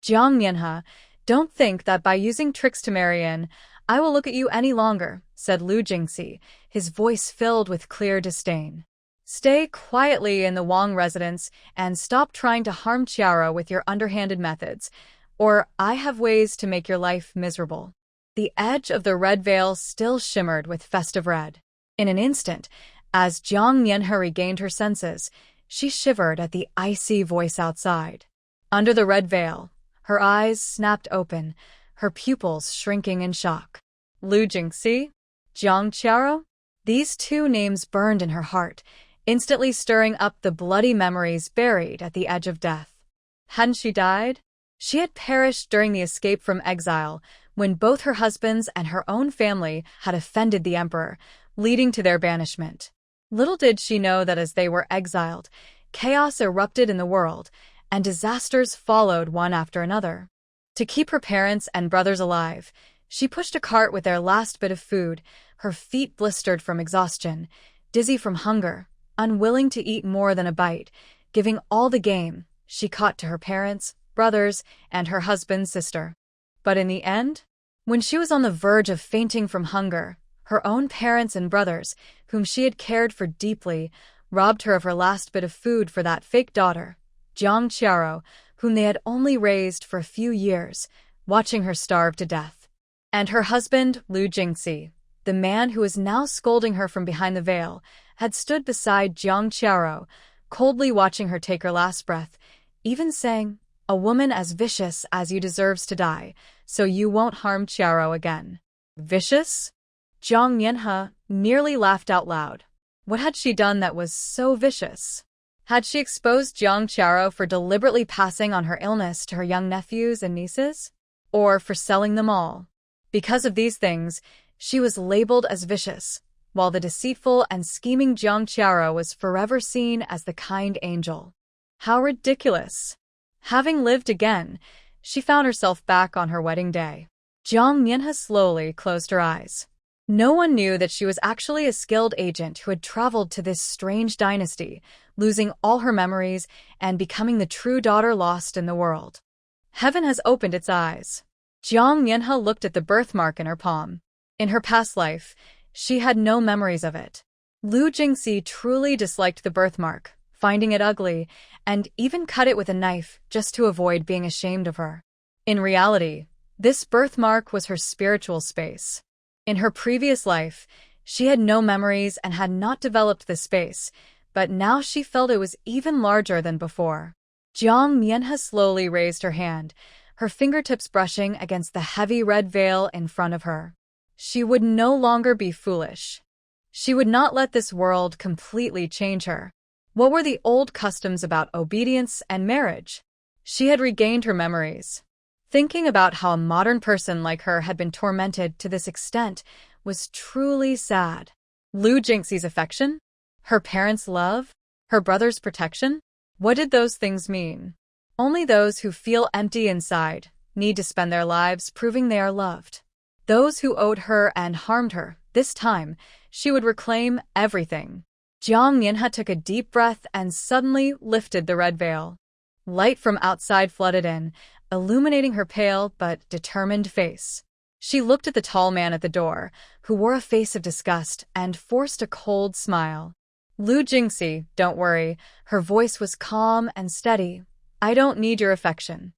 Jiang Mianhe, don't think that by using tricks to marry in, I will look at you any longer, said Lu Jingxi, his voice filled with clear disdain. Stay quietly in the Wang residence and stop trying to harm Qiara with your underhanded methods, or I have ways to make your life miserable. The edge of the red veil still shimmered with festive red. In an instant, as Jiang Mianhe regained her senses, she shivered at the icy voice outside. Under the red veil, her eyes snapped open, her pupils shrinking in shock. Lu Jingxi? Jiang Qiaro? These two names burned in her heart, instantly stirring up the bloody memories buried at the edge of death. Hadn't she died? She had perished during the escape from exile, when both her husbands and her own family had offended the emperor, leading to their banishment. Little did she know that as they were exiled, chaos erupted in the world, and disasters followed one after another. To keep her parents and brothers alive, she pushed a cart with their last bit of food, her feet blistered from exhaustion, dizzy from hunger, unwilling to eat more than a bite, giving all the game she caught to her parents, brothers, and her husband's sister. But in the end, when she was on the verge of fainting from hunger, her own parents and brothers, whom she had cared for deeply, robbed her of her last bit of food for that fake daughter, Jiang Qiaro, whom they had only raised for a few years, watching her starve to death. And her husband, Lu Jingxi, the man who was now scolding her from behind the veil, had stood beside Jiang Qiaro, coldly watching her take her last breath, even saying, "A woman as vicious as you deserves to die, so you won't harm Qiaro again." Vicious? Jiang Mianhe nearly laughed out loud. What had she done that was so vicious? Had she exposed Jiang Qiaro for deliberately passing on her illness to her young nephews and nieces? Or for selling them all? Because of these things, she was labeled as vicious, while the deceitful and scheming Jiang Qiaro was forever seen as the kind angel. How ridiculous! Having lived again, she found herself back on her wedding day. Jiang Mianhe slowly closed her eyes. No one knew that she was actually a skilled agent who had traveled to this strange dynasty, losing all her memories and becoming the true daughter lost in the world. Heaven has opened its eyes. Jiang Mianhe looked at the birthmark in her palm. In her past life, she had no memories of it. Lu Jingxi truly disliked the birthmark, finding it ugly, and even cut it with a knife just to avoid being ashamed of her. In reality, this birthmark was her spiritual space. In her previous life, she had no memories and had not developed this space, but now she felt it was even larger than before. Jiang Mianhe slowly raised her hand, her fingertips brushing against the heavy red veil in front of her. She would no longer be foolish. She would not let this world completely change her. What were the old customs about obedience and marriage? She had regained her memories. Thinking about how a modern person like her had been tormented to this extent was truly sad. Lu Jingxi's affection? Her parents' love? Her brother's protection? What did those things mean? Only those who feel empty inside need to spend their lives proving they are loved. Those who owed her and harmed her, this time, she would reclaim everything. Jiang Mianhe took a deep breath and suddenly lifted the red veil. Light from outside flooded in, illuminating her pale but determined face. She looked at the tall man at the door, who wore a face of disgust and forced a cold smile. Lu Jingxi, don't worry. Her voice was calm and steady. I don't need your affection.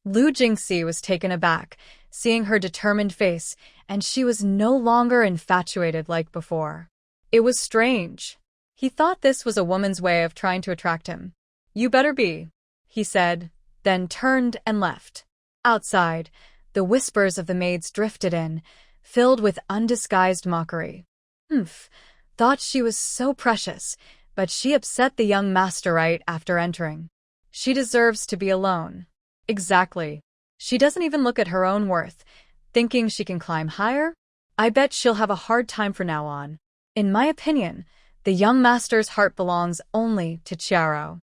Lu Jingxi was taken aback, seeing her determined face, and she was no longer infatuated like before. It was strange. He thought this was a woman's way of trying to attract him. You better be, he said, then turned and left. Outside, the whispers of the maids drifted in, filled with undisguised mockery. Thought she was so precious, but she upset the young master right after entering. She deserves to be alone. Exactly. She doesn't even look at her own worth, thinking she can climb higher? I bet she'll have a hard time from now on. In my opinion, the young master's heart belongs only to Qiaro.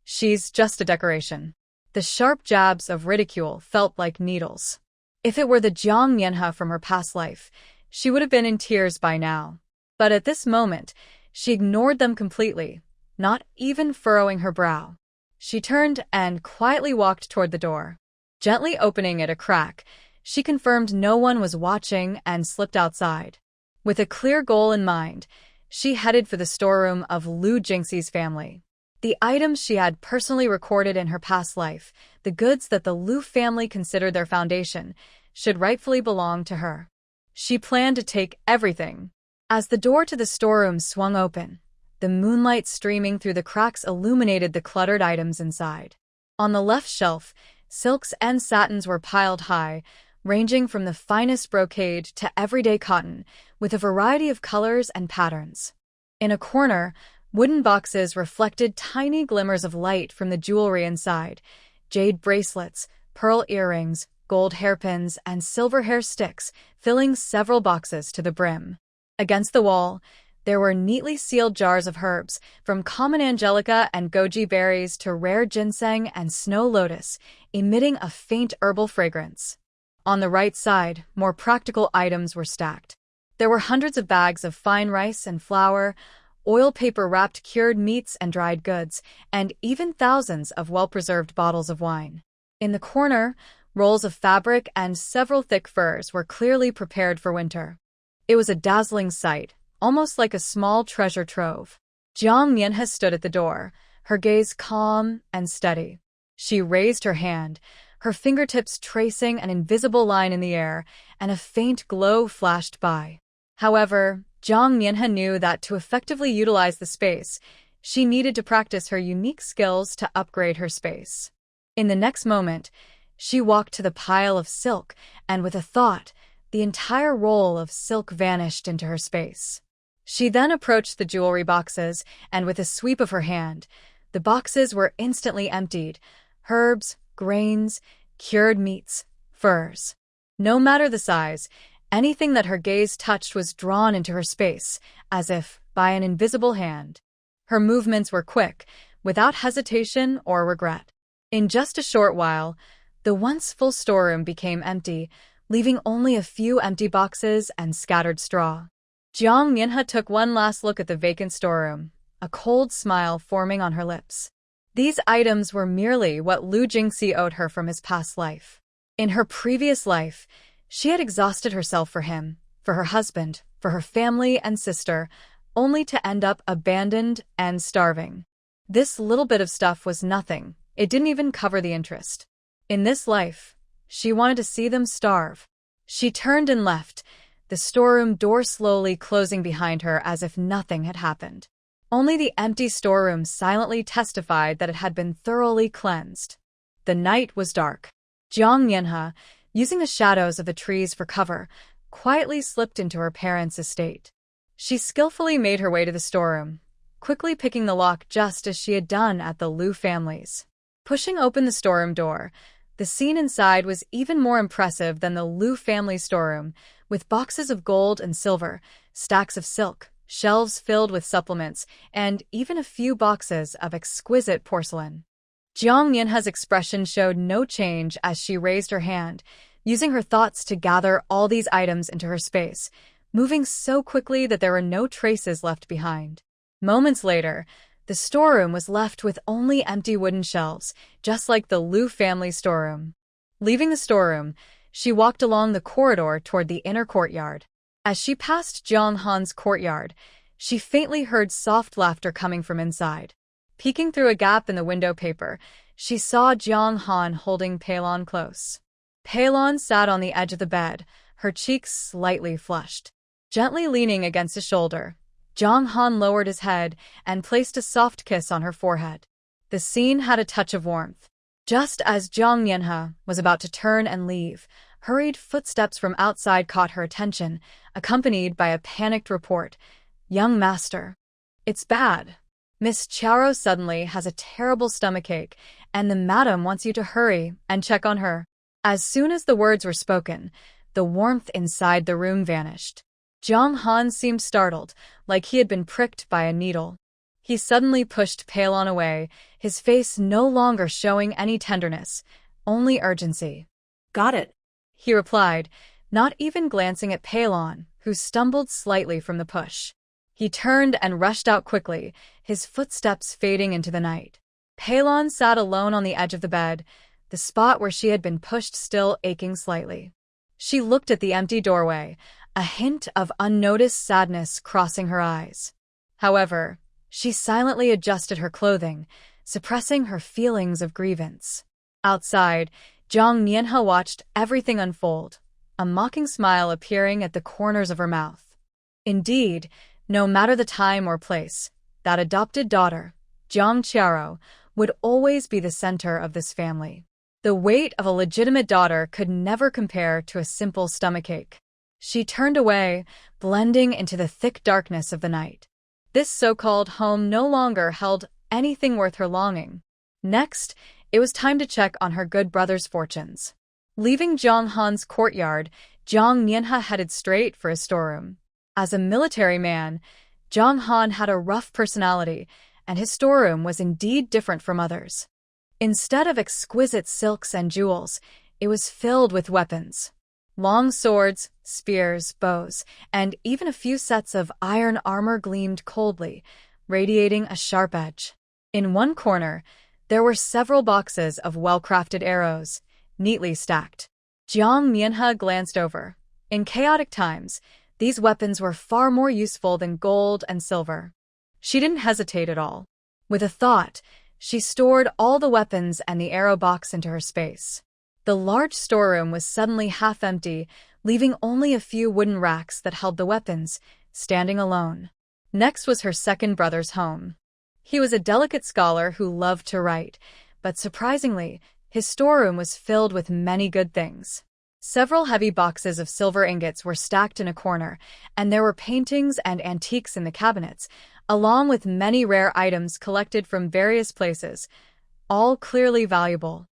She's just a decoration. The sharp jabs of ridicule felt like needles. If it were the Jiang Mianhe from her past life, she would have been in tears by now. But at this moment, she ignored them completely, not even furrowing her brow. She turned and quietly walked toward the door. Gently opening it a crack, she confirmed no one was watching and slipped outside. With a clear goal in mind, she headed for the storeroom of Lu Jingxi's family. The items she had personally recorded in her past life, the goods that the Lu family considered their foundation, should rightfully belong to her. She planned to take everything. As the door to the storeroom swung open, the moonlight streaming through the cracks illuminated the cluttered items inside. On the left shelf, silks and satins were piled high, ranging from the finest brocade to everyday cotton, with a variety of colors and patterns. In a corner, wooden boxes reflected tiny glimmers of light from the jewelry inside: jade bracelets, pearl earrings, gold hairpins, and silver hair sticks, filling several boxes to the brim. Against the wall, there were neatly sealed jars of herbs, from common angelica and goji berries to rare ginseng and snow lotus, emitting a faint herbal fragrance. On the right side, more practical items were stacked. There were hundreds of bags of fine rice and flour, oil paper-wrapped cured meats and dried goods, and even thousands of well-preserved bottles of wine. In the corner, rolls of fabric and several thick furs were clearly prepared for winter. It was a dazzling sight, almost like a small treasure trove. Jiang Mianhe stood at the door, her gaze calm and steady. She raised her hand, her fingertips tracing an invisible line in the air, and a faint glow flashed by. However, Jiang Mianhe knew that to effectively utilize the space, she needed to practice her unique skills to upgrade her space. In the next moment, she walked to the pile of silk, and with a thought, the entire roll of silk vanished into her space. She then approached the jewelry boxes, and with a sweep of her hand, the boxes were instantly emptied: herbs, grains, cured meats, furs. No matter the size, anything that her gaze touched was drawn into her space, as if by an invisible hand. Her movements were quick, without hesitation or regret. In just a short while, the once full storeroom became empty, leaving only a few empty boxes and scattered straw. Jiang Mianhe took one last look at the vacant storeroom, a cold smile forming on her lips. These items were merely what Lu Jingxi owed her from his past life. In her previous life, she had exhausted herself for him, for her husband, for her family and sister, only to end up abandoned and starving. This little bit of stuff was nothing. It didn't even cover the interest. In this life, she wanted to see them starve. She turned and left, the storeroom door slowly closing behind her as if nothing had happened. Only the empty storeroom silently testified that it had been thoroughly cleansed. The night was dark. Jiang Mianhe, using the shadows of the trees for cover, quietly slipped into her parents' estate. She skillfully made her way to the storeroom, quickly picking the lock just as she had done at the Lu family's. Pushing open the storeroom door, the scene inside was even more impressive than the Lu family storeroom, with boxes of gold and silver, stacks of silk, shelves filled with supplements, and even a few boxes of exquisite porcelain. Jiang Mianhe's expression showed no change as she raised her hand, using her thoughts to gather all these items into her space, moving so quickly that there were no traces left behind. Moments later, the storeroom was left with only empty wooden shelves, just like the Lu family storeroom. Leaving the storeroom, she walked along the corridor toward the inner courtyard. As she passed Jiang Han's courtyard, she faintly heard soft laughter coming from inside. Peeking through a gap in the window paper, she saw Jiang Han holding Peilon close. Peilon sat on the edge of the bed, her cheeks slightly flushed. Gently leaning against his shoulder, Jiang Han lowered his head and placed a soft kiss on her forehead. The scene had a touch of warmth. Just as Jiang Mianhe was about to turn and leave, hurried footsteps from outside caught her attention, accompanied by a panicked report. "Young master, it's bad. Miss Charo suddenly has a terrible stomachache, and the madam wants you to hurry and check on her." As soon as the words were spoken, the warmth inside the room vanished. Jiang Han seemed startled, like he had been pricked by a needle. He suddenly pushed Peilon away, his face no longer showing any tenderness, only urgency. "Got it," he replied, not even glancing at Peilon, who stumbled slightly from the push. He turned and rushed out quickly, his footsteps fading into the night. Peilon sat alone on the edge of the bed, the spot where she had been pushed still aching slightly. She looked at the empty doorway, a hint of unnoticed sadness crossing her eyes. However, she silently adjusted her clothing, suppressing her feelings of grievance. Outside, Jiang Nianhe watched everything unfold, a mocking smile appearing at the corners of her mouth. Indeed, no matter the time or place, that adopted daughter, Jiang Qiaro, would always be the center of this family. The weight of a legitimate daughter could never compare to a simple stomachache. She turned away, blending into the thick darkness of the night. This so-called home no longer held anything worth her longing. Next, it was time to check on her good brother's fortunes. Leaving Jiang Han's courtyard, Jiang Nianhe headed straight for his storeroom. As a military man, Jiang Han had a rough personality, and his storeroom was indeed different from others. Instead of exquisite silks and jewels, it was filled with weapons. Long swords, spears, bows, and even a few sets of iron armor gleamed coldly, radiating a sharp edge. In one corner, there were several boxes of well-crafted arrows, neatly stacked. Jiang Nianhe glanced over. In chaotic times, these weapons were far more useful than gold and silver. She didn't hesitate at all. With a thought, she stored all the weapons and the arrow box into her space. The large storeroom was suddenly half empty, leaving only a few wooden racks that held the weapons, standing alone. Next was her second brother's home. He was a delicate scholar who loved to write, but surprisingly, his storeroom was filled with many good things. Several heavy boxes of silver ingots were stacked in a corner, and there were paintings and antiques in the cabinets, along with many rare items collected from various places, all clearly valuable.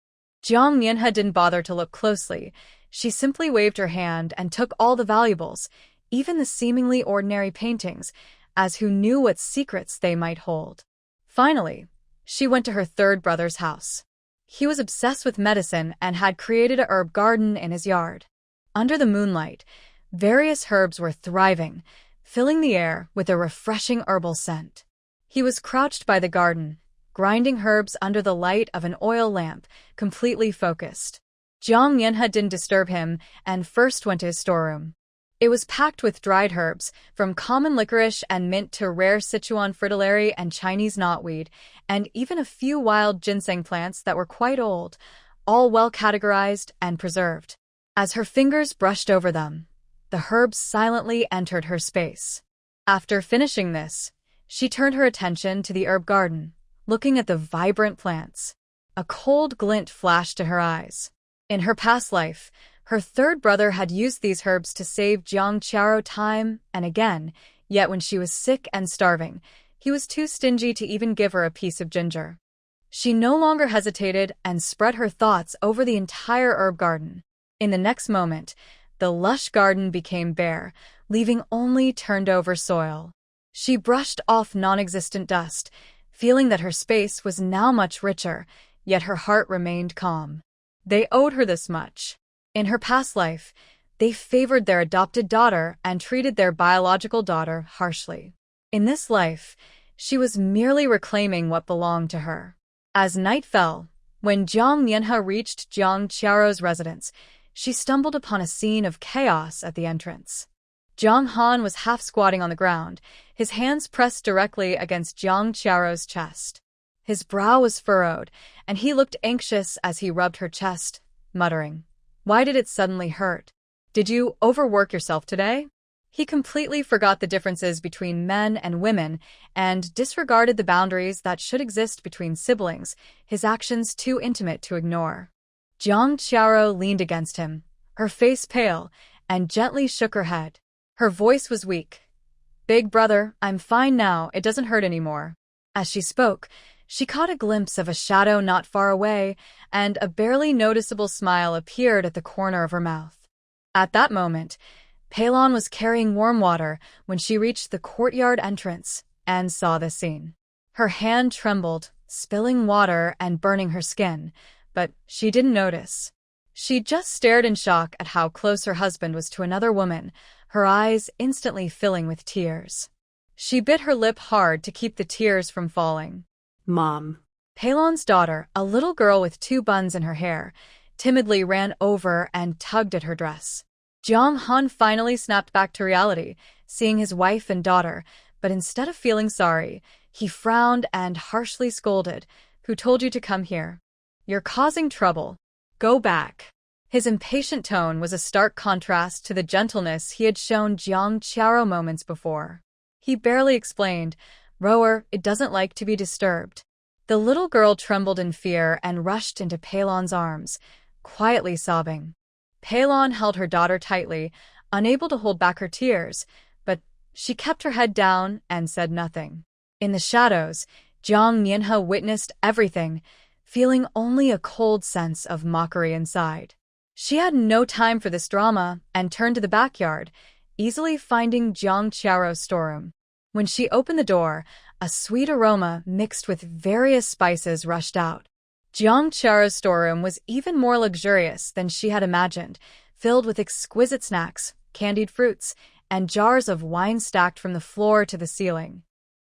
Jiang Nianhe didn't bother to look closely. She simply waved her hand and took all the valuables, even the seemingly ordinary paintings, as who knew what secrets they might hold. Finally, she went to her third brother's house. He was obsessed with medicine and had created a herb garden in his yard. Under the moonlight, various herbs were thriving, filling the air with a refreshing herbal scent. He was crouched by the garden, grinding herbs under the light of an oil lamp, completely focused. Jiang Nianhe didn't disturb him and first went to his storeroom. It was packed with dried herbs, from common licorice and mint to rare Sichuan fritillary and Chinese knotweed, and even a few wild ginseng plants that were quite old, all well categorized and preserved. As her fingers brushed over them, the herbs silently entered her space. After finishing this, she turned her attention to the herb garden, looking at the vibrant plants. A cold glint flashed to her eyes. In her past life, her third brother had used these herbs to save Jiang Qiaro time and again, yet when she was sick and starving, he was too stingy to even give her a piece of ginger. She no longer hesitated and spread her thoughts over the entire herb garden. In the next moment, the lush garden became bare, leaving only turned-over soil. She brushed off non-existent dust, feeling that her space was now much richer, yet her heart remained calm. They owed her this much. In her past life, they favored their adopted daughter and treated their biological daughter harshly. In this life, she was merely reclaiming what belonged to her. As night fell, when Jiang Nianhe reached Jiang Qiaro's residence, she stumbled upon a scene of chaos at the entrance. Jiang Han was half squatting on the ground, his hands pressed directly against Jiang Qiaro's chest. His brow was furrowed, and he looked anxious as he rubbed her chest, muttering, "Why did it suddenly hurt? Did you overwork yourself today?" He completely forgot the differences between men and women and disregarded the boundaries that should exist between siblings, his actions too intimate to ignore. Jiang Qiaro leaned against him, her face pale, and gently shook her head. Her voice was weak. "Big brother, I'm fine now, it doesn't hurt anymore." As she spoke, she caught a glimpse of a shadow not far away, and a barely noticeable smile appeared at the corner of her mouth. At that moment, Palon was carrying warm water when she reached the courtyard entrance and saw the scene. Her hand trembled, spilling water and burning her skin, but she didn't notice. She just stared in shock at how close her husband was to another woman, her eyes instantly filling with tears. She bit her lip hard to keep the tears from falling. "Mom." Palon's daughter, a little girl with 2 buns in her hair, timidly ran over and tugged at her dress. Jiang Han finally snapped back to reality, seeing his wife and daughter, but instead of feeling sorry, he frowned and harshly scolded, "Who told you to come here? You're causing trouble. Go back." His impatient tone was a stark contrast to the gentleness he had shown Jiang Qiao moments before. He barely explained, "Rower, it doesn't like to be disturbed." The little girl trembled in fear and rushed into Palon's arms, quietly sobbing. Palon held her daughter tightly, unable to hold back her tears, but she kept her head down and said nothing. In the shadows, Jiang Mianhe witnessed everything, feeling only a cold sense of mockery inside. She had no time for this drama and turned to the backyard, easily finding Jiang Qiao's storeroom. When she opened the door, a sweet aroma mixed with various spices rushed out. Jiang Qiao's storeroom was even more luxurious than she had imagined, filled with exquisite snacks, candied fruits, and jars of wine stacked from the floor to the ceiling.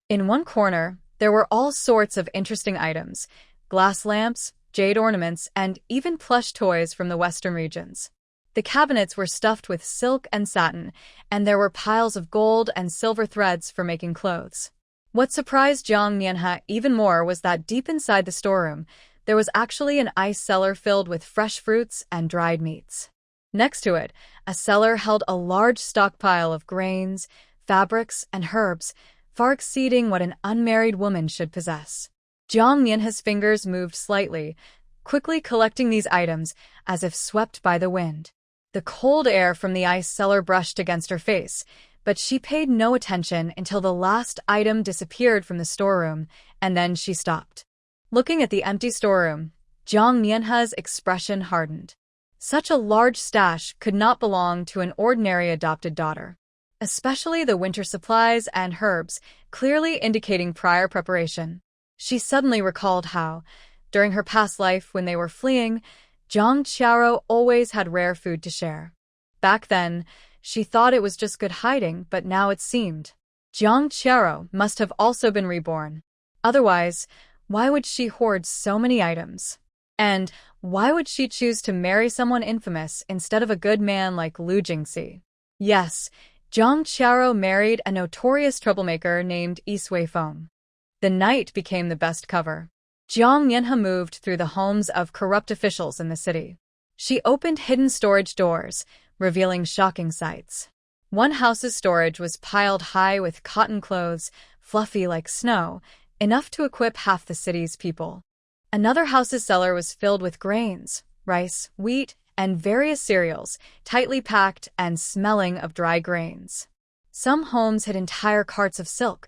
In one corner, there were all sorts of interesting items: glass lamps, jade ornaments, and even plush toys from the western regions. The cabinets were stuffed with silk and satin, and there were piles of gold and silver threads for making clothes. What surprised Jiang Mianhe even more was that deep inside the storeroom, there was actually an ice cellar filled with fresh fruits and dried meats. Next to it, a cellar held a large stockpile of grains, fabrics, and herbs, far exceeding what an unmarried woman should possess. Jiang Mianhe's fingers moved slightly, quickly collecting these items as if swept by the wind. The cold air from the ice cellar brushed against her face, but she paid no attention until the last item disappeared from the storeroom, and then she stopped. Looking at the empty storeroom, Jiang Mianhe's expression hardened. Such a large stash could not belong to an ordinary adopted daughter, especially the winter supplies and herbs, clearly indicating prior preparation. She suddenly recalled how, during her past life when they were fleeing, Jiang Qiao always had rare food to share. Back then, she thought it was just good hiding, but now it seemed Jiang Qiao must have also been reborn. Otherwise, why would she hoard so many items? And why would she choose to marry someone infamous instead of a good man like Lu Jingxi? Yes, Jiang Qiao married a notorious troublemaker named Yi Suifeng. The night became the best cover. Jiang Mianhe moved through the homes of corrupt officials in the city. She opened hidden storage doors, revealing shocking sights. One house's storage was piled high with cotton clothes, fluffy like snow, enough to equip half the city's people. Another house's cellar was filled with grains, rice, wheat, and various cereals, tightly packed and smelling of dry grains. Some homes had entire carts of silk,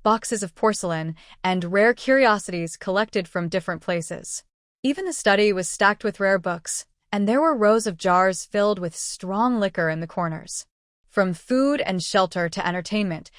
boxes of porcelain, and rare curiosities collected from different places. Even the study was stacked with rare books, and there were rows of jars filled with strong liquor in the corners. From food and shelter to entertainment,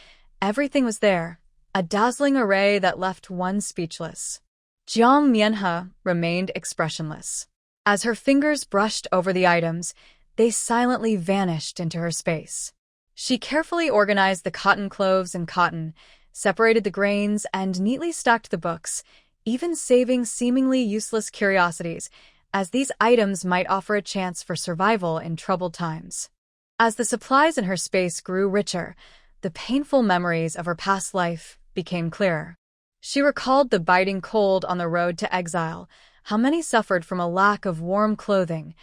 everything was there, a dazzling array that left one speechless. Jiang Mianhe remained expressionless. As her fingers brushed over the items, they silently vanished into her space. She carefully organized the cotton cloves and cotton, separated the grains, and neatly stacked the books, even saving seemingly useless curiosities, as these items might offer a chance for survival in troubled times. As the supplies in her space grew richer, the painful memories of her past life became clearer. She recalled the biting cold on the road to exile, how many suffered from a lack of warm clothing,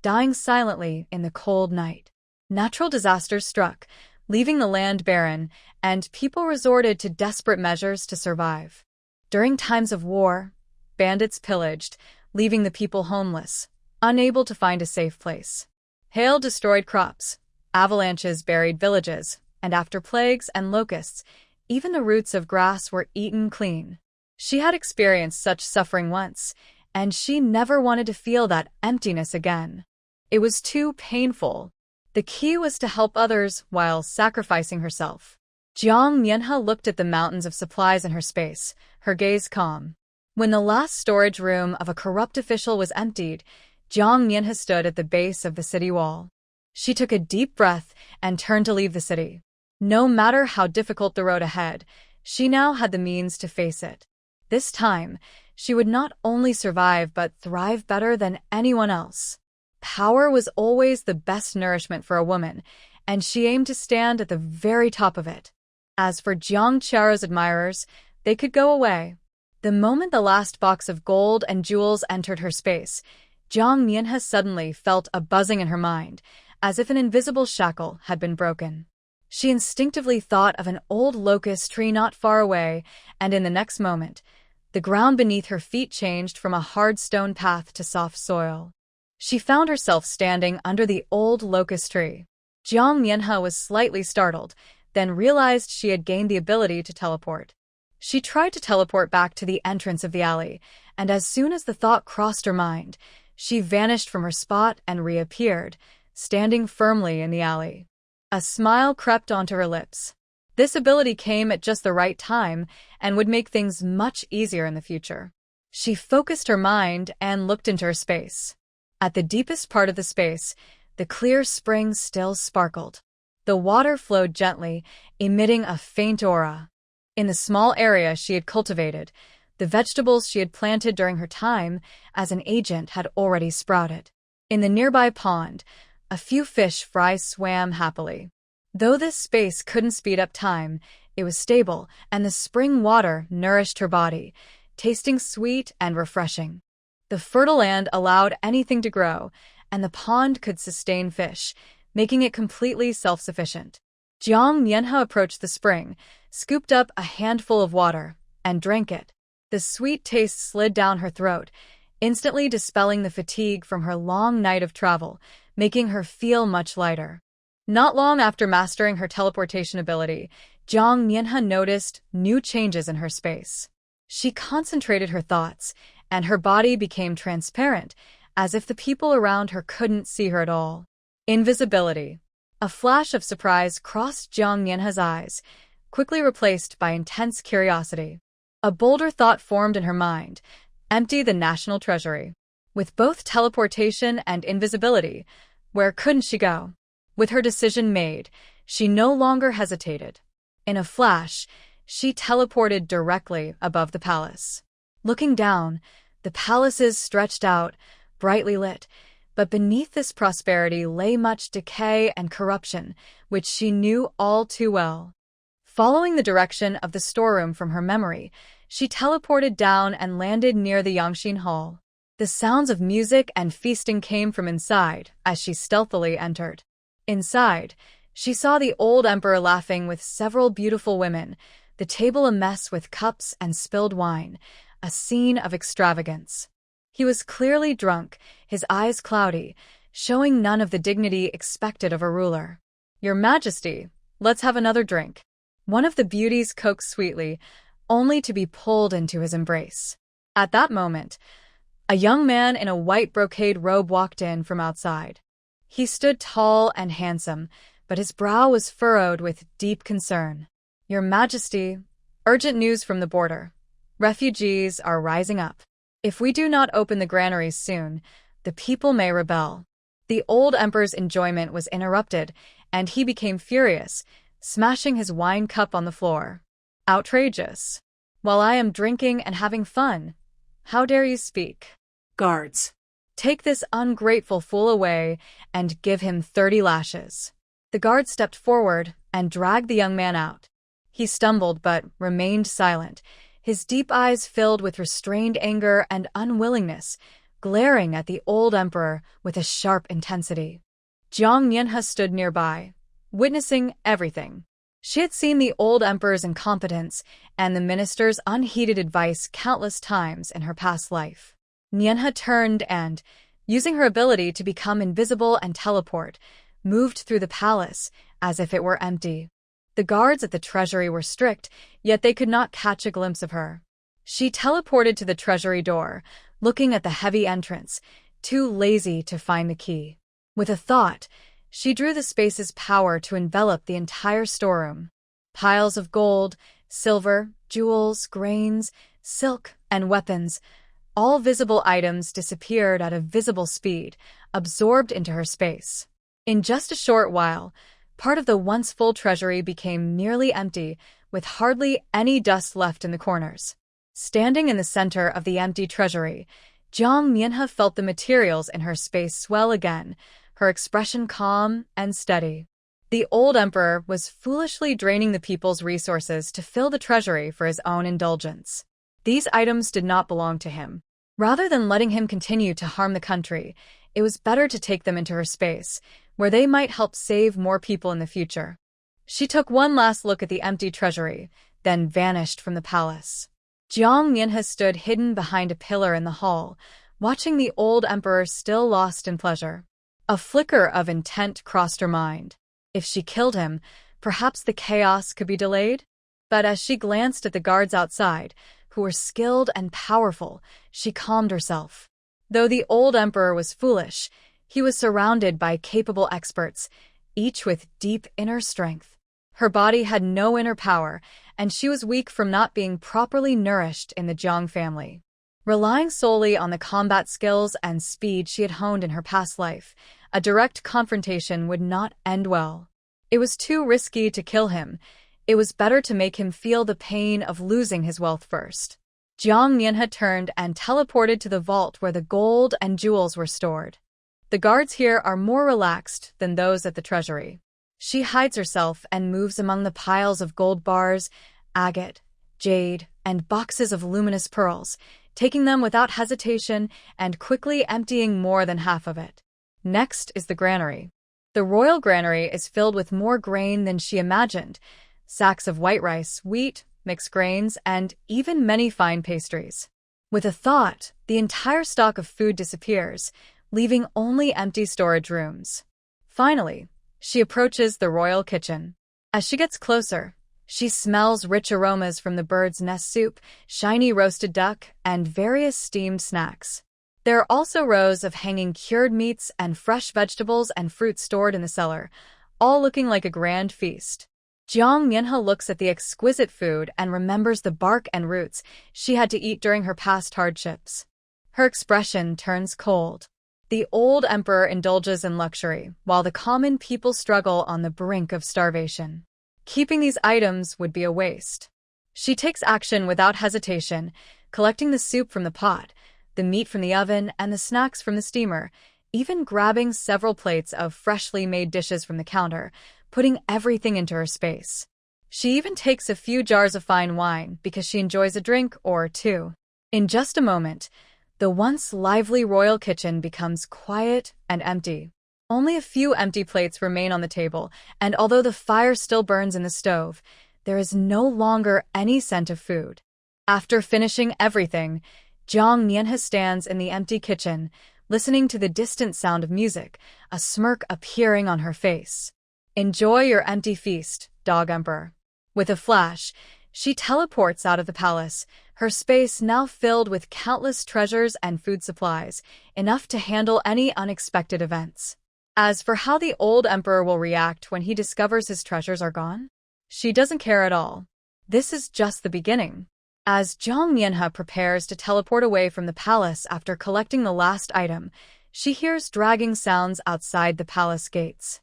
dying silently in the cold night. Natural disasters struck, leaving the land barren, and people resorted to desperate measures to survive. During times of war, bandits pillaged, leaving the people homeless, unable to find a safe place. Hail destroyed crops, avalanches buried villages, and after plagues and locusts, even the roots of grass were eaten clean. She had experienced such suffering once, and she never wanted to feel that emptiness again. It was too painful. The key was to help others while sacrificing herself. Jiang Mianhe looked at the mountains of supplies in her space, her gaze calm. When the last storage room of a corrupt official was emptied, Jiang Mianhe stood at the base of the city wall. She took a deep breath and turned to leave the city. No matter how difficult the road ahead, she now had the means to face it. This time, she would not only survive but thrive better than anyone else. Power was always the best nourishment for a woman, and she aimed to stand at the very top of it. As for Jiang Qiara's admirers, they could go away. The moment the last box of gold and jewels entered her space, Jiang Mianhe suddenly felt a buzzing in her mind, as if an invisible shackle had been broken. She instinctively thought of an old locust tree not far away, and in the next moment, the ground beneath her feet changed from a hard stone path to soft soil. She found herself standing under the old locust tree. Jiang Mianhe was slightly startled, then realized she had gained the ability to teleport. She tried to teleport back to the entrance of the alley, and as soon as the thought crossed her mind, she vanished from her spot and reappeared, standing firmly in the alley. A smile crept onto her lips. This ability came at just the right time and would make things much easier in the future. She focused her mind and looked into her space. At the deepest part of the space, the clear spring still sparkled. The water flowed gently, emitting a faint aura. In the small area she had cultivated, the vegetables she had planted during her time as an agent had already sprouted. In the nearby pond, a few fish fry swam happily. Though this space couldn't speed up time, it was stable, and the spring water nourished her body, tasting sweet and refreshing. The fertile land allowed anything to grow, and the pond could sustain fish, making it completely self-sufficient. Jiang Mianhe approached the spring, scooped up a handful of water, and drank it. The sweet taste slid down her throat, instantly dispelling the fatigue from her long night of travel, making her feel much lighter. Not long after mastering her teleportation ability, Jiang Mianhe noticed new changes in her space. She concentrated her thoughts, and her body became transparent, as if the people around her couldn't see her at all. Invisibility. A flash of surprise crossed Jiang Mianhe's eyes, quickly replaced by intense curiosity. A bolder thought formed in her mind: empty the National Treasury. With both teleportation and invisibility, where couldn't she go? With her decision made, she no longer hesitated. In a flash, she teleported directly above the palace. Looking down, the palaces stretched out, brightly lit, but beneath this prosperity lay much decay and corruption, which she knew all too well. Following the direction of the storeroom from her memory, she teleported down and landed near the Yangxin Hall. The sounds of music and feasting came from inside as she stealthily entered. Inside, she saw the old emperor laughing with several beautiful women, the table a mess with cups and spilled wine, a scene of extravagance. He was clearly drunk, his eyes cloudy, showing none of the dignity expected of a ruler. "Your Majesty, let's have another drink." One of the beauties coaxed sweetly, only to be pulled into his embrace. At that moment, a young man in a white brocade robe walked in from outside. He stood tall and handsome, but his brow was furrowed with deep concern. "Your Majesty, urgent news from the border. Refugees are rising up. If we do not open the granaries soon, the people may rebel." The old emperor's enjoyment was interrupted, and he became furious, smashing his wine cup on the floor. "Outrageous. While I am drinking and having fun, how dare you speak? Guards, take this ungrateful fool away and give him 30 lashes." The guard stepped forward and dragged the young man out. He stumbled but remained silent, his deep eyes filled with restrained anger and unwillingness, glaring at the old emperor with a sharp intensity. Jiang Mianhe stood nearby, witnessing everything. She had seen the old emperor's incompetence and the minister's unheeded advice countless times in her past life. Mianhe turned and, using her ability to become invisible and teleport, moved through the palace as if it were empty. The guards at the treasury were strict, yet they could not catch a glimpse of her. She teleported to the treasury door, looking at the heavy entrance, too lazy to find the key. With a thought, she drew the space's power to envelop the entire storeroom. Piles of gold, silver, jewels, grains, silk, and weapons, all visible items disappeared at a visible speed, absorbed into her space. In just a short while, part of the once full treasury became nearly empty, with hardly any dust left in the corners. Standing in the center of the empty treasury, Jiang Mianhe felt the materials in her space swell again, her expression calm and steady. The old emperor was foolishly draining the people's resources to fill the treasury for his own indulgence. These items did not belong to him. Rather than letting him continue to harm the country, it was better to take them into her space, where they might help save more people in the future. She took one last look at the empty treasury, then vanished from the palace. Jiang Mianhe stood hidden behind a pillar in the hall, watching the old emperor still lost in pleasure. A flicker of intent crossed her mind. If she killed him, perhaps the chaos could be delayed? But as she glanced at the guards outside, who were skilled and powerful, she calmed herself. Though the old emperor was foolish, he was surrounded by capable experts, each with deep inner strength. Her body had no inner power, and she was weak from not being properly nourished in the Jiang family. Relying solely on the combat skills and speed she had honed in her past life, a direct confrontation would not end well. It was too risky to kill him. It was better to make him feel the pain of losing his wealth first. Jiang Mianhe turned and teleported to the vault where the gold and jewels were stored. The guards here are more relaxed than those at the treasury. She hides herself and moves among the piles of gold bars, agate, jade, and boxes of luminous pearls, taking them without hesitation and quickly emptying more than half of it. Next is the granary. The royal granary is filled with more grain than she imagined, sacks of white rice, wheat, mixed grains, and even many fine pastries. With a thought, the entire stock of food disappears, leaving only empty storage rooms. Finally, she approaches the royal kitchen. As she gets closer, she smells rich aromas from the bird's nest soup, shiny roasted duck, and various steamed snacks. There are also rows of hanging cured meats and fresh vegetables and fruit stored in the cellar, all looking like a grand feast. Jiang Mianhe looks at the exquisite food and remembers the bark and roots she had to eat during her past hardships. Her expression turns cold. The old emperor indulges in luxury, while the common people struggle on the brink of starvation. Keeping these items would be a waste. She takes action without hesitation, collecting the soup from the pot, the meat from the oven, and the snacks from the steamer, even grabbing several plates of freshly made dishes from the counter, putting everything into her space. She even takes a few jars of fine wine because she enjoys a drink or two. In just a moment, the once lively royal kitchen becomes quiet and empty. Only a few empty plates remain on the table, and although the fire still burns in the stove, there is no longer any scent of food. After finishing everything, Jiang Mianhe stands in the empty kitchen, listening to the distant sound of music, a smirk appearing on her face. Enjoy your empty feast, Dog Emperor. With a flash, she teleports out of the palace, her space now filled with countless treasures and food supplies, enough to handle any unexpected events. As for how the old emperor will react when he discovers his treasures are gone, she doesn't care at all. This is just the beginning. As Jiang Mianhe prepares to teleport away from the palace after collecting the last item, she hears dragging sounds outside the palace gates.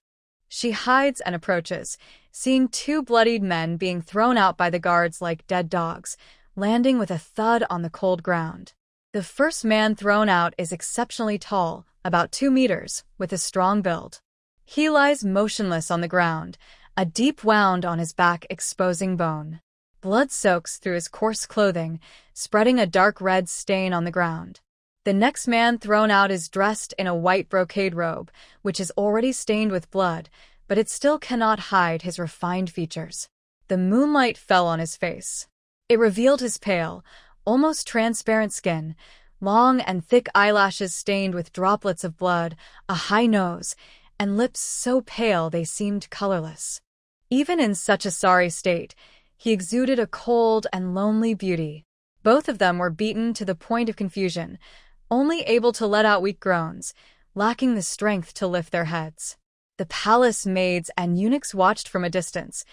She hides and approaches, seeing two bloodied men being thrown out by the guards like dead dogs, landing with a thud on the cold ground. The first man thrown out is exceptionally tall, about 2 meters, with a strong build. He lies motionless on the ground, a deep wound on his back exposing bone. Blood soaks through his coarse clothing, spreading a dark red stain on the ground. The next man thrown out is dressed in a white brocade robe, which is already stained with blood, but it still cannot hide his refined features. The moonlight fell on his face. It revealed his pale, almost transparent skin, long and thick eyelashes stained with droplets of blood, a high nose, and lips so pale they seemed colorless. Even in such a sorry state, he exuded a cold and lonely beauty. Both of them were beaten to the point of confusion, only able to let out weak groans, lacking the strength to lift their heads. The palace maids and eunuchs watched from a distance.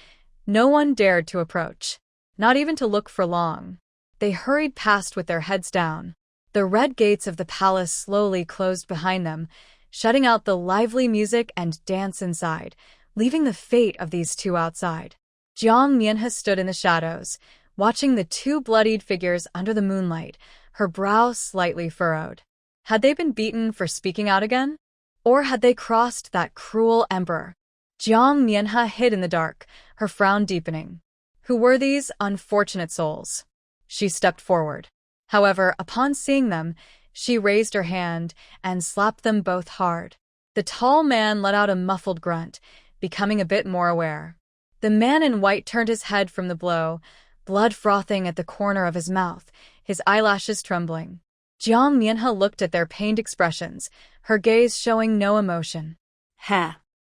No one dared to approach, not even to look for long. They hurried past with their heads down. The red gates of the palace slowly closed behind them, shutting out the lively music and dance inside, leaving the fate of these two outside. Jiang Mianhe stood in the shadows, watching the two bloodied figures under the moonlight, her brow slightly furrowed. Had they been beaten for speaking out again? Or had they crossed that cruel emperor? Jiang Mianhe hid in the dark, her frown deepening. Who were these unfortunate souls? She stepped forward. However, upon seeing them, she raised her hand and slapped them both hard. The tall man let out a muffled grunt, becoming a bit more aware. The man in white turned his head from the blow, blood frothing at the corner of his mouth, his eyelashes trembling. Jiang Mianhe looked at their pained expressions, her gaze showing no emotion.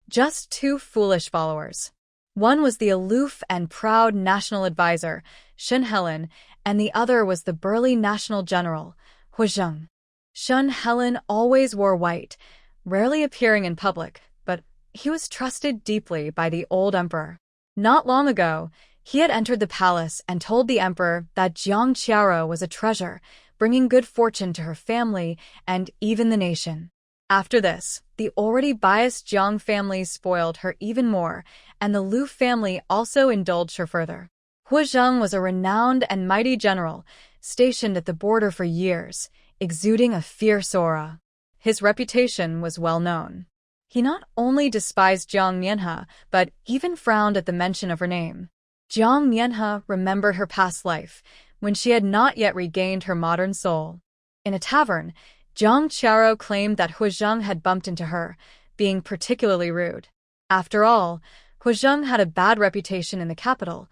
Just two foolish followers. One was the aloof and proud national advisor, Shen Helen, and the other was the burly national general, Hu Zheng. Shen Helen always wore white, rarely appearing in public, but he was trusted deeply by the old emperor. Not long ago, he had entered the palace and told the emperor that Jiang Qiaro was a treasure, bringing good fortune to her family and even the nation. After this, the already biased Jiang family spoiled her even more, and the Lu family also indulged her further. Hu Zheng was a renowned and mighty general, stationed at the border for years, exuding a fierce aura. His reputation was well known. He not only despised Jiang Mianhe, but even frowned at the mention of her name. Jiang Mianhe remembered her past life, when she had not yet regained her modern soul. In a tavern, Jiang Qiaro claimed that Hu Zheng had bumped into her, being particularly rude. After all, Hu Zheng had a bad reputation in the capital.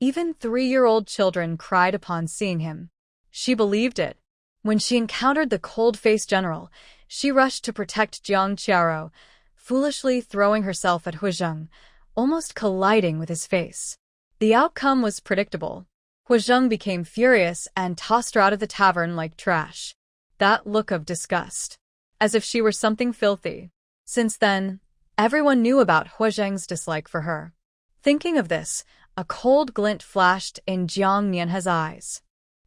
Even 3-year-old children cried upon seeing him. She believed it. When she encountered the cold-faced general, she rushed to protect Jiang Qiaro, foolishly throwing herself at Hu Zheng, almost colliding with his face. The outcome was predictable. Hu Zheng became furious and tossed her out of the tavern like trash. That look of disgust, as if she were something filthy. Since then, everyone knew about Hu Zheng's dislike for her. Thinking of this, a cold glint flashed in Jiang Mianhe's eyes.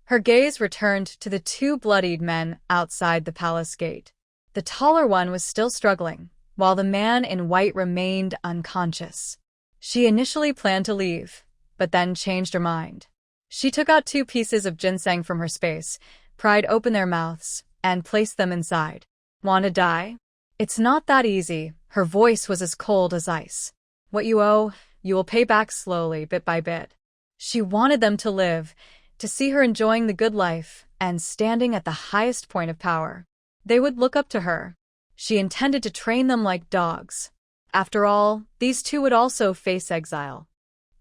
Her gaze returned to the two bloodied men outside the palace gate. The taller one was still struggling, while the man in white remained unconscious. She initially planned to leave, but then changed her mind. She took out 2 pieces of ginseng from her space, pried open their mouths, and placed them inside. "Want to die? It's not that easy." Her voice was as cold as ice. "What you owe, you will pay back slowly, bit by bit." She wanted them to live, to see her enjoying the good life and standing at the highest point of power. They would look up to her. She intended to train them like dogs. After all, these 2 would also face exile.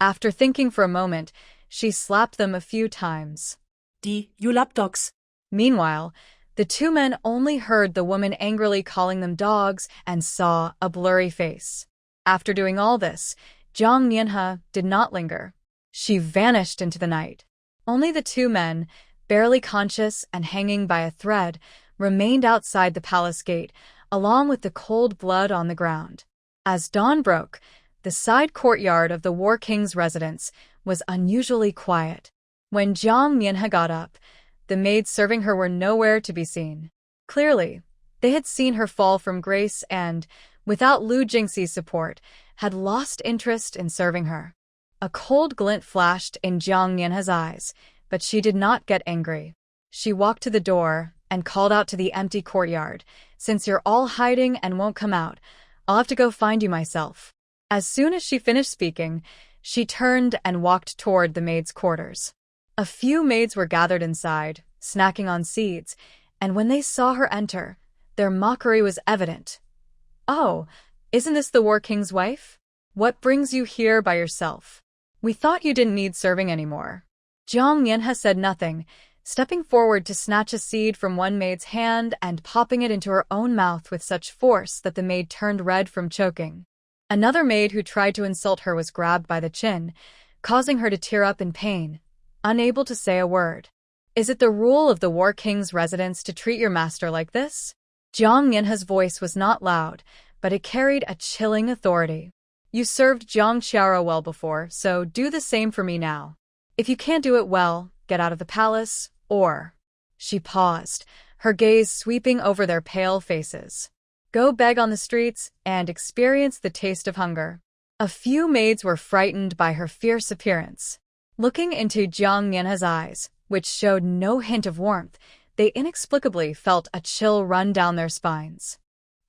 After thinking for a moment, she slapped them a few times. "You lapdogs." Meanwhile, the 2 men only heard the woman angrily calling them dogs and saw a blurry face. After doing all this, Jiang Mianhe did not linger. She vanished into the night. Only the 2 men, barely conscious and hanging by a thread, remained outside the palace gate, along with the cold blood on the ground. As dawn broke, the side courtyard of the War King's residence was unusually quiet. When Jiang Mianhe got up, the maids serving her were nowhere to be seen. Clearly, they had seen her fall from grace and, without Lu Jingxi's support, had lost interest in serving her. A cold glint flashed in Jiang Mianhe's eyes, but she did not get angry. She walked to the door and called out to the empty courtyard, "Since you're all hiding and won't come out, I'll have to go find you myself." As soon as she finished speaking, she turned and walked toward the maids' quarters. A few maids were gathered inside, snacking on seeds, and when they saw her enter, their mockery was evident. "Oh, isn't this the War King's wife? What brings you here by yourself? We thought you didn't need serving anymore." Jiang Mianhe said nothing, stepping forward to snatch a seed from one maid's hand and popping it into her own mouth with such force that the maid turned red from choking. Another maid who tried to insult her was grabbed by the chin, causing her to tear up in pain, unable to say a word. "Is it the rule of the War King's residence to treat your master like this?" Jiang Mianhe's voice was not loud, but it carried a chilling authority. "You served Jiang Qiaro well before, so do the same for me now. If you can't do it well, get out of the palace, or..." She paused, her gaze sweeping over their pale faces. "Go beg on the streets and experience the taste of hunger." A few maids were frightened by her fierce appearance. Looking into Jiang Yanha's eyes, which showed no hint of warmth, they inexplicably felt a chill run down their spines.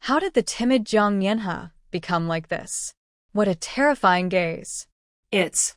How did the timid Jiang Yanha become like this? What a terrifying gaze. It's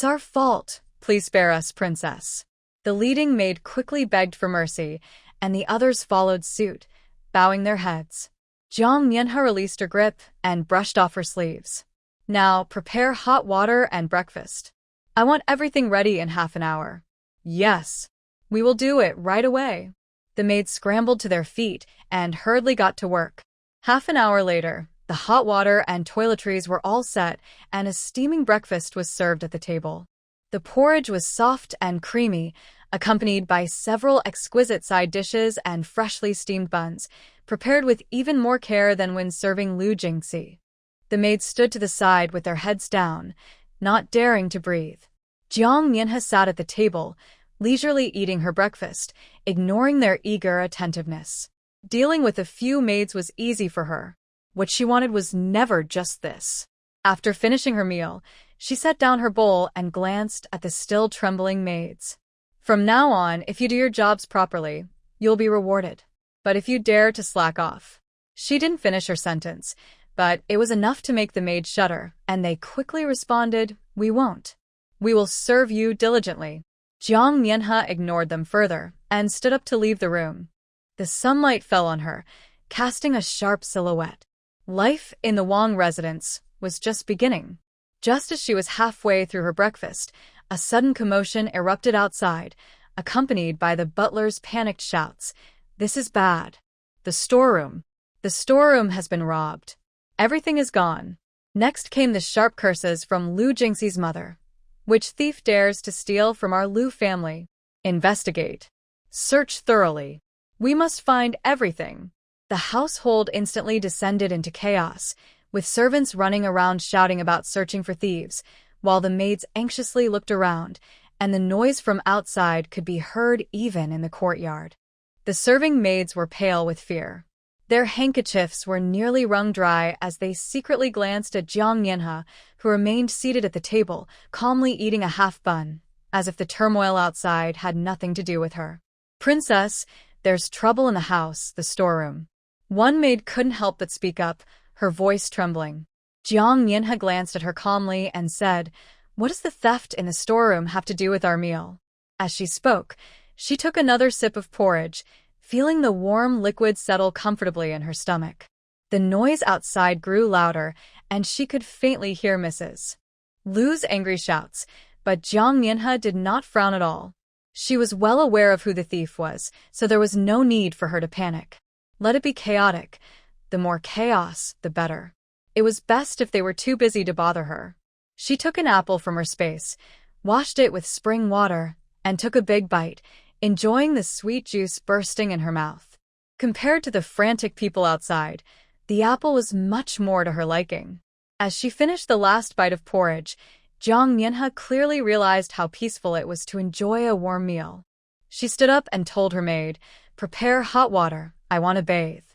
our fault. Please spare us, princess. The leading maid quickly begged for mercy, and the others followed suit, bowing their heads. Jiang Yanha released her grip and brushed off her sleeves. Now, prepare hot water and breakfast. I want everything ready in half an hour. Yes, we will do it right away. The maids scrambled to their feet and hurriedly got to work. Half an hour later, the hot water and toiletries were all set, and a steaming breakfast was served at the table. The porridge was soft and creamy, accompanied by several exquisite side dishes and freshly steamed buns, prepared with even more care than when serving Lu Jingxi. The maids stood to the side with their heads down, not daring to breathe. Jiang Yanha sat at the table, leisurely eating her breakfast, ignoring their eager attentiveness. Dealing with a few maids was easy for her. What she wanted was never just this. After finishing her meal, she set down her bowl and glanced at the still trembling maids. From now on, if you do your jobs properly, you'll be rewarded. But if you dare to slack off. She didn't finish her sentence, but it was enough to make the maids shudder, and they quickly responded, "We won't. We will serve you diligently." Jiang Yanha ignored them further and stood up to leave the room. The sunlight fell on her, casting a sharp silhouette. Life in the Wang residence was just beginning. Just as she was halfway through her breakfast, a sudden commotion erupted outside, accompanied by the butler's panicked shouts. "This is bad. The storeroom. The storeroom has been robbed. Everything is gone." Next came the sharp curses from Lu Jingxi's mother. "Which thief dares to steal from our Lu family? Investigate. Search thoroughly. We must find everything." The household instantly descended into chaos, with servants running around shouting about searching for thieves, while the maids anxiously looked around, and the noise from outside could be heard even in the courtyard. The serving maids were pale with fear. Their handkerchiefs were nearly wrung dry as they secretly glanced at Jiang Yanha, who remained seated at the table, calmly eating a half-bun, as if the turmoil outside had nothing to do with her. "Princess, there's trouble in the house, the storeroom." One maid couldn't help but speak up, her voice trembling. Jiang Yanha glanced at her calmly and said, "What does the theft in the storeroom have to do with our meal?" As she spoke, she took another sip of porridge, feeling the warm liquid settle comfortably in her stomach. The noise outside grew louder, and she could faintly hear Mrs. Lu's angry shouts, but Jiang Yanha did not frown at all. She was well aware of who the thief was, so there was no need for her to panic. Let it be chaotic. The more chaos, the better. It was best if they were too busy to bother her. She took an apple from her space, washed it with spring water, and took a big bite, enjoying the sweet juice bursting in her mouth. Compared to the frantic people outside, the apple was much more to her liking. As she finished the last bite of porridge, Jiang Yanha clearly realized how peaceful it was to enjoy a warm meal. She stood up and told her maid, "Prepare hot water, I want to bathe."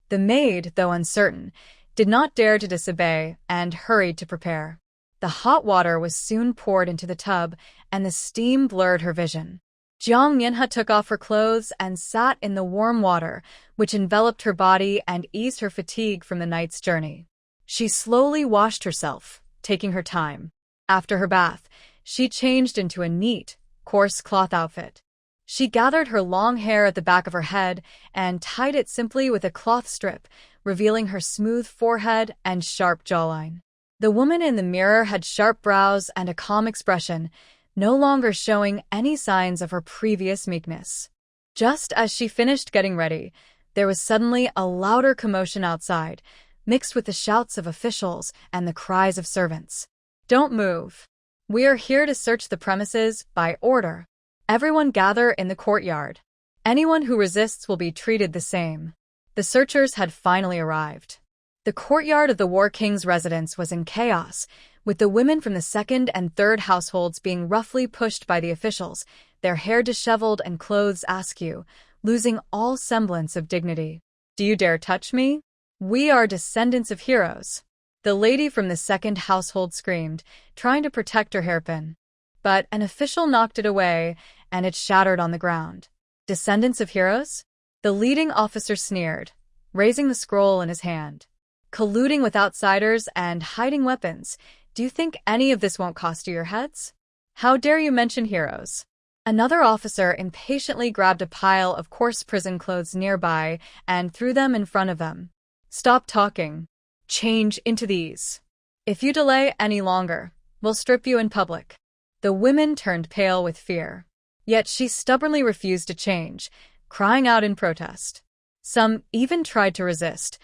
The maid, though uncertain, did not dare to disobey and hurried to prepare. The hot water was soon poured into the tub, and the steam blurred her vision. Jiang Yanha took off her clothes and sat in the warm water, which enveloped her body and eased her fatigue from the night's journey. She slowly washed herself, taking her time. After her bath, she changed into a neat, coarse cloth outfit. She gathered her long hair at the back of her head and tied it simply with a cloth strip, revealing her smooth forehead and sharp jawline. The woman in the mirror had sharp brows and a calm expression, no longer showing any signs of her previous meekness. Just as she finished getting ready, there was suddenly a louder commotion outside, mixed with the shouts of officials and the cries of servants. "Don't move. We are here to search the premises by order. Everyone gather in the courtyard. Anyone who resists will be treated the same." The searchers had finally arrived. The courtyard of the War King's residence was in chaos, with the women from the second and third households being roughly pushed by the officials, their hair disheveled and clothes askew, losing all semblance of dignity. "Do you dare touch me? We are descendants of heroes," the lady from the second household screamed, trying to protect her hairpin. but an official knocked it away, and it shattered on the ground. Descendants of heroes? The leading officer sneered, raising the scroll in his hand. Colluding with outsiders and hiding weapons. Do you think any of this won't cost you your heads? How dare you mention heroes? Another officer impatiently grabbed a pile of coarse prison clothes nearby and threw them in front of them. Stop talking. Change into these. If you delay any longer, we'll strip you in public. The women turned pale with fear. Yet she stubbornly refused to change, crying out in protest. Some even tried to resist,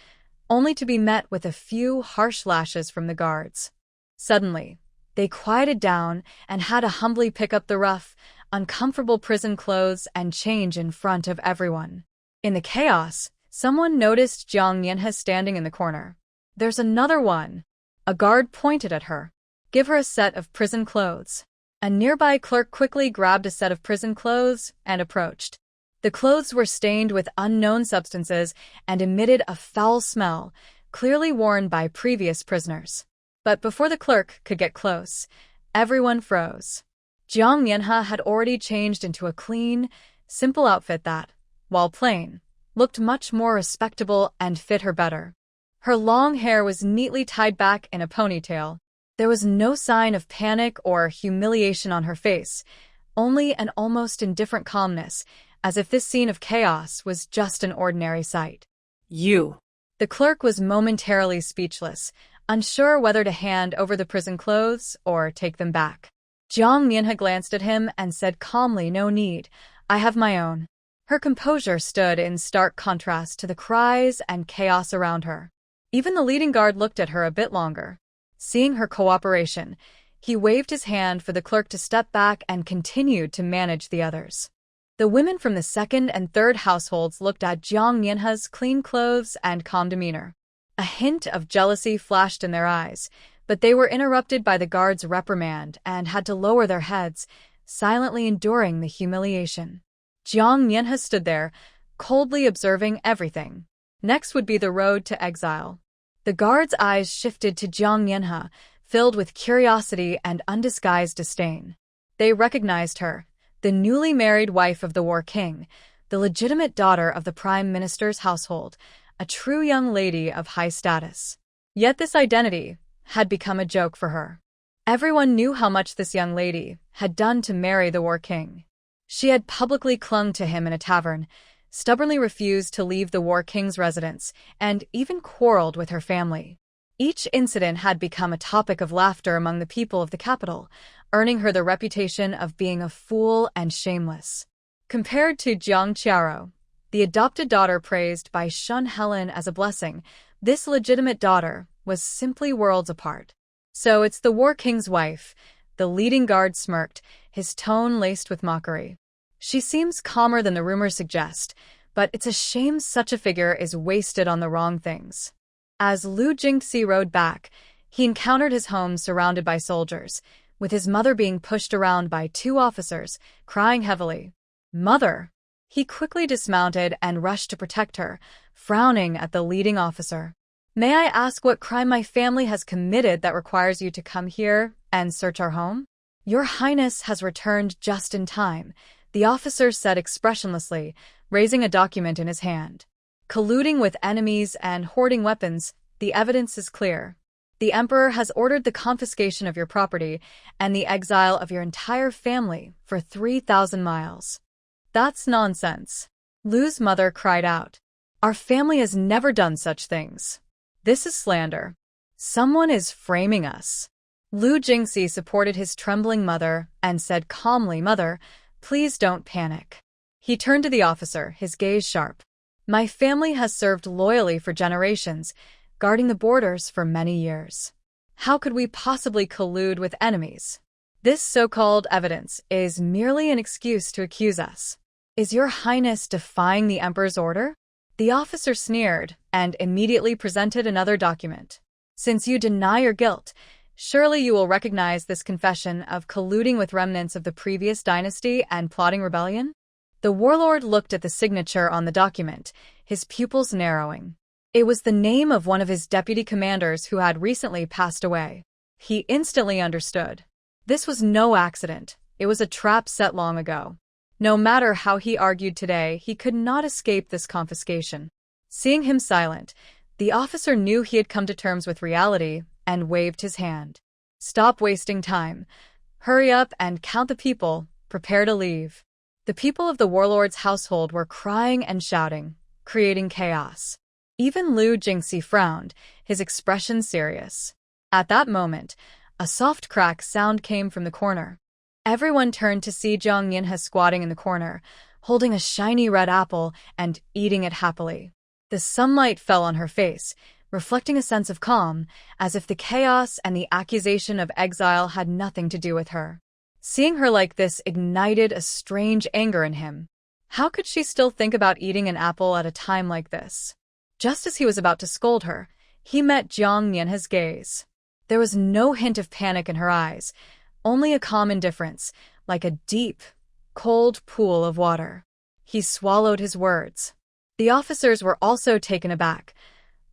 only to be met with a few harsh lashes from the guards. Suddenly, they quieted down and had to humbly pick up the rough, uncomfortable prison clothes and change in front of everyone. In the chaos, someone noticed Jiang Yanhe standing in the corner. There's another one. A guard pointed at her. Give her a set of prison clothes. A nearby clerk quickly grabbed a set of prison clothes and approached. The clothes were stained with unknown substances and emitted a foul smell, clearly worn by previous prisoners. But before the clerk could get close, everyone froze. Jiang Yanhe had already changed into a clean, simple outfit that, while plain, looked much more respectable and fit her better. Her long hair was neatly tied back in a ponytail. There was no sign of panic or humiliation on her face, only an almost indifferent calmness, as if this scene of chaos was just an ordinary sight. You. The clerk was momentarily speechless, unsure whether to hand over the prison clothes or take them back. Jiang Yanhe glanced at him and said calmly, "No need, I have my own." Her composure stood in stark contrast to the cries and chaos around her. Even the leading guard looked at her a bit longer. Seeing her cooperation, he waved his hand for the clerk to step back and continued to manage the others. The women from the second and third households looked at Jiang Yanhe's clean clothes and calm demeanor. A hint of jealousy flashed in their eyes, but they were interrupted by the guard's reprimand and had to lower their heads, silently enduring the humiliation. Jiang Yanhe stood there, coldly observing everything. Next would be the road to exile. The guard's eyes shifted to Jiang Yanhe, filled with curiosity and undisguised disdain. They recognized her, the newly married wife of the War King, the legitimate daughter of the Prime Minister's household, a true young lady of high status. Yet this identity had become a joke for her. Everyone knew how much this young lady had done to marry the War King. She had publicly clung to him in a tavern, stubbornly refused to leave the War King's residence, and even quarreled with her family. Each incident had become a topic of laughter among the people of the capital, earning her the reputation of being a fool and shameless. Compared to Jiang Qiaro, the adopted daughter praised by Shun Helen as a blessing, this legitimate daughter was simply worlds apart. So it's the War King's wife, the leading guard smirked, his tone laced with mockery. She seems calmer than the rumors suggest, but it's a shame such a figure is wasted on the wrong things. As Lu Jingxi rode back, he encountered his home surrounded by soldiers, with his mother being pushed around by two officers, crying heavily. "Mother!" He quickly dismounted and rushed to protect her, frowning at the leading officer. "May I ask what crime my family has committed that requires you to come here and search our home?" "Your Highness has returned just in time," the officer said expressionlessly, raising a document in his hand. "Colluding with enemies and hoarding weapons, the evidence is clear. The Emperor has ordered the confiscation of your property and the exile of your entire family for 3,000 miles. "That's nonsense," Lu's mother cried out. "Our family has never done such things. This is slander. Someone is framing us." Lu Jingxi supported his trembling mother and said calmly, "Mother, please don't panic." He turned to the officer, his gaze sharp. "My family has served loyally for generations, guarding the borders for many years. How could we possibly collude with enemies? This so-called evidence is merely an excuse to accuse us. Is your Highness defying the Emperor's order?" The officer sneered and immediately presented another document. "Since you deny your guilt, surely you will recognize this confession of colluding with remnants of the previous dynasty and plotting rebellion?" The warlord looked at the signature on the document, his pupils narrowing. It was the name of one of his deputy commanders who had recently passed away. He instantly understood. This was no accident. It was a trap set long ago. No matter how he argued today, he could not escape this confiscation. Seeing him silent, the officer knew he had come to terms with reality and waved his hand. Stop wasting time. Hurry up and count the people. Prepare to leave. The people of the warlord's household were crying and shouting, creating chaos. Even Lu Jingxi frowned, his expression serious. At that moment, a soft crack sound came from the corner. Everyone turned to see Jiang Yinhe squatting in the corner, holding a shiny red apple and eating it happily. The sunlight fell on her face, reflecting a sense of calm, as if the chaos and the accusation of exile had nothing to do with her. Seeing her like this ignited a strange anger in him. How could she still think about eating an apple at a time like this? Just as he was about to scold her, he met Jiang Yinhe's gaze. There was no hint of panic in her eyes, only a calm indifference, like a deep, cold pool of water. He swallowed his words. The officers were also taken aback.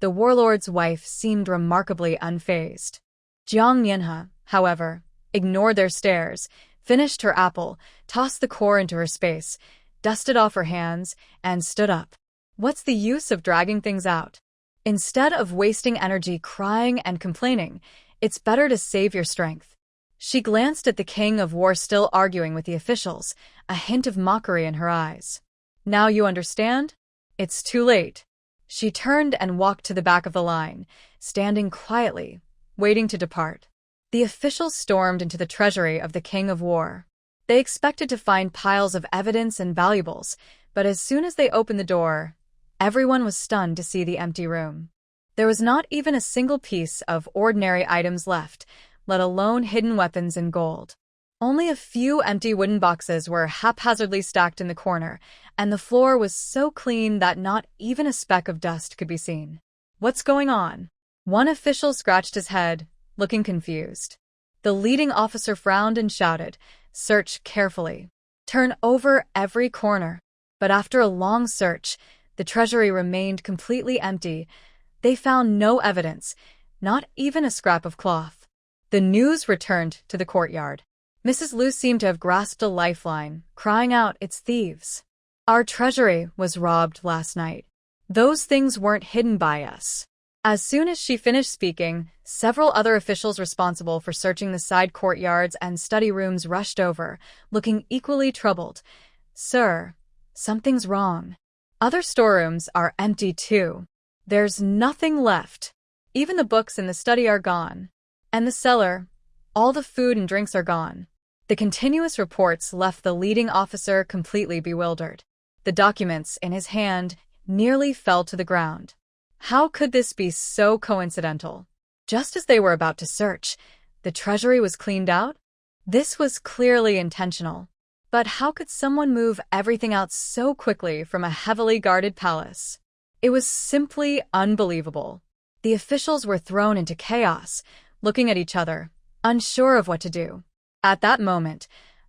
The warlord's wife seemed remarkably unfazed. Jiang Yinhe, however, ignored their stares, finished her apple, tossed the core into her space, dusted off her hands, and stood up. What's the use of dragging things out? Instead of wasting energy crying and complaining, it's better to save your strength. She glanced at the king of war still arguing with the officials, a hint of mockery in her eyes. Now you understand? It's too late. She turned and walked to the back of the line, standing quietly, waiting to depart. The officials stormed into the treasury of the king of war. They expected to find piles of evidence and valuables, but as soon as they opened the door, everyone was stunned to see the empty room. There was not even a single piece of ordinary items left, let alone hidden weapons and gold. Only a few empty wooden boxes were haphazardly stacked in the corner, and the floor was so clean that not even a speck of dust could be seen. What's going on? One official scratched his head, looking confused. The leading officer frowned and shouted, "Search carefully. Turn over every corner." But after a long search, the treasury remained completely empty. They found no evidence, not even a scrap of cloth. The news returned to the courtyard. Mrs. Lu seemed to have grasped a lifeline, crying out, "It's thieves. Our treasury was robbed last night. Those things weren't hidden by us." As soon as she finished speaking, several other officials responsible for searching the side courtyards and study rooms rushed over, looking equally troubled. "Sir, something's wrong. Other storerooms are empty too. There's nothing left. Even the books in the study are gone. And the cellar, all the food and drinks are gone." The continuous reports left the leading officer completely bewildered. The documents in his hand nearly fell to the ground. How could this be so coincidental? Just as they were about to search, the treasury was cleaned out? This was clearly intentional. But how could someone move everything out so quickly from a heavily guarded palace? It was simply unbelievable. The officials were thrown into chaos, looking at each other, unsure of what to do. At that moment,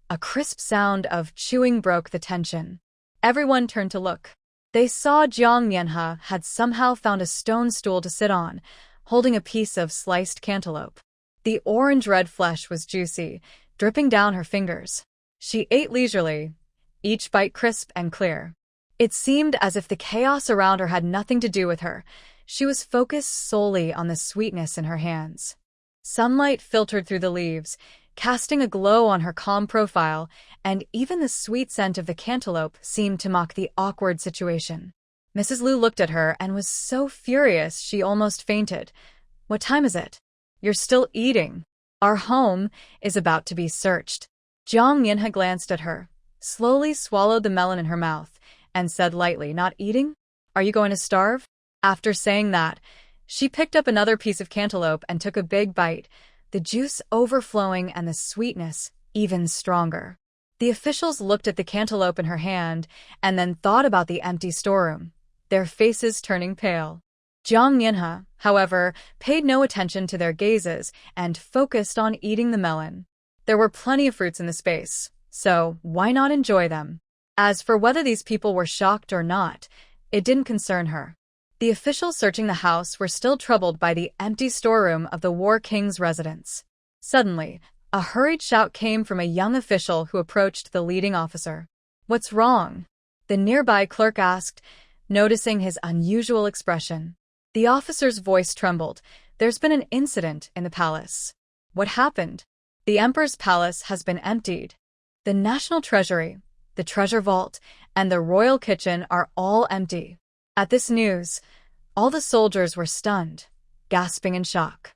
a crisp sound of chewing broke the tension. Everyone turned to look. They saw Jiang Yinhe had somehow found a stone stool to sit on, holding a piece of sliced cantaloupe. The orange-red flesh was juicy, dripping down her fingers. She ate leisurely, each bite crisp and clear. It seemed as if the chaos around her had nothing to do with her. She was focused solely on the sweetness in her hands. Sunlight filtered through the leaves, casting a glow on her calm profile, and even the sweet scent of the cantaloupe seemed to mock the awkward situation. Mrs. Lu looked at her and was so furious she almost fainted. "What time is it? You're still eating. Our home is about to be searched." Jiang Yinhe glanced at her, slowly swallowed the melon in her mouth, and said lightly, "Not eating? Are you going to starve?" After saying that, she picked up another piece of cantaloupe and took a big bite, the juice overflowing and the sweetness even stronger. The officials looked at the cantaloupe in her hand and then thought about the empty storeroom, their faces turning pale. Jiang Yinhe, however, paid no attention to their gazes and focused on eating the melon. There were plenty of fruits in the space, so why not enjoy them? As for whether these people were shocked or not, it didn't concern her. The officials searching the house were still troubled by the empty storeroom of the War King's residence. Suddenly, A hurried shout came from a young official who approached the leading officer. "What's wrong?" the nearby clerk asked, noticing his unusual expression. The officer's voice trembled. "There's been an incident in the palace." "What happened?" "The emperor's palace has been emptied. The national treasury, the treasure vault, and the royal kitchen are all empty." At this news, all the soldiers were stunned, gasping in shock.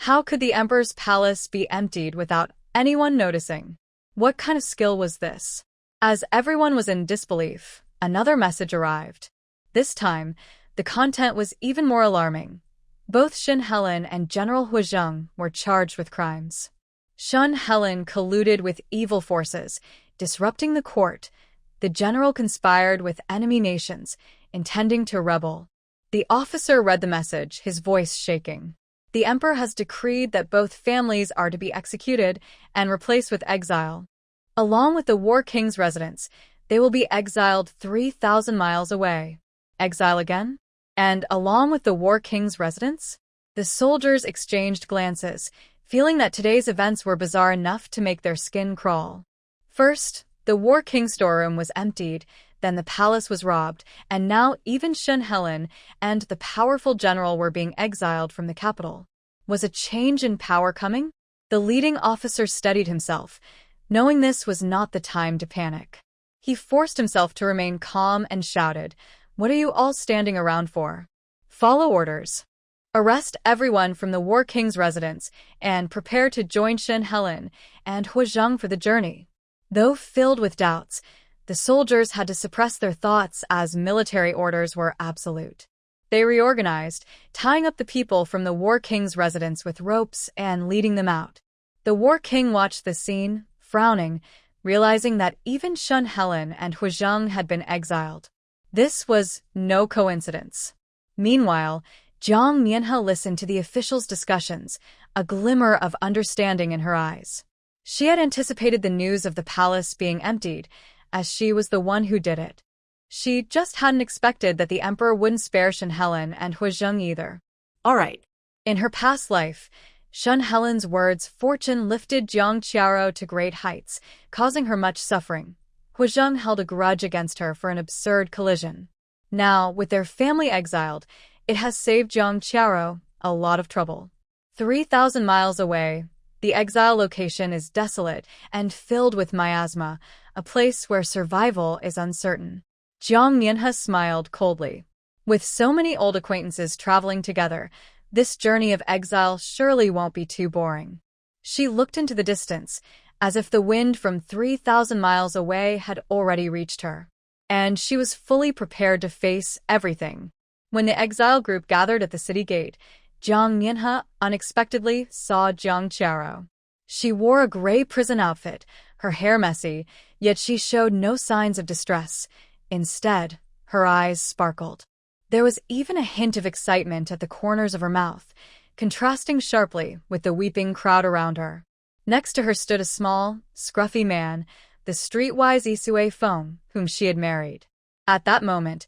How could the emperor's palace be emptied without anyone noticing? What kind of skill was this? As everyone was in disbelief, another message arrived. This time, the content was even more alarming. Both Shen Helen and General Huizheng were charged with crimes. Shen Helen colluded with evil forces, disrupting the court. The general conspired with enemy nations, intending to rebel. The officer read the message, his voice shaking. "The emperor has decreed that both families are to be executed and replaced with exile. Along with the War King's residents, they will be exiled 3,000 miles away." Exile again? And along with the War King's residents? The soldiers exchanged glances, feeling that today's events were bizarre enough to make their skin crawl. First, the War King's storeroom was emptied, then the palace was robbed, and now even Shen Helen and the powerful general were being exiled from the capital. Was a change in power coming? The leading officer steadied himself, knowing this was not the time to panic. He forced himself to remain calm and shouted, "What are you all standing around for? Follow orders. Arrest everyone from the War King's residence and prepare to join Shen Helen and Huizheng for the journey." Though filled with doubts, the soldiers had to suppress their thoughts as military orders were absolute. They reorganized, tying up the people from the War King's residence with ropes and leading them out. The War King watched the scene, frowning, realizing that even Shen Helen and Huizheng had been exiled. This was no coincidence. Meanwhile, Jiang Mianhe listened to the officials' discussions, a glimmer of understanding in her eyes. She had anticipated the news of the palace being emptied, as she was the one who did it. She just hadn't expected that the emperor wouldn't spare Shen Helen and Huizheng either. All right. In her past life, Shen Helen's words fortune lifted Jiang Qiao to great heights, causing her much suffering. Huizheng held a grudge against her for an absurd collision. Now, with their family exiled, it has saved Jiang Qiao a lot of trouble. 3,000 miles away, the exile location is desolate and filled with miasma, a place where survival is uncertain. Jiang Mianhe smiled coldly. With so many old acquaintances traveling together, this journey of exile surely won't be too boring. She looked into the distance, as if the wind from 3,000 miles away had already reached her. And she was fully prepared to face everything. When the exile group gathered at the city gate, Jiang Mianhe unexpectedly saw Jiang Qiao. She wore a gray prison outfit, her hair messy, yet she showed no signs of distress. Instead, her eyes sparkled. There was even a hint of excitement at the corners of her mouth, contrasting sharply with the weeping crowd around her. Next to her stood a small, scruffy man, the streetwise Isue Feng, whom she had married. At that moment,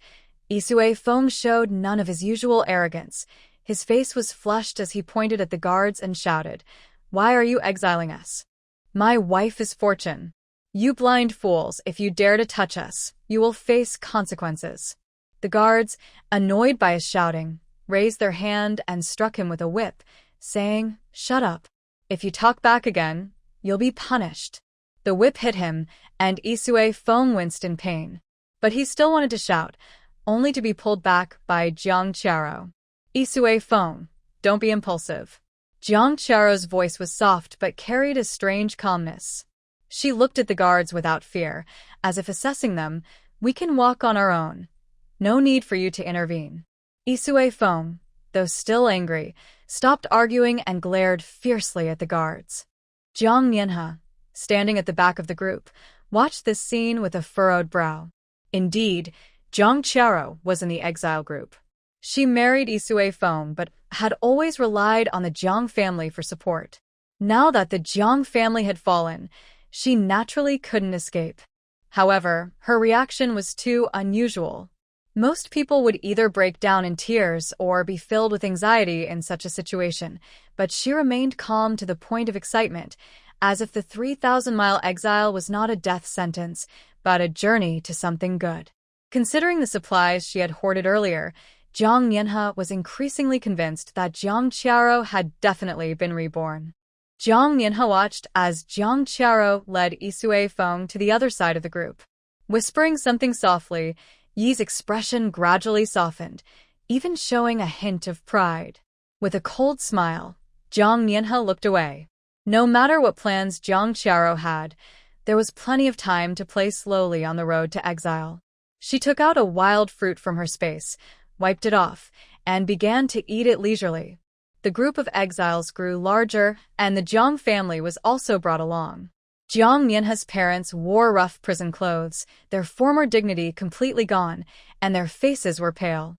Isue Feng showed none of his usual arrogance. His face was flushed as he pointed at the guards and shouted, "Why are you exiling us? My wife is Fortune. You blind fools, if you dare to touch us, you will face consequences." The guards, annoyed by his shouting, raised their hand and struck him with a whip, saying, "Shut up. If you talk back again, you'll be punished." The whip hit him, and Isue Feng winced in pain. But he still wanted to shout, only to be pulled back by Jiang Qiao. "Isue Feng, don't be impulsive." Jiang Qiao's voice was soft but carried a strange calmness. She looked at the guards without fear, as if assessing them. "We can walk on our own. No need for you to intervene." Isue Feng, though still angry, stopped arguing and glared fiercely at the guards. Jiang Mianhe, standing at the back of the group, watched this scene with a furrowed brow. Indeed, Jiang Qiao was in the exile group. She married Isue Feng but had always relied on the Jiang family for support. Now that the Jiang family had fallen, she naturally couldn't escape. However, her reaction was too unusual. Most people would either break down in tears or be filled with anxiety in such a situation, but she remained calm to the point of excitement, as if the 3,000-mile exile was not a death sentence, but a journey to something good. Considering the supplies she had hoarded earlier, Jiang Mianhe was increasingly convinced that Jiang Qiaro had definitely been reborn. Jiang Mianhe watched as Jiang Qiaro led Isue Feng to the other side of the group. Whispering something softly, Yi's expression gradually softened, even showing a hint of pride. With a cold smile, Jiang Mianhe looked away. No matter what plans Jiang Qiaro had, there was plenty of time to play slowly on the road to exile. She took out a wild fruit from her space, wiped it off, and began to eat it leisurely. The group of exiles grew larger, and the Jiang family was also brought along. Jiang Mianhe's parents wore rough prison clothes, their former dignity completely gone, and their faces were pale.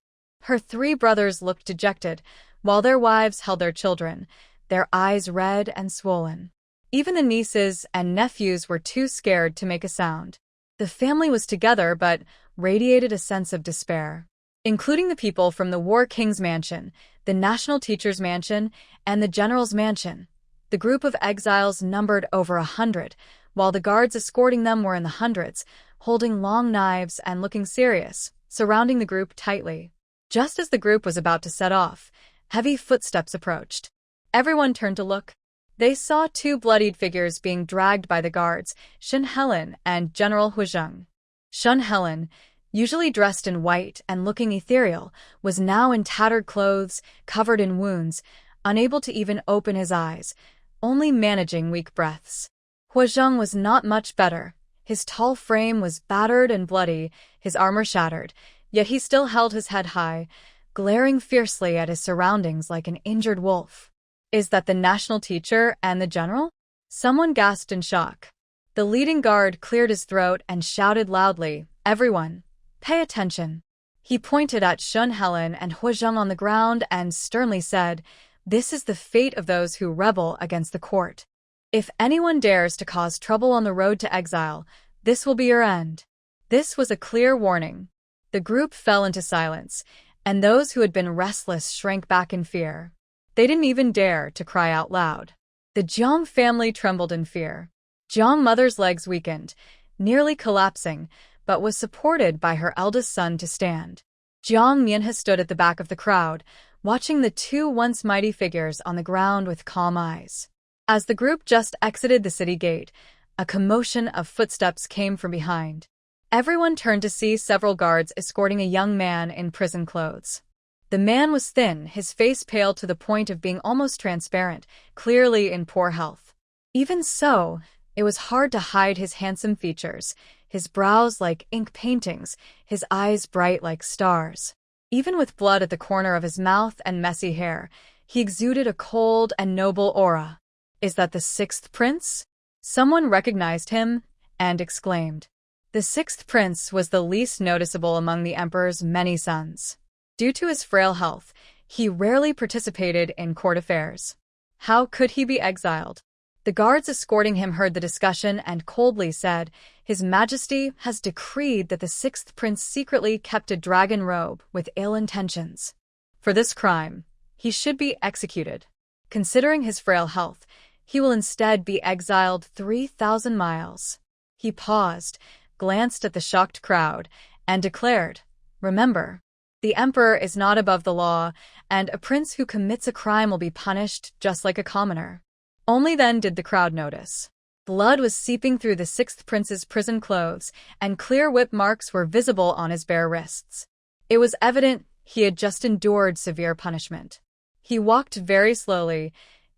Her 3 brothers looked dejected, while their wives held their children, their eyes red and swollen. Even the nieces and nephews were too scared to make a sound. The family was together but radiated a sense of despair. Including the people from the War King's mansion, the National Teacher's mansion, and the General's mansion. The group of exiles numbered over 100, while the guards escorting them were in the hundreds, holding long knives and looking serious, surrounding the group tightly. Just as the group was about to set off, heavy footsteps approached. Everyone turned to look. They saw 2 bloodied figures being dragged by the guards, Shen Helen and General Huizheng. Shen Helen, usually dressed in white and looking ethereal, was now in tattered clothes, covered in wounds, unable to even open his eyes, only managing weak breaths. Huizheng was not much better. His tall frame was battered and bloody, his armor shattered, yet he still held his head high, glaring fiercely at his surroundings like an injured wolf. Is that the national teacher and the general? Someone gasped in shock. The leading guard cleared his throat and shouted loudly, "Everyone, pay attention." He pointed at Shen Helen and Huizheng on the ground and sternly said, "This is the fate of those who rebel against the court. If anyone dares to cause trouble on the road to exile, this will be your end." This was a clear warning. The group fell into silence, and those who had been restless shrank back in fear. They didn't even dare to cry out loud. The Jiang family trembled in fear. Jiang mother's legs weakened, nearly collapsing, but was supported by her eldest son to stand. Jiang Mianhe stood at the back of the crowd, watching the 2 once mighty figures on the ground with calm eyes. As the group just exited the city gate, a commotion of footsteps came from behind. Everyone turned to see several guards escorting a young man in prison clothes. The man was thin, his face pale to the point of being almost transparent, clearly in poor health. Even so, it was hard to hide his handsome features, his brows like ink paintings, his eyes bright like stars. Even with blood at the corner of his mouth and messy hair, he exuded a cold and noble aura. "Is that the 6th prince?" Someone recognized him and exclaimed. The 6th prince was the least noticeable among the emperor's many sons. Due to his frail health, he rarely participated in court affairs. How could he be exiled? The guards escorting him heard the discussion and coldly said, "His Majesty has decreed that the 6th prince secretly kept a dragon robe with ill intentions. For this crime, he should be executed. Considering his frail health, he will instead be exiled 3,000 miles." He paused, glanced at the shocked crowd, and declared, "Remember, the emperor is not above the law, and a prince who commits a crime will be punished just like a commoner." Only then did the crowd notice. Blood was seeping through the 6th prince's prison clothes, and clear whip marks were visible on his bare wrists. It was evident he had just endured severe punishment. He walked very slowly,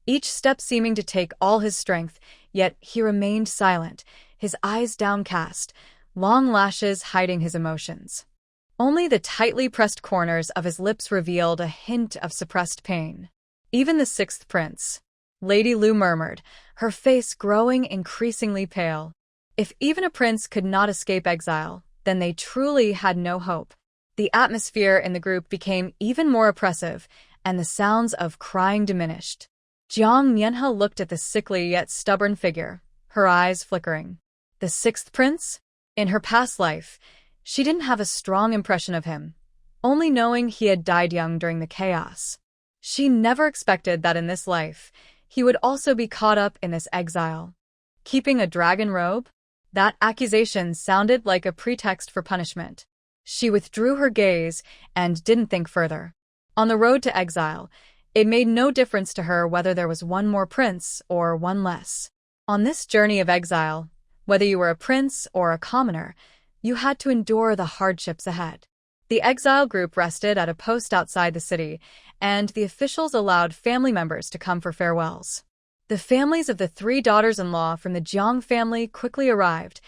each step seeming to take all his strength, yet he remained silent, his eyes downcast, long lashes hiding his emotions. Only the tightly pressed corners of his lips revealed a hint of suppressed pain. "Even the 6th prince," Lady Lu murmured, her face growing increasingly pale. If even a prince could not escape exile, then they truly had no hope. The atmosphere in the group became even more oppressive, and the sounds of crying diminished. Jiang Mianhe looked at the sickly yet stubborn figure, her eyes flickering. The 6th prince? In her past life, she didn't have a strong impression of him, only knowing he had died young during the chaos. She never expected that in this life, he would also be caught up in this exile. Keeping a dragon robe? That accusation sounded like a pretext for punishment. She withdrew her gaze and didn't think further. On the road to exile, it made no difference to her whether there was one more prince or one less. On this journey of exile, whether you were a prince or a commoner, you had to endure the hardships ahead. The exile group rested at a post outside the city, and the officials allowed family members to come for farewells. The families of the 3 daughters-in-law from the Jiang family quickly arrived,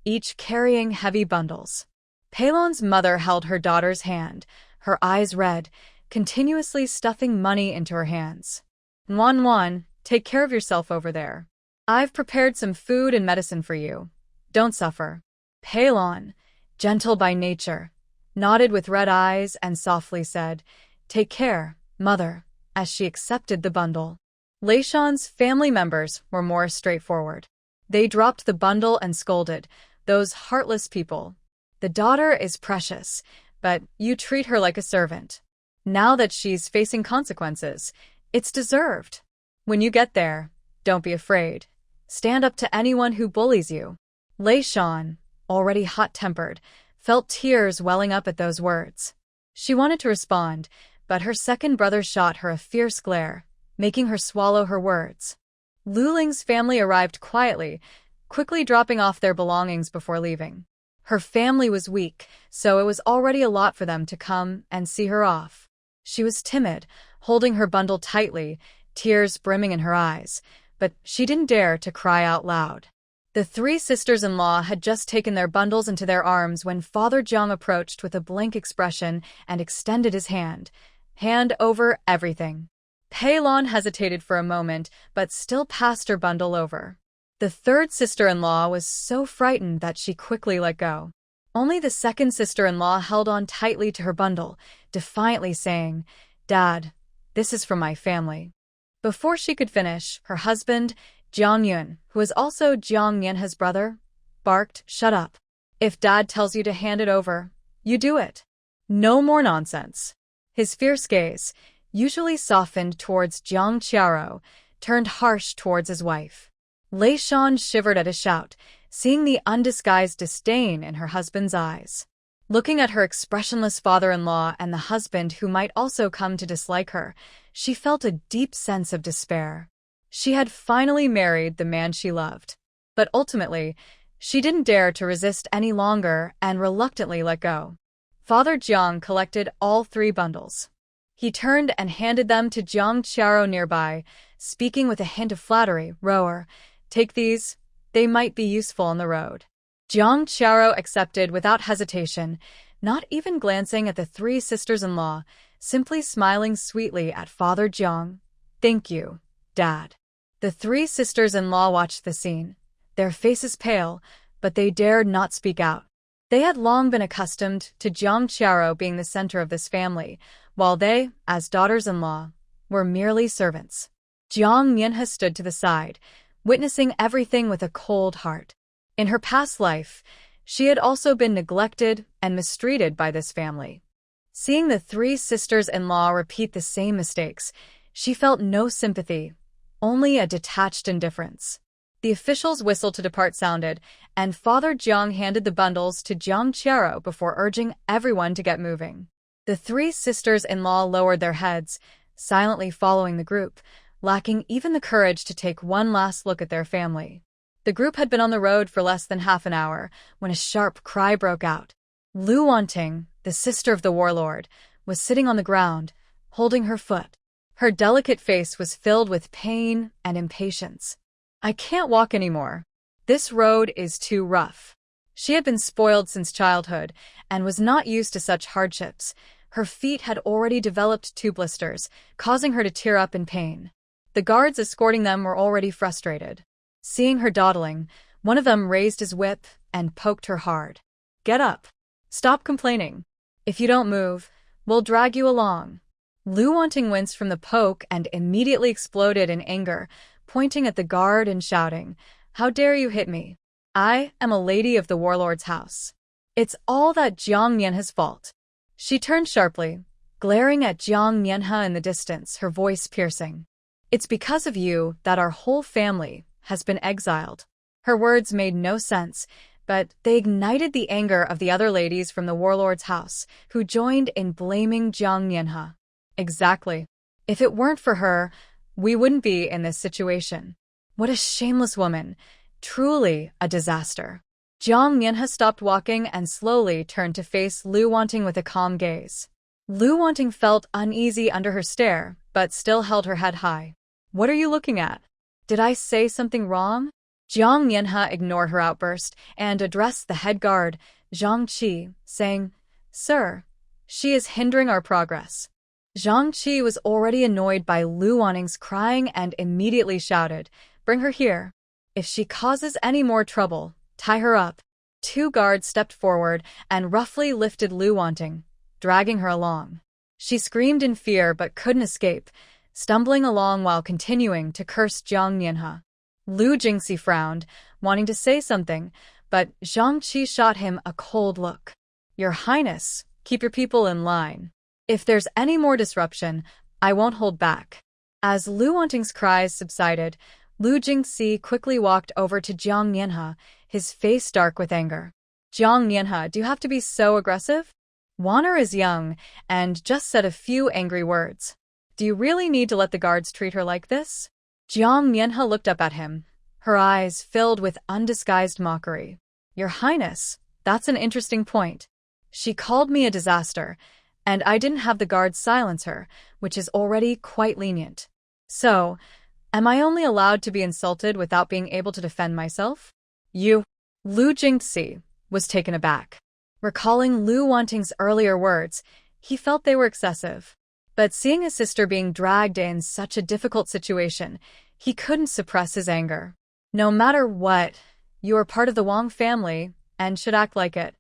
each carrying heavy bundles. Peilon's mother held her daughter's hand, her eyes red, continuously stuffing money into her hands. Wan, take care of yourself over there. I've prepared some food and medicine for you. Don't suffer. Peilon, gentle by nature, nodded with red eyes and softly said, "Take care, mother," as she accepted the bundle. Leishan's family members were more straightforward. They dropped the bundle and scolded, "Those heartless people. The daughter is precious, but you treat her like a servant. Now that she's facing consequences, it's deserved. When you get there, don't be afraid. Stand up to anyone who bullies you." Leishan, already hot-tempered, felt tears welling up at those words. She wanted to respond, but her second brother shot her a fierce glare, making her swallow her words. Luling's family arrived quietly, quickly dropping off their belongings before leaving. Her family was weak, so it was already a lot for them to come and see her off. She was timid, holding her bundle tightly, tears brimming in her eyes, but she didn't dare to cry out loud. The 3 sisters-in-law had just taken their bundles into their arms when Father Jiang approached with a blank expression and extended his hand. "Hand over everything." Peilon hesitated for a moment, but still passed her bundle over. The 3rd sister-in-law was so frightened that she quickly let go. Only the 2nd sister-in-law held on tightly to her bundle, defiantly saying, "Dad, this is from my family." Before she could finish, her husband, Jiang Yun, who was also Jiang Yanhe's brother, barked, "Shut up. If Dad tells you to hand it over, you do it. No more nonsense." His fierce gaze, usually softened towards Jiang Qiaro, turned harsh towards his wife. Leishan shivered at his shout, seeing the undisguised disdain in her husband's eyes. Looking at her expressionless father-in-law and the husband who might also come to dislike her, she felt a deep sense of despair. She had finally married the man she loved. But ultimately, she didn't dare to resist any longer and reluctantly let go. Father Jiang collected all 3 bundles. He turned and handed them to Jiang Qiaro nearby, speaking with a hint of flattery, "Rower, take these. They might be useful on the road." Jiang Qiaro accepted without hesitation, not even glancing at the 3 sisters-in-law, simply smiling sweetly at Father Jiang. "Thank you, Dad." The 3 sisters-in-law watched the scene, their faces pale, but they dared not speak out. They had long been accustomed to Jiang Qiaro being the center of this family, while they, as daughters-in-law, were merely servants. Jiang Yanhe stood to the side, witnessing everything with a cold heart. In her past life, she had also been neglected and mistreated by this family. Seeing the 3 sisters-in-law repeat the same mistakes, she felt no sympathy, only a detached indifference. The official's whistle to depart sounded, and Father Jiang handed the bundles to Jiang Qiaro before urging everyone to get moving. The 3 sisters-in-law lowered their heads, silently following the group, lacking even the courage to take one last look at their family. The group had been on the road for less than half an hour when a sharp cry broke out. Lu Wanting, the sister of the warlord, was sitting on the ground, holding her foot. Her delicate face was filled with pain and impatience. "I can't walk anymore. This road is too rough." She had been spoiled since childhood and was not used to such hardships. Her feet had already developed 2 blisters, causing her to tear up in pain. The guards escorting them were already frustrated. Seeing her dawdling, one of them raised his whip and poked her hard. "Get up. Stop complaining. If you don't move, we'll drag you along." Lu Wanting winced from the poke and immediately exploded in anger, pointing at the guard and shouting, "How dare you hit me? I am a lady of the warlord's house. It's all that Jiang Yanhe's fault." She turned sharply, glaring at Jiang Yanhe in the distance, her voice piercing. "It's because of you that our whole family has been exiled." Her words made no sense, but they ignited the anger of the other ladies from the warlord's house, who joined in blaming Jiang Mianhe. Exactly. If it weren't for her, we wouldn't be in this situation. What a shameless woman. Truly a disaster. Jiang Mianhe stopped walking and slowly turned to face Lu Wanting with a calm gaze. Lu Wanting felt uneasy under her stare, but still held her head high. What are you looking at? Did I say something wrong? Jiang Mianhe ignored her outburst and addressed the head guard, Zhang Qi, saying, Sir, she is hindering our progress. Zhang Qi was already annoyed by Lu Wanting's crying and immediately shouted, Bring her here. If she causes any more trouble, tie her up. Two guards stepped forward and roughly lifted Lu Wanting, dragging her along. She screamed in fear but couldn't escape, stumbling along while continuing to curse Jiang Mianhe. Lu Jingxi frowned, wanting to say something, but Zhang Qi shot him a cold look. Your Highness, keep your people in line. If there's any more disruption, I won't hold back. As Lu Wanting's cries subsided, Lu Jingxi quickly walked over to Jiang Mianhe, his face dark with anger. Jiang Mianhe, do you have to be so aggressive? Wanner is young and just said a few angry words. Do you really need to let the guards treat her like this? Jiang Mianhe looked up at him, her eyes filled with undisguised mockery. Your Highness, that's an interesting point. She called me a disaster, and I didn't have the guards silence her, which is already quite lenient. So, am I only allowed to be insulted without being able to defend myself? You. Lu Jingxi was taken aback. Recalling Lu Wanting's earlier words, he felt they were excessive. But seeing his sister being dragged in such a difficult situation, he couldn't suppress his anger. No matter what, you are part of the Wang family and should act like it.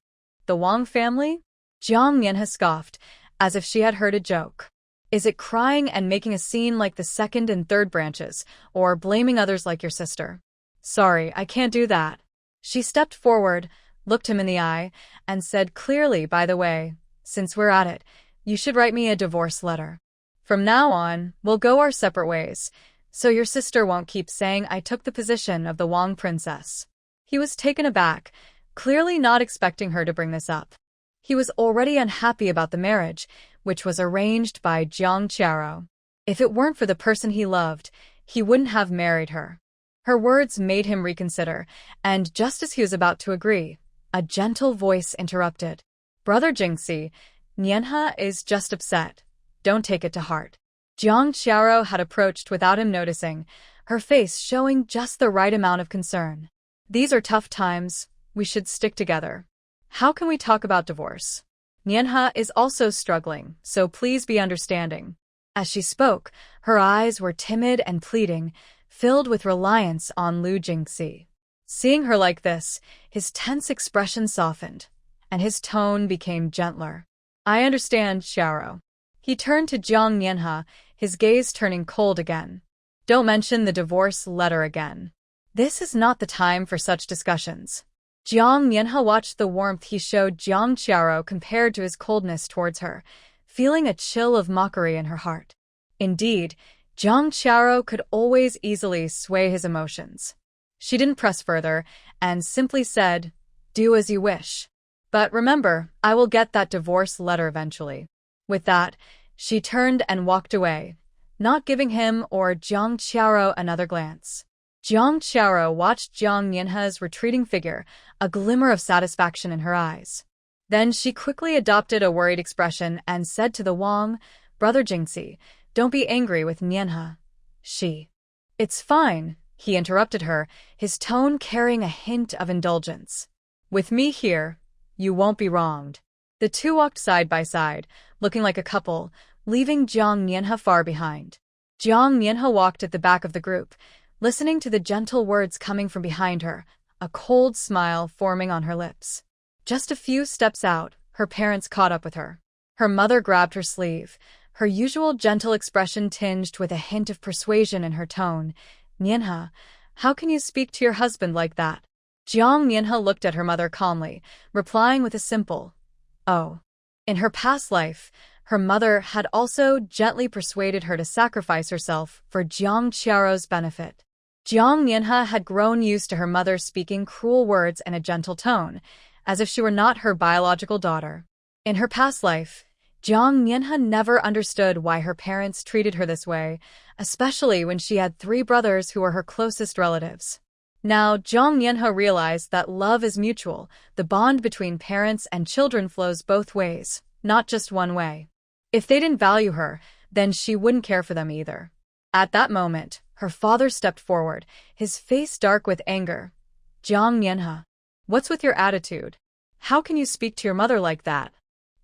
The Wang family? Jiang Mianhe scoffed, as if she had heard a joke. Is it crying and making a scene like the second and third branches, or blaming others like your sister? Sorry, I can't do that. She stepped forward, looked him in the eye, and said clearly, by the way, since we're at it, you should write me a divorce letter. From now on, we'll go our separate ways, so your sister won't keep saying I took the position of the Wang princess. He was taken aback, clearly not expecting her to bring this up. He was already unhappy about the marriage, which was arranged by Jiang Qiaro. If it weren't for the person he loved, he wouldn't have married her. Her words made him reconsider, and just as he was about to agree, a gentle voice interrupted. Brother Jingxi, Mianhe is just upset. Don't take it to heart. Jiang Qiaro had approached without him noticing, her face showing just the right amount of concern. These are tough times. We should stick together. How can we talk about divorce? Mianhe is also struggling, so please be understanding. As she spoke, her eyes were timid and pleading, filled with reliance on Lu Jingxi. Seeing her like this, his tense expression softened, and his tone became gentler. I understand, Xiao. He turned to Jiang Mianhe, his gaze turning cold again. Don't mention the divorce letter again. This is not the time for such discussions. Jiang Mianhe watched the warmth he showed Jiang Qiaro compared to his coldness towards her, feeling a chill of mockery in her heart. Indeed, Jiang Qiaro could always easily sway his emotions. She didn't press further, and simply said, Do as you wish. But remember, I will get that divorce letter eventually. With that, she turned and walked away, not giving him or Jiang Qiaro another glance. Jiang Qiaro watched Jiang Mianhe's retreating figure, a glimmer of satisfaction in her eyes. Then she quickly adopted a worried expression and said to the Wang, Brother Jingxi, don't be angry with Mianhe. It's fine, he interrupted her, his tone carrying a hint of indulgence. With me here, you won't be wronged. The two walked side by side, looking like a couple, leaving Jiang Mianhe far behind. Jiang Mianhe walked at the back of the group, listening to the gentle words coming from behind her, a cold smile forming on her lips. Just a few steps out, her parents caught up with her. Her mother grabbed her sleeve, her usual gentle expression tinged with a hint of persuasion in her tone. Mianhe, how can you speak to your husband like that? Jiang Mianhe looked at her mother calmly, replying with a simple, Oh. In her past life, her mother had also gently persuaded her to sacrifice herself for Jiang Qiaro's benefit. Jiang Mianhe had grown used to her mother speaking cruel words in a gentle tone, as if she were not her biological daughter. In her past life, Jiang Mianhe never understood why her parents treated her this way, especially when she had 3 brothers who were her closest relatives. Now, Jiang Mianhe realized that love is mutual. The bond between parents and children flows both ways, not just one way. If they didn't value her, then she wouldn't care for them either. At that moment, her father stepped forward, his face dark with anger. Jiang Mianhe, what's with your attitude? How can you speak to your mother like that?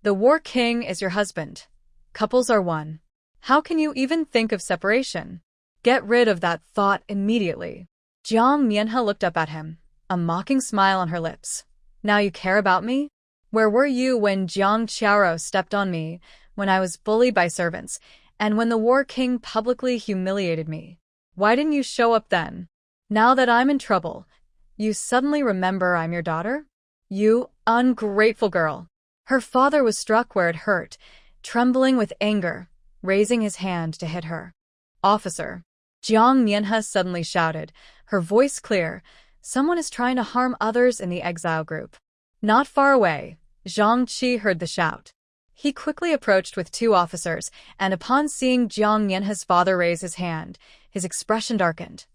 The War King is your husband. Couples are one. How can you even think of separation? Get rid of that thought immediately. Jiang Mianhe looked up at him, a mocking smile on her lips. Now you care about me? Where were you when Jiang Qiao stepped on me, when I was bullied by servants, and when the War King publicly humiliated me? Why didn't you show up then? Now that I'm in trouble, you suddenly remember I'm your daughter? You ungrateful girl. Her father was struck where it hurt, trembling with anger, raising his hand to hit her. Officer. Jiang Mianhe suddenly shouted, her voice clear. Someone is trying to harm others in the exile group. Not far away, Zhang Qi heard the shout. He quickly approached with 2 officers, and upon seeing Jiang Mianhe's father raise his hand, his expression darkened.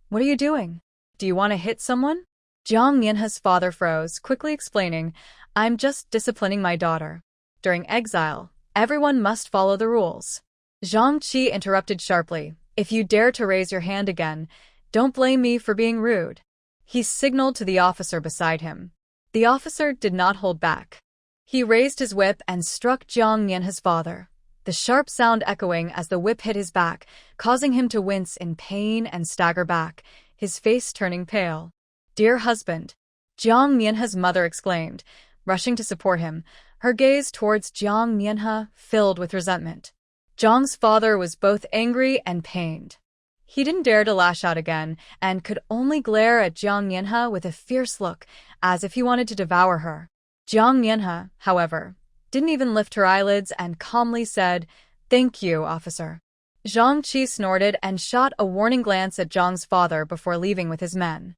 What are you doing? Do you want to hit someone? Jiang Mianhe's father froze, quickly explaining, I'm just disciplining my daughter. During exile, everyone must follow the rules. Zhang Qi interrupted sharply, if you dare to raise your hand again, don't blame me for being rude. He signaled to the officer beside him. The officer did not hold back. He raised his whip and struck Jiang Mianhe's father, the sharp sound echoing as the whip hit his back, causing him to wince in pain and stagger back, his face turning pale. Dear husband, Jiang Mianhe's mother exclaimed, rushing to support him, her gaze towards Jiang Mianhe filled with resentment. Jiang's father was both angry and pained. He didn't dare to lash out again and could only glare at Jiang Mianhe with a fierce look, as if he wanted to devour her. Jiang Mianhe, however, didn't even lift her eyelids and calmly said, Thank you, officer. Zhang Qi snorted and shot a warning glance at Jiang's father before leaving with his men.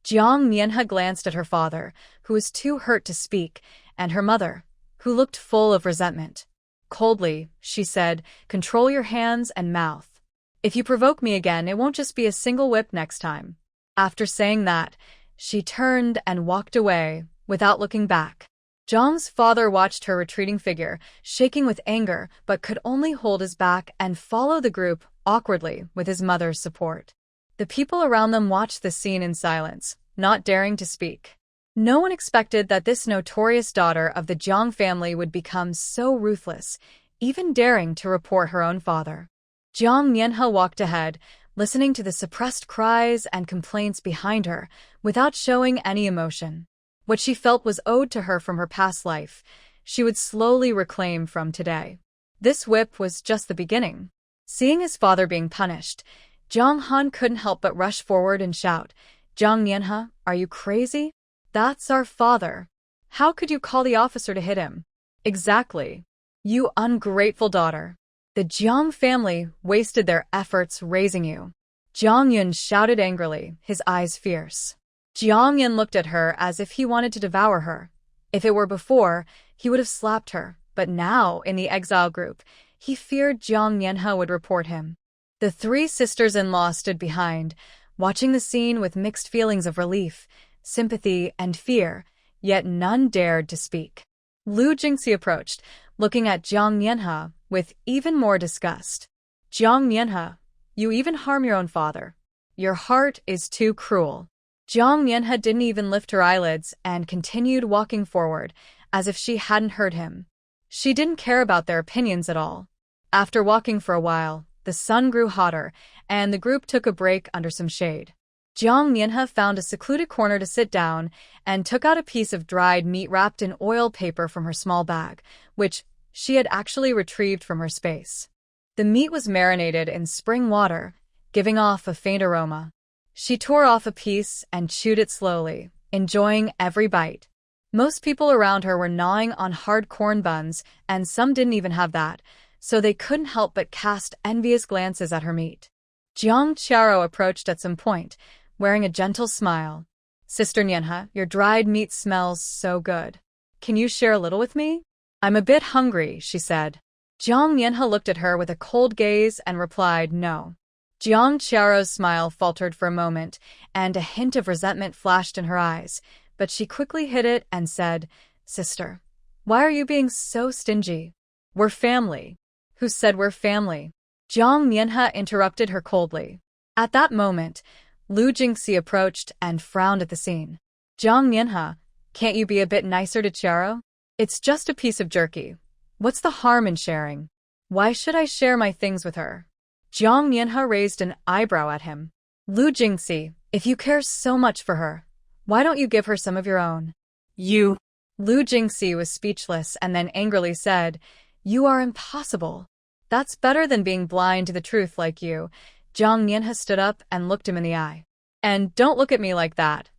Jiang Mianhe glanced at her father, who was too hurt to speak, and her mother, who looked full of resentment. Coldly, she said, Control your hands and mouth. If you provoke me again, it won't just be a single whip next time. After saying that, she turned and walked away, without looking back. Jiang's father watched her retreating figure, shaking with anger, but could only hold his back and follow the group awkwardly with his mother's support. The people around them watched the scene in silence, not daring to speak. No one expected that this notorious daughter of the Jiang family would become so ruthless, even daring to report her own father. Jiang Mianhe walked ahead, listening to the suppressed cries and complaints behind her, without showing any emotion. What she felt was owed to her from her past life. She would slowly reclaim from today. This whip was just the beginning. Seeing his father being punished, Jiang Han couldn't help but rush forward and shout, Jiang Mianhe, are you crazy? That's our father. How could you call the officer to hit him? Exactly. You ungrateful daughter. The Jiang family wasted their efforts raising you. Jiang Yun shouted angrily, his eyes fierce. Jiang Yun looked at her as if he wanted to devour her. If it were before, he would have slapped her, but now, in the exile group, he feared Jiang Mianhe would report him. The 3 sisters-in-law stood behind, watching the scene with mixed feelings of relief, sympathy, and fear, yet none dared to speak. Lu Jingxi approached, looking at Jiang Mianhe with even more disgust. Jiang Mianhe, you even harm your own father. Your heart is too cruel. Jiang Mianhe didn't even lift her eyelids and continued walking forward, as if she hadn't heard him. She didn't care about their opinions at all. After walking for a while, the sun grew hotter, and the group took a break under some shade. Jiang Mianhe found a secluded corner to sit down and took out a piece of dried meat wrapped in oil paper from her small bag, which she had actually retrieved from her space. The meat was marinated in spring water, giving off a faint aroma. She tore off a piece and chewed it slowly, enjoying every bite. Most people around her were gnawing on hard corn buns, and some didn't even have that, so they couldn't help but cast envious glances at her meat. Jiang Qiaro approached at some point, wearing a gentle smile. Sister Nianhe, your dried meat smells so good. Can you share a little with me? I'm a bit hungry, she said. Jiang Nianhe looked at her with a cold gaze and replied no. Jiang Qiao's smile faltered for a moment, and a hint of resentment flashed in her eyes, but she quickly hid it and said, Sister, why are you being so stingy? We're family. Who said we're family? Jiang Nianhe interrupted her coldly. At that moment, Lu Jingxi approached and frowned at the scene. Jiang Nianhe, can't you be a bit nicer to Qiaro? It's just a piece of jerky. What's the harm in sharing? Why should I share my things with her? Jiang Nianhe raised an eyebrow at him. Lu Jingxi, if you care so much for her, why don't you give her some of your own? You. Lu Jingxi was speechless and then angrily said, You are impossible. That's better than being blind to the truth like you. Jiang Nianhe stood up and looked him in the eye. And don't look at me like that.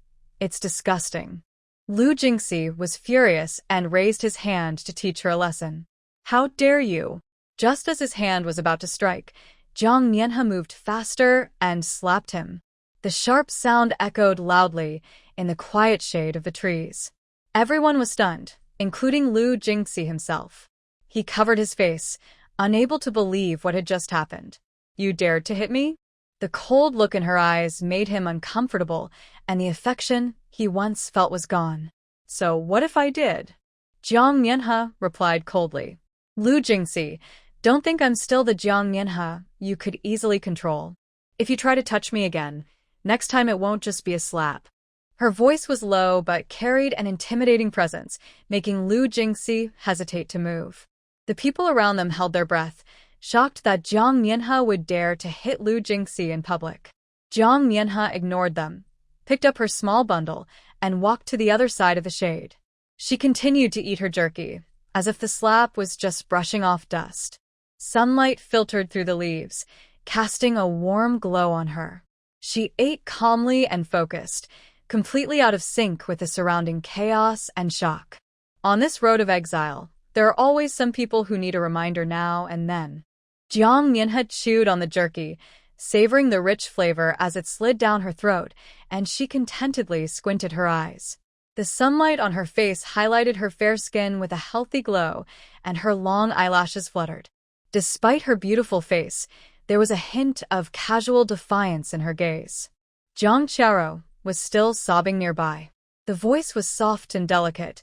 It's disgusting. Lu Jingxi was furious and raised his hand to teach her a lesson. How dare you? Just as his hand was about to strike, Jiang Nianhe moved faster and slapped him. The sharp sound echoed loudly in the quiet shade of the trees. Everyone was stunned, including Lu Jingxi himself. He covered his face, unable to believe what had just happened. You dared to hit me? The cold look in her eyes made him uncomfortable, and the affection he once felt was gone. So what if I did? Jiang Nianhe replied coldly. Lu Jingxi, don't think I'm still the Jiang Nianhe you could easily control. If you try to touch me again, next time it won't just be a slap. Her voice was low but carried an intimidating presence, making Lu Jingxi hesitate to move. The people around them held their breath, shocked that Jiang Nianhe would dare to hit Lu Jingxi in public. Jiang Nianhe ignored them, picked up her small bundle, and walked to the other side of the shade. She continued to eat her jerky, as if the slap was just brushing off dust. Sunlight filtered through the leaves, casting a warm glow on her. She ate calmly and focused, completely out of sync with the surrounding chaos and shock. On this road of exile, there are always some people who need a reminder now and then. Jiang Nianhe chewed on the jerky, savoring the rich flavor as it slid down her throat, and she contentedly squinted her eyes. The sunlight on her face highlighted her fair skin with a healthy glow, and her long eyelashes fluttered. Despite her beautiful face, there was a hint of casual defiance in her gaze. Jiang Qiaro was still sobbing nearby. The voice was soft and delicate.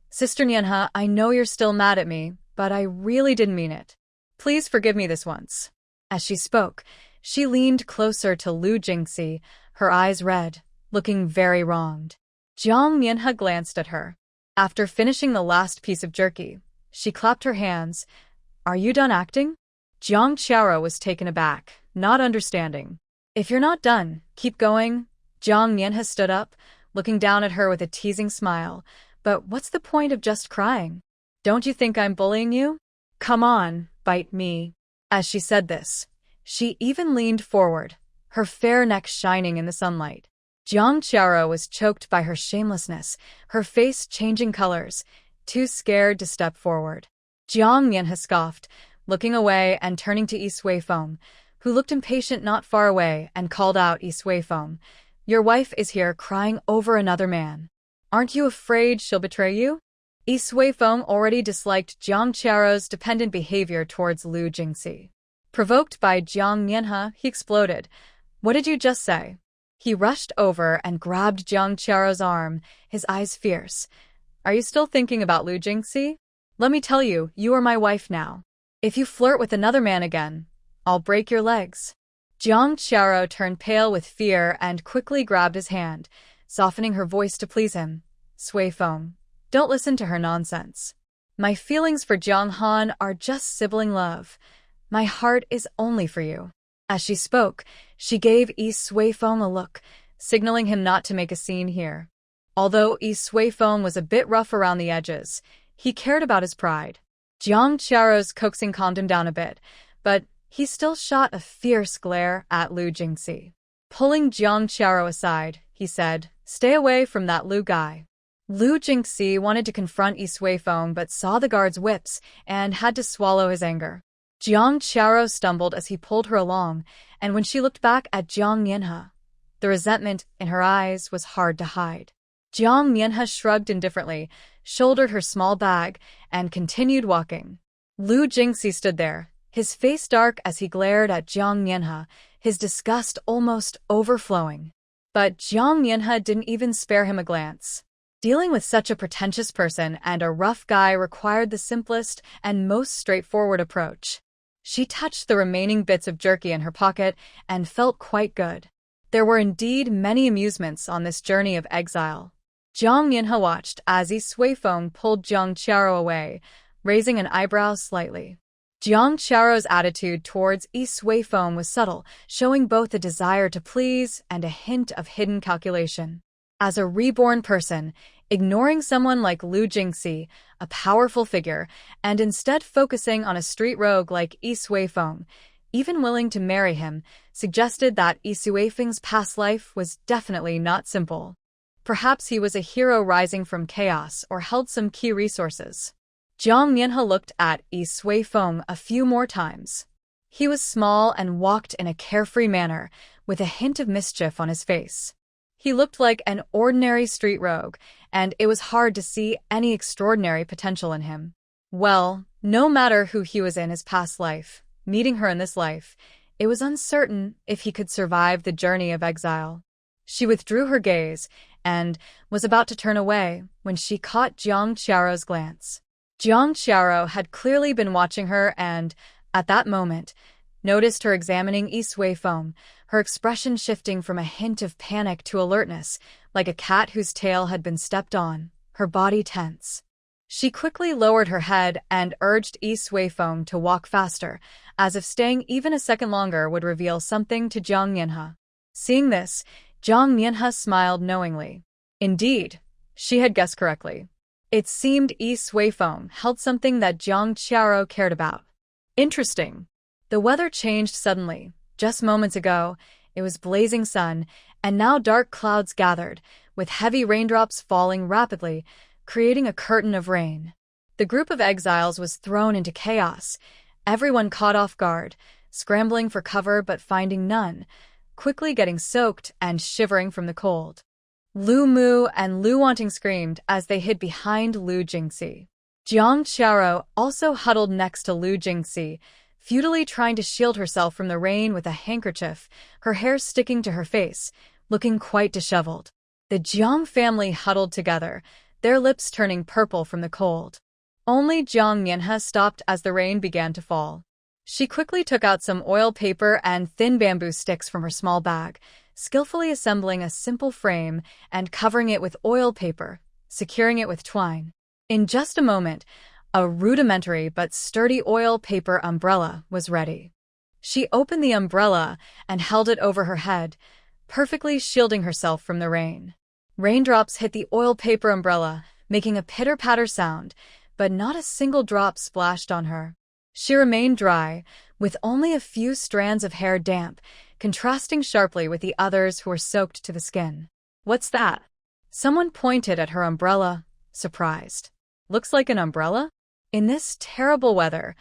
Sister Nianhe, I know you're still mad at me, but I really didn't mean it. Please forgive me this once. As she spoke, she leaned closer to Lu Jingxi, her eyes red, looking very wronged. Jiang Nianhe glanced at her. After finishing the last piece of jerky, she clapped her hands. Are you done acting? Jiang Qiaro was taken aback, not understanding. If you're not done, keep going. Jiang Nianhe stood up, looking down at her with a teasing smile. But what's the point of just crying? Don't you think I'm bullying you? Come on, bite me. As she said this, she even leaned forward, her fair neck shining in the sunlight. Jiang Qiaro was choked by her shamelessness, her face changing colors, too scared to step forward. Jiang Nianhe scoffed, looking away and turning to Yi Suifeng, who looked impatient not far away and called out, Yi Suifeng, your wife is here crying over another man. Aren't you afraid she'll betray you? Yi Suifeng already disliked Jiang Qiao's dependent behavior towards Lu Jingxi. Provoked by Jiang Nianhe, he exploded. What did you just say? He rushed over and grabbed Jiang Qiao's arm, his eyes fierce. Are you still thinking about Lu Jingxi? Let me tell you, you are my wife now. If you flirt with another man again, I'll break your legs. Jiang Qiao turned pale with fear and quickly grabbed his hand, softening her voice to please him. Suifeng, don't listen to her nonsense. My feelings for Jiang Han are just sibling love. My heart is only for you. As she spoke, she gave Yi Suifeng a look, signaling him not to make a scene here. Although Yi Suifeng was a bit rough around the edges, he cared about his pride. Jiang Qiao's coaxing calmed him down a bit, but he still shot a fierce glare at Lu Jingxi. Pulling Jiang Qiao aside, he said, Stay away from that Lu guy. Lu Jingxi wanted to confront Yi Suifeng but saw the guard's whips and had to swallow his anger. Jiang Qiaro stumbled as he pulled her along, and when she looked back at Jiang Mianhe, the resentment in her eyes was hard to hide. Jiang Mianhe shrugged indifferently, shouldered her small bag, and continued walking. Lu Jingxi stood there, his face dark as he glared at Jiang Mianhe, his disgust almost overflowing. But Jiang Mianhe didn't even spare him a glance. Dealing with such a pretentious person and a rough guy required the simplest and most straightforward approach. She touched the remaining bits of jerky in her pocket and felt quite good. There were indeed many amusements on this journey of exile. Jiang Mianhe watched as Yi Suifeng pulled Jiang Qiaro away, raising an eyebrow slightly. Jiang Qiao's attitude towards Yi Suifeng was subtle, showing both a desire to please and a hint of hidden calculation. As a reborn person, ignoring someone like Lu Jingxi, a powerful figure, and instead focusing on a street rogue like Yi Suifeng, even willing to marry him, suggested that Yi Suifeng's past life was definitely not simple. Perhaps he was a hero rising from chaos or held some key resources. Jiang Mianhe looked at Yi Suifeng a few more times. He was small and walked in a carefree manner, with a hint of mischief on his face. He looked like an ordinary street rogue, and it was hard to see any extraordinary potential in him. Well, no matter who he was in his past life, meeting her in this life, it was uncertain if he could survive the journey of exile. She withdrew her gaze and was about to turn away when she caught Jiang Qiao's glance. Jiang Qiaro had clearly been watching her and, at that moment, noticed her examining Yi Suifeng, her expression shifting from a hint of panic to alertness, like a cat whose tail had been stepped on, her body tense. She quickly lowered her head and urged Yi Suifeng to walk faster, as if staying even a second longer would reveal something to Jiang Mianhe. Seeing this, Jiang Mianhe smiled knowingly. Indeed, she had guessed correctly. It seemed Yi Suifeng held something that Jiang Qiaro cared about. Interesting. The weather changed suddenly. Just moments ago, it was blazing sun, and now dark clouds gathered, with heavy raindrops falling rapidly, creating a curtain of rain. The group of exiles was thrown into chaos, everyone caught off guard, scrambling for cover but finding none, quickly getting soaked and shivering from the cold. Lu Mu and Lu Wanting screamed as they hid behind Lu Jingxi. Jiang Qiaro also huddled next to Lu Jingxi, futilely trying to shield herself from the rain with a handkerchief, her hair sticking to her face, looking quite disheveled. The Jiang family huddled together, their lips turning purple from the cold. Only Jiang Mianhe stopped as the rain began to fall. She quickly took out some oil paper and thin bamboo sticks from her small bag, skillfully assembling a simple frame and covering it with oil paper, securing it with twine. In just a moment, a rudimentary but sturdy oil paper umbrella was ready. She opened the umbrella and held it over her head, perfectly shielding herself from the rain. Raindrops hit the oil paper umbrella, making a pitter-patter sound, but not a single drop splashed on her. She remained dry, with only a few strands of hair damp, contrasting sharply with the others who were soaked to the skin. "What's that?" Someone pointed at her umbrella, surprised. "Looks like an umbrella?" In this terrible weather,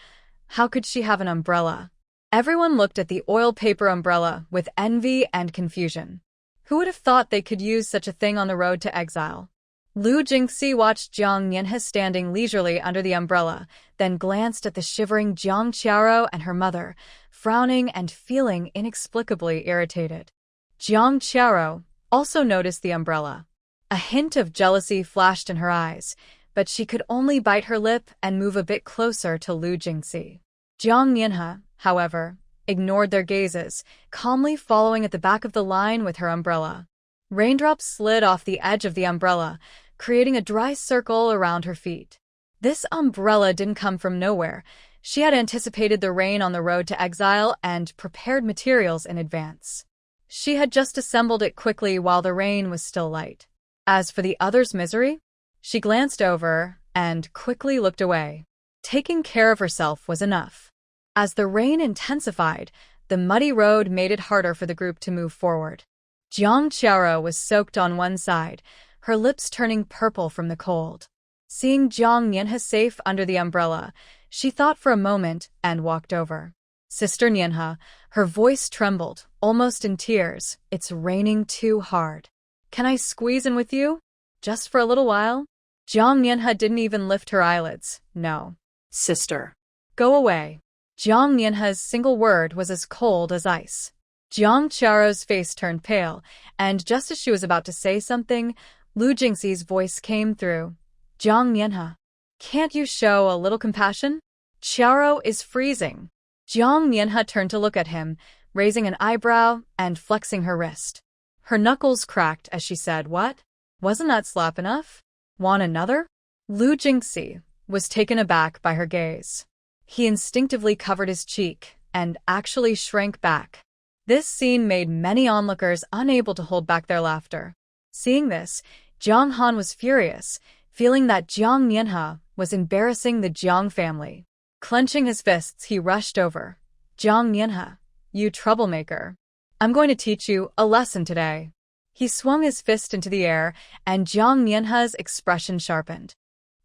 how could she have an umbrella? Everyone looked at the oil paper umbrella with envy and confusion. Who would have thought they could use such a thing on the road to exile? Lu Jingxi watched Jiang Mianhe standing leisurely under the umbrella, then glanced at the shivering Jiang Qiaro and her mother, frowning and feeling inexplicably irritated. Jiang Qiaro also noticed the umbrella. A hint of jealousy flashed in her eyes, but she could only bite her lip and move a bit closer to Lu Jingxi. Jiang Mianhe, however, ignored their gazes, calmly following at the back of the line with her umbrella. Raindrops slid off the edge of the umbrella, creating a dry circle around her feet. This umbrella didn't come from nowhere. She had anticipated the rain on the road to exile and prepared materials in advance. She had just assembled it quickly while the rain was still light. As for the other's misery, she glanced over and quickly looked away. Taking care of herself was enough. As the rain intensified, the muddy road made it harder for the group to move forward. Jiang Qiaro was soaked on one side, her lips turning purple from the cold. Seeing Jiang Mianhe safe under the umbrella, She thought for a moment and walked over. Sister Nianha, her voice trembled, almost in tears. It's raining too hard. Can I squeeze in with you? Just for a little while? Jiang Nianha didn't even lift her eyelids. No. Sister. Go away. Jiang Nianha's single word was as cold as ice. Jiang Qiao's face turned pale, and just as she was about to say something, Lu Jingxi's voice came through. Jiang Nianha, can't you show a little compassion? Qiao is freezing. Jiang Nianha turned to look at him, raising an eyebrow and flexing her wrist. Her knuckles cracked as she said, "What? Wasn't that slap enough? Want another?" Lu Jingxi was taken aback by her gaze. He instinctively covered his cheek and actually shrank back. This scene made many onlookers unable to hold back their laughter. Seeing this, Jiang Han was furious, feeling that Jiang Nianha was embarrassing the Jiang family. Clenching his fists, he rushed over. Jiang Nianha, you troublemaker. I'm going to teach you a lesson today. He swung his fist into the air, and Jiang Nianha's expression sharpened.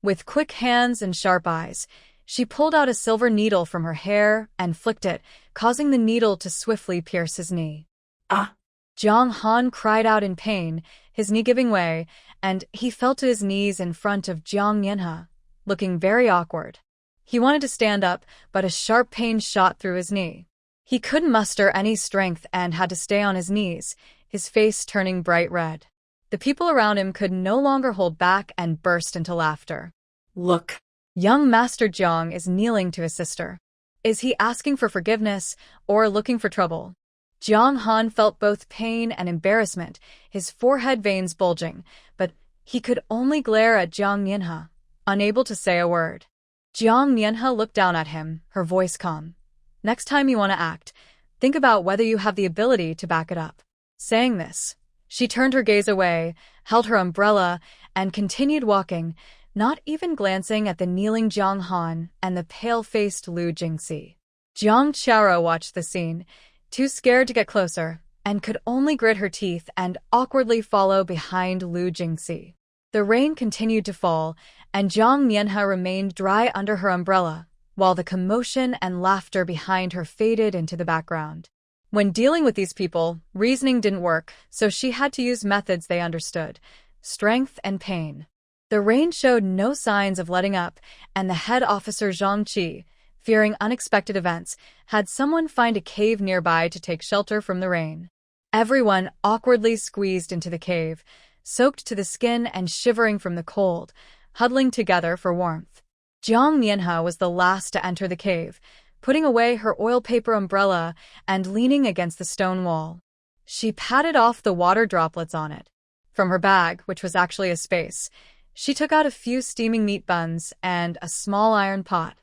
With quick hands and sharp eyes, she pulled out a silver needle from her hair and flicked it, causing the needle to swiftly pierce his knee. Ah! Jiang Han cried out in pain, his knee giving way, and he fell to his knees in front of Jiang Nianha, looking very awkward. He wanted to stand up, but a sharp pain shot through his knee. He couldn't muster any strength and had to stay on his knees, his face turning bright red. The people around him could no longer hold back and burst into laughter. Look. Young Master Jiang is kneeling to his sister. Is he asking for forgiveness or looking for trouble? Jiang Han felt both pain and embarrassment, his forehead veins bulging, but he could only glare at Jiang Nianha, unable to say a word. Jiang Nianha looked down at him, her voice calm. Next time you want to act, think about whether you have the ability to back it up. Saying this, she turned her gaze away, held her umbrella, and continued walking, not even glancing at the kneeling Jiang Han and the pale-faced Lu Jingxi. Jiang Qiao watched the scene, too scared to get closer, and could only grit her teeth and awkwardly follow behind Lu Jingxi. The rain continued to fall, and Jiang Nianha remained dry under her umbrella, while the commotion and laughter behind her faded into the background. When dealing with these people, reasoning didn't work, so she had to use methods they understood: strength and pain. The rain showed no signs of letting up, and the head officer Zhang Qi, fearing unexpected events, had someone find a cave nearby to take shelter from the rain. Everyone awkwardly squeezed into the cave, soaked to the skin and shivering from the cold, huddling together for warmth. Jiang Nianha was the last to enter the cave, putting away her oil paper umbrella and leaning against the stone wall. She patted off the water droplets on it. From her bag, which was actually a space, she took out a few steaming meat buns and a small iron pot.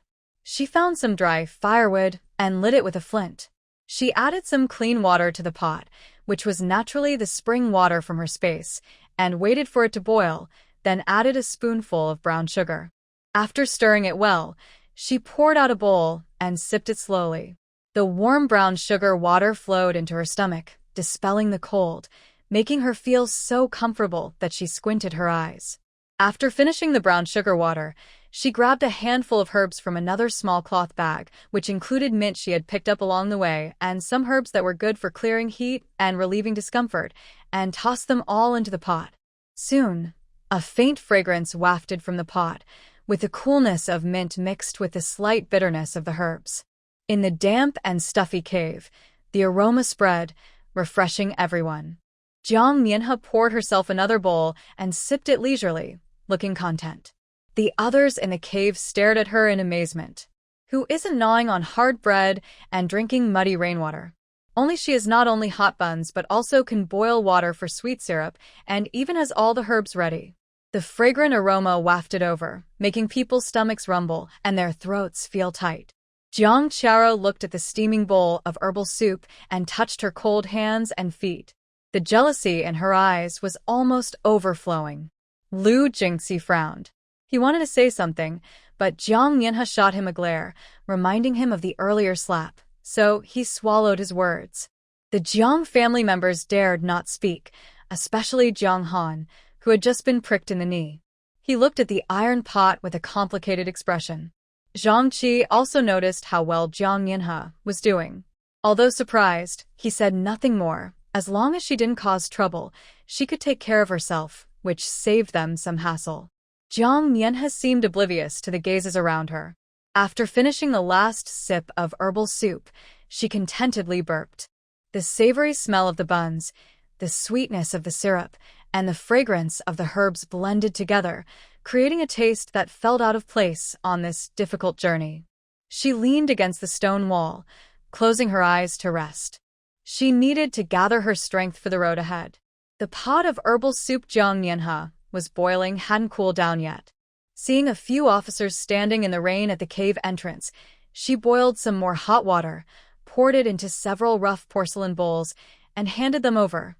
She found some dry firewood and lit it with a flint. She added some clean water to the pot, which was naturally the spring water from her space, and waited for it to boil, then added a spoonful of brown sugar. After stirring it well, she poured out a bowl and sipped it slowly. The warm brown sugar water flowed into her stomach, dispelling the cold, making her feel so comfortable that she squinted her eyes. After finishing the brown sugar water, she grabbed a handful of herbs from another small cloth bag, which included mint she had picked up along the way and some herbs that were good for clearing heat and relieving discomfort, and tossed them all into the pot. Soon, a faint fragrance wafted from the pot, with the coolness of mint mixed with the slight bitterness of the herbs. In the damp and stuffy cave, the aroma spread, refreshing everyone. Jiang Nianha poured herself another bowl and sipped it leisurely, looking content. The others in the cave stared at her in amazement. Who isn't gnawing on hard bread and drinking muddy rainwater? Only she is not only hot buns but also can boil water for sweet syrup and even has all the herbs ready. The fragrant aroma wafted over, making people's stomachs rumble and their throats feel tight. Jiang Qiao looked at the steaming bowl of herbal soup and touched her cold hands and feet. The jealousy in her eyes was almost overflowing. Lu Jingxi frowned. He wanted to say something, but Jiang Nianha shot him a glare, reminding him of the earlier slap, so he swallowed his words. The Jiang family members dared not speak, especially Jiang Han, who had just been pricked in the knee. He looked at the iron pot with a complicated expression. Zhang Qi also noticed how well Jiang Yanhe was doing. Although surprised, he said nothing more. As long as she didn't cause trouble, she could take care of herself, which saved them some hassle. Jiang Yanhe seemed oblivious to the gazes around her. After finishing the last sip of herbal soup, she contentedly burped. The savory smell of the buns, the sweetness of the syrup, and the fragrance of the herbs blended together, creating a taste that felt out of place on this difficult journey. She leaned against the stone wall, closing her eyes to rest. She needed to gather her strength for the road ahead. The pot of herbal soup Jiang Yanhe was boiling hadn't cooled down yet. Seeing a few officers standing in the rain at the cave entrance, she boiled some more hot water, poured it into several rough porcelain bowls, and handed them over.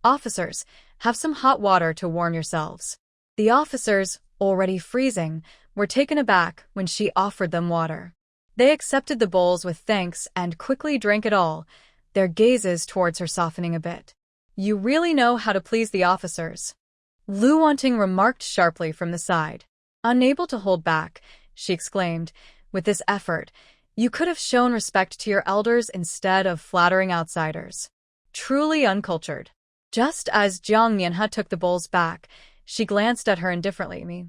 "Officers, have some hot water to warm yourselves." The officers, already freezing, were taken aback when she offered them water. They accepted the bowls with thanks and quickly drank it all, their gazes towards her softening a bit. "You really know how to please the officers," Lu Wanting remarked sharply from the side. Unable to hold back, she exclaimed, "With this effort, you could have shown respect to your elders instead of flattering outsiders. Truly uncultured." Just as Jiang Yanhe took the bowls back, she glanced at her indifferently. "Me?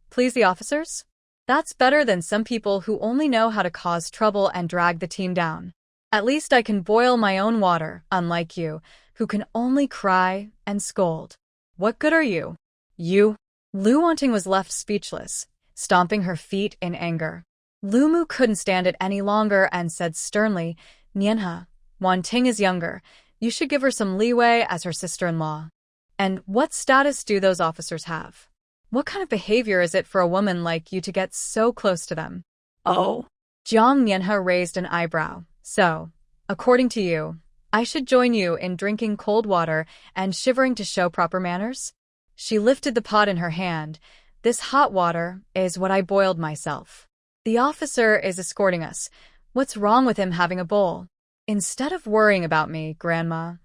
Please the officers? That's better than some people who only know how to cause trouble and drag the team down. At least I can boil my own water, unlike you, who can only cry and scold. What good are you?" "You?" Lu Wanting was left speechless, stomping her feet in anger. Lu Mu couldn't stand it any longer and said sternly, "Nianhe, Wanting is younger. You should give her some leeway as her sister-in-law. And what status do those officers have? What kind of behavior is it for a woman like you to get so close to them?" "Oh." Jiang Yanhe raised an eyebrow. "So, according to you, I should join you in drinking cold water and shivering to show proper manners?" She lifted the pot in her hand. "This hot water is what I boiled myself. The officer is escorting us. What's wrong with him having a bowl? Instead of worrying about me, Grandma,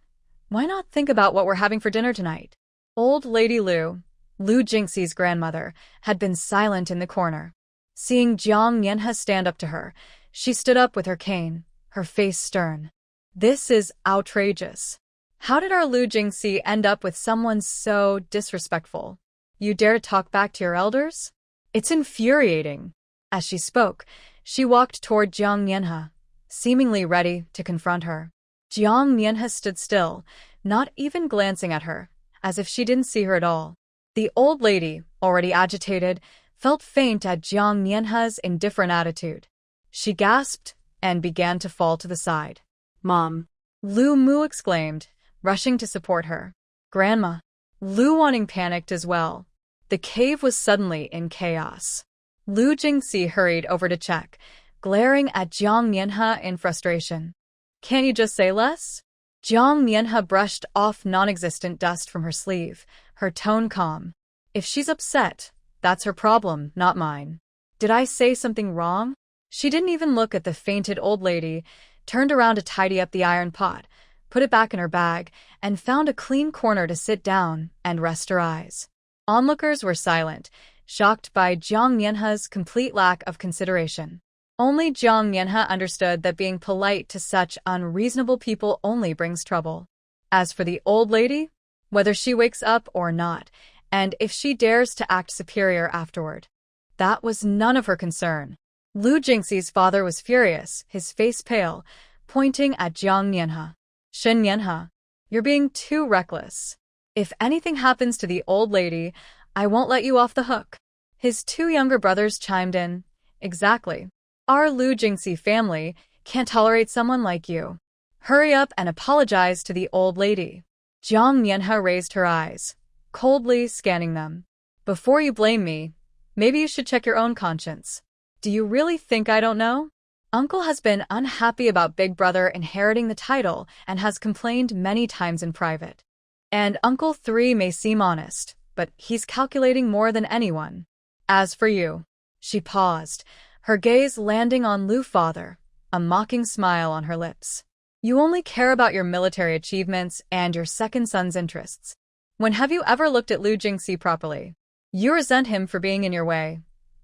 why not think about what we're having for dinner tonight?" Old Lady Lu Jingxi's grandmother, had been silent in the corner. Seeing Jiang Yanhe stand up to her, she stood up with her cane, her face stern. "This is outrageous. How did our Lu Jingxi end up with someone so disrespectful? You dare to talk back to your elders? It's infuriating." As she spoke, she walked toward Jiang Yanhe, seemingly ready to confront her. Jiang Yanhe stood still, not even glancing at her, as if she didn't see her at all. The old lady, already agitated, felt faint at Jiang Yanhe's indifferent attitude. She gasped and began to fall to the side. "Mom!" Lu Mu exclaimed, rushing to support her. "Grandma!" Lu Wanting panicked as well. The cave was suddenly in chaos. Lu Jingxi hurried over to check, glaring at Jiang Yanhe in frustration. "Can't you just say less?" Jiang Yanhe brushed off non-existent dust from her sleeve, her tone calm. "If she's upset, that's her problem, not mine. Did I say something wrong?" She didn't even look at the fainted old lady, turned around to tidy up the iron pot, put it back in her bag, and found a clean corner to sit down and rest her eyes. Onlookers were silent, shocked by Jiang Yanhe's complete lack of consideration. Only Jiang Yanhe understood that being polite to such unreasonable people only brings trouble. As for the old lady, whether she wakes up or not, and if she dares to act superior afterward, that was none of her concern. Lu Jingxi's father was furious, his face pale, pointing at Jiang Yanhe. "Shen Yanhe, you're being too reckless. If anything happens to the old lady, I won't let you off the hook." His two younger brothers chimed in. "Exactly. Our Lu Jingxi family can't tolerate someone like you. Hurry up and apologize to the old lady." Jiang Yanhe raised her eyes, coldly scanning them. "Before you blame me, maybe you should check your own conscience. Do you really think I don't know? Uncle has been unhappy about Big Brother inheriting the title and has complained many times in private. And Uncle 3 may seem honest, but he's calculating more than anyone. As for you," she paused, her gaze landing on Lu Father, a mocking smile on her lips. "You only care about your military achievements and your second son's interests. When have you ever looked at Lu Jingxi properly? You resent him for being in your way.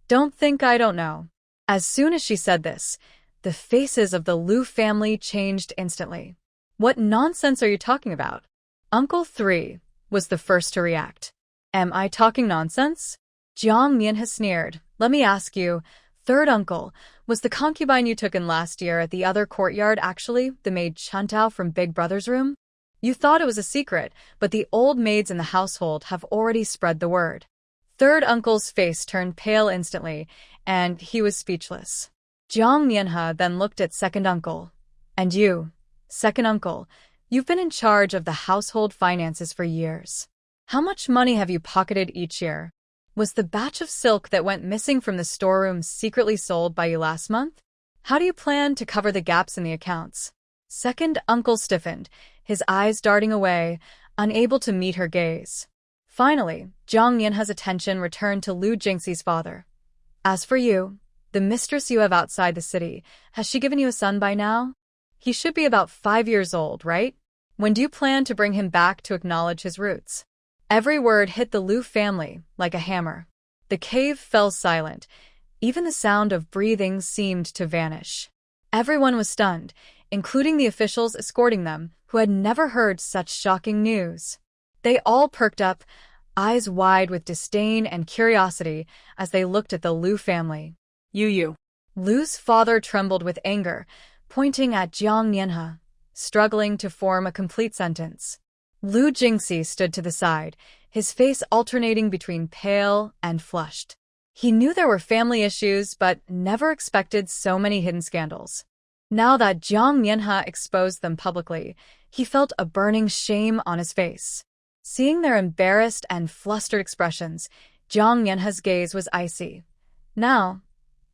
Don't think I don't know." As soon as she said this, the faces of the Liu family changed instantly. What nonsense are you talking about? Uncle 3 was the first to react. Am I talking nonsense? Jiang Mianhe sneered. Let me ask you, third uncle, was the concubine you took in last year at the other courtyard actually the maid Chantao from Big Brother's room? You thought it was a secret, but the old maids in the household have already spread the word. Third uncle's face turned pale instantly, and he was speechless. Jiang Mianhe then looked at second uncle. And you, second uncle, you've been in charge of the household finances for years. How much money have you pocketed each year? Was the batch of silk that went missing from the storeroom secretly sold by you last month? How do you plan to cover the gaps in the accounts? Second uncle stiffened, his eyes darting away, unable to meet her gaze. Finally, Jiang Mianhe's attention returned to Liu Jingxi's father. As for you, the mistress you have outside the city, has she given you a son by now? He should be about 5 years old, right? When do you plan to bring him back to acknowledge his roots? Every word hit the Liu family like a hammer. The cave fell silent. Even the sound of breathing seemed to vanish. Everyone was stunned, including the officials escorting them, who had never heard such shocking news. They all perked up, eyes wide with disdain and curiosity as they looked at the Liu family. You. Liu's father trembled with anger, pointing at Jiang Mianhe, struggling to form a complete sentence. Liu Jingxi stood to the side, his face alternating between pale and flushed. He knew there were family issues, but never expected so many hidden scandals. Now that Jiang Mianhe exposed them publicly, he felt a burning shame on his face. Seeing their embarrassed and flustered expressions, Jiang Mianhe's gaze was icy. Now,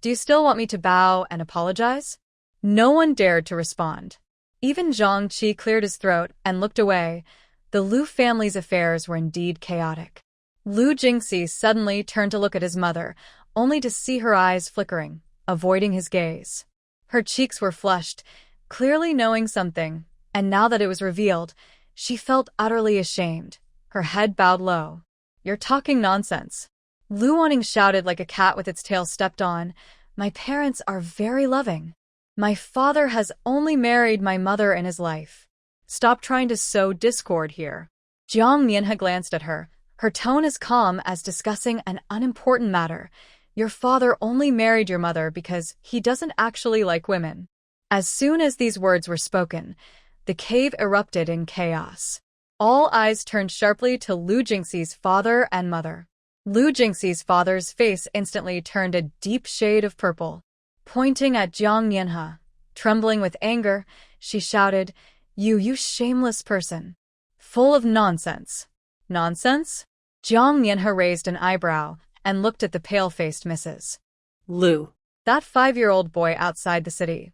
do you still want me to bow and apologize? No one dared to respond. Even Zhang Qi cleared his throat and looked away. The Liu family's affairs were indeed chaotic. Liu Jingxi suddenly turned to look at his mother, only to see her eyes flickering, avoiding his gaze. Her cheeks were flushed, clearly knowing something, and now that it was revealed, she felt utterly ashamed, her head bowed low. You're talking nonsense. Liu Wanning shouted like a cat with its tail stepped on. My parents are very loving. My father has only married my mother in his life. Stop trying to sow discord here. Jiang Mianhe glanced at her, her tone as calm as discussing an unimportant matter. Your father only married your mother because he doesn't actually like women. As soon as these words were spoken, the cave erupted in chaos. All eyes turned sharply to Liu Jingxi's father and mother. Liu Jingxi's father's face instantly turned a deep shade of purple. Pointing at Jiang Mianhe, trembling with anger, she shouted, You shameless person. Full of nonsense. Nonsense? Jiang Mianhe raised an eyebrow and looked at the pale-faced Mrs. Liu. That 5-year-old boy outside the city.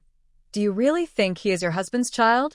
Do you really think he is your husband's child?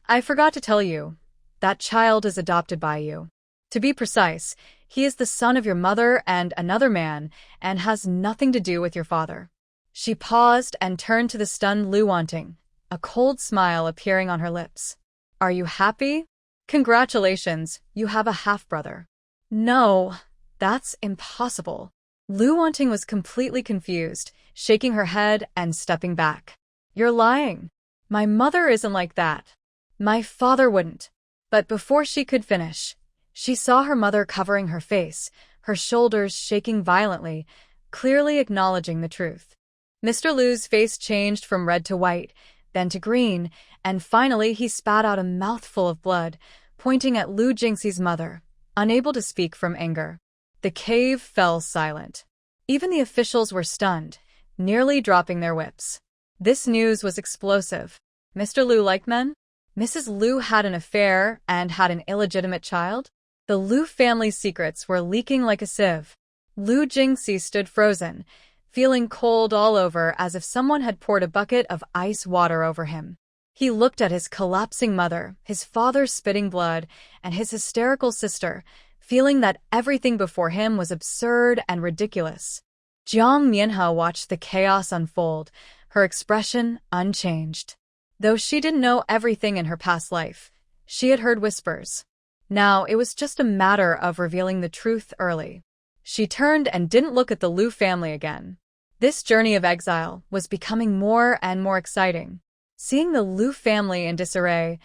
I forgot to tell you. That child is adopted by you. To be precise, he is the son of your mother and another man and has nothing to do with your father. She paused and turned to the stunned Liu Wanting, a cold smile appearing on her lips. Are you happy? Congratulations, you have a half-brother. No, that's impossible. Liu Wanting was completely confused, shaking her head and stepping back. You're lying. My mother isn't like that. My father wouldn't. But before she could finish, she saw her mother covering her face, her shoulders shaking violently, clearly acknowledging the truth. Mr. Liu's face changed from red to white, then to green, and finally he spat out a mouthful of blood, pointing at Liu Jingxi's mother, unable to speak from anger. The cave fell silent. Even the officials were stunned, nearly dropping their whips. This news was explosive. Mr. Liu liked men? Mrs. Liu had an affair and had an illegitimate child? The Liu family's secrets were leaking like a sieve. Liu Jingxi stood frozen, feeling cold all over as if someone had poured a bucket of ice water over him. He looked at his collapsing mother, his father spitting blood, and his hysterical sister, feeling that everything before him was absurd and ridiculous. Jiang Mianhe watched the chaos unfold, her expression unchanged. Though she didn't know everything in her past life, she had heard whispers. Now it was just a matter of revealing the truth early. She turned and didn't look at the Liu family again. This journey of exile was becoming more and more exciting. Seeing the Lu family in disarray,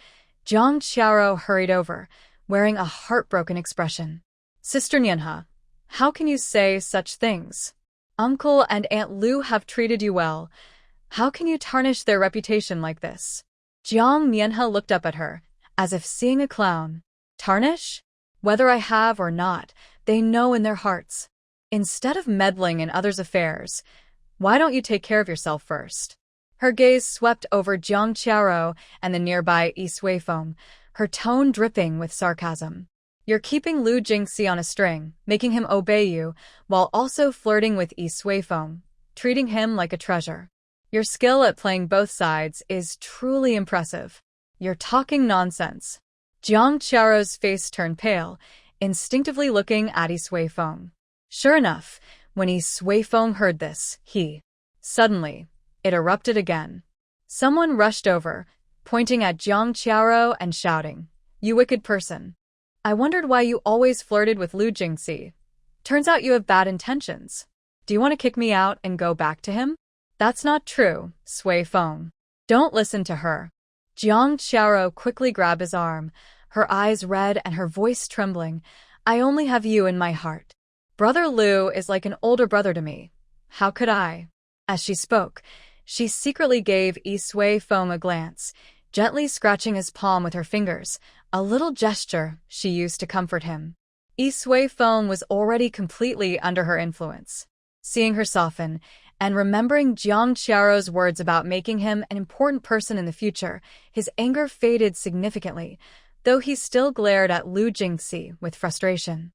Jiang Qiao hurried over, wearing a heartbroken expression. Sister Nianhe, how can you say such things? Uncle and Aunt Lu have treated you well. How can you tarnish their reputation like this? Jiang Nianhe looked up at her, as if seeing a clown. Tarnish? Whether I have or not, they know in their hearts. Instead of meddling in others' affairs, why don't you take care of yourself first? Her gaze swept over Jiang Qiao and the nearby Yi Suifeng, her tone dripping with sarcasm. You're keeping Lu Jingxi on a string, making him obey you, while also flirting with Yi Suifeng, treating him like a treasure. Your skill at playing both sides is truly impressive. You're talking nonsense. Jiang Qiao's face turned pale, instinctively looking at Yi Suifeng. Sure enough, when Yi Suifeng heard this, suddenly, it erupted again. Someone rushed over, pointing at Jiang Qiao and shouting, "You wicked person. I wondered why you always flirted with Lu Jingxi. Turns out you have bad intentions. Do you want to kick me out and go back to him?" "That's not true, Suifeng. Don't listen to her." Jiang Qiao quickly grabbed his arm, her eyes red and her voice trembling. "I only have you in my heart. Brother Lu is like an older brother to me. How could I?" As she spoke, she secretly gave Yi Suifeng a glance, gently scratching his palm with her fingers, a little gesture she used to comfort him. Yi Suifeng was already completely under her influence. Seeing her soften, and remembering Jiang Qiao's words about making him an important person in the future, his anger faded significantly, though he still glared at Lu Jingxi with frustration.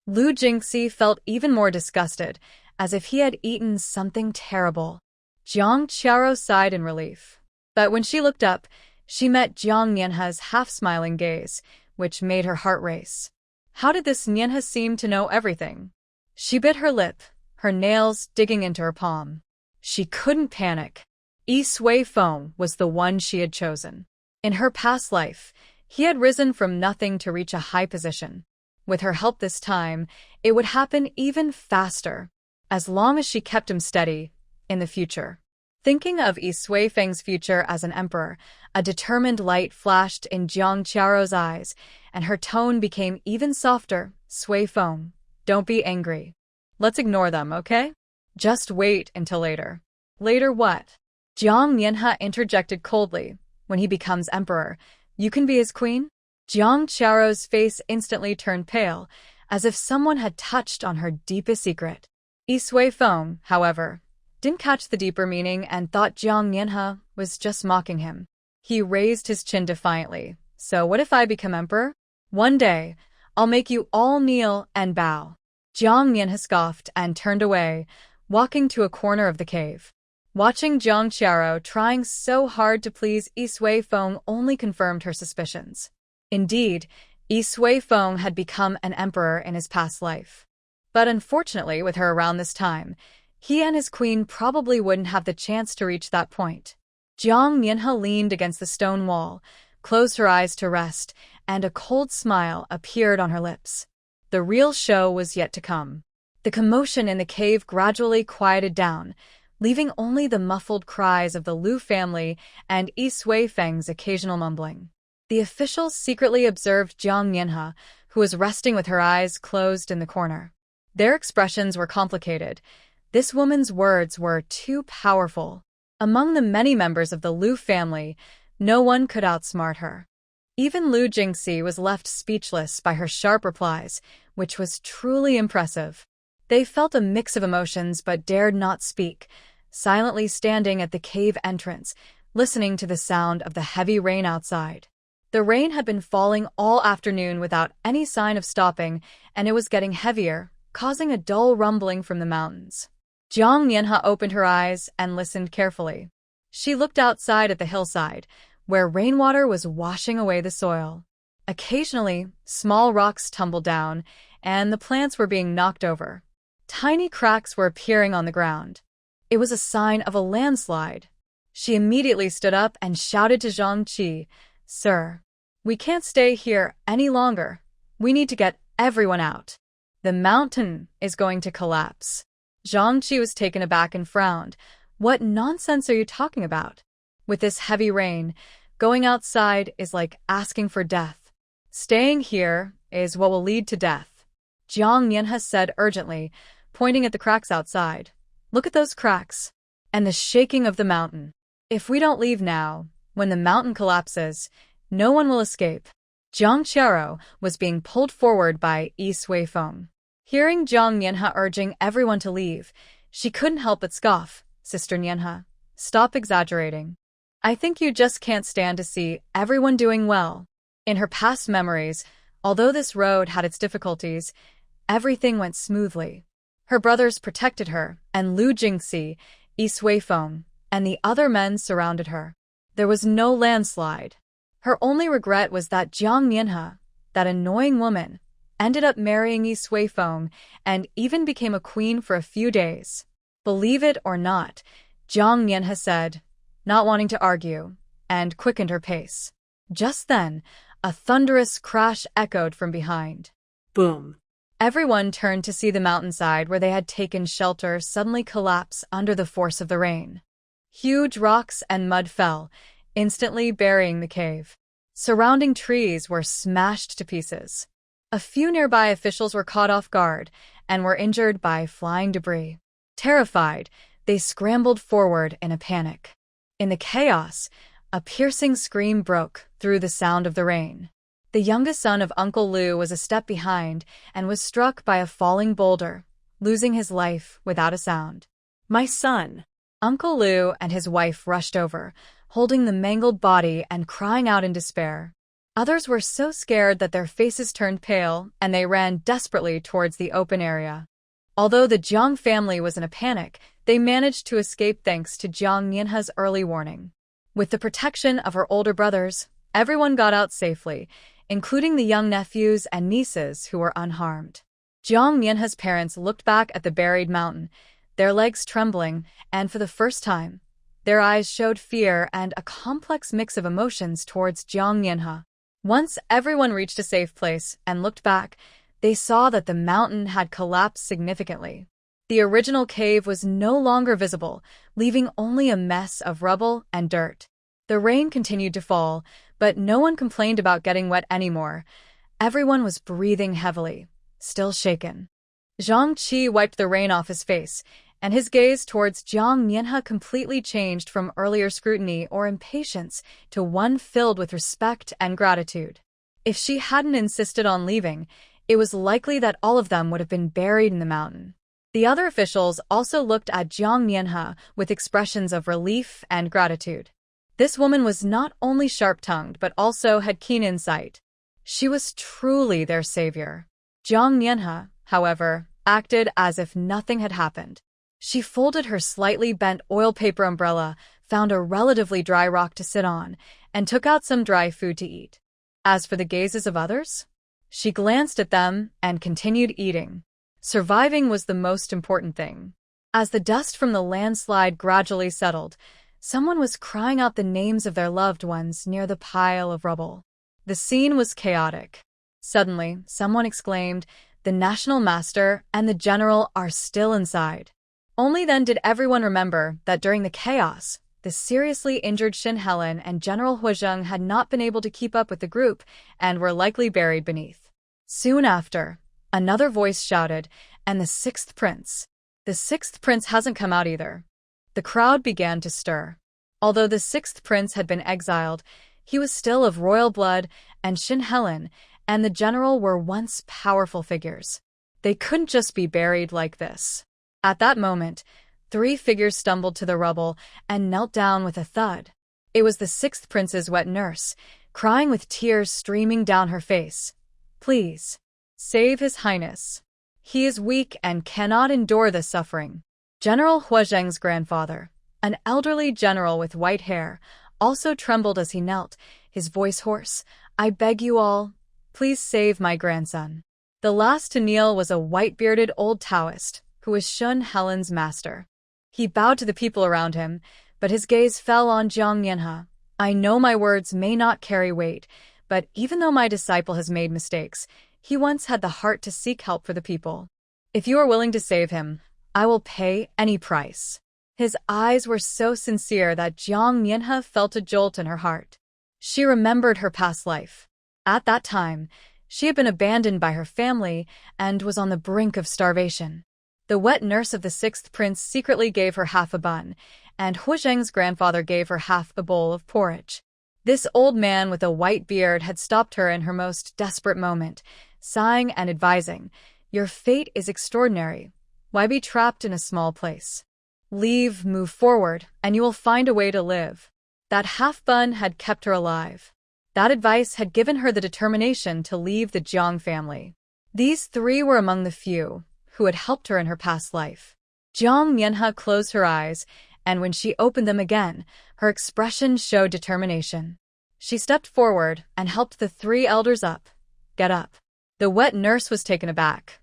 Lu Jingxi felt even more disgusted, as if he had eaten something terrible. Jiang Qiao sighed in relief. But when she looked up, she met Jiang Nianhe's half-smiling gaze, which made her heart race. How did this Nianhe seem to know everything? She bit her lip, her nails digging into her palm. She couldn't panic. Yi Suifeng was the one she had chosen. In her past life, he had risen from nothing to reach a high position. With her help this time, it would happen even faster, as long as she kept him steady in the future. Thinking of Yi Suifeng's future as an emperor, a determined light flashed in Jiang Qiao's eyes, and her tone became even softer. "Suifeng, don't be angry. Let's ignore them, okay? Just wait until later." "Later what?" Jiang Nianhe interjected coldly. "When he becomes emperor, you can be his queen?" Jiang Qiao's face instantly turned pale, as if someone had touched on her deepest secret. Yi Suifeng, however, didn't catch the deeper meaning and thought Jiang Nianhe was just mocking him. He raised his chin defiantly. "So what if I become emperor? One day, I'll make you all kneel and bow." Jiang Nianhe scoffed and turned away, walking to a corner of the cave. Watching Jiang Qiao trying so hard to please Yi Suifeng only confirmed her suspicions. Indeed, Yi Suifeng had become an emperor in his past life. But unfortunately, with her around this time, he and his queen probably wouldn't have the chance to reach that point. Jiang Nianhe leaned against the stone wall, closed her eyes to rest, and a cold smile appeared on her lips. The real show was yet to come. The commotion in the cave gradually quieted down, leaving only the muffled cries of the Lu family and Yi Suifeng's occasional mumbling. The officials secretly observed Jiang Nianhe, who was resting with her eyes closed in the corner. Their expressions were complicated. This woman's words were too powerful. Among the many members of the Lu family, no one could outsmart her. Even Lu Jingxi was left speechless by her sharp replies, which was truly impressive. They felt a mix of emotions but dared not speak, silently standing at the cave entrance, listening to the sound of the heavy rain outside. The rain had been falling all afternoon without any sign of stopping, and it was getting heavier, causing a dull rumbling from the mountains. Jiang Nianhe opened her eyes and listened carefully. She looked outside at the hillside, where rainwater was washing away the soil. Occasionally, small rocks tumbled down, and the plants were being knocked over. Tiny cracks were appearing on the ground. It was a sign of a landslide. She immediately stood up and shouted to Zhang Qi, "Sir, we can't stay here any longer. We need to get everyone out. The mountain is going to collapse." Zhang Qi was taken aback and frowned. What nonsense are you talking about? With this heavy rain, going outside is like asking for death. Staying here is what will lead to death. Jiang Nianhe said urgently, pointing at the cracks outside. Look at those cracks. And the shaking of the mountain. If we don't leave now, when the mountain collapses, no one will escape. Jiang Qiaro was being pulled forward by Yi Suifeng. Hearing Jiang Nianhe urging everyone to leave, she couldn't help but scoff. Sister Nianhe, stop exaggerating. I think you just can't stand to see everyone doing well. In her past memories, although this road had its difficulties, everything went smoothly. Her brothers protected her, and Lu Jingxi, Yi Suifeng, and the other men surrounded her. There was no landslide. Her only regret was that Jiang Nianhe, that annoying woman, ended up marrying Yi Suifeng and even became a queen for a few days. Believe it or not, Jiang Nianhe said, not wanting to argue, and quickened her pace. Just then, a thunderous crash echoed from behind. Boom. Everyone turned to see the mountainside where they had taken shelter suddenly collapse under the force of the rain. Huge rocks and mud fell, instantly burying the cave. Surrounding trees were smashed to pieces. A few nearby officials were caught off guard and were injured by flying debris. Terrified, they scrambled forward in a panic. In the chaos, a piercing scream broke through the sound of the rain. The youngest son of Uncle Lu was a step behind and was struck by a falling boulder, losing his life without a sound. My son. Uncle Lu and his wife rushed over, holding the mangled body and crying out in despair. Others were so scared that their faces turned pale, and they ran desperately towards the open area. Although the Jiang family was in a panic, they managed to escape thanks to Jiang Nianhe's early warning. With the protection of her older brothers, everyone got out safely, including the young nephews and nieces who were unharmed. Jiang Nianhe's parents looked back at the buried mountain, their legs trembling, and for the first time, their eyes showed fear and a complex mix of emotions towards Jiang Nianhe. Once everyone reached a safe place and looked back, they saw that the mountain had collapsed significantly. The original cave was no longer visible, leaving only a mess of rubble and dirt. The rain continued to fall, but no one complained about getting wet anymore. Everyone was breathing heavily, still shaken. Zhang Qi wiped the rain off his face, and his gaze towards Jiang Nianhe completely changed from earlier scrutiny or impatience to one filled with respect and gratitude. If she hadn't insisted on leaving, it was likely that all of them would have been buried in the mountain. The other officials also looked at Jiang Nianhe with expressions of relief and gratitude. This woman was not only sharp-tongued but also had keen insight. She was truly their savior. Jiang Nianhe, however, acted as if nothing had happened. She folded her slightly bent oil paper umbrella, found a relatively dry rock to sit on, and took out some dry food to eat. As for the gazes of others, she glanced at them and continued eating. Surviving was the most important thing. As the dust from the landslide gradually settled, someone was crying out the names of their loved ones near the pile of rubble. The scene was chaotic. Suddenly, someone exclaimed, "The National Master and the General are still inside." Only then did everyone remember that during the chaos, the seriously injured Xin Helen and General Huizheng had not been able to keep up with the group and were likely buried beneath. Soon after, another voice shouted, "And the sixth prince." The sixth prince hasn't come out either. The crowd began to stir. Although the sixth prince had been exiled, he was still of royal blood, and Xin Helen and the general were once powerful figures. They couldn't just be buried like this. At that moment, 3 figures stumbled to the rubble and knelt down with a thud. It was the sixth prince's wet nurse, crying with tears streaming down her face. "Please, save His Highness. He is weak and cannot endure this suffering." General Huizheng's grandfather, an elderly general with white hair, also trembled as he knelt, his voice hoarse. "I beg you all, please save my grandson." The last to kneel was a white-bearded old Taoist, who was Xin Helen's master. He bowed to the people around him, but his gaze fell on Jiang Nianhe. "I know my words may not carry weight, but even though my disciple has made mistakes, he once had the heart to seek help for the people. If you are willing to save him, I will pay any price. His eyes were so sincere that Jiang Mianhe felt a jolt in her heart. She remembered her past life. At that time, she had been abandoned by her family and was on the brink of starvation. The wet nurse of the sixth prince secretly gave her half a bun, and Hu Zheng's grandfather gave her half a bowl of porridge. This old man with a white beard had stopped her in her most desperate moment, sighing and advising, "Your fate is extraordinary. Why be trapped in a small place? Leave, move forward, and you will find a way to live." That half bun had kept her alive. That advice had given her the determination to leave the Jiang family. These three were among the few who had helped her in her past life. Jiang Mianhe closed her eyes, and when she opened them again, her expression showed determination. She stepped forward and helped the three elders up. "Get up." The wet nurse was taken aback.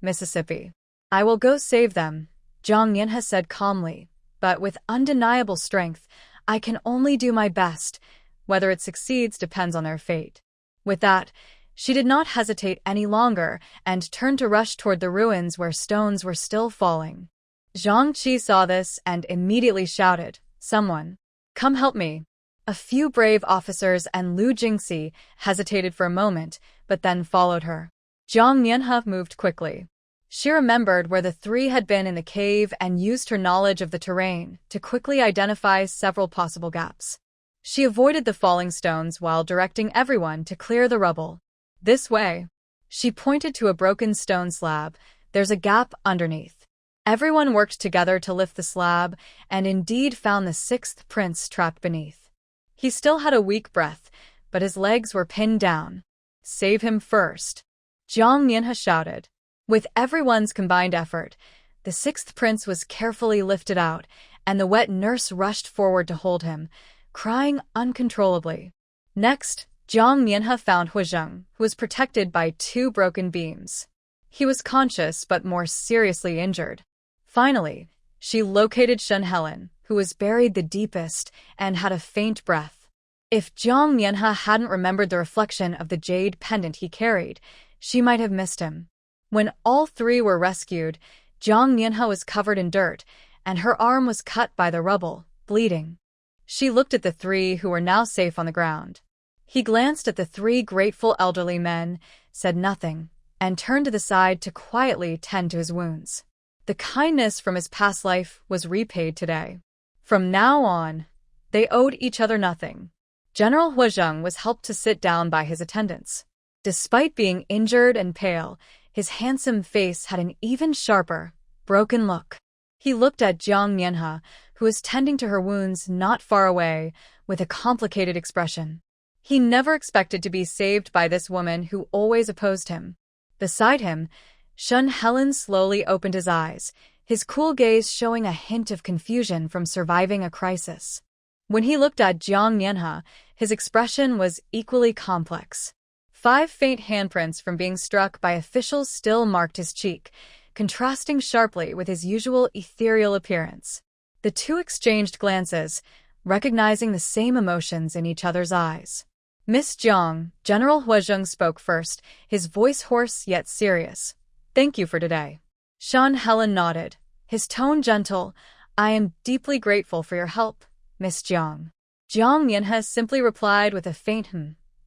"Mississippi. I will go save them," Jiang Mianhe said calmly, but with undeniable strength. "I can only do my best. Whether it succeeds depends on their fate." With that, she did not hesitate any longer and turned to rush toward the ruins where stones were still falling. Zhang Qi saw this and immediately shouted, "Someone, come help me." A few brave officers and Lu Jingxi hesitated for a moment, but then followed her. Jiang Mianhe moved quickly. She remembered where the three had been in the cave and used her knowledge of the terrain to quickly identify several possible gaps. She avoided the falling stones while directing everyone to clear the rubble. "This way." She pointed to a broken stone slab. "There's a gap underneath." Everyone worked together to lift the slab and indeed found the sixth prince trapped beneath. He still had a weak breath, but his legs were pinned down. "Save him first," Jiang Mianhe shouted. With everyone's combined effort, the sixth prince was carefully lifted out, and the wet nurse rushed forward to hold him, crying uncontrollably. Next, Jiang Mianhe found Hu Zheng, who was protected by two broken beams. He was conscious but more seriously injured. Finally, she located Shen Helen, who was buried the deepest and had a faint breath. If Jiang Mianhe hadn't remembered the reflection of the jade pendant he carried, she might have missed him. When all three were rescued, Jiang Mianhe was covered in dirt, and her arm was cut by the rubble, bleeding. She looked at the three who were now safe on the ground. He glanced at the three grateful elderly men, said nothing, and turned to the side to quietly tend to his wounds. The kindness from his past life was repaid today. From now on, they owed each other nothing. General Hu Zheng was helped to sit down by his attendants. Despite being injured and pale, his handsome face had an even sharper, broken look. He looked at Jiang Mianhe, who was tending to her wounds not far away, with a complicated expression. He never expected to be saved by this woman who always opposed him. Beside him, Shen Helen slowly opened his eyes, his cool gaze showing a hint of confusion from surviving a crisis. When he looked at Jiang Mianhe, his expression was equally complex. 5 faint handprints from being struck by officials still marked his cheek, contrasting sharply with his usual ethereal appearance. The two exchanged glances, recognizing the same emotions in each other's eyes. "Miss Jiang," General Hu Zheng spoke first, his voice hoarse yet serious. "Thank you for today." Shen Helen nodded, his tone gentle. "I am deeply grateful for your help, Miss Jiang." Jiang Mianhe simply replied with a faint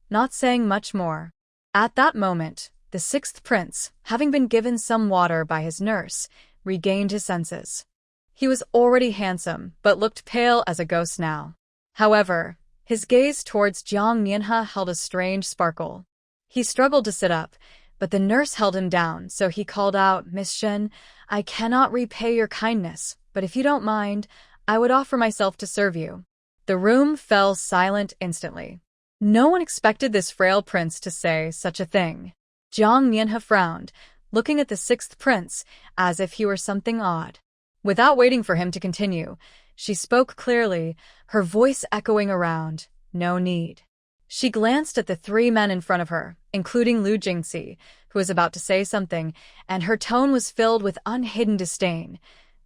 not saying much more. At that moment, the sixth prince, having been given some water by his nurse, regained his senses. He was already handsome, but looked pale as a ghost now. However, his gaze towards Jiang Mianhe held a strange sparkle. He struggled to sit up, but the nurse held him down, so he called out, "Miss Shen, I cannot repay your kindness, but if you don't mind, I would offer myself to serve you." The room fell silent instantly. No one expected this frail prince to say such a thing. Jiang Mianhe frowned, looking at the sixth prince as if he were something odd. Without waiting for him to continue, she spoke clearly, her voice echoing around, "No need." She glanced at the 3 men in front of her, including Lu Jingxi, who was about to say something, and her tone was filled with unhidden disdain.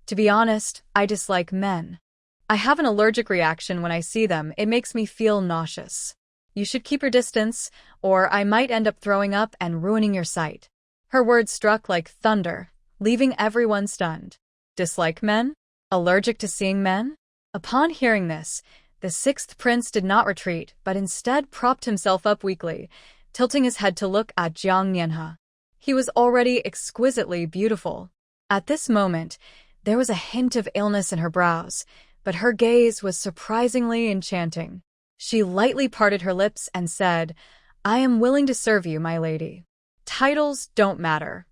"To be honest, I dislike men. I have an allergic reaction when I see them. It makes me feel nauseous. You should keep your distance, or I might end up throwing up and ruining your sight." Her words struck like thunder, leaving everyone stunned. Dislike men? Allergic to seeing men? Upon hearing this, the sixth prince did not retreat, but instead propped himself up weakly, tilting his head to look at Jiang Nianhe. He was already exquisitely beautiful. At this moment, there was a hint of illness in her brows, but her gaze was surprisingly enchanting. She lightly parted her lips and said, "I am willing to serve you, my lady. Titles don't matter."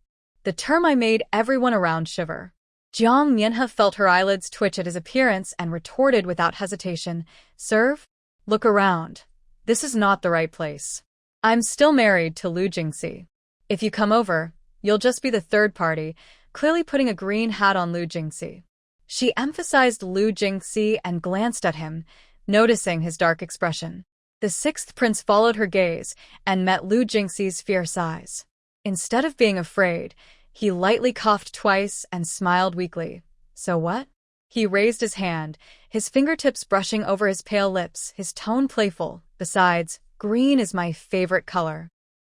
The term I made everyone around shiver. Jiang Nianhe felt her eyelids twitch at his appearance and retorted without hesitation, "Serve? Look around. This is not the right place. I'm still married to Lu Jingxi. If you come over, you'll just be the third party," clearly putting a green hat on Lu Jingxi. She emphasized Lu Jingxi and glanced at him, noticing his dark expression. The sixth prince followed her gaze and met Lu Jingxi's fierce eyes. Instead of being afraid, he lightly coughed twice and smiled weakly. "So what?" He raised his hand, his fingertips brushing over his pale lips, his tone playful. "Besides, green is my favorite color."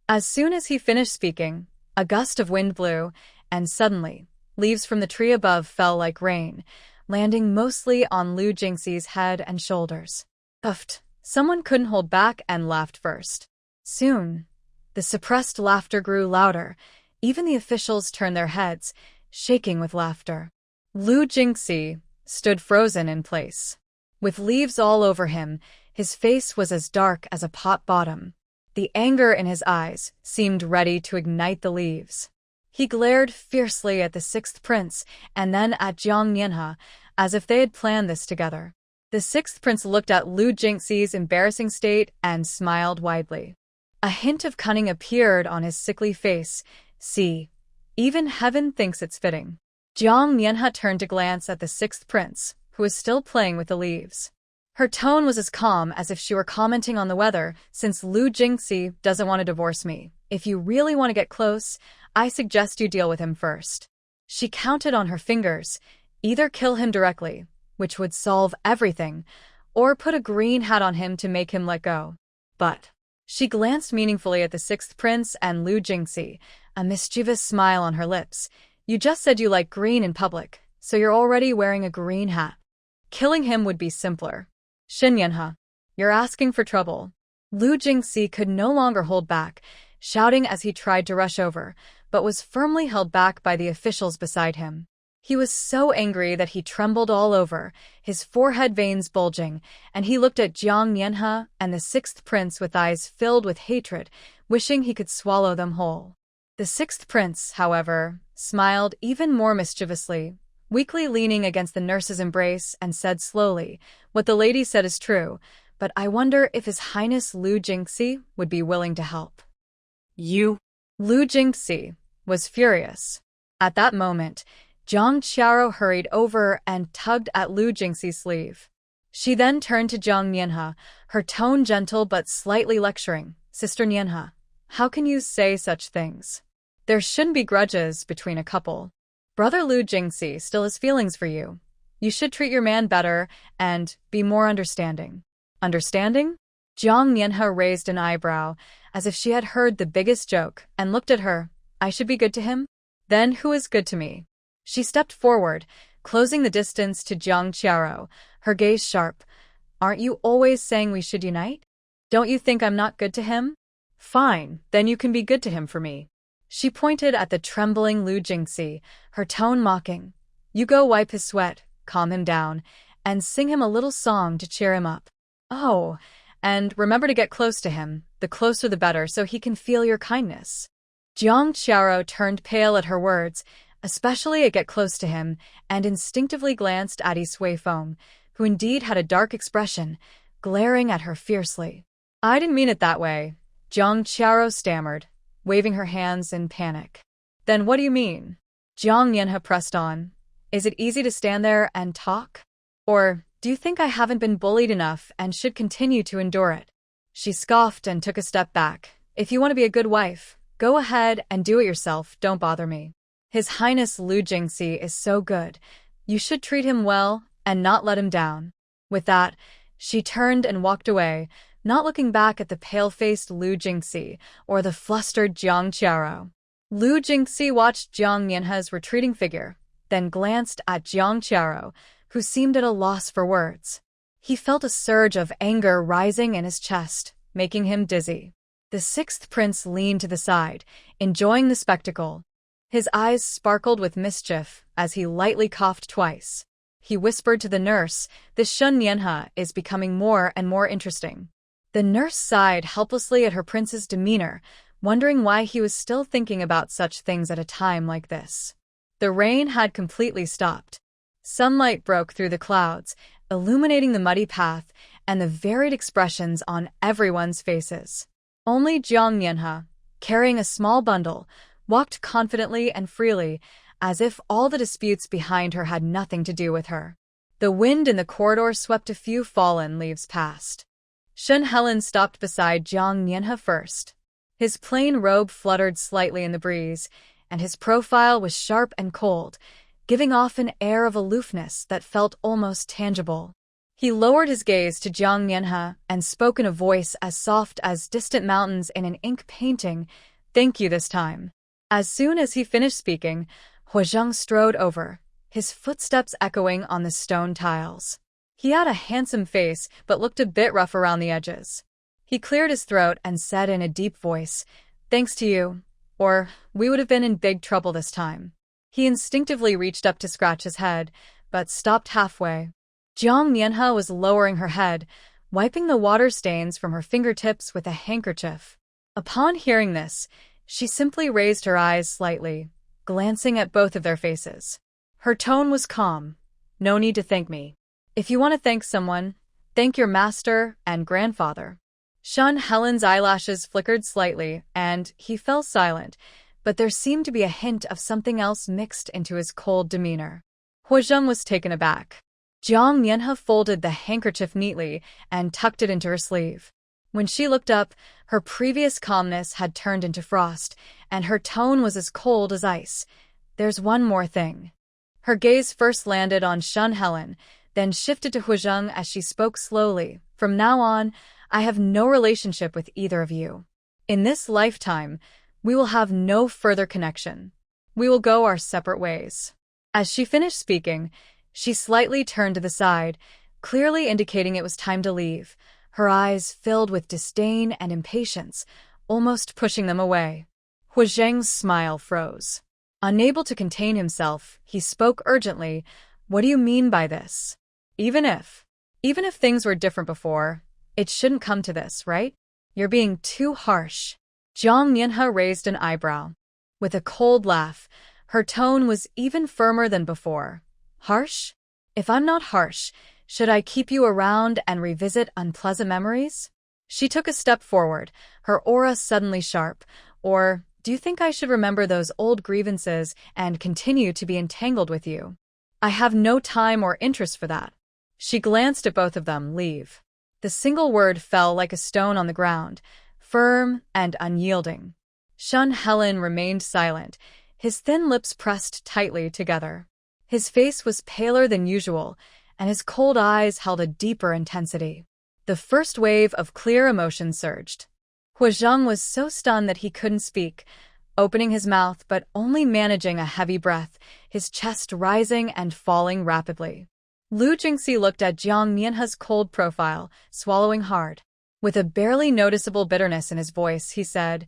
As soon as he finished speaking, a gust of wind blew, and suddenly, leaves from the tree above fell like rain, landing mostly on Lu Jingxi's head and shoulders. Uffed! Someone couldn't hold back and laughed first. Soon, the suppressed laughter grew louder. Even the officials turned their heads, shaking with laughter. Lu Jingxi stood frozen in place. With leaves all over him, his face was as dark as a pot bottom. The anger in his eyes seemed ready to ignite the leaves. He glared fiercely at the sixth prince and then at Jiang Nianhe, as if they had planned this together. The sixth prince looked at Lu Jingxi's embarrassing state and smiled widely. A hint of cunning appeared on his sickly face. "See, even heaven thinks it's fitting." Jiang Nianhe turned to glance at the sixth prince, who was still playing with the leaves. Her tone was as calm as if she were commenting on the weather. "Since Lu Jingxi doesn't want to divorce me, if you really want to get close, I suggest you deal with him first." She counted on her fingers. Either kill him directly, which would solve everything, or put a green hat on him to make him let go. But she glanced meaningfully at the sixth prince and Lu Jingxi, a mischievous smile on her lips. "You just said you like green in public, so you're already wearing a green hat. Killing him would be simpler. Xin Nianhe, you're asking for trouble." Lu Jingxi could no longer hold back, shouting as he tried to rush over, but was firmly held back by the officials beside him. He was so angry that he trembled all over, his forehead veins bulging, and he looked at Jiang Nianhe and the sixth prince with eyes filled with hatred, wishing he could swallow them whole. The sixth prince, however, smiled even more mischievously, weakly leaning against the nurse's embrace, and said slowly, "What the lady said is true, but I wonder if His Highness Lu Jingxi would be willing to help." You? Lu Jingxi was furious. At that moment, Zhang Qiao hurried over and tugged at Lu Jingxi's sleeve. She then turned to Jiang Nianhe, her tone gentle but slightly lecturing. "Sister Nianhe, how can you say such things? There shouldn't be grudges between a couple. Brother Lu Jingxi still has feelings for you. You should treat your man better and be more understanding." "Understanding?" Jiang Nianhe raised an eyebrow, as if she had heard the biggest joke, and looked at her. "I should be good to him? Then who is good to me?" She stepped forward, closing the distance to Zhang Qiao, her gaze sharp. "Aren't you always saying we should unite? Don't you think I'm not good to him? Fine, then you can be good to him for me." She pointed at the trembling Lu Jingxi, her tone mocking. "You go wipe his sweat, calm him down, and sing him a little song to cheer him up. Oh, and remember to get close to him, the closer the better, so he can feel your kindness." Jiang Qiao turned pale at her words, especially at "get close to him," and instinctively glanced at Yi Sui Feng, who indeed had a dark expression, glaring at her fiercely. "I didn't mean it that way," Jiang Qiao stammered, waving her hands in panic. "Then what do you mean?" Jiang Nianhe pressed on. "Is it easy to stand there and talk? Or do you think I haven't been bullied enough and should continue to endure it?" She scoffed and took a step back. "If you want to be a good wife, go ahead and do it yourself, don't bother me. His Highness Lu Jingxi is so good. You should treat him well and not let him down." With that, she turned and walked away, not looking back at the pale-faced Lu Jingxi or the flustered Jiang Qiao. Lu Jingxi watched Jiang Nianhe's retreating figure, then glanced at Jiang Qiaro, who seemed at a loss for words. He felt a surge of anger rising in his chest, making him dizzy. The sixth prince leaned to the side, enjoying the spectacle. His eyes sparkled with mischief as he lightly coughed twice. He whispered to the nurse, "This Shun Nianha is becoming more and more interesting." The nurse sighed helplessly at her prince's demeanor, wondering why he was still thinking about such things at a time like this. The rain had completely stopped. Sunlight broke through the clouds, illuminating the muddy path and the varied expressions on everyone's faces. Only Jiang Nianha, carrying a small bundle, walked confidently and freely, as if all the disputes behind her had nothing to do with her. The wind in the corridor swept a few fallen leaves past. Shun Helen stopped beside Jiang Nianha first. His plain robe fluttered slightly in the breeze, and his profile was sharp and cold, giving off an air of aloofness that felt almost tangible. He lowered his gaze to Jiang Nianha and spoke in a voice as soft as distant mountains in an ink painting, "Thank you this time." As soon as he finished speaking, Huazheng strode over, his footsteps echoing on the stone tiles. He had a handsome face but looked a bit rough around the edges. He cleared his throat and said in a deep voice, "Thanks to you, or we would have been in big trouble this time." He instinctively reached up to scratch his head, but stopped halfway. Jiang Nianha was lowering her head, wiping the water stains from her fingertips with a handkerchief. Upon hearing this, she simply raised her eyes slightly, glancing at both of their faces. Her tone was calm. "No need to thank me. If you want to thank someone, thank your master and grandfather." Shun Helen's eyelashes flickered slightly, and he fell silent, but there seemed to be a hint of something else mixed into his cold demeanor. Huazheng was taken aback. Jiang Nianha folded the handkerchief neatly and tucked it into her sleeve. When she looked up, her previous calmness had turned into frost, and her tone was as cold as ice. "There's one more thing." Her gaze first landed on Shun Helen, then shifted to Huazheng as she spoke slowly. "From now on, I have no relationship with either of you. In this lifetime, we will have no further connection. We will go our separate ways." As she finished speaking, she slightly turned to the side, clearly indicating it was time to leave, her eyes filled with disdain and impatience, almost pushing them away. Huazheng's smile froze. Unable to contain himself, he spoke urgently, "What do you mean by this? Even if things were different before, it shouldn't come to this, right? You're being too harsh." Jiang Nianha raised an eyebrow. With a cold laugh, her tone was even firmer than before. "Harsh? If I'm not harsh, should I keep you around and revisit unpleasant memories?" She took a step forward, her aura suddenly sharp. "Or do you think I should remember those old grievances and continue to be entangled with you? I have no time or interest for that." She glanced at both of them. "Leave." The single word fell like a stone on the ground, firm and unyielding. Shun Helen remained silent, his thin lips pressed tightly together. His face was paler than usual, and his cold eyes held a deeper intensity. The first wave of clear emotion surged. Huazheng was so stunned that he couldn't speak, opening his mouth but only managing a heavy breath, his chest rising and falling rapidly. Lu Jingxi looked at Jiang Nianha's cold profile, swallowing hard. With a barely noticeable bitterness in his voice, he said,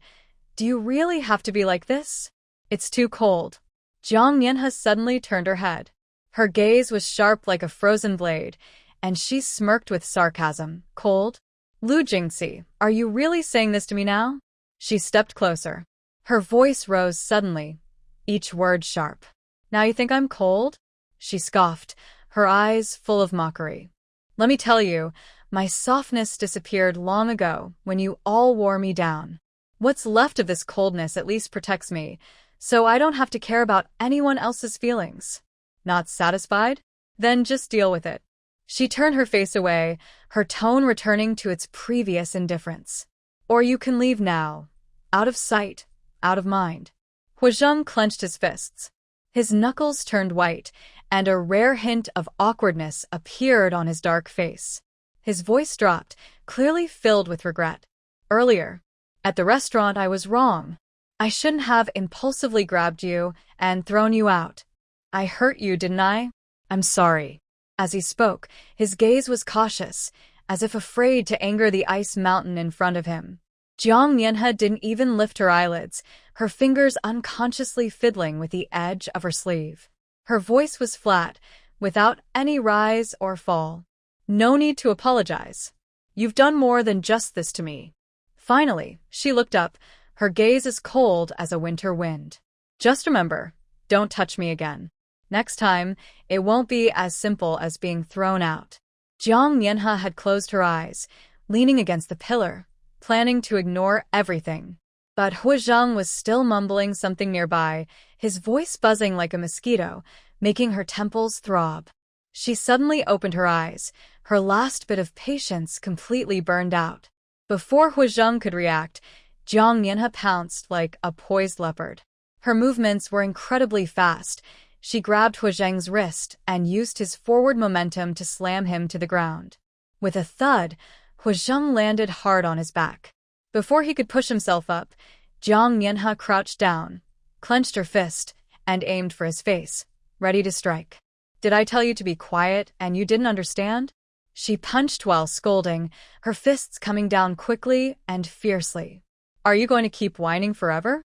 "Do you really have to be like this? It's too cold." Jiang Nianha suddenly turned her head. Her gaze was sharp like a frozen blade, and she smirked with sarcasm. "Cold? Lu Jingxi, are you really saying this to me now?" She stepped closer. Her voice rose suddenly, each word sharp. "Now you think I'm cold?" She scoffed, her eyes full of mockery. "Let me tell you, my softness disappeared long ago when you all wore me down. What's left of this coldness at least protects me, so I don't have to care about anyone else's feelings. Not satisfied? Then just deal with it." She turned her face away, her tone returning to its previous indifference. "Or you can leave now. Out of sight, out of mind." Huazheng clenched his fists. His knuckles turned white, and a rare hint of awkwardness appeared on his dark face. His voice dropped, clearly filled with regret. "Earlier, at the restaurant, I was wrong. I shouldn't have impulsively grabbed you and thrown you out. I hurt you, didn't I? I'm sorry. As he spoke, his gaze was cautious, as if afraid to anger the ice mountain in front of him. Jiang Mianhe didn't even lift her eyelids, her fingers unconsciously fiddling with the edge of her sleeve. Her voice was flat, without any rise or fall. No need to apologize. You've done more than just this to me. Finally, she looked up, her gaze as cold as a winter wind. Just remember, don't touch me again. Next time, it won't be as simple as being thrown out. Jiang Mianhe had closed her eyes, leaning against the pillar, planning to ignore everything. But Huizhang was still mumbling something nearby, his voice buzzing like a mosquito, making her temples throb. She suddenly opened her eyes, her last bit of patience completely burned out. Before Huizhang could react, Jiang Mianhe pounced like a poised leopard. Her movements were incredibly fast. She grabbed Huizhang's wrist and used his forward momentum to slam him to the ground. With a thud, Huizhang landed hard on his back. Before he could push himself up, Jiang Mianhe crouched down, clenched her fist, and aimed for his face, ready to strike. Did I tell you to be quiet and you didn't understand? She punched while scolding, her fists coming down quickly and fiercely. Are you going to keep whining forever?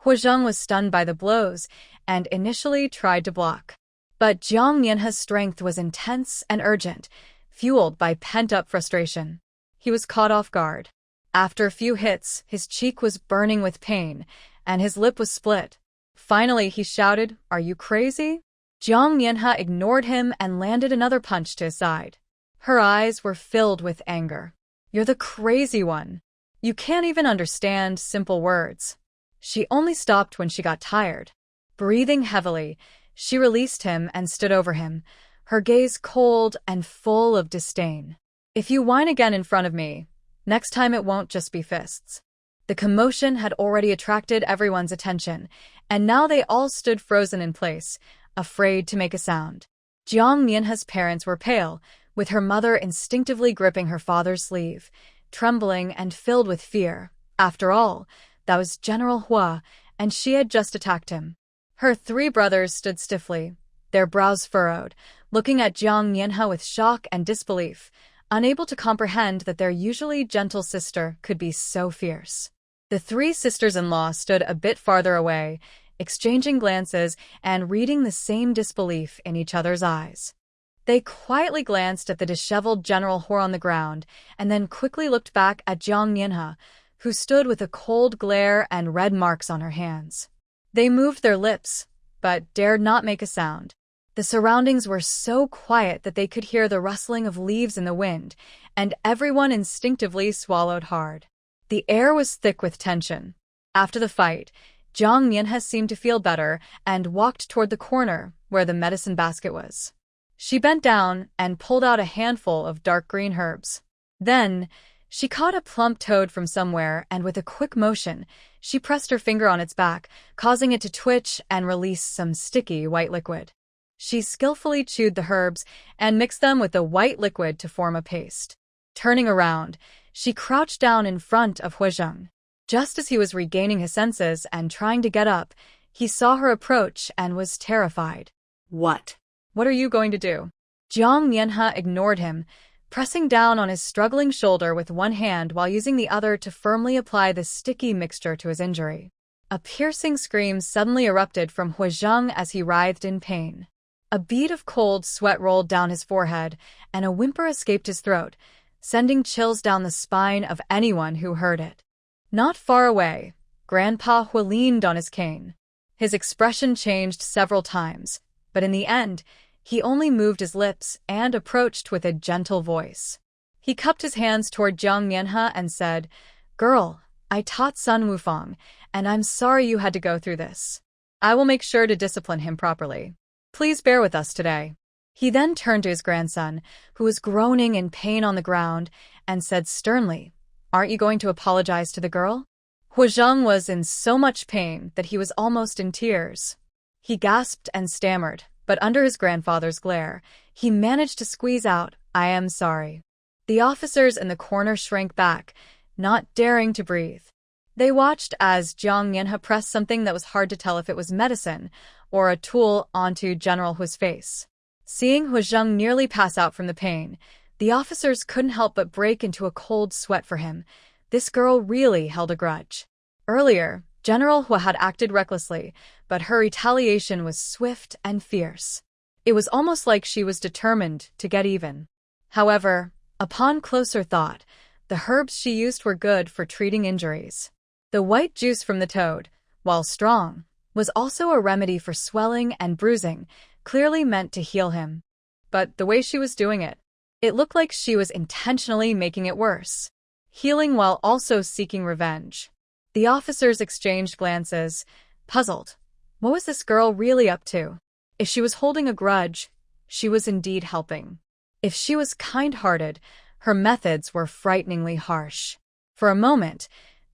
Huizhang was stunned by the blows and initially tried to block. But Jiang Mianhe's strength was intense and urgent, fueled by pent-up frustration. He was caught off guard. After a few hits, his cheek was burning with pain, and his lip was split. Finally, he shouted, "Are you crazy?" Jiang Mianhe ignored him and landed another punch to his side. Her eyes were filled with anger. You're the crazy one. You can't even understand simple words. She only stopped when she got tired. Breathing heavily, she released him and stood over him, her gaze cold and full of disdain. If you whine again in front of me, next time it won't just be fists. The commotion had already attracted everyone's attention, and now they all stood frozen in place, afraid to make a sound. Jiang Mianhe's parents were pale, with her mother instinctively gripping her father's sleeve, trembling and filled with fear. After all, that was General Hua, and she had just attacked him. Her three brothers stood stiffly, their brows furrowed, looking at Jiang Mianhe with shock and disbelief, unable to comprehend that their usually gentle sister could be so fierce. The three sisters-in-law stood a bit farther away, exchanging glances and reading the same disbelief in each other's eyes. They quietly glanced at the disheveled General Hua on the ground, and then quickly looked back at Jiang Mianhe, who stood with a cold glare and red marks on her hands. They moved their lips, but dared not make a sound. The surroundings were so quiet that they could hear the rustling of leaves in the wind, and everyone instinctively swallowed hard. The air was thick with tension. After the fight, Jiang Mianhe seemed to feel better and walked toward the corner where the medicine basket was. She bent down and pulled out a handful of dark green herbs. Then, she caught a plump toad from somewhere, and with a quick motion, she pressed her finger on its back, causing it to twitch and release some sticky white liquid. She skillfully chewed the herbs and mixed them with the white liquid to form a paste. Turning around, she crouched down in front of Huizhang. Just as he was regaining his senses and trying to get up, he saw her approach and was terrified. What? What are you going to do? Jiang Mianhe ignored him, pressing down on his struggling shoulder with one hand while using the other to firmly apply the sticky mixture to his injury. A piercing scream suddenly erupted from Huizhang as he writhed in pain. A bead of cold sweat rolled down his forehead, and a whimper escaped his throat, sending chills down the spine of anyone who heard it. Not far away, Grandpa Hua leaned on his cane. His expression changed several times, but in the end, he only moved his lips and approached with a gentle voice. He cupped his hands toward Jiang Mianhe and said, "Girl, I taught Sun Wufang, and I'm sorry you had to go through this. I will make sure to discipline him properly. Please bear with us today." He then turned to his grandson, who was groaning in pain on the ground, and said sternly, "Aren't you going to apologize to the girl?" Huizhang was in so much pain that he was almost in tears. He gasped and stammered, but under his grandfather's glare, he managed to squeeze out, "I am sorry." The officers in the corner shrank back, not daring to breathe. They watched as Jiang Yanhe pressed something that was hard to tell if it was medicine or a tool onto General Hu's face. Seeing Hu Zheng nearly pass out from the pain, the officers couldn't help but break into a cold sweat for him. This girl really held a grudge. Earlier, General Hu had acted recklessly, but her retaliation was swift and fierce. It was almost like she was determined to get even. However, upon closer thought, the herbs she used were good for treating injuries. The white juice from the toad, while strong, was also a remedy for swelling and bruising, clearly meant to heal him. But the way she was doing it, it looked like she was intentionally making it worse, healing while also seeking revenge. The officers exchanged glances, puzzled. What was this girl really up to? If she was holding a grudge, she was indeed helping. If she was kind-hearted, her methods were frighteningly harsh. For a moment,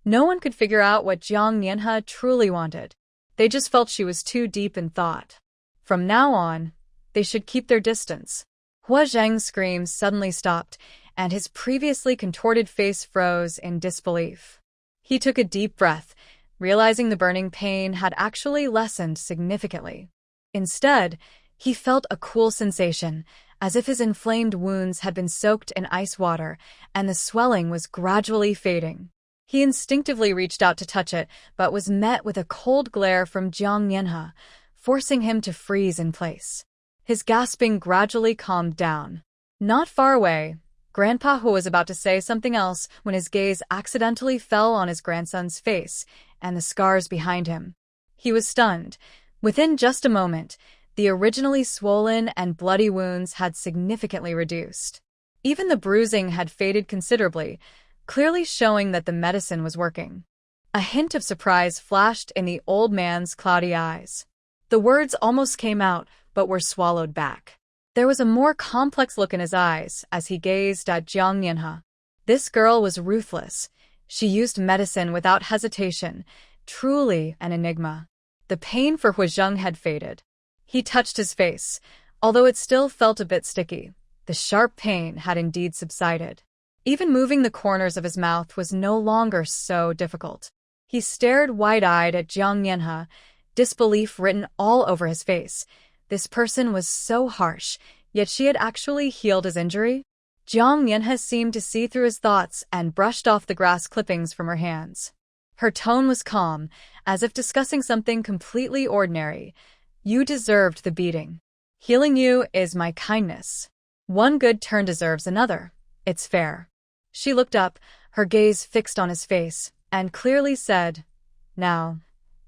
no one could figure out what Jiang Yanhe truly wanted. They just felt she was too deep in thought. From now on, they should keep their distance. Hu Zheng's screams suddenly stopped, and his previously contorted face froze in disbelief. He took a deep breath, realizing the burning pain had actually lessened significantly. Instead, he felt a cool sensation, as if his inflamed wounds had been soaked in ice water, and the swelling was gradually fading. He instinctively reached out to touch it, but was met with a cold glare from Jiang Yanhe, forcing him to freeze in place. His gasping gradually calmed down. Not far away, Grandpa Hu was about to say something else when his gaze accidentally fell on his grandson's face and the scars behind him. He was stunned. Within just a moment, the originally swollen and bloody wounds had significantly reduced. Even the bruising had faded considerably, clearly showing that the medicine was working. A hint of surprise flashed in the old man's cloudy eyes. The words almost came out, but were swallowed back. There was a more complex look in his eyes as he gazed at Jiang Yanhe. This girl was ruthless. She used medicine without hesitation, truly an enigma. The pain for Hu Zheng had faded. He touched his face. Although it still felt a bit sticky, the sharp pain had indeed subsided. Even moving the corners of his mouth was no longer so difficult. He stared wide-eyed at Jiang Yanhe, disbelief written all over his face. This person was so harsh, yet she had actually healed his injury? Jiang Yanhe seemed to see through his thoughts and brushed off the grass clippings from her hands. Her tone was calm, as if discussing something completely ordinary. You deserved the beating. Healing you is my kindness. One good turn deserves another. It's fair. She looked up, her gaze fixed on his face, and clearly said, Now,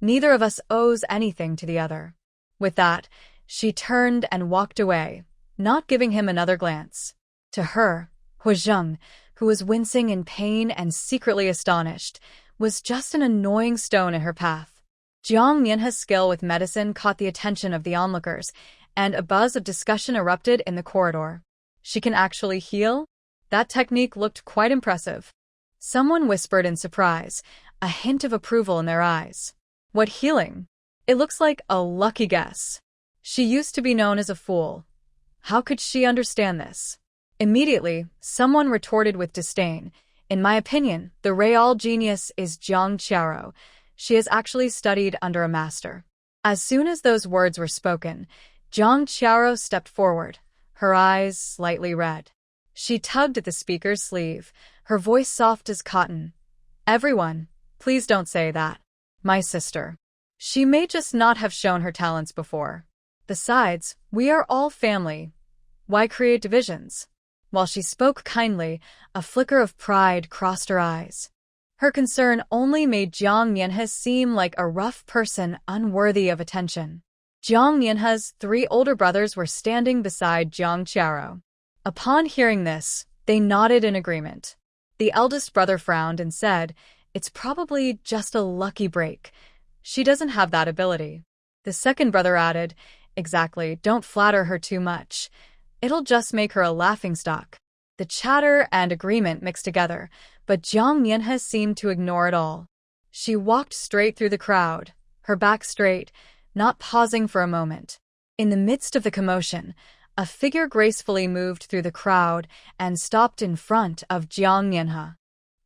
neither of us owes anything to the other. With that, she turned and walked away, not giving him another glance. To her, Hu Zheng, who was wincing in pain and secretly astonished, was just an annoying stone in her path. Jiang Yanhe's skill with medicine caught the attention of the onlookers, and a buzz of discussion erupted in the corridor. She can actually heal? That technique looked quite impressive. Someone whispered in surprise, a hint of approval in their eyes. What healing? It looks like a lucky guess. She used to be known as a fool. How could she understand this? Immediately, someone retorted with disdain. In my opinion, the real genius is Jiang Qiao. She has actually studied under a master. As soon as those words were spoken, Jiang Qiao stepped forward, her eyes slightly red. She tugged at the speaker's sleeve, her voice soft as cotton. Everyone, please don't say that. My sister. She may just not have shown her talents before. Besides, we are all family. Why create divisions? While she spoke kindly, a flicker of pride crossed her eyes. Her concern only made Jiang Yanhe seem like a rough person unworthy of attention. Jiang Yanhe's 3 older brothers were standing beside Jiang Qiao. Upon hearing this, they nodded in agreement. The eldest brother frowned and said, It's probably just a lucky break. She doesn't have that ability. The second brother added, Exactly, don't flatter her too much. It'll just make her a laughingstock. The chatter and agreement mixed together, but Jiang Yanhe seemed to ignore it all. She walked straight through the crowd, her back straight, not pausing for a moment. In the midst of the commotion, a figure gracefully moved through the crowd and stopped in front of Jiang Yanhe.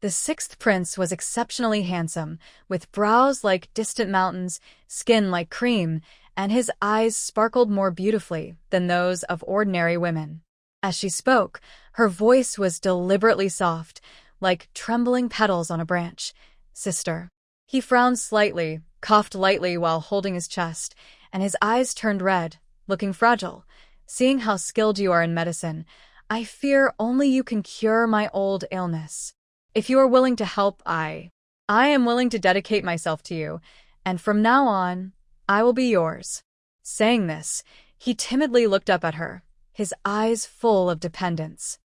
The sixth prince was exceptionally handsome, with brows like distant mountains, skin like cream, and his eyes sparkled more beautifully than those of ordinary women. As she spoke, her voice was deliberately soft, like trembling petals on a branch. "Sister." He frowned slightly, coughed lightly while holding his chest, and his eyes turned red, looking fragile. "Seeing how skilled you are in medicine, I fear only you can cure my old illness. If you are willing to help, I am willing to dedicate myself to you, and from now on, I will be yours." Saying this, he timidly looked up at her, his eyes full of dependence.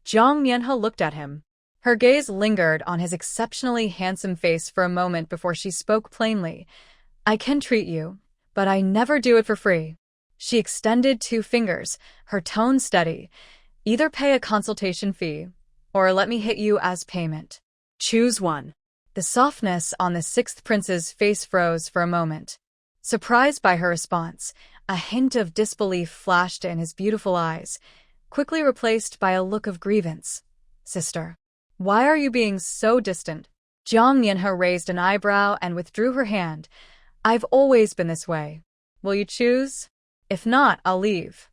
Jiang Mianhe looked at him. Her gaze lingered on his exceptionally handsome face for a moment before she spoke plainly. "I can treat you, but I never do it for free." She extended 2 fingers, her tone steady. "Either pay a consultation fee, or let me hit you as payment. Choose one." The softness on the sixth prince's face froze for a moment. Surprised by her response, a hint of disbelief flashed in his beautiful eyes, quickly replaced by a look of grievance. "Sister, why are you being so distant?" Jiang Mianhe raised an eyebrow and withdrew her hand. "I've always been this way. Will you choose? If not, I'll leave."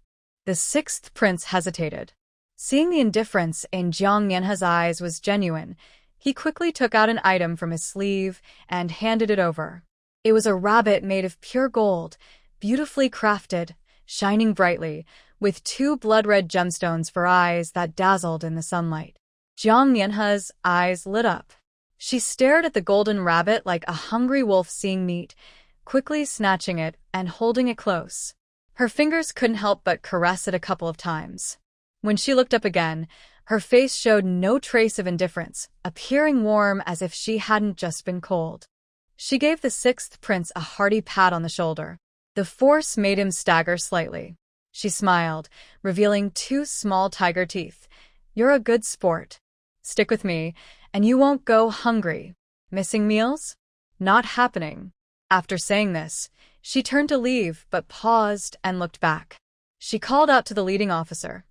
The sixth prince hesitated. Seeing the indifference in Jiang Mianhe's eyes was genuine, he quickly took out an item from his sleeve and handed it over. It was a rabbit made of pure gold, beautifully crafted, shining brightly, with 2 blood-red gemstones for eyes that dazzled in the sunlight. Jiang Mianhe's eyes lit up. She stared at the golden rabbit like a hungry wolf seeing meat, quickly snatching it and holding it close. Her fingers couldn't help but caress it a couple of times. When she looked up again, her face showed no trace of indifference, appearing warm as if she hadn't just been cold. She gave the sixth prince a hearty pat on the shoulder. The force made him stagger slightly. She smiled, revealing 2 small tiger teeth. "You're a good sport. Stick with me, and you won't go hungry. Missing meals? Not happening." After saying this, she turned to leave but paused and looked back. She called out to the leading officer.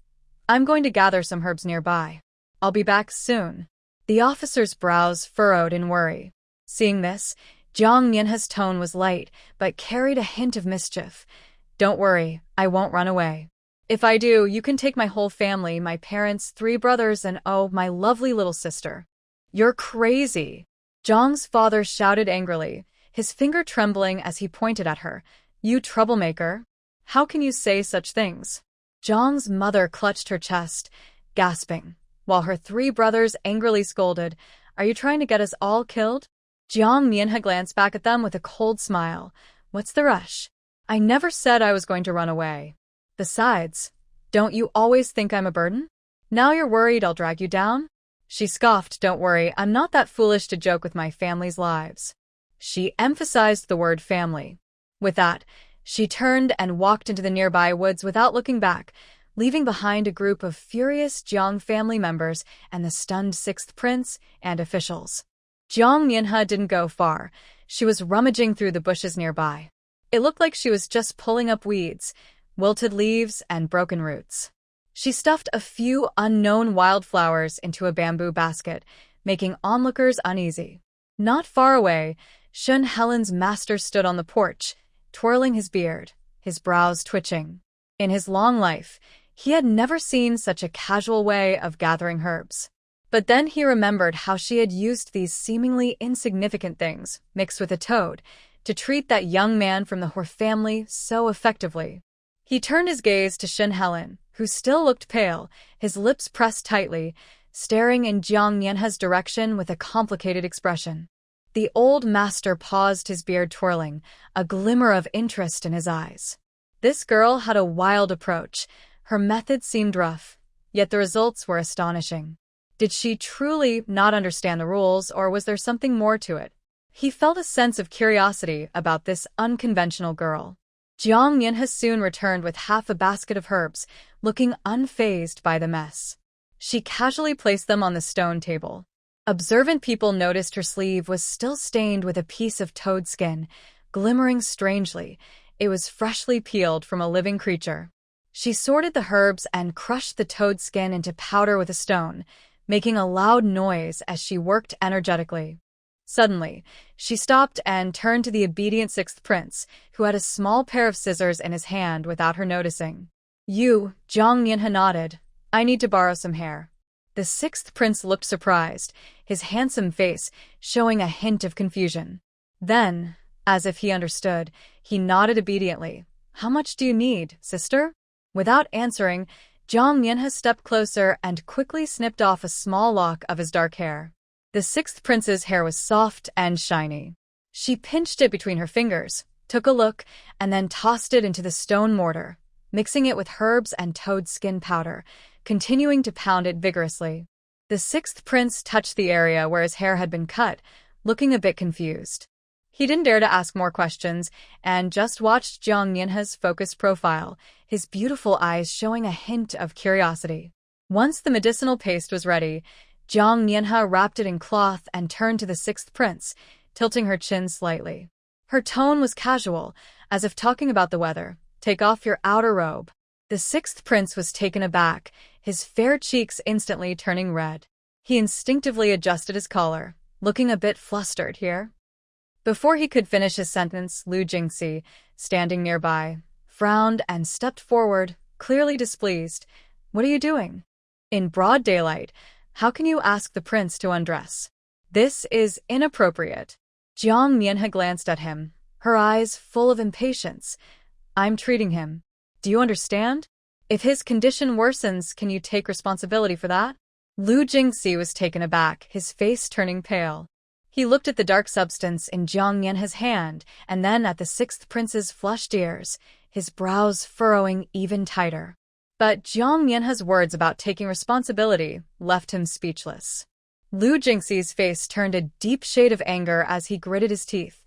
"I'm going to gather some herbs nearby. I'll be back soon." The officer's brows furrowed in worry. Seeing this, Jiang Mianhe's tone was light but carried a hint of mischief. "Don't worry, I won't run away. If I do, you can take my whole family, my parents, 3 brothers, and oh, my lovely little sister." "You're crazy!" Jiang's father shouted angrily, his finger trembling as he pointed at her. "You troublemaker! How can you say such things?" Jiang's mother clutched her chest, gasping, while her 3 brothers angrily scolded. "Are you trying to get us all killed?" Jiang Mianhe glanced back at them with a cold smile. "What's the rush? I never said I was going to run away. Besides, don't you always think I'm a burden? Now you're worried I'll drag you down?" She scoffed. "Don't worry, I'm not that foolish to joke with my family's lives." She emphasized the word family. With that, she turned and walked into the nearby woods without looking back, leaving behind a group of furious Jiang family members and the stunned sixth prince and officials. Jiang Mianhe didn't go far. She was rummaging through the bushes nearby. It looked like she was just pulling up weeds, wilted leaves, and broken roots. She stuffed a few unknown wildflowers into a bamboo basket, making onlookers uneasy. Not far away, Shun Helen's master stood on the porch, twirling his beard, his brows twitching. In his long life, he had never seen such a casual way of gathering herbs. But then he remembered how she had used these seemingly insignificant things, mixed with a toad, to treat that young man from the Hor family so effectively. He turned his gaze to Shun Helen, who still looked pale, his lips pressed tightly, staring in Jiang Mianhe's direction with a complicated expression. The old master paused, his beard twirling, a glimmer of interest in his eyes. This girl had a wild approach. Her methods seemed rough, yet the results were astonishing. Did she truly not understand the rules, or was there something more to it? He felt a sense of curiosity about this unconventional girl. Jiang Mianhe soon returned with half a basket of herbs, looking unfazed by the mess. She casually placed them on the stone table. Observant people noticed her sleeve was still stained with a piece of toad skin, glimmering strangely. It was freshly peeled from a living creature. She sorted the herbs and crushed the toad skin into powder with a stone, making a loud noise as she worked energetically. Suddenly, she stopped and turned to the obedient sixth prince, who had a small pair of scissors in his hand without her noticing. You, Jiang Yanhe nodded. I need to borrow some hair. The sixth prince looked surprised, his handsome face showing a hint of confusion. Then, as if he understood, he nodded obediently. How much do you need, sister? Without answering, Jiang Yanhe stepped closer and quickly snipped off a small lock of his dark hair. The sixth prince's hair was soft and shiny. She pinched it between her fingers, took a look, and then tossed it into the stone mortar, mixing it with herbs and toad skin powder, continuing to pound it vigorously. The sixth prince touched the area where his hair had been cut, looking a bit confused. He didn't dare to ask more questions and just watched Jiang Yanhe's focused profile, his beautiful eyes showing a hint of curiosity. Once the medicinal paste was ready, Jiang Yanhe wrapped it in cloth and turned to the sixth prince, tilting her chin slightly. Her tone was casual, as if talking about the weather. Take off your outer robe. The sixth prince was taken aback, his fair cheeks instantly turning red. He instinctively adjusted his collar, looking a bit flustered here. Before he could finish his sentence, Lu Jingxi, standing nearby, frowned and stepped forward, clearly displeased. What are you doing? In broad daylight, how can you ask the prince to undress? This is inappropriate. Jiang Yanhe glanced at him, her eyes full of impatience. I'm treating him. Do you understand? If his condition worsens, can you take responsibility for that? Lu Jingxi was taken aback, his face turning pale. He looked at the dark substance in Jiang Yanhe's hand and then at the sixth prince's flushed ears, his brows furrowing even tighter. But Jiang Yanhe's words about taking responsibility left him speechless. Lu Jingxi's face turned a deep shade of anger as he gritted his teeth.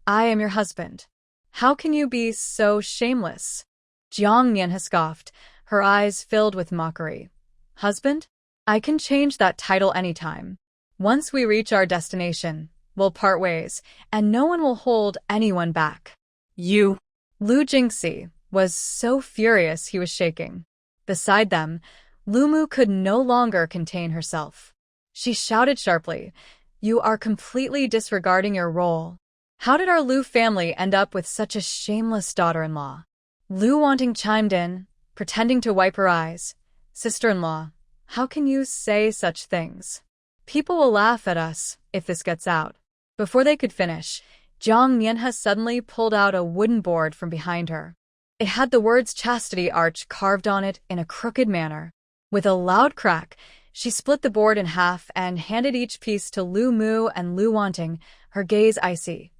I am your husband. How can you be so shameless? Jiang Yanhe scoffed, her eyes filled with mockery. Husband? I can change that title anytime. Once we reach our destination, we'll part ways, and no one will hold anyone back. You. Lu Jingxi was so furious he was shaking. Beside them, Lumu could no longer contain herself. She shouted sharply, You are completely disregarding your role. How did our Lu family end up with such a shameless daughter-in-law? Lu Wanting chimed in, pretending to wipe her eyes. Sister-in-law, how can you say such things? People will laugh at us if this gets out. Before they could finish, Jiang Yanhe suddenly pulled out a wooden board from behind her. It had the words Chastity Arch carved on it in a crooked manner. With a loud crack, she split the board in half and handed each piece to Lu Mu and Lu Wanting, her gaze icy.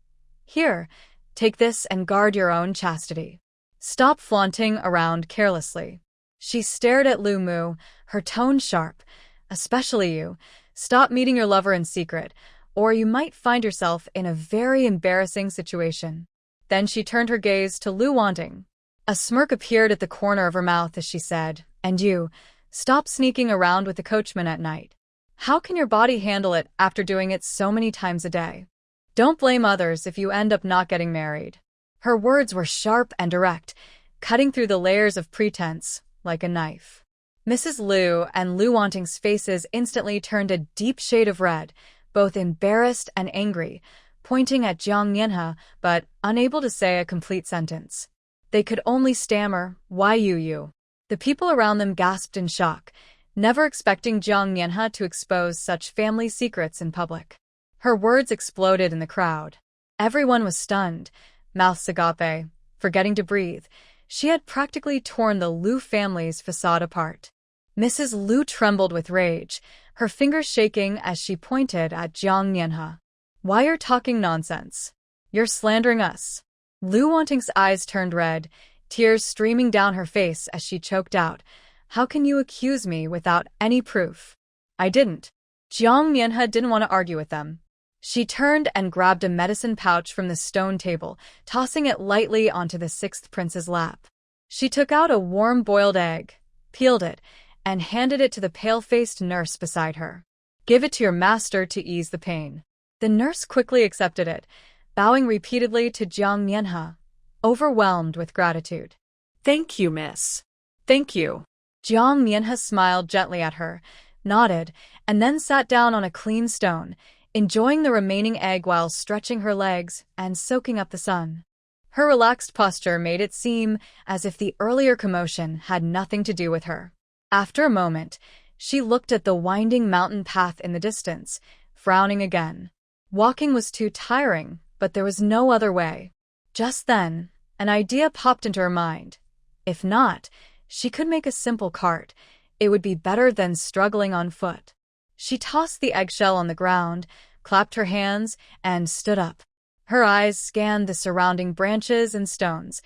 Here, take this and guard your own chastity. Stop flaunting around carelessly. She stared at Lu Mu, her tone sharp. Especially you. Stop meeting your lover in secret, or you might find yourself in a very embarrassing situation. Then she turned her gaze to Lu Wanting. A smirk appeared at the corner of her mouth as she said, And you, stop sneaking around with the coachman at night. How can your body handle it after doing it so many times a day? Don't blame others if you end up not getting married. Her words were sharp and direct, cutting through the layers of pretense like a knife. Mrs. Lu and Lu Wanting's faces instantly turned a deep shade of red, both embarrassed and angry, pointing at Jiang Yanhe but unable to say a complete sentence. They could only stammer, Why you? The people around them gasped in shock, never expecting Jiang Yanhe to expose such family secrets in public. Her words exploded in the crowd. Everyone was stunned, mouths agape, forgetting to breathe. She had practically torn the Lu family's facade apart. Mrs. Lu trembled with rage, her fingers shaking as she pointed at Jiang Yanhe. Why you're talking nonsense? You're slandering us. Lu Wanting's eyes turned red, tears streaming down her face as she choked out, How can you accuse me without any proof? I didn't. Jiang Yanhe didn't want to argue with them. She turned and grabbed a medicine pouch from the stone table, tossing it lightly onto the sixth prince's lap. She took out a warm boiled egg, peeled it, and handed it to the pale-faced nurse beside her. Give it to your master to ease the pain. The nurse quickly accepted it, bowing repeatedly to Jiang Yanhe, overwhelmed with gratitude. Thank you, miss. Thank you. Jiang Yanhe smiled gently at her, nodded, and then sat down on a clean stone, enjoying the remaining egg while stretching her legs and soaking up the sun. Her relaxed posture made it seem as if the earlier commotion had nothing to do with her. After a moment, she looked at the winding mountain path in the distance, frowning again. Walking was too tiring, but there was no other way. Just then, an idea popped into her mind. If not, she could make a simple cart. It would be better than struggling on foot. She tossed the eggshell on the ground, clapped her hands, and stood up. Her eyes scanned the surrounding branches and stones,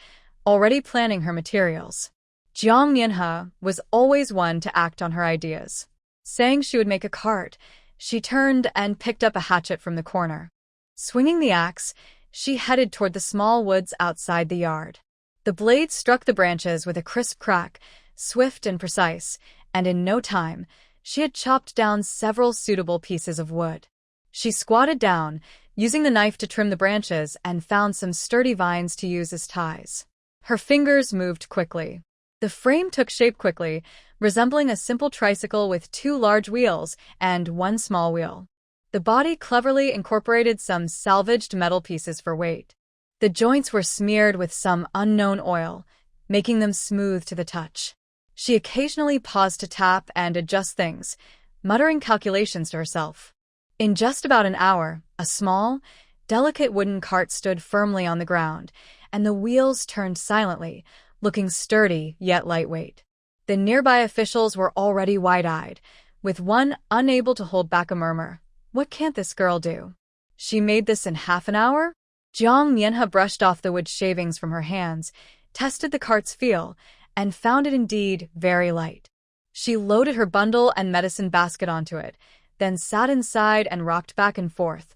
already planning her materials. Jiang Mianhe was always one to act on her ideas. Saying she would make a cart, she turned and picked up a hatchet from the corner. Swinging the axe, she headed toward the small woods outside the yard. The blade struck the branches with a crisp crack, swift and precise, and in no time, she had chopped down several suitable pieces of wood. She squatted down, using the knife to trim the branches, and found some sturdy vines to use as ties. Her fingers moved quickly. The frame took shape quickly, resembling a simple tricycle with 2 large wheels and 1 small wheel. The body cleverly incorporated some salvaged metal pieces for weight. The joints were smeared with some unknown oil, making them smooth to the touch. She occasionally paused to tap and adjust things, muttering calculations to herself. In just about an hour, a small, delicate wooden cart stood firmly on the ground, and the wheels turned silently, looking sturdy yet lightweight. The nearby officials were already wide-eyed, with one unable to hold back a murmur. What can't this girl do? She made this in half an hour? Jiang Mianhe brushed off the wood shavings from her hands, tested the cart's feel, and found it indeed very light. She loaded her bundle and medicine basket onto it, then sat inside and rocked back and forth.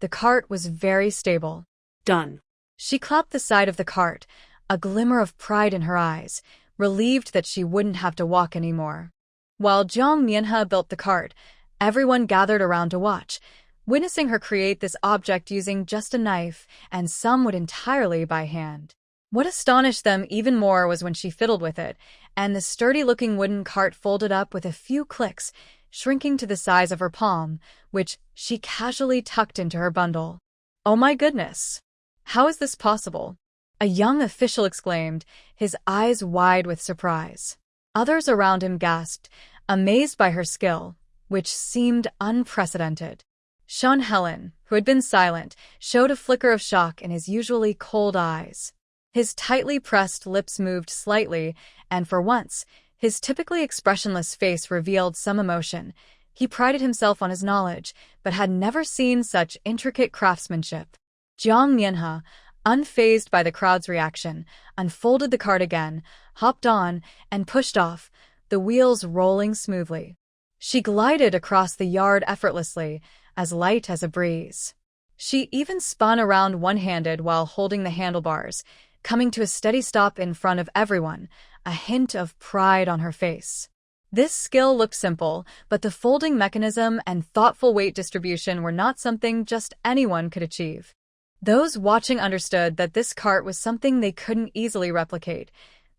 The cart was very stable. Done. She clapped the side of the cart, a glimmer of pride in her eyes, relieved that she wouldn't have to walk anymore. While Jiang Mianhe built the cart, everyone gathered around to watch, witnessing her create this object using just a knife, and some would entirely by hand. What astonished them even more was when she fiddled with it, and the sturdy-looking wooden cart folded up with a few clicks, shrinking to the size of her palm, which she casually tucked into her bundle. "Oh my goodness! How is this possible?" a young official exclaimed, his eyes wide with surprise. Others around him gasped, amazed by her skill, which seemed unprecedented. Sean Helen, who had been silent, showed a flicker of shock in his usually cold eyes. His tightly pressed lips moved slightly, and for once, his typically expressionless face revealed some emotion. He prided himself on his knowledge, but had never seen such intricate craftsmanship. Jiang Mianhe, unfazed by the crowd's reaction, unfolded the cart again, hopped on, and pushed off, the wheels rolling smoothly. She glided across the yard effortlessly, as light as a breeze. She even spun around one-handed while holding the handlebars, coming to a steady stop in front of everyone, a hint of pride on her face. This skill looked simple, but the folding mechanism and thoughtful weight distribution were not something just anyone could achieve. Those watching understood that this cart was something they couldn't easily replicate.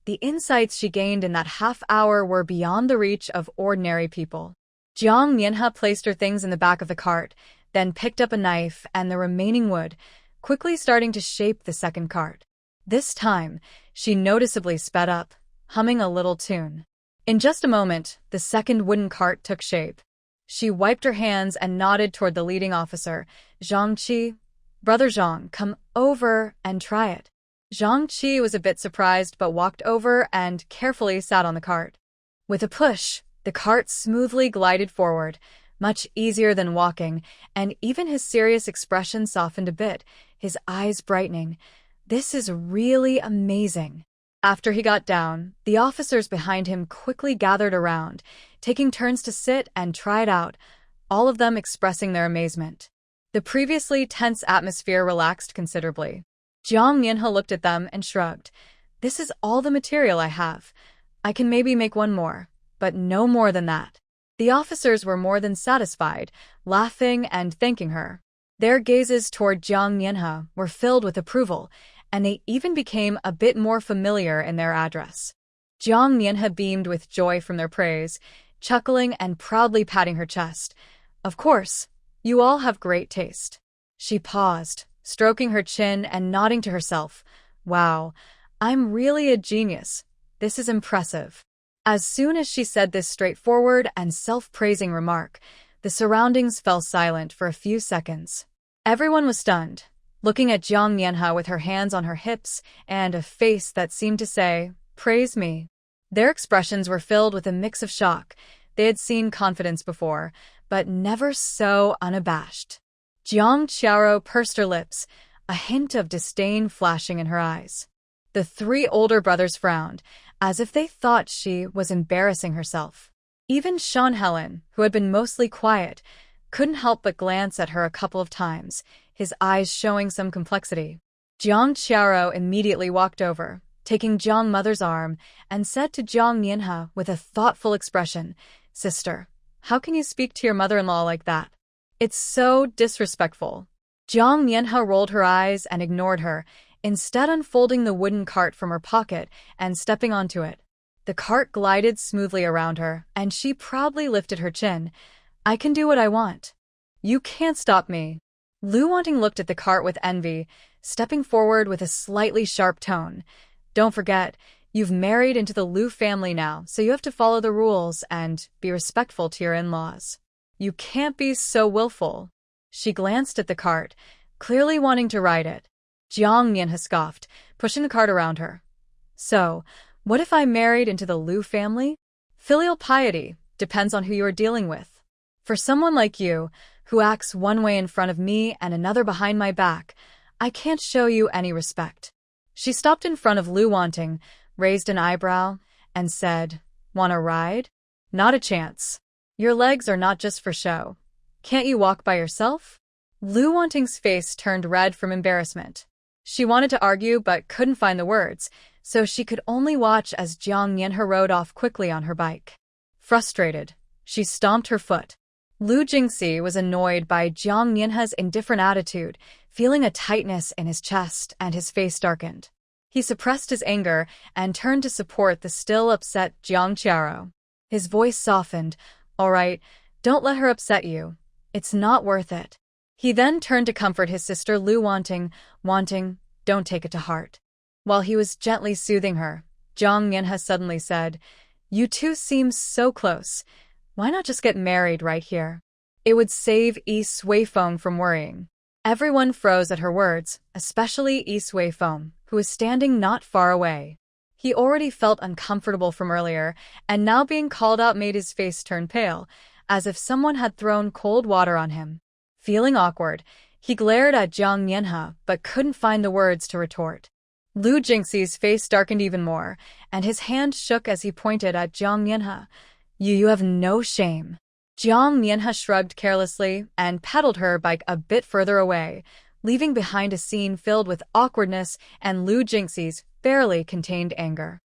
The insights she gained in that half hour were beyond the reach of ordinary people. Jiang Mianhe placed her things in the back of the cart, then picked up a knife and the remaining wood, quickly starting to shape the second cart. This time, she noticeably sped up, humming a little tune. In just a moment, the second wooden cart took shape. She wiped her hands and nodded toward the leading officer, Zhang Qi. "Brother Zhang, come over and try it." Zhang Qi was a bit surprised but walked over and carefully sat on the cart. With a push, the cart smoothly glided forward, much easier than walking, and even his serious expression softened a bit, his eyes brightening. "This is really amazing." After he got down, the officers behind him quickly gathered around, taking turns to sit and try it out, all of them expressing their amazement. The previously tense atmosphere relaxed considerably. Jiang Mianhe looked at them and shrugged. "This is all the material I have. I can maybe make one more, but no more than that." The officers were more than satisfied, laughing and thanking her. Their gazes toward Jiang Mianhe were filled with approval, and they even became a bit more familiar in their address. Jiang Mianhe beamed with joy from their praise. chuckling and proudly patting her chest. Of course, you all have great taste. She paused, stroking her chin and nodding to herself. Wow, I'm really a genius. This is impressive. As soon as she said this straightforward and self-praising remark, the surroundings fell silent for a few seconds. Everyone was stunned, looking at Jiang Mianhe with her hands on her hips and a face that seemed to say, "Praise me." Their expressions were filled with a mix of shock. They had seen confidence before, but never so unabashed. Jiang Qiao pursed her lips, a hint of disdain flashing in her eyes. The three older brothers frowned, as if they thought she was embarrassing herself. Even Sean Helen, who had been mostly quiet, couldn't help but glance at her a couple of times, his eyes showing some complexity. Jiang Qiao immediately walked over, taking Jiang Mother's arm, and said to Jiang Mianhe with a thoughtful expression, "Sister, how can you speak to your mother-in-law like that? It's so disrespectful." Jiang Mianhe rolled her eyes and ignored her, instead unfolding the wooden cart from her pocket and stepping onto it. The cart glided smoothly around her, and she proudly lifted her chin. "I can do what I want. You can't stop me." Lu Wanting looked at the cart with envy, stepping forward with a slightly sharp tone. "Don't forget, you've married into the Lu family now, so you have to follow the rules and be respectful to your in-laws. You can't be so willful." She glanced at the cart, clearly wanting to ride it. Jiang Mianhe scoffed, pushing the cart around her. "So, what if I married into the Lu family? Filial piety depends on who you are dealing with. For someone like you, who acts one way in front of me and another behind my back, I can't show you any respect." She stopped in front of Lu Wanting, raised an eyebrow, and said, "Want a ride? Not a chance. Your legs are not just for show. Can't you walk by yourself?" Lu Wanting's face turned red from embarrassment. She wanted to argue but couldn't find the words, so she could only watch as Jiang Mianhe rode off quickly on her bike. Frustrated, she stomped her foot. Lu Jingxi was annoyed by Jiang Mianhe's indifferent attitude, feeling a tightness in his chest and his face darkened. He suppressed his anger and turned to support the still upset Jiang Qiao. His voice softened. "All right, don't let her upset you. It's not worth it." He then turned to comfort his sister Lu Wanting, "Don't take it to heart." While he was gently soothing her, Jiang Mianhe suddenly said, "You two seem so close. Why not just get married right here? It would save Yi Suifeng from worrying." Everyone froze at her words, especially Yi Suifeng, who was standing not far away. He already felt uncomfortable from earlier, and now being called out made his face turn pale, as if someone had thrown cold water on him. Feeling awkward, he glared at Jiang Mianhe but couldn't find the words to retort. Lu Jingxi's face darkened even more, and his hand shook as he pointed at Jiang Mianhe. You have no shame." Jiang Mianhe shrugged carelessly and pedaled her bike a bit further away, leaving behind a scene filled with awkwardness and Lu Jingxi's barely contained anger.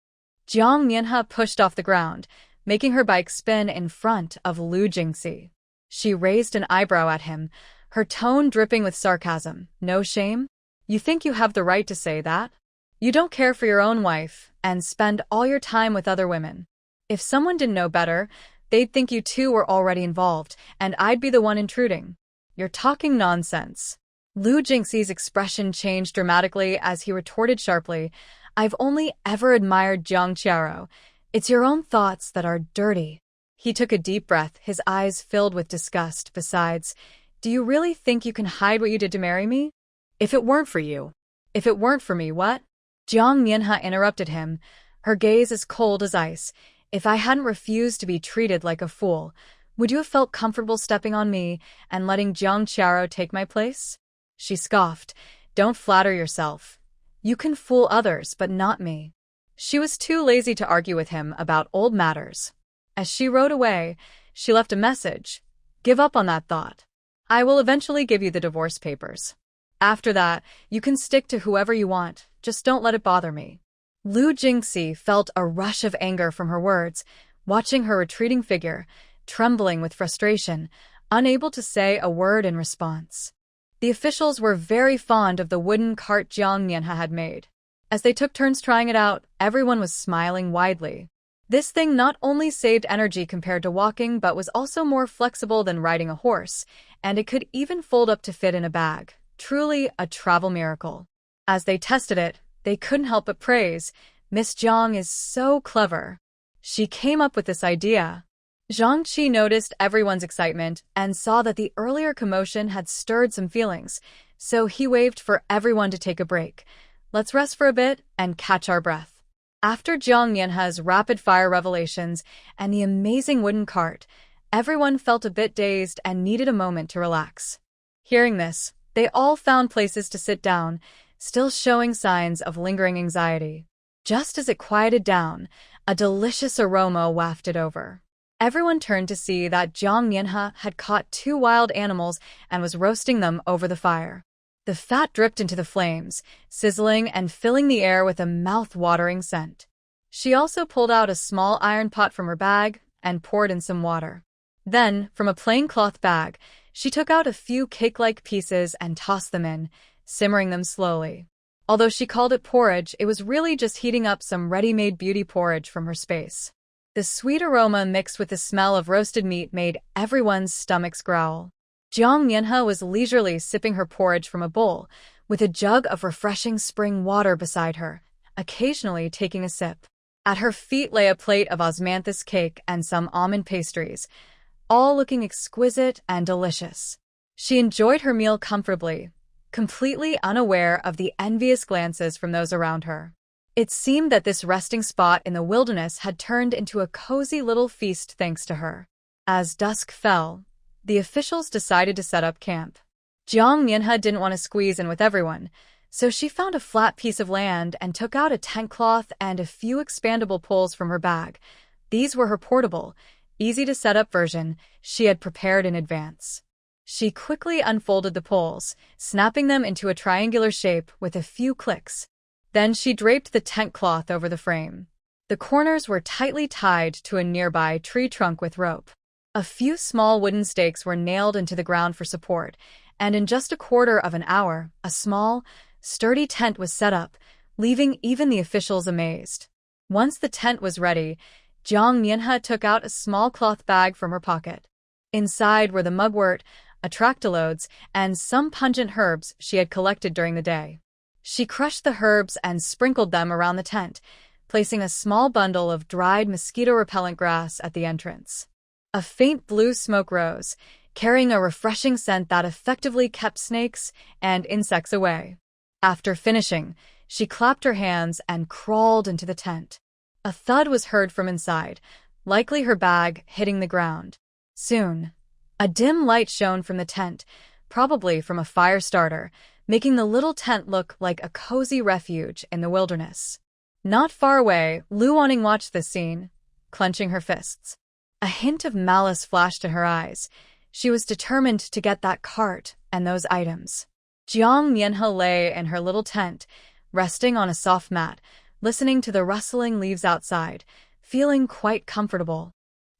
Jiang Mianhe pushed off the ground, making her bike spin in front of Lu Jingxi. She raised an eyebrow at him, her tone dripping with sarcasm. "No shame? You think you have the right to say that? You don't care for your own wife and spend all your time with other women. If someone didn't know better, they'd think you two were already involved, and I'd be the one intruding. You're talking nonsense." Lu Jingxi's expression changed dramatically as he retorted sharply, "I've only ever admired Jiang Qiao. It's your own thoughts that are dirty." He took a deep breath, his eyes filled with disgust. "Besides, do you really think you can hide what you did to marry me? If it weren't for you." "If it weren't for me, what?" Jiang Mianhe interrupted him, her gaze as cold as ice. "If I hadn't refused to be treated like a fool, would you have felt comfortable stepping on me and letting Jiang Qiao take my place?" She scoffed. "Don't flatter yourself. You can fool others, but not me." She was too lazy to argue with him about old matters. As she rode away, she left a message. "Give up on that thought. I will eventually give you the divorce papers. After that, you can stick to whoever you want, just don't let it bother me." Lu Jingxi felt a rush of anger from her words, watching her retreating figure, trembling with frustration, unable to say a word in response. The officials were very fond of the wooden cart Jiang Mianhe had made. As they took turns trying it out, everyone was smiling widely. This thing not only saved energy compared to walking, but was also more flexible than riding a horse, and it could even fold up to fit in a bag. Truly a travel miracle. As they tested it, they couldn't help but praise, "Miss Jiang is so clever. She came up with this idea." Zhang Qi noticed everyone's excitement and saw that the earlier commotion had stirred some feelings, so he waved for everyone to take a break. "Let's rest for a bit and catch our breath." After Jiang Yanhe's rapid-fire revelations and the amazing wooden cart, everyone felt a bit dazed and needed a moment to relax. Hearing this, they all found places to sit down, still showing signs of lingering anxiety. Just as it quieted down, a delicious aroma wafted over. Everyone turned to see that Jiang Yanhe had caught 2 wild animals and was roasting them over the fire. The fat dripped into the flames, sizzling and filling the air with a mouth-watering scent. She also pulled out a small iron pot from her bag and poured in some water. Then, from a plain cloth bag, she took out a few cake-like pieces and tossed them in, simmering them slowly. Although she called it porridge, it was really just heating up some ready-made beauty porridge from her space. The sweet aroma mixed with the smell of roasted meat made everyone's stomachs growl. Jiang Yanhe was leisurely sipping her porridge from a bowl, with a jug of refreshing spring water beside her, occasionally taking a sip. At her feet lay a plate of osmanthus cake and some almond pastries, all looking exquisite and delicious. She enjoyed her meal comfortably, completely unaware of the envious glances from those around her. It seemed that this resting spot in the wilderness had turned into a cozy little feast thanks to her. As dusk fell, the officials decided to set up camp. Jiang Yanhe didn't want to squeeze in with everyone, so she found a flat piece of land and took out a tent cloth and a few expandable poles from her bag. These were her portable, easy-to-set-up version she had prepared in advance. She quickly unfolded the poles, snapping them into a triangular shape with a few clicks. Then she draped the tent cloth over the frame. The corners were tightly tied to a nearby tree trunk with rope. A few small wooden stakes were nailed into the ground for support, and in just a quarter of an hour, a small, sturdy tent was set up, leaving even the officials amazed. Once the tent was ready, Jiang Yanhe took out a small cloth bag from her pocket. Inside were the mugwort, atractalodes, and some pungent herbs she had collected during the day. She crushed the herbs and sprinkled them around the tent, placing a small bundle of dried mosquito-repellent grass at the entrance. A faint blue smoke rose, carrying a refreshing scent that effectively kept snakes and insects away. After finishing, she clapped her hands and crawled into the tent. A thud was heard from inside, likely her bag hitting the ground. Soon, a dim light shone from the tent, probably from a fire starter, making the little tent look like a cozy refuge in the wilderness. Not far away, Lu Wanning watched this scene, clenching her fists. A hint of malice flashed in her eyes. She was determined to get that cart and those items. Jiang Yanhe lay in her little tent, resting on a soft mat, listening to the rustling leaves outside, feeling quite comfortable.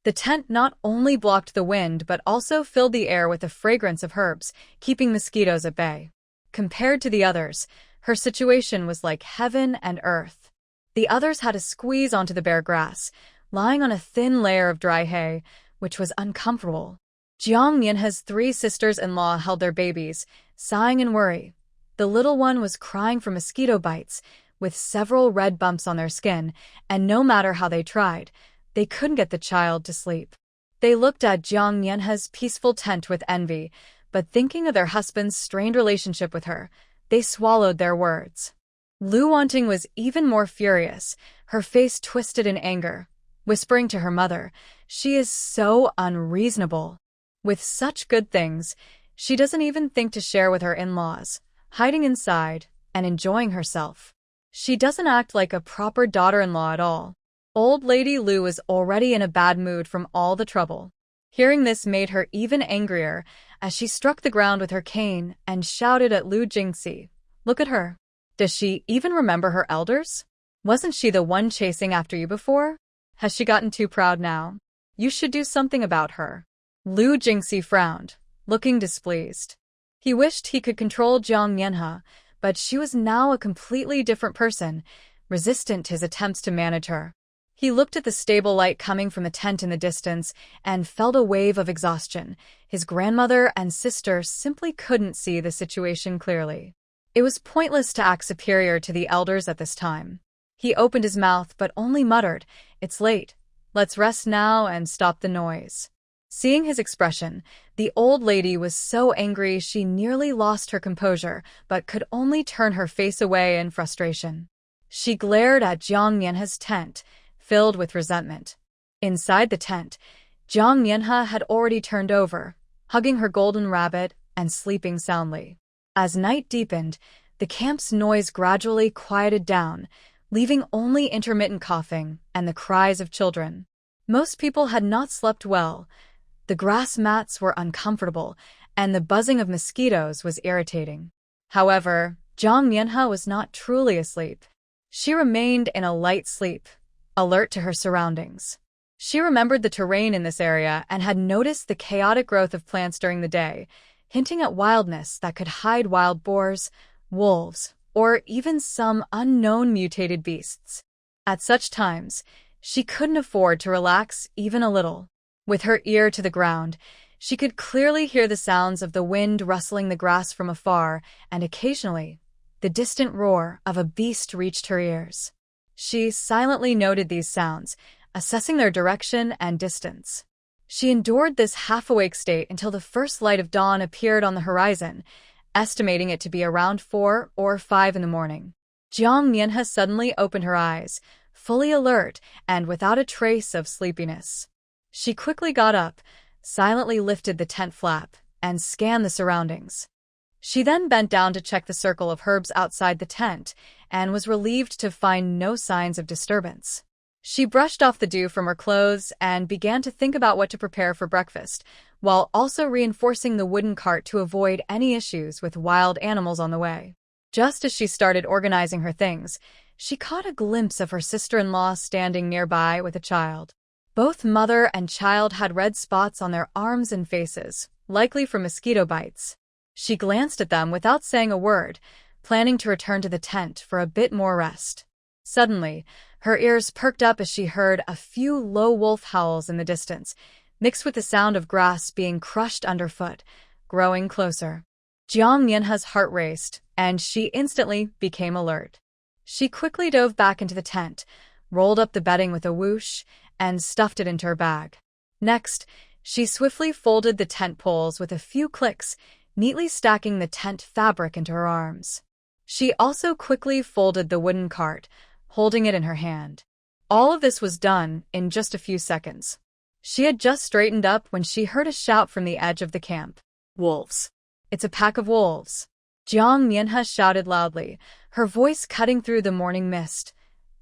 The tent not only blocked the wind but also filled the air with the fragrance of herbs, keeping mosquitoes at bay. Compared to the others, her situation was like heaven and earth. The others had to squeeze onto the bare grass, lying on a thin layer of dry hay, which was uncomfortable. Jiang Yanhe's 3 sisters-in-law held their babies, sighing in worry. The little one was crying for mosquito bites, with several red bumps on their skin, and no matter how they tried, they couldn't get the child to sleep. They looked at Jiang Yanhe's peaceful tent with envy, but thinking of their husband's strained relationship with her, they swallowed their words. Lu Wanting was even more furious, her face twisted in anger, whispering to her mother, "She is so unreasonable. With such good things, she doesn't even think to share with her in-laws, hiding inside and enjoying herself. She doesn't act like a proper daughter-in-law at all." Old Lady Lu was already in a bad mood from all the trouble. Hearing this made her even angrier as she struck the ground with her cane and shouted at Lu Jingxi, "Look at her. Does she even remember her elders? Wasn't she the one chasing after you before? Has she gotten too proud now? You should do something about her." Lu Jingxi frowned, looking displeased. He wished he could control Jiang Yanhe, but she was now a completely different person, resistant to his attempts to manage her. He looked at the stable light coming from the tent in the distance and felt a wave of exhaustion. His grandmother and sister simply couldn't see the situation clearly. It was pointless to act superior to the elders at this time. He opened his mouth but only muttered, "It's late. Let's rest now and stop the noise." Seeing his expression, the old lady was so angry she nearly lost her composure but could only turn her face away in frustration. She glared at Jiang Mianhe's tent, filled with resentment. Inside the tent, Jiang Mianhe had already turned over, hugging her golden rabbit and sleeping soundly. As night deepened, the camp's noise gradually quieted down, leaving only intermittent coughing and the cries of children. Most people had not slept well. The grass mats were uncomfortable, and the buzzing of mosquitoes was irritating. However, Jiang Mianhe was not truly asleep. She remained in a light sleep, alert to her surroundings. She remembered the terrain in this area and had noticed the chaotic growth of plants during the day, hinting at wildness that could hide wild boars, wolves, or even some unknown mutated beasts. At such times, she couldn't afford to relax even a little. With her ear to the ground, she could clearly hear the sounds of the wind rustling the grass from afar, and occasionally, the distant roar of a beast reached her ears. She silently noted these sounds, assessing their direction and distance. She endured this half-awake state until the first light of dawn appeared on the horizon, estimating it to be around 4 or 5 in the morning. Jiang Mianhe suddenly opened her eyes, fully alert and without a trace of sleepiness. She quickly got up, silently lifted the tent flap, and scanned the surroundings. She then bent down to check the circle of herbs outside the tent and was relieved to find no signs of disturbance. She brushed off the dew from her clothes and began to think about what to prepare for breakfast, while also reinforcing the wooden cart to avoid any issues with wild animals on the way. Just as she started organizing her things, she caught a glimpse of her sister-in-law standing nearby with a child. Both mother and child had red spots on their arms and faces, likely from mosquito bites. She glanced at them without saying a word, planning to return to the tent for a bit more rest. Suddenly, her ears perked up as she heard a few low wolf howls in the distance, mixed with the sound of grass being crushed underfoot, growing closer. Jiang Mianhe's heart raced, and she instantly became alert. She quickly dove back into the tent, rolled up the bedding with a whoosh, and stuffed it into her bag. Next, she swiftly folded the tent poles with a few clicks, neatly stacking the tent fabric into her arms. She also quickly folded the wooden cart, holding it in her hand. All of this was done in just a few seconds. She had just straightened up when she heard a shout from the edge of the camp. "Wolves! It's a pack of wolves!" Jiang Mianhe shouted loudly, her voice cutting through the morning mist.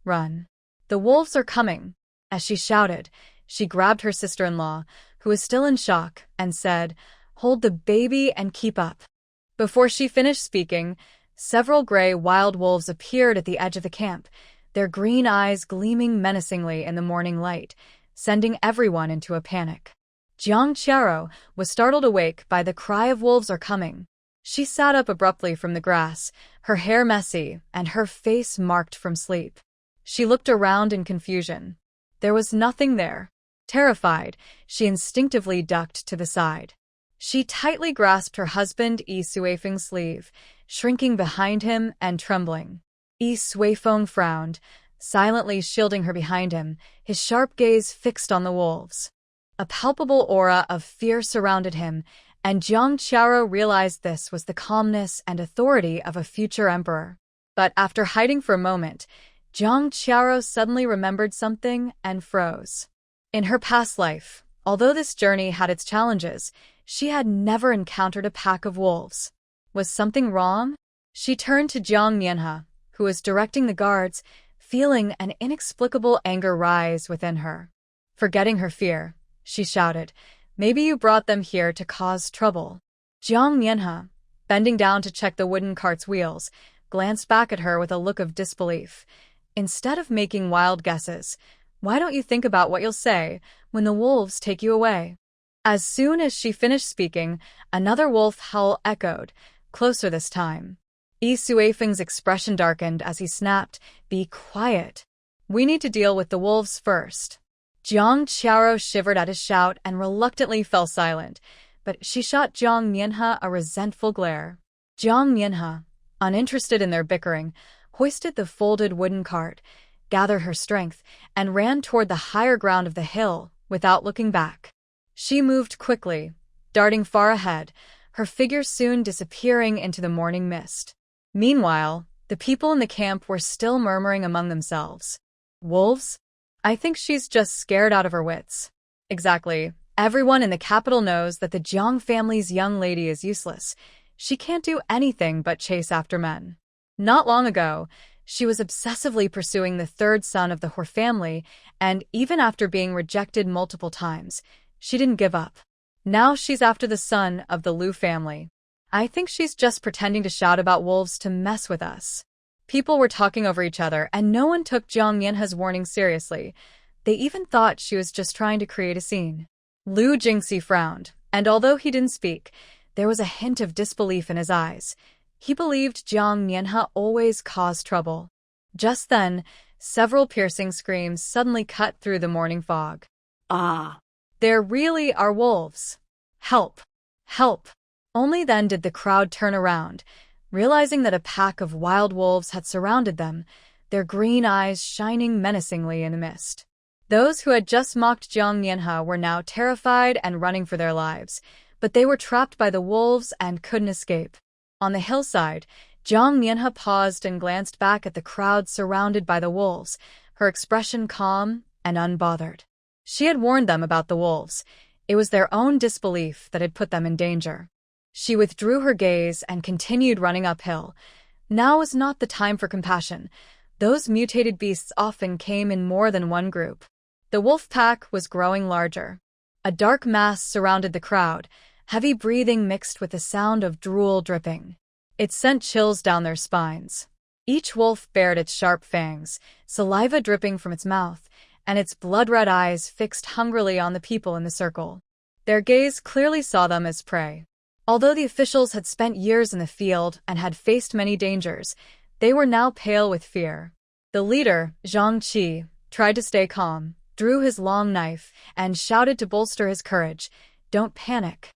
"Run! The wolves are coming!" As she shouted, she grabbed her sister-in-law, who was still in shock, and said, "Hold the baby and keep up." Before she finished speaking, several gray wild wolves appeared at the edge of the camp, their green eyes gleaming menacingly in the morning light, sending everyone into a panic. Jiang Qiaro was startled awake by the cry of "Wolves are coming." She sat up abruptly from the grass, her hair messy and her face marked from sleep. She looked around in confusion. There was nothing there. Terrified, she instinctively ducked to the side. She tightly grasped her husband Yi Suifeng's sleeve, shrinking behind him and trembling. Yi Suifeng frowned, silently shielding her behind him, his sharp gaze fixed on the wolves. A palpable aura of fear surrounded him, and Jiang Qiaro realized this was the calmness and authority of a future emperor. But after hiding for a moment, Jiang Qiaro suddenly remembered something and froze. In her past life, although this journey had its challenges, she had never encountered a pack of wolves. Was something wrong? She turned to Jiang Mianhe, who was directing the guards, feeling an inexplicable anger rise within her. Forgetting her fear, she shouted, "Maybe you brought them here to cause trouble." Jiang Mianhe, bending down to check the wooden cart's wheels, glanced back at her with a look of disbelief. "Instead of making wild guesses, why don't you think about what you'll say when the wolves take you away?" As soon as she finished speaking, another wolf howl echoed, closer this time. Yi Suifeng's expression darkened as he snapped, "Be quiet." We need to deal with the wolves first. Jiang Qiao shivered at his shout and reluctantly fell silent, but she shot Jiang Mianhe a resentful glare. Jiang Mianhe, uninterested in their bickering, hoisted the folded wooden cart, gathered her strength, and ran toward the higher ground of the hill without looking back. She moved quickly, darting far ahead, her figure soon disappearing into the morning mist. Meanwhile, the people in the camp were still murmuring among themselves. Wolves? I think she's just scared out of her wits. Exactly. Everyone in the capital knows that the Jiang family's young lady is useless. She can't do anything but chase after men. Not long ago, she was obsessively pursuing the third son of the Hor family, and even after being rejected multiple times, she didn't give up. Now she's after the son of the Liu family. I think she's just pretending to shout about wolves to mess with us. People were talking over each other, and no one took Jiang Mianhe's warning seriously. They even thought she was just trying to create a scene. Lu Jingxi frowned, and although he didn't speak, there was a hint of disbelief in his eyes. He believed Jiang Mianhe always caused trouble. Just then, several piercing screams suddenly cut through the morning fog. Ah! There really are wolves. Help! Help! Only then did the crowd turn around, realizing that a pack of wild wolves had surrounded them, their green eyes shining menacingly in the mist. Those who had just mocked Jiang Mianhe were now terrified and running for their lives, but they were trapped by the wolves and couldn't escape. On the hillside, Jiang Mianhe paused and glanced back at the crowd surrounded by the wolves, her expression calm and unbothered. She had warned them about the wolves. It was their own disbelief that had put them in danger. She withdrew her gaze and continued running uphill. Now was not the time for compassion. Those mutated beasts often came in more than one group. The wolf pack was growing larger. A dark mass surrounded the crowd, heavy breathing mixed with the sound of drool dripping. It sent chills down their spines. Each wolf bared its sharp fangs, saliva dripping from its mouth, and its blood-red eyes fixed hungrily on the people in the circle. Their gaze clearly saw them as prey. Although the officials had spent years in the field and had faced many dangers, they were now pale with fear. The leader, Zhang Qi, tried to stay calm, drew his long knife, and shouted to bolster his courage, "Don't panic.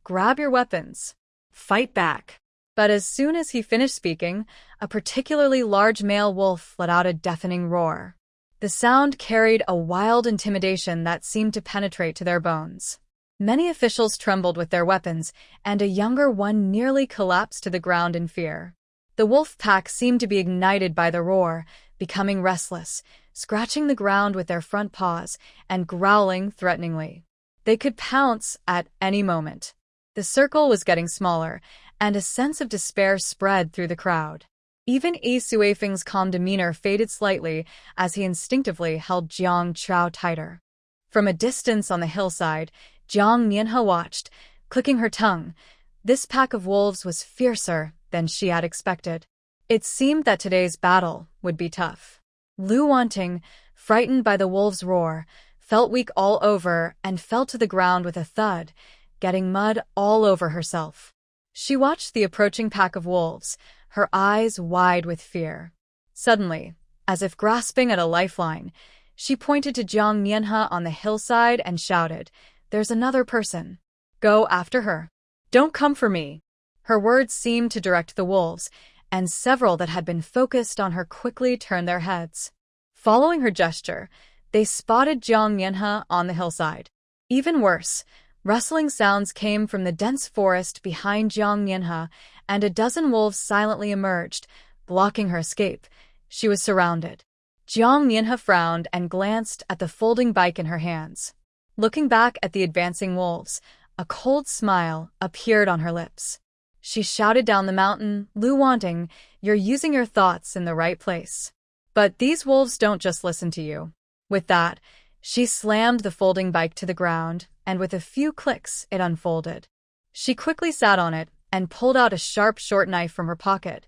Grab your weapons. Fight back." But as soon as he finished speaking, a particularly large male wolf let out a deafening roar. The sound carried a wild intimidation that seemed to penetrate to their bones. Many officials trembled with their weapons, and a younger one nearly collapsed to the ground in fear. The wolf pack seemed to be ignited by the roar, becoming restless, scratching the ground with their front paws and growling threateningly. They could pounce at any moment. The circle was getting smaller, and a sense of despair spread through the crowd. Even Yi Suifeng's calm demeanor faded slightly as he instinctively held Jiang Qiao tighter. From a distance on the hillside, Jiang Mianhe watched, clicking her tongue. This pack of wolves was fiercer than she had expected. It seemed that today's battle would be tough. Lu Wanting, frightened by the wolves' roar, felt weak all over and fell to the ground with a thud, getting mud all over herself. She watched the approaching pack of wolves, her eyes wide with fear. Suddenly, as if grasping at a lifeline, she pointed to Jiang Mianhe on the hillside and shouted, "There's another person. Go after her. Don't come for me." Her words seemed to direct the wolves, and several that had been focused on her quickly turned their heads. Following her gesture, they spotted Jiang Mianhe on the hillside. Even worse, rustling sounds came from the dense forest behind Jiang Mianhe, and a dozen wolves silently emerged, blocking her escape. She was surrounded. Jiang Mianhe frowned and glanced at the folding bike in her hands. Looking back at the advancing wolves, a cold smile appeared on her lips. She shouted down the mountain, "Lu Wanting, you're using your thoughts in the right place. But these wolves don't just listen to you." With that, she slammed the folding bike to the ground, and with a few clicks, it unfolded. She quickly sat on it and pulled out a sharp short knife from her pocket.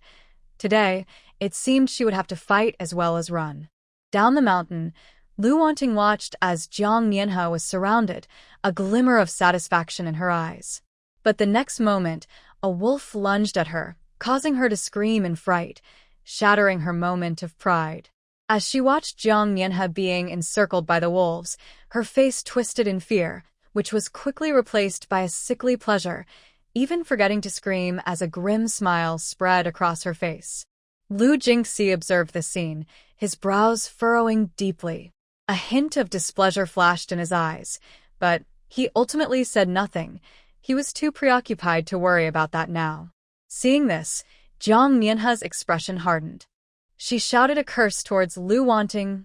Today, it seemed she would have to fight as well as run. Down the mountain, Lu Wanting watched as Jiang Mianhe was surrounded, a glimmer of satisfaction in her eyes. But the next moment, a wolf lunged at her, causing her to scream in fright, shattering her moment of pride. As she watched Jiang Mianhe being encircled by the wolves, her face twisted in fear, which was quickly replaced by a sickly pleasure, even forgetting to scream as a grim smile spread across her face. Lu Jingxi observed the scene, his brows furrowing deeply. A hint of displeasure flashed in his eyes, but he ultimately said nothing. He was too preoccupied to worry about that now. Seeing this, Jiang Mianhe's expression hardened. She shouted a curse towards Lu Wanting,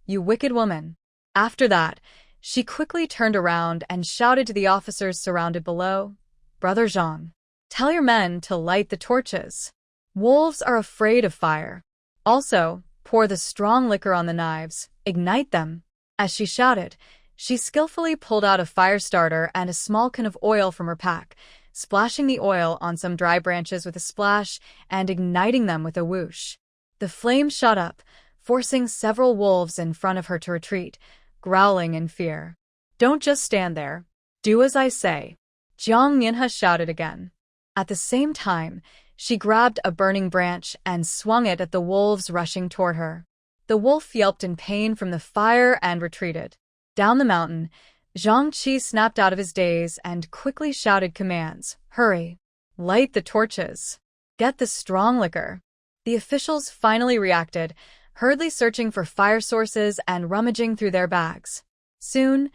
you wicked woman. After that, she quickly turned around and shouted to the officers surrounded below, Brother Zhang, tell your men to light the torches. Wolves are afraid of fire. Also, pour the strong liquor on the knives, ignite them. As she shouted, she skillfully pulled out a fire starter and a small can of oil from her pack, splashing the oil on some dry branches with a splash and igniting them with a whoosh. The flame shot up, forcing several wolves in front of her to retreat, growling in fear. Don't just stand there. Do as I say. Jiang Mianhe shouted again. At the same time, she grabbed a burning branch and swung it at the wolves rushing toward her. The wolf yelped in pain from the fire and retreated. Down the mountain, Zhang Qi snapped out of his daze and quickly shouted commands. Hurry! Light the torches! Get the strong liquor! The officials finally reacted, hurriedly searching for fire sources and rummaging through their bags. Soon,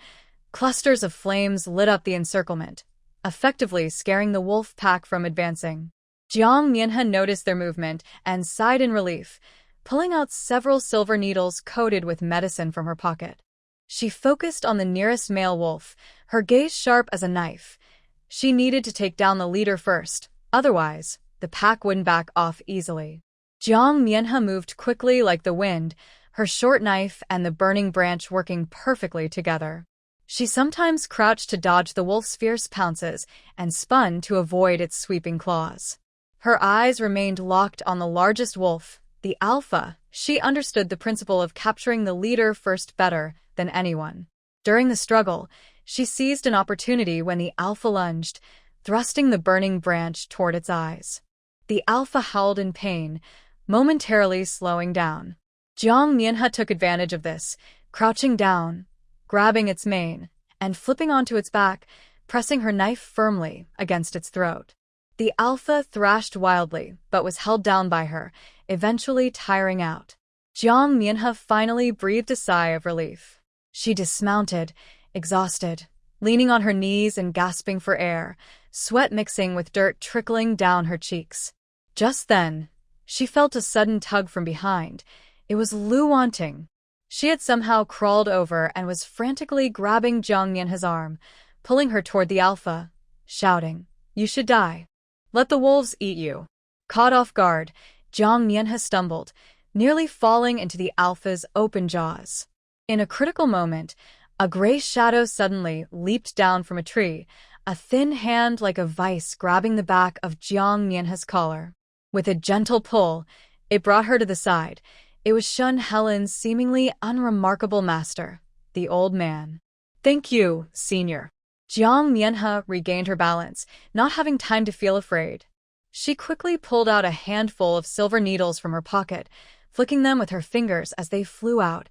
clusters of flames lit up the encirclement, effectively scaring the wolf pack from advancing. Jiang Mianhe noticed their movement and sighed in relief, pulling out several silver needles coated with medicine from her pocket. She focused on the nearest male wolf, her gaze sharp as a knife. She needed to take down the leader first, otherwise, the pack wouldn't back off easily. Jiang Mianhe moved quickly like the wind, her short knife and the burning branch working perfectly together. She sometimes crouched to dodge the wolf's fierce pounces and spun to avoid its sweeping claws. Her eyes remained locked on the largest wolf, the alpha. She understood the principle of capturing the leader first better than anyone. During the struggle, she seized an opportunity when the alpha lunged, thrusting the burning branch toward its eyes. The alpha howled in pain, momentarily slowing down. Jiang Mianhe took advantage of this, crouching down, grabbing its mane, and flipping onto its back, pressing her knife firmly against its throat. The alpha thrashed wildly, but was held down by her, eventually tiring out. Jiang Mianhe finally breathed a sigh of relief. She dismounted, exhausted, leaning on her knees and gasping for air, sweat mixing with dirt trickling down her cheeks. Just then, she felt a sudden tug from behind. It was Lu Wanting. She had somehow crawled over and was frantically grabbing Jiang Mianhe's arm, pulling her toward the alpha, shouting, You should die. Let the wolves eat you. Caught off guard, Jiang Mianhe stumbled, nearly falling into the alpha's open jaws. In a critical moment, a gray shadow suddenly leaped down from a tree, a thin hand like a vice grabbing the back of Jiang Mianhe's collar. With a gentle pull, it brought her to the side. It was Shun Helen's seemingly unremarkable master, the old man. Thank you, senior. Jiang Mianhe regained her balance, not having time to feel afraid. She quickly pulled out a handful of silver needles from her pocket, flicking them with her fingers as they flew out,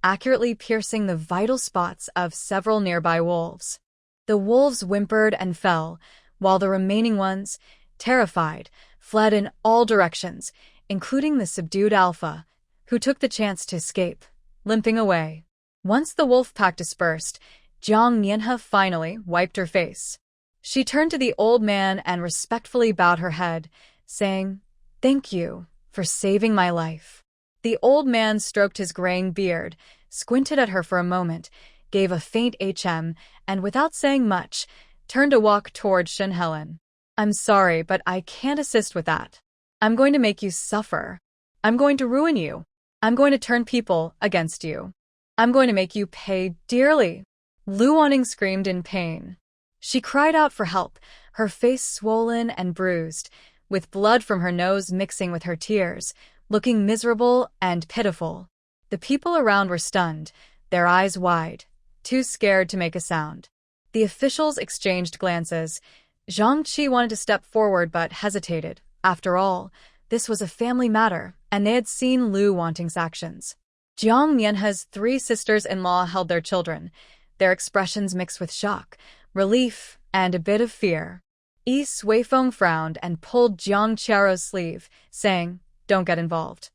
accurately piercing the vital spots of several nearby wolves. The wolves whimpered and fell, while the remaining ones, terrified, fled in all directions, including the subdued alpha, who took the chance to escape, limping away. Once the wolf pack dispersed, Jiang Mianhe finally wiped her face. She turned to the old man and respectfully bowed her head, saying, Thank you for saving my life. The old man stroked his graying beard, squinted at her for a moment, gave a faint HM, and without saying much, turned to walk toward Shun Helen. I'm sorry, but I can't assist with that. I'm going to make you suffer. I'm going to ruin you. I'm going to turn people against you. I'm going to make you pay dearly. Lu Wanting screamed in pain. She cried out for help, her face swollen and bruised, with blood from her nose mixing with her tears, looking miserable and pitiful. The people around were stunned, their eyes wide, too scared to make a sound. The officials exchanged glances. Zhang Qi wanted to step forward but hesitated. After all, This was a family matter, and they had seen Lu Wanting's actions. Jiang Mianhe's 3 sisters-in-law held their children, their expressions mixed with shock, relief, and a bit of fear. Yi Suifeng frowned and pulled Jiang Qiao's sleeve, saying, "Don't get involved."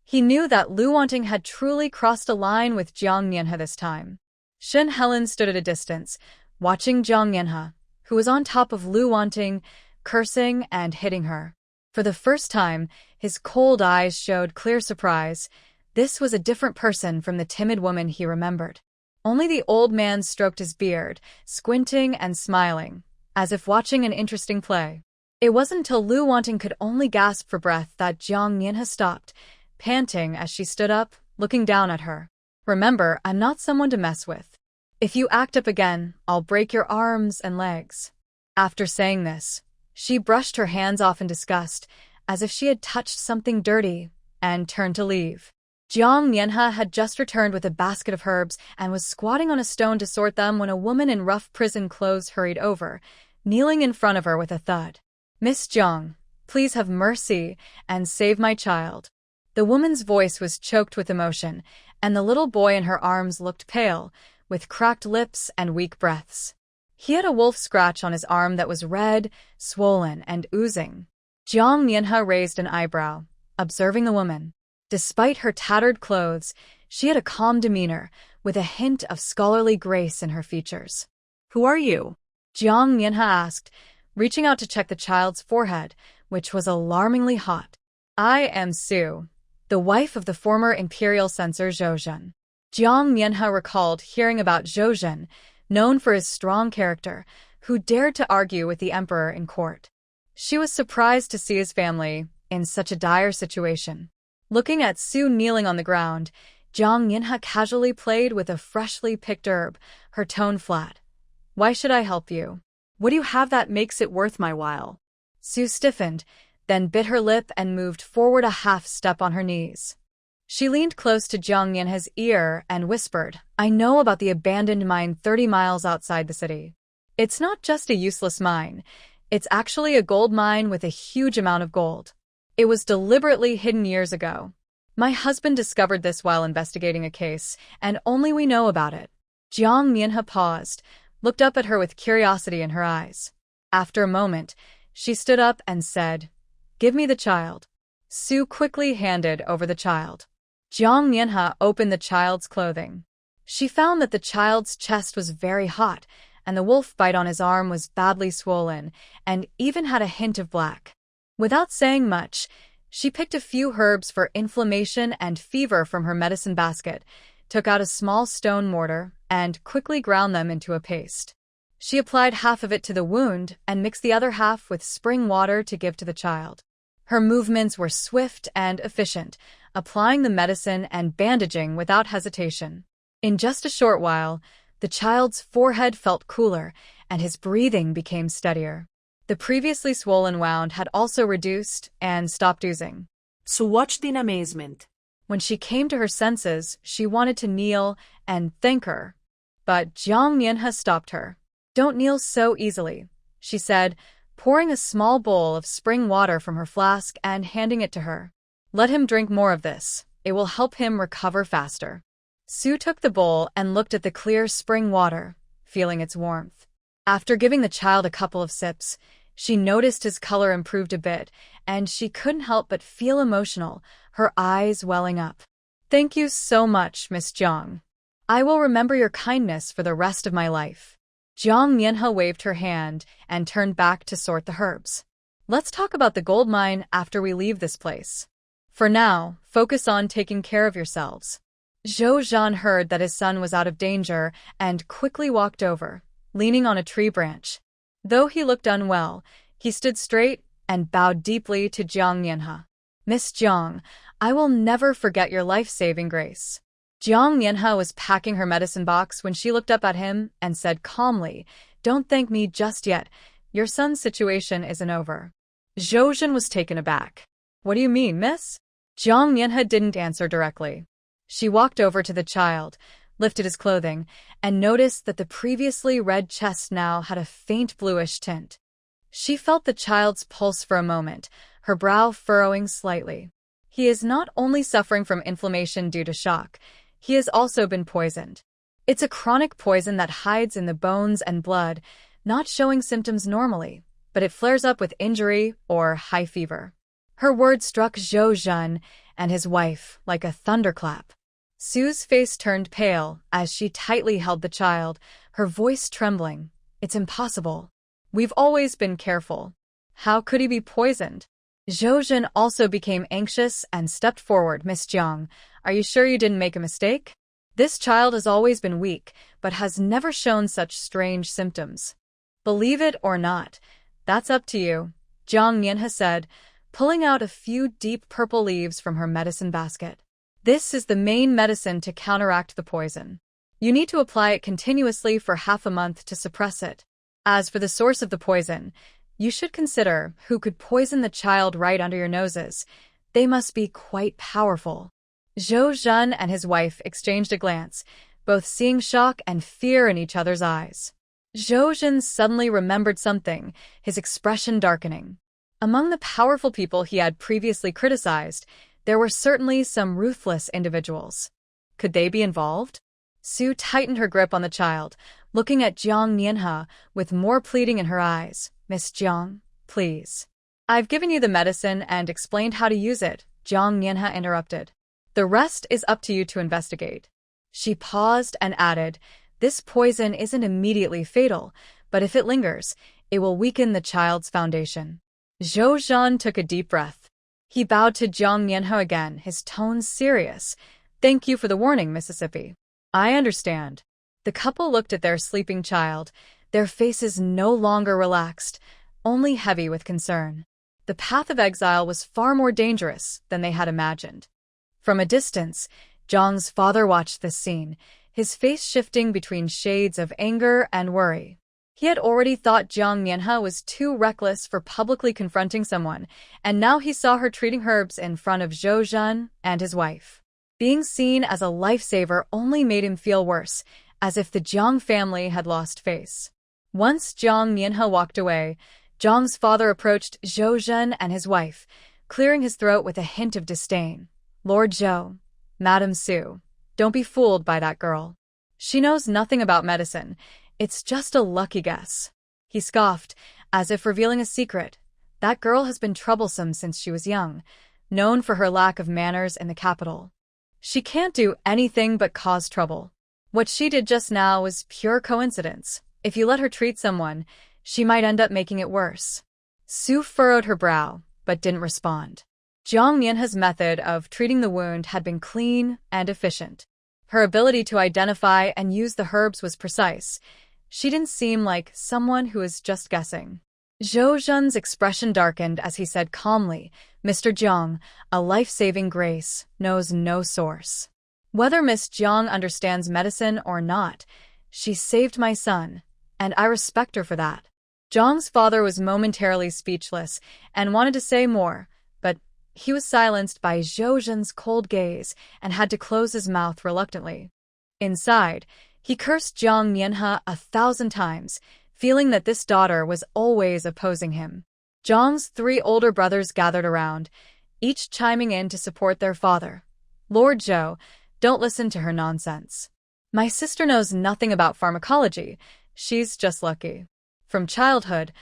He knew that Lu Wanting had truly crossed a line with Jiang Mianhe this time. Shen Helen stood at a distance, watching Jiang Mianhe, who was on top of Lu Wanting, cursing and hitting her. For the first time, his cold eyes showed clear surprise. This was a different person from the timid woman he remembered. Only the old man stroked his beard, squinting and smiling, as if watching an interesting play. It wasn't until Lu Wanting could only gasp for breath that Jiang Mianhe stopped, panting as she stood up, looking down at her. "Remember, I'm not someone to mess with. If you act up again, I'll break your arms and legs." After saying this, she brushed her hands off in disgust, as if she had touched something dirty, and turned to leave. Jiang Mianhe had just returned with a basket of herbs and was squatting on a stone to sort them when a woman in rough prison clothes hurried over, kneeling in front of her with a thud. "Miss Jiang, please have mercy and save my child." The woman's voice was choked with emotion, and the little boy in her arms looked pale, with cracked lips and weak breaths. He had a wolf scratch on his arm that was red, swollen, and oozing. Jiang Mianhe raised an eyebrow, observing the woman. Despite her tattered clothes, she had a calm demeanor, with a hint of scholarly grace in her features. Who are you? Jiang Mianhe asked, reaching out to check the child's forehead, which was alarmingly hot. "I am Su, the wife of the former imperial censor Zhou. Jiang Mianhe recalled hearing about Zhou, known for his strong character, who dared to argue with the emperor in court. She was surprised to see his family in such a dire situation. Looking at Su kneeling on the ground, Jiang Mianhe casually played with a freshly picked herb, her tone flat. "Why should I help you? What do you have that makes it worth my while?" Su stiffened, then bit her lip and moved forward a half step on her knees. She leaned close to Jiang Mianhe's ear and whispered, "I know about the abandoned mine 30 miles outside the city. It's not just a useless mine. It's actually a gold mine with a huge amount of gold. It was deliberately hidden years ago. My husband discovered this while investigating a case, and only we know about it." Jiang Mianhe paused, looked up at her with curiosity in her eyes. After a moment, she stood up and said, "Give me the child." Su quickly handed over the child. Jiang Mianhe opened the child's clothing. She found that the child's chest was very hot, and the wolf bite on his arm was badly swollen, and even had a hint of black. Without saying much, she picked a few herbs for inflammation and fever from her medicine basket, took out a small stone mortar, and quickly ground them into a paste. She applied half of it to the wound and mixed the other half with spring water to give to the child. Her movements were swift and efficient, applying the medicine and bandaging without hesitation. In just a short while, the child's forehead felt cooler, and his breathing became steadier. The previously swollen wound had also reduced and stopped oozing. Su watched in amazement. When she came to her senses, she wanted to kneel and thank her. But Jiang Mianhe stopped her. "Don't kneel so easily," she said, pouring a small bowl of spring water from her flask and handing it to her. "Let him drink more of this. It will help him recover faster." Su took the bowl and looked at the clear spring water, feeling its warmth. After giving the child a couple of sips, she noticed his color improved a bit, and she couldn't help but feel emotional, her eyes welling up. "Thank you so much, Miss Jiang. I will remember your kindness for the rest of my life." Jiang Mianhe waved her hand and turned back to sort the herbs. "Let's talk about the gold mine after we leave this place. For now, focus on taking care of yourselves." Zhou heard that his son was out of danger and quickly walked over, leaning on a tree branch. Though he looked unwell, he stood straight and bowed deeply to Jiang Mianhe. "Miss Jiang, I will never forget your life-saving grace." Jiang Mianhe was packing her medicine box when she looked up at him and said calmly, "Don't thank me just yet. Your son's situation isn't over." Zhou was taken aback. "What do you mean, miss?" Jiang Mianhe didn't answer directly. She walked over to the child, lifted his clothing, and noticed that the previously red chest now had a faint bluish tint. She felt the child's pulse for a moment, her brow furrowing slightly. He is not only suffering from inflammation due to shock, he has also been poisoned. It's a chronic poison that hides in the bones and blood, not showing symptoms normally, but it flares up with injury or high fever. Her words struck Zhou Zhen and his wife like a thunderclap. Sue's face turned pale as she tightly held the child, her voice trembling. It's impossible. We've always been careful. How could he be poisoned? Zhou Zhen also became anxious and stepped forward. Miss Jiang, are you sure you didn't make a mistake? This child has always been weak, but has never shown such strange symptoms. Believe it or not, that's up to you, Jiang Mianhe said, pulling out a few deep purple leaves from her medicine basket. This is the main medicine to counteract the poison. You need to apply it continuously for half a month to suppress it. As for the source of the poison, you should consider who could poison the child right under your noses. They must be quite powerful. Zhou Zhen and his wife exchanged a glance, both seeing shock and fear in each other's eyes. Zhou Zhen suddenly remembered something, his expression darkening. Among the powerful people he had previously criticized, there were certainly some ruthless individuals. Could they be involved? Sue tightened her grip on the child, looking at Jiang Nianhe with more pleading in her eyes. Miss Jiang, please. I've given you the medicine and explained how to use it, Jiang Nianhe interrupted. The rest is up to you to investigate. She paused and added, this poison isn't immediately fatal, but if it lingers, it will weaken the child's foundation. Zhou Zhen took a deep breath. He bowed to Jiang Nianhe again, his tone serious. Thank you for the warning, Mississippi. I understand. The couple looked at their sleeping child, their faces no longer relaxed, only heavy with concern. The path of exile was far more dangerous than they had imagined. From a distance, Zhang's father watched this scene, his face shifting between shades of anger and worry. He had already thought Jiang Mianhe was too reckless for publicly confronting someone, and now he saw her treating herbs in front of Zhou Zhen and his wife. Being seen as a lifesaver only made him feel worse, as if the Jiang family had lost face. Once Jiang Mianhe walked away, Zhang's father approached Zhou Zhen and his wife, clearing his throat with a hint of disdain. Lord Zhou, Madam Su, don't be fooled by that girl. She knows nothing about medicine. It's just a lucky guess. He scoffed, as if revealing a secret. That girl has been troublesome since she was young, known for her lack of manners in the capital. She can't do anything but cause trouble. What she did just now was pure coincidence. If you let her treat someone, she might end up making it worse. Su furrowed her brow, but didn't respond. Jiang Mianhe's method of treating the wound had been clean and efficient. Her ability to identify and use the herbs was precise. She didn't seem like someone who was just guessing. Zhou Zhen's expression darkened as he said calmly, Mr. Jiang, a life-saving grace, knows no source. Whether Miss Jiang understands medicine or not, she saved my son, and I respect her for that. Jiang's father was momentarily speechless and wanted to say more, but he was silenced by Zhou Zhen's cold gaze and had to close his mouth reluctantly. Inside, he cursed Jiang Mianhe 1,000 times, feeling that this daughter was always opposing him. Jiang's 3 older brothers gathered around, each chiming in to support their father. Lord Zhou, don't listen to her nonsense. My sister knows nothing about pharmacology. She's just lucky. From childhood,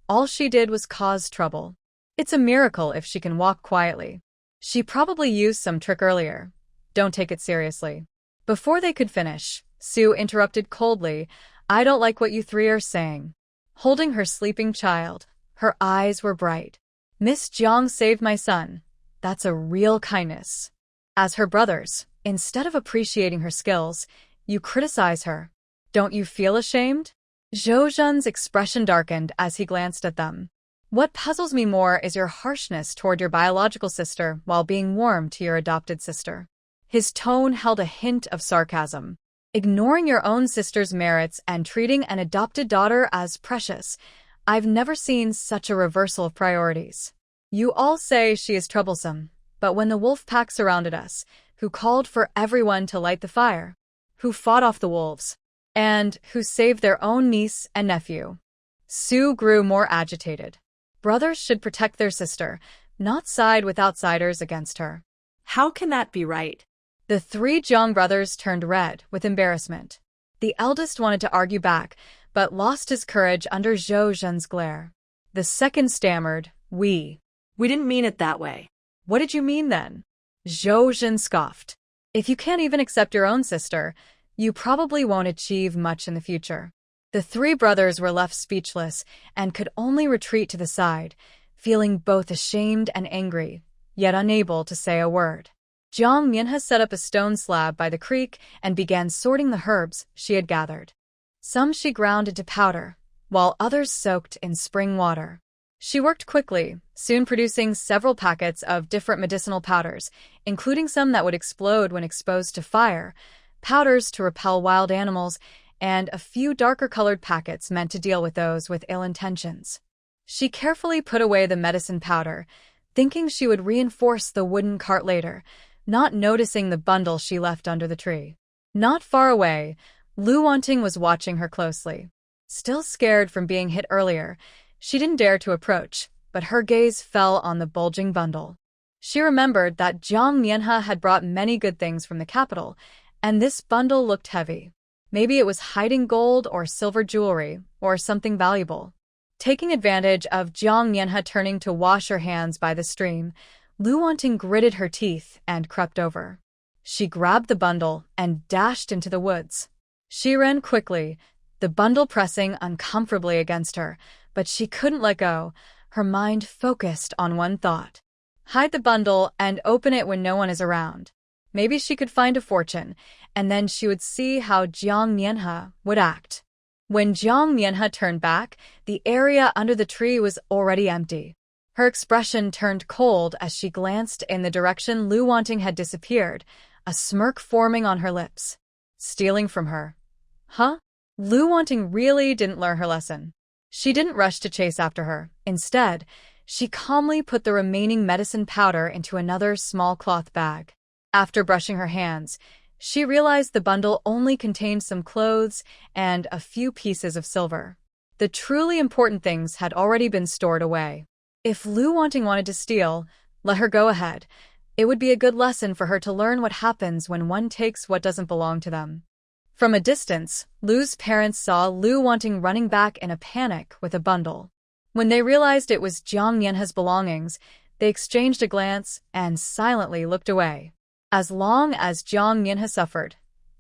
all she did was cause trouble. It's a miracle if she can walk quietly. She probably used some trick earlier. Don't take it seriously. Before they could finish, Sue interrupted coldly, I don't like what you 3 are saying. Holding her sleeping child, her eyes were bright. Miss Jiang saved my son. That's a real kindness. As her brothers, instead of appreciating her skills, you criticize her. Don't you feel ashamed? Zhou Zhen's expression darkened as he glanced at them. What puzzles me more is your harshness toward your biological sister while being warm to your adopted sister. His tone held a hint of sarcasm. Ignoring your own sister's merits and treating an adopted daughter as precious, I've never seen such a reversal of priorities. You all say she is troublesome, but when the wolf pack surrounded us, who called for everyone to light the fire, who fought off the wolves, and who saved their own niece and nephew? Sue grew more agitated. Brothers should protect their sister, not side with outsiders against her. How can that be right? The three Jiang brothers turned red with embarrassment. The eldest wanted to argue back, but lost his courage under Zhou Zhen's glare. The second stammered, We didn't mean it that way. What did you mean then? Zhou Zhen scoffed. If you can't even accept your own sister, you probably won't achieve much in the future. The three brothers were left speechless and could only retreat to the side, feeling both ashamed and angry, yet unable to say a word. Jiang Mianhe set up a stone slab by the creek and began sorting the herbs she had gathered. Some she ground into powder, while others soaked in spring water. She worked quickly, soon producing several packets of different medicinal powders, including some that would explode when exposed to fire, powders to repel wild animals, and a few darker-colored packets meant to deal with those with ill intentions. She carefully put away the medicine powder, thinking she would reinforce the wooden cart later, not noticing the bundle she left under the tree. Not far away, Lu Wanting was watching her closely. Still scared from being hit earlier, she didn't dare to approach, but her gaze fell on the bulging bundle. She remembered that Jiang Mianhe had brought many good things from the capital, and this bundle looked heavy. Maybe it was hiding gold or silver jewelry, or something valuable. Taking advantage of Jiang Mianhe turning to wash her hands by the stream, Lu Wanting gritted her teeth and crept over. She grabbed the bundle and dashed into the woods. She ran quickly, the bundle pressing uncomfortably against her, but she couldn't let go, her mind focused on one thought. Hide the bundle and open it when no one is around. Maybe she could find a fortune, and then she would see how Jiang Mianhe would act. When Jiang Mianhe turned back, the area under the tree was already empty. Her expression turned cold as she glanced in the direction Lu Wanting had disappeared, a smirk forming on her lips. Stealing from her. Huh? Lu Wanting really didn't learn her lesson. She didn't rush to chase after her. Instead, she calmly put the remaining medicine powder into another small cloth bag. After brushing her hands, she realized the bundle only contained some clothes and a few pieces of silver. The truly important things had already been stored away. If Lu Wanting wanted to steal, let her go ahead. It would be a good lesson for her to learn what happens when one takes what doesn't belong to them. From a distance, Lu's parents saw Lu Wanting running back in a panic with a bundle. When they realized it was Jiang Mianhe's belongings, they exchanged a glance and silently looked away. As long as Jiang Mianhe suffered,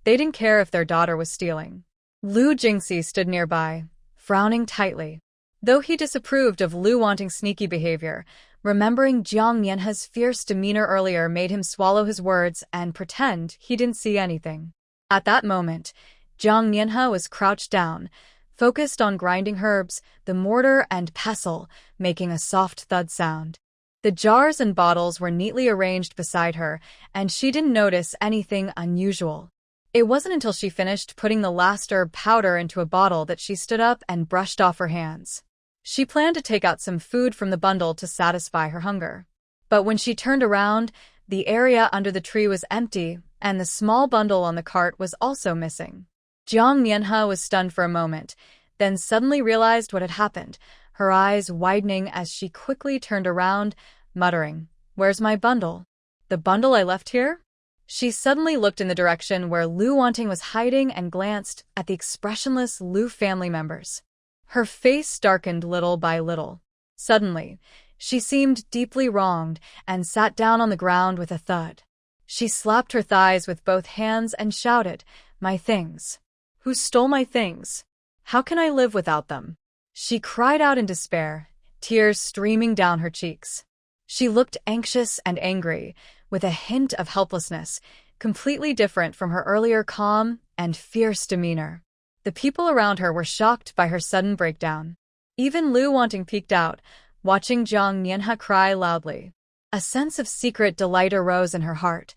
they didn't care if their daughter was stealing. Lu Jingxi stood nearby, frowning tightly. Though he disapproved of Lu Wanting's sneaky behavior, remembering Jiang Mianhe's fierce demeanor earlier made him swallow his words and pretend he didn't see anything. At that moment, Jiang Mianhe was crouched down, focused on grinding herbs, the mortar and pestle making a soft thud sound. The jars and bottles were neatly arranged beside her, and she didn't notice anything unusual. It wasn't until she finished putting the last herb powder into a bottle that she stood up and brushed off her hands. She planned to take out some food from the bundle to satisfy her hunger. But when she turned around, the area under the tree was empty, and the small bundle on the cart was also missing. Jiang Mianhe was stunned for a moment, then suddenly realized what had happened, her eyes widening as she quickly turned around, muttering, "Where's my bundle? The bundle I left here?" She suddenly looked in the direction where Lu Wanting was hiding and glanced at the expressionless Lu family members. Her face darkened little by little. Suddenly, she seemed deeply wronged and sat down on the ground with a thud. She slapped her thighs with both hands and shouted, "My things! Who stole my things? How can I live without them?" She cried out in despair, tears streaming down her cheeks. She looked anxious and angry, with a hint of helplessness, completely different from her earlier calm and fierce demeanor. The people around her were shocked by her sudden breakdown. Even Lu Wanting peeked out, watching Jiang Mianhe cry loudly. A sense of secret delight arose in her heart.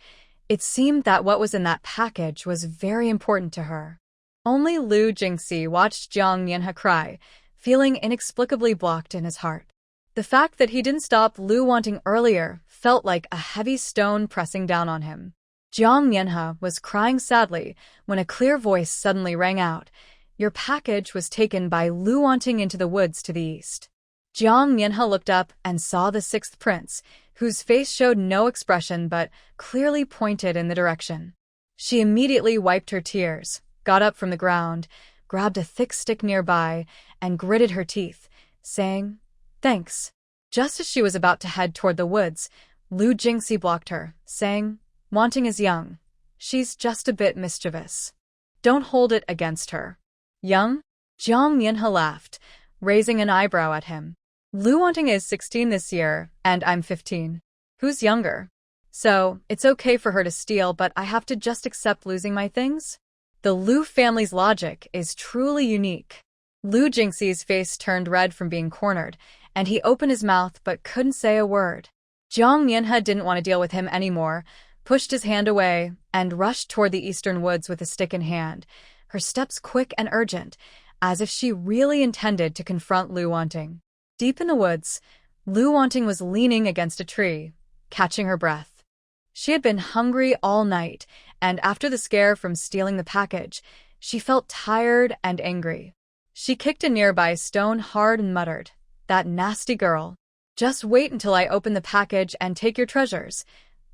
It seemed that what was in that package was very important to her. Only Lu Jingxi watched Jiang Mianhe cry, feeling inexplicably blocked in his heart. The fact that he didn't stop Lu Wanting earlier felt like a heavy stone pressing down on him. Jiang Mianhe was crying sadly when a clear voice suddenly rang out. "Your package was taken by Lu Wanting into the woods to the east." Jiang Mianhe looked up and saw the sixth prince, whose face showed no expression but clearly pointed in the direction. She immediately wiped her tears, got up from the ground, grabbed a thick stick nearby, and gritted her teeth, saying, "Thanks." Just as she was about to head toward the woods, Lu Jingxi blocked her, saying, "Wanting is young. She's just a bit mischievous. Don't hold it against her." "Young?" Jiang Mianhe laughed, raising an eyebrow at him. "Lu Wanting is 16 this year, and I'm 15. Who's younger? So, it's okay for her to steal, but I have to just accept losing my things?" The Lu family's logic is truly unique. Lu Jingxi's face turned red from being cornered, and he opened his mouth but couldn't say a word. Jiang Mianhe didn't want to deal with him anymore, pushed his hand away, and rushed toward the eastern woods with a stick in hand, her steps quick and urgent, as if she really intended to confront Lu Wanting. Deep in the woods, Lu Wanting was leaning against a tree, catching her breath. She had been hungry all night, and after the scare from stealing the package, she felt tired and angry. She kicked a nearby stone hard and muttered, "That nasty girl. Just wait until I open the package and take your treasures.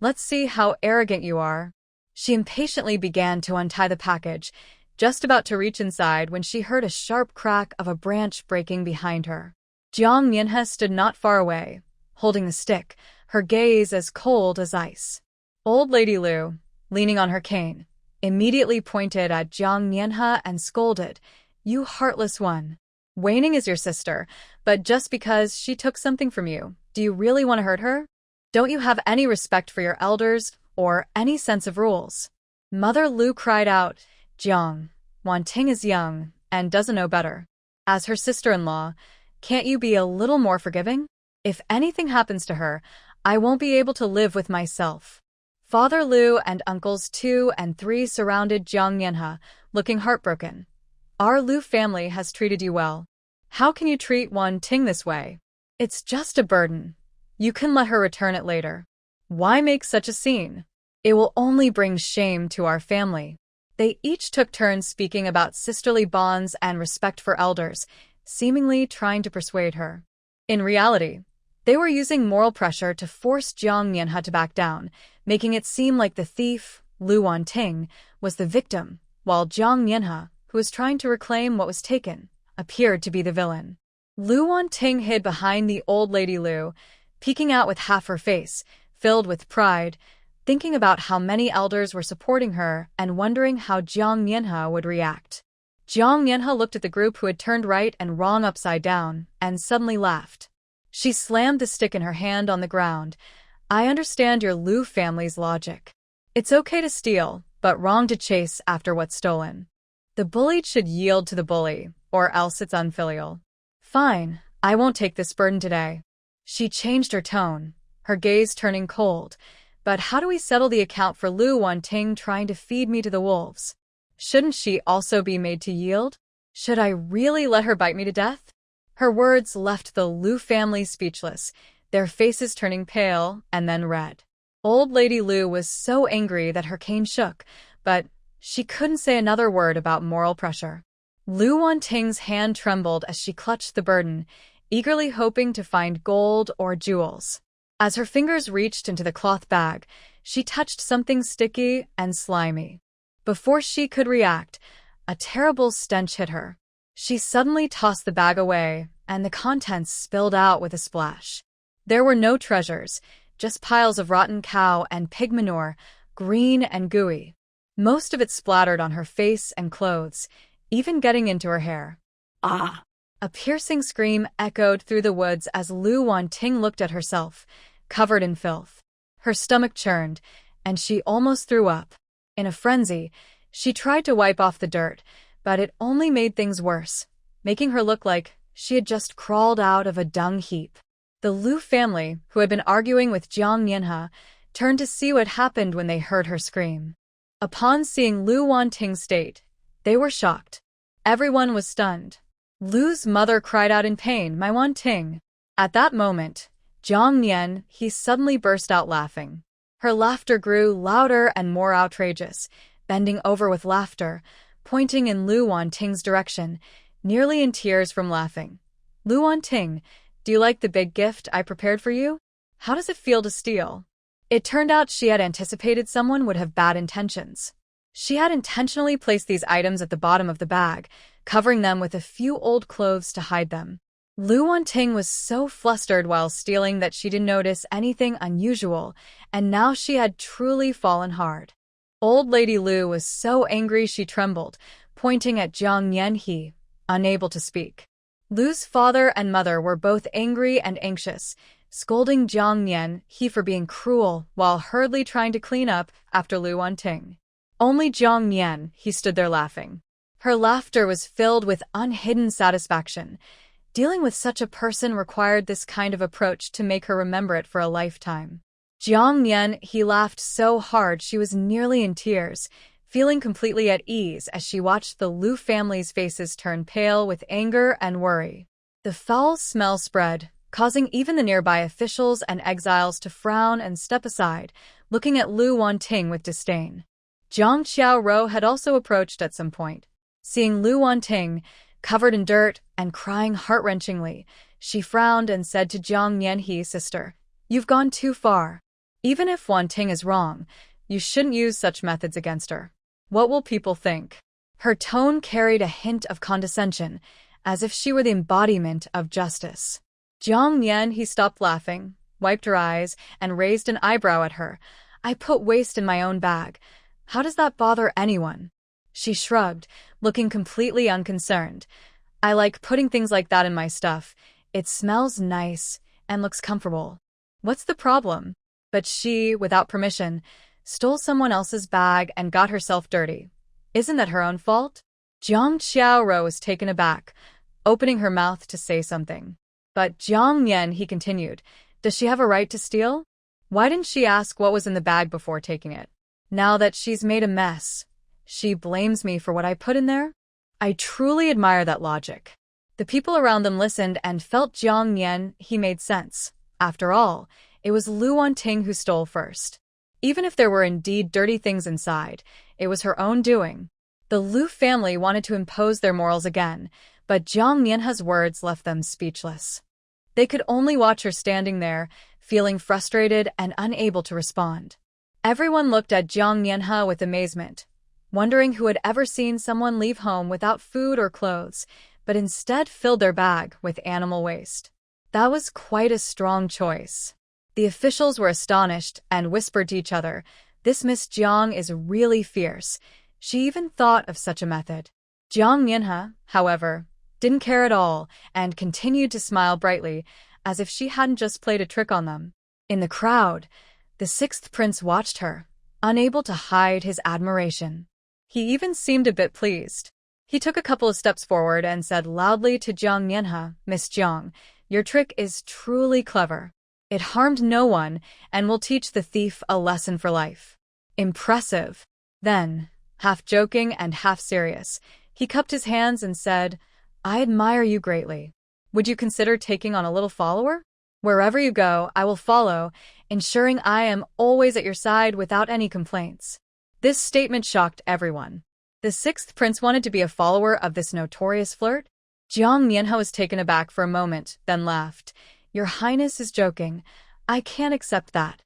Let's see how arrogant you are." She impatiently began to untie the package, just about to reach inside when she heard a sharp crack of a branch breaking behind her. Jiang Mianhe stood not far away, holding the stick, her gaze as cold as ice. Old Lady Lu, leaning on her cane, immediately pointed at Jiang Mianhe and scolded, "You heartless one. Waning is your sister, but just because she took something from you, do you really want to hurt her? Don't you have any respect for your elders or any sense of rules?" Mother Lu cried out, "Jiang Wanting is young and doesn't know better. As her sister-in-law, can't you be a little more forgiving? If anything happens to her, I won't be able to live with myself." Father Lu and uncles 2 and 3 surrounded Jiang Mianhe, looking heartbroken. "Our Lu family has treated you well. How can you treat Wanting this way? It's just a burden. You can let her return it later. Why make such a scene? It will only bring shame to our family." They each took turns speaking about sisterly bonds and respect for elders, seemingly trying to persuade her. In reality, they were using moral pressure to force Jiang Mianhe to back down, making it seem like the thief, Lu Wanting, was the victim, while Jiang Mianhe, who was trying to reclaim what was taken, appeared to be the villain. Lu Wanting hid behind the old Lady Lu, peeking out with half her face, filled with pride, thinking about how many elders were supporting her and wondering how Jiang Mianhe would react. Jiang Mianhe looked at the group who had turned right and wrong upside down, and suddenly laughed. She slammed the stick in her hand on the ground. "I understand your Lu family's logic. It's okay to steal, but wrong to chase after what's stolen. The bullied should yield to the bully, or else it's unfilial. Fine, I won't take this burden today." She changed her tone, her gaze turning cold. "But how do we settle the account for Lu Wanting trying to feed me to the wolves? Shouldn't she also be made to yield? Should I really let her bite me to death?" Her words left the Lu family speechless, their faces turning pale and then red. Old Lady Lu was so angry that her cane shook, but she couldn't say another word about moral pressure. Lu Wanting's hand trembled as she clutched the burden, eagerly hoping to find gold or jewels. As her fingers reached into the cloth bag, she touched something sticky and slimy. Before she could react, a terrible stench hit her. She suddenly tossed the bag away, and the contents spilled out with a splash. There were no treasures, just piles of rotten cow and pig manure, green and gooey. Most of it splattered on her face and clothes, even getting into her hair. Ah! A piercing scream echoed through the woods as Lu Wanting looked at herself, covered in filth. Her stomach churned, and she almost threw up. In a frenzy, she tried to wipe off the dirt, but it only made things worse, making her look like she had just crawled out of a dung heap. The Lu family, who had been arguing with Jiang Mianhe, turned to see what happened when they heard her scream. Upon seeing Lu Wanting's state, they were shocked. Everyone was stunned. Lu's mother cried out in pain, "My Wanting!" At that moment, Jiang Mianhe suddenly burst out laughing. Her laughter grew louder and more outrageous, bending over with laughter, pointing in Lu Wanting's direction, nearly in tears from laughing. "Lu Wanting, Do you like the big gift I prepared for you? How does it feel to steal? It turned out she had anticipated someone would have bad intentions. She had intentionally placed these items at the bottom of the bag, covering them with a few old clothes to hide them. Lu Wanting was so flustered while stealing that she didn't notice anything unusual, and now she had truly fallen hard. Old Lady Lu was so angry she trembled, pointing at Jiang Yanhe, unable to speak. Lu's father and mother were both angry and anxious, scolding Jiang Yanhe for being cruel while hurriedly trying to clean up after Lu Wanting. Only Jiang Yanhe stood there laughing. Her laughter was filled with unhidden satisfaction. Dealing with such a person required this kind of approach to make her remember it for a lifetime. Jiang Yanhe laughed so hard she was nearly in tears, feeling completely at ease as she watched the Lu family's faces turn pale with anger and worry. The foul smell spread, causing even the nearby officials and exiles to frown and step aside, looking at Lu Wanting with disdain. Zhang Qiaorou had also approached at some point. Seeing Lu Wanting, covered in dirt and crying heart-wrenchingly, she frowned and said to Jiang Yanhe's sister, "You've gone too far. Even if Wanting is wrong, you shouldn't use such methods against her. What will people think?" Her tone carried a hint of condescension, as if she were the embodiment of justice. Jiang Yanhe stopped laughing, wiped her eyes, and raised an eyebrow at her. "I put waste in my own bag. How does that bother anyone?" She shrugged, looking completely unconcerned. "I like putting things like that in my stuff. It smells nice and looks comfortable. What's the problem?" But she, without permission, stole someone else's bag and got herself dirty. Isn't that her own fault? Zhang Qiaorou was taken aback, opening her mouth to say something. But Jiang Yanhe continued, "Does she have a right to steal? Why didn't she ask what was in the bag before taking it? Now that she's made a mess, she blames me for what I put in there?" I truly admire that logic. The people around them listened and felt Jiang Yanhe made sense. After all, it was Lu Wanting who stole first. Even if there were indeed dirty things inside, it was her own doing. The Lu family wanted to impose their morals again, but Jiang Yanhe's words left them speechless. They could only watch her standing there, feeling frustrated and unable to respond. Everyone looked at Jiang Yanhe with amazement, wondering who had ever seen someone leave home without food or clothes, but instead filled their bag with animal waste. That was quite a strong choice. The officials were astonished and whispered to each other, "This Miss Jiang is really fierce. She even thought of such a method." Jiang Yanhe, however, didn't care at all and continued to smile brightly, as if she hadn't just played a trick on them. In the crowd, the sixth prince watched her, unable to hide his admiration. He even seemed a bit pleased. He took a couple of steps forward and said loudly to Jiang Yanhe, "Miss Jiang, your trick is truly clever. It harmed no one and will teach the thief a lesson for life." Impressive. Then, half joking and half serious, he cupped his hands and said, "I admire you greatly. Would you consider taking on a little follower? Wherever you go, I will follow, ensuring I am always at your side without any complaints." This statement shocked everyone. The sixth prince wanted to be a follower of this notorious flirt? Jiang Yanhe was taken aback for a moment, then laughed. "Your Highness is joking. I can't accept that."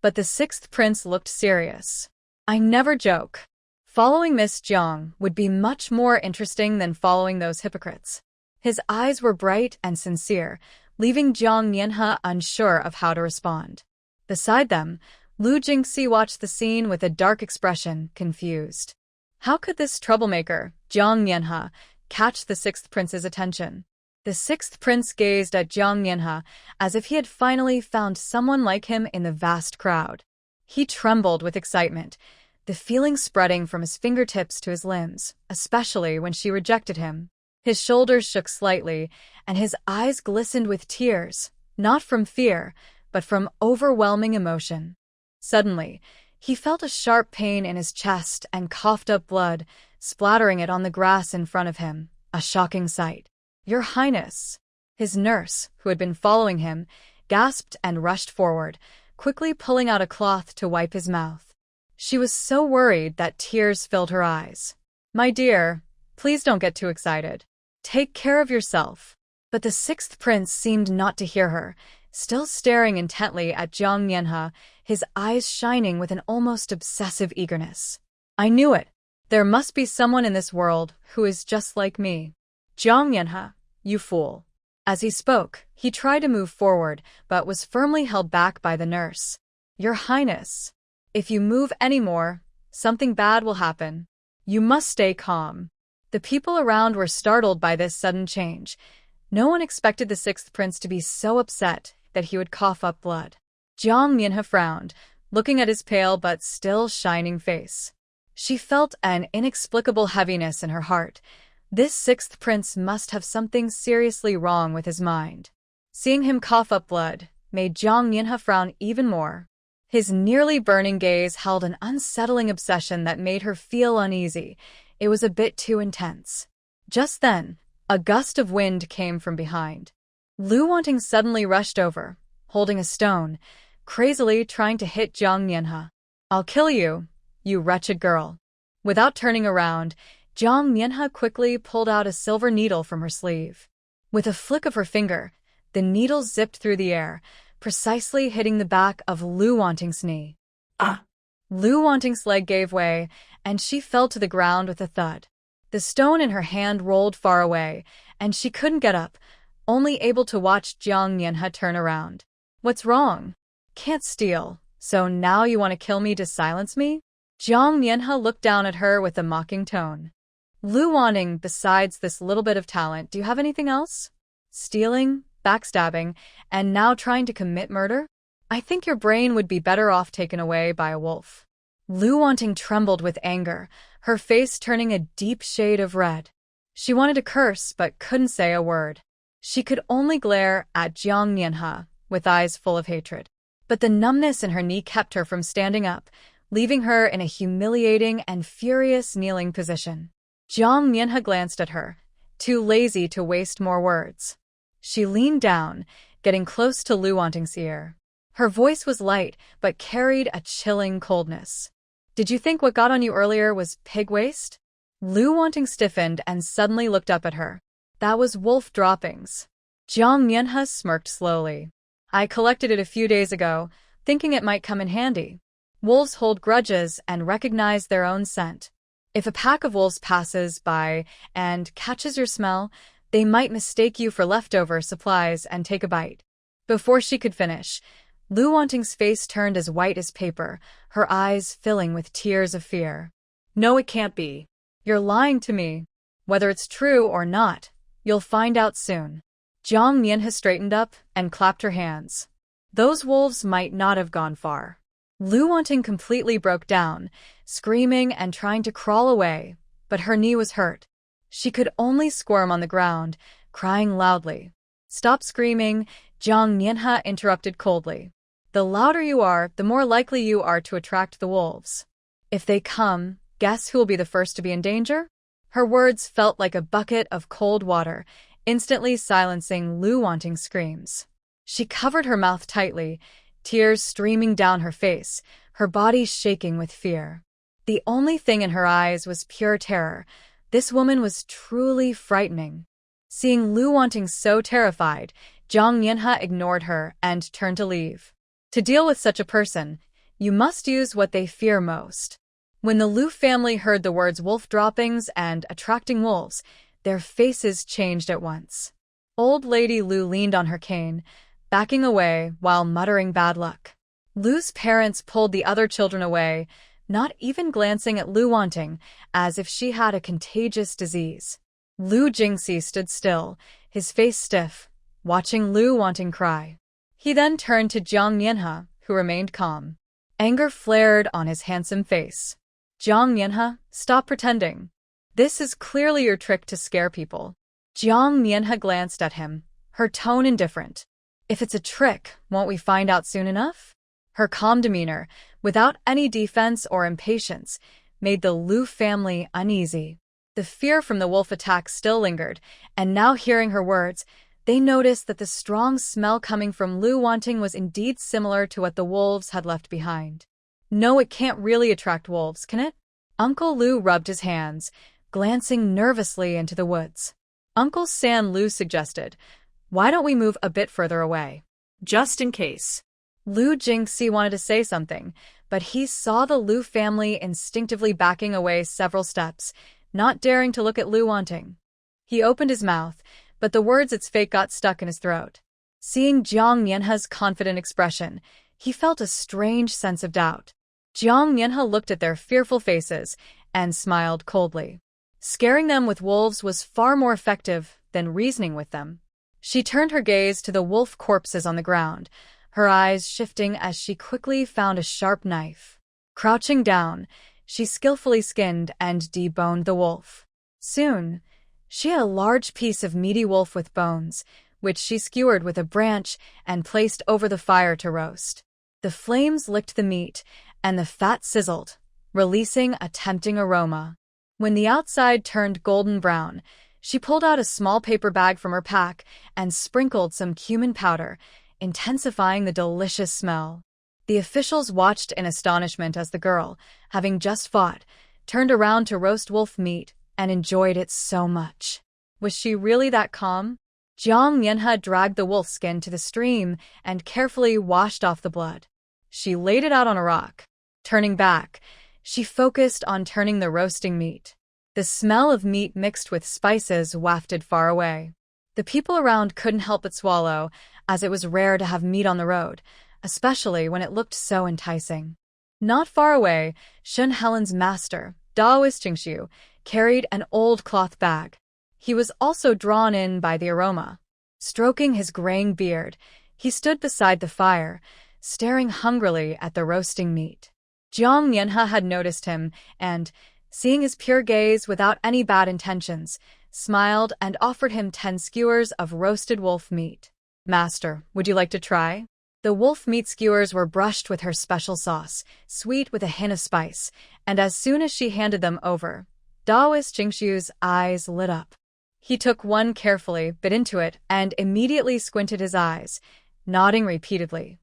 But the sixth prince looked serious. "I never joke. Following Miss Jiang would be much more interesting than following those hypocrites." His eyes were bright and sincere, leaving Jiang Yanhe unsure of how to respond. Beside them, Lu Jingxi watched the scene with a dark expression, confused. How could this troublemaker, Jiang Yanhe, catch the sixth prince's attention? The sixth prince gazed at Jiang Yanhe as if he had finally found someone like him in the vast crowd. He trembled with excitement, the feeling spreading from his fingertips to his limbs, especially when she rejected him. His shoulders shook slightly, and his eyes glistened with tears, not from fear, but from overwhelming emotion. Suddenly, he felt a sharp pain in his chest and coughed up blood, splattering it on the grass in front of him, a shocking sight. "Your Highness!" His nurse, who had been following him, gasped and rushed forward, quickly pulling out a cloth to wipe his mouth. She was so worried that tears filled her eyes. "My dear, please don't get too excited. Take care of yourself." But the sixth prince seemed not to hear her, still staring intently at Jiang Mianhe, his eyes shining with an almost obsessive eagerness. I knew it. There must be someone in this world who is just like me. Jiang Mianhe, you fool. As he spoke, he tried to move forward, but was firmly held back by the nurse. Your Highness, if you move any more, something bad will happen. You must stay calm. The people around were startled by this sudden change. No one expected the sixth prince to be so upset that he would cough up blood. Jiang Mianhe frowned, looking at his pale but still shining face. She felt an inexplicable heaviness in her heart. This sixth prince must have something seriously wrong with his mind. Seeing him cough up blood made Jiang Mianhe frown even more. His nearly burning gaze held an unsettling obsession that made her feel uneasy. It was a bit too intense. Just then, a gust of wind came from behind. Lu Wanting suddenly rushed over, holding a stone, crazily trying to hit Jiang Mianhe. I'll kill you, you wretched girl. Without turning around, Jiang Mianhe quickly pulled out a silver needle from her sleeve. With a flick of her finger, the needle zipped through the air, precisely hitting the back of Lu Wanting's knee. Ah! Lu Wanting's leg gave way, and she fell to the ground with a thud. The stone in her hand rolled far away, and she couldn't get up, only able to watch Jiang Mianhe turn around. What's wrong? Can't steal, so now you want to kill me to silence me? Jiang Mianhe looked down at her with a mocking tone. Lu Wanting, besides this little bit of talent, do you have anything else? Stealing, backstabbing, and now trying to commit murder? I think your brain would be better off taken away by a wolf. Lu Wanting trembled with anger, her face turning a deep shade of red. She wanted to curse, but couldn't say a word. She could only glare at Jiang Mianhe, with eyes full of hatred. But the numbness in her knee kept her from standing up, leaving her in a humiliating and furious kneeling position. Jiang Mianhe glanced at her, too lazy to waste more words. She leaned down, getting close to Lu Wanting's ear. Her voice was light, but carried a chilling coldness. Did you think what got on you earlier was pig waste? Lu Wanting stiffened and suddenly looked up at her. That was wolf droppings. Jiang Mianhe smirked slowly. I collected it a few days ago, thinking it might come in handy. Wolves hold grudges and recognize their own scent. If a pack of wolves passes by and catches your smell, they might mistake you for leftover supplies and take a bite. Before she could finish, Lu Wanting's face turned as white as paper, her eyes filling with tears of fear. No, it can't be. You're lying to me. Whether it's true or not, you'll find out soon. Jiang Mianhe straightened up and clapped her hands. Those wolves might not have gone far. Lu Wanting completely broke down, screaming and trying to crawl away, but her knee was hurt. She could only squirm on the ground, crying loudly. Stop screaming, Jiang Mianhe interrupted coldly. The louder you are, the more likely you are to attract the wolves. If they come, guess who will be the first to be in danger? Her words felt like a bucket of cold water, instantly silencing Lu Wanting's screams. She covered her mouth tightly, tears streaming down her face, her body shaking with fear. The only thing in her eyes was pure terror. This woman was truly frightening. Seeing Lu Wanting so terrified, Jiang Mianhe ignored her and turned to leave. To deal with such a person, you must use what they fear most. When the Lu family heard the words wolf droppings and attracting wolves, their faces changed at once. Old Lady Lu leaned on her cane, backing away while muttering bad luck. Lu's parents pulled the other children away, not even glancing at Lu Wanting, as if she had a contagious disease. Lu Jingxi stood still, his face stiff, watching Lu Wanting cry. He then turned to Jiang Mianhe, who remained calm. Anger flared on his handsome face. Jiang Mianhe, stop pretending. This is clearly your trick to scare people. Jiang Mianhe glanced at him, her tone indifferent. If it's a trick, won't we find out soon enough? Her calm demeanor, without any defense or impatience, made the Lu family uneasy. The fear from the wolf attack still lingered, and now hearing her words, they noticed that the strong smell coming from Lu Wanting was indeed similar to what the wolves had left behind. No, it can't really attract wolves, can it? Uncle Lu rubbed his hands, glancing nervously into the woods. Uncle San Lu suggested, "Why don't we move a bit further away?" Just in case. Lu Jingxi wanted to say something, but he saw the Lu family instinctively backing away several steps, not daring to look at Lu wanting. He opened his mouth, but the words its fate got stuck in his throat. Seeing Jiang Mianhe's confident expression, he felt a strange sense of doubt. Jiang Mianhe looked at their fearful faces and smiled coldly. Scaring them with wolves was far more effective than reasoning with them. She turned her gaze to the wolf corpses on the ground, her eyes shifting as she quickly found a sharp knife. Crouching down, she skillfully skinned and deboned the wolf. Soon, she had a large piece of meaty wolf with bones, which she skewered with a branch and placed over the fire to roast. The flames licked the meat, and the fat sizzled, releasing a tempting aroma. When the outside turned golden brown, she pulled out a small paper bag from her pack and sprinkled some cumin powder, intensifying the delicious smell. The officials watched in astonishment as the girl, having just fought, turned around to roast wolf meat and enjoyed it so much. Was she really that calm? Jiang Mianhe dragged the wolf skin to the stream and carefully washed off the blood. She laid it out on a rock. Turning back, she focused on turning the roasting meat. The smell of meat mixed with spices wafted far away. The people around couldn't help but swallow, as it was rare to have meat on the road, especially when it looked so enticing. Not far away, Shun Helen's master, Daoist Jingxiu, carried an old cloth bag. He was also drawn in by the aroma. Stroking his graying beard, he stood beside the fire, staring hungrily at the roasting meat. Jiang Mianhe had noticed him and, seeing his pure gaze without any bad intentions, smiled and offered him 10 skewers of roasted wolf meat. "Master, would you like to try?" The wolf meat skewers were brushed with her special sauce, sweet with a hint of spice, and as soon as she handed them over, Daoist Jingxiu's eyes lit up. He took one carefully, bit into it, and immediately squinted his eyes, nodding repeatedly.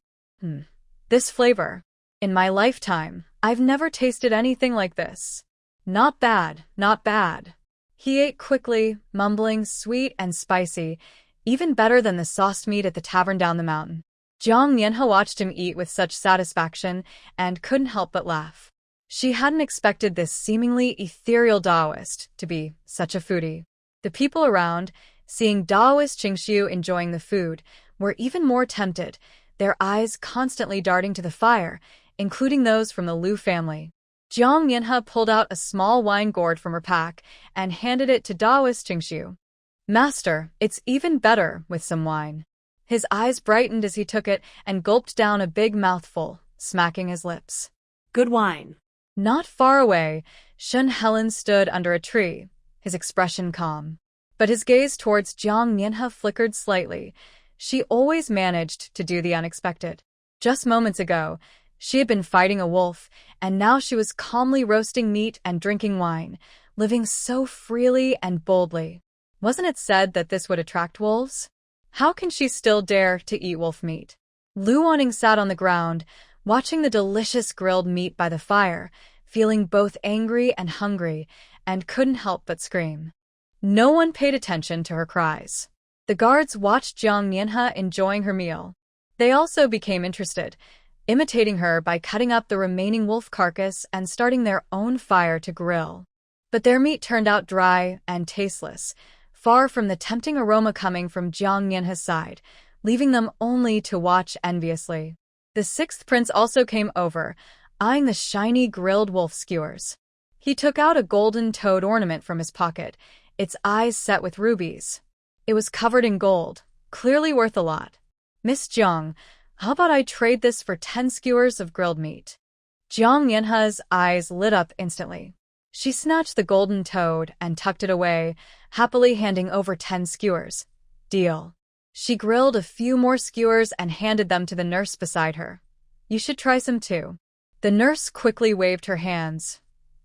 This flavor. In my lifetime, I've never tasted anything like this. Not bad, not bad. He ate quickly, mumbling sweet and spicy, even better than the sauced meat at the tavern down the mountain. Jiang Mianhe watched him eat with such satisfaction and couldn't help but laugh. She hadn't expected this seemingly ethereal Daoist to be such a foodie. The people around, seeing Daoist Jingxiu enjoying the food, were even more tempted, their eyes constantly darting to the fire, including those from the Lu family. Jiang Mianhe pulled out a small wine gourd from her pack and handed it to Daoist Jingxiu. "Master, it's even better with some wine." His eyes brightened as he took it and gulped down a big mouthful, smacking his lips. Good wine. Not far away, Shun Helen stood under a tree, his expression calm. But his gaze towards Jiang Mianhe flickered slightly. She always managed to do the unexpected. Just moments ago, she had been fighting a wolf, and now she was calmly roasting meat and drinking wine, living so freely and boldly. Wasn't it said that this would attract wolves? How can she still dare to eat wolf meat? Lu Wanning sat on the ground, watching the delicious grilled meat by the fire, feeling both angry and hungry, and couldn't help but scream. No one paid attention to her cries. The guards watched Jiang Mianhe enjoying her meal. They also became interested, imitating her by cutting up the remaining wolf carcass and starting their own fire to grill. But their meat turned out dry and tasteless, far from the tempting aroma coming from Jiang Mianhe's side, leaving them only to watch enviously. The sixth prince also came over, eyeing the shiny grilled wolf skewers. He took out a golden toad ornament from his pocket, its eyes set with rubies. It was covered in gold, clearly worth a lot. "Miss Jiang, how about I trade this for 10 skewers of grilled meat?" Jiang Mianhe's eyes lit up instantly. She snatched the golden toad and tucked it away, happily handing over 10 skewers. Deal. She grilled a few more skewers and handed them to the nurse beside her. "You should try some too." The nurse quickly waved her hands.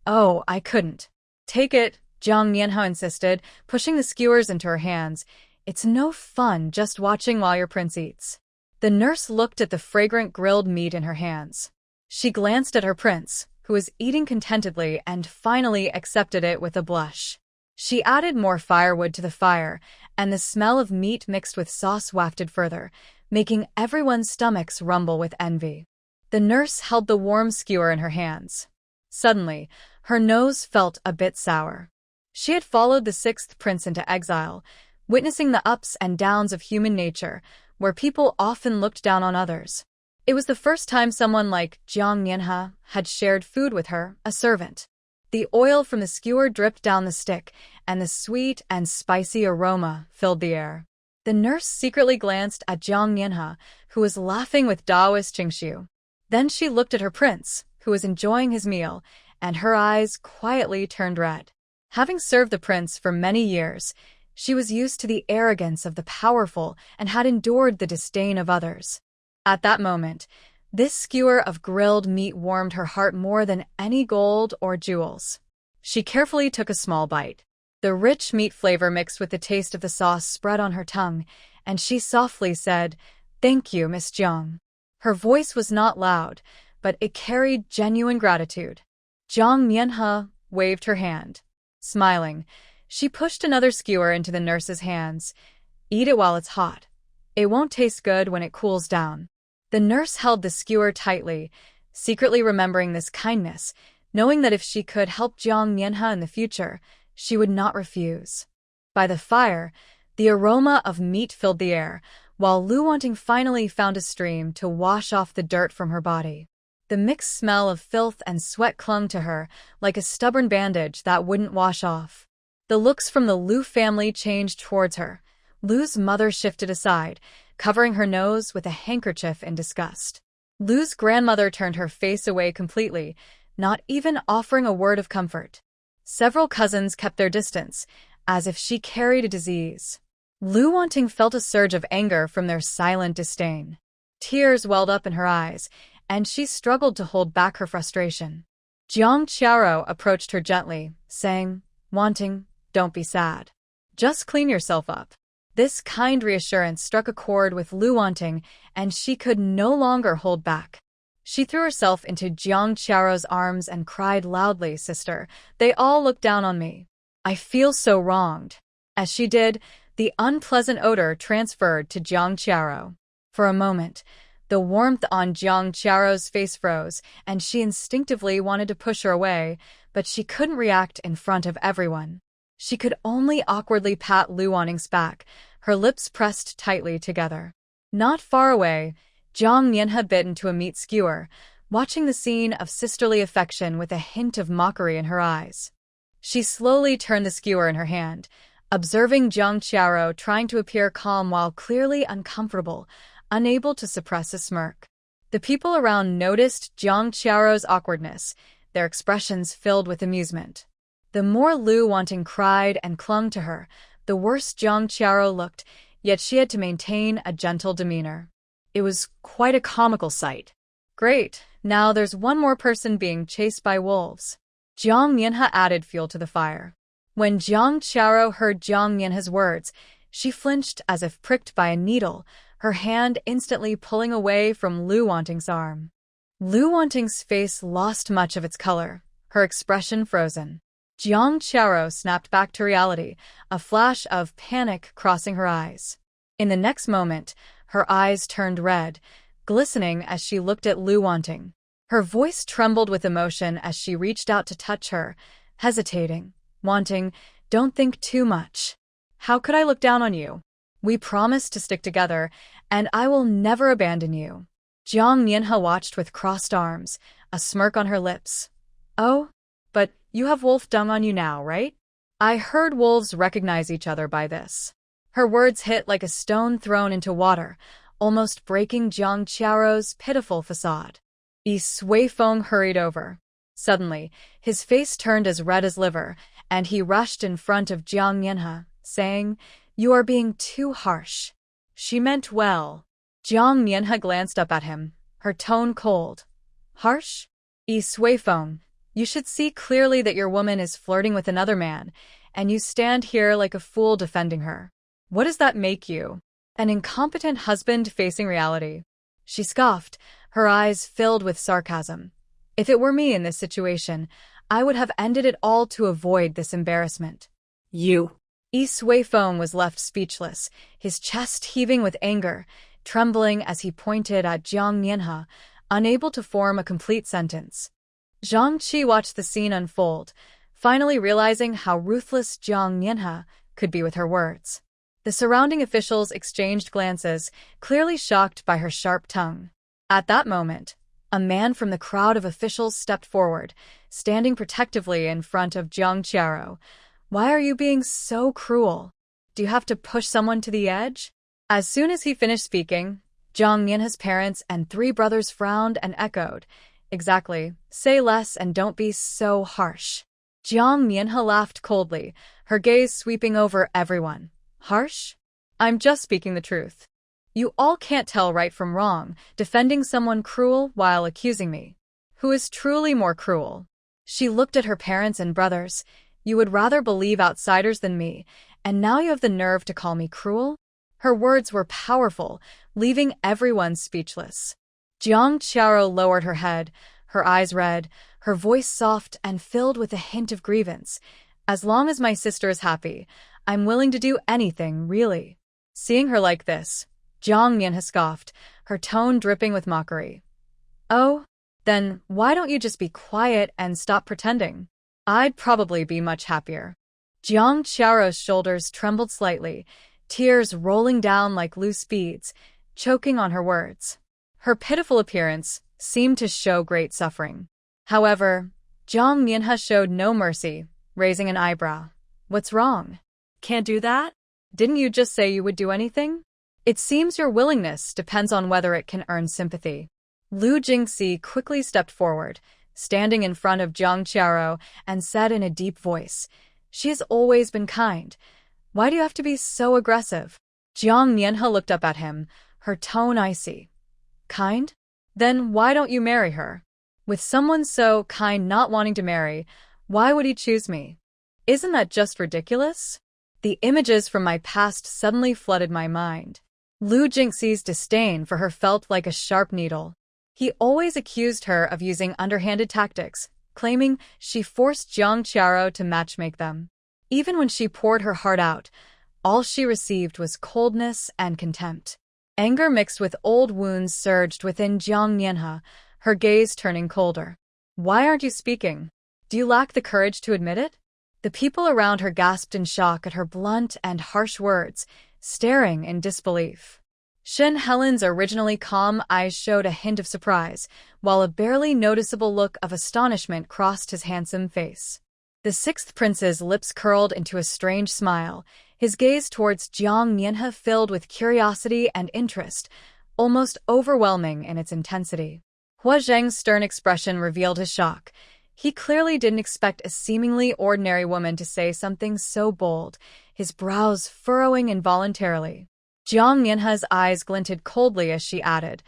"Oh, I couldn't." "Take it," Jiang Mianhe insisted, pushing the skewers into her hands. "It's no fun just watching while your prince eats." The nurse looked at the fragrant grilled meat in her hands. She glanced at her prince, who was eating contentedly, and finally accepted it with a blush. She added more firewood to the fire, and the smell of meat mixed with sauce wafted further, making everyone's stomachs rumble with envy. The nurse held the warm skewer in her hands. Suddenly, her nose felt a bit sour. She had followed the sixth prince into exile, witnessing the ups and downs of human nature, where people often looked down on others. It was the first time someone like Jiang Mianhe had shared food with her, a servant. The oil from the skewer dripped down the stick, and the sweet and spicy aroma filled the air. The nurse secretly glanced at Jiang Mianhe, who was laughing with Daoist Qingxiu. Then she looked at her prince, who was enjoying his meal, and her eyes quietly turned red. Having served the prince for many years, she was used to the arrogance of the powerful and had endured the disdain of others. At that moment, this skewer of grilled meat warmed her heart more than any gold or jewels. She carefully took a small bite. The rich meat flavor mixed with the taste of the sauce spread on her tongue, and she softly said, "Thank you, Miss Jiang." Her voice was not loud, but it carried genuine gratitude. Jiang Mianhe waved her hand. Smiling, she pushed another skewer into the nurse's hands. "Eat it while it's hot. It won't taste good when it cools down." The nurse held the skewer tightly, secretly remembering this kindness, knowing that if she could help Jiang Mianhe in the future, she would not refuse. By the fire, the aroma of meat filled the air, while Lu Wanting finally found a stream to wash off the dirt from her body. The mixed smell of filth and sweat clung to her, like a stubborn bandage that wouldn't wash off. The looks from the Lu family changed towards her. Lu's mother shifted aside, covering her nose with a handkerchief in disgust. Lu's grandmother turned her face away completely, not even offering a word of comfort. Several cousins kept their distance, as if she carried a disease. Lu Wanting felt a surge of anger from their silent disdain. Tears welled up in her eyes, and she struggled to hold back her frustration. Jiang Qiao approached her gently, saying, "Wanting, don't be sad. Just clean yourself up." This kind reassurance struck a chord with Lu Wanting, and she could no longer hold back. She threw herself into Jiang Qiao's arms and cried loudly, "Sister, they all look down on me. I feel so wronged." As she did, the unpleasant odor transferred to Jiang Qiao. For a moment, the warmth on Jiang Qiao's face froze, and she instinctively wanted to push her away, but she couldn't react in front of everyone. She could only awkwardly pat Lu Wanting's back, her lips pressed tightly together. Not far away, Jiang Mianhe bit into a meat skewer, watching the scene of sisterly affection with a hint of mockery in her eyes. She slowly turned the skewer in her hand, observing Jiang Qiao trying to appear calm while clearly uncomfortable, unable to suppress a smirk. The people around noticed Jiang Qiao's awkwardness, their expressions filled with amusement. The more Lu Wanting cried and clung to her, the worse Jiang Qiao looked, yet she had to maintain a gentle demeanor. It was quite a comical sight. "Great, now there's one more person being chased by wolves." Jiang Mianhe added fuel to the fire. When Jiang Qiao heard Jiang Mianhe's words, she flinched as if pricked by a needle, her hand instantly pulling away from Lu Wanting's arm. Lu Wanting's face lost much of its color, her expression frozen. Jiang Qiao snapped back to reality, a flash of panic crossing her eyes. In the next moment, her eyes turned red, glistening as she looked at Lu Wanting. Her voice trembled with emotion as she reached out to touch her, hesitating. "Wanting, don't think too much. How could I look down on you? We promised to stick together, and I will never abandon you." Jiang Mianhe watched with crossed arms, a smirk on her lips. "Oh, but you have wolf dung on you now, right? I heard wolves recognize each other by this." Her words hit like a stone thrown into water, almost breaking Jiang Qiao's pitiful facade. Yi Suifeng hurried over. Suddenly, his face turned as red as liver, and he rushed in front of Jiang Mianhe, saying, "You are being too harsh." She meant well. Jiang Mianhe glanced up at him, her tone cold. "Harsh? Yi Suifeng, you should see clearly that your woman is flirting with another man, and you stand here like a fool defending her. What does that make you? An incompetent husband facing reality?" She scoffed, her eyes filled with sarcasm. "If it were me in this situation, I would have ended it all to avoid this embarrassment." You. Yi Suifeng was left speechless, his chest heaving with anger, trembling as he pointed at Jiang Nianhe, unable to form a complete sentence. Zhang Qi watched the scene unfold, finally realizing how ruthless Jiang Nianhe could be with her words. The surrounding officials exchanged glances, clearly shocked by her sharp tongue. At that moment, a man from the crowd of officials stepped forward, standing protectively in front of Jiang Qiaro. "Why are you being so cruel? Do you have to push someone to the edge?" As soon as he finished speaking, Jiang Nianhe's parents and three brothers frowned and echoed, "Exactly, say less and don't be so harsh." Jiang Nianhe laughed coldly, her gaze sweeping over everyone. "Harsh? I'm just speaking the truth. You all can't tell right from wrong, defending someone cruel while accusing me. Who is truly more cruel?" She looked at her parents and brothers. "You would rather believe outsiders than me, and now you have the nerve to call me cruel?" Her words were powerful, leaving everyone speechless. Jiang Qiaro lowered her head, her eyes red, her voice soft and filled with a hint of grievance. "As long as my sister is happy, I'm willing to do anything, really." Seeing her like this, Jiang Nianhe scoffed, her tone dripping with mockery. "Oh, then why don't you just be quiet and stop pretending? I'd probably be much happier." Jiang Qiao's shoulders trembled slightly, tears rolling down like loose beads, choking on her words. Her pitiful appearance seemed to show great suffering. However, Jiang Nianhe showed no mercy, raising an eyebrow. "What's wrong? Can't do that? Didn't you just say you would do anything? It seems your willingness depends on whether it can earn sympathy." Lu Jingxi quickly stepped forward, standing in front of Jiang Qiaro, and said in a deep voice, "She has always been kind. Why do you have to be so aggressive?" Jiang Nianhe looked up at him, her tone icy. "Kind? Then why don't you marry her? With someone so kind not wanting to marry, why would he choose me? Isn't that just ridiculous?" The images from my past suddenly flooded my mind. Lu Jingxi's disdain for her felt like a sharp needle. He always accused her of using underhanded tactics, claiming she forced Jiang Qiaro to matchmake them. Even when she poured her heart out, all she received was coldness and contempt. Anger mixed with old wounds surged within Jiang Nianhe, her gaze turning colder. "Why aren't you speaking? Do you lack the courage to admit it?" The people around her gasped in shock at her blunt and harsh words, staring in disbelief. Shen Helen's originally calm eyes showed a hint of surprise, while a barely noticeable look of astonishment crossed his handsome face. The sixth prince's lips curled into a strange smile, his gaze towards Jiang Nianhe filled with curiosity and interest, almost overwhelming in its intensity. Hua Zheng's stern expression revealed his shock. He clearly didn't expect a seemingly ordinary woman to say something so bold, his brows furrowing involuntarily. Jiang Nianhe's eyes glinted coldly as she added,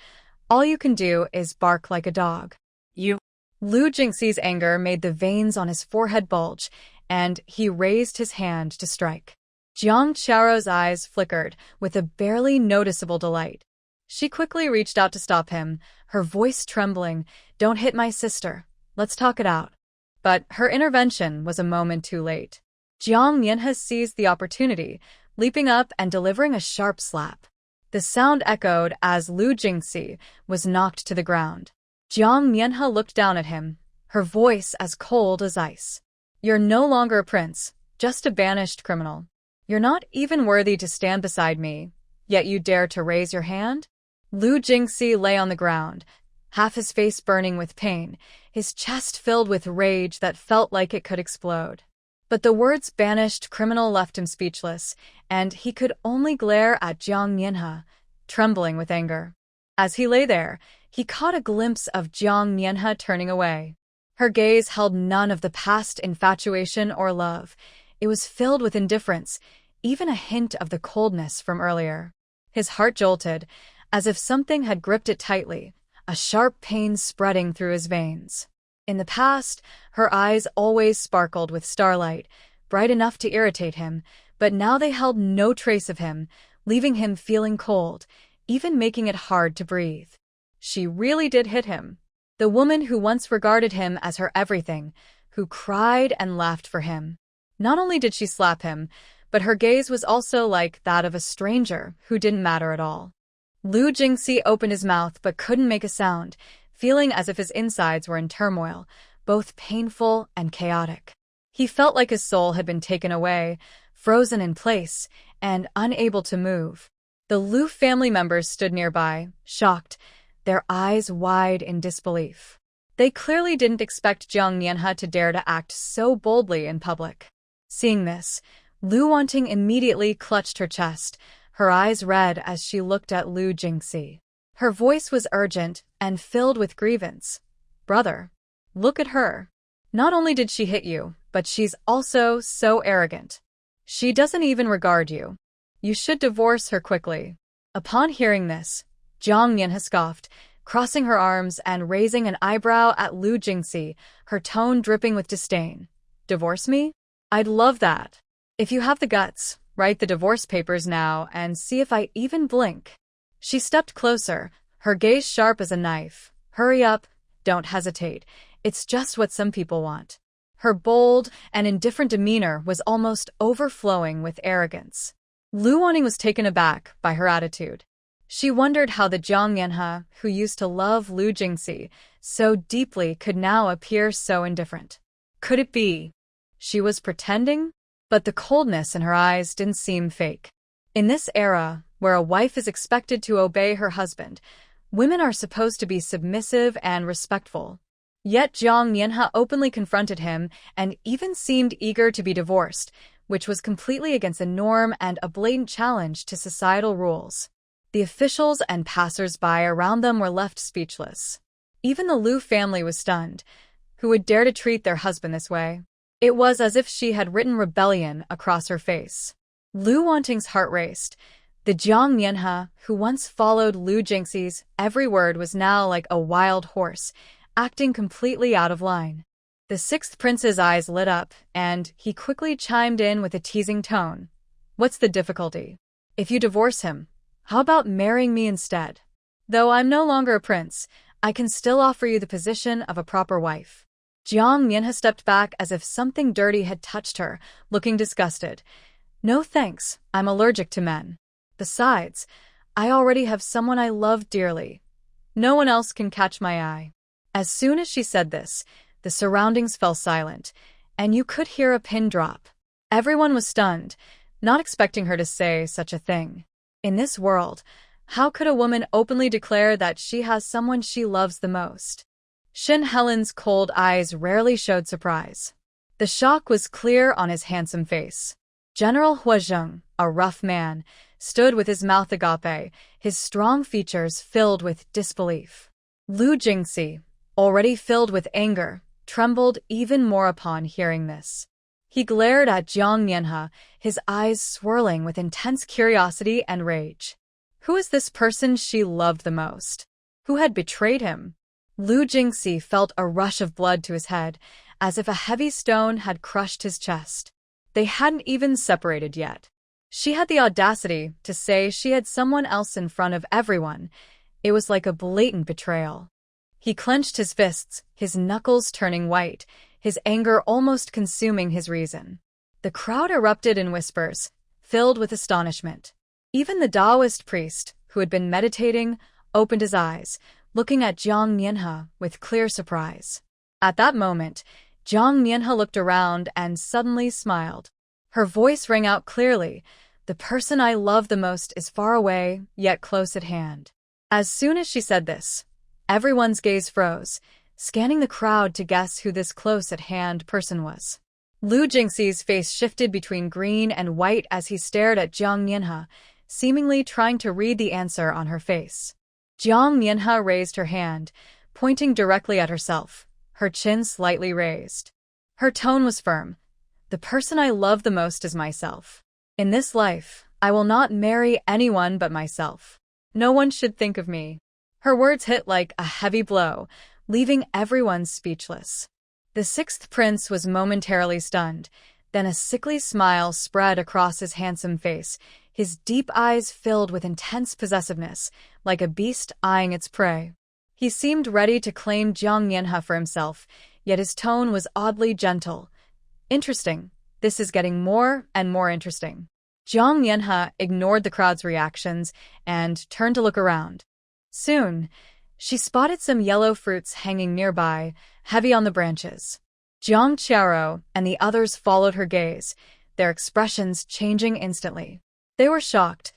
"All you can do is bark like a dog." You. Lu Jingxi's anger made the veins on his forehead bulge, and he raised his hand to strike. Jiang Qiao's eyes flickered with a barely noticeable delight. She quickly reached out to stop him, her voice trembling, "Don't hit my sister. Let's talk it out." But her intervention was a moment too late. Jiang Nianhe seized the opportunity, leaping up and delivering a sharp slap. The sound echoed as Lu Jingxi was knocked to the ground. Jiang Nianhe looked down at him, her voice as cold as ice. "You're no longer a prince, just a banished criminal. You're not even worthy to stand beside me, yet you dare to raise your hand?" Lu Jingxi lay on the ground, half his face burning with pain, his chest filled with rage that felt like it could explode. But the words banished criminal left him speechless, and he could only glare at Jiang Nianhe, trembling with anger. As he lay there, he caught a glimpse of Jiang Nianhe turning away. Her gaze held none of the past infatuation or love. It was filled with indifference, even a hint of the coldness from earlier. His heart jolted, as if something had gripped it tightly, a sharp pain spreading through his veins. In the past, her eyes always sparkled with starlight, bright enough to irritate him, but now they held no trace of him, leaving him feeling cold, even making it hard to breathe. She really did hit him. The woman who once regarded him as her everything, who cried and laughed for him. Not only did she slap him, but her gaze was also like that of a stranger who didn't matter at all. Lu Jingxi opened his mouth but couldn't make a sound, feeling as if his insides were in turmoil, both painful and chaotic. He felt like his soul had been taken away, frozen in place, and unable to move. The Lu family members stood nearby, shocked, their eyes wide in disbelief. They clearly didn't expect Jiang Nianhe to dare to act so boldly in public. Seeing this, Lu Wanting immediately clutched her chest, her eyes red as she looked at Lu Jingxi. Her voice was urgent and filled with grievance. "Brother, look at her. Not only did she hit you, but she's also so arrogant. She doesn't even regard you. You should divorce her quickly." Upon hearing this, Jiang Nianhe scoffed, crossing her arms and raising an eyebrow at Lu Jingxi, her tone dripping with disdain. "Divorce me? I'd love that. If you have the guts, write the divorce papers now and see if I even blink." She stepped closer, her gaze sharp as a knife. "Hurry up, don't hesitate. It's just what some people want." Her bold and indifferent demeanor was almost overflowing with arrogance. Lu Wanting was taken aback by her attitude. She wondered how the Jiang Nianhe, who used to love Lu Jingxi so deeply, could now appear so indifferent. Could it be she was pretending? But the coldness in her eyes didn't seem fake. In this era, where a wife is expected to obey her husband, women are supposed to be submissive and respectful. Yet Jiang Nianhe openly confronted him and even seemed eager to be divorced, which was completely against the norm and a blatant challenge to societal rules. The officials and passers-by around them were left speechless. Even the Lu family was stunned. Who would dare to treat their husband this way? It was as if she had written rebellion across her face. Lu Wanting's heart raced. The Jiang Nianhe, who once followed Lu Jingxi's every word, was now like a wild horse, acting completely out of line. The sixth prince's eyes lit up, and he quickly chimed in with a teasing tone. "What's the difficulty? If you divorce him, how about marrying me instead? Though I'm no longer a prince, I can still offer you the position of a proper wife." Jiang Nianhe stepped back as if something dirty had touched her, looking disgusted. "No thanks, I'm allergic to men. Besides, I already have someone I love dearly. No one else can catch my eye." As soon as she said this, the surroundings fell silent, and you could hear a pin drop. Everyone was stunned, not expecting her to say such a thing. In this world, how could a woman openly declare that she has someone she loves the most? Xin Helen's cold eyes rarely showed surprise. The shock was clear on his handsome face. General Huazheng, a rough man, stood with his mouth agape, his strong features filled with disbelief. Lu Jingxi, already filled with anger, trembled even more upon hearing this. He glared at Jiang Nianhe, his eyes swirling with intense curiosity and rage. Who is this person she loved the most? Who had betrayed him? Lu Jingxi felt a rush of blood to his head, as if a heavy stone had crushed his chest. They hadn't even separated yet. She had the audacity to say she had someone else in front of everyone. It was like a blatant betrayal. He clenched his fists, his knuckles turning white, his anger almost consuming his reason. The crowd erupted in whispers, filled with astonishment. Even the Taoist priest, who had been meditating, opened his eyes, looking at Jiang Nianhe with clear surprise. At that moment, Jiang Nianhe looked around and suddenly smiled. Her voice rang out clearly. "The person I love the most is far away, yet close at hand." As soon as she said this, everyone's gaze froze, scanning the crowd to guess who this close-at-hand person was. Lu Jingxi's face shifted between green and white as he stared at Jiang Nianhe, seemingly trying to read the answer on her face. Jiang Nianhe raised her hand, pointing directly at herself, her chin slightly raised. Her tone was firm. "The person I love the most is myself. In this life, I will not marry anyone but myself. No one should think of me." Her words hit like a heavy blow, leaving everyone speechless. The sixth prince was momentarily stunned, then a sickly smile spread across his handsome face, his deep eyes filled with intense possessiveness, like a beast eyeing its prey. He seemed ready to claim Jiang Nianhe for himself, yet his tone was oddly gentle. "Interesting. This is getting more and more interesting. Jiang Mianhe ignored the crowd's reactions and turned to look around. Soon, she spotted some yellow fruits hanging nearby, heavy on the branches. Jiang Qiao and the others followed her gaze, their expressions changing instantly. They were shocked.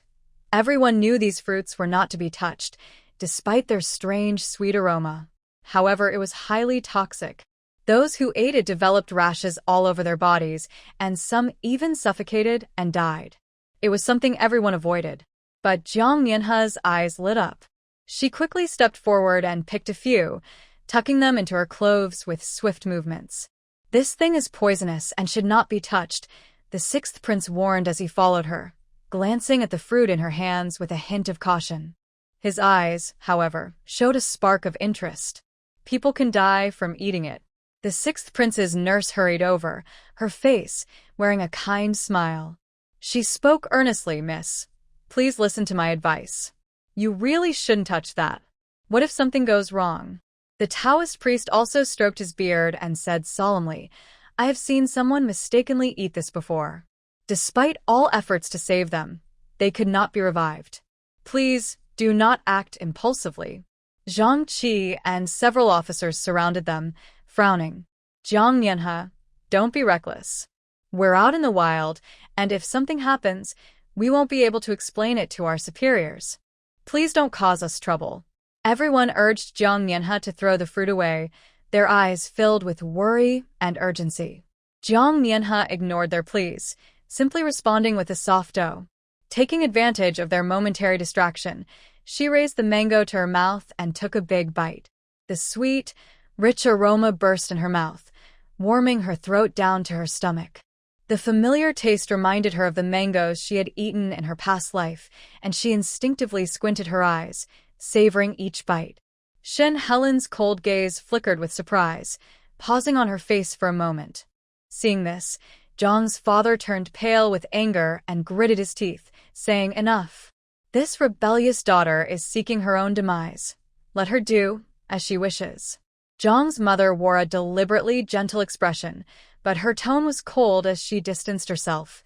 Everyone knew these fruits were not to be touched, despite their strange, sweet aroma. However, it was highly toxic. Those who ate it developed rashes all over their bodies, and some even suffocated and died. It was something everyone avoided. But Jiang Mianhe's eyes lit up. She quickly stepped forward and picked a few, tucking them into her clothes with swift movements. "This thing is poisonous and should not be touched," the sixth prince warned as he followed her, glancing at the fruit in her hands with a hint of caution. His eyes, however, showed a spark of interest. "People can die from eating it." The sixth prince's nurse hurried over, her face wearing a kind smile. She spoke earnestly, "Miss, please listen to my advice. You really shouldn't touch that. What if something goes wrong?" The Taoist priest also stroked his beard and said solemnly, "I have seen someone mistakenly eat this before. Despite all efforts to save them, they could not be revived. Please do not act impulsively." Zhang Qi and several officers surrounded them, frowning. "Jiang Mianhe, don't be reckless. We're out in the wild, and if something happens, we won't be able to explain it to our superiors. Please don't cause us trouble." Everyone urged Jiang Mianhe to throw the fruit away, their eyes filled with worry and urgency. Jiang Mianhe ignored their pleas, simply responding with a soft "oh." Taking advantage of their momentary distraction, she raised the mango to her mouth and took a big bite. The sweet, rich aroma burst in her mouth, warming her throat down to her stomach. The familiar taste reminded her of the mangoes she had eaten in her past life, and she instinctively squinted her eyes, savoring each bite. Shen Helen's cold gaze flickered with surprise, pausing on her face for a moment. Seeing this, Zhang's father turned pale with anger and gritted his teeth, saying, "Enough. This rebellious daughter is seeking her own demise. Let her do as she wishes." Zhang's mother wore a deliberately gentle expression, but her tone was cold as she distanced herself.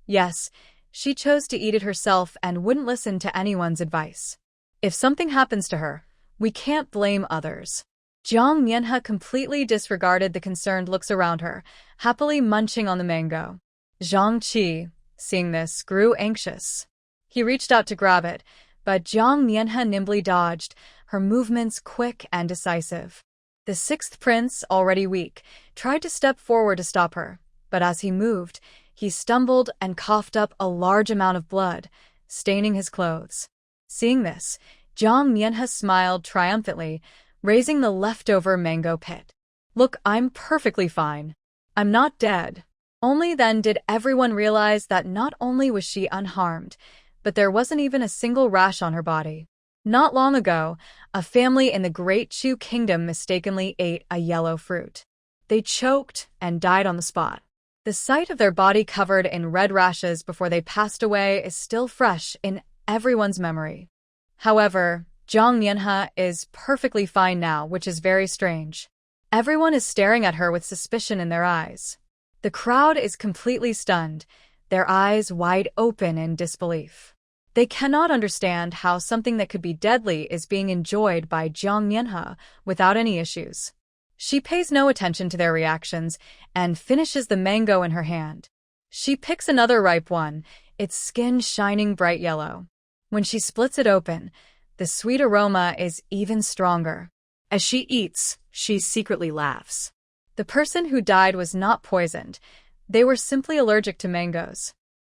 Yes, she chose to eat it herself and wouldn't listen to anyone's advice. If something happens to her, we can't blame others. Jiang Mianhe completely disregarded the concerned looks around her, happily munching on the mango. Zhang Qi, seeing this, grew anxious. He reached out to grab it, but Jiang Mianhe nimbly dodged, her movements quick and decisive. The sixth prince, already weak, tried to step forward to stop her, but as he moved, he stumbled and coughed up a large amount of blood, staining his clothes. Seeing this, Jiang Mianhe smiled triumphantly, raising the leftover mango pit. "Look, I'm perfectly fine. I'm not dead." Only then did everyone realize that not only was she unharmed, but there wasn't even a single rash on her body. Not long ago, a family in the Great Chu Kingdom mistakenly ate a yellow fruit. They choked and died on the spot. The sight of their body covered in red rashes before they passed away is still fresh in everyone's memory. However, Jiang Mianhe is perfectly fine now, which is very strange. Everyone is staring at her with suspicion in their eyes. The crowd is completely stunned, their eyes wide open in disbelief. They cannot understand how something that could be deadly is being enjoyed by Jiang Mianhe without any issues. She pays no attention to their reactions and finishes the mango in her hand. She picks another ripe one, its skin shining bright yellow. When she splits it open, the sweet aroma is even stronger. As she eats, she secretly laughs. The person who died was not poisoned. They were simply allergic to mangoes.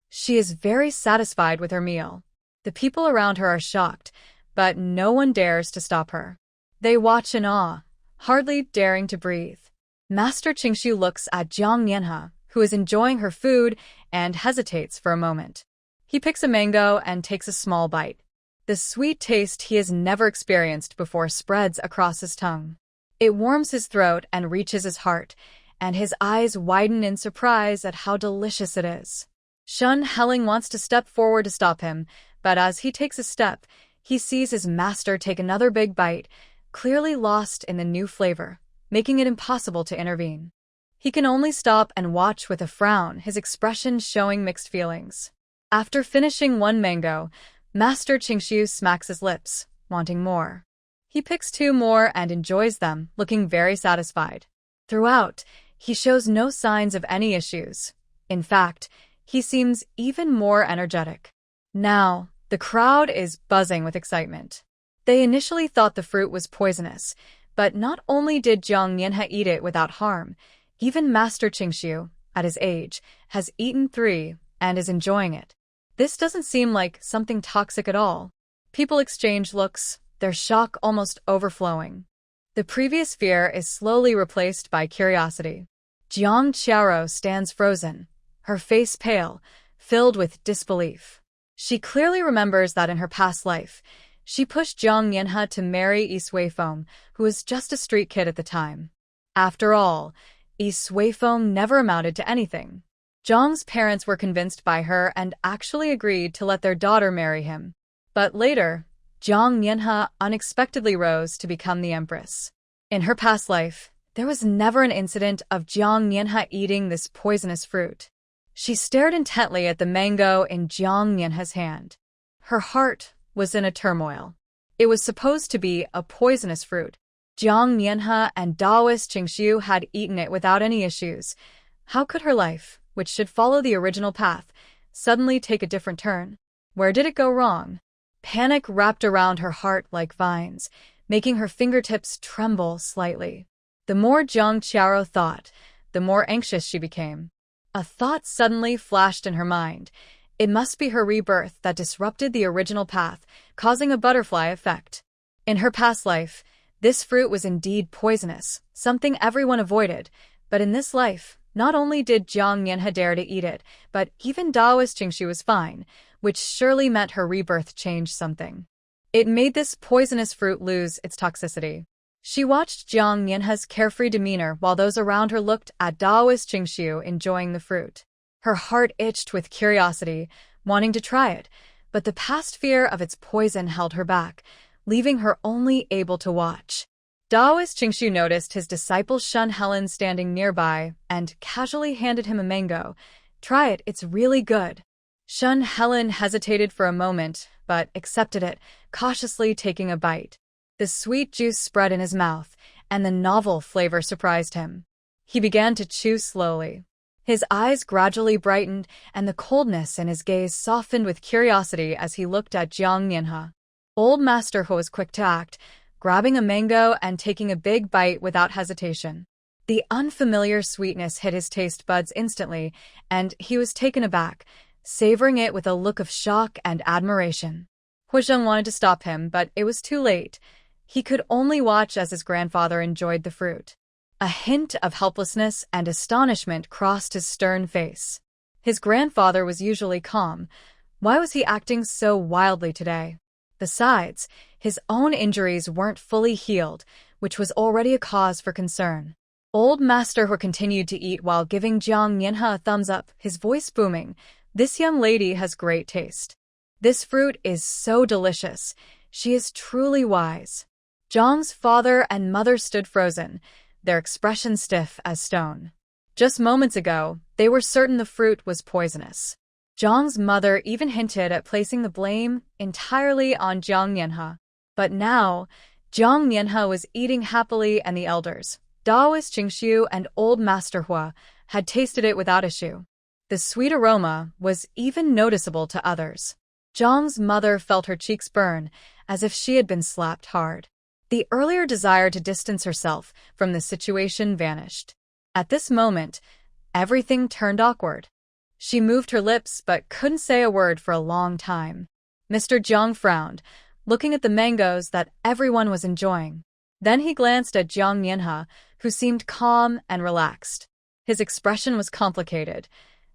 She is very satisfied with her meal. The people around her are shocked, but no one dares to stop her. They watch in awe, hardly daring to breathe. Master Qingshu looks at Jiang Mianhe, who is enjoying her food, and hesitates for a moment. He picks a mango and takes a small bite. The sweet taste he has never experienced before spreads across his tongue. It warms his throat and reaches his heart, and his eyes widen in surprise at how delicious it is. Shen Heling wants to step forward to stop him, but as he takes a step, he sees his master take another big bite, clearly lost in the new flavor, making it impossible to intervene. He can only stop and watch with a frown, his expression showing mixed feelings. After finishing one mango, Master Qingxiu smacks his lips, wanting more. He picks two more and enjoys them, looking very satisfied. Throughout, he shows no signs of any issues. In fact, he seems even more energetic. Now, the crowd is buzzing with excitement. They initially thought the fruit was poisonous, but not only did Jiang Nianhe eat it without harm, even Master Qingxiu, at his age, has eaten 3 and is enjoying it. This doesn't seem like something toxic at all. People exchange looks, their shock almost overflowing. The previous fear is slowly replaced by curiosity. Jiang Qiao stands frozen, her face pale, filled with disbelief. She clearly remembers that in her past life, she pushed Jiang Nianhe to marry Yi Suifeng, who was just a street kid at the time. After all, Yi Suifeng never amounted to anything. Jiang's parents were convinced by her and actually agreed to let their daughter marry him. But later, Jiang Nianhe unexpectedly rose to become the empress. In her past life, there was never an incident of Jiang Nianhe eating this poisonous fruit. She stared intently at the mango in Jiang Nianhe's hand. Her heart was in a turmoil. It was supposed to be a poisonous fruit. Jiang Nianhe and Daoist Qingxiu had eaten it without any issues. How could her life, which should follow the original path, suddenly take a different turn? Where did it go wrong? Panic wrapped around her heart like vines, making her fingertips tremble slightly. The more Jiang Qiao thought, the more anxious she became. A thought suddenly flashed in her mind. It must be her rebirth that disrupted the original path, causing a butterfly effect. In her past life, this fruit was indeed poisonous, something everyone avoided, but in this life, not only did Jiang Nianhe dare to eat it, but even Daoist Qingxiu was fine, which surely meant her rebirth changed something. It made this poisonous fruit lose its toxicity. She watched Jiang Nianhe's carefree demeanor while those around her looked at Daoist Qingxiu enjoying the fruit. Her heart itched with curiosity, wanting to try it, but the past fear of its poison held her back, leaving her only able to watch. Daoist Qingxiu noticed his disciple Shun Helen standing nearby and casually handed him a mango. "Try it, it's really good." Shun Helen hesitated for a moment, but accepted it, cautiously taking a bite. The sweet juice spread in his mouth, and the novel flavor surprised him. He began to chew slowly. His eyes gradually brightened, and the coldness in his gaze softened with curiosity as he looked at Jiang Nianhe. Old Master He was quick to act, grabbing a mango and taking a big bite without hesitation. The unfamiliar sweetness hit his taste buds instantly, and he was taken aback, savoring it with a look of shock and admiration. Hu Zheng wanted to stop him, but it was too late. He could only watch as his grandfather enjoyed the fruit. A hint of helplessness and astonishment crossed his stern face. His grandfather was usually calm. Why was he acting so wildly today? Besides, his own injuries weren't fully healed, which was already a cause for concern. Old Master He continued to eat while giving Jiang Nianhe a thumbs up, his voice booming. "This young lady has great taste. This fruit is so delicious. She is truly wise." Jiang's father and mother stood frozen, their expressions stiff as stone. Just moments ago, they were certain the fruit was poisonous. Jiang's mother even hinted at placing the blame entirely on Jiang Nianhe. But now, Jiang Nianhe was eating happily, and the elders, Daoist Qingxiu and Old Master He, had tasted it without issue. The sweet aroma was even noticeable to others. Jiang's mother felt her cheeks burn, as if she had been slapped hard. The earlier desire to distance herself from the situation vanished. At this moment, everything turned awkward. She moved her lips but couldn't say a word for a long time. Mr. Jiang frowned, looking at the mangoes that everyone was enjoying. Then he glanced at Jiang Nianhe, who seemed calm and relaxed. His expression was complicated.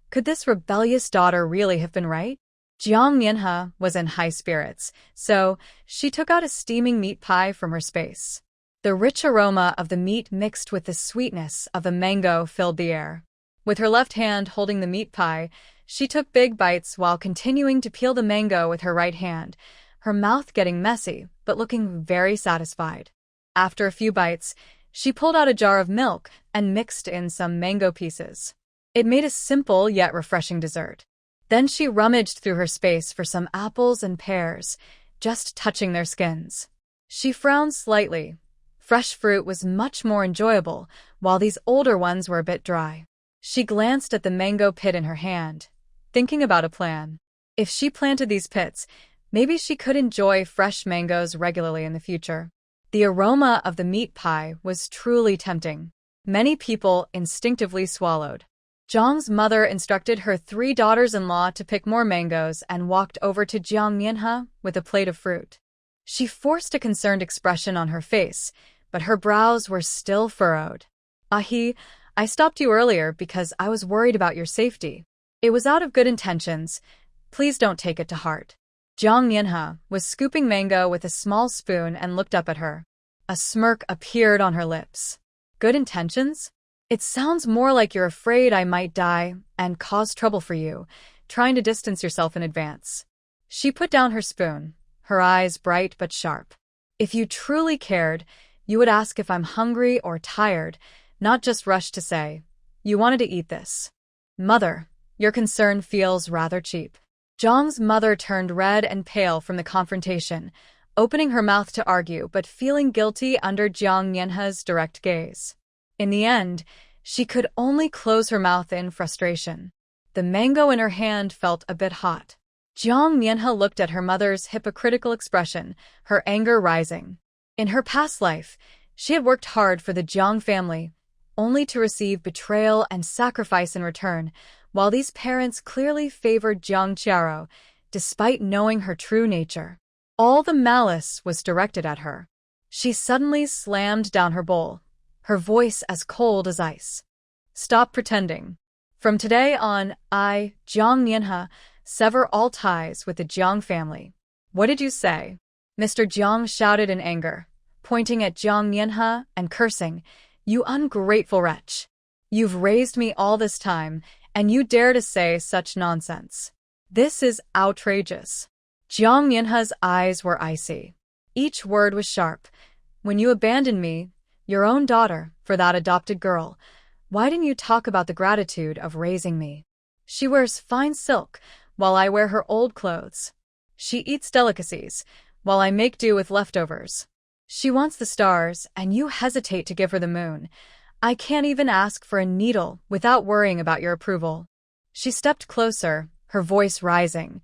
Could this rebellious daughter really have been right? Jiang Nianhe was in high spirits, so she took out a steaming meat pie from her space. The rich aroma of the meat mixed with the sweetness of the mango filled the air. With her left hand holding the meat pie, she took big bites while continuing to peel the mango with her right hand, her mouth getting messy, but looking very satisfied. After a few bites, She pulled out a jar of milk and mixed in some mango pieces. It made a simple yet refreshing dessert. Then she rummaged through her space for some apples and pears, just touching their skins. She frowned slightly. Fresh fruit was much more enjoyable, while these older ones were a bit dry. She glanced at the mango pit in her hand, thinking about a plan. If she planted these pits, maybe she could enjoy fresh mangoes regularly in the future. The aroma of the meat pie was truly tempting. Many people instinctively swallowed. Zhang's mother instructed her 3 daughters-in-law to pick more mangoes and walked over to Jiang Mianhe with a plate of fruit. She forced a concerned expression on her face, but her brows were still furrowed. "Ahi, I stopped you earlier because I was worried about your safety. It was out of good intentions. Please don't take it to heart." Jiang Mianhe was scooping mango with a small spoon and looked up at her. A smirk appeared on her lips. "Good intentions? It sounds more like you're afraid I might die and cause trouble for you, trying to distance yourself in advance." She put down her spoon, her eyes bright but sharp. "If you truly cared, you would ask if I'm hungry or tired, not just rush to say, 'You wanted to eat this.' Mother, your concern feels rather cheap." Zhang's mother turned red and pale from the confrontation, opening her mouth to argue but feeling guilty under Jiang Mianhe's direct gaze. In the end, she could only close her mouth in frustration. The mango in her hand felt a bit hot. Jiang Mianhe looked at her mother's hypocritical expression, her anger rising. In her past life, she had worked hard for the Jiang family, only to receive betrayal and sacrifice in return, while these parents clearly favored Jiang Qiaro, despite knowing her true nature. All the malice was directed at her. She suddenly slammed down her bowl, her voice as cold as ice. "Stop pretending. From today on, I, Jiang Mianhe, sever all ties with the Jiang family." "What did you say?" Mr. Jiang shouted in anger, pointing at Jiang Mianhe and cursing, "You ungrateful wretch! You've raised me all this time, and you dare to say such nonsense. This is outrageous." Jiang Mianhe's eyes were icy. Each word was sharp. "When you abandoned me, your own daughter, for that adopted girl, why didn't you talk about the gratitude of raising me? She wears fine silk, while I wear her old clothes. She eats delicacies, while I make do with leftovers. She wants the stars, and you hesitate to give her the moon. I can't even ask for a needle without worrying about your approval." She stepped closer, her voice rising.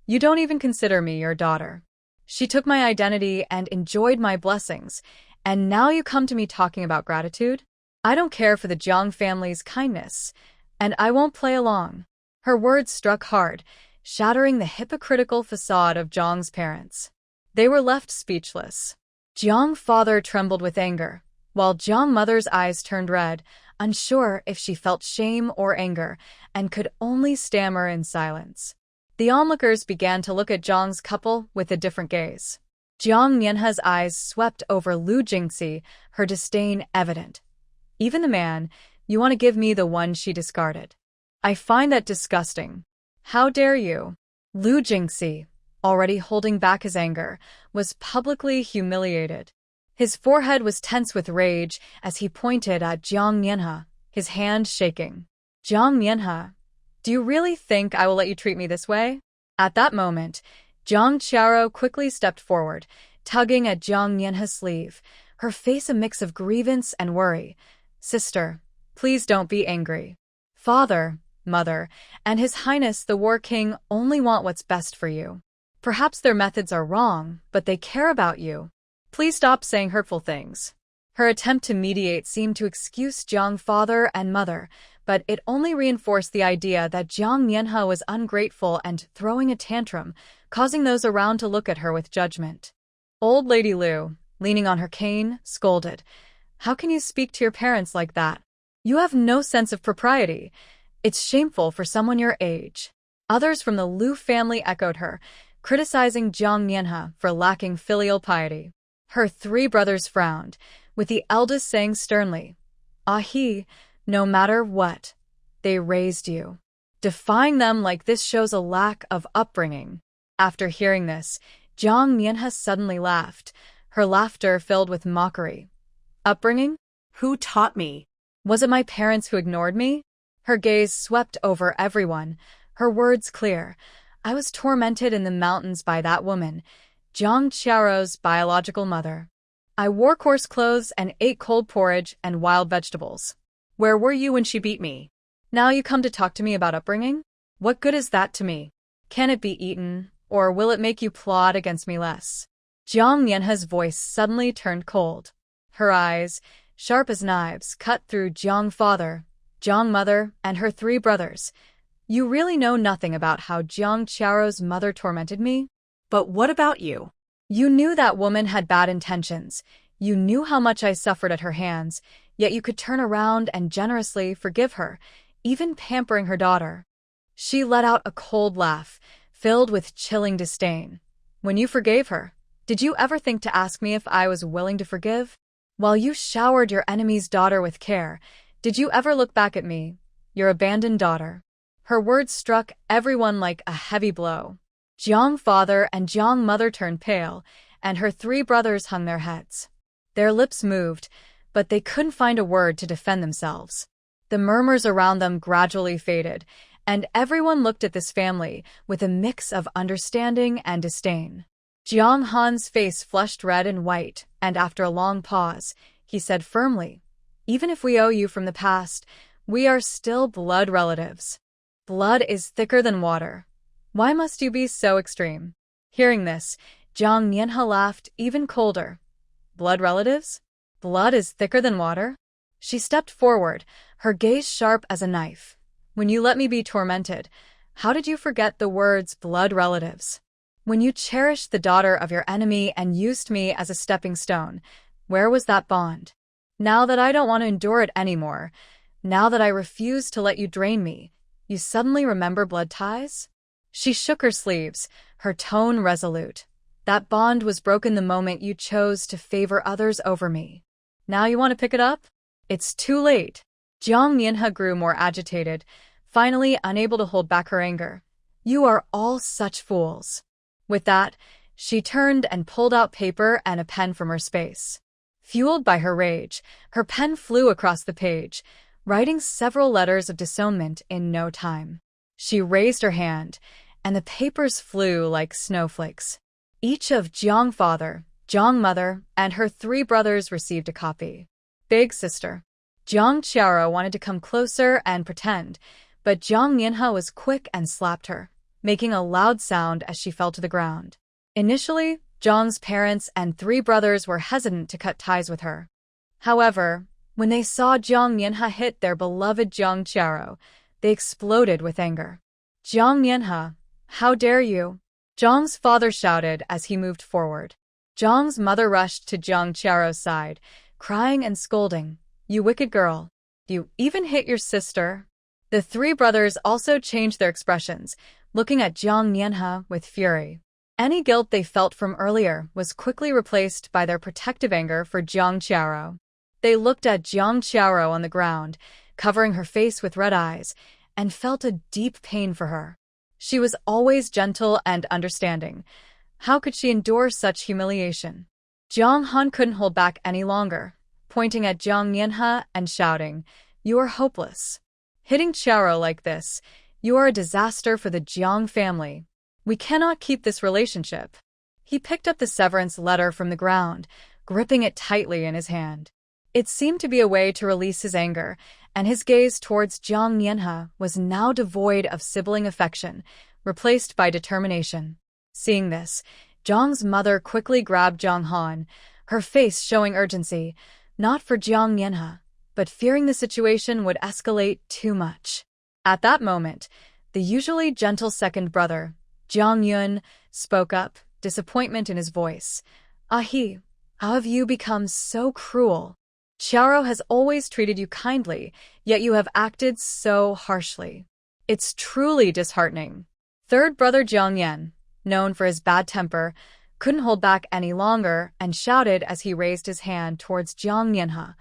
"You don't even consider me your daughter. She took my identity and enjoyed my blessings, and now you come to me talking about gratitude? I don't care for the Jiang family's kindness, and I won't play along." Her words struck hard, shattering the hypocritical facade of Jiang's parents. They were left speechless. Jiang father trembled with anger, while Jiang mother's eyes turned red, unsure if she felt shame or anger, and could only stammer in silence. The onlookers began to look at Jiang's couple with a different gaze. Jiang Mianhe's eyes swept over Lu Jingxi, her disdain evident. "Even the man, you want to give me the one she discarded. I find that disgusting. How dare you?" Lu Jingxi, already holding back his anger, was publicly humiliated. His forehead was tense with rage as he pointed at Jiang Mianhe, his hand shaking. "Jiang Mianhe, do you really think I will let you treat me this way?" At that moment, Jiang Qiaro quickly stepped forward, tugging at Jiang Mianhe's sleeve, her face a mix of grievance and worry. "Sister, please don't be angry. Father, Mother, and His Highness the War King only want what's best for you. Perhaps their methods are wrong, but they care about you. Please stop saying hurtful things." Her attempt to mediate seemed to excuse Jiang father and mother, but it only reinforced the idea that Jiang Mianhe was ungrateful and throwing a tantrum, causing those around to look at her with judgment. Old Lady Lu, leaning on her cane, scolded, "How can you speak to your parents like that? You have no sense of propriety. It's shameful for someone your age." Others from the Lu family echoed her, criticizing Jiang Mianhe for lacking filial piety. Her 3 brothers frowned, with the eldest saying sternly, "Ahi, no matter what, they raised you. Defying them like this shows a lack of upbringing." After hearing this, Jiang Mianhe suddenly laughed, her laughter filled with mockery. "Upbringing? Who taught me? Was it my parents who ignored me? Her gaze swept over everyone, her words clear. I was tormented in the mountains by that woman, Jiang Qiao's biological mother. I wore coarse clothes and ate cold porridge and wild vegetables. Where were you when she beat me? Now you come to talk to me about upbringing? What good is that to me? Can it be eaten, or will it make you plot against me less? Jiang Yanhe's voice suddenly turned cold. Her eyes, sharp as knives, cut through Jiang father, Jiang mother, and her 3 brothers. You really know nothing about how Jiang Qiao's mother tormented me? But what about you? You knew that woman had bad intentions. You knew how much I suffered at her hands, yet you could turn around and generously forgive her, even pampering her daughter. She let out a cold laugh, filled with chilling disdain. When you forgave her, did you ever think to ask me if I was willing to forgive? While you showered your enemy's daughter with care, did you ever look back at me, your abandoned daughter? Her words struck everyone like a heavy blow. Jiang father and Jiang mother turned pale, and her 3 brothers hung their heads. Their lips moved, but they couldn't find a word to defend themselves. The murmurs around them gradually faded, and everyone looked at this family with a mix of understanding and disdain. Jiang Han's face flushed red and white, and after a long pause, he said firmly, "Even if we owe you from the past, we are still blood relatives. Blood is thicker than water. Why must you be so extreme?" Hearing this, Jiang Nianhe laughed even colder. Blood relatives? Blood is thicker than water? She stepped forward, her gaze sharp as a knife. When you let me be tormented, how did you forget the words blood relatives? When you cherished the daughter of your enemy and used me as a stepping stone, where was that bond? Now that I don't want to endure it anymore, now that I refuse to let you drain me, you suddenly remember blood ties? She shook her sleeves, her tone resolute. That bond was broken the moment you chose to favor others over me. Now you want to pick it up? It's too late. Jiang Nianhe grew more agitated, finally unable to hold back her anger. You are all such fools. With that, she turned and pulled out paper and a pen from her space. Fueled by her rage, her pen flew across the page, writing several letters of disownment in no time. She raised her hand, and the papers flew like snowflakes. Each of Jiang father, Jiang mother, and her 3 brothers received a copy. Big sister. Jiang Qiao wanted to come closer and pretend, but Jiang Nianhe was quick and slapped her, making a loud sound as she fell to the ground. Initially, Jiang's parents and 3 brothers were hesitant to cut ties with her. However, when they saw Jiang Nianhe hit their beloved Jiang Qiao, they exploded with anger. Jiang Nianhe, how dare you? Jiang's father shouted as he moved forward. Jiang's mother rushed to Jiang Qiao's side, crying and scolding. You wicked girl. You even hit your sister. The 3 brothers also changed their expressions, looking at Jiang Nianhe with fury. Any guilt they felt from earlier was quickly replaced by their protective anger for Jiang Qiao. They looked at Jiang Qiao on the ground, covering her face with red eyes, and felt a deep pain for her. She was always gentle and understanding. How could she endure such humiliation? Jiang Han couldn't hold back any longer, pointing at Jiang Nianhe and shouting, "You are hopeless. Hitting Qiao like this, you are a disaster for the Jiang family. We cannot keep this relationship." He picked up the severance letter from the ground, gripping it tightly in his hand. It seemed to be a way to release his anger, and his gaze towards Jiang Nianhe was now devoid of sibling affection, replaced by determination. Seeing this, Jiang's mother quickly grabbed Jiang Han, her face showing urgency, not for Jiang Nianhe, but fearing the situation would escalate too much. At that moment, the usually gentle second brother, Jiang Yun, spoke up, disappointment in his voice. "Ahi, how have you become so cruel? Qiao has always treated you kindly, yet you have acted so harshly. It's truly disheartening." Third brother Jiang Yan, known for his bad temper, couldn't hold back any longer and shouted as he raised his hand towards Jiang Nianhe.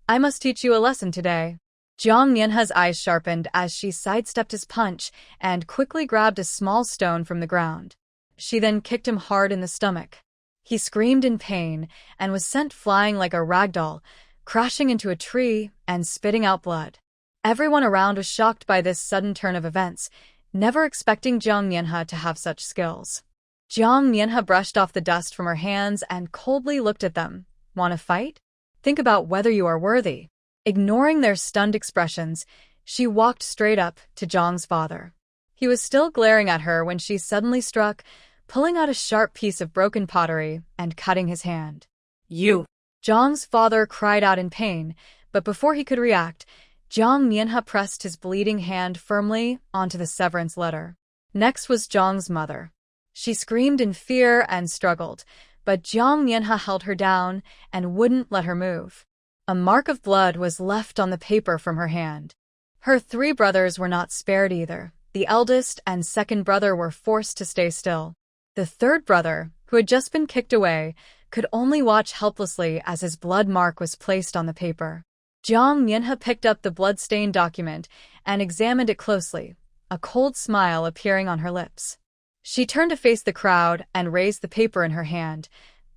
"I must teach you a lesson today." Jiang Nianhe's eyes sharpened as she sidestepped his punch and quickly grabbed a small stone from the ground. She then kicked him hard in the stomach. He screamed in pain and was sent flying like a rag doll, crashing into a tree and spitting out blood. Everyone around was shocked by this sudden turn of events, never expecting Jiang Mianhe to have such skills. Jiang Mianhe brushed off the dust from her hands and coldly looked at them. Want to fight? Think about whether you are worthy. Ignoring their stunned expressions, she walked straight up to Jiang's father. He was still glaring at her when she suddenly struck, pulling out a sharp piece of broken pottery and cutting his hand. You! Jiang's father cried out in pain, but before he could react, Jiang Mianhe pressed his bleeding hand firmly onto the severance letter. Next was Jiang's mother. She screamed in fear and struggled, but Jiang Mianhe held her down and wouldn't let her move. A mark of blood was left on the paper from her hand. Her 3 brothers were not spared either. The eldest and second brother were forced to stay still. The third brother, who had just been kicked away, could only watch helplessly as his blood mark was placed on the paper. Jiang Mianhe picked up the blood-stained document and examined it closely, a cold smile appearing on her lips. She turned to face the crowd and raised the paper in her hand.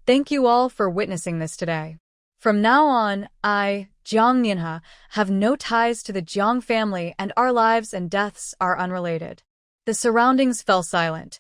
Thank you all for witnessing this today. From now on, I, Jiang Mianhe, have no ties to the Jiang family and our lives and deaths are unrelated. The surroundings fell silent.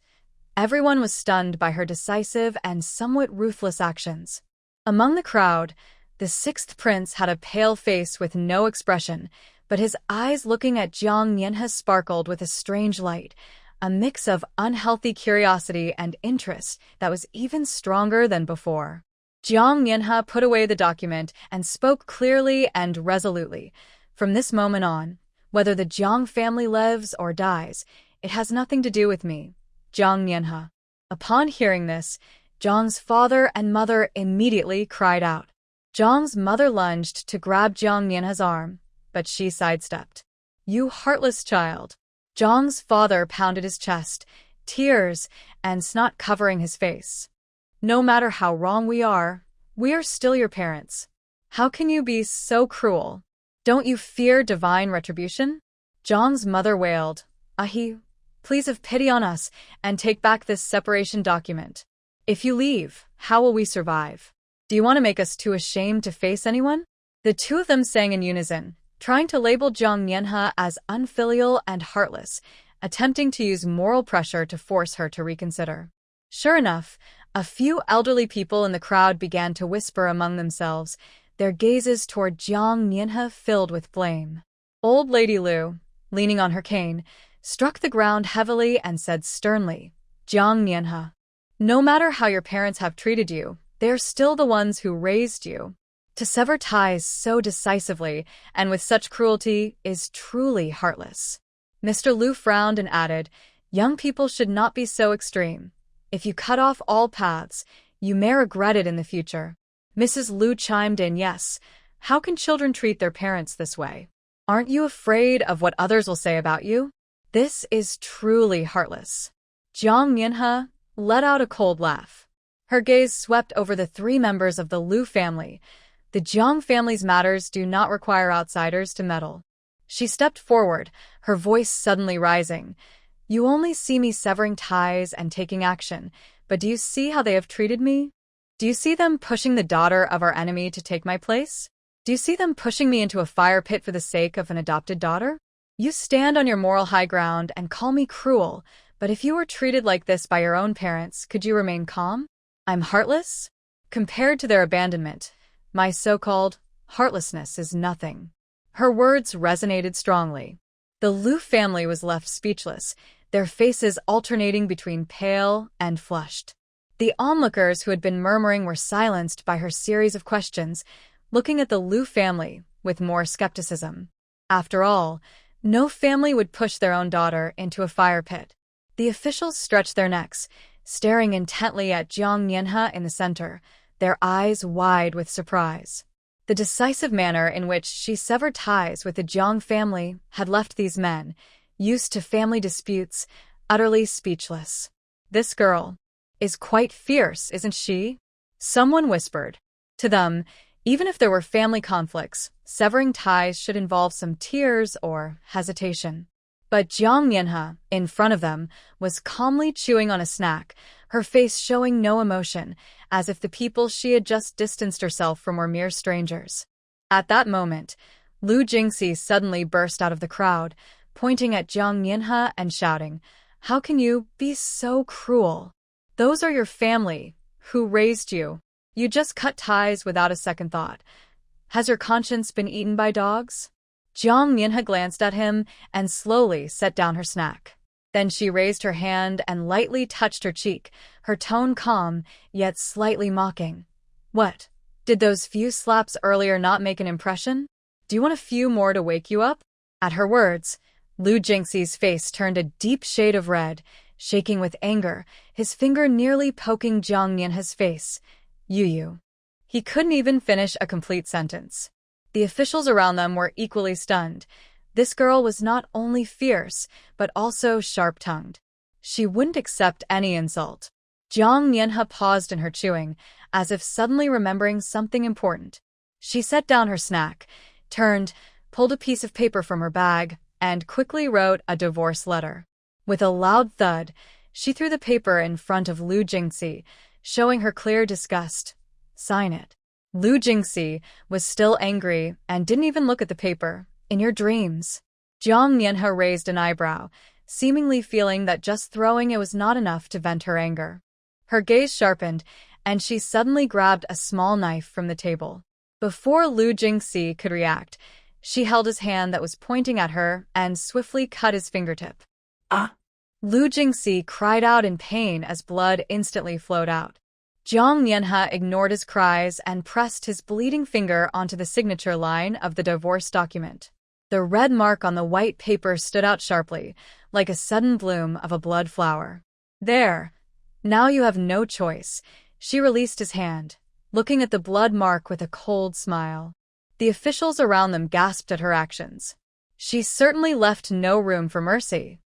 Everyone was stunned by her decisive and somewhat ruthless actions. Among the crowd, the 6th prince had a pale face with no expression, but his eyes looking at Jiang Mianhe sparkled with a strange light, a mix of unhealthy curiosity and interest that was even stronger than before. Jiang Mianhe put away the document and spoke clearly and resolutely. From this moment on, whether the Jiang family lives or dies, it has nothing to do with me, Jiang Mianhe. Upon hearing this, Jiang's father and mother immediately cried out. Jiang's mother lunged to grab Jiang Mianhe's arm, but she sidestepped. You heartless child. Jiang's father pounded his chest, tears and snot covering his face. No matter how wrong we are still your parents. How can you be so cruel? Don't you fear divine retribution? Jiang's mother wailed. Ahi, please have pity on us and take back this separation document. If you leave, how will we survive? Do you want to make us too ashamed to face anyone? The 2 of them sang in unison, trying to label Jiang Mianhe as unfilial and heartless, attempting to use moral pressure to force her to reconsider. Sure enough, a few elderly people in the crowd began to whisper among themselves, their gazes toward Jiang Mianhe filled with blame. Old Lady Lu, leaning on her cane, struck the ground heavily and said sternly, Jiang Mianhe, no matter how your parents have treated you, they are still the ones who raised you. To sever ties so decisively and with such cruelty is truly heartless. Mr. Lu frowned and added, young people should not be so extreme. If you cut off all paths, you may regret it in the future. Mrs. Lu chimed in, yes, how can children treat their parents this way? Aren't you afraid of what others will say about you? This is truly heartless. Jiang Mianhe let out a cold laugh. Her gaze swept over the 3 members of the Lu family. The Jiang family's matters do not require outsiders to meddle. She stepped forward, her voice suddenly rising. You only see me severing ties and taking action, but do you see how they have treated me? Do you see them pushing the daughter of our enemy to take my place? Do you see them pushing me into a fire pit for the sake of an adopted daughter? You stand on your moral high ground and call me cruel, but if you were treated like this by your own parents, could you remain calm? I'm heartless? Compared to their abandonment, my so-called heartlessness is nothing. Her words resonated strongly. The Lu family was left speechless, their faces alternating between pale and flushed. The onlookers who had been murmuring were silenced by her series of questions, looking at the Lu family with more skepticism. After all, no family would push their own daughter into a fire pit. The officials stretched their necks, staring intently at Jiang Mianhe in the center, their eyes wide with surprise. The decisive manner in which she severed ties with the Jiang family had left these men, used to family disputes, utterly speechless. This girl is quite fierce, isn't she? Someone whispered. To them, even if there were family conflicts, severing ties should involve some tears or hesitation. But Jiang Mianhe, in front of them, was calmly chewing on a snack, her face showing no emotion, as if the people she had just distanced herself from were mere strangers. At that moment, Lu Jingxi suddenly burst out of the crowd, pointing at Jiang Mianhe and shouting, "How can you be so cruel? Those are your family, who raised you. You just cut ties without a second thought. Has your conscience been eaten by dogs?" Jiang Mianhe glanced at him and slowly set down her snack. Then she raised her hand and lightly touched her cheek, her tone calm, yet slightly mocking. "What? Did those few slaps earlier not make an impression? Do you want a few more to wake you up?" At her words, Lu Jingxi's face turned a deep shade of red, shaking with anger, his finger nearly poking Jiang Mianhe's face. "You." He couldn't even finish a complete sentence. The officials around them were equally stunned. This girl was not only fierce, but also sharp-tongued. She wouldn't accept any insult. Jiang Mianhe paused in her chewing, as if suddenly remembering something important. She set down her snack, turned, pulled a piece of paper from her bag, and quickly wrote a divorce letter. With a loud thud, she threw the paper in front of Lu Jingxi, showing her clear disgust. "Sign it." Lu Jingxi was still angry and didn't even look at the paper. "In your dreams." Jiang Mianhe raised an eyebrow, seemingly feeling that just throwing it was not enough to vent her anger. Her gaze sharpened, and she suddenly grabbed a small knife from the table. Before Lu Jingxi could react, she held his hand that was pointing at her and swiftly cut his fingertip. Ah! Lu Jingxi cried out in pain as blood instantly flowed out. Jiang Mianhe ignored his cries and pressed his bleeding finger onto the signature line of the divorce document. The red mark on the white paper stood out sharply, like a sudden bloom of a blood flower. "There. Now you have no choice." She released his hand, looking at the blood mark with a cold smile. The officials around them gasped at her actions. She certainly left no room for mercy.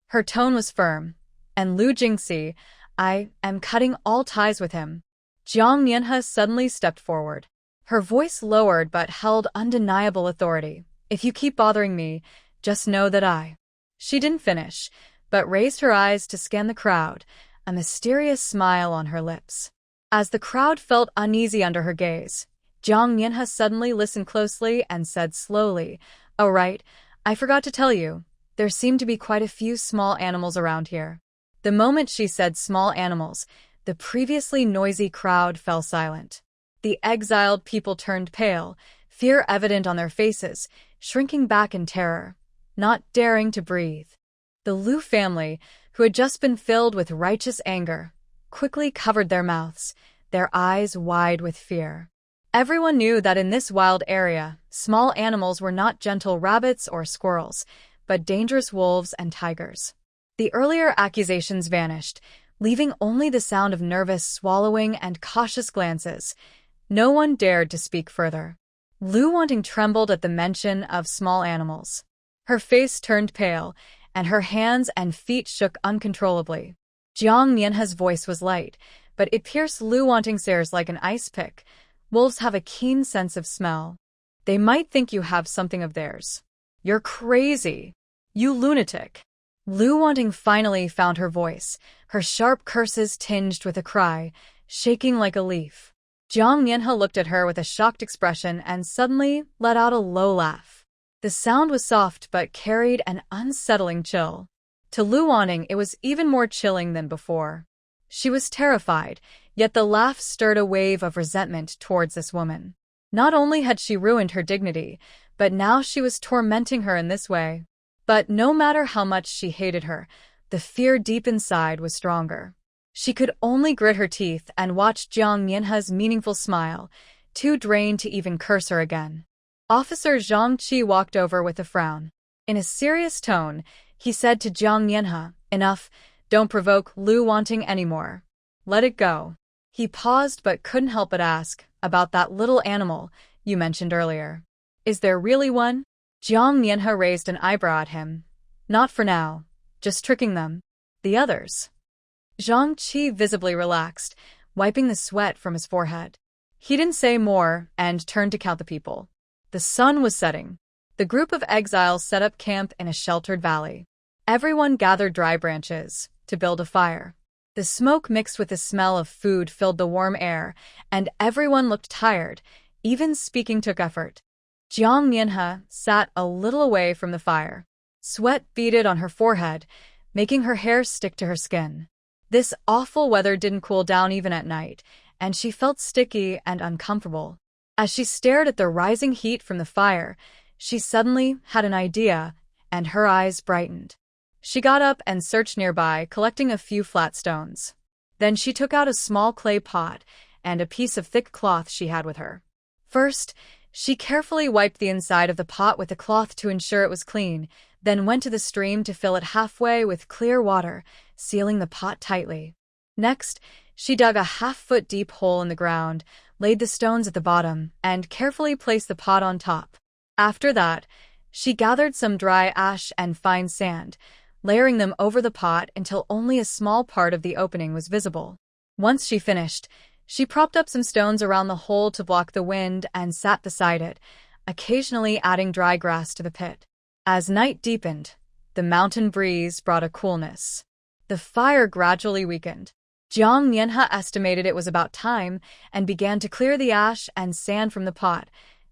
Her tone was firm. "And Lu Jingxi, I am cutting all ties with him." Jiang Mianhe suddenly stepped forward. Her voice lowered but held undeniable authority. "If you keep bothering me, just know that I—" She didn't finish, but raised her eyes to scan the crowd, a mysterious smile on her lips. As the crowd felt uneasy under her gaze, Jiang Mianhe suddenly listened closely and said slowly, "Oh right, I forgot to tell you, there seem to be quite a few small animals around here." The moment she said small animals, the previously noisy crowd fell silent. The exiled people turned pale, fear evident on their faces, shrinking back in terror, not daring to breathe. The Lu family, who had just been filled with righteous anger, quickly covered their mouths, their eyes wide with fear. Everyone knew that in this wild area, small animals were not gentle rabbits or squirrels, but dangerous wolves and tigers. The earlier accusations vanished, leaving only the sound of nervous swallowing and cautious glances. No one dared to speak further. Lu Wanting trembled at the mention of small animals. Her face turned pale, and her hands and feet shook uncontrollably. Jiang Mianhe's voice was light, but it pierced Lu Wanting's ears like an ice pick. "Wolves have a keen sense of smell. They might think you have something of theirs. You're crazy. You lunatic." Lu Wanting finally found her voice, her sharp curses tinged with a cry, shaking like a leaf. Jiang Mianhe looked at her with a shocked expression and suddenly let out a low laugh. The sound was soft but carried an unsettling chill. To Lu Wanting, it was even more chilling than before. She was terrified, yet the laugh stirred a wave of resentment towards this woman. Not only had she ruined her dignity, but now she was tormenting her in this way. But no matter how much she hated her, the fear deep inside was stronger. She could only grit her teeth and watch Jiang Mianhe's meaningful smile, too drained to even curse her again. Officer Zhang Qi walked over with a frown. In a serious tone, he said to Jiang Mianhe, "Enough, don't provoke Lu Wanting anymore. Let it go." He paused but couldn't help but ask, "About that little animal you mentioned earlier. Is there really one?" Jiang Mianhe raised an eyebrow at him. "Not for now. Just tricking them. The others." Zhang Qi visibly relaxed, wiping the sweat from his forehead. He didn't say more and turned to count the people. The sun was setting. The group of exiles set up camp in a sheltered valley. Everyone gathered dry branches to build a fire. The smoke mixed with the smell of food filled the warm air, and everyone looked tired. Even speaking took effort. Jiang Mianhe sat a little away from the fire. Sweat beaded on her forehead, making her hair stick to her skin. This awful weather didn't cool down even at night, and she felt sticky and uncomfortable. As she stared at the rising heat from the fire, she suddenly had an idea, and her eyes brightened. She got up and searched nearby, collecting a few flat stones. Then she took out a small clay pot and a piece of thick cloth she had with her. First, she carefully wiped the inside of the pot with the cloth to ensure it was clean, then went to the stream to fill it halfway with clear water, sealing the pot tightly. Next, she dug a half-foot deep hole in the ground, laid the stones at the bottom, and carefully placed the pot on top. After that, she gathered some dry ash and fine sand, layering them over the pot until only a small part of the opening was visible. Once she finished, she propped up some stones around the hole to block the wind and sat beside it, occasionally adding dry grass to the pit. As night deepened, the mountain breeze brought a coolness. The fire gradually weakened. Jiang Mianhe estimated it was about time and began to clear the ash and sand from the pot,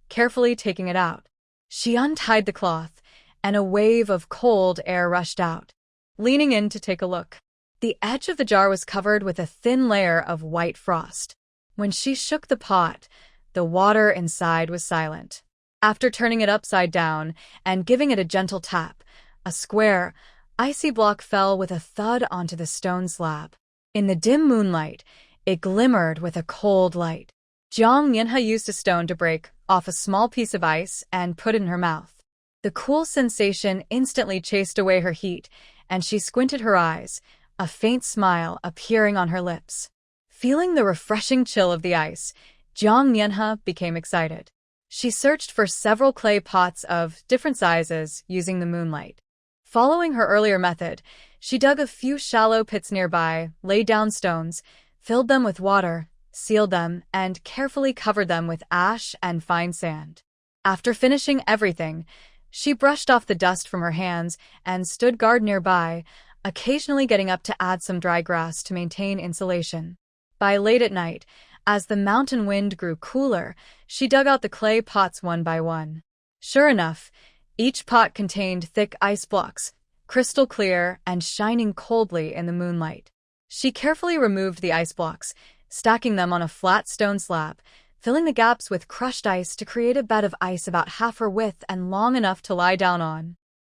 carefully taking it out. She untied the cloth, and a wave of cold air rushed out. Leaning in to take a look, the edge of the jar was covered with a thin layer of white frost. When she shook the pot, the water inside was silent. After turning it upside down and giving it a gentle tap, a square, icy block fell with a thud onto the stone slab. In the dim moonlight, it glimmered with a cold light. Jiang Mianhe used a stone to break off a small piece of ice and put it in her mouth. The cool sensation instantly chased away her heat, and she squinted her eyes, a faint smile appearing on her lips. Feeling the refreshing chill of the ice, Jiang Mianhe became excited. She searched for several clay pots of different sizes using the moonlight. Following her earlier method, she dug a few shallow pits nearby, laid down stones, filled them with water, sealed them, and carefully covered them with ash and fine sand. After finishing everything, she brushed off the dust from her hands and stood guard nearby, occasionally getting up to add some dry grass to maintain insulation. By late at night, as the mountain wind grew cooler, she dug out the clay pots one by one. Sure enough, each pot contained thick ice blocks, crystal clear and shining coldly in the moonlight. She carefully removed the ice blocks, stacking them on a flat stone slab, filling the gaps with crushed ice to create a bed of ice about half her width and long enough to lie down on.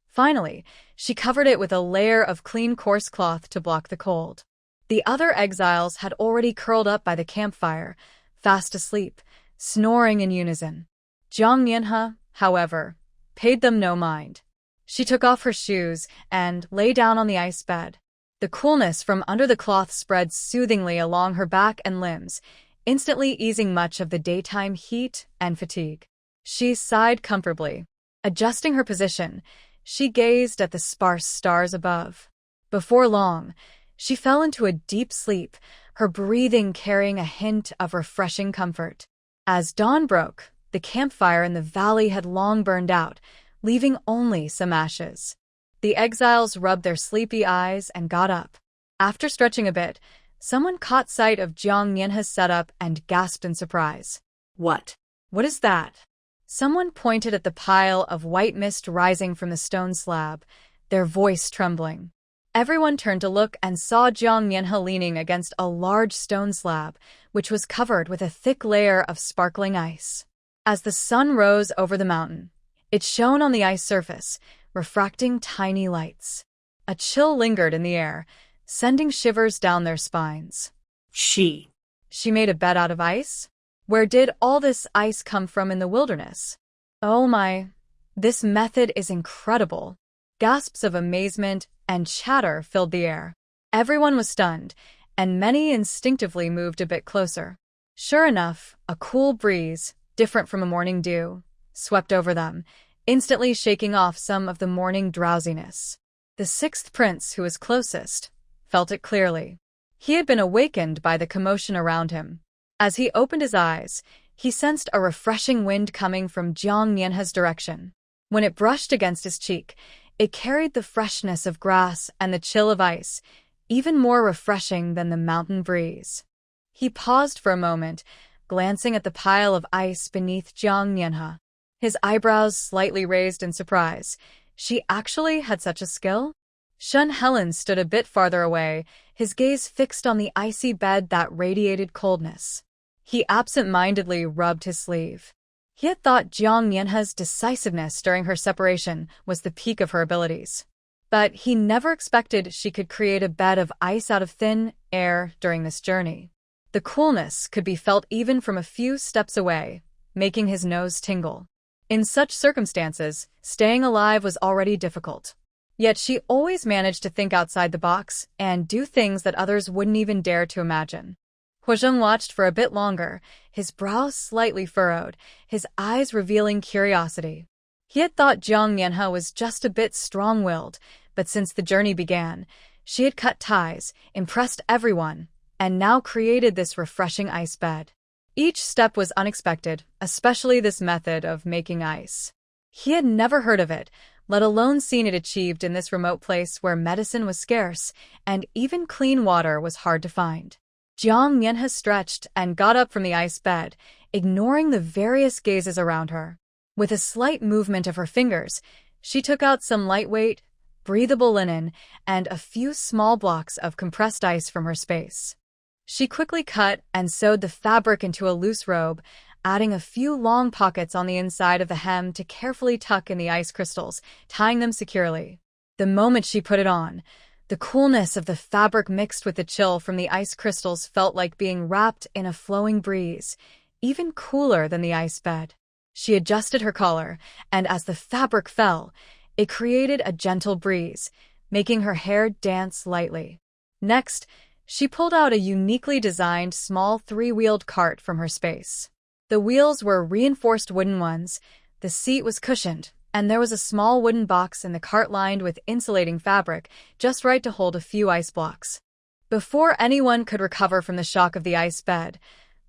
Finally, she covered it with a layer of clean coarse cloth to block the cold. The other exiles had already curled up by the campfire, fast asleep, snoring in unison. Jiang Mianhe, however, paid them no mind. She took off her shoes and lay down on the ice bed. The coolness from under the cloth spread soothingly along her back and limbs, instantly easing much of the daytime heat and fatigue. She sighed comfortably. Adjusting her position, she gazed at the sparse stars above. Before long, she fell into a deep sleep, her breathing carrying a hint of refreshing comfort. As dawn broke, the campfire in the valley had long burned out, leaving only some ashes. The exiles rubbed their sleepy eyes and got up. After stretching a bit, someone caught sight of Jiang Mianhe's setup and gasped in surprise. What? What is that? Someone pointed at the pile of white mist rising from the stone slab, their voice trembling. Everyone turned to look and saw Jiang Mianhe leaning against a large stone slab, which was covered with a thick layer of sparkling ice. As the sun rose over the mountain, it shone on the ice surface, refracting tiny lights. A chill lingered in the air, sending shivers down their spines. She made a bed out of ice? Where did all this ice come from in the wilderness? Oh my, this method is incredible. Gasps of amazement and chatter filled the air. Everyone was stunned, and many instinctively moved a bit closer. Sure enough, a cool breeze, different from a morning dew, swept over them, instantly shaking off some of the morning drowsiness. The sixth prince, who was closest, felt it clearly. He had been awakened by the commotion around him. As he opened his eyes, he sensed a refreshing wind coming from Jiang Mianhe's direction. When it brushed against his cheek, it carried the freshness of grass and the chill of ice, even more refreshing than the mountain breeze. He paused for a moment, glancing at the pile of ice beneath Jiang Mianhe. his eyebrows slightly raised in surprise. She actually had such a skill? Shun Helen stood a bit farther away, his gaze fixed on the icy bed that radiated coldness. He absent-mindedly rubbed his sleeve. He had thought Jiang Mianhe's decisiveness during her separation was the peak of her abilities. But he never expected she could create a bed of ice out of thin air during this journey. The coolness could be felt even from a few steps away, making his nose tingle. In such circumstances, staying alive was already difficult. Yet she always managed to think outside the box and do things that others wouldn't even dare to imagine. Huazheng watched for a bit longer, his brow slightly furrowed, his eyes revealing curiosity. He had thought Jiang Mianhe was just a bit strong-willed, but since the journey began, she had cut ties, impressed everyone, and now created this refreshing ice bed. Each step was unexpected, especially this method of making ice. He had never heard of it, let alone seen it achieved in this remote place where medicine was scarce, and even clean water was hard to find. Jiang Mianhe stretched and got up from the ice bed, ignoring the various gazes around her. With a slight movement of her fingers, she took out some lightweight, breathable linen and a few small blocks of compressed ice from her space. She quickly cut and sewed the fabric into a loose robe, adding a few long pockets on the inside of the hem to carefully tuck in the ice crystals, tying them securely. The moment she put it on, the coolness of the fabric mixed with the chill from the ice crystals felt like being wrapped in a flowing breeze, even cooler than the ice bed. She adjusted her collar, and as the fabric fell, it created a gentle breeze, making her hair dance lightly. Next, she pulled out a uniquely designed small three-wheeled cart from her space. The wheels were reinforced wooden ones, the seat was cushioned, and there was a small wooden box in the cart lined with insulating fabric, just right to hold a few ice blocks. Before anyone could recover from the shock of the ice bed,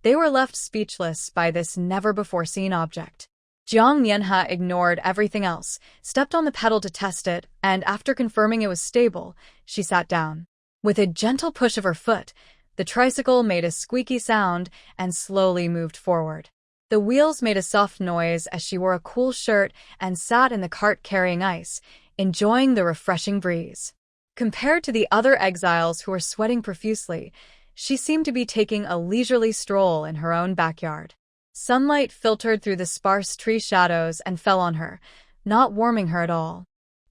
they were left speechless by this never-before-seen object. Jiang Mianhe ignored everything else, stepped on the pedal to test it, and after confirming it was stable, she sat down. With a gentle push of her foot, the tricycle made a squeaky sound and slowly moved forward. The wheels made a soft noise as she wore a cool shirt and sat in the cart carrying ice, enjoying the refreshing breeze. Compared to the other exiles who were sweating profusely, she seemed to be taking a leisurely stroll in her own backyard. Sunlight filtered through the sparse tree shadows and fell on her, not warming her at all.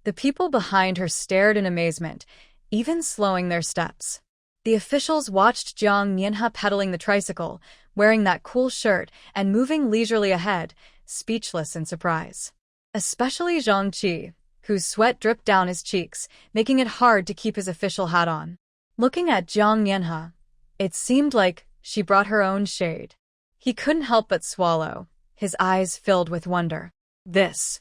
The people behind her stared in amazement, even slowing their steps. The officials watched Jiang Mianhe pedaling the tricycle, wearing that cool shirt and moving leisurely ahead, speechless in surprise. Especially Zhang Qi, whose sweat dripped down his cheeks, making it hard to keep his official hat on. Looking at Jiang Mianhe, it seemed like she brought her own shade. He couldn't help but swallow, his eyes filled with wonder. This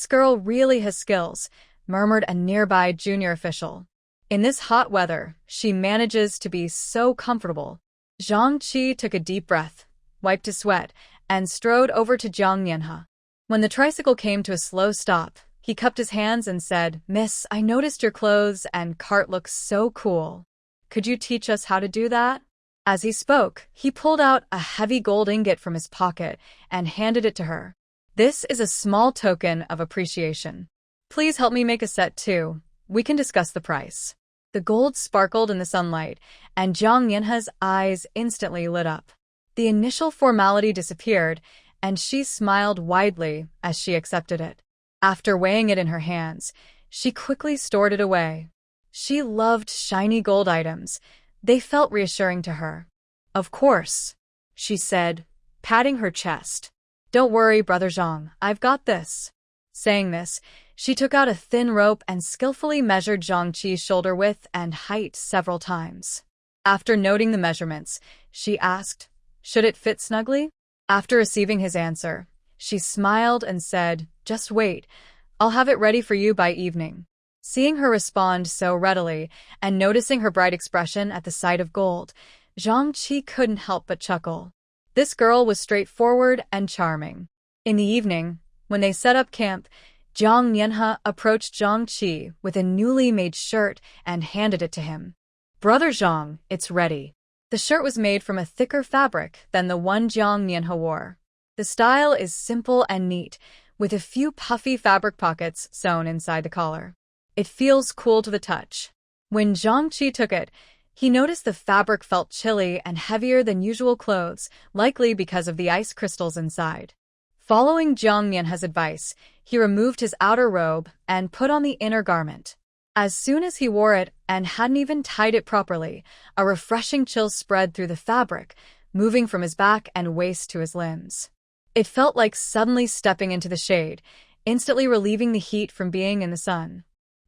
girl really has skills," murmured a nearby junior official. "In this hot weather, she manages to be so comfortable." Zhang Qi took a deep breath, wiped his sweat, and strode over to Jiang Mianhe. When the tricycle came to a slow stop, he cupped his hands and said, "Miss, I noticed your clothes and cart look so cool. Could you teach us how to do that?" As he spoke, he pulled out a heavy gold ingot from his pocket and handed it to her. "This is a small token of appreciation. Please help me make a set too. We can discuss the price." The gold sparkled in the sunlight, and Jiang Mianhe's eyes instantly lit up. The initial formality disappeared, and she smiled widely as she accepted it. After weighing it in her hands, she quickly stored it away. She loved shiny gold items. They felt reassuring to her. "Of course," she said, patting her chest. "Don't worry, Brother Zhang, I've got this." Saying this, she took out a thin rope and skillfully measured Zhang Qi's shoulder width and height several times. After noting the measurements, she asked, "Should it fit snugly?" After receiving his answer, she smiled and said, "Just wait, I'll have it ready for you by evening." Seeing her respond so readily and noticing her bright expression at the sight of gold, Zhang Qi couldn't help but chuckle. This girl was straightforward and charming. In the evening, when they set up camp, Jiang Mianhe approached Zhang Qi with a newly made shirt and handed it to him. "Brother Zhang, it's ready." The shirt was made from a thicker fabric than the one Jiang Mianhe wore. The style is simple and neat, with a few puffy fabric pockets sewn inside the collar. It feels cool to the touch. When Zhang took it, he noticed the fabric felt chilly and heavier than usual clothes, likely because of the ice crystals inside. Following Jiang Mianhe's advice, he removed his outer robe and put on the inner garment. As soon as he wore it and hadn't even tied it properly, a refreshing chill spread through the fabric, moving from his back and waist to his limbs. It felt like suddenly stepping into the shade, instantly relieving the heat from being in the sun.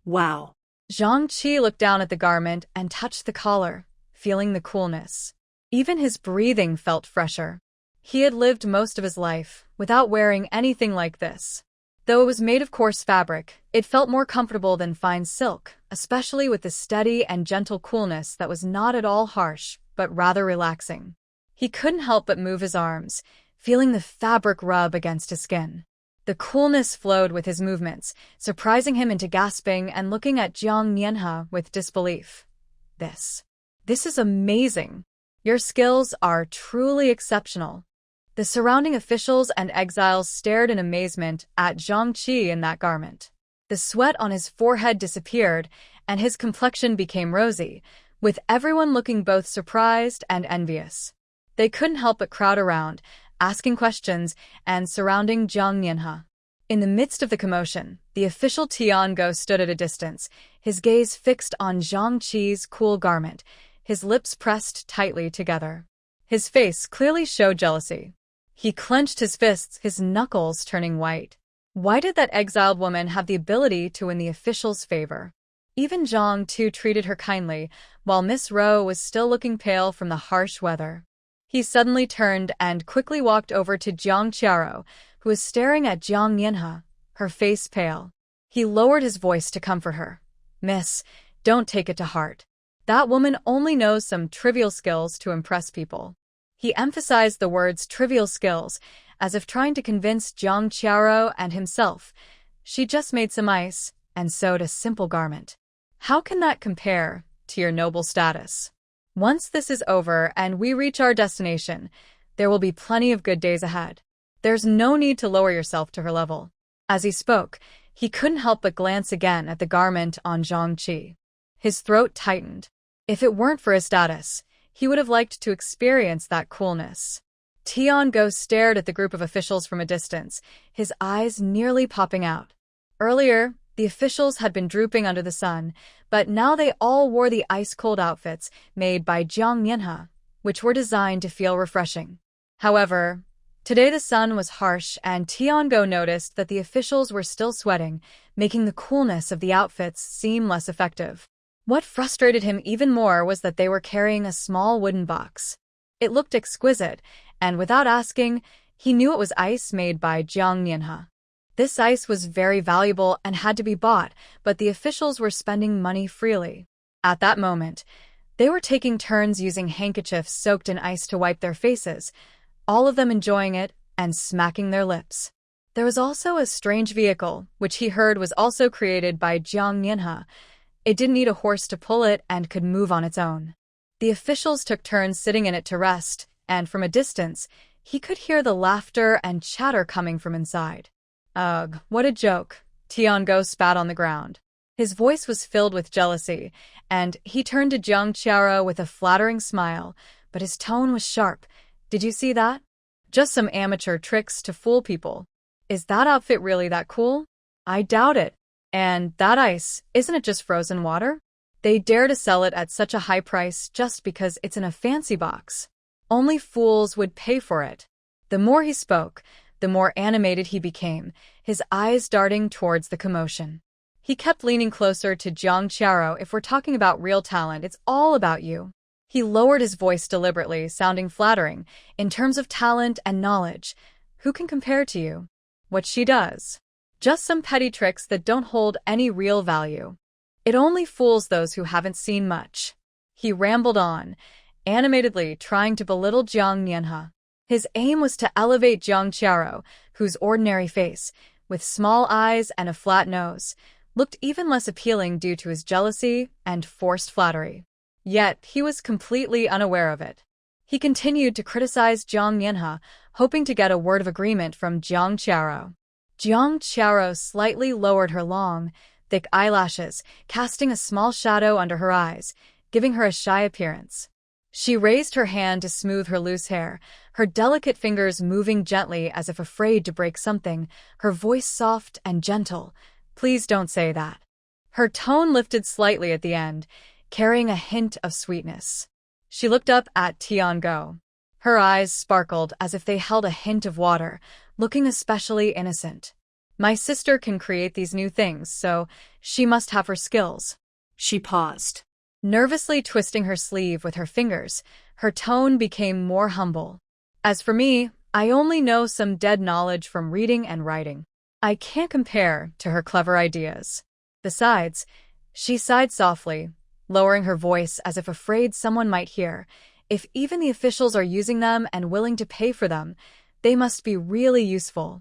Wow. Zhang Qi looked down at the garment and touched the collar, feeling the coolness. Even his breathing felt fresher. He had lived most of his life without wearing anything like this. Though it was made of coarse fabric, it felt more comfortable than fine silk, especially with the steady and gentle coolness that was not at all harsh, but rather relaxing. He couldn't help but move his arms, feeling the fabric rub against his skin. The coolness flowed with his movements, surprising him into gasping and looking at Jiang Mianhe with disbelief. This is amazing. Your skills are truly exceptional. The surrounding officials and exiles stared in amazement at Zhang Qi in that garment. The sweat on his forehead disappeared, and his complexion became rosy, with everyone looking both surprised and envious. They couldn't help but crowd around, asking questions and surrounding Jiang Mianhe. In the midst of the commotion, the official Tiango stood at a distance, his gaze fixed on Zhang Qi's cool garment, his lips pressed tightly together. His face clearly showed jealousy. He clenched his fists, his knuckles turning white. Why did that exiled woman have the ability to win the official's favor? Even Zhang too treated her kindly, while Miss Ro was still looking pale from the harsh weather. He suddenly turned and quickly walked over to Jiang Qiaro, who was staring at Jiang Mianhe, her face pale. He lowered his voice to comfort her. "Miss, don't take it to heart. That woman only knows some trivial skills to impress people." He emphasized the words trivial skills, as if trying to convince Jiang Qiaro and himself. She just made some ice and sewed a simple garment. How can that compare to your noble status? Once this is over and we reach our destination, there will be plenty of good days ahead. There's no need to lower yourself to her level. As he spoke, he couldn't help but glance again at the garment on Zhang Qi. His throat tightened. If it weren't for his status, he would have liked to experience that coolness. Tiango stared at the group of officials from a distance, his eyes nearly popping out. Earlier, the officials had been drooping under the sun, but now they all wore the ice-cold outfits made by Jiang Mianhe, which were designed to feel refreshing. However, today the sun was harsh and Tiango noticed that the officials were still sweating, making the coolness of the outfits seem less effective. What frustrated him even more was that they were carrying a small wooden box. It looked exquisite, and without asking, he knew it was ice made by Jiang Mianhe. This ice was very valuable and had to be bought, but the officials were spending money freely. At that moment, they were taking turns using handkerchiefs soaked in ice to wipe their faces, all of them enjoying it and smacking their lips. There was also a strange vehicle, which he heard was also created by Jiang Mianhe. It didn't need a horse to pull it and could move on its own. The officials took turns sitting in it to rest, and from a distance, he could hear the laughter and chatter coming from inside. Ugh, what a joke. Tiango spat on the ground. His voice was filled with jealousy, and he turned to Jiang Qiaro with a flattering smile, but his tone was sharp. Did you see that? Just some amateur tricks to fool people. Is that outfit really that cool? I doubt it. And that ice, isn't it just frozen water? They dare to sell it at such a high price just because it's in a fancy box. Only fools would pay for it. The more he spoke, the more animated he became, his eyes darting towards the commotion. He kept leaning closer to Jiang Qiaro. If we're talking about real talent, it's all about you. He lowered his voice deliberately, sounding flattering. In terms of talent and knowledge, who can compare to you? What she does? Just some petty tricks that don't hold any real value. It only fools those who haven't seen much. He rambled on, animatedly trying to belittle Jiang Mianhe. His aim was to elevate Jiang Qiaro, whose ordinary face, with small eyes and a flat nose, looked even less appealing due to his jealousy and forced flattery. Yet he was completely unaware of it. He continued to criticize Jiang Mianhe, hoping to get a word of agreement from Jiang Qiao. Jiang Qiao slightly lowered her long, thick eyelashes, casting a small shadow under her eyes, giving her a shy appearance. She raised her hand to smooth her loose hair, her delicate fingers moving gently as if afraid to break something, her voice soft and gentle. "Please don't say that." Her tone lifted slightly at the end, carrying a hint of sweetness. She looked up at Tiango. Her eyes sparkled as if they held a hint of water, looking especially innocent. "My sister can create these new things, so she must have her skills." She paused. Nervously twisting her sleeve with her fingers, her tone became more humble. "As for me, I only know some dead knowledge from reading and writing. I can't compare to her clever ideas. Besides," she sighed softly, lowering her voice as if afraid someone might hear, "if even the officials are using them and willing to pay for them, they must be really useful.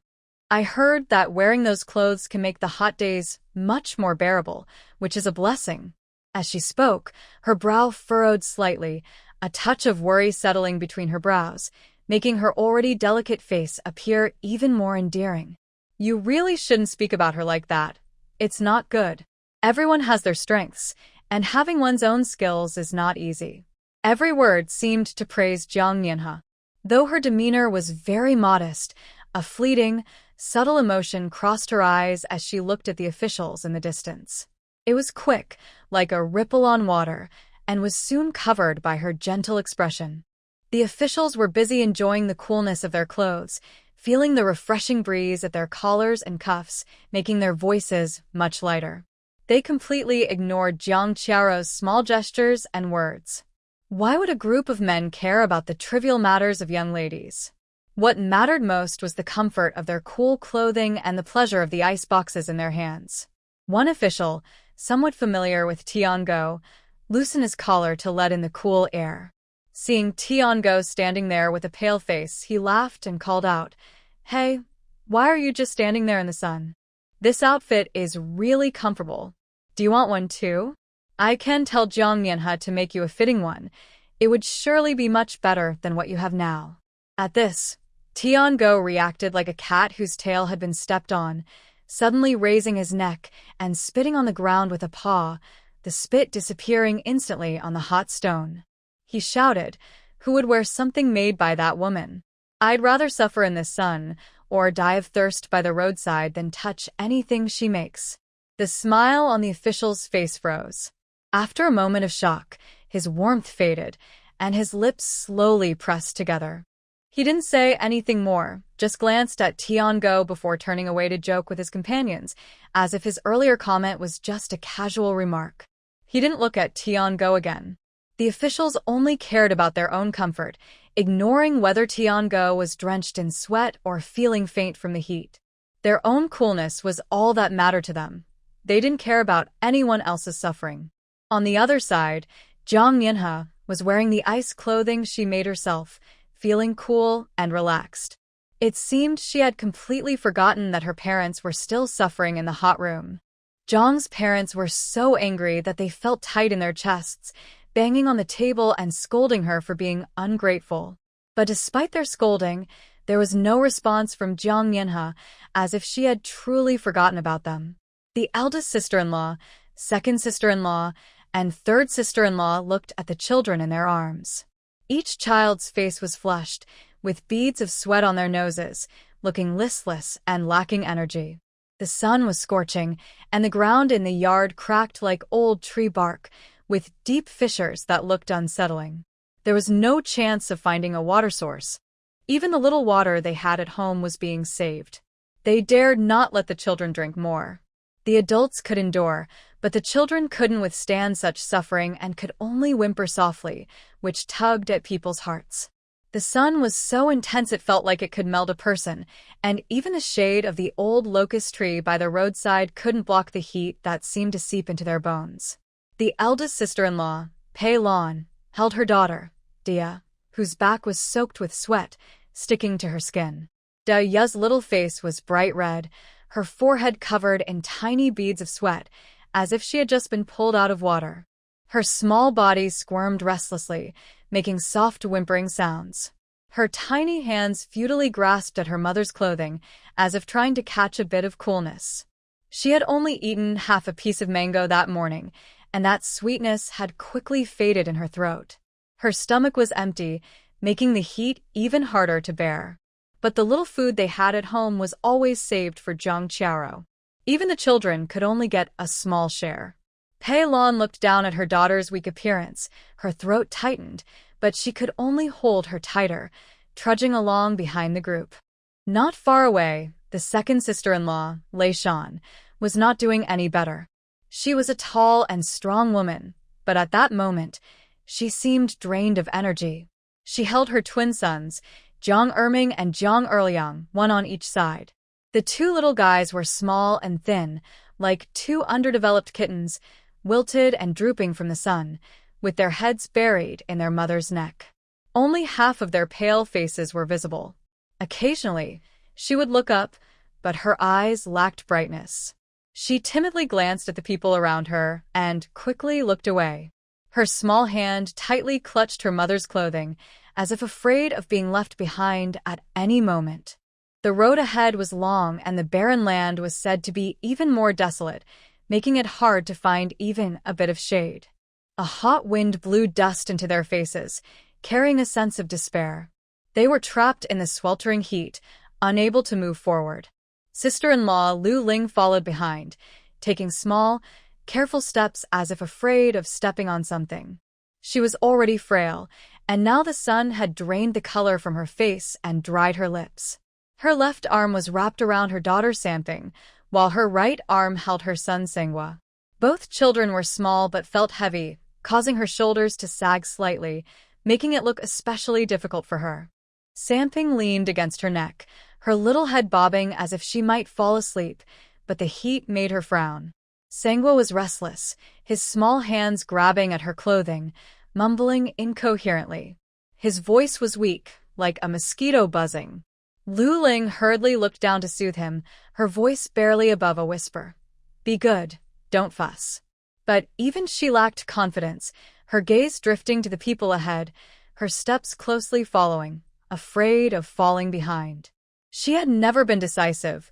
I heard that wearing those clothes can make the hot days much more bearable, which is a blessing." As she spoke, her brow furrowed slightly, a touch of worry settling between her brows, making her already delicate face appear even more endearing. "You really shouldn't speak about her like that. It's not good. Everyone has their strengths, and having one's own skills is not easy." Every word seemed to praise Jiang Mianhe. Though her demeanor was very modest, a fleeting, subtle emotion crossed her eyes as she looked at the officials in the distance. It was quick, like a ripple on water, and was soon covered by her gentle expression. The officials were busy enjoying the coolness of their clothes, feeling the refreshing breeze at their collars and cuffs, making their voices much lighter. They completely ignored Jiang Qiao's small gestures and words. Why would a group of men care about the trivial matters of young ladies? What mattered most was the comfort of their cool clothing and the pleasure of the ice boxes in their hands. One official, somewhat familiar with Tiango, loosened his collar to let in the cool air. Seeing Tiango standing there with a pale face, he laughed and called out, "Hey, why are you just standing there in the sun? This outfit is really comfortable. Do you want one too? I can tell Jiang Mianhe to make you a fitting one. It would surely be much better than what you have now." At this, Tiango reacted like a cat whose tail had been stepped on, suddenly raising his neck and spitting on the ground with a paw, the spit disappearing instantly on the hot stone. He shouted, "Who would wear something made by that woman? I'd rather suffer in the sun or die of thirst by the roadside than touch anything she makes." The smile on the official's face froze. After a moment of shock, his warmth faded, and his lips slowly pressed together. He didn't say anything more, just glanced at Tiango before turning away to joke with his companions, as if his earlier comment was just a casual remark. He didn't look at Tiango again. The officials only cared about their own comfort, ignoring whether Tiango was drenched in sweat or feeling faint from the heat. Their own coolness was all that mattered to them. They didn't care about anyone else's suffering. On the other side, Jiang Mianhe was wearing the ice clothing she made herself, feeling cool and relaxed. It seemed she had completely forgotten that her parents were still suffering in the hot room. Jiang's parents were so angry that they felt tight in their chests, banging on the table and scolding her for being ungrateful. But despite their scolding, there was no response from Jiang Mianhe, as if she had truly forgotten about them. The eldest sister-in-law, second sister-in-law, and third sister-in-law looked at the children in their arms. Each child's face was flushed, with beads of sweat on their noses, looking listless and lacking energy. The sun was scorching, and the ground in the yard cracked like old tree bark, with deep fissures that looked unsettling. There was no chance of finding a water source. Even the little water they had at home was being saved. They dared not let the children drink more. The adults could endure, but the children couldn't withstand such suffering and could only whimper softly, which tugged at people's hearts. The sun was so intense it felt like it could melt a person, and even the shade of the old locust tree by the roadside couldn't block the heat that seemed to seep into their bones. The eldest sister-in-law, Pei Lan, held her daughter, Dia, whose back was soaked with sweat, sticking to her skin. Dia's little face was bright red, her forehead covered in tiny beads of sweat, as if she had just been pulled out of water. Her small body squirmed restlessly, making soft whimpering sounds. Her tiny hands futilely grasped at her mother's clothing, as if trying to catch a bit of coolness. She had only eaten half a piece of mango that morning, and that sweetness had quickly faded in her throat. Her stomach was empty, making the heat even harder to bear. But the little food they had at home was always saved for Zhang Qiao. Even the children could only get a small share. Pei Lon looked down at her daughter's weak appearance. Her throat tightened, but she could only hold her tighter, trudging along behind the group. Not far away, the second sister-in-law, Lei Shan, was not doing any better. She was a tall and strong woman, but at that moment, she seemed drained of energy. She held her twin sons, Jiang Erming and Jiang Erliang, one on each side. The two little guys were small and thin, like two underdeveloped kittens, wilted and drooping from the sun, with their heads buried in their mother's neck. Only half of their pale faces were visible. Occasionally, she would look up, but her eyes lacked brightness. She timidly glanced at the people around her and quickly looked away. Her small hand tightly clutched her mother's clothing, as if afraid of being left behind at any moment. The road ahead was long and the barren land was said to be even more desolate, making it hard to find even a bit of shade. A hot wind blew dust into their faces, carrying a sense of despair. They were trapped in the sweltering heat, unable to move forward. Sister-in-law Lu Ling followed behind, taking small, careful steps as if afraid of stepping on something. She was already frail, and now the sun had drained the color from her face and dried her lips. Her left arm was wrapped around her daughter Samping, while her right arm held her son Sengwa. Both children were small but felt heavy, causing her shoulders to sag slightly, making it look especially difficult for her. Samping leaned against her neck, her little head bobbing as if she might fall asleep, but the heat made her frown. Sengwa was restless, his small hands grabbing at her clothing, mumbling incoherently. His voice was weak, like a mosquito buzzing. Lu Ling hurriedly looked down to soothe him, her voice barely above a whisper. "Be good, don't fuss." But even she lacked confidence, her gaze drifting to the people ahead, her steps closely following, afraid of falling behind. She had never been decisive,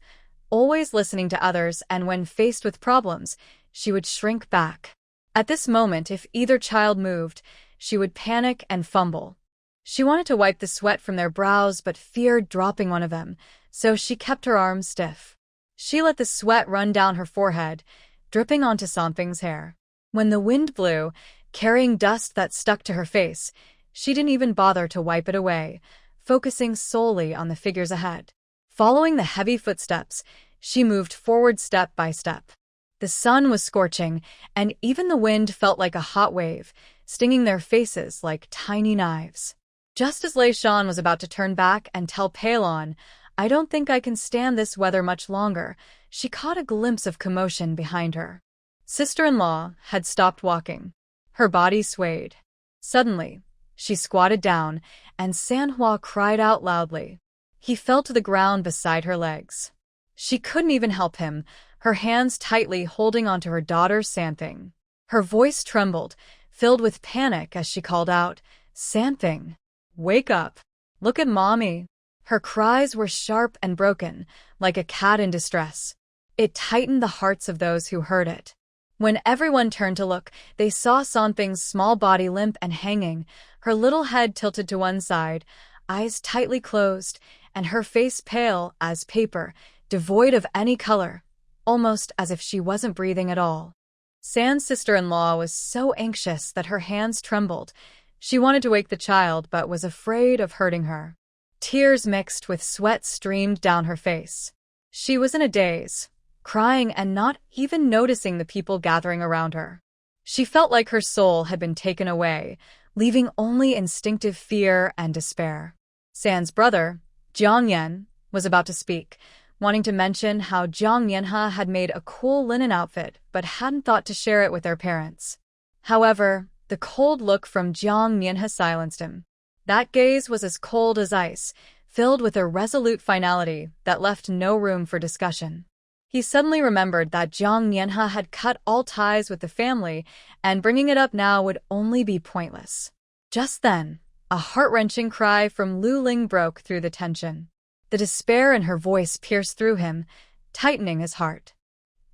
always listening to others, and when faced with problems, she would shrink back. At this moment, if either child moved, she would panic and fumble. She wanted to wipe the sweat from their brows but feared dropping one of them, so she kept her arms stiff. She let the sweat run down her forehead, dripping onto Samping's hair. When the wind blew, carrying dust that stuck to her face, she didn't even bother to wipe it away, focusing solely on the figures ahead. Following the heavy footsteps, she moved forward step by step. The sun was scorching, and even the wind felt like a hot wave, stinging their faces like tiny knives. Just as Lei Shan was about to turn back and tell Pei Lon, "I don't think I can stand this weather much longer," she caught a glimpse of commotion behind her. Sister-in-law had stopped walking. Her body swayed. Suddenly, she squatted down, and Sanhua cried out loudly. He fell to the ground beside her legs. She couldn't even help him, her hands tightly holding onto her daughter's Sanping. Her voice trembled, filled with panic as she called out, "Sanping, wake up. Look at Mommy." Her cries were sharp and broken, like a cat in distress. It tightened the hearts of those who heard it. When everyone turned to look, they saw Sanping's small body limp and hanging, her little head tilted to one side, eyes tightly closed, and her face pale as paper, devoid of any color, almost as if she wasn't breathing at all. San's sister-in-law was so anxious that her hands trembled. She wanted to wake the child, but was afraid of hurting her. Tears mixed with sweat streamed down her face. She was in a daze, crying and not even noticing the people gathering around her. She felt like her soul had been taken away, leaving only instinctive fear and despair. San's brother, Jiang Yan, was about to speak, wanting to mention how Jiang Yanha had made a cool linen outfit but hadn't thought to share it with their parents. However, the cold look from Jiang Yanha silenced him. That gaze was as cold as ice, filled with a resolute finality that left no room for discussion. He suddenly remembered that Jiang Yanha had cut all ties with the family, and bringing it up now would only be pointless. Just then, A heart-wrenching cry from Lu Ling broke through the tension. The despair in her voice pierced through him, tightening his heart.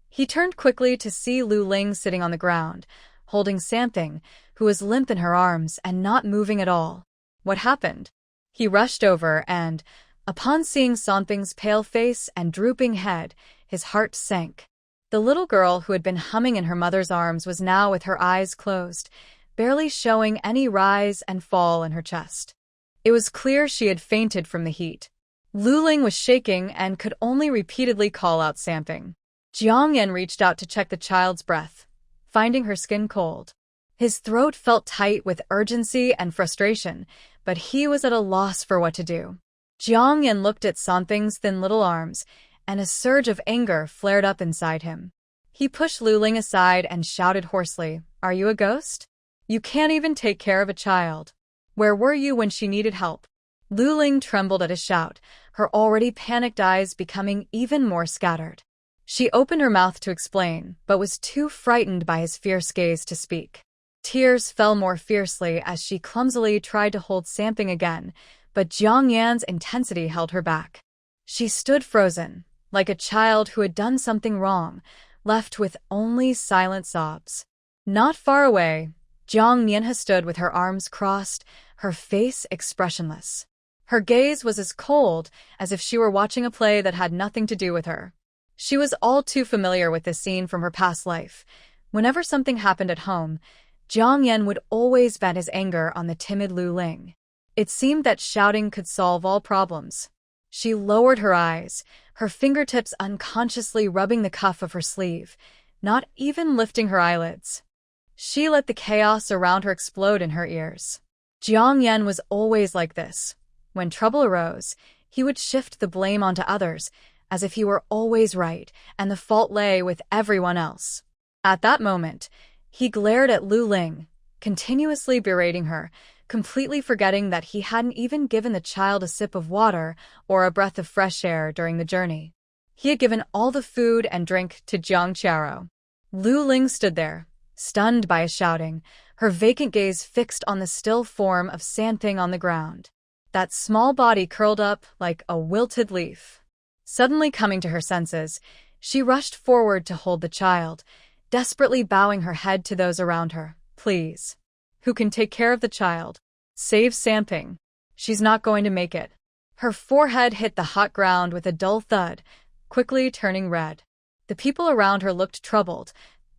He turned quickly to see Lu Ling sitting on the ground, holding Samping, who was limp in her arms and not moving at all. What happened? He rushed over and, upon seeing Samping's pale face and drooping head, his heart sank. The little girl who had been humming in her mother's arms was now with her eyes closed, barely showing any rise and fall in her chest. It was clear she had fainted from the heat. Lu Ling was shaking and could only repeatedly call out Samping. Jiang Yan reached out to check the child's breath, finding her skin cold. His throat felt tight with urgency and frustration, but he was at a loss for what to do. Jiang Yan looked at Samping's thin little arms, and a surge of anger flared up inside him. He pushed Lu Ling aside and shouted hoarsely, "Are you a ghost? You can't even take care of a child. Where were you when she needed help?" Lu Ling trembled at his shout, her already panicked eyes becoming even more scattered. She opened her mouth to explain, but was too frightened by his fierce gaze to speak. Tears fell more fiercely as she clumsily tried to hold Samping again, but Jiang Yan's intensity held her back. She stood frozen, like a child who had done something wrong, left with only silent sobs. Not far away, Jiang Yan stood with her arms crossed, her face expressionless. Her gaze was as cold as if she were watching a play that had nothing to do with her. She was all too familiar with this scene from her past life. Whenever something happened at home, Jiang Yan would always vent his anger on the timid Lu Ling. It seemed that shouting could solve all problems. She lowered her eyes, her fingertips unconsciously rubbing the cuff of her sleeve, not even lifting her eyelids. She let the chaos around her explode in her ears. Jiang Yan was always like this. When trouble arose, he would shift the blame onto others, as if he were always right and the fault lay with everyone else. At that moment, he glared at Lu Ling, continuously berating her, completely forgetting that he hadn't even given the child a sip of water or a breath of fresh air during the journey. He had given all the food and drink to Jiang Qiao. Lu Ling stood there, stunned by his shouting, her vacant gaze fixed on the still form of Samping on the ground. That small body curled up like a wilted leaf. Suddenly coming to her senses, she rushed forward to hold the child, desperately bowing her head to those around her. "Please. Who can take care of the child? Save Samping. She's not going to make it." Her forehead hit the hot ground with a dull thud, quickly turning red. The people around her looked troubled,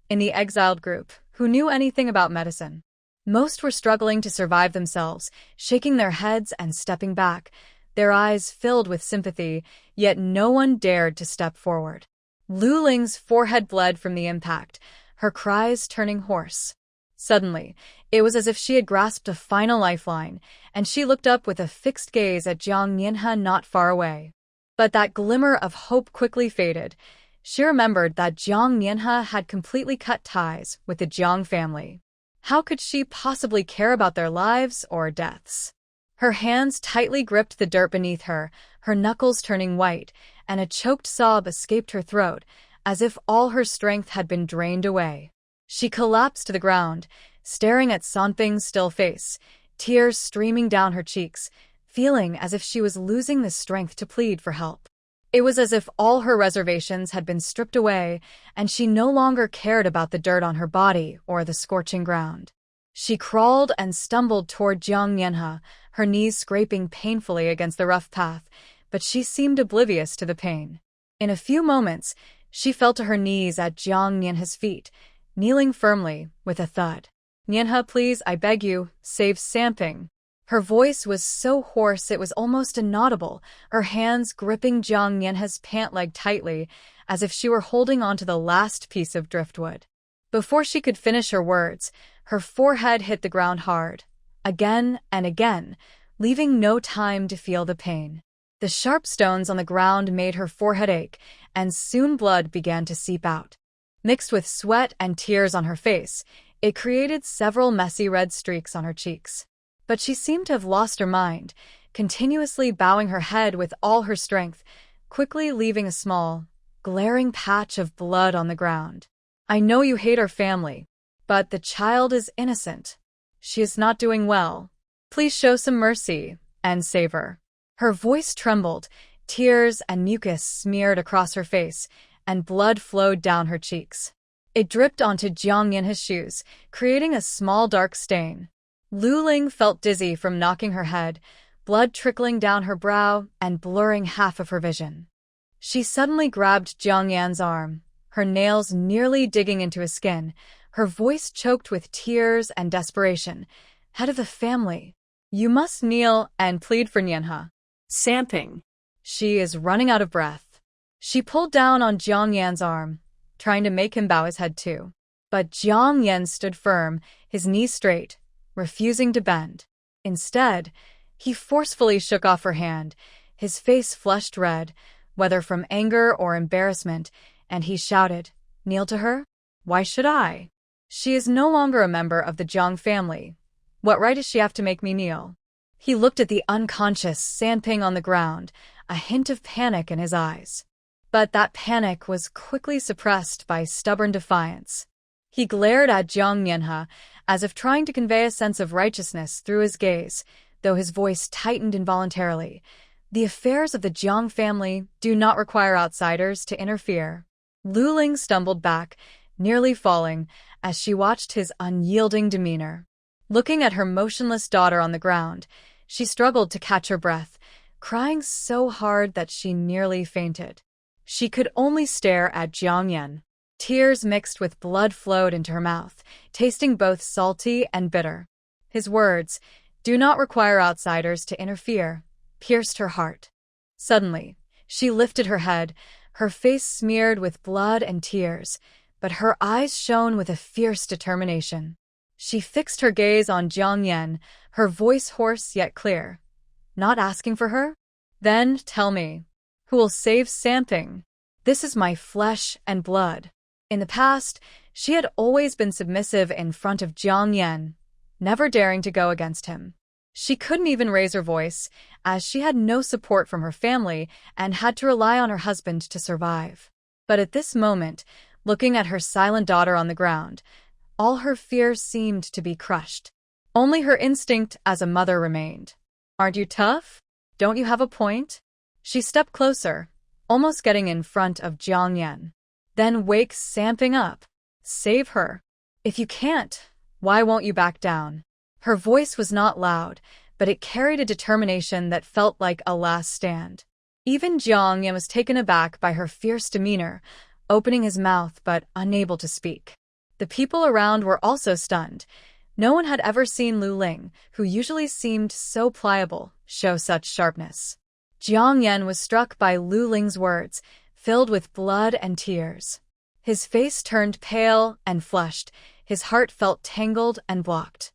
in the exiled group, who knew anything about medicine. Most were struggling to survive themselves, shaking their heads and stepping back, their eyes filled with sympathy, yet no one dared to step forward. Lu Ling's forehead bled from the impact, her cries turning hoarse. Suddenly, it was as if she had grasped a final lifeline, and she looked up with a fixed gaze at Jiang Yanhe not far away. But that glimmer of hope quickly faded. She remembered that Jiang Yanhe had completely cut ties with the Jiang family. How could she possibly care about their lives or deaths? Her hands tightly gripped the dirt beneath her, her knuckles turning white, and a choked sob escaped her throat, as if all her strength had been drained away. She collapsed to the ground, staring at Samping's still face, tears streaming down her cheeks, feeling as if she was losing the strength to plead for help. It was as if all her reservations had been stripped away, and she no longer cared about the dirt on her body or the scorching ground. She crawled and stumbled toward Jiang Yanhe, her knees scraping painfully against the rough path, but she seemed oblivious to the pain. In a few moments, she fell to her knees at Jiang Yanhe's feet, kneeling firmly, with a thud. "Yanhe, please, I beg you, save Samping." Her voice was so hoarse it was almost inaudible, her hands gripping Jiang Yanhe's pant leg tightly, as if she were holding onto the last piece of driftwood. Before she could finish her words, her forehead hit the ground hard, again and again, leaving no time to feel the pain. The sharp stones on the ground made her forehead ache, and soon blood began to seep out. Mixed with sweat and tears on her face, it created several messy red streaks on her cheeks. But she seemed to have lost her mind, continuously bowing her head with all her strength, quickly leaving a small, glaring patch of blood on the ground. "I know you hate our family, but the child is innocent. She is not doing well. Please show some mercy and save her. Her voice trembled, tears and mucus smeared across her face, and blood flowed down her cheeks. It dripped onto Jiang Yanhe's shoes, creating a small dark stain. Lu Ling felt dizzy from knocking her head, blood trickling down her brow and blurring half of her vision. She suddenly grabbed Jiang Yan's arm, her nails nearly digging into his skin, her voice choked with tears and desperation. Head of the family, you must kneel and plead for Nianhe. Samping. She is running out of breath. She pulled down on Jiang Yan's arm, trying to make him bow his head too. But Jiang Yan stood firm, his knees straight, refusing to bend. Instead, he forcefully shook off her hand, his face flushed red, whether from anger or embarrassment, and he shouted, "Kneel to her? Why should I? She is no longer a member of the Jiang family. What right does she have to make me kneel?" He looked at the unconscious Sanping on the ground, a hint of panic in his eyes. But that panic was quickly suppressed by stubborn defiance. He glared at Jiang Yanhe, as if trying to convey a sense of righteousness through his gaze, though his voice tightened involuntarily. The affairs of the Jiang family do not require outsiders to interfere. Lu Ling stumbled back, nearly falling, as she watched his unyielding demeanor. Looking at her motionless daughter on the ground, she struggled to catch her breath, crying so hard that she nearly fainted. She could only stare at Jiang Yan. Tears mixed with blood flowed into her mouth, tasting both salty and bitter. His words, "Do not require outsiders to interfere," pierced her heart. Suddenly, she lifted her head, her face smeared with blood and tears, but her eyes shone with a fierce determination. She fixed her gaze on Jiang Yan, her voice hoarse yet clear. "Not asking for her? Then tell me, who will save Samping? This is my flesh and blood." In the past, she had always been submissive in front of Jiang Yan, never daring to go against him. She couldn't even raise her voice, as she had no support from her family and had to rely on her husband to survive. But at this moment, looking at her silent daughter on the ground, all her fears seemed to be crushed. Only her instinct as a mother remained. "Aren't you tough? Don't you have a point?" She stepped closer, almost getting in front of Jiang Yan. "Then wake Samping up. Save her. If you can't, why won't you back down?" Her voice was not loud, but it carried a determination that felt like a last stand. Even Jiang Yan was taken aback by her fierce demeanor, opening his mouth but unable to speak. The people around were also stunned. No one had ever seen Lu Ling, who usually seemed so pliable, show such sharpness. Jiang Yan was struck by Lu Ling's words, filled with blood and tears. His face turned pale and flushed, his heart felt tangled and blocked.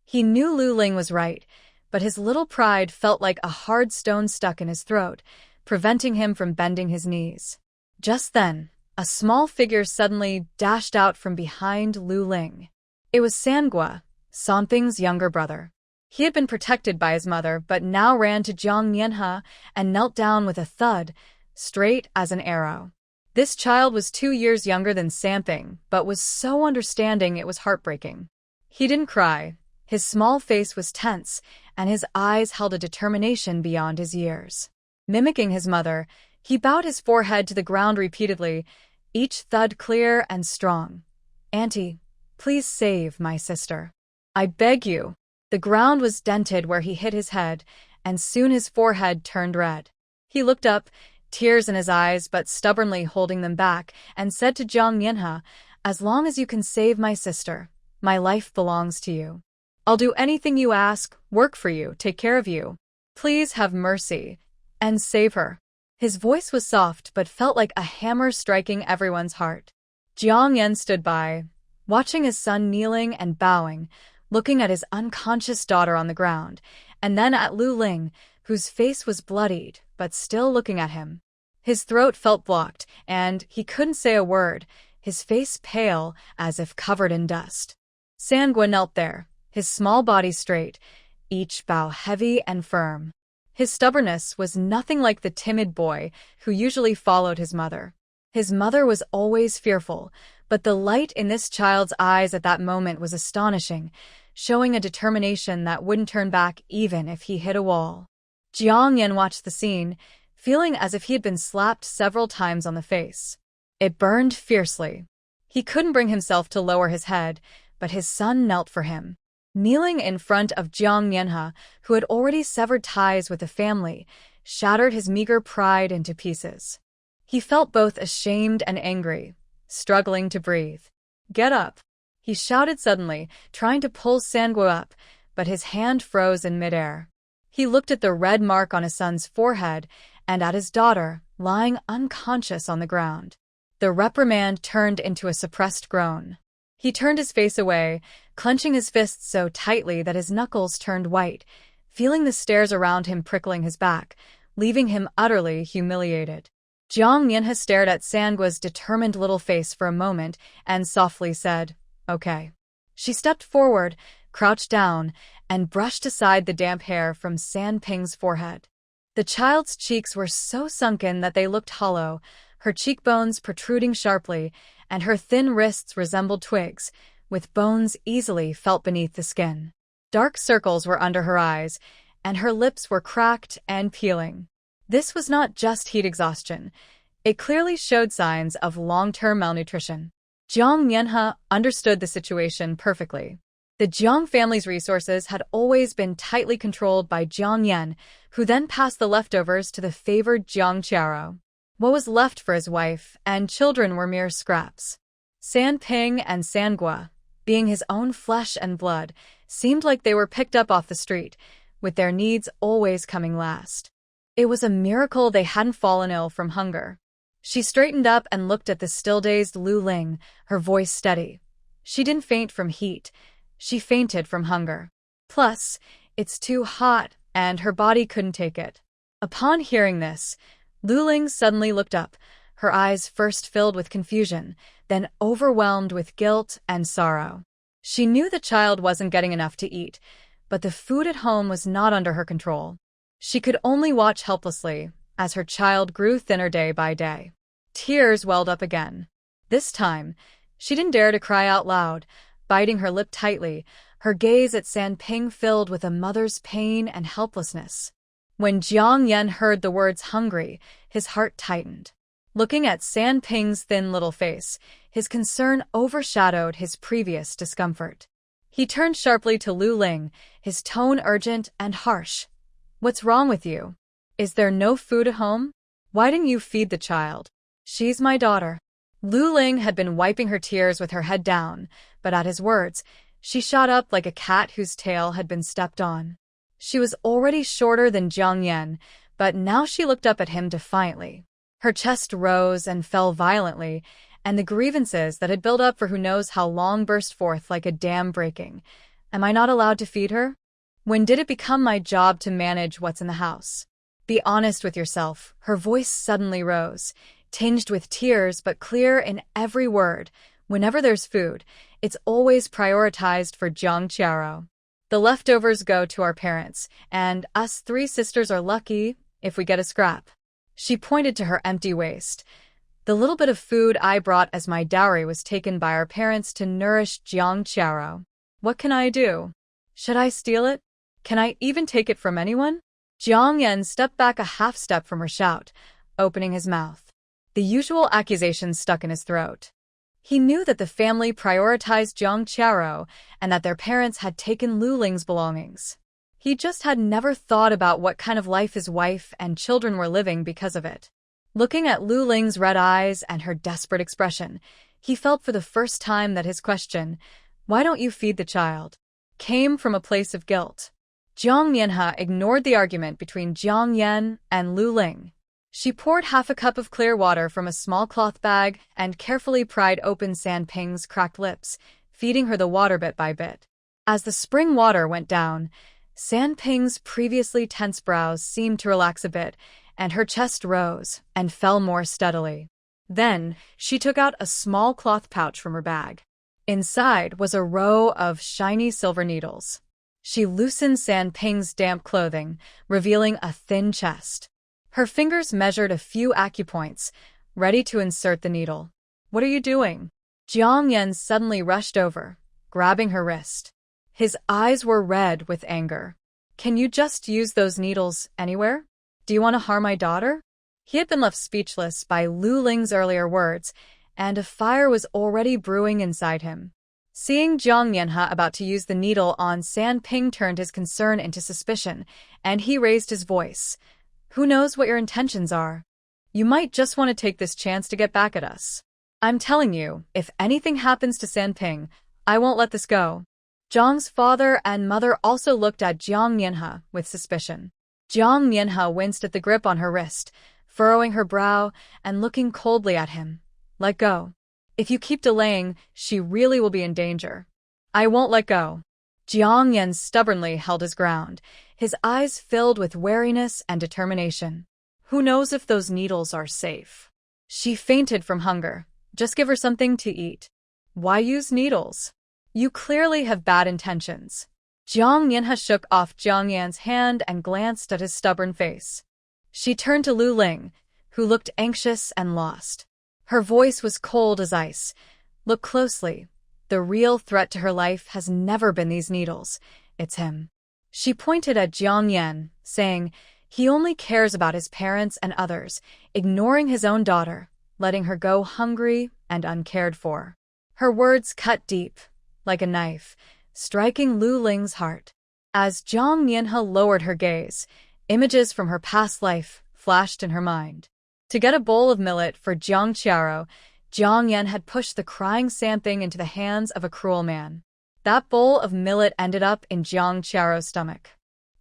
He knew Lu Ling was right, but his little pride felt like a hard stone stuck in his throat, preventing him from bending his knees. Just then, a small figure suddenly dashed out from behind Lu Ling. It was Sanhwa, Sanping's younger brother. He had been protected by his mother, but now ran to Jiang Yanhe and knelt down with a thud, straight as an arrow. This child was 2 years younger than Samping, but was so understanding it was heartbreaking. He didn't cry. His small face was tense, and his eyes held a determination beyond his years. Mimicking his mother, he bowed his forehead to the ground repeatedly, each thud clear and strong. "Auntie, please save my sister. I beg you." The ground was dented where he hit his head, and soon his forehead turned red. He looked up, tears in his eyes but stubbornly holding them back, and said to Jiang Yanhe, "As long as you can save my sister, my life belongs to you. I'll do anything you ask, work for you, take care of you. Please have mercy and save her." His voice was soft but felt like a hammer striking everyone's heart. Jiang Yan stood by, watching his son kneeling and bowing, looking at his unconscious daughter on the ground, and then at Lu Ling, whose face was bloodied but still looking at him. His throat felt blocked, and he couldn't say a word, his face pale as if covered in dust. Sanhwa knelt there, his small body straight, each bow heavy and firm. His stubbornness was nothing like the timid boy who usually followed his mother. His mother was always fearful, but the light in this child's eyes at that moment was astonishing, showing a determination that wouldn't turn back even if he hit a wall. Jiang Yan watched the scene, feeling as if he had been slapped several times on the face. It burned fiercely. He couldn't bring himself to lower his head, but his son knelt for him. Kneeling in front of Jiang Yanhe, who had already severed ties with the family, shattered his meager pride into pieces. He felt both ashamed and angry, struggling to breathe. "Get up!" he shouted suddenly, trying to pull Sangwa up, but his hand froze in midair. He looked at the red mark on his son's forehead and at his daughter, lying unconscious on the ground. The reprimand turned into a suppressed groan. He turned his face away, clenching his fists so tightly that his knuckles turned white, feeling the stares around him prickling his back, leaving him utterly humiliated. Jiang Yanhe stared at Sangwa's determined little face for a moment and softly said, "Okay." She stepped forward, crouched down, and brushed aside the damp hair from San Ping's forehead. The child's cheeks were so sunken that they looked hollow, her cheekbones protruding sharply, and her thin wrists resembled twigs, with bones easily felt beneath the skin. Dark circles were under her eyes, and her lips were cracked and peeling. This was not just heat exhaustion. It clearly showed signs of long-term malnutrition. Jiang Yanhe understood the situation perfectly. The Jiang family's resources had always been tightly controlled by Jiang Yan, who then passed the leftovers to the favored Jiang Qiao. What was left for his wife and children were mere scraps. San Ping and Sangwa, being his own flesh and blood, seemed like they were picked up off the street, with their needs always coming last. It was a miracle they hadn't fallen ill from hunger. She straightened up and looked at the still-dazed Lu Ling, her voice steady. She didn't faint from heat. She fainted from hunger. Plus, it's too hot, and her body couldn't take it. Upon hearing this, Lu Ling suddenly looked up, her eyes first filled with confusion, then overwhelmed with guilt and sorrow. She knew the child wasn't getting enough to eat, but the food at home was not under her control. She could only watch helplessly as her child grew thinner day by day. Tears welled up again. This time, she didn't dare to cry out loud, biting her lip tightly, her gaze at San Ping filled with a mother's pain and helplessness. When Jiang Yan heard the words hungry, his heart tightened. Looking at San Ping's thin little face, his concern overshadowed his previous discomfort. He turned sharply to Lu Ling, his tone urgent and harsh. "What's wrong with you? Is there no food at home? Why didn't you feed the child? She's my daughter." Lu Ling had been wiping her tears with her head down, but at his words, she shot up like a cat whose tail had been stepped on. She was already shorter than Jiang Yan, but now she looked up at him defiantly. Her chest rose and fell violently, and the grievances that had built up for who knows how long burst forth like a dam breaking. "Am I not allowed to feed her? When did it become my job to manage what's in the house? Be honest with yourself." Her voice suddenly rose, tinged with tears but clear in every word. "Whenever there's food, it's always prioritized for Jiang Qiao. The leftovers go to our parents, and us three sisters are lucky if we get a scrap." She pointed to her empty waist. "The little bit of food I brought as my dowry was taken by our parents to nourish Jiang Qiao. What can I do? Should I steal it? Can I even take it from anyone?" Jiang Yan stepped back a half step from her shout, opening his mouth. The usual accusations stuck in his throat. He knew that the family prioritized Jiang Qiao and that their parents had taken Lu Ling's belongings. He just had never thought about what kind of life his wife and children were living because of it. Looking at Lu Ling's red eyes and her desperate expression, he felt for the first time that his question, "Why don't you feed the child?" came from a place of guilt. Jiang Yanhe ignored the argument between Jiang Yan and Lu Ling. She poured half a cup of clear water from a small cloth bag and carefully pried open San Ping's cracked lips, feeding her the water bit by bit. As the spring water went down, San Ping's previously tense brows seemed to relax a bit, and her chest rose and fell more steadily. Then, she took out a small cloth pouch from her bag. Inside was a row of shiny silver needles. She loosened San Ping's damp clothing, revealing a thin chest. Her fingers measured a few acupoints, ready to insert the needle. "What are you doing?" Jiang Yan suddenly rushed over, grabbing her wrist. His eyes were red with anger. Can you just use those needles anywhere? Do you want to harm my daughter? He had been left speechless by Lu Ling's earlier words, and a fire was already brewing inside him. Seeing Jiang Mianhe about to use the needle on San Ping turned his concern into suspicion, and he raised his voice. Who knows what your intentions are? You might just want to take this chance to get back at us. I'm telling you, if anything happens to San Ping, I won't let this go. Jiang's father and mother also looked at Jiang Mianhe with suspicion. Jiang Mianhe winced at the grip on her wrist, furrowing her brow and looking coldly at him. Let go. If you keep delaying, she really will be in danger. I won't let go. Jiang Yan stubbornly held his ground, his eyes filled with wariness and determination. Who knows if those needles are safe? She fainted from hunger. Just give her something to eat. Why use needles? You clearly have bad intentions. Jiang Mianhe shook off Jiang Yan's hand and glanced at his stubborn face. She turned to Lu Ling, who looked anxious and lost. Her voice was cold as ice. Look closely. The real threat to her life has never been these needles. It's him. She pointed at Jiang Yan, saying, he only cares about his parents and others, ignoring his own daughter, letting her go hungry and uncared for. Her words cut deep, like a knife, striking Lu Ling's heart. As Jiang Mianhe lowered her gaze, images from her past life flashed in her mind. To get a bowl of millet for Jiang Qiaro, Jiang Yan had pushed the crying Sanping into the hands of a cruel man. That bowl of millet ended up in Jiang Qiaro's stomach.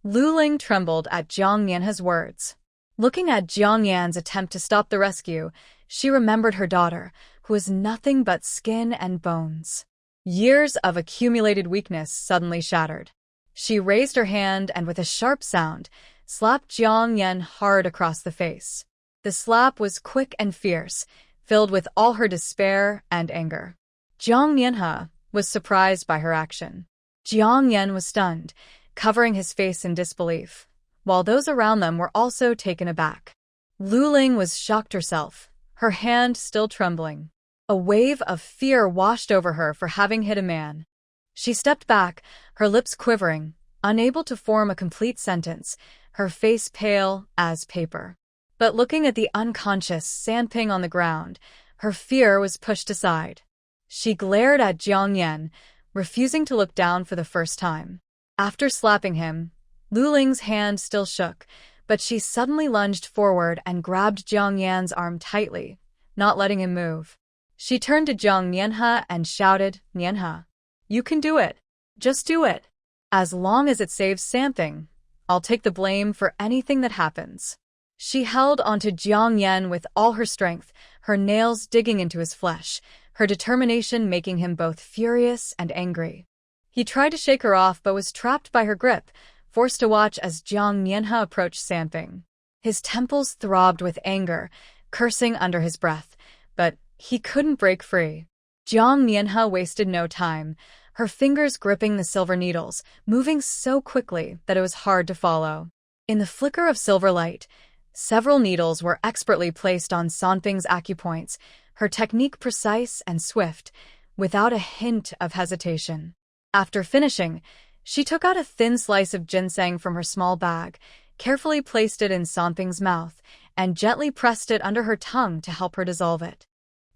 Lu Ling trembled at Jiang Mianhe's words. Looking at Jiang Yan's attempt to stop the rescue, she remembered her daughter, who was nothing but skin and bones. Years of accumulated weakness suddenly shattered. She raised her hand and with a sharp sound, slapped Jiang Yan hard across the face. The slap was quick and fierce, filled with all her despair and anger. Jiang Mianhe was surprised by her action. Jiang Yan was stunned, covering his face in disbelief, while those around them were also taken aback. Lu Ling was shocked herself, her hand still trembling. A wave of fear washed over her for having hit a man. She stepped back, her lips quivering, unable to form a complete sentence, her face pale as paper. But looking at the unconscious Sanping on the ground, her fear was pushed aside. She glared at Jiang Yan, refusing to look down for the first time. After slapping him, Lu Ling's hand still shook, but she suddenly lunged forward and grabbed Jiang Yan's arm tightly, not letting him move. She turned to Jiang Mianhe and shouted, Mianhe, you can do it. Just do it. As long as it saves Sanping, I'll take the blame for anything that happens. She held onto Jiang Yan with all her strength, her nails digging into his flesh, her determination making him both furious and angry. He tried to shake her off but was trapped by her grip, forced to watch as Jiang Mianhe approached Sanping. His temples throbbed with anger, cursing under his breath, but he couldn't break free. Jiang Mianhe wasted no time, her fingers gripping the silver needles, moving so quickly that it was hard to follow. In the flicker of silver light, several needles were expertly placed on Sanping's acupoints, her technique precise and swift, without a hint of hesitation. After finishing, she took out a thin slice of ginseng from her small bag, carefully placed it in Sanping's mouth, and gently pressed it under her tongue to help her dissolve it.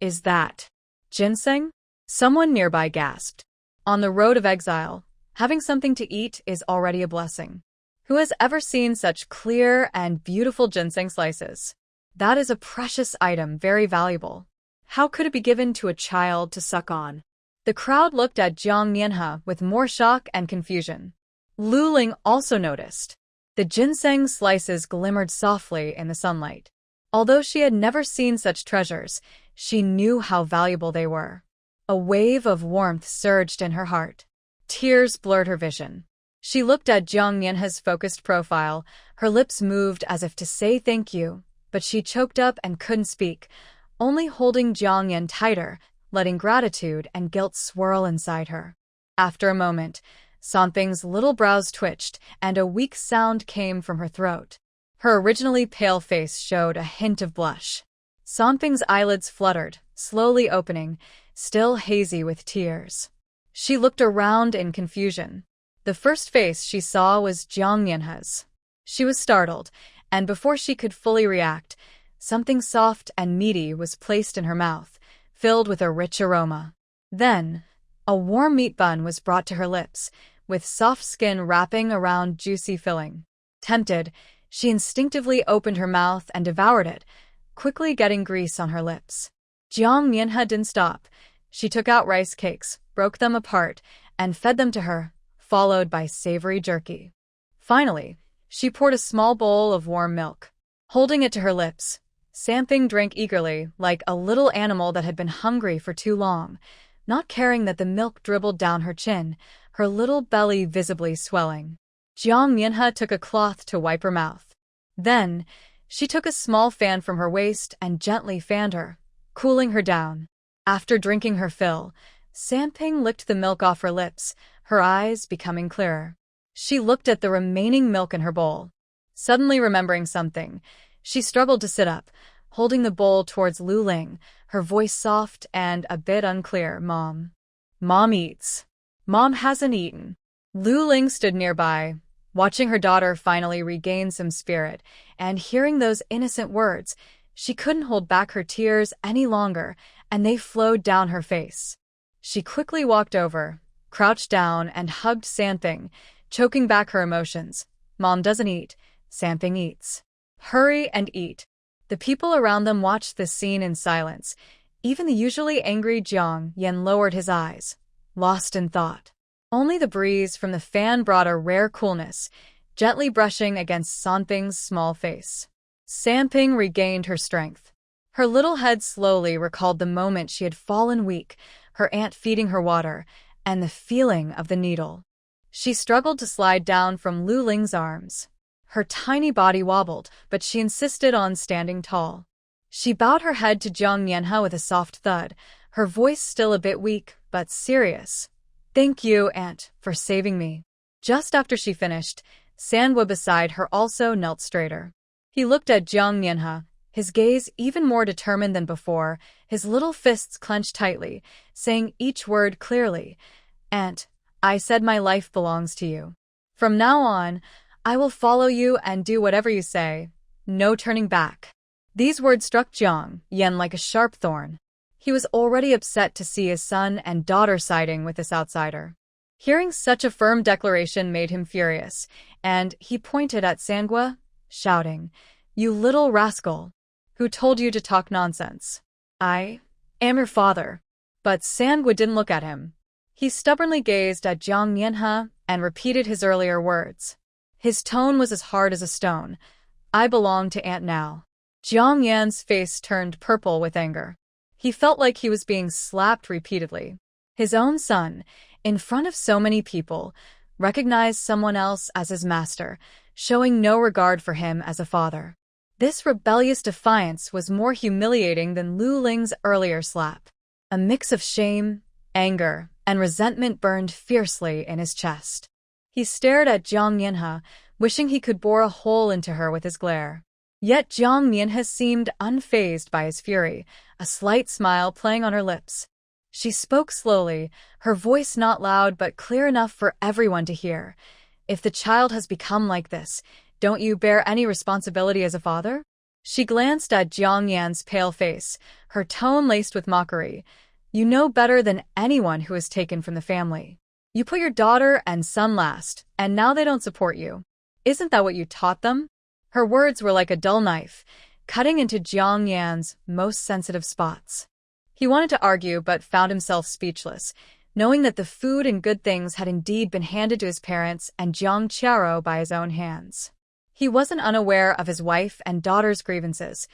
Is that ginseng? Someone nearby gasped. On the road of exile, having something to eat is already a blessing. Who has ever seen such clear and beautiful ginseng slices? That is a precious item, very valuable. How could it be given to a child to suck on? The crowd looked at Jiang Mianhe with more shock and confusion. Lu Ling also noticed. The ginseng slices glimmered softly in the sunlight. Although she had never seen such treasures, she knew how valuable they were. A wave of warmth surged in her heart. Tears blurred her vision. She looked at Jiang Mianhe's focused profile, her lips moved as if to say thank you, but she choked up and couldn't speak, only holding Jiang Yan tighter, letting gratitude and guilt swirl inside her. After a moment, Sanping's little brows twitched and a weak sound came from her throat. Her originally pale face showed a hint of blush. Sanping's eyelids fluttered, slowly opening, still hazy with tears. She looked around in confusion. The first face she saw was Jiang Yanhe's. She was startled, and before she could fully react, something soft and meaty was placed in her mouth, filled with a rich aroma. Then, a warm meat bun was brought to her lips, with soft skin wrapping around juicy filling. Tempted, she instinctively opened her mouth and devoured it, quickly getting grease on her lips. Jiang Mianhe didn't stop. She took out rice cakes, broke them apart, and fed them to her, followed by savory jerky. Finally, she poured a small bowl of warm milk. Holding it to her lips, Samping drank eagerly, like a little animal that had been hungry for too long, not caring that the milk dribbled down her chin, her little belly visibly swelling. Jiang Mianhe took a cloth to wipe her mouth. Then, she took a small fan from her waist and gently fanned her, cooling her down. After drinking her fill, Samping licked the milk off her lips, her eyes becoming clearer. She looked at the remaining milk in her bowl. Suddenly remembering something, she struggled to sit up, holding the bowl towards Lu Ling, her voice soft and a bit unclear. Mom. Mom eats. Mom hasn't eaten. Lu Ling stood nearby, watching her daughter finally regain some spirit, and hearing those innocent words, she couldn't hold back her tears any longer, and they flowed down her face. She quickly walked over, crouched down, and hugged Samping, choking back her emotions. Mom doesn't eat. Samping eats. Hurry and eat. The people around them watched this scene in silence. Even the usually angry Jiang Yan lowered his eyes, lost in thought. Only the breeze from the fan brought a rare coolness, gently brushing against Samping's small face. Samping regained her strength. Her little head slowly recalled the moment she had fallen weak, her aunt feeding her water, and the feeling of the needle. She struggled to slide down from Lu Ling's arms. Her tiny body wobbled, but she insisted on standing tall. She bowed her head to Jiang Mianhe with a soft thud, her voice still a bit weak, but serious. Thank you, Aunt, for saving me. Just after she finished, Sangwa beside her also knelt straighter. He looked at Jiang Mianhe, his gaze even more determined than before, his little fists clenched tightly, saying each word clearly. Aunt, I said my life belongs to you. From now on, I will follow you and do whatever you say. No turning back. These words struck Jiang Yan like a sharp thorn. He was already upset to see his son and daughter siding with this outsider. Hearing such a firm declaration made him furious, and he pointed at Sangwa, shouting, You little rascal! Who told you to talk nonsense? I am your father. But Sangwa didn't look at him. He stubbornly gazed at Jiang Mianhe and repeated his earlier words. His tone was as hard as a stone. I belong to Aunt now. Jiang Yan's face turned purple with anger. He felt like he was being slapped repeatedly. His own son, in front of so many people, recognized someone else as his master, showing no regard for him as a father. This rebellious defiance was more humiliating than Lu Ling's earlier slap. A mix of shame, anger, and resentment burned fiercely in his chest. He stared at Jiang Mianhe, wishing he could bore a hole into her with his glare. Yet Jiang Mianhe seemed unfazed by his fury, a slight smile playing on her lips. She spoke slowly, her voice not loud but clear enough for everyone to hear. If the child has become like this, don't you bear any responsibility as a father? She glanced at Jiang Yan's pale face, her tone laced with mockery. You know better than anyone who is taken from the family. You put your daughter and son last, and now they don't support you. Isn't that what you taught them? Her words were like a dull knife, cutting into Jiang Yan's most sensitive spots. He wanted to argue but found himself speechless, knowing that the food and good things had indeed been handed to his parents and Jiang Qiaro by his own hands. He wasn't unaware of his wife and daughter's grievances.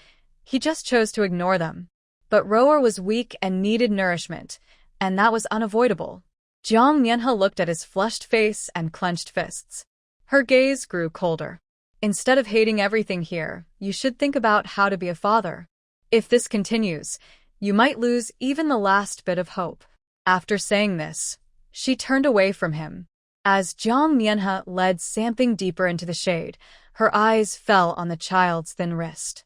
He just chose to ignore them. But Roer was weak and needed nourishment, and that was unavoidable. Jiang Mianhe looked at his flushed face and clenched fists. Her gaze grew colder. Instead of hating everything here, you should think about how to be a father. If this continues, you might lose even the last bit of hope. After saying this, she turned away from him. As Jiang Mianhe led Samping deeper into the shade, her eyes fell on the child's thin wrist.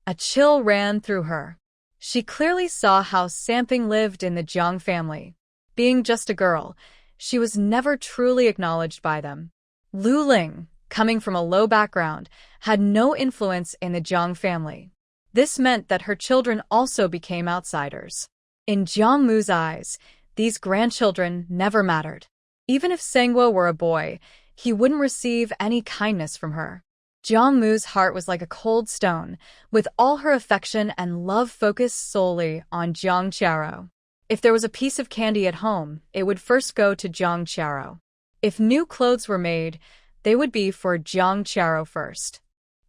A chill ran through her. She clearly saw how Samping lived in the Jiang family. Being just a girl, She was never truly acknowledged by them. Lu Ling, coming from a low background, had no influence in the Jiang family. This meant that her children also became outsiders. In Jiang Mu's eyes, these grandchildren never mattered. Even if Sanghua were a boy, he wouldn't receive any kindness from her. Jiang Mu's heart was like a cold stone, with all her affection and love focused solely on Jiang Qiaro. If there was a piece of candy at home, it would first go to Jiang Qiaro. If new clothes were made, they would be for Jiang Qiaro first.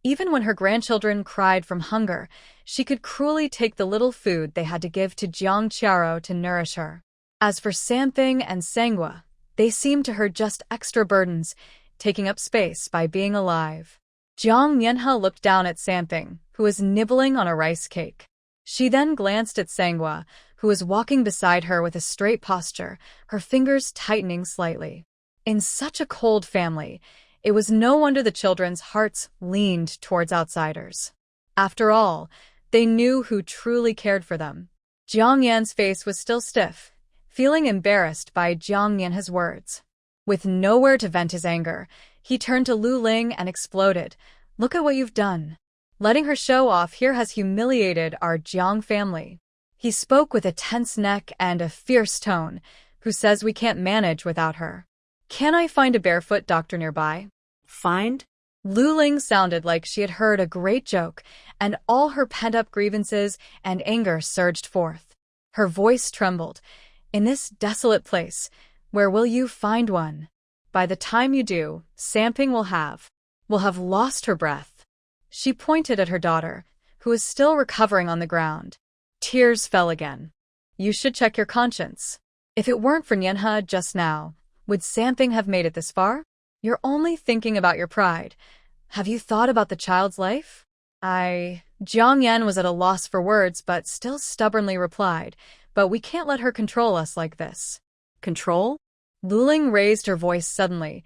Even when her grandchildren cried from hunger, she could cruelly take the little food they had to give to Jiang Qiaro to nourish her. As for Samping and Sanghua, they seemed to her just extra burdens, taking up space by being alive. Jiang Mianhe looked down at Samping, who was nibbling on a rice cake. She then glanced at Sanghua, who was walking beside her with a straight posture, her fingers tightening slightly. In such a cold family, it was no wonder the children's hearts leaned towards outsiders. After all, they knew who truly cared for them. Jiang Yan's face was still stiff, feeling embarrassed by Jiang Mianhe's words. With nowhere to vent his anger, he turned to Lu Ling and exploded. "Look at what you've done. Letting her show off here has humiliated our Jiang family." He spoke with a tense neck and a fierce tone. "Who says we can't manage without her? Can I find a barefoot doctor nearby?" Find? Lu Ling sounded like she had heard a great joke, and all her pent-up grievances and anger surged forth. Her voice trembled. "In this desolate place, where will you find one? By the time you do, Samping will have lost her breath." She pointed at her daughter, who was still recovering on the ground. Tears fell again. "You should check your conscience. If it weren't for Nianhe just now, would Samping have made it this far? You're only thinking about your pride. Have you thought about the child's life?" Jiang Yan was at a loss for words but still stubbornly replied, "But we can't let her control us like this." Control? Lu Ling raised her voice suddenly,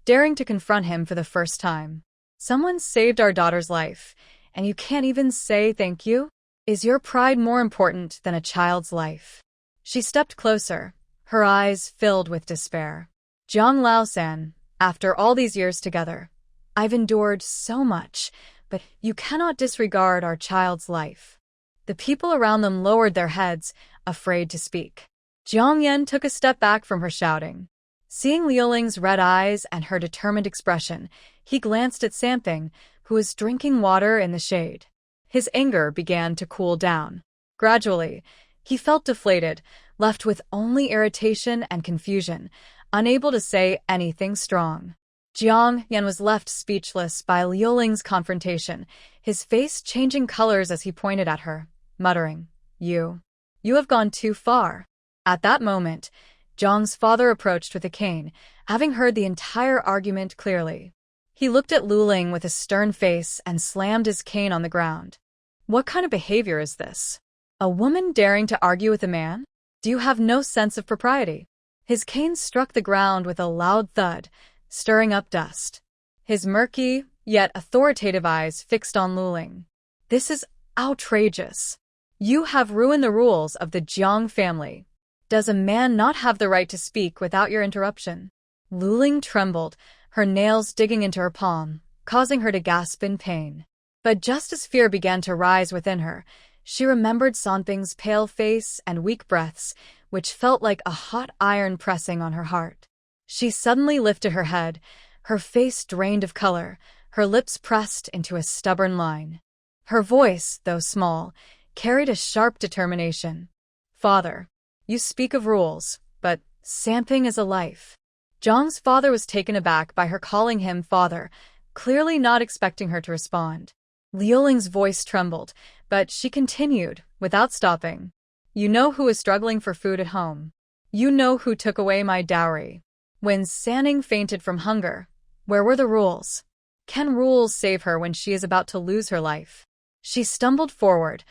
daring to confront him for the first time. "Someone saved our daughter's life, and you can't even say thank you? Is your pride more important than a child's life?" She stepped closer, her eyes filled with despair. "Zhang Laosan, after all these years together, I've endured so much, but you cannot disregard our child's life." The people around them lowered their heads, afraid to speak. Jiang Yan took a step back from her shouting. Seeing Liu Ling's red eyes and her determined expression, he glanced at Samping, who was drinking water in the shade. His anger began to cool down. Gradually, he felt deflated, left with only irritation and confusion, unable to say anything strong. Jiang Yan was left speechless by Liu Ling's confrontation, his face changing colors as he pointed at her, muttering, You have gone too far." At that moment, Zhang's father approached with a cane, having heard the entire argument clearly. He looked at Lu Ling with a stern face and slammed his cane on the ground. "What kind of behavior is this? A woman daring to argue with a man? Do you have no sense of propriety?" His cane struck the ground with a loud thud, stirring up dust. His murky, yet authoritative eyes fixed on Lu Ling. "This is outrageous. You have ruined the rules of the Jiang family. Does a man not have the right to speak without your interruption?" Lu Ling trembled, her nails digging into her palm, causing her to gasp in pain. But just as fear began to rise within her, she remembered Sanping's pale face and weak breaths, which felt like a hot iron pressing on her heart. She suddenly lifted her head, her face drained of color, her lips pressed into a stubborn line. Her voice, though small, carried a sharp determination. "Father, you speak of rules, but Samping is a life." Zhang's father was taken aback by her calling him father, clearly not expecting her to respond. Liu Ling's voice trembled, but she continued, without stopping. "You know who is struggling for food at home. You know who took away my dowry. When Sanning fainted from hunger, where were the rules? Can rules save her when she is about to lose her life?" She stumbled forward,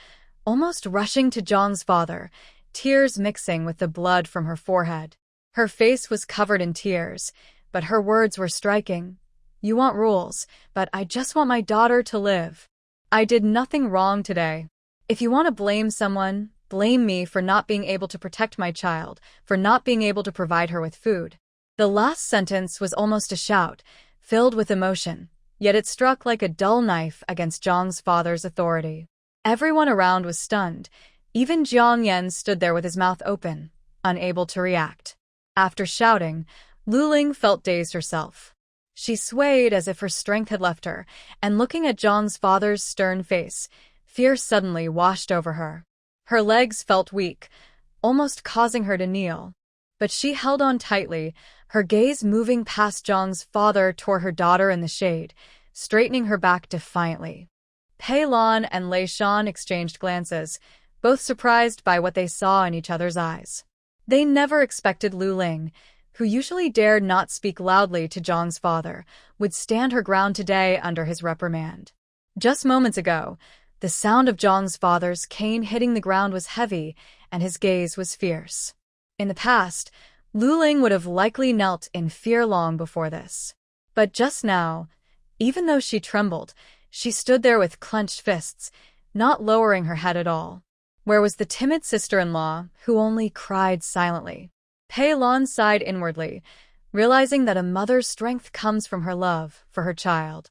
almost rushing to Zhang's father, tears mixing with the blood from her forehead. Her face was covered in tears, but her words were striking. "You want rules, but I just want my daughter to live. I did nothing wrong today. If you want to blame someone, blame me for not being able to protect my child, for not being able to provide her with food. The last sentence was almost a shout, filled with emotion, yet it struck like a dull knife against Zhang's father's authority. Everyone around was stunned. Even Jiang Yan stood there with his mouth open, unable to react. After shouting, Lu Ling felt dazed herself. She swayed as if her strength had left her, and looking at Zhang's father's stern face, fear suddenly washed over her. Her legs felt weak, almost causing her to kneel. But she held on tightly, her gaze moving past Zhang's father toward her daughter in the shade, straightening her back defiantly. Pei Lan and Lei Shan exchanged glances, both surprised by what they saw in each other's eyes. They never expected Lu Ling, who usually dared not speak loudly to Zhang's father, would stand her ground today under his reprimand. Just moments ago, the sound of Zhang's father's cane hitting the ground was heavy, and his gaze was fierce. In the past, Lu Ling would have likely knelt in fear long before this. But just now, even though she trembled, she stood there with clenched fists, not lowering her head at all. Where was the timid sister-in-law, who only cried silently? Pei Lan sighed inwardly, realizing that a mother's strength comes from her love for her child.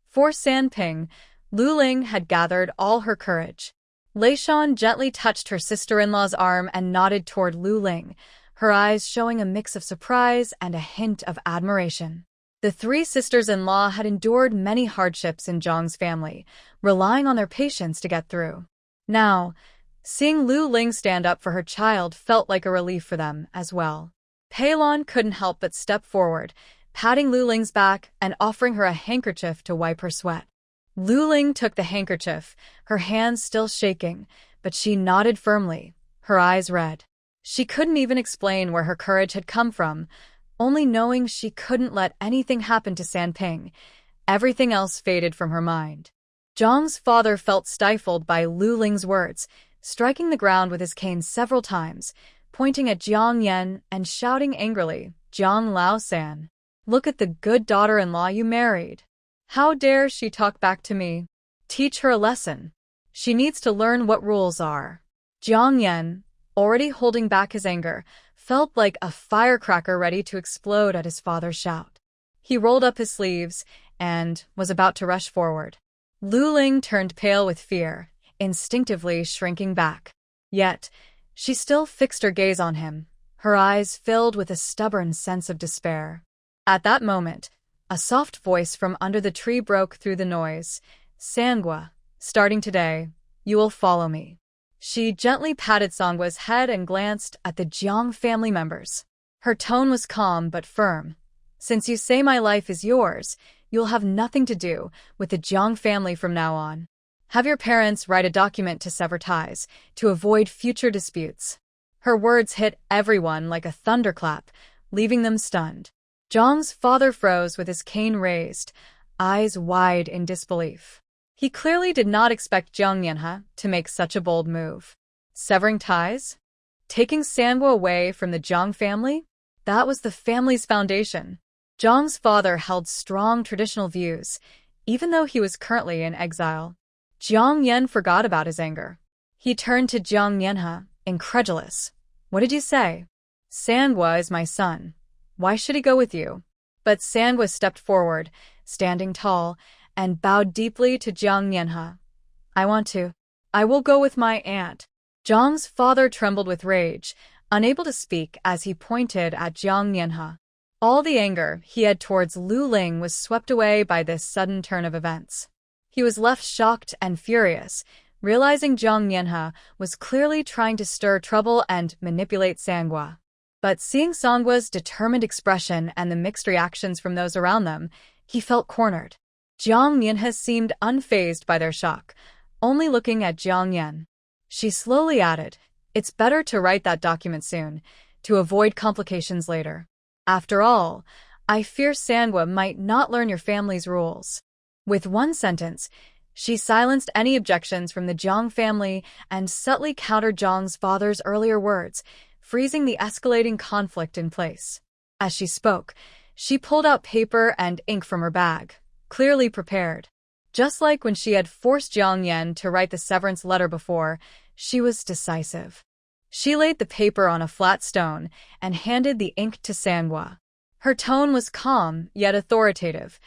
For Sanping, Lu Ling had gathered all her courage. Lei Shan gently touched her sister-in-law's arm and nodded toward Lu Ling, her eyes showing a mix of surprise and a hint of admiration. The three sisters-in-law had endured many hardships in Zhang's family, relying on their patience to get through. Now, seeing Lu Ling stand up for her child felt like a relief for them as well. Pei Lan couldn't help but step forward, patting Lu Ling's back and offering her a handkerchief to wipe her sweat. Lu Ling took the handkerchief, her hands still shaking, but she nodded firmly, her eyes red. She couldn't even explain where her courage had come from, only knowing she couldn't let anything happen to Sanping. Everything else faded from her mind. Zhang's father felt stifled by Lu Ling's words, striking the ground with his cane several times, pointing at Jiang Yan and shouting angrily, "Jiang Lao-san, look at the good daughter-in-law you married. How dare she talk back to me? Teach her a lesson. She needs to learn what rules are." Jiang Yan, already holding back his anger, felt like a firecracker ready to explode at his father's shout. He rolled up his sleeves and was about to rush forward. Lu Ling turned pale with fear, instinctively shrinking back. Yet, she still fixed her gaze on him, her eyes filled with a stubborn sense of despair. At that moment, a soft voice from under the tree broke through the noise. "Sangwa, starting today, you will follow me." She gently patted Sangwa's head and glanced at the Jiang family members. Her tone was calm but firm. "Since you say my life is yours, you'll have nothing to do with the Jiang family from now on. Have your parents write a document to sever ties, to avoid future disputes." Her words hit everyone like a thunderclap, leaving them stunned. Zhang's father froze with his cane raised, eyes wide in disbelief. He clearly did not expect Jiang Yanhe to make such a bold move. Severing ties? Taking Sangwa away from the Jiang family? That was the family's foundation. Zhang's father held strong traditional views, even though he was currently in exile. Jiang Yan forgot about his anger. He turned to Jiang Yanhe, incredulous. "What did you say?" "Sangwa is my son. Why should he go with you?" But Sangwa stepped forward, standing tall, and bowed deeply to Jiang Yanhe. I will go with my aunt." Zhang's father trembled with rage, unable to speak as he pointed at Jiang Yanhe. All the anger he had towards Lu Ling was swept away by this sudden turn of events. He was left shocked and furious, realizing Jiang Yanhe was clearly trying to stir trouble and manipulate Sangwa. But seeing Sangwa's determined expression and the mixed reactions from those around them, he felt cornered. Jiang Yanhe seemed unfazed by their shock, only looking at Jiang Yan. She slowly added, "It's better to write that document soon, to avoid complications later. After all, I fear Sangwa might not learn your family's rules." With one sentence, she silenced any objections from the Jiang family and subtly countered Zhang's father's earlier words, freezing the escalating conflict in place. As she spoke, she pulled out paper and ink from her bag, clearly prepared. Just like when she had forced Jiang Yan to write the severance letter before, she was decisive. She laid the paper on a flat stone and handed the ink to Sangwa. Her tone was calm, yet authoritative.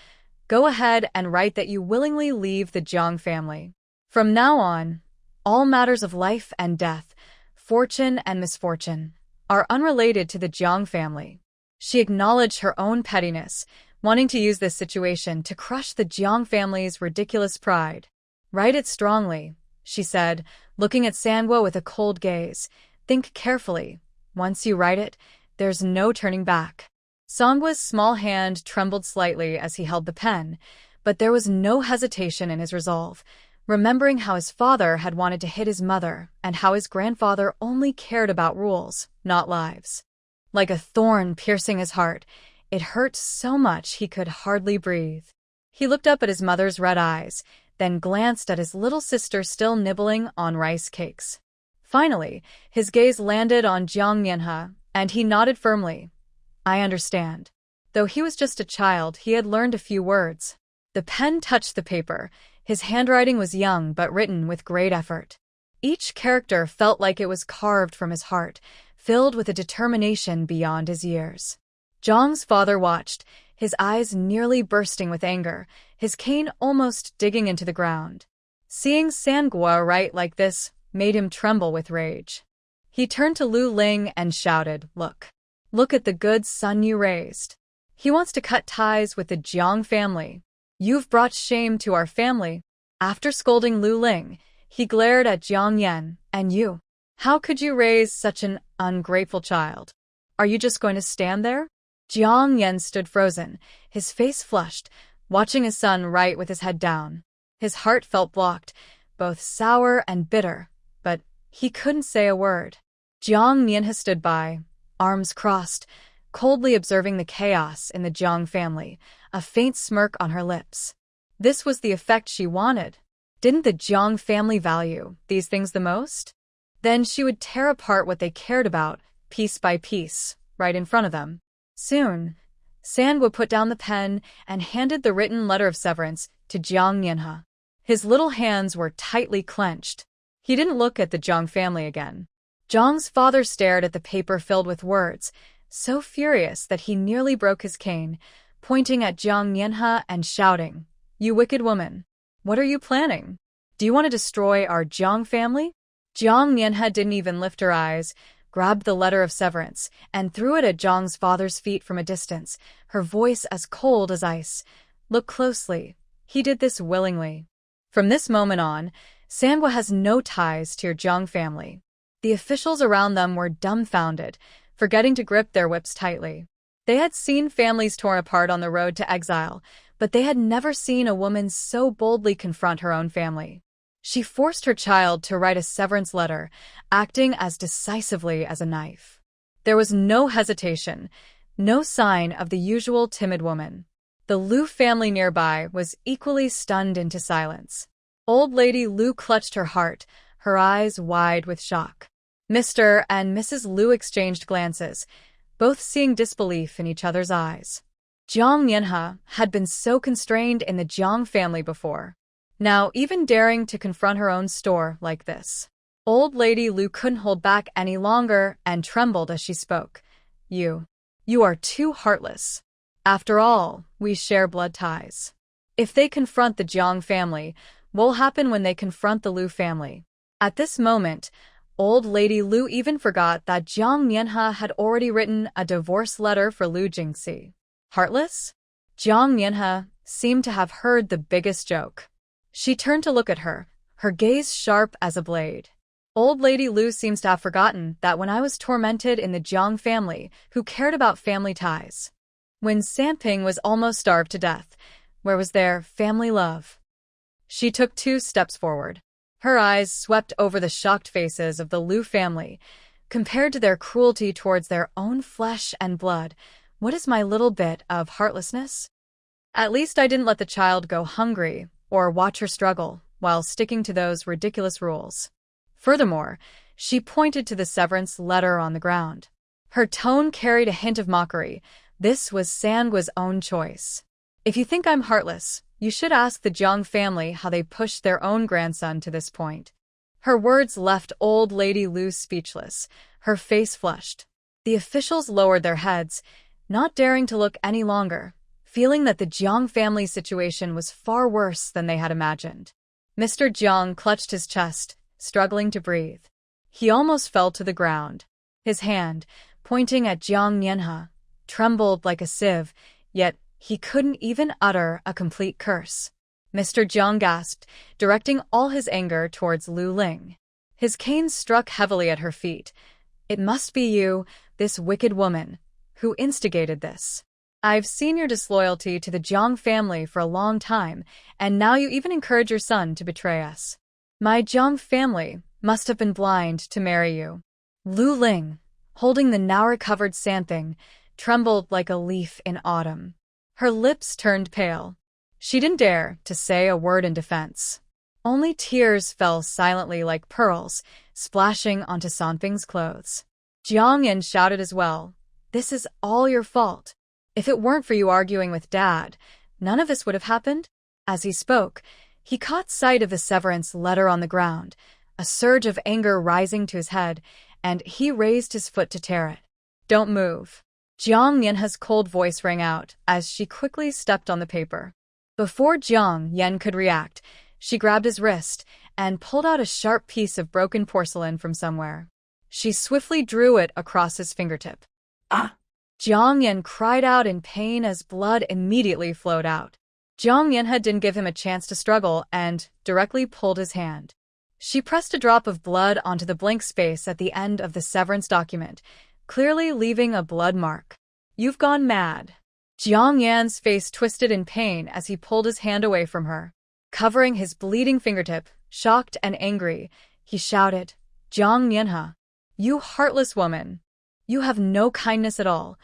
Go ahead and write that you willingly leave the Jiang family. From now on, all matters of life and death, fortune and misfortune, are unrelated to the Jiang family. She acknowledged her own pettiness, wanting to use this situation to crush the Jiang family's ridiculous pride. Write it strongly, she said, looking at Sangwa with a cold gaze. Think carefully. Once you write it, there's no turning back. Sangwa's small hand trembled slightly as he held the pen, but there was no hesitation in his resolve, remembering how his father had wanted to hit his mother and how his grandfather only cared about rules, not lives. Like a thorn piercing his heart, it hurt so much he could hardly breathe. He looked up at his mother's red eyes, then glanced at his little sister still nibbling on rice cakes. Finally, his gaze landed on Jiang Mianhe, and he nodded firmly. I understand. Though he was just a child, he had learned a few words. The pen touched the paper. His handwriting was young but written with great effort. Each character felt like it was carved from his heart, filled with a determination beyond his years. Jiang's father watched, his eyes nearly bursting with anger, his cane almost digging into the ground. Seeing Sangwa write like this made him tremble with rage. He turned to Lu Ling and shouted, Look at the good son you raised. He wants to cut ties with the Jiang family. You've brought shame to our family. After scolding Lu Ling, he glared at Jiang Yan. And you? How could you raise such an ungrateful child? Are you just going to stand there? Jiang Yan stood frozen, his face flushed, watching his son write with his head down. His heart felt blocked, both sour and bitter, but he couldn't say a word. Jiang Mianhe stood by, arms crossed, coldly observing the chaos in the Jiang family, a faint smirk on her lips. This was the effect she wanted. Didn't the Jiang family value these things the most? Then she would tear apart what they cared about, piece by piece, right in front of them. Soon, Sangwa put down the pen and handed the written letter of severance to Jiang Mianhe. His little hands were tightly clenched. He didn't look at the Jiang family again. Jiang's father stared at the paper filled with words, so furious that he nearly broke his cane, pointing at Jiang Mianhe and shouting, You wicked woman! What are you planning? Do you want to destroy our Jiang family? Jiang Mianhe didn't even lift her eyes, grabbed the letter of severance, and threw it at Jiang's father's feet from a distance, her voice as cold as ice. Look closely. He did this willingly. From this moment on, Sangwa has no ties to your Jiang family. The officials around them were dumbfounded, forgetting to grip their whips tightly. They had seen families torn apart on the road to exile, but they had never seen a woman so boldly confront her own family. She forced her child to write a severance letter, acting as decisively as a knife. There was no hesitation, no sign of the usual timid woman. The Lu family nearby was equally stunned into silence. Old Lady Lu clutched her heart, her eyes wide with shock. Mr. and Mrs. Lu exchanged glances, both seeing disbelief in each other's eyes. Jiang Mianhe had been so constrained in the Jiang family before. Now, even daring to confront her own store like this. Old Lady Lu couldn't hold back any longer and trembled as she spoke. You are too heartless. After all, we share blood ties. If they confront the Jiang family, what'll happen when they confront the Lu family? At this moment, Old Lady Lu even forgot that Jiang Mianhe had already written a divorce letter for Lu Jingxi. Heartless? Jiang Mianhe seemed to have heard the biggest joke. She turned to look at her, her gaze sharp as a blade. Old Lady Lu seems to have forgotten that when I was tormented in the Jiang family, who cared about family ties? When Sanping was almost starved to death, where was their family love? She took 2 steps forward. Her eyes swept over the shocked faces of the Lu family. Compared to their cruelty towards their own flesh and blood, what is my little bit of heartlessness? At least I didn't let the child go hungry or watch her struggle while sticking to those ridiculous rules. Furthermore, she pointed to the severance letter on the ground. Her tone carried a hint of mockery. This was Sangwa's own choice. If you think I'm heartless, you should ask the Jiang family how they pushed their own grandson to this point. Her words left Old Lady Lu speechless, her face flushed. The officials lowered their heads. not daring to look any longer, feeling that the Jiang family situation was far worse than they had imagined. Mr. Jiang clutched his chest, struggling to breathe. He almost fell to the ground. His hand, pointing at Jiang Nianhe, trembled like a sieve, yet he couldn't even utter a complete curse. Mr. Jiang gasped, directing all his anger towards Lu Ling. His cane struck heavily at her feet. "It must be you, this wicked woman, who instigated this. I've seen your disloyalty to the Jiang family for a long time, and now you even encourage your son to betray us. My Jiang family must have been blind to marry you." Lu Ling, holding the now-recovered Santhing, trembled like a leaf in autumn. Her lips turned pale. She didn't dare to say a word in defense. Only tears fell silently like pearls, splashing onto Sanfeng's clothes. Jiang Yin shouted as well, "This is all your fault. If it weren't for you arguing with Dad, none of this would have happened." As he spoke, he caught sight of the severance letter on the ground, a surge of anger rising to his head, and he raised his foot to tear it. "Don't move." Jiang Yanhe's cold voice rang out as she quickly stepped on the paper. Before Jiang Yan could react, she grabbed his wrist and pulled out a sharp piece of broken porcelain from somewhere. She swiftly drew it across his fingertip. Ah! Jiang Yan cried out in pain as blood immediately flowed out. Jiang Yanhe didn't give him a chance to struggle and directly pulled his hand. She pressed a drop of blood onto the blank space at the end of the severance document, clearly leaving a blood mark. "You've gone mad." Jiang Yan's face twisted in pain as he pulled his hand away from her. Covering his bleeding fingertip, shocked and angry, he shouted, "Jiang Yanhe, you heartless woman! You have no kindness at all.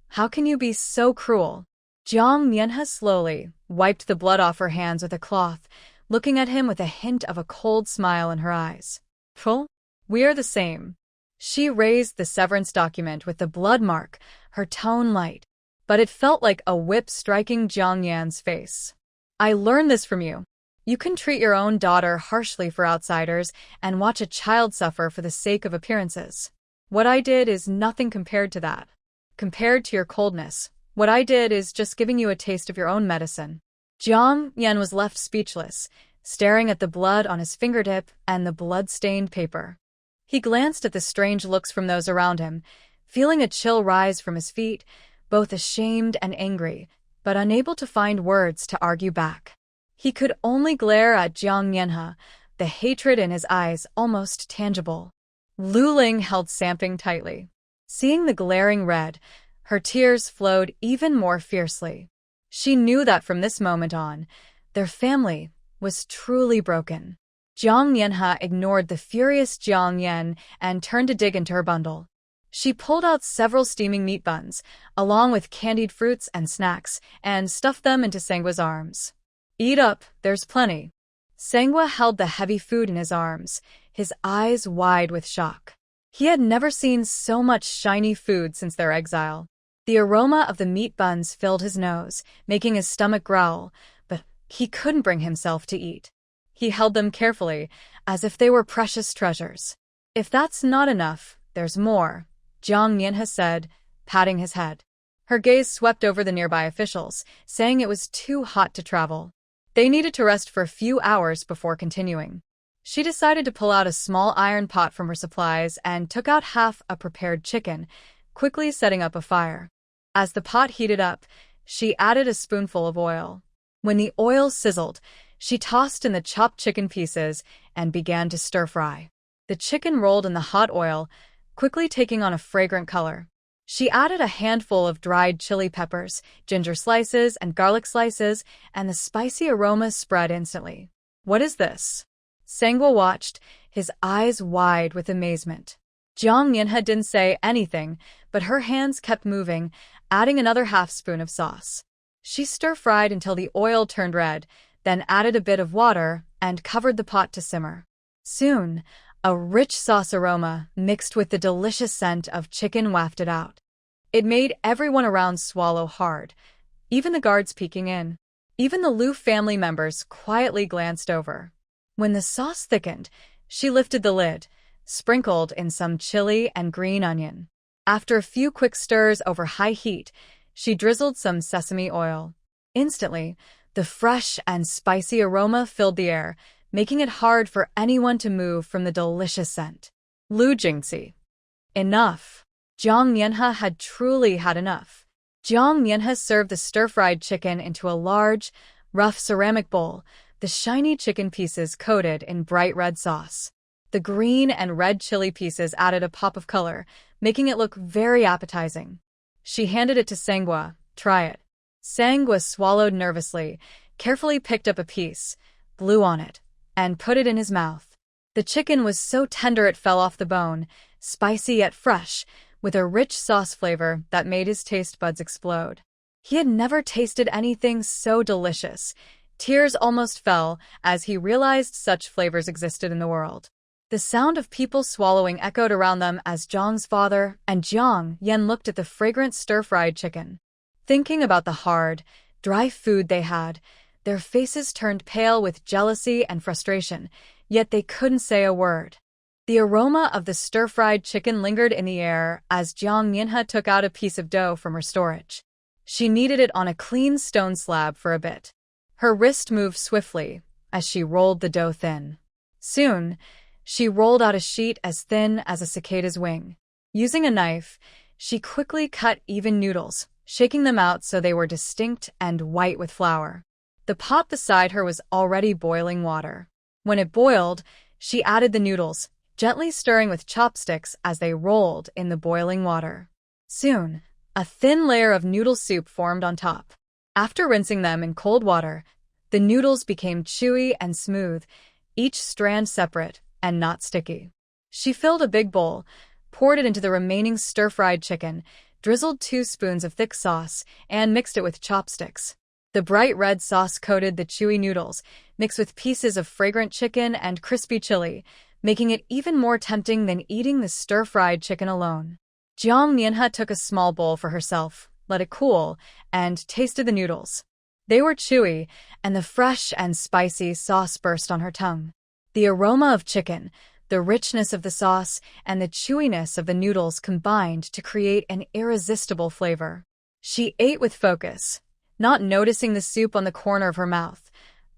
How can you be so cruel?" Jiang Yanhe slowly wiped the blood off her hands with a cloth, looking at him with a hint of a cold smile in her eyes. "Pfuh, we are the same." She raised the severance document with the blood mark, her tone light, but it felt like a whip striking Jiang Yan's face. "I learned this from you. You can treat your own daughter harshly for outsiders and watch a child suffer for the sake of appearances. What I did is nothing compared to that. Compared to your coldness, what I did is just giving you a taste of your own medicine." Jiang Yan was left speechless, staring at the blood on his fingertip and the blood-stained paper. He glanced at the strange looks from those around him, feeling a chill rise from his feet, both ashamed and angry, but unable to find words to argue back. He could only glare at Jiang Yanhe, the hatred in his eyes almost tangible. Lu Ling held Sanfeng tightly. Seeing the glaring red, her tears flowed even more fiercely. She knew that from this moment on, their family was truly broken. Jiang Yanhe ignored the furious Jiang Yan and turned to dig into her bundle. She pulled out several steaming meat buns, along with candied fruits and snacks, and stuffed them into Sengwa's arms. "Eat up, there's plenty." Sengwa held the heavy food in his arms, his eyes wide with shock. He had never seen so much shiny food since their exile. The aroma of the meat buns filled his nose, making his stomach growl, but he couldn't bring himself to eat. He held them carefully, as if they were precious treasures. "If that's not enough, there's more," Jiang Yanhe said, patting his head. Her gaze swept over the nearby officials, saying it was too hot to travel. They needed to rest for a few hours before continuing. She decided to pull out a small iron pot from her supplies and took out half a prepared chicken, quickly setting up a fire. As the pot heated up, she added a spoonful of oil. When the oil sizzled, she tossed in the chopped chicken pieces and began to stir-fry. The chicken rolled in the hot oil, quickly taking on a fragrant color. She added a handful of dried chili peppers, ginger slices, and garlic slices, and the spicy aroma spread instantly. "What is this?" Sengwa watched, his eyes wide with amazement. Jiang Yanhe didn't say anything, but her hands kept moving, adding another half-spoon of sauce. She stir-fried until the oil turned red, then added a bit of water and covered the pot to simmer. Soon, a rich sauce aroma mixed with the delicious scent of chicken wafted out. It made everyone around swallow hard, even the guards peeking in. Even the Lu family members quietly glanced over. When the sauce thickened, she lifted the lid, sprinkled in some chili and green onion. After a few quick stirs over high heat, she drizzled some sesame oil. Instantly, the fresh and spicy aroma filled the air, making it hard for anyone to move from the delicious scent. Lu Jingxi. Enough. Jiang Mianhe had truly had enough. Jiang Mianhe served the stir-fried chicken into a large, rough ceramic bowl, the shiny chicken pieces coated in bright red sauce. The green and red chili pieces added a pop of color, making it look very appetizing. She handed it to Sangwa. Try it. Sangwa swallowed nervously, carefully picked up a piece, blew on it, and put it in his mouth. The chicken was so tender it fell off the bone, spicy yet fresh, with a rich sauce flavor that made his taste buds explode. He had never tasted anything so delicious. Tears almost fell as he realized such flavors existed in the world. The sound of people swallowing echoed around them as Jiang's father and Jiang Yan looked at the fragrant stir-fried chicken. Thinking about the hard, dry food they had, their faces turned pale with jealousy and frustration, yet they couldn't say a word. The aroma of the stir-fried chicken lingered in the air as Jiang Mianhe took out a piece of dough from her storage. She kneaded it on a clean stone slab for a bit. Her wrist moved swiftly as she rolled the dough thin. Soon, she rolled out a sheet as thin as a cicada's wing. Using a knife, she quickly cut even noodles, shaking them out so they were distinct and white with flour. The pot beside her was already boiling water. When it boiled, she added the noodles, gently stirring with chopsticks as they rolled in the boiling water. Soon, a thin layer of noodle soup formed on top. After rinsing them in cold water, the noodles became chewy and smooth, each strand separate and not sticky. She filled a big bowl, poured it into the remaining stir-fried chicken, drizzled 2 spoons of thick sauce, and mixed it with chopsticks. The bright red sauce coated the chewy noodles, mixed with pieces of fragrant chicken and crispy chili, making it even more tempting than eating the stir-fried chicken alone. Jiang Mianhe took a small bowl for herself, let it cool, and tasted the noodles. They were chewy, and the fresh and spicy sauce burst on her tongue. The aroma of chicken, the richness of the sauce, and the chewiness of the noodles combined to create an irresistible flavor. She ate with focus, not noticing the soup on the corner of her mouth,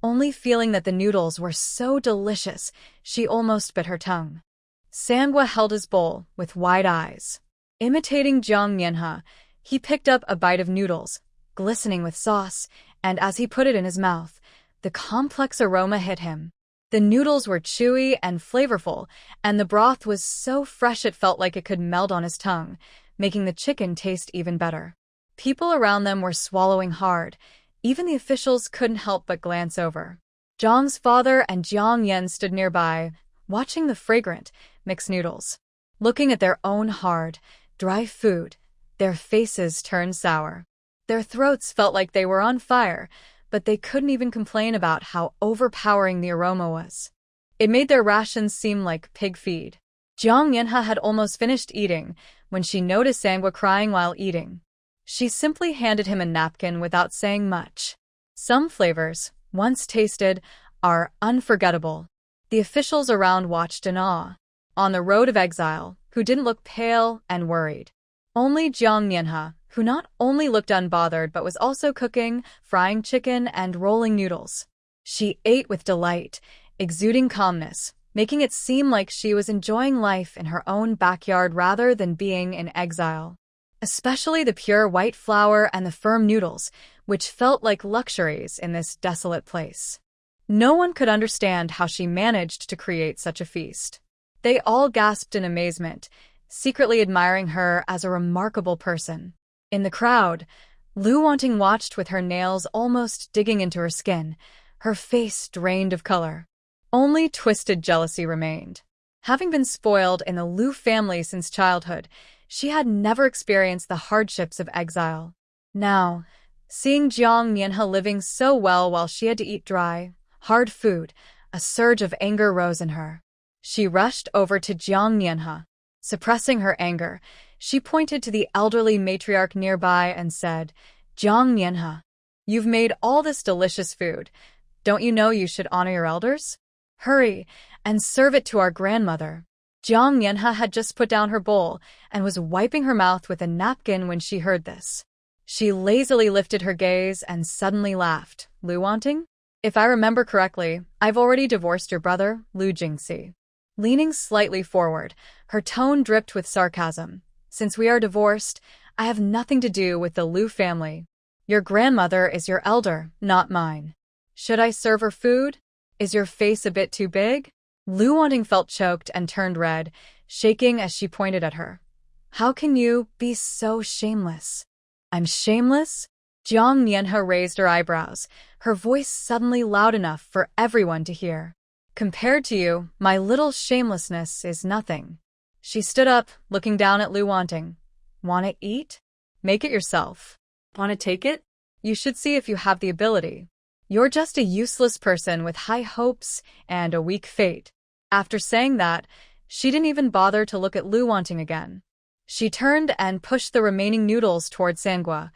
only feeling that the noodles were so delicious she almost bit her tongue. Sangwa held his bowl with wide eyes. Imitating Jiang Mianhe, he picked up a bite of noodles, glistening with sauce, and as he put it in his mouth, the complex aroma hit him. The noodles were chewy and flavorful, and the broth was so fresh it felt like it could melt on his tongue, making the chicken taste even better. People around them were swallowing hard. Even the officials couldn't help but glance over. Jiang's father and Jiang Yan stood nearby, watching the fragrant, mixed noodles. Looking at their own hard, dry food, their faces turned sour. Their throats felt like they were on fire, but they couldn't even complain about how overpowering the aroma was. It made their rations seem like pig feed. Jiang Mianhe had almost finished eating when she noticed Sangwa crying while eating. She simply handed him a napkin without saying much. Some flavors, once tasted, are unforgettable. The officials around watched in awe. On the road of exile, who didn't look pale and worried. Only Jiang Mianhe, who not only looked unbothered but was also cooking, frying chicken, and rolling noodles. She ate with delight, exuding calmness, making it seem like she was enjoying life in her own backyard rather than being in exile. Especially the pure white flour and the firm noodles, which felt like luxuries in this desolate place. No one could understand how she managed to create such a feast. They all gasped in amazement, secretly admiring her as a remarkable person. In the crowd, Lu Wanting watched with her nails almost digging into her skin, her face drained of color. Only twisted jealousy remained. Having been spoiled in the Lu family since childhood, she had never experienced the hardships of exile. Now, seeing Jiang Mianhe living so well while she had to eat dry, hard food, a surge of anger rose in her. She rushed over to Jiang Mianhe. Suppressing her anger, she pointed to the elderly matriarch nearby and said, "Jiang Mianhe, you've made all this delicious food. Don't you know you should honor your elders? Hurry and serve it to our grandmother." Jiang Mianhe had just put down her bowl and was wiping her mouth with a napkin when she heard this. She lazily lifted her gaze and suddenly laughed. Lu Wanting? If I remember correctly, I've already divorced your brother, Lu Jingxi. Leaning slightly forward, her tone dripped with sarcasm. Since we are divorced, I have nothing to do with the Lu family. Your grandmother is your elder, not mine. Should I serve her food? Is your face a bit too big? Lu Wanting felt choked and turned red, shaking as she pointed at her. How can you be so shameless? I'm shameless? Jiang Mianhe raised her eyebrows, her voice suddenly loud enough for everyone to hear. Compared to you, my little shamelessness is nothing. She stood up, looking down at Lu Wanting. Wanna eat? Make it yourself. Wanna take it? You should see if you have the ability. You're just a useless person with high hopes and a weak fate. After saying that, she didn't even bother to look at Lu Wanting again. She turned and pushed the remaining noodles toward Sangua.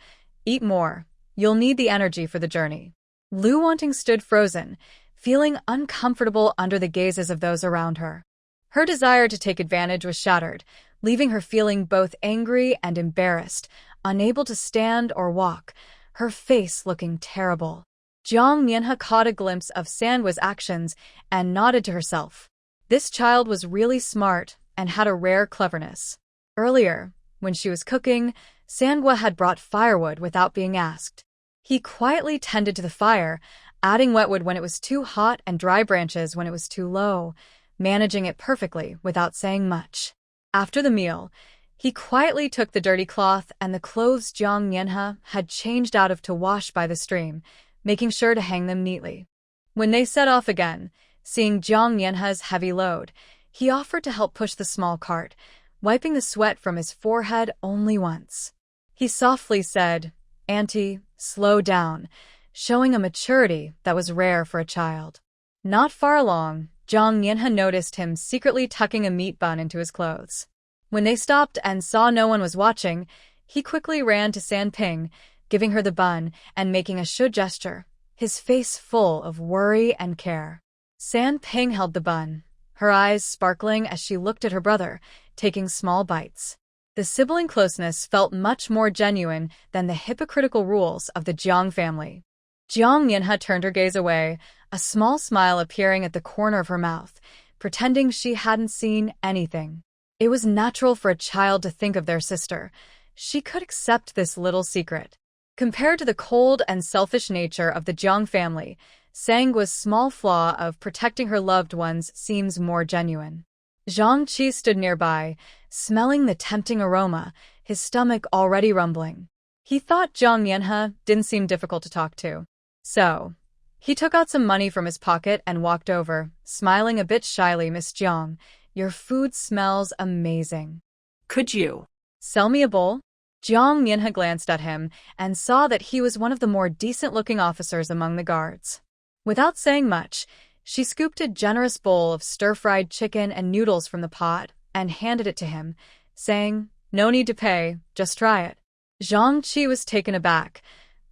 Eat more. You'll need the energy for the journey. Lu Wanting stood frozen, feeling uncomfortable under the gazes of those around her. Her desire to take advantage was shattered, leaving her feeling both angry and embarrassed, unable to stand or walk, her face looking terrible. Jiang Mianhe caught a glimpse of Sangua's actions and nodded to herself. This child was really smart and had a rare cleverness. Earlier, when she was cooking, Sangua had brought firewood without being asked. He quietly tended to the fire, adding wetwood when it was too hot and dry branches when it was too low, managing it perfectly without saying much. After the meal, he quietly took the dirty cloth and the clothes Jiang Mianhe had changed out of to wash by the stream, making sure to hang them neatly. When they set off again, seeing Jiang Mianhe's heavy load, he offered to help push the small cart, wiping the sweat from his forehead only once. He softly said, "Auntie, slow down," showing a maturity that was rare for a child. Not far along, Jiang Mianhe noticed him secretly tucking a meat bun into his clothes. When they stopped and saw no one was watching, he quickly ran to San Ping, giving her the bun and making a should gesture, his face full of worry and care. San Ping held the bun, her eyes sparkling as she looked at her brother, taking small bites. The sibling closeness felt much more genuine than the hypocritical rules of the Jiang family. Jiang Mianhe turned her gaze away, a small smile appearing at the corner of her mouth, pretending she hadn't seen anything. It was natural for a child to think of their sister. She could accept this little secret. Compared to the cold and selfish nature of the Jiang family, Sangua's small flaw of protecting her loved ones seems more genuine. Zhang Qi stood nearby, smelling the tempting aroma, his stomach already rumbling. He thought Jiang Mianhe didn't seem difficult to talk to. So, he took out some money from his pocket and walked over, smiling a bit shyly. "Miss Jiang, your food smells amazing. Could you sell me a bowl?" Jiang Mianhe glanced at him and saw that he was one of the more decent-looking officers among the guards. Without saying much, she scooped a generous bowl of stir-fried chicken and noodles from the pot and handed it to him, saying, "No need to pay, just try it." Zhang Qi was taken aback,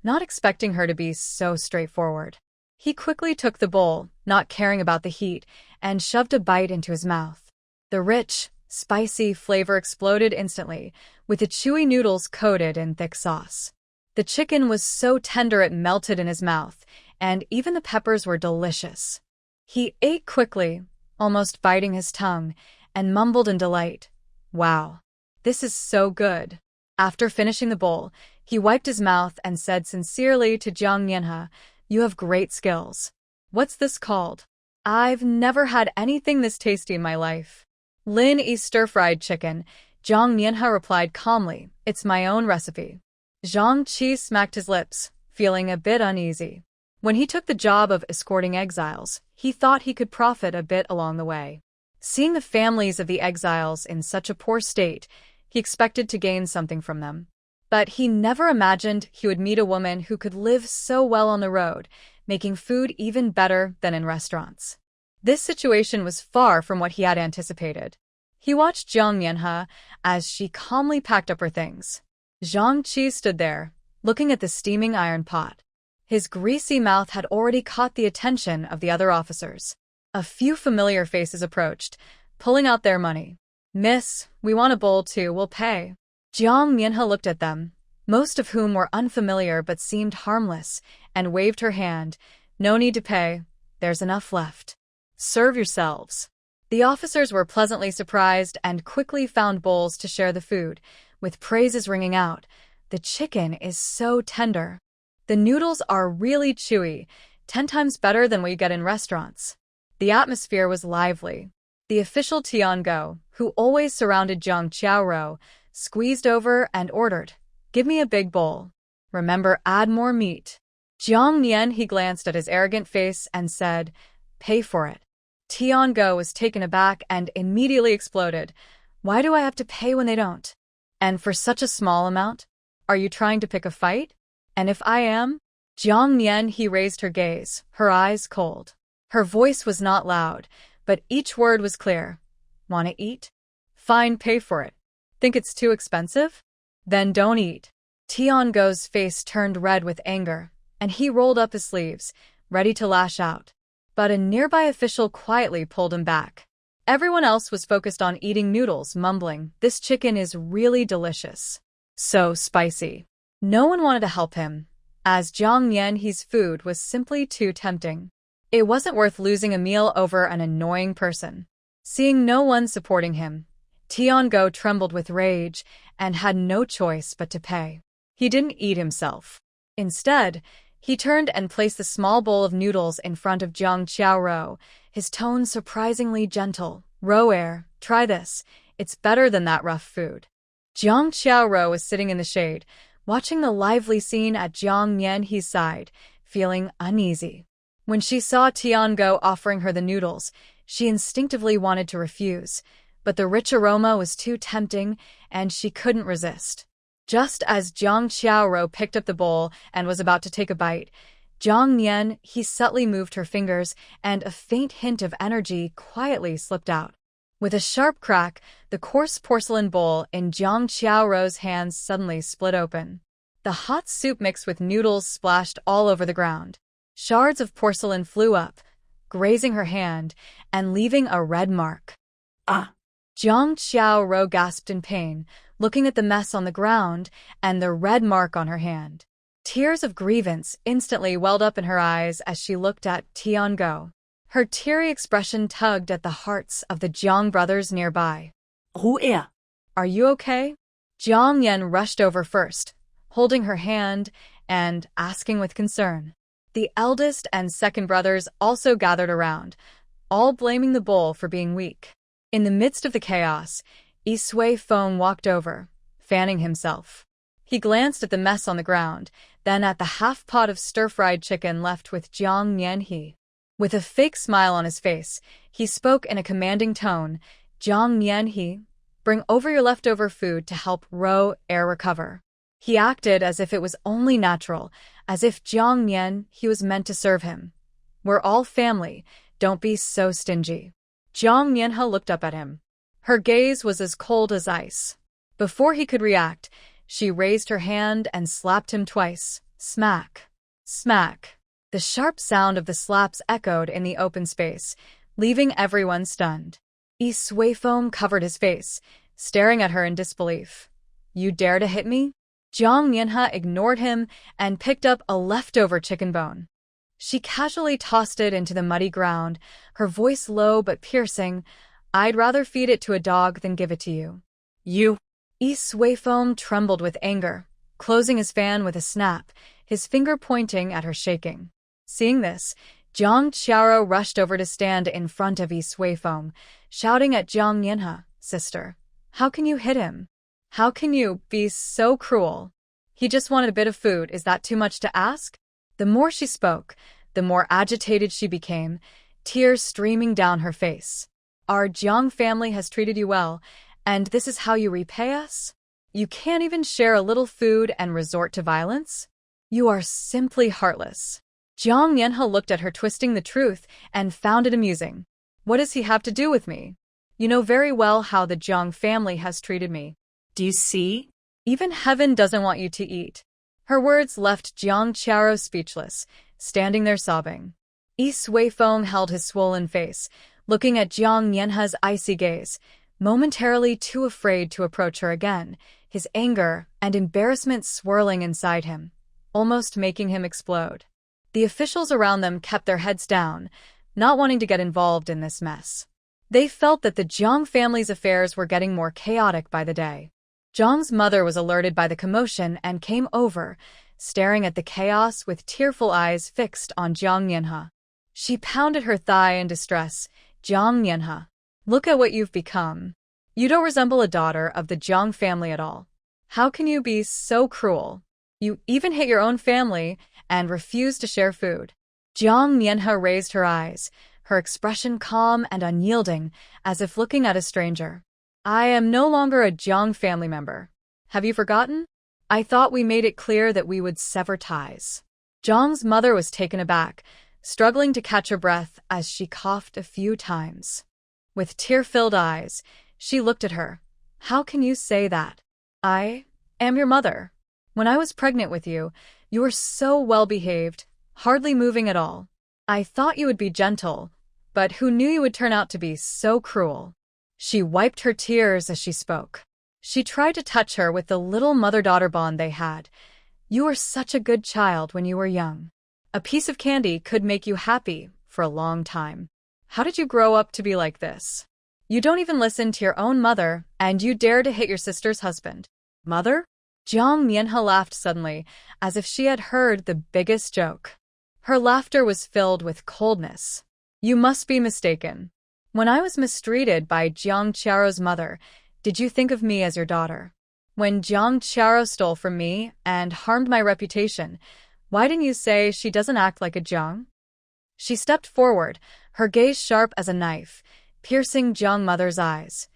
not expecting her to be so straightforward. He quickly took the bowl, not caring about the heat, and shoved a bite into his mouth. The rich, spicy flavor exploded instantly, with the chewy noodles coated in thick sauce. The chicken was so tender it melted in his mouth, and even the peppers were delicious. He ate quickly, almost biting his tongue, and mumbled in delight, "Wow, this is so good." After finishing the bowl, he wiped his mouth and said sincerely to Jiang Mianhe, "You have great skills. What's this called? I've never had anything this tasty in my life." "Lin E stir-fried chicken," Jiang Mianhe replied calmly, "It's my own recipe." Zhang Qi smacked his lips, feeling a bit uneasy. When he took the job of escorting exiles, he thought he could profit a bit along the way. Seeing the families of the exiles in such a poor state, he expected to gain something from them. But he never imagined he would meet a woman who could live so well on the road, making food even better than in restaurants. This situation was far from what he had anticipated. He watched Jiang Mianhe as she calmly packed up her things. Zhang Qi stood there, looking at the steaming iron pot. His greasy mouth had already caught the attention of the other officers. A few familiar faces approached, pulling out their money. Miss, we want a bowl too, we'll pay. Jiang Mianhe looked at them, most of whom were unfamiliar but seemed harmless, and waved her hand. No need to pay, there's enough left. Serve yourselves. The officers were pleasantly surprised and quickly found bowls to share the food, with praises ringing out. The chicken is so tender. The noodles are really chewy, 10 times better than we get in restaurants. The atmosphere was lively. The official Tiango, who always surrounded Zhang Qiaoro, squeezed over and ordered, "Give me a big bowl. Remember, add more meat." Jiang Nian, he glanced at his arrogant face and said, "Pay for it." Tiango was taken aback and immediately exploded. "Why do I have to pay when they don't? And for such a small amount? Are you trying to pick a fight? And if I am?" Jiang Nian, he raised her gaze, her eyes cold. Her voice was not loud, but each word was clear. "Want to eat? Fine, pay for it. Think it's too expensive? Then don't eat." Tiango's face turned red with anger, and he rolled up his sleeves, ready to lash out. But a nearby official quietly pulled him back. Everyone else was focused on eating noodles, mumbling, "This chicken is really delicious. So spicy." No one wanted to help him, as Jiang Nianhe's food was simply too tempting. It wasn't worth losing a meal over an annoying person. Seeing no one supporting him, Tiango trembled with rage and had no choice but to pay. He didn't eat himself. Instead, he turned and placed the small bowl of noodles in front of Zhang Qiaoro, his tone surprisingly gentle. "Roer, try this. It's better than that rough food." Zhang Qiaoro was sitting in the shade, watching the lively scene at Jiang Nianhe's side, feeling uneasy. When she saw Tiango offering her the noodles, she instinctively wanted to refuse, but the rich aroma was too tempting, and she couldn't resist. Just as Zhang Qiaoro picked up the bowl and was about to take a bite, Jiang Nian, he subtly moved her fingers, and a faint hint of energy quietly slipped out. With a sharp crack, the coarse porcelain bowl in Zhang Qiaoro's hands suddenly split open. The hot soup mixed with noodles splashed all over the ground. Shards of porcelain flew up, grazing her hand and leaving a red mark. Ah! Zhang Qiaoro gasped in pain, looking at the mess on the ground and the red mark on her hand. Tears of grievance instantly welled up in her eyes as she looked at Tiango. Her teary expression tugged at the hearts of the Jiang brothers nearby. Ruhe! "Are you okay?" Jiang Yan rushed over first, holding her hand and asking with concern. The eldest and second brothers also gathered around, all blaming the bowl for being weak. In the midst of the chaos, Yi Feng walked over, fanning himself. He glanced at the mess on the ground, then at the half-pot of stir-fried chicken left with Jiang Nianhe. With a fake smile on his face, he spoke in a commanding tone, "Jiang Nianhe, bring over your leftover food to help Roer recover." He acted as if it was only natural, as if Jiang Nian, he was meant to serve him. "We're all family, don't be so stingy." Jiang Nianhe looked up at him. Her gaze was as cold as ice. Before he could react, she raised her hand and slapped him twice. Smack. Smack. The sharp sound of the slaps echoed in the open space, leaving everyone stunned. Yi Feng covered his face, staring at her in disbelief. "You dare to hit me?" Jiang Nianhe ignored him and picked up a leftover chicken bone. She casually tossed it into the muddy ground, her voice low but piercing. "I'd rather feed it to a dog than give it to you." "You!" Yi Feng trembled with anger, closing his fan with a snap, his finger pointing at her shaking. Seeing this, Zhang Qiaoro rushed over to stand in front of Yi Feng, shouting at Jiang Nianhe, "Sister, how can you hit him? How can you be so cruel? He just wanted a bit of food, is that too much to ask?" The more she spoke, the more agitated she became, tears streaming down her face. "Our Jiang family has treated you well, and this is how you repay us? You can't even share a little food and resort to violence? You are simply heartless." Jiang Nianhe looked at her, twisting the truth, and found it amusing. "What does he have to do with me? You know very well how the Jiang family has treated me. Do you see? Even heaven doesn't want you to eat." Her words left Jiang Qiaoro speechless, standing there sobbing. Yi Feng held his swollen face, looking at Jiang Mianhe's icy gaze, momentarily too afraid to approach her again, his anger and embarrassment swirling inside him, almost making him explode. The officials around them kept their heads down, not wanting to get involved in this mess. They felt that the Jiang family's affairs were getting more chaotic by the day. Jiang's mother was alerted by the commotion and came over, staring at the chaos with tearful eyes fixed on Jiang Mianhe. She pounded her thigh in distress. Jiang Mianhe, look at what you've become. You don't resemble a daughter of the Jiang family at all. How can you be so cruel? You even hate your own family and refuse to share food. Jiang Mianhe raised her eyes, her expression calm and unyielding, as if looking at a stranger. I am no longer a Jiang family member. Have you forgotten? I thought we made it clear that we would sever ties. Jiang's mother was taken aback, struggling to catch her breath as she coughed a few times. With tear-filled eyes, she looked at her. How can you say that? I am your mother. When I was pregnant with you, you were so well-behaved, hardly moving at all. I thought you would be gentle, but who knew you would turn out to be so cruel? She wiped her tears as she spoke. She tried to touch her with the little mother-daughter bond they had. You were such a good child when you were young. A piece of candy could make you happy for a long time. How did you grow up to be like this? You don't even listen to your own mother, and you dare to hit your sister's husband. Mother? Jiang Mianhe laughed suddenly, as if she had heard the biggest joke. Her laughter was filled with coldness. You must be mistaken. When I was mistreated by Jiang Qiao's mother, did you think of me as your daughter? When Jiang Qiao stole from me and harmed my reputation, why didn't you say she doesn't act like a Jiang? She stepped forward, her gaze sharp as a knife, piercing Jiang mother's eyes.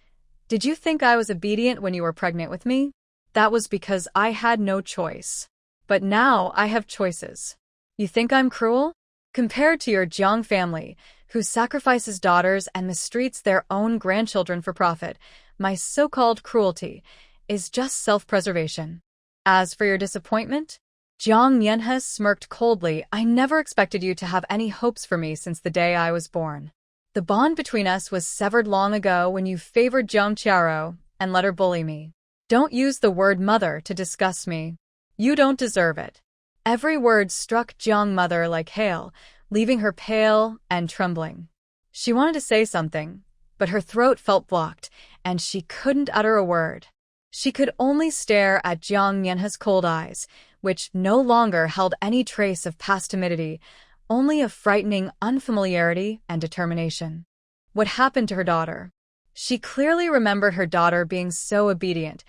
Did you think I was obedient when you were pregnant with me? That was because I had no choice. But now I have choices. You think I'm cruel? Compared to your Jiang family, who sacrifices daughters and mistreats their own grandchildren for profit, my so-called cruelty is just self-preservation. As for your disappointment, Jiang Mianhe smirked coldly. I never expected you to have any hopes for me since the day I was born. The bond between us was severed long ago when you favored Jiang Qiao and let her bully me. Don't use the word mother to discuss me. You don't deserve it. Every word struck Jiang mother like hail, leaving her pale and trembling. She wanted to say something, but her throat felt blocked, and she couldn't utter a word. She could only stare at Jiang Mianhe's cold eyes, which no longer held any trace of past timidity, only a frightening unfamiliarity and determination. What happened to her daughter? She clearly remembered her daughter being so obedient,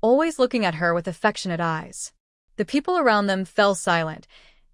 always looking at her with affectionate eyes. The people around them fell silent.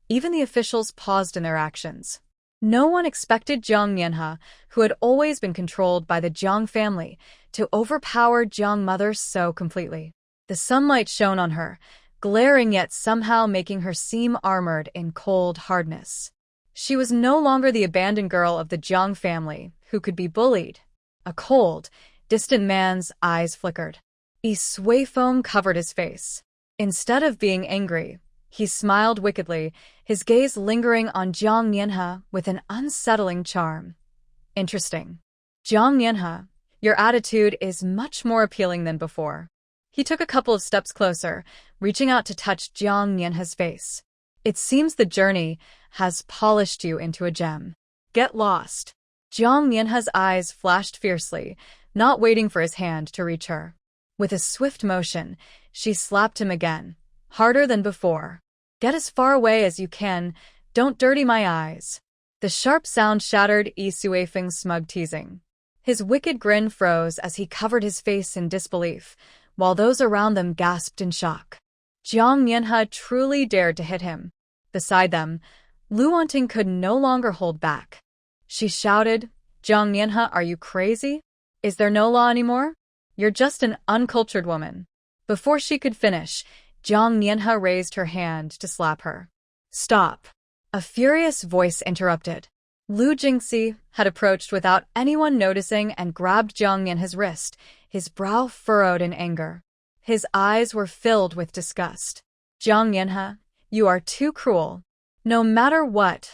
Even the officials paused in their actions. No one expected Jiang Mianhe, who had always been controlled by the Jiang family, to overpower Jiang mother so completely. The sunlight shone on her, glaring yet somehow making her seem armored in cold hardness. She was no longer the abandoned girl of the Jiang family, who could be bullied. A cold, distant man's eyes flickered. A sway foam covered his face. Instead of being angry, he smiled wickedly, his gaze lingering on Jiang Mianhe with an unsettling charm. Interesting. Jiang Mianhe, your attitude is much more appealing than before. He took a couple of steps closer, reaching out to touch Jiang Mianhe's face. It seems the journey has polished you into a gem. Get lost. Jiang Mianhe's eyes flashed fiercely, not waiting for his hand to reach her. With a swift motion, she slapped him again, harder than before. Get as far away as you can, don't dirty my eyes. The sharp sound shattered Yi Suifeng's smug teasing. His wicked grin froze as he covered his face in disbelief, while those around them gasped in shock. Jiang Mianhe truly dared to hit him. Beside them, Lu Wanting could no longer hold back. She shouted, Jiang Mianhe, are you crazy? Is there no law anymore? You're just an uncultured woman. Before she could finish, Jiang Mianhe raised her hand to slap her. Stop. A furious voice interrupted. Lu Jingxi had approached without anyone noticing and grabbed Jiang Mianhe's wrist, his brow furrowed in anger. His eyes were filled with disgust. Jiang Mianhe, you are too cruel. No matter what,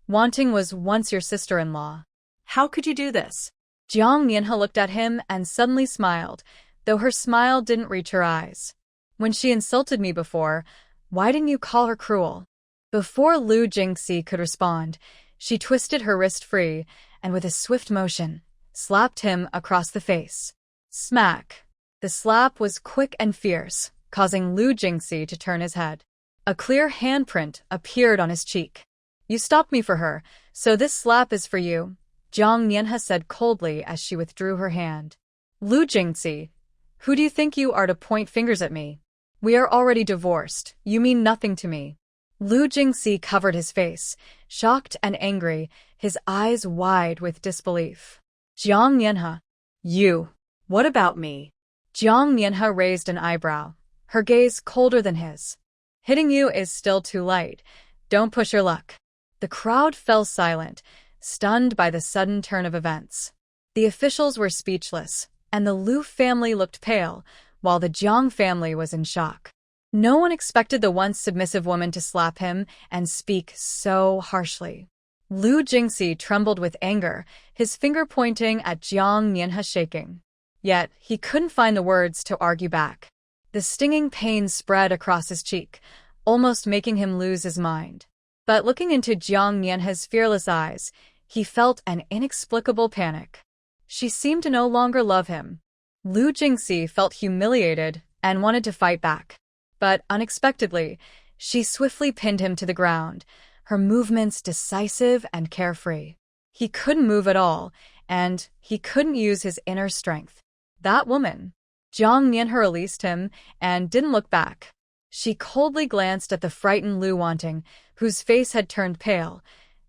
Wanting was once your sister-in-law. How could you do this? Jiang Mianhe looked at him and suddenly smiled, though her smile didn't reach her eyes. When she insulted me before, why didn't you call her cruel? Before Lu Jingxi could respond, she twisted her wrist free and with a swift motion, slapped him across the face. Smack! The slap was quick and fierce, causing Lu Jingxi to turn his head. A clear handprint appeared on his cheek. You stopped me for her, so this slap is for you, Jiang Mianhe said coldly as she withdrew her hand. Lu Jingxi, who do you think you are to point fingers at me? We are already divorced, you mean nothing to me. Lu Jingxi covered his face, shocked and angry, his eyes wide with disbelief. Jiang Mianhe, you. What about me? Jiang Mianhe raised an eyebrow, her gaze colder than his. Hitting you is still too light. Don't push your luck. The crowd fell silent, stunned by the sudden turn of events. The officials were speechless, and the Lu family looked pale, while the Jiang family was in shock. No one expected the once submissive woman to slap him and speak so harshly. Lu Jingxi trembled with anger, his finger pointing at Jiang Mianhe shaking. Yet, he couldn't find the words to argue back. The stinging pain spread across his cheek, almost making him lose his mind. But looking into Jiang Mianhe's fearless eyes, he felt an inexplicable panic. She seemed to no longer love him. Lu Jingxi felt humiliated and wanted to fight back. But unexpectedly, she swiftly pinned him to the ground, her movements decisive and carefree. He couldn't move at all, and he couldn't use his inner strength. That woman. Jiang Mianhe released him and didn't look back. She coldly glanced at the frightened Lu Wanting, whose face had turned pale.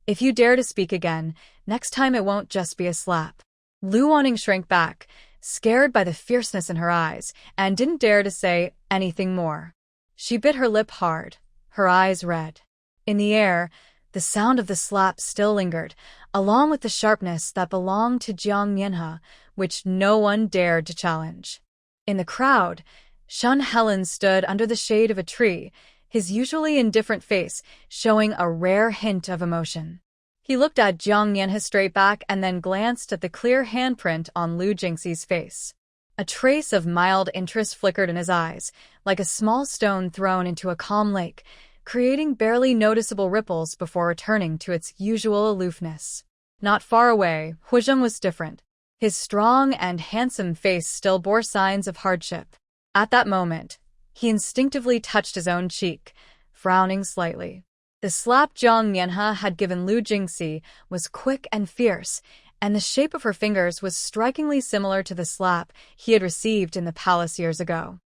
If you dare to speak again, next time it won't just be a slap. Lu Wanting shrank back, scared by the fierceness in her eyes, and didn't dare to say anything more. She bit her lip hard, her eyes red. In the air, the sound of the slap still lingered, along with the sharpness that belonged to Jiang Mianhe, which no one dared to challenge. In the crowd, Shun Helen stood under the shade of a tree, his usually indifferent face showing a rare hint of emotion. He looked at Jiang Mianhe straight back and then glanced at the clear handprint on Lu Jingxi's face. A trace of mild interest flickered in his eyes, like a small stone thrown into a calm lake, creating barely noticeable ripples before returning to its usual aloofness. Not far away, Huizheng was different. His strong and handsome face still bore signs of hardship. At that moment, he instinctively touched his own cheek, frowning slightly. The slap Jiang Mianhe had given Lu Jingxi was quick and fierce, and the shape of her fingers was strikingly similar to the slap he had received in the palace years ago.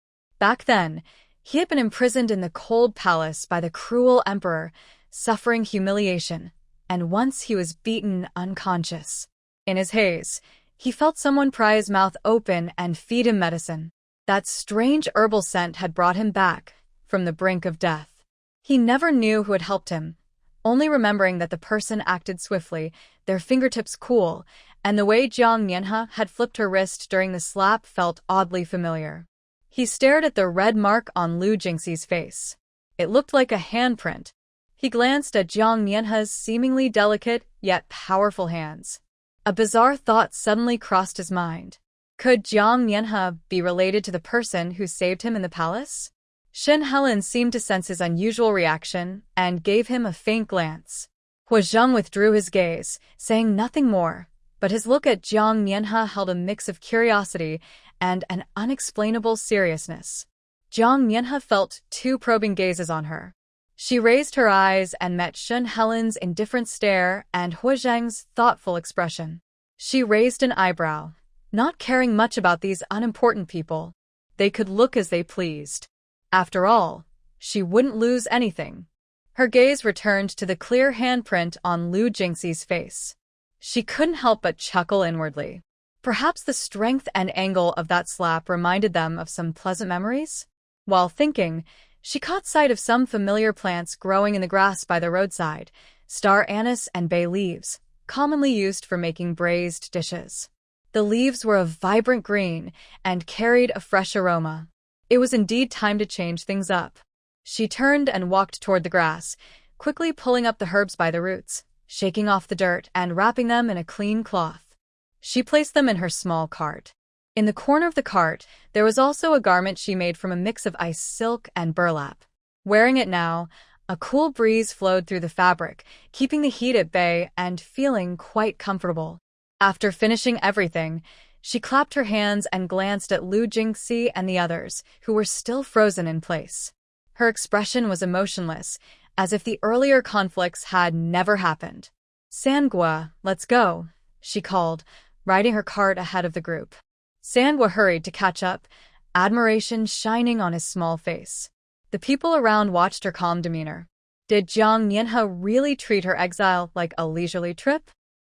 Back then, he had been imprisoned in the cold palace by the cruel emperor, suffering humiliation, and once he was beaten unconscious. In his haze, he felt someone pry his mouth open and feed him medicine. That strange herbal scent had brought him back from the brink of death. He never knew who had helped him, only remembering that the person acted swiftly, their fingertips cool, and the way Jiang Mianhe had flipped her wrist during the slap felt oddly familiar. He stared at the red mark on Lu Jingxi's face. It looked like a handprint. He glanced at Jiang Mianhe's seemingly delicate yet powerful hands. A bizarre thought suddenly crossed his mind. Could Jiang Mianhe be related to the person who saved him in the palace? Shen Helen seemed to sense his unusual reaction and gave him a faint glance. Huizheng withdrew his gaze, saying nothing more, but his look at Jiang Mianhe held a mix of curiosity and an unexplainable seriousness. Jiang Mianhe felt two probing gazes on her. She raised her eyes and met Shen Helen's indifferent stare and Huizheng's thoughtful expression. She raised an eyebrow, not caring much about these unimportant people. They could look as they pleased. After all, she wouldn't lose anything. Her gaze returned to the clear handprint on Lu Jingxi's face. She couldn't help but chuckle inwardly. Perhaps the strength and angle of that slap reminded them of some pleasant memories? While thinking, she caught sight of some familiar plants growing in the grass by the roadside, star anise and bay leaves, commonly used for making braised dishes. The leaves were of vibrant green and carried a fresh aroma. It was indeed time to change things up. She turned and walked toward the grass, quickly pulling up the herbs by the roots. shaking off the dirt and wrapping them in a clean cloth. She placed them in her small cart. In the corner of the cart, there was also a garment she made from a mix of ice silk and burlap. Wearing it now, a cool breeze flowed through the fabric, keeping the heat at bay and feeling quite comfortable. After finishing everything, she clapped her hands and glanced at Lu Jingxi and the others, who were still frozen in place. Her expression was emotionless, as if the earlier conflicts had never happened. "Sangua, let's go," she called, riding her cart ahead of the group. Sangua hurried to catch up, admiration shining on his small face. The people around watched her calm demeanor. Did Jiang Mianhe really treat her exile like a leisurely trip?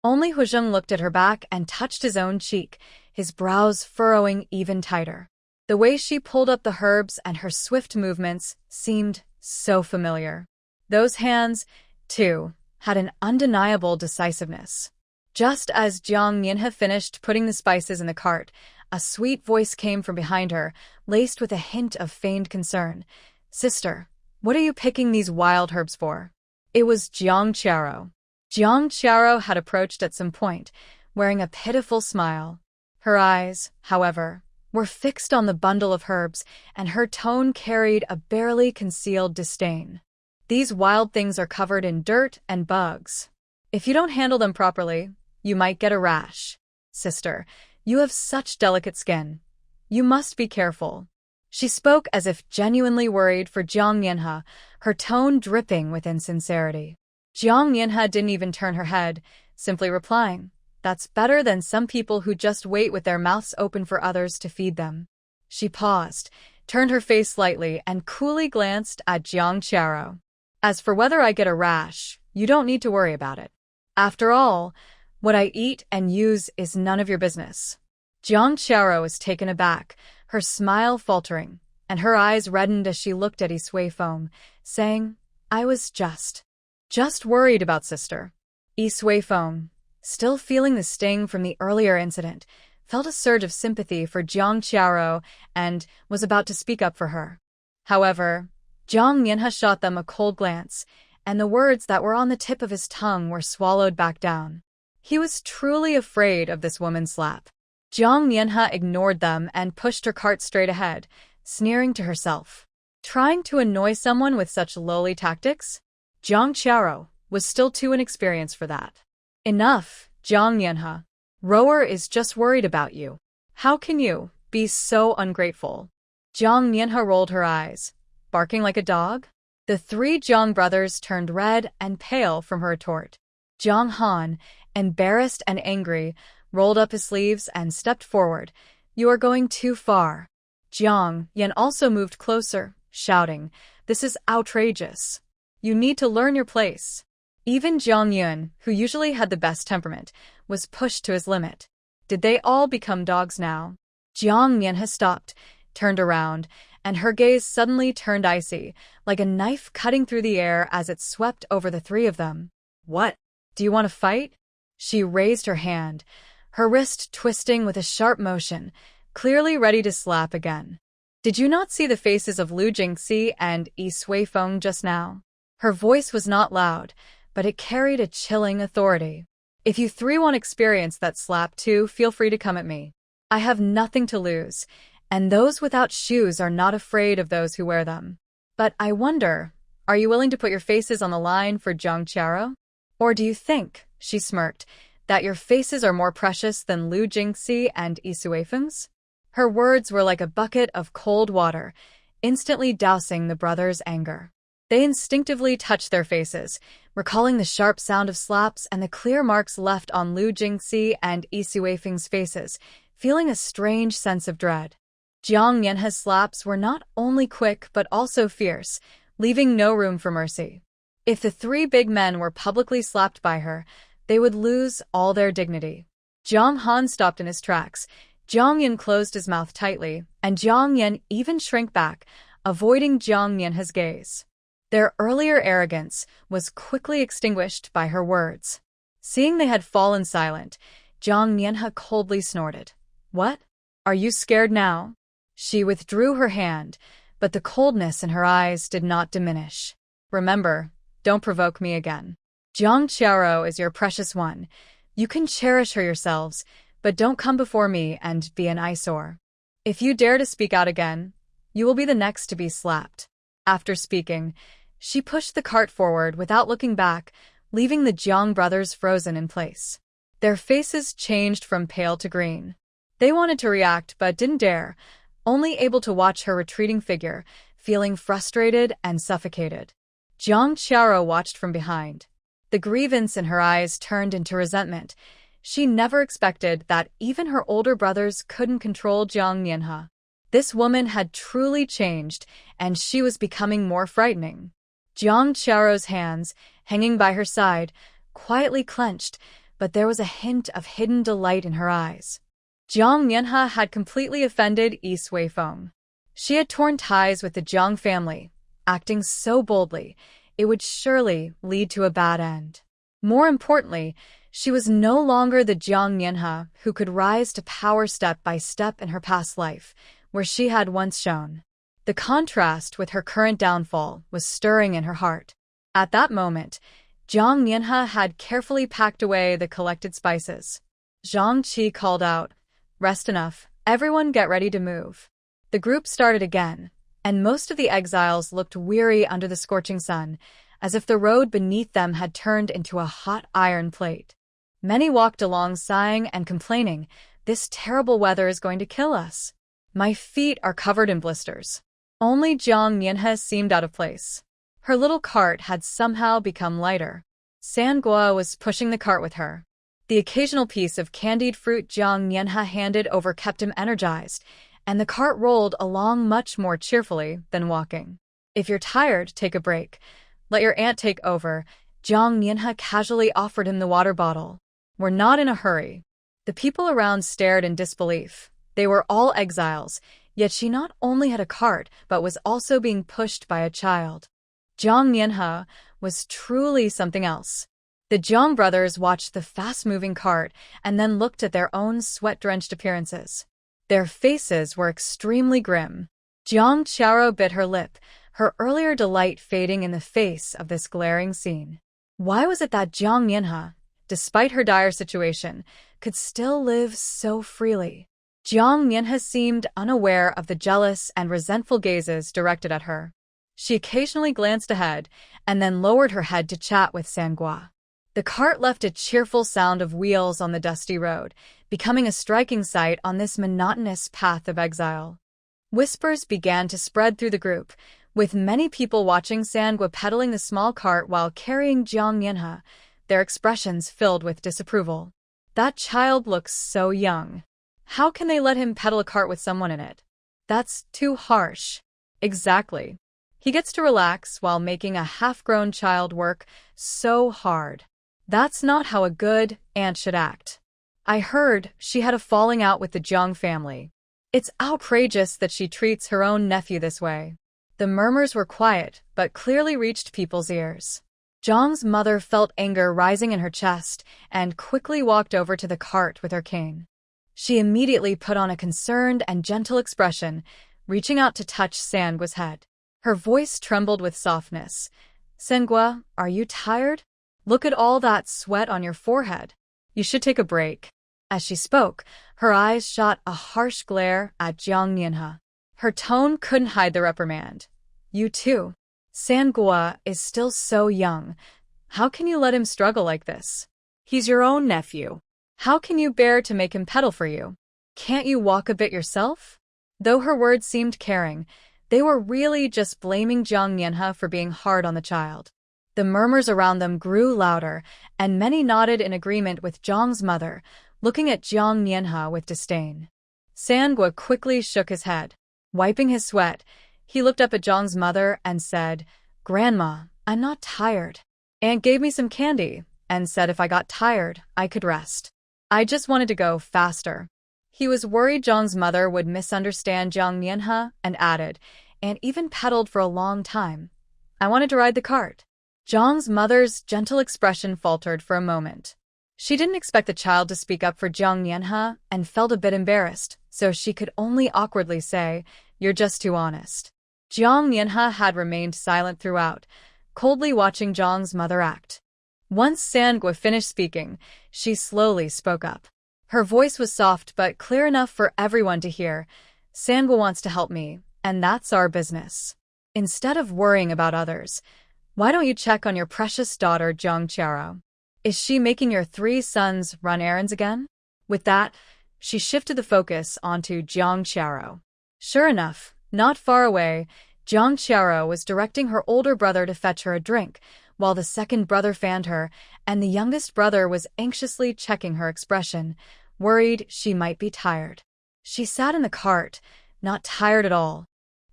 Only Huzheng looked at her back and touched his own cheek, his brows furrowing even tighter. The way she pulled up the herbs and her swift movements seemed so familiar. Those hands, too, had an undeniable decisiveness. Just as Jiang Mianhe finished putting the spices in the cart, a sweet voice came from behind her, laced with a hint of feigned concern. "Sister, what are you picking these wild herbs for?" It was Jiang Qiaro. Jiang Qiaro had approached at some point, wearing a pitiful smile. Her eyes, however, were fixed on the bundle of herbs, and her tone carried a barely concealed disdain. "These wild things are covered in dirt and bugs. If you don't handle them properly, you might get a rash. Sister, you have such delicate skin. You must be careful." She spoke as if genuinely worried for Jiang Mianhe, her tone dripping with insincerity. Jiang Mianhe didn't even turn her head, simply replying, "That's better than some people who just wait with their mouths open for others to feed them." She paused, turned her face slightly, and coolly glanced at Jiang Qiaro. "As for whether I get a rash, you don't need to worry about it. After all, what I eat and use is none of your business." Jiang Qiaro was taken aback, her smile faltering, and her eyes reddened as she looked at Yi Suifeng, saying, "I was just worried about sister." Yi Suifeng, still feeling the sting from the earlier incident, felt a surge of sympathy for Jiang Qiaro and was about to speak up for her. However, Jiang Mianhe shot them a cold glance, and the words that were on the tip of his tongue were swallowed back down. He was truly afraid of this woman's slap. Jiang Mianhe ignored them and pushed her cart straight ahead, sneering to herself. Trying to annoy someone with such lowly tactics? Jiang Qiaro was still too inexperienced for that. "Enough, Jiang Mianhe. Rower is just worried about you. How can you be so ungrateful?" Jiang Mianhe rolled her eyes, barking like a dog. The three Jiang brothers turned red and pale from her retort. Jiang Han, embarrassed and angry, rolled up his sleeves and stepped forward. "You are going too far." Jiang Yan also moved closer, shouting, "This is outrageous. You need to learn your place." Even Jiang Yun, who usually had the best temperament, was pushed to his limit. Did they all become dogs now? Jiang Mianhe stopped, turned around, and her gaze suddenly turned icy, like a knife cutting through the air as it swept over the three of them. "What? Do you want to fight?" She raised her hand, her wrist twisting with a sharp motion, clearly ready to slap again. "Did you not see the faces of Lu Jingxi and Yi Suifeng just now?" Her voice was not loud, but it carried a chilling authority. "If you three want to experience that slap too, feel free to come at me. I have nothing to lose, and those without shoes are not afraid of those who wear them. But I wonder, are you willing to put your faces on the line for Jiang Qiaro? Or do you think," she smirked, "that your faces are more precious than Lu Jingxi and Yi Suifeng's?" Her words were like a bucket of cold water, instantly dousing the brothers' anger. They instinctively touched their faces, recalling the sharp sound of slaps and the clear marks left on Lu Jingxi and Yi Suifeng's faces, feeling a strange sense of dread. Jiang Mianhe's slaps were not only quick but also fierce, leaving no room for mercy. If the three big men were publicly slapped by her, they would lose all their dignity. Jiang Han stopped in his tracks, Jiang Yan closed his mouth tightly, and Jiang Yan even shrank back, avoiding Jiang Mianhe's gaze. Their earlier arrogance was quickly extinguished by her words. Seeing they had fallen silent, Jiang Mianhe coldly snorted. "What? Are you scared now?" She withdrew her hand, but the coldness in her eyes did not diminish. "Remember, don't provoke me again." Jiang Qiao is your precious one. You can cherish her yourselves, but don't come before me and be an eyesore. If you dare to speak out again, you will be the next to be slapped. After speaking, she pushed the cart forward without looking back, leaving the Jiang brothers frozen in place. Their faces changed from pale to green. They wanted to react but didn't dare, only able to watch her retreating figure, feeling frustrated and suffocated. Jiang Qiao watched from behind. The grievance in her eyes turned into resentment. She never expected that even her older brothers couldn't control Jiang Nianhe. This woman had truly changed, and she was becoming more frightening. Jiang Qiao's hands, hanging by her side, quietly clenched, but there was a hint of hidden delight in her eyes. Jiang Nianhe had completely offended Yi Suifeng. She had torn ties with the Jiang family. Acting so boldly, it would surely lead to a bad end. More importantly, she was no longer the Jiang Nianhe who could rise to power step by step in her past life, where she had once shone. The contrast with her current downfall was stirring in her heart. At that moment, Jiang Nianhe had carefully packed away the collected spices. Zhang Qi called out, "Rest enough, everyone get ready to move." The group started again, and most of the exiles looked weary under the scorching sun, as if the road beneath them had turned into a hot iron plate. Many walked along sighing and complaining, "This terrible weather is going to kill us. My feet are covered in blisters." Only Jiang Nianhe seemed out of place. Her little cart had somehow become lighter. Sangua was pushing the cart with her. The occasional piece of candied fruit Jiang Nianhe handed over kept him energized, and the cart rolled along much more cheerfully than walking. "If you're tired, take a break. Let your aunt take over." Jiang Nianhe casually offered him the water bottle. "We're not in a hurry." The people around stared in disbelief. They were all exiles, yet she not only had a cart but was also being pushed by a child. Jiang Nianhe was truly something else. The Jiang brothers watched the fast-moving cart and then looked at their own sweat-drenched appearances. Their faces were extremely grim. Jiang Qiao bit her lip, her earlier delight fading in the face of this glaring scene. Why was it that Jiang Nianhe, despite her dire situation, could still live so freely? Jiang Nianhe seemed unaware of the jealous and resentful gazes directed at her. She occasionally glanced ahead and then lowered her head to chat with Sangua. The cart left a cheerful sound of wheels on the dusty road, becoming a striking sight on this monotonous path of exile. Whispers began to spread through the group, with many people watching Sangua pedaling the small cart while carrying Jiang Nianhe, their expressions filled with disapproval. That child looks so young. How can they let him pedal a cart with someone in it? That's too harsh. Exactly. He gets to relax while making a half-grown child work so hard. That's not how a good aunt should act. I heard she had a falling out with the Jiang family. It's outrageous that she treats her own nephew this way. The murmurs were quiet, but clearly reached people's ears. Jiang's mother felt anger rising in her chest and quickly walked over to the cart with her cane. She immediately put on a concerned and gentle expression, reaching out to touch Sangua's head. Her voice trembled with softness. "Sangua, are you tired? Look at all that sweat on your forehead. You should take a break." As she spoke, her eyes shot a harsh glare at Jiang Nianhe. Her tone couldn't hide the reprimand. "You too. Sangua is still so young. How can you let him struggle like this? He's your own nephew. How can you bear to make him pedal for you? Can't you walk a bit yourself?" Though her words seemed caring, they were really just blaming Jiang Nianhe for being hard on the child. The murmurs around them grew louder, and many nodded in agreement with Jiang's mother, looking at Jiang Nianhe with disdain. Sangua quickly shook his head. Wiping his sweat, he looked up at Jiang's mother and said, "Grandma, I'm not tired. Aunt gave me some candy and said if I got tired, I could rest. I just wanted to go faster." He was worried Jiang's mother would misunderstand Jiang Nianhe and added, "Aunt even pedaled for a long time. I wanted to ride the cart." Jiang's mother's gentle expression faltered for a moment. She didn't expect the child to speak up for Jiang Nianhe and felt a bit embarrassed, so she could only awkwardly say, "You're just too honest." Jiang Nianhe had remained silent throughout, coldly watching Jiang's mother act. Once Sangwa finished speaking, she slowly spoke up. Her voice was soft but clear enough for everyone to hear. Sangwa wants to help me, and that's our business. Instead of worrying about others, why don't you check on your precious daughter, Jiang Charo? Is she making your 3 sons run errands again? With that, she shifted the focus onto Jiang Charo. Sure enough, not far away, Jiang Charo was directing her older brother to fetch her a drink, while the second brother fanned her, and the youngest brother was anxiously checking her expression, worried she might be tired. She sat in the cart, not tired at all.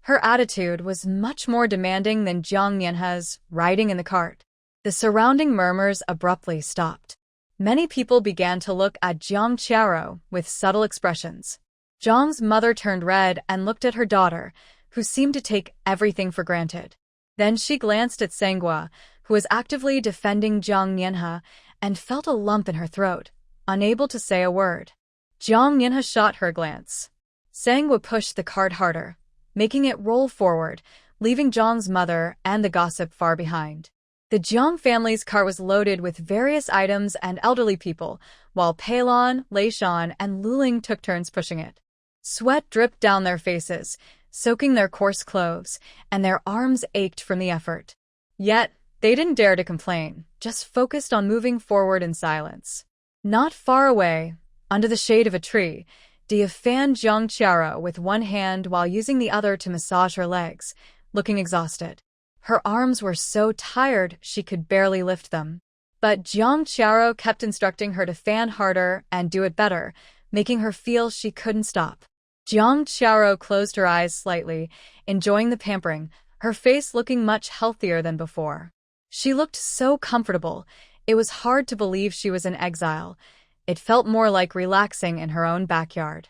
Her attitude was much more demanding than Jiang Nianhe's riding in the cart. The surrounding murmurs abruptly stopped. Many people began to look at Jiang Charo with subtle expressions. Jiang's mother turned red and looked at her daughter, who seemed to take everything for granted. Then she glanced at Sangwa, who was actively defending Jiang Nianhe, and felt a lump in her throat, unable to say a word. Jiang Nianhe shot her a glance. Sangwa pushed the cart harder, making it roll forward, leaving Jiang's mother and the gossip far behind. The Jiang family's cart was loaded with various items and elderly people, while Peilon, Leishan, and Luling took turns pushing it. Sweat dripped down their faces, soaking their coarse clothes, and their arms ached from the effort. Yet, they didn't dare to complain, just focused on moving forward in silence. Not far away, under the shade of a tree, Dia fanned Jiang Charo with one hand while using the other to massage her legs, looking exhausted. Her arms were so tired she could barely lift them. But Jiang Charo kept instructing her to fan harder and do it better, making her feel she couldn't stop. Jiang Charo closed her eyes slightly, enjoying the pampering, her face looking much healthier than before. She looked so comfortable, it was hard to believe she was in exile. It felt more like relaxing in her own backyard.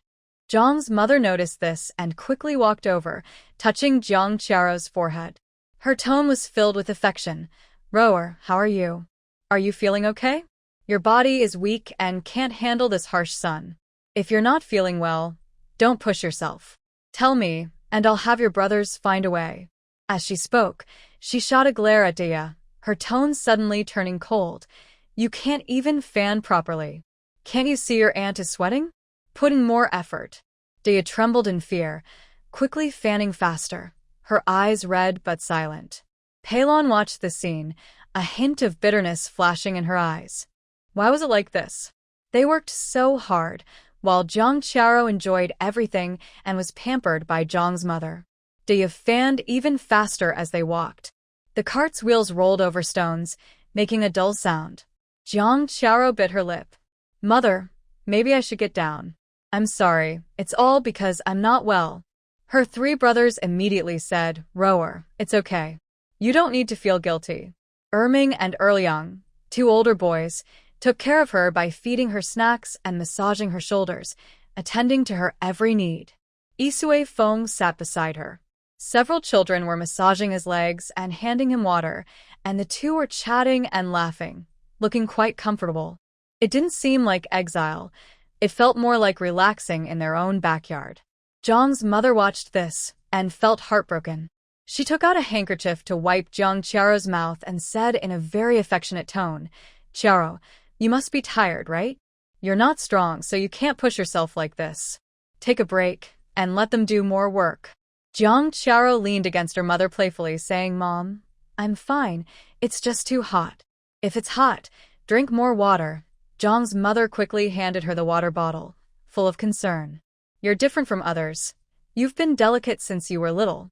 Jiang's mother noticed this and quickly walked over, touching Jiang Charo's forehead. Her tone was filled with affection. "Rower, how are you? Are you feeling okay? Your body is weak and can't handle this harsh sun. If you're not feeling well, don't push yourself. Tell me, and I'll have your brothers find a way." As she spoke, she shot a glare at Dia, her tone suddenly turning cold. "You can't even fan properly. Can't you see your aunt is sweating? Put in more effort." Dia trembled in fear, quickly fanning faster, her eyes red but silent. Peilon watched the scene, a hint of bitterness flashing in her eyes. Why was it like this? They worked so hard, while Jiang Charo enjoyed everything and was pampered by Jiang's mother. Dia fanned even faster as they walked. The cart's wheels rolled over stones, making a dull sound. Jiang Charo bit her lip. "Mother, maybe I should get down. I'm sorry, it's all because I'm not well." Her 3 brothers immediately said, "Rower, it's okay. You don't need to feel guilty." Erming and Erliang, 2 older boys, took care of her by feeding her snacks and massaging her shoulders, attending to her every need. Isue Feng sat beside her. Several children were massaging his legs and handing him water, and the 2 were chatting and laughing, looking quite comfortable. It didn't seem like exile. It felt more like relaxing in their own backyard. Jiang's mother watched this and felt heartbroken. She took out a handkerchief to wipe Jiang Charo's mouth and said in a very affectionate tone, "Charo, you must be tired, right? You're not strong, so you can't push yourself like this. Take a break and let them do more work." Jiang Charo leaned against her mother playfully, saying, "Mom, I'm fine. It's just too hot. If it's hot, drink more water." Jiang's mother quickly handed her the water bottle, full of concern. "You're different from others. You've been delicate since you were little.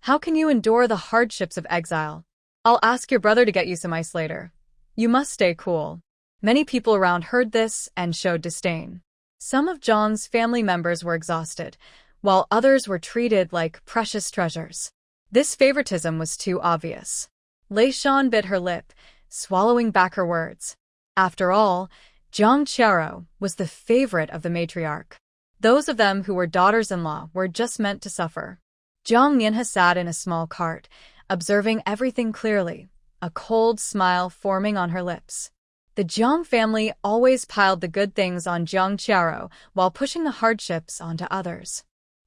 How can you endure the hardships of exile? I'll ask your brother to get you some ice later. You must stay cool." Many people around heard this and showed disdain. Some of Jiang's family members were exhausted, while others were treated like precious treasures. This favoritism was too obvious. Lei Shan bit her lip, swallowing back her words. After all, Jiang Charo was the favorite of the matriarch. Those of them who were daughters-in-law were just meant to suffer. Jiang Nianhe sat in a small cart, observing everything clearly, a cold smile forming on her lips. The Jiang family always piled the good things on Jiang Charo while pushing the hardships onto others.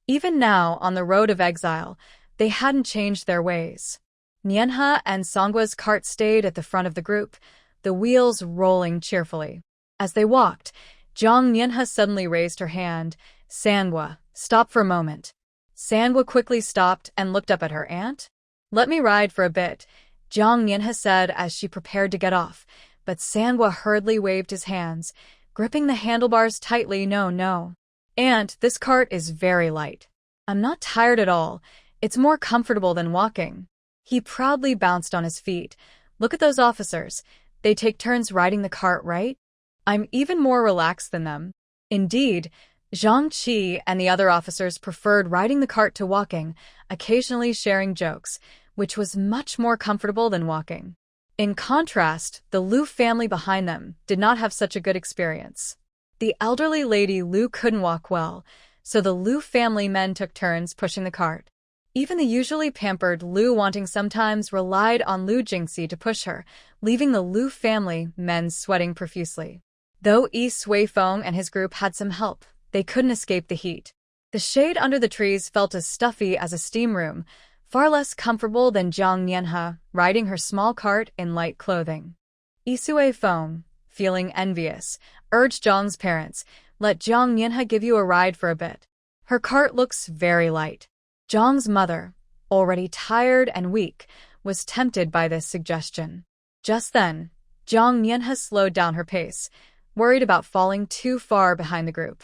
Even now, on the road of exile, they hadn't changed their ways. Nianhe and Sangwa's cart stayed at the front of the group, the wheels rolling cheerfully. As they walked, Jong Nyenha suddenly raised her hand. Sangwa, stop for a moment. Sangwa quickly stopped and looked up at her aunt. Let me ride for a bit, Jong Nyenha said as she prepared to get off, but Sangwa hurriedly waved his hands, gripping the handlebars tightly. No, no. Aunt, this cart is very light. I'm not tired at all. It's more comfortable than walking. He proudly bounced on his feet. Look at those officers. They take turns riding the cart, right? I'm even more relaxed than them. Indeed, Zhang Qi and the other officers preferred riding the cart to walking, occasionally sharing jokes, which was much more comfortable than walking. In contrast, the Liu family behind them did not have such a good experience. The elderly lady Liu couldn't walk well, so the Liu family men took turns pushing the cart. Even the usually pampered Liu Wanting sometimes relied on Liu Jingxi to push her, leaving the Liu family men sweating profusely. Though Yi Suifeng and his group had some help, they couldn't escape the heat. The shade under the trees felt as stuffy as a steam room, far less comfortable than Jiang Nianhe riding her small cart in light clothing. Yi Suifeng, feeling envious, urged Zhang's parents, let Jiang Nianhe give you a ride for a bit. Her cart looks very light. Zhang's mother, already tired and weak, was tempted by this suggestion. Just then, Jiang Nianhe slowed down her pace, worried about falling too far behind the group.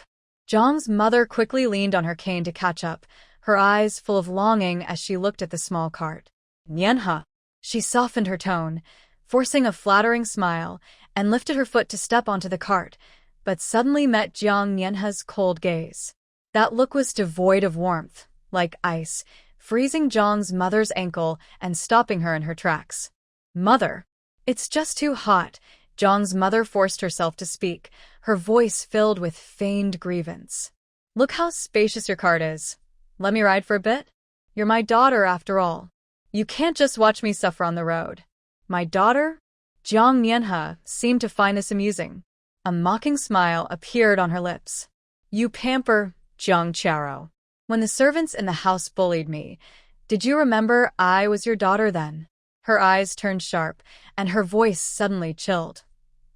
Zhang's mother quickly leaned on her cane to catch up, her eyes full of longing as she looked at the small cart. Nianhe. She softened her tone, forcing a flattering smile, and lifted her foot to step onto the cart, but suddenly met Jiang Nianhe's cold gaze. That look was devoid of warmth, like ice, freezing Zhang's mother's ankle and stopping her in her tracks. Mother! It's just too hot, Zhang's mother forced herself to speak, her voice filled with feigned grievance. Look how spacious your cart is. Let me ride for a bit? You're my daughter after all. You can't just watch me suffer on the road. My daughter? Jiang Nianhe seemed to find this amusing. A mocking smile appeared on her lips. You pamper, Jiang Charo. When the servants in the house bullied me, did you remember I was your daughter then? Her eyes turned sharp, and her voice suddenly chilled.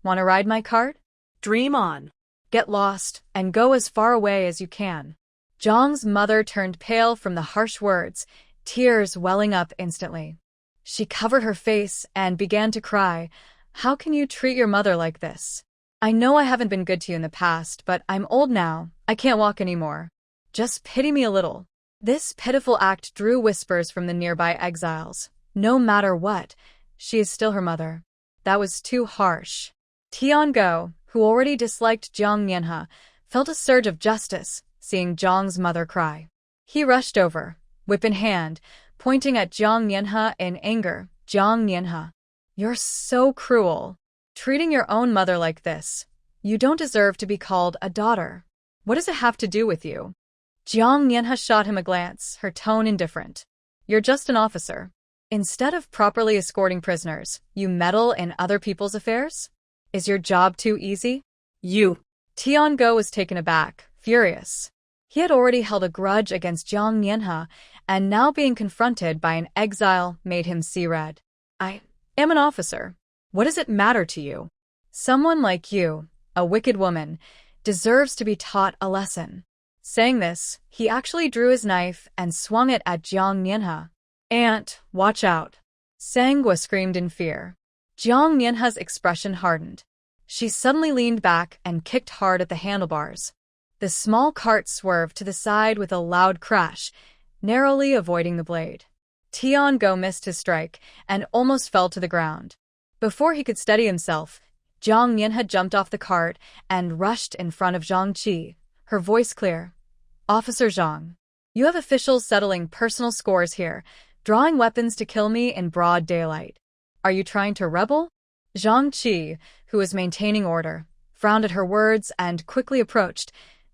Want to ride my cart? Dream on. Get lost, and go as far away as you can. Zhang's mother turned pale from the harsh words, tears welling up instantly. She covered her face and began to cry. How can you treat your mother like this? I know I haven't been good to you in the past, but I'm old now. I can't walk anymore. Just pity me a little. This pitiful act drew whispers from the nearby exiles. No matter what, she is still her mother. That was too harsh. Tiango, who already disliked Jiang Nianhe, felt a surge of justice, seeing Zhang's mother cry. He rushed over, whip in hand, pointing at Jiang Nianhe in anger. Jiang Nianhe, you're so cruel. Treating your own mother like this. You don't deserve to be called a daughter. What does it have to do with you? Jiang Nianhe shot him a glance, her tone indifferent. You're just an officer. Instead of properly escorting prisoners, you meddle in other people's affairs? Is your job too easy? You. Tiango was taken aback, furious. He had already held a grudge against Jiang Nianhe, and now being confronted by an exile made him see red. I am an officer. What does it matter to you? Someone like you, a wicked woman, deserves to be taught a lesson. Saying this, he actually drew his knife and swung it at Jiang Nianhe. Aunt, watch out. Sangwa screamed in fear. Jiang Nianhe's expression hardened. She suddenly leaned back and kicked hard at the handlebars. The small cart swerved to the side with a loud crash, narrowly avoiding the blade. Tiango missed his strike and almost fell to the ground. Before he could steady himself, Jiang Nianhe jumped off the cart and rushed in front of Zhang Qi, her voice clear. Officer Zhang, you have officials settling personal scores here, drawing weapons to kill me in broad daylight. Are you trying to rebel? Zhang Qi, who was maintaining order, frowned at her words and quickly approached,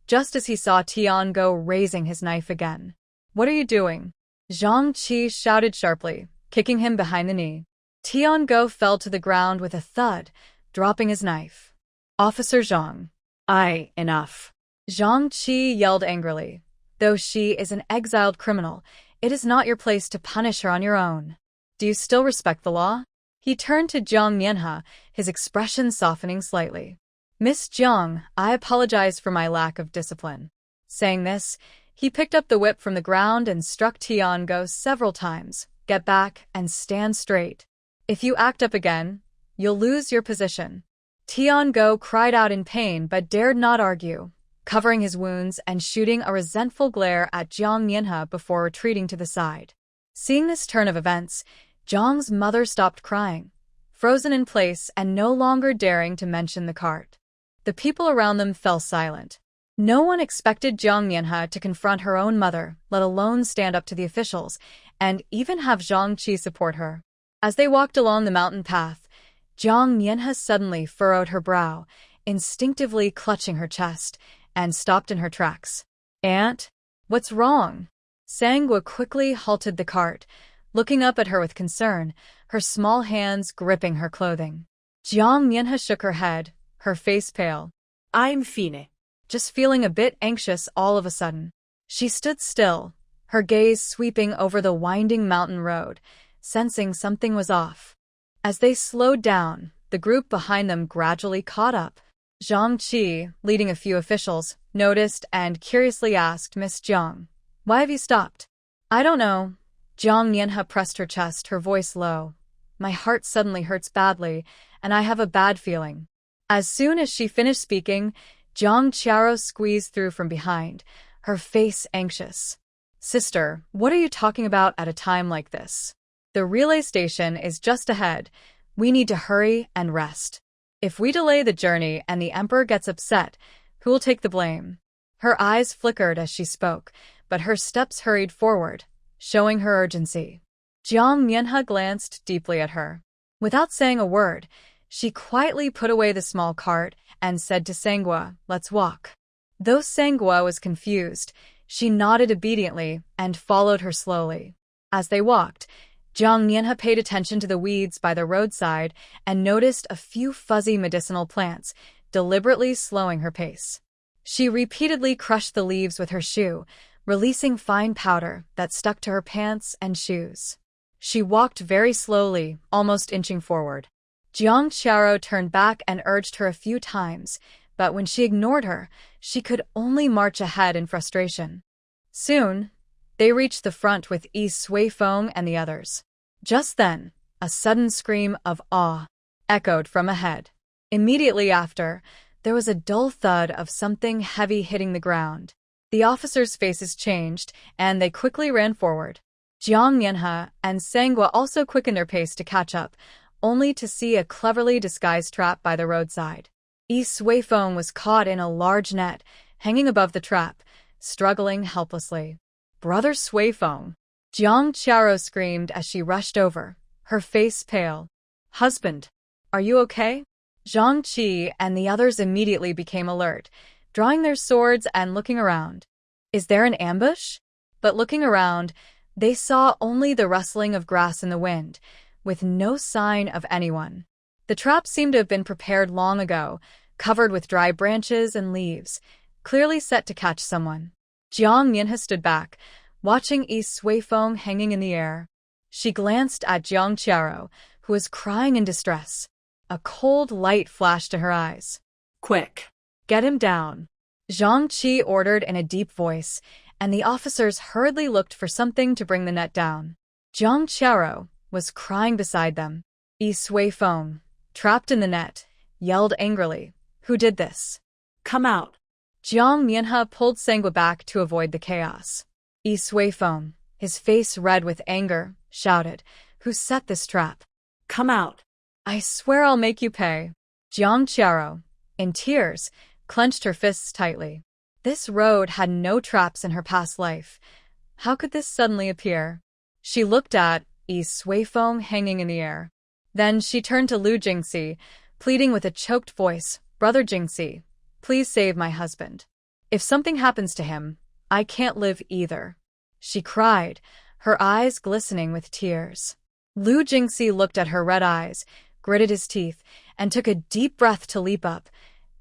just as he saw Tiango raising his knife again. What are you doing? Zhang Qi shouted sharply, kicking him behind the knee. Tiango fell to the ground with a thud, dropping his knife. Officer Zhang. Enough. Zhang Qi yelled angrily. Though she is an exiled criminal, it is not your place to punish her on your own. Do you still respect the law? He turned to Jiang Mianhe, his expression softening slightly. Miss Jiang, I apologize for my lack of discipline. Saying this, he picked up the whip from the ground and struck Tiango several times. Get back and stand straight. If you act up again, you'll lose your position. Tiango cried out in pain but dared not argue, covering his wounds and shooting a resentful glare at Jiang Mianhe before retreating to the side. Seeing this turn of events, Jiang's mother stopped crying, frozen in place and no longer daring to mention the cart. The people around them fell silent. No one expected Jiang Mianhe to confront her own mother, let alone stand up to the officials, and even have Zhang Qi support her. As they walked along the mountain path, Jiang Mianhe suddenly furrowed her brow, instinctively clutching her chest, and stopped in her tracks. Aunt? What's wrong? Sangwa quickly halted the cart, looking up at her with concern, her small hands gripping her clothing. Jiang Mianhe shook her head, her face pale. I'm fine. Just feeling a bit anxious all of a sudden. She stood still, her gaze sweeping over the winding mountain road, sensing something was off. As they slowed down, the group behind them gradually caught up. Zhang Qi, leading a few officials, noticed and curiously asked Miss Jiang, "Why have you stopped?" "I don't know." Jiang Mianhe pressed her chest, her voice low. "My heart suddenly hurts badly, and I have a bad feeling." As soon as she finished speaking, Zhang Qiao squeezed through from behind, her face anxious. "Sister, what are you talking about at a time like this? The relay station is just ahead. We need to hurry and rest. If we delay the journey and the Emperor gets upset, who will take the blame?" Her eyes flickered as she spoke, but her steps hurried forward, showing her urgency. Jiang Mianhe glanced deeply at her. Without saying a word, she quietly put away the small cart and said to Sangwa, "Let's walk." Though Sangwa was confused, she nodded obediently and followed her slowly. As they walked, Jiang Mianhe paid attention to the weeds by the roadside and noticed a few fuzzy medicinal plants, deliberately slowing her pace. She repeatedly crushed the leaves with her shoe, releasing fine powder that stuck to her pants and shoes. She walked very slowly, almost inching forward. Jiang Qiao turned back and urged her a few times, but when she ignored her, she could only march ahead in frustration. Soon, they reached the front with Yi Suifeng and the others. Just then, a sudden scream of awe echoed from ahead. Immediately after, there was a dull thud of something heavy hitting the ground. The officers' faces changed, and they quickly ran forward. Jiang Mianhe and Sangwa also quickened their pace to catch up, only to see a cleverly disguised trap by the roadside. Yi Suifeng was caught in a large net, hanging above the trap, struggling helplessly. "Brother Suifeng!" Jiang Qiao screamed as she rushed over, her face pale. "Husband, are you okay?" Zhang Qi and the others immediately became alert, drawing their swords and looking around. Is there an ambush? But looking around, they saw only the rustling of grass in the wind, with no sign of anyone. The trap seemed to have been prepared long ago, covered with dry branches and leaves, clearly set to catch someone. Jiang Mianhe stood back, watching Yi Suifeng hanging in the air. She glanced at Jiang Qiao, who was crying in distress. A cold light flashed to her eyes. Quick. "Get him down," Zhang Qi ordered in a deep voice, and the officers hurriedly looked for something to bring the net down. Jiang Qiao was crying beside them. Yi Suifeng, trapped in the net, yelled angrily, "Who did this?" Come out. Jiang Mianhe pulled Sangwa back to avoid the chaos. Yi Suifeng, his face red with anger, shouted, "Who set this trap?" Come out. "I swear I'll make you pay." Jiang Qiao, in tears, clenched her fists tightly. This road had no traps in her past life. How could this suddenly appear? She looked at Yi Suifeng hanging in the air. Then she turned to Lu Jingxi, pleading with a choked voice, "Brother Jingxi, please save my husband. If something happens to him, I can't live either." She cried, her eyes glistening with tears. Lu Jingxi looked at her red eyes, gritted his teeth, and took a deep breath to leap up,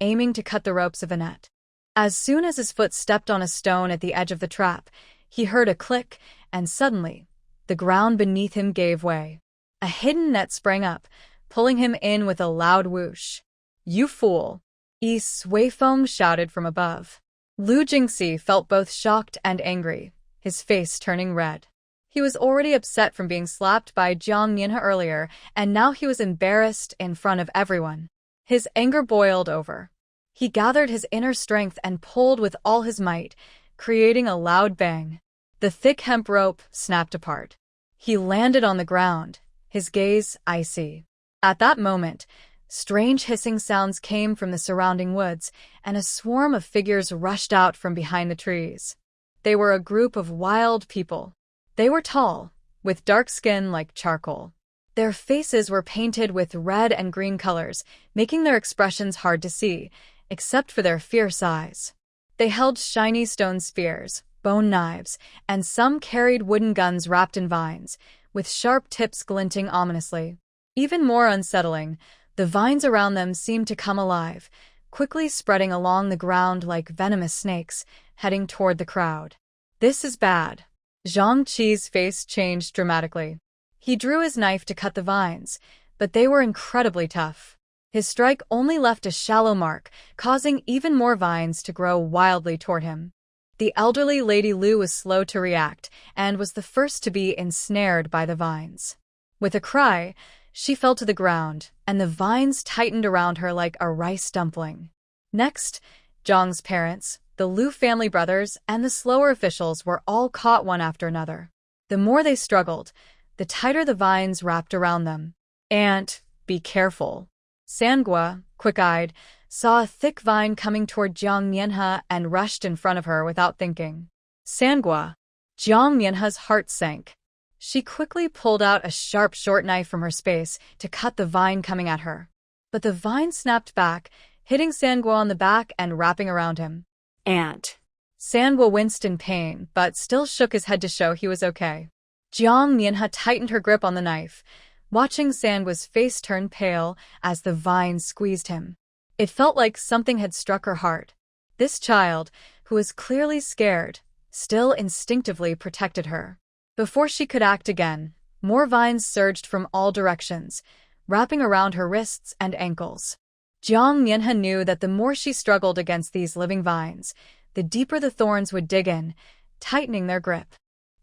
aiming to cut the ropes of the net. As soon as his foot stepped on a stone at the edge of the trap, he heard a click, and suddenly, the ground beneath him gave way. A hidden net sprang up, pulling him in with a loud whoosh. "You fool!" Yi Suifeng shouted from above. Lu Jingxi felt both shocked and angry, his face turning red. He was already upset from being slapped by Jiang Mianhe earlier, and now he was embarrassed in front of everyone. His anger boiled over. He gathered his inner strength and pulled with all his might, creating a loud bang. The thick hemp rope snapped apart. He landed on the ground, his gaze icy. At that moment, strange hissing sounds came from the surrounding woods, and a swarm of figures rushed out from behind the trees. They were a group of wild people. They were tall, with dark skin like charcoal. Their faces were painted with red and green colors, making their expressions hard to see, except for their fierce eyes. They held shiny stone spears, bone knives, and some carried wooden guns wrapped in vines, with sharp tips glinting ominously. Even more unsettling, the vines around them seemed to come alive, quickly spreading along the ground like venomous snakes, heading toward the crowd. "This is bad." Zhang Qi's face changed dramatically. He drew his knife to cut the vines, but they were incredibly tough. His strike only left a shallow mark, causing even more vines to grow wildly toward him. The elderly Lady Lu was slow to react and was the first to be ensnared by the vines. With a cry, she fell to the ground, and the vines tightened around her like a rice dumpling. Next, Zhang's parents, the Lu family brothers, and the slower officials were all caught one after another. The more they struggled, the tighter the vines wrapped around them. "And be careful." Sangua, quick-eyed, saw a thick vine coming toward Jiang Mianhe and rushed in front of her without thinking. "Sangua!" Jiang Mianhe's heart sank. She quickly pulled out a sharp short knife from her space to cut the vine coming at her. But the vine snapped back, hitting Sangua on the back and wrapping around him. Ant. Sangua winced in pain, but still shook his head to show he was okay. Jiang Mianhe tightened her grip on the knife, watching Sangua's face turn pale as the vine squeezed him. It felt like something had struck her heart. This child, who was clearly scared, still instinctively protected her. Before she could act again, more vines surged from all directions, wrapping around her wrists and ankles. Jiang Mianhe knew that the more she struggled against these living vines, the deeper the thorns would dig in, tightening their grip.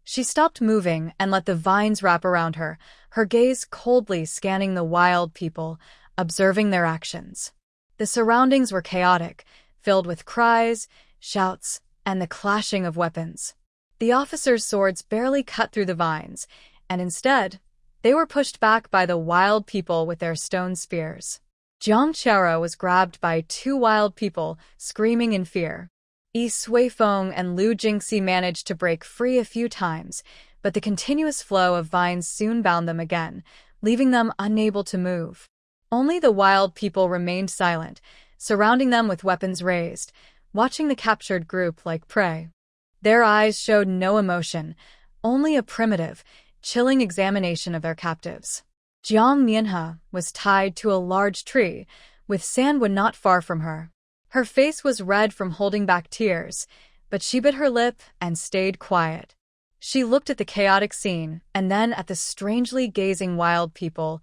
She stopped moving and let the vines wrap around her, her gaze coldly scanning the wild people, observing their actions. The surroundings were chaotic, filled with cries, shouts, and the clashing of weapons. The officers' swords barely cut through the vines, and instead, they were pushed back by the wild people with their stone spears. Jiang Qiara was grabbed by two wild people, screaming in fear. Yi Suifeng and Lu Jingxi managed to break free a few times, but the continuous flow of vines soon bound them again, leaving them unable to move. Only the wild people remained silent, surrounding them with weapons raised, watching the captured group like prey. Their eyes showed no emotion, only a primitive, chilling examination of their captives. Jiang Mianhe was tied to a large tree, with Sangua not far from her. Her face was red from holding back tears, but she bit her lip and stayed quiet. She looked at the chaotic scene and then at the strangely gazing wild people,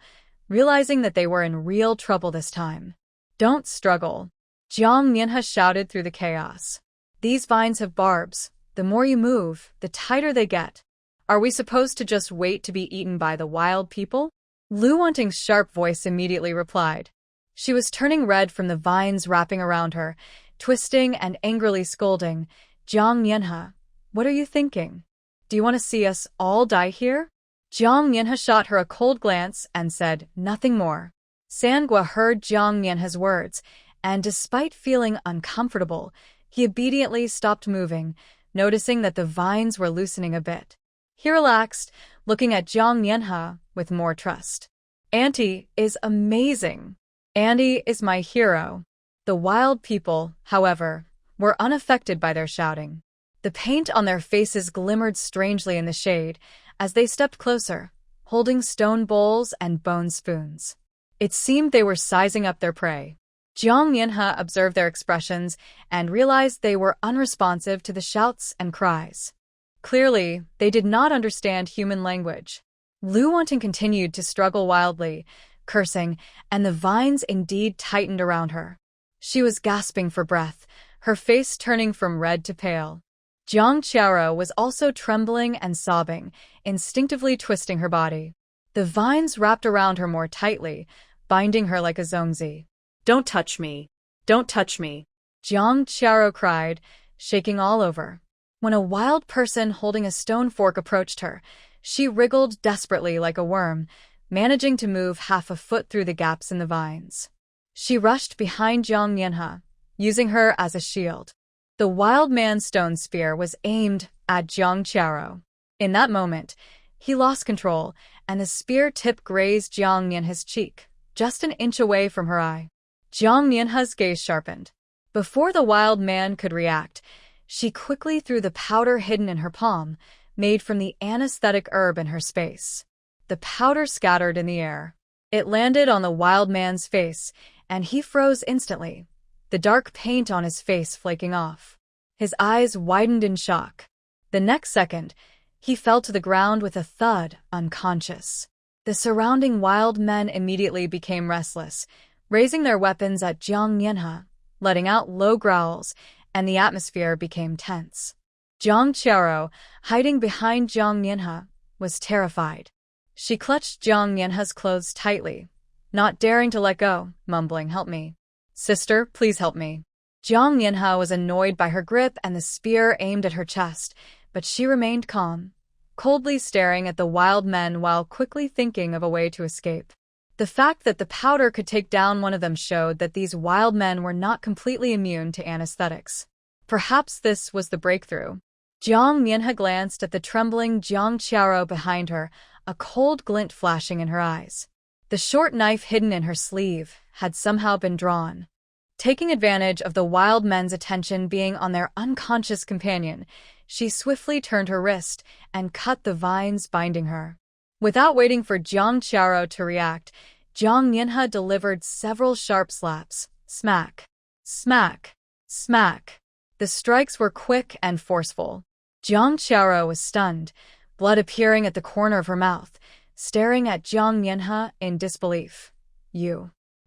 realizing that they were in real trouble this time. "Don't struggle," Jiang Mianhe shouted through the chaos. "These vines have barbs. The more you move, the tighter they get. Are we supposed to just wait to be eaten by the wild people?" Lu Wanting's sharp voice immediately replied. She was turning red from the vines wrapping around her, twisting and angrily scolding. "Jiang Mianhe, what are you thinking? Do you want to see us all die here?" Jiang Mianhe shot her a cold glance and said nothing more. Sangua heard Jiang Mianhe's words, and despite feeling uncomfortable, he obediently stopped moving, noticing that the vines were loosening a bit. He relaxed, looking at Jiang Mianhe with more trust. "Auntie is amazing. Andy is my hero." The wild people, however, were unaffected by their shouting. The paint on their faces glimmered strangely in the shade as they stepped closer, holding stone bowls and bone spoons. It seemed they were sizing up their prey. Jiang Mianhe observed their expressions and realized they were unresponsive to the shouts and cries. Clearly, they did not understand human language. Lu Wanting continued to struggle wildly, cursing, and the vines indeed tightened around her. She was gasping for breath, her face turning from red to pale. Jiang Qiao was also trembling and sobbing, instinctively twisting her body. The vines wrapped around her more tightly, binding her like a zongzi. Don't touch me. Don't touch me. Jiang Qiao cried, shaking all over. When a wild person holding a stone fork approached her, she wriggled desperately like a worm, managing to move half a foot through the gaps in the vines. She rushed behind Jiang Yanhe, using her as a shield. The wild man's stone spear was aimed at Jiang Qiao. In that moment, he lost control, and the spear tip grazed Jiang Yanhe's cheek, just an inch away from her eye. Jiang Yanhe's gaze sharpened. Before the wild man could react, she quickly threw the powder hidden in her palm, made from the anesthetic herb in her space. The powder scattered in the air. It landed on the wild man's face, and he froze instantly, the dark paint on his face flaking off. His eyes widened in shock. The next second, he fell to the ground with a thud, unconscious. The surrounding wild men immediately became restless, raising their weapons at Jiang Yanhe, letting out low growls, and the atmosphere became tense. Jiang Qiao, hiding behind Jiang Yanhe, was terrified. She clutched Jiang Yanhe's clothes tightly, not daring to let go, mumbling, "Help me. Sister, please help me." Jiang Yanhe was annoyed by her grip and the spear aimed at her chest, but she remained calm, coldly staring at the wild men while quickly thinking of a way to escape. The fact that the powder could take down one of them showed that these wild men were not completely immune to anesthetics. Perhaps this was the breakthrough. Jiang Yanhe glanced at the trembling Jiang Qiao behind her, a cold glint flashing in her eyes. The short knife hidden in her sleeve had somehow been drawn. Taking advantage of the wild men's attention being on their unconscious companion, she swiftly turned her wrist and cut the vines binding her. Without waiting for Jiang Qiao to react, Jiang Yanhe delivered several sharp slaps. Smack, smack, smack. The strikes were quick and forceful. Jiang Qiao was stunned, blood appearing at the corner of her mouth, staring at Jiang Yanhe in disbelief.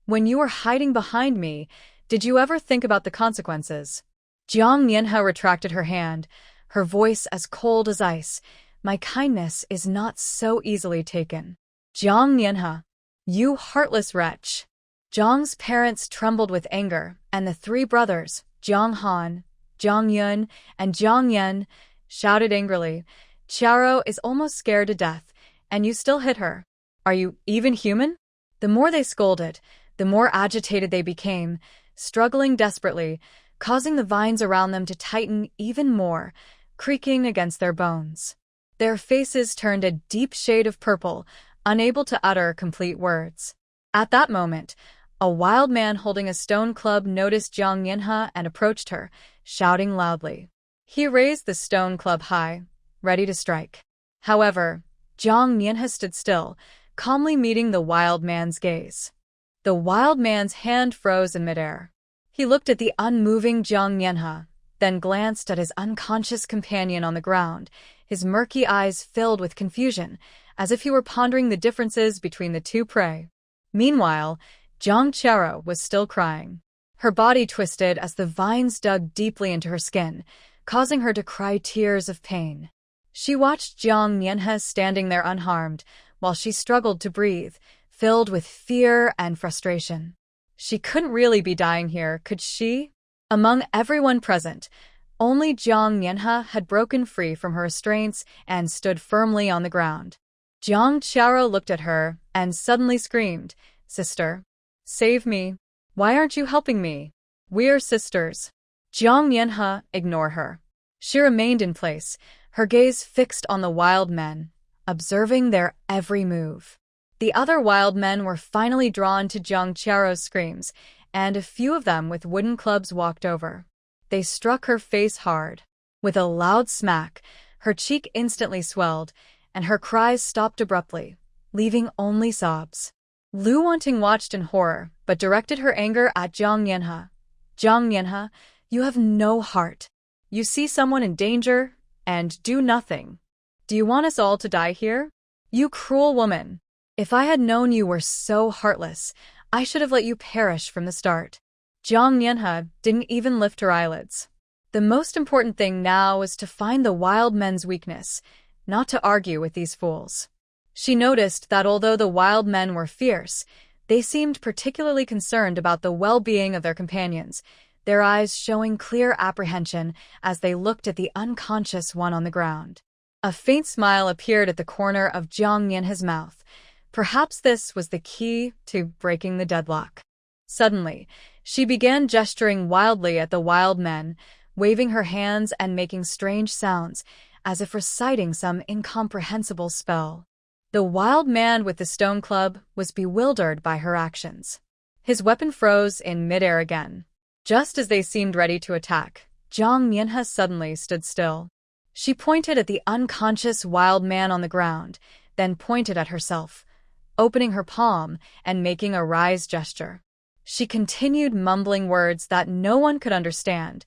When you were hiding behind me, did you ever think about the consequences?" Jiang Yanhe retracted her hand, her voice as cold as ice. "My kindness is not so easily taken." "Jiang Yanhe, you heartless wretch." Jiang's parents trembled with anger, and the three brothers, Jiang Han, Jiang Yun, and Jiang Yan, shouted angrily, "Qiao is almost scared to death, and you still hit her. Are you even human?" The more they scolded, the more agitated they became, struggling desperately, causing the vines around them to tighten even more, creaking against their bones. Their faces turned a deep shade of purple, unable to utter complete words. At that moment, a wild man holding a stone club noticed Jiang Yanhe and approached her, shouting loudly. He raised the stone club high, ready to strike. However, Jiang Yanhe stood still, calmly meeting the wild man's gaze. The wild man's hand froze in midair. He looked at the unmoving Jiang Yanhe, then glanced at his unconscious companion on the ground, his murky eyes filled with confusion, as if he were pondering the differences between the two prey. Meanwhile, Jiang Qiao was still crying. Her body twisted as the vines dug deeply into her skin, causing her to cry tears of pain. She watched Jiang Yanhe standing there unharmed, while she struggled to breathe, filled with fear and frustration. She couldn't really be dying here, could she? Among everyone present, only Jiang Yanhe had broken free from her restraints and stood firmly on the ground. Jiang Qiao looked at her and suddenly screamed, "Sister, save me. Why aren't you helping me? We're sisters." Jiang Yanhe ignored her. She remained in place, her gaze fixed on the wild men, observing their every move. The other wild men were finally drawn to Jiang Qiao's screams, and a few of them with wooden clubs walked over. They struck her face hard. With a loud smack, her cheek instantly swelled, and her cries stopped abruptly, leaving only sobs. Lu Wanting watched in horror, but directed her anger at Jiang Yanhe. "Jiang Yanhe, you have no heart. You see someone in danger, and do nothing. Do you want us all to die here?" You cruel woman. If I had known you were so heartless, I should have let you perish from the start. Jiang Mianhe didn't even lift her eyelids. The most important thing now was to find the wild men's weakness, not to argue with these fools. She noticed that although the wild men were fierce, they seemed particularly concerned about the well-being of their companions, their eyes showing clear apprehension as they looked at the unconscious one on the ground. A faint smile appeared at the corner of Jiang Mianhe's mouth. Perhaps this was the key to breaking the deadlock. Suddenly, she began gesturing wildly at the wild men, waving her hands and making strange sounds, as if reciting some incomprehensible spell. The wild man with the stone club was bewildered by her actions. His weapon froze in midair again. Just as they seemed ready to attack, Jiang Mianhe suddenly stood still. She pointed at the unconscious wild man on the ground, then pointed at herself, opening her palm and making a rise gesture. She continued mumbling words that no one could understand,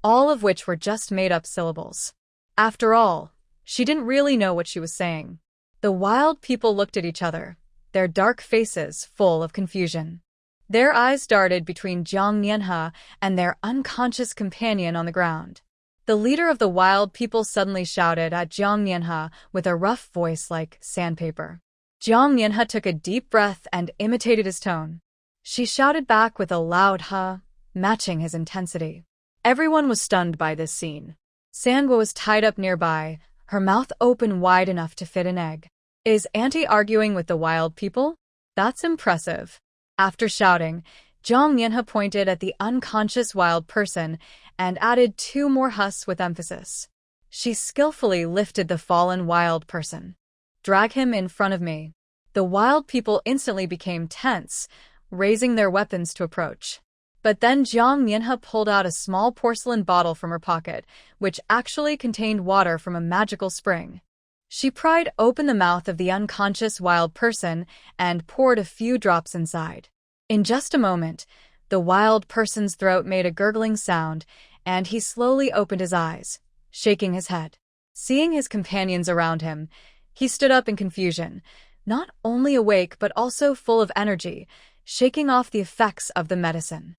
all of which were just made-up syllables. After all, she didn't really know what she was saying. The wild people looked at each other, their dark faces full of confusion. Their eyes darted between Jiang Mianhe and their unconscious companion on the ground. The leader of the wild people suddenly shouted at Jiang Mianhe with a rough voice like sandpaper. Jiang Mianhe took a deep breath and imitated his tone. She shouted back with a loud "huh," matching his intensity. Everyone was stunned by this scene. Sanhwa was tied up nearby, her mouth open wide enough to fit an egg. Is Auntie arguing with the wild people? That's impressive. After shouting, Jiang Mianhe pointed at the unconscious wild person and added two more husks with emphasis. She skillfully lifted the fallen wild person. Drag him in front of me. The wild people instantly became tense, raising their weapons to approach. But then Jiang Mianhe pulled out a small porcelain bottle from her pocket, which actually contained water from a magical spring. She pried open the mouth of the unconscious wild person and poured a few drops inside. In just a moment, the wild person's throat made a gurgling sound, and he slowly opened his eyes, shaking his head. Seeing his companions around him, he stood up in confusion, not only awake but also full of energy, shaking off the effects of the medicine.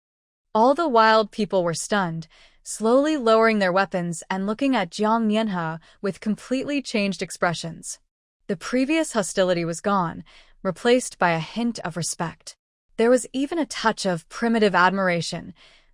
All the wild people were stunned, slowly lowering their weapons and looking at Jiang Mianhe with completely changed expressions. The previous hostility was gone, replaced by a hint of respect. There was even a touch of primitive admiration.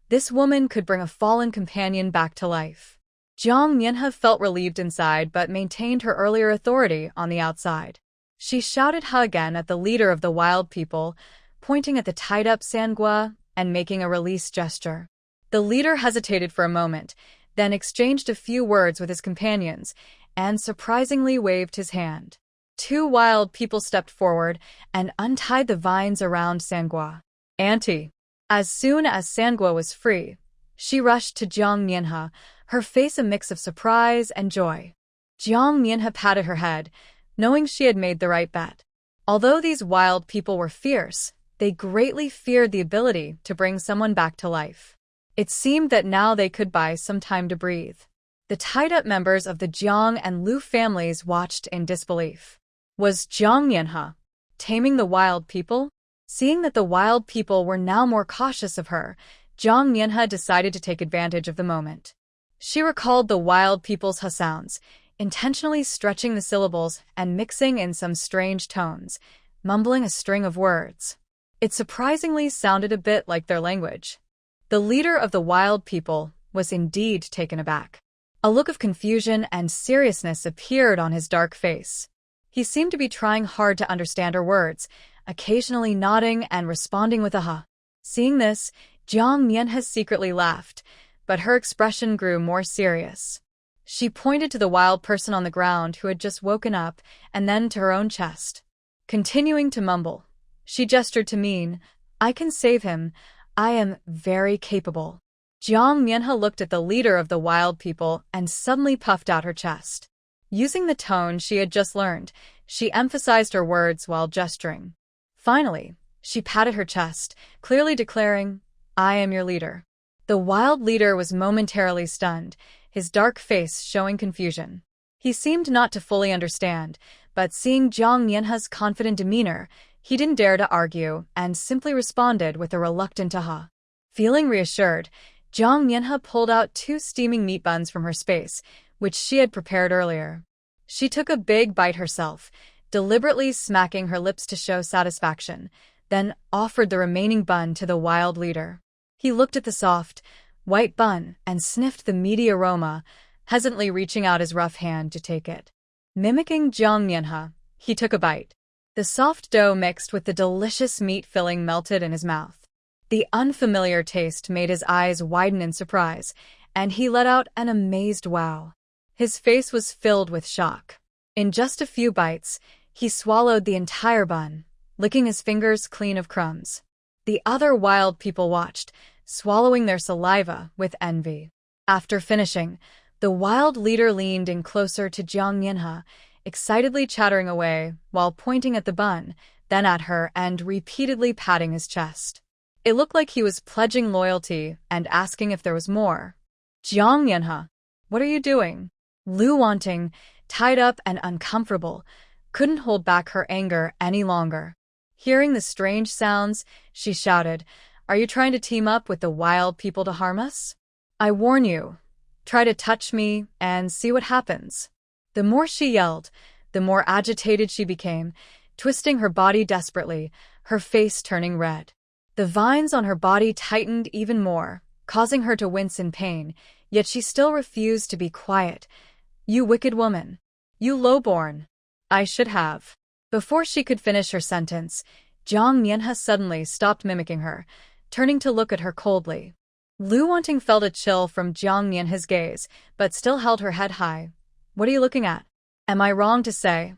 This woman could bring a fallen companion back to life. Jiang Mianhe felt relieved inside but maintained her earlier authority on the outside. She shouted "ha" again at the leader of the wild people, pointing at the tied-up Sanhwa and making a release gesture. The leader hesitated for a moment, then exchanged a few words with his companions, and surprisingly waved his hand. Two wild people stepped forward and untied the vines around Sanhwa. Auntie. As soon as Sanhwa was free, she rushed to Jiang Mianhe, her face a mix of surprise and joy. Jiang Mianhe patted her head, knowing she had made the right bet. Although these wild people were fierce, they greatly feared the ability to bring someone back to life. It seemed that now they could buy some time to breathe. The tied-up members of the Jiang and Lu families watched in disbelief. Was Jiang Mianhe taming the wild people? Seeing that the wild people were now more cautious of her, Jiang Mianhe decided to take advantage of the moment. She recalled the wild people's "ha" sounds, intentionally stretching the syllables and mixing in some strange tones, mumbling a string of words. It surprisingly sounded a bit like their language. The leader of the wild people was indeed taken aback. A look of confusion and seriousness appeared on his dark face. He seemed to be trying hard to understand her words, occasionally nodding and responding with a "ha." Seeing this, Jiang Mianhe secretly laughed, but her expression grew more serious. She pointed to the wild person on the ground who had just woken up, and then to her own chest. Continuing to mumble, she gestured to mean, "I can save him. I am very capable." Jiang Mianhe looked at the leader of the wild people and suddenly puffed out her chest. Using the tone she had just learned, she emphasized her words while gesturing. Finally, she patted her chest, clearly declaring, "I am your leader." The wild leader was momentarily stunned, his dark face showing confusion. He seemed not to fully understand, but seeing Jiang Yanha's confident demeanor, he didn't dare to argue and simply responded with a reluctant aha. Feeling reassured, Jiang Yanha pulled out 2 steaming meat buns from her space, which she had prepared earlier. She took a big bite herself, deliberately smacking her lips to show satisfaction, then offered the remaining bun to the wild leader. He looked at the soft, white bun and sniffed the meaty aroma, hesitantly reaching out his rough hand to take it. Mimicking Jiang Yanha, he took a bite. The soft dough mixed with the delicious meat filling melted in his mouth. The unfamiliar taste made his eyes widen in surprise, and he let out an amazed wow. His face was filled with shock. In just a few bites, he swallowed the entire bun, licking his fingers clean of crumbs. The other wild people watched, swallowing their saliva with envy. After finishing, the wild leader leaned in closer to Jiang Yanha, excitedly chattering away while pointing at the bun, then at her and repeatedly patting his chest. It looked like he was pledging loyalty and asking if there was more. Jiang Yanha, what are you doing? Lu Wanting, tied up and uncomfortable, couldn't hold back her anger any longer. Hearing the strange sounds, she shouted, "Are you trying to team up with the wild people to harm us? I warn you, try to touch me and see what happens." The more she yelled, the more agitated she became, twisting her body desperately, her face turning red. The vines on her body tightened even more, causing her to wince in pain, yet she still refused to be quiet. "You wicked woman. You lowborn. I should have." Before she could finish her sentence, Jiang Yanha suddenly stopped mimicking her, turning to look at her coldly. Lu Wanting felt a chill from Jiang Yanha's gaze, but still held her head high. "What are you looking at? Am I wrong to say?"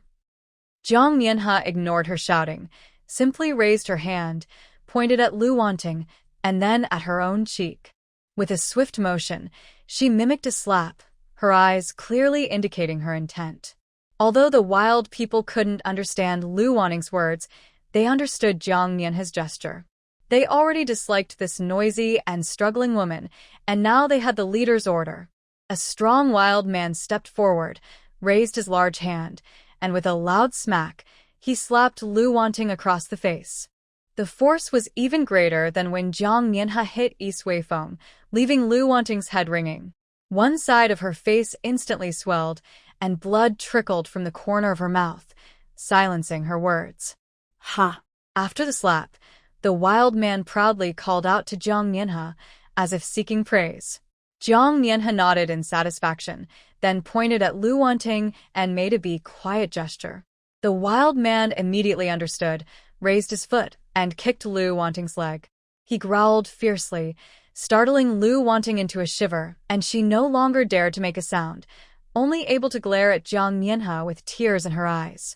Jiang Yanha ignored her shouting, simply raised her hand, pointed at Lu Wanting, and then at her own cheek. With a swift motion, she mimicked a slap, her eyes clearly indicating her intent. Although the wild people couldn't understand Lu Wanting's words, they understood Jiang Yanha's gesture. They already disliked this noisy and struggling woman, and now they had the leader's order. A strong wild man stepped forward, raised his large hand, and with a loud smack, he slapped Lu Wanting across the face. The force was even greater than when Jiang Yanha hit East Wei Feng, leaving Lu Wanting's head ringing. One side of her face instantly swelled, and blood trickled from the corner of her mouth, silencing her words. Ha! After the slap, the wild man proudly called out to Jiang Yanha, as if seeking praise. Jiang Yanha nodded in satisfaction, then pointed at Lu Wanting and made a be quiet gesture. The wild man immediately understood, raised his foot, and kicked Lu Wanting's leg. He growled fiercely, startling Lu Wanting into a shiver, and she no longer dared to make a sound, only able to glare at Jiang Yanha with tears in her eyes.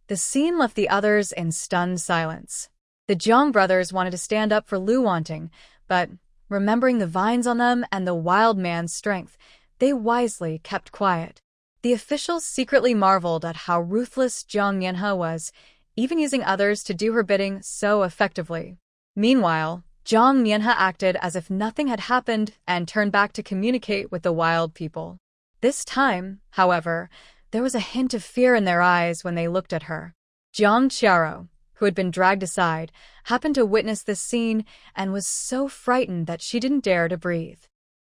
The scene left the others in stunned silence. The Jiang brothers wanted to stand up for Lu Wanting, but, remembering the vines on them and the wild man's strength, they wisely kept quiet. The officials secretly marveled at how ruthless Jiang Yanha was, even using others to do her bidding so effectively. Meanwhile, Jiang Yanha acted as if nothing had happened and turned back to communicate with the wild people. This time, however, there was a hint of fear in their eyes when they looked at her. Jiang Qiaro, who had been dragged aside, happened to witness this scene and was so frightened that she didn't dare to breathe.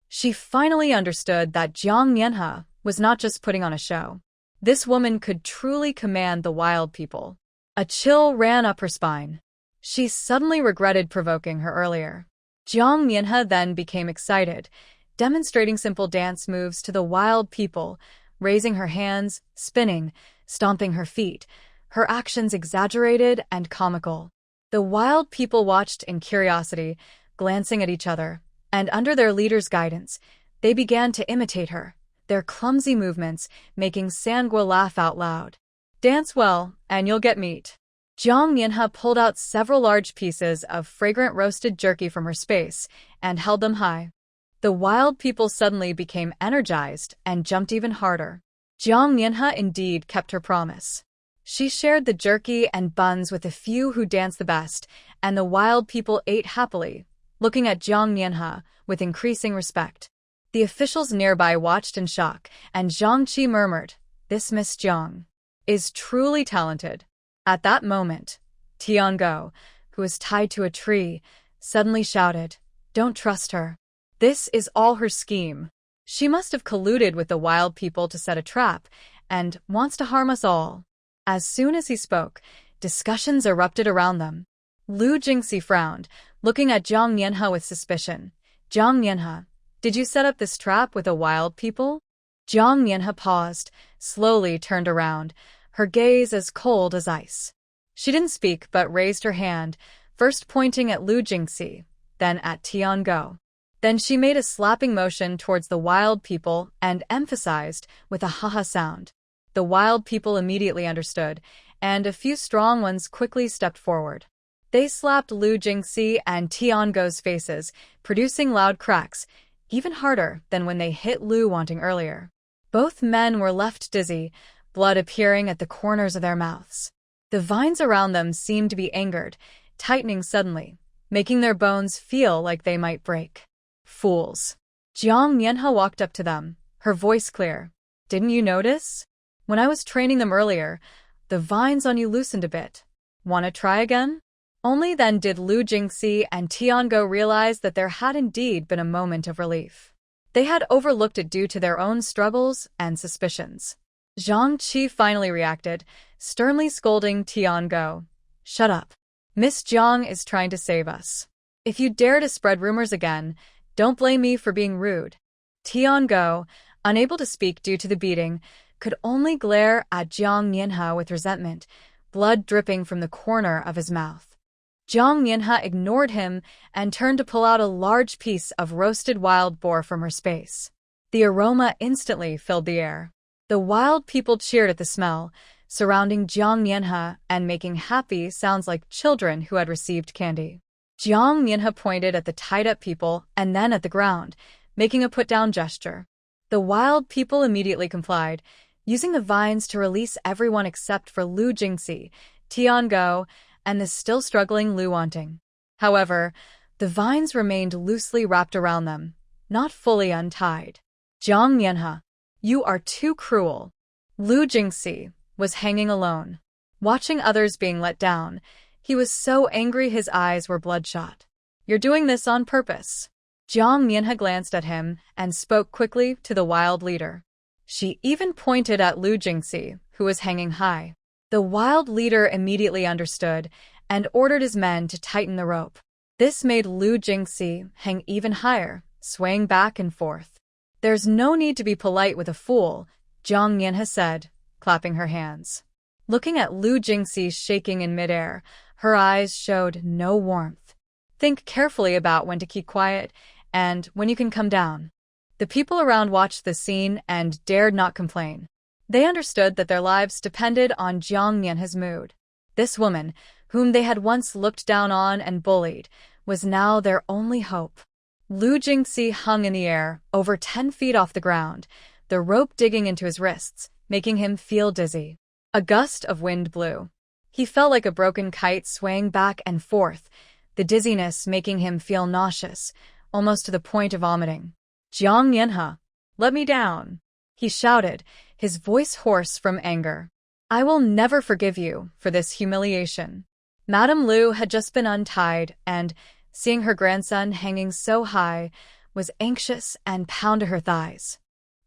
She finally understood that Jiang Yanha was not just putting on a show. This woman could truly command the wild people. A chill ran up her spine. She suddenly regretted provoking her earlier. Jiang Yanha then became excited, demonstrating simple dance moves to the wild people, raising her hands, spinning, stomping her feet, her actions exaggerated and comical. The wild people watched in curiosity, glancing at each other, and under their leader's guidance, they began to imitate her, their clumsy movements making Sangua laugh out loud. "Dance well, and you'll get meat." Jiang Yanha pulled out several large pieces of fragrant roasted jerky from her space and held them high. The wild people suddenly became energized and jumped even harder. Jiang Yanha indeed kept her promise. She shared the jerky and buns with the few who danced the best, and the wild people ate happily, looking at Jiang Yanha with increasing respect. The officials nearby watched in shock, and Zhang Qi murmured, "This Miss Jiang. is truly talented. At that moment, Tiango, who was tied to a tree, suddenly shouted, "Don't trust her. This is all her scheme. She must have colluded with the wild people to set a trap and wants to harm us all." As soon as he spoke, discussions erupted around them. Lu Jingxi frowned, looking at Jiang Nianhe with suspicion. "Jiang Nianhe, did you set up this trap with the wild people?" Jiang Nianhe paused, slowly turned around, her gaze as cold as ice. She didn't speak but raised her hand, first pointing at Lu Jingxi, then at Tiango. Then she made a slapping motion towards the wild people and emphasized with a ha-ha sound. The wild people immediately understood, and a few strong ones quickly stepped forward. They slapped Lu Jingxi and Tiango's faces, producing loud cracks, even harder than when they hit Lu Wanting earlier. Both men were left dizzy, blood appearing at the corners of their mouths. The vines around them seemed to be angered, tightening suddenly, making their bones feel like they might break. "Fools." Jiang Nianhe walked up to them, her voice clear. "Didn't you notice? When I was training them earlier, the vines on you loosened a bit. Wanna try again?" Only then did Lu Jingxi and Tiango realize that there had indeed been a moment of relief. They had overlooked it due to their own struggles and suspicions. Zhang Qi finally reacted, sternly scolding Tiango. "Shut up. Miss Jiang is trying to save us. If you dare to spread rumors again, don't blame me for being rude." Tiango, unable to speak due to the beating, could only glare at Jiang Nianhe with resentment, blood dripping from the corner of his mouth. Jiang Nianhe ignored him and turned to pull out a large piece of roasted wild boar from her space. The aroma instantly filled the air. The wild people cheered at the smell, surrounding Jiang Nianhe and making happy sounds like children who had received candy. Jiang Nianhe pointed at the tied-up people and then at the ground, making a put-down gesture. The wild people immediately complied, using the vines to release everyone except for Lu Jingxi, Tiango, and the still struggling Lu Wanting. However, the vines remained loosely wrapped around them, not fully untied. "Jiang Nianhe, you are too cruel." Lu Jingxi was hanging alone. Watching others being let down, he was so angry his eyes were bloodshot. "You're doing this on purpose." Jiang Nianhe glanced at him and spoke quickly to the wild leader. She even pointed at Lu Jingxi, who was hanging high. The wild leader immediately understood and ordered his men to tighten the rope. This made Lu Jingxi hang even higher, swaying back and forth. "There's no need to be polite with a fool," Jiang Nianhe said, clapping her hands. Looking at Lu Jingxi shaking in midair, her eyes showed no warmth. "Think carefully about when to keep quiet and when you can come down." The people around watched the scene and dared not complain. They understood that their lives depended on Jiang Nianhe's mood. This woman, whom they had once looked down on and bullied, was now their only hope. Lu Jingxi hung in the air, over 10 feet off the ground, the rope digging into his wrists, making him feel dizzy. A gust of wind blew. He felt like a broken kite swaying back and forth, the dizziness making him feel nauseous, almost to the point of vomiting. "Jiang Nianhe, let me down," he shouted, his voice hoarse from anger. "I will never forgive you for this humiliation." Madame Lu had just been untied and, seeing her grandson hanging so high, was anxious and pounded her thighs.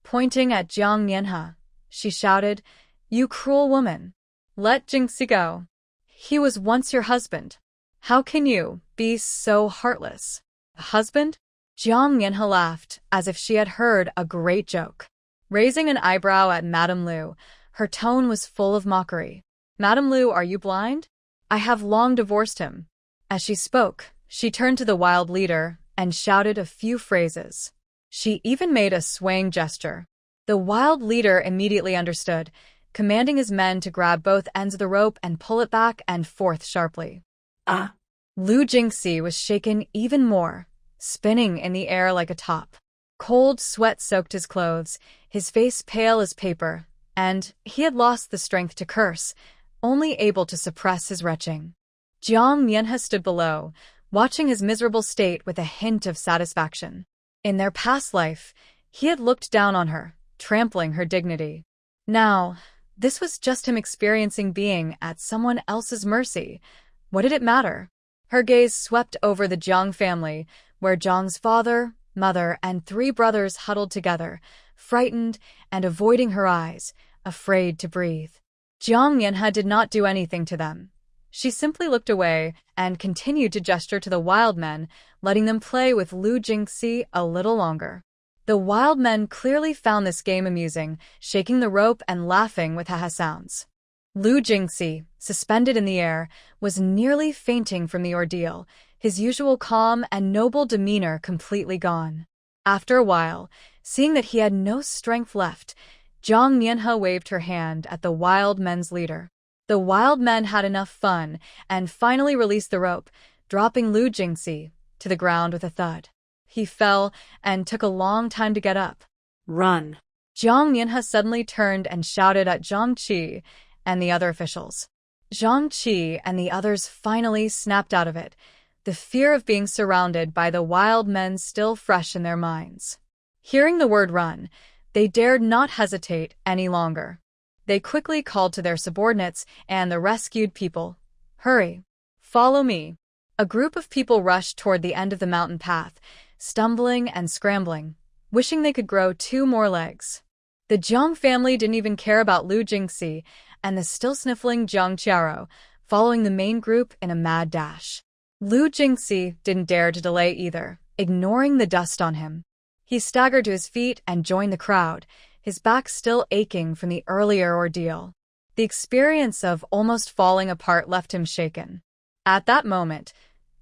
Pointing at Jiang Nianhe, she shouted, "You cruel woman! Let Jingxi go. He was once your husband. How can you be so heartless?" "Husband?" Jiang Nianhe laughed as if she had heard a great joke. Raising an eyebrow at Madame Lu, her tone was full of mockery. "Madame Lu, are you blind? I have long divorced him." As she spoke, she turned to the wild leader and shouted a few phrases. She even made a swaying gesture. The wild leader immediately understood, commanding his men to grab both ends of the rope and pull it back and forth sharply. Ah! Lu Jingxi was shaken even more, spinning in the air like a top. Cold sweat soaked his clothes, his face pale as paper, and he had lost the strength to curse, only able to suppress his retching. Jiang Nianhe stood below, watching his miserable state with a hint of satisfaction. In their past life, he had looked down on her, trampling her dignity. Now, This was just him experiencing being at someone else's mercy. What did it matter? Her gaze swept over the Jiang family, where Jiang's father, mother, and 3 brothers huddled together, frightened and avoiding her eyes, afraid to breathe. Jiang Yanhe did not do anything to them. She simply looked away and continued to gesture to the wild men, letting them play with Lu Jingxi a little longer. The wild men clearly found this game amusing, shaking the rope and laughing with ha-ha sounds. Lu Jingxi, suspended in the air, was nearly fainting from the ordeal, his usual calm and noble demeanor completely gone. After a while, seeing that he had no strength left, Jiang Nianhe waved her hand at the wild men's leader. The wild men had enough fun and finally released the rope, dropping Lu Jingxi to the ground with a thud. He fell and took a long time to get up. Run. Jiang Nianhe suddenly turned and shouted at Zhang Qi and the other officials. Zhang Qi and the others finally snapped out of it, the fear of being surrounded by the wild men still fresh in their minds. Hearing the word run, they dared not hesitate any longer. They quickly called to their subordinates and the rescued people. Hurry! Follow me! A group of people rushed toward the end of the mountain path, stumbling and scrambling, wishing they could grow 2 more legs. The Jiang family didn't even care about Lu Jingxi and the still-sniffling Jiang Qiaro, following the main group in a mad dash. Lu Jingxi didn't dare to delay either, ignoring the dust on him. He staggered to his feet and joined the crowd, his back still aching from the earlier ordeal. The experience of almost falling apart left him shaken. At that moment,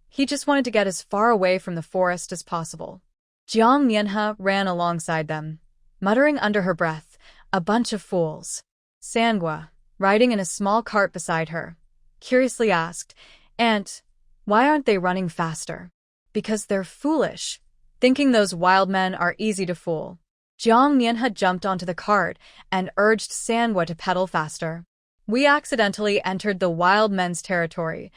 he just wanted to get as far away from the forest as possible. Jiang Nianhe ran alongside them, muttering under her breath, "A bunch of fools." Sangwa, riding in a small cart beside her, curiously asked, "Aunt, why aren't they running faster?" "Because they're foolish, thinking those wild men are easy to fool." Jiang Nianhe jumped onto the cart and urged Sangwa to pedal faster. "We accidentally entered the wild men's territory.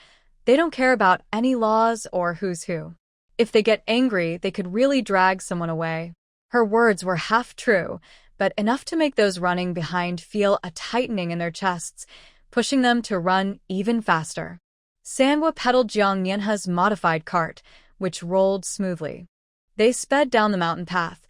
They don't care about any laws or who's who. If they get angry, they could really drag someone away." Her words were half true, but enough to make those running behind feel a tightening in their chests, pushing them to run even faster. Sangwa pedaled Jiang Nianhe's modified cart, which rolled smoothly. They sped down the mountain path,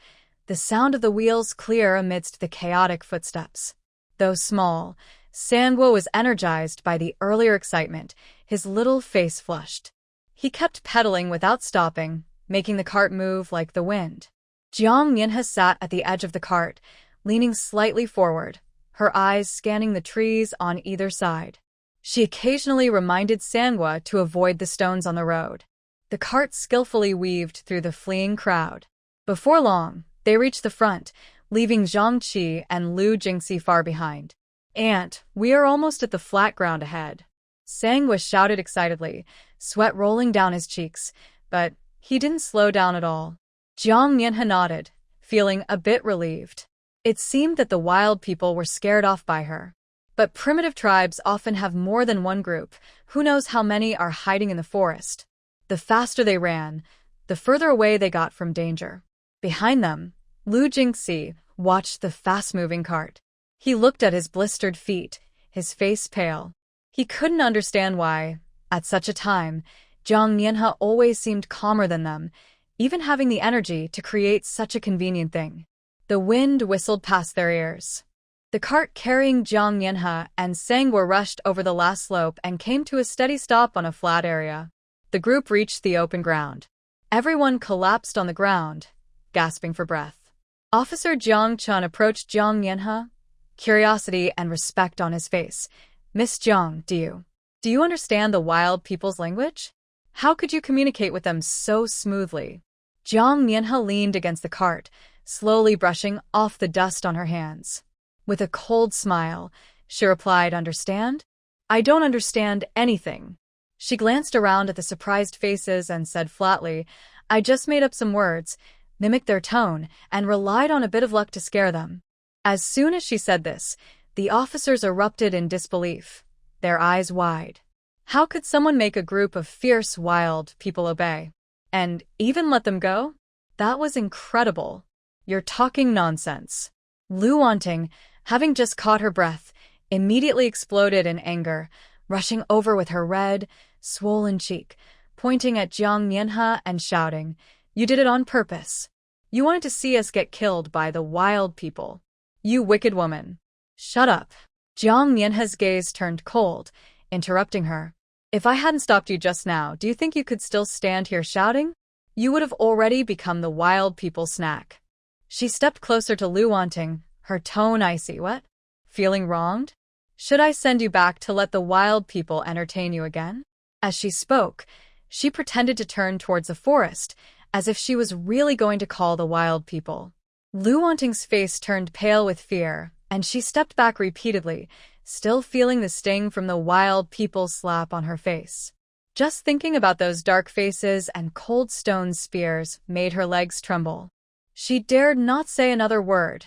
the sound of the wheels clear amidst the chaotic footsteps. Though small, Sangwa was energized by the earlier excitement, his little face flushed. He kept pedaling without stopping, making the cart move like the wind. Jiang Nianhe sat at the edge of the cart, leaning slightly forward, her eyes scanning the trees on either side. She occasionally reminded Sangwa to avoid the stones on the road. The cart skillfully weaved through the fleeing crowd. Before long, they reached the front, leaving Zhang Qi and Lu Jingxi far behind. "Aunt, we are almost at the flat ground ahead." Sangwa shouted excitedly, sweat rolling down his cheeks, but he didn't slow down at all. Jiang Nianhe nodded, feeling a bit relieved. It seemed that the wild people were scared off by her. But primitive tribes often have more than one group. Who knows how many are hiding in the forest? The faster they ran, the further away they got from danger. Behind them, Lu Jingxi watched the fast-moving cart. He looked at his blistered feet, his face pale. He couldn't understand why, at such a time, Jiang Nianhe always seemed calmer than them, even having the energy to create such a convenient thing. The wind whistled past their ears. The cart carrying Jiang Nianhe and Sangwa rushed over the last slope and came to a steady stop on a flat area. The group reached the open ground. Everyone collapsed on the ground, gasping for breath. Officer Jiang Chun approached Jiang Nianhe, curiosity and respect on his face. "Miss Jiang, do you understand the wild people's language? How could you communicate with them so smoothly?" Jiang Nianhe leaned against the cart, slowly brushing off the dust on her hands. With a cold smile, she replied, "Understand? I don't understand anything." She glanced around at the surprised faces and said flatly, "I just made up some words, mimicked their tone, and relied on a bit of luck to scare them." As soon as she said this, the officers erupted in disbelief, their eyes wide. How could someone make a group of fierce, wild people obey? And even let them go? That was incredible. "You're talking nonsense." Lu Wanting, having just caught her breath, immediately exploded in anger, rushing over with her red, swollen cheek, pointing at Jiang Mianhe and shouting, "You did it on purpose. You wanted to see us get killed by the wild people. You wicked woman." "Shut up." Jiang Mianhe's gaze turned cold, interrupting her. "If I hadn't stopped you just now, do you think you could still stand here shouting? You would have already become the wild people's snack." She stepped closer to Lu Wanting, her tone icy. "What? Feeling wronged? Should I send you back to let the wild people entertain you again?" As she spoke, she pretended to turn towards the forest, as if she was really going to call the wild people. Lu Wanting's face turned pale with fear, and she stepped back repeatedly, still feeling the sting from the wild people's slap on her face. Just thinking about those dark faces and cold stone spears made her legs tremble. She dared not say another word,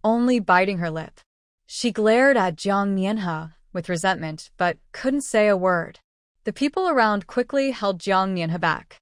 only biting her lip. She glared at Jiang Mianhe with resentment, but couldn't say a word. The people around quickly held Jiang Mianhe back.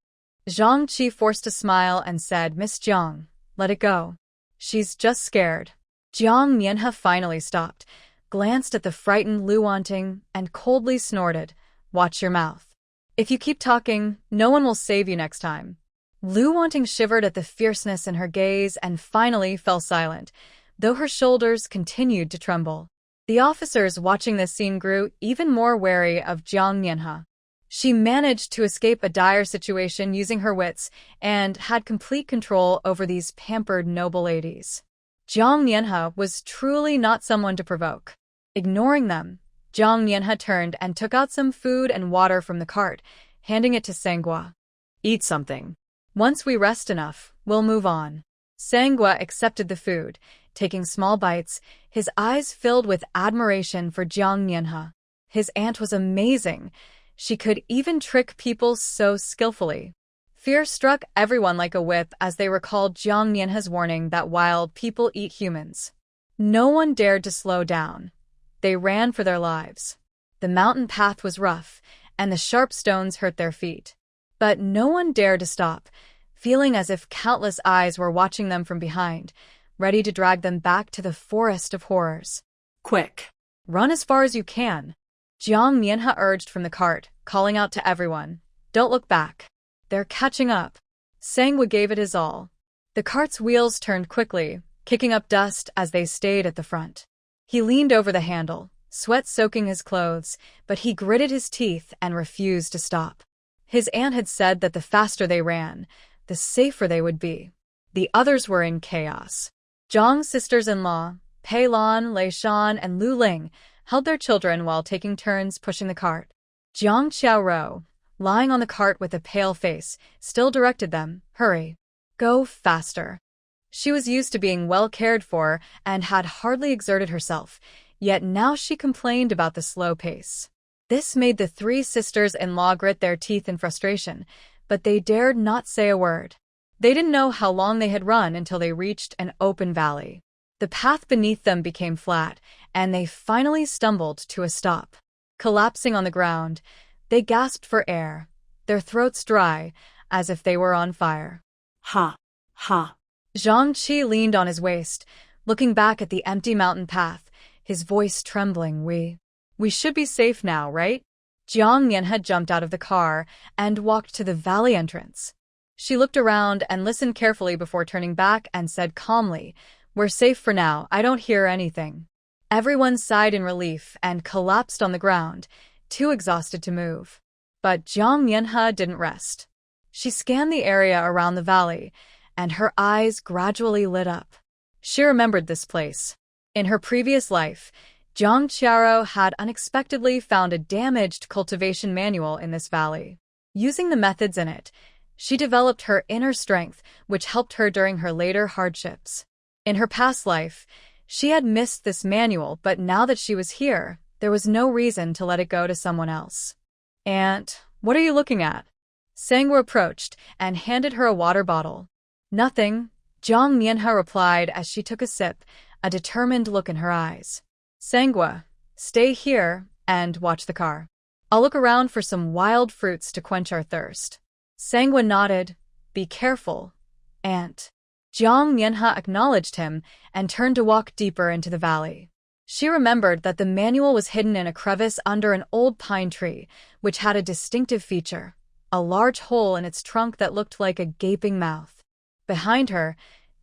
Zhang Qi forced a smile and said, "Miss Jiang, let it go. She's just scared." Jiang Mianhe finally stopped, glanced at the frightened Lu Wanting, and coldly snorted, "Watch your mouth. If you keep talking, no one will save you next time." Lu Wanting shivered at the fierceness in her gaze and finally fell silent, though her shoulders continued to tremble. The officers watching this scene grew even more wary of Jiang Mianhe. She managed to escape a dire situation using her wits and had complete control over these pampered noble ladies. Jiang Mianhe was truly not someone to provoke. Ignoring them, Jiang Mianhe turned and took out some food and water from the cart, handing it to Sangua. Eat something. "Once we rest enough, we'll move on." Sangua accepted the food, taking small bites, his eyes filled with admiration for Jiang Mianhe. His aunt was amazing. She could even trick people so skillfully. Fear struck everyone like a whip as they recalled Jiang Mianhe's warning that wild people eat humans. No one dared to slow down. They ran for their lives. The mountain path was rough, and the sharp stones hurt their feet. But no one dared to stop, feeling as if countless eyes were watching them from behind, ready to drag them back to the forest of horrors. Quick. "Run as far as you can," Jiang Mianhe urged from the cart, calling out to everyone. "Don't look back. They're catching up." Sangwa gave it his all. The cart's wheels turned quickly, kicking up dust as they stayed at the front. He leaned over the handle, sweat soaking his clothes, but he gritted his teeth and refused to stop. His aunt had said that the faster they ran, the safer they would be. The others were in chaos. Zhang's sisters-in-law, Pei Lan, Lei Shan, and Lu Ling, held their children while taking turns pushing the cart. Jiang Qiaorou, lying on the cart with a pale face, still directed them, "Hurry. Go faster." She was used to being well cared for and had hardly exerted herself, yet now she complained about the slow pace. This made the three sisters-in-law grit their teeth in frustration, but they dared not say a word. They didn't know how long they had run until they reached an open valley. The path beneath them became flat, and they finally stumbled to a stop. Collapsing on the ground, they gasped for air, their throats dry, as if they were on fire. Ha! Ha! Zhang Qi leaned on his waist, looking back at the empty mountain path, his voice trembling. We should be safe now, right?" Jiang Mian had jumped out of the car and walked to the valley entrance. She looked around and listened carefully before turning back and said calmly, "We're safe for now, I don't hear anything." Everyone sighed in relief and collapsed on the ground, too exhausted to move. But Jiang Mianhe didn't rest. She scanned the area around the valley, and her eyes gradually lit up. She remembered this place. In her previous life, Zhang Qiaorou had unexpectedly found a damaged cultivation manual in this valley. Using the methods in it, she developed her inner strength, which helped her during her later hardships. In her past life, she had missed this manual, but now that she was here, there was no reason to let it go to someone else. "Aunt, what are you looking at?" Sangwa approached and handed her a water bottle. "Nothing," Jiang Mianhe replied as she took a sip, a determined look in her eyes. "Sangwa, stay here and watch the car. I'll look around for some wild fruits to quench our thirst." Sangwa nodded. "Be careful, Aunt." Jiang Mianhe acknowledged him and turned to walk deeper into the valley. She remembered that the manual was hidden in a crevice under an old pine tree, which had a distinctive feature, a large hole in its trunk that looked like a gaping mouth. Behind her,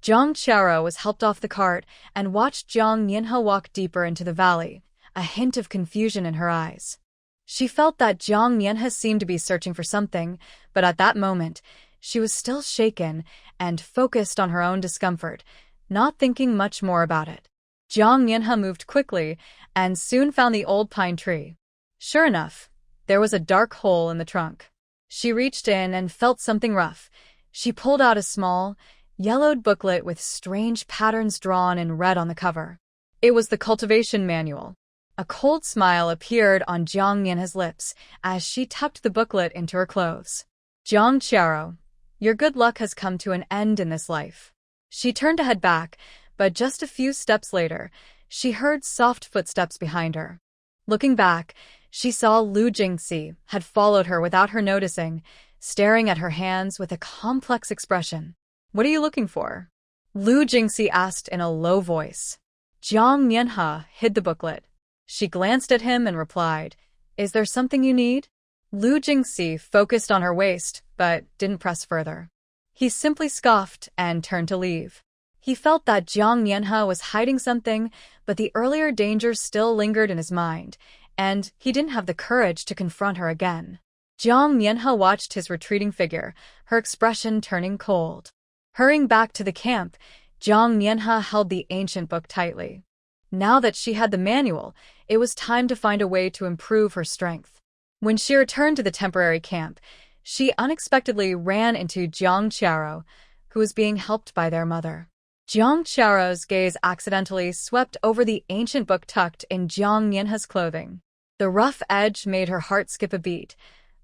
Jiang Qiao was helped off the cart and watched Jiang Nianhe walk deeper into the valley, a hint of confusion in her eyes. She felt that Jiang Nianhe seemed to be searching for something, but at that moment, she was still shaken and focused on her own discomfort, not thinking much more about it. Jiang Nianhe moved quickly and soon found the old pine tree. Sure enough, there was a dark hole in the trunk. She reached in and felt something rough. She pulled out a small, yellowed booklet with strange patterns drawn in red on the cover. It was the cultivation manual. A cold smile appeared on Jiang Nianhe's lips as she tucked the booklet into her clothes. Jiang Qiao, your good luck has come to an end in this life. She turned to head back, but just a few steps later, she heard soft footsteps behind her. Looking back, she saw Lu Jingxi had followed her without her noticing, staring at her hands with a complex expression. What are you looking for? Lu Jingxi asked in a low voice. Jiang Nianhe hid the booklet. She glanced at him and replied, Is there something you need? Lu Jingxi focused on her waist, but didn't press further. He simply scoffed and turned to leave. He felt that Jiang Nianhe was hiding something, but the earlier dangers still lingered in his mind, and he didn't have the courage to confront her again. Jiang Nianhe watched his retreating figure, her expression turning cold. Hurrying back to the camp, Jiang Nianhe held the ancient book tightly. Now that she had the manual, it was time to find a way to improve her strength. When she returned to the temporary camp, she unexpectedly ran into Jiang Qiao, who was being helped by their mother. Jiang Qiao's gaze accidentally swept over the ancient book tucked in Jiang Nianhe's clothing. The rough edge made her heart skip a beat.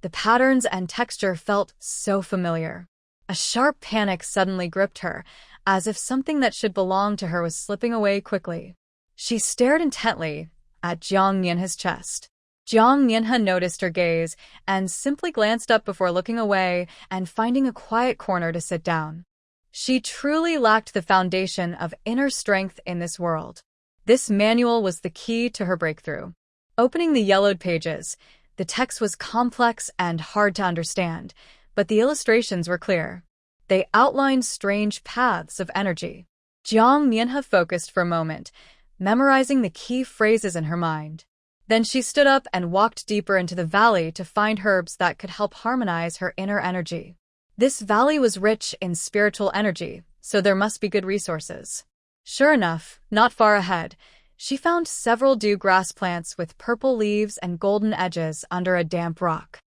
The patterns and texture felt so familiar. A sharp panic suddenly gripped her, as if something that should belong to her was slipping away quickly. She stared intently at Jiang Nianhe's chest. Jiang Nianhe noticed her gaze and simply glanced up before looking away and finding a quiet corner to sit down. She truly lacked the foundation of inner strength in this world. This manual was the key to her breakthrough. Opening the yellowed pages, the text was complex and hard to understand, but the illustrations were clear. They outlined strange paths of energy. Jiang Nianhe focused for a moment, memorizing the key phrases in her mind. Then she stood up and walked deeper into the valley to find herbs that could help harmonize her inner energy. This valley was rich in spiritual energy, so there must be good resources. Sure enough, not far ahead, she found several dew-grass plants with purple leaves and golden edges under a damp rock.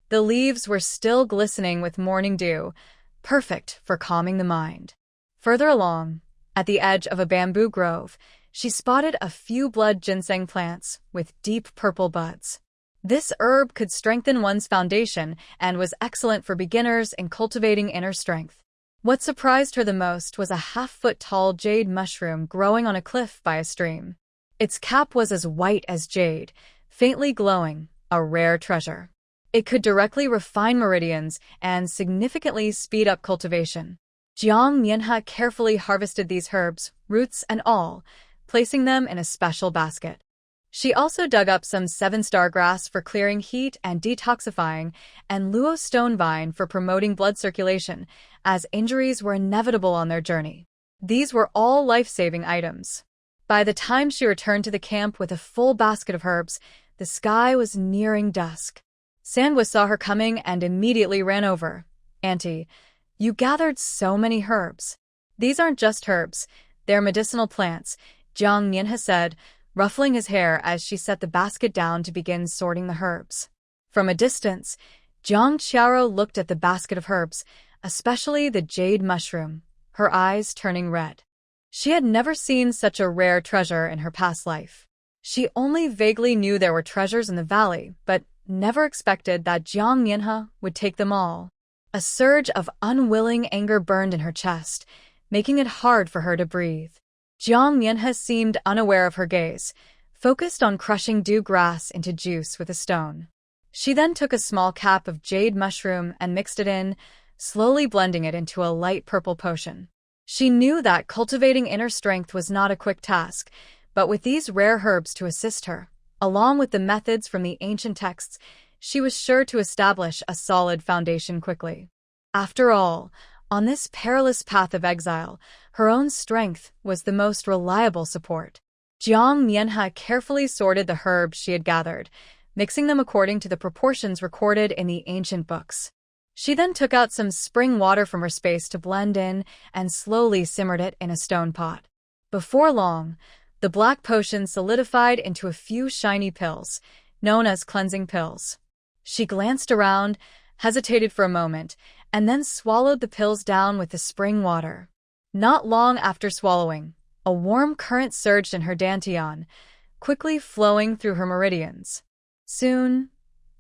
The leaves were still glistening with morning dew, perfect for calming the mind. Further along, at the edge of a bamboo grove, she spotted a few blood ginseng plants with deep purple buds. This herb could strengthen one's foundation and was excellent for beginners in cultivating inner strength. What surprised her the most was a half-foot-tall jade mushroom growing on a cliff by a stream. Its cap was as white as jade, faintly glowing, a rare treasure. It could directly refine meridians and significantly speed up cultivation. Jiang Nianhe carefully harvested these herbs, roots and all, placing them in a special basket. She also dug up some seven-star grass for clearing heat and detoxifying, and luo stone vine for promoting blood circulation, as injuries were inevitable on their journey. These were all life-saving items. By the time she returned to the camp with a full basket of herbs, the sky was nearing dusk. Sandwa saw her coming and immediately ran over. "Auntie, you gathered so many herbs." "These aren't just herbs, they're medicinal plants," Jiang Nianhe said, ruffling his hair as she set the basket down to begin sorting the herbs. From a distance, Jiang Qiao looked at the basket of herbs, especially the jade mushroom, her eyes turning red. She had never seen such a rare treasure in her past life. She only vaguely knew there were treasures in the valley, but never expected that Jiang Nianhe would take them all. A surge of unwilling anger burned in her chest, making it hard for her to breathe. Jiang Nianhe seemed unaware of her gaze, focused on crushing dew grass into juice with a stone. She then took a small cap of jade mushroom and mixed it in, slowly blending it into a light purple potion. She knew that cultivating inner strength was not a quick task, But with these rare herbs to assist her, along with the methods from the ancient texts, she was sure to establish a solid foundation quickly. After all, on this perilous path of exile, her own strength was the most reliable support. Jiang Mianhe carefully sorted the herbs she had gathered, mixing them according to the proportions recorded in the ancient books. She then took out some spring water from her space to blend in and slowly simmered it in a stone pot. Before long, the black potion solidified into a few shiny pills, known as cleansing pills. She glanced around, hesitated for a moment, and then swallowed the pills down with the spring water. Not long after swallowing, a warm current surged in her dantian, quickly flowing through her meridians. Soon,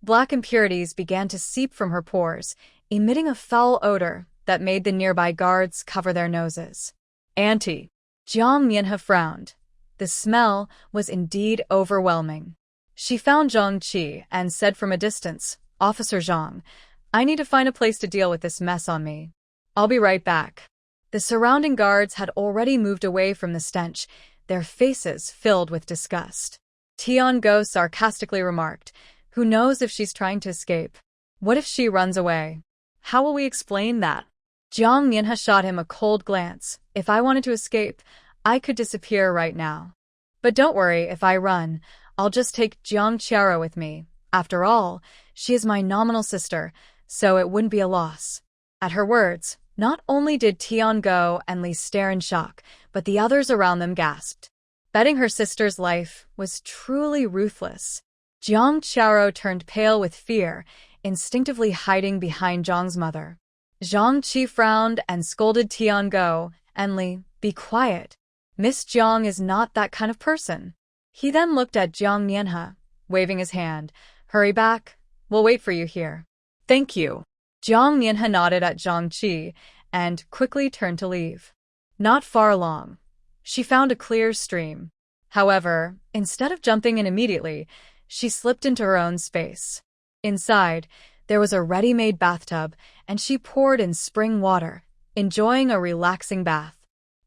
black impurities began to seep from her pores, emitting a foul odor that made the nearby guards cover their noses. Auntie. Jiang Mianhe frowned. The smell was indeed overwhelming. She found Zhang Qi and said from a distance, "Officer Zhang, I need to find a place to deal with this mess on me. I'll be right back." The surrounding guards had already moved away from the stench, their faces filled with disgust. Tiango sarcastically remarked, "Who knows if she's trying to escape? What if she runs away? How will we explain that?" Jiang Mianhe shot him a cold glance. "If I wanted to escape, I could disappear right now. But don't worry, if I run, I'll just take Jiang Qiaro with me. After all, she is my nominal sister, so it wouldn't be a loss." At her words, not only did Tiango and Li stare in shock, but the others around them gasped. Betting her sister's life was truly ruthless. Jiang Qiaro turned pale with fear, instinctively hiding behind Zhang's mother. Zhang Qi frowned and scolded Tiango and Li, "Be quiet. Miss Jiang is not that kind of person." He then looked at Jiang Mianhe, waving his hand. "Hurry back. We'll wait for you here." Thank you. Jiang Mianhe nodded at Zhang Qi and quickly turned to leave. Not far along, she found a clear stream. However, instead of jumping in immediately, she slipped into her own space. Inside, there was a ready-made bathtub, and she poured in spring water, enjoying a relaxing bath.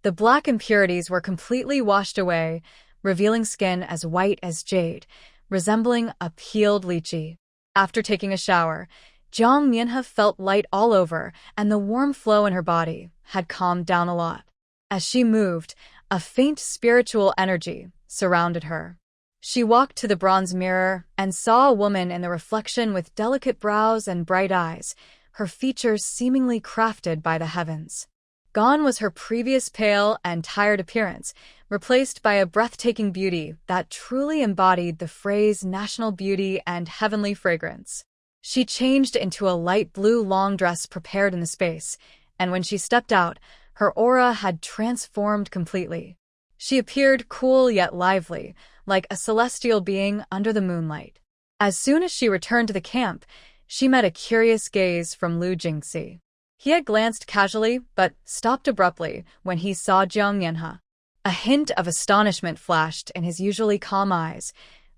The black impurities were completely washed away, revealing skin as white as jade, resembling a peeled lychee. After taking a shower, Jiang Mianhe felt light all over, and the warm flow in her body had calmed down a lot. As she moved, a faint spiritual energy surrounded her. She walked to the bronze mirror and saw a woman in the reflection with delicate brows and bright eyes, her features seemingly crafted by the heavens. Gone was her previous pale and tired appearance, replaced by a breathtaking beauty that truly embodied the phrase national beauty and heavenly fragrance. She changed into a light blue long dress prepared in the space, and when she stepped out, her aura had transformed completely. She appeared cool yet lively, like a celestial being under the moonlight. As soon as she returned to the camp, she met a curious gaze from Lu Jingxi. He had glanced casually, but stopped abruptly when he saw Jiang Mianhe. A hint of astonishment flashed in his usually calm eyes,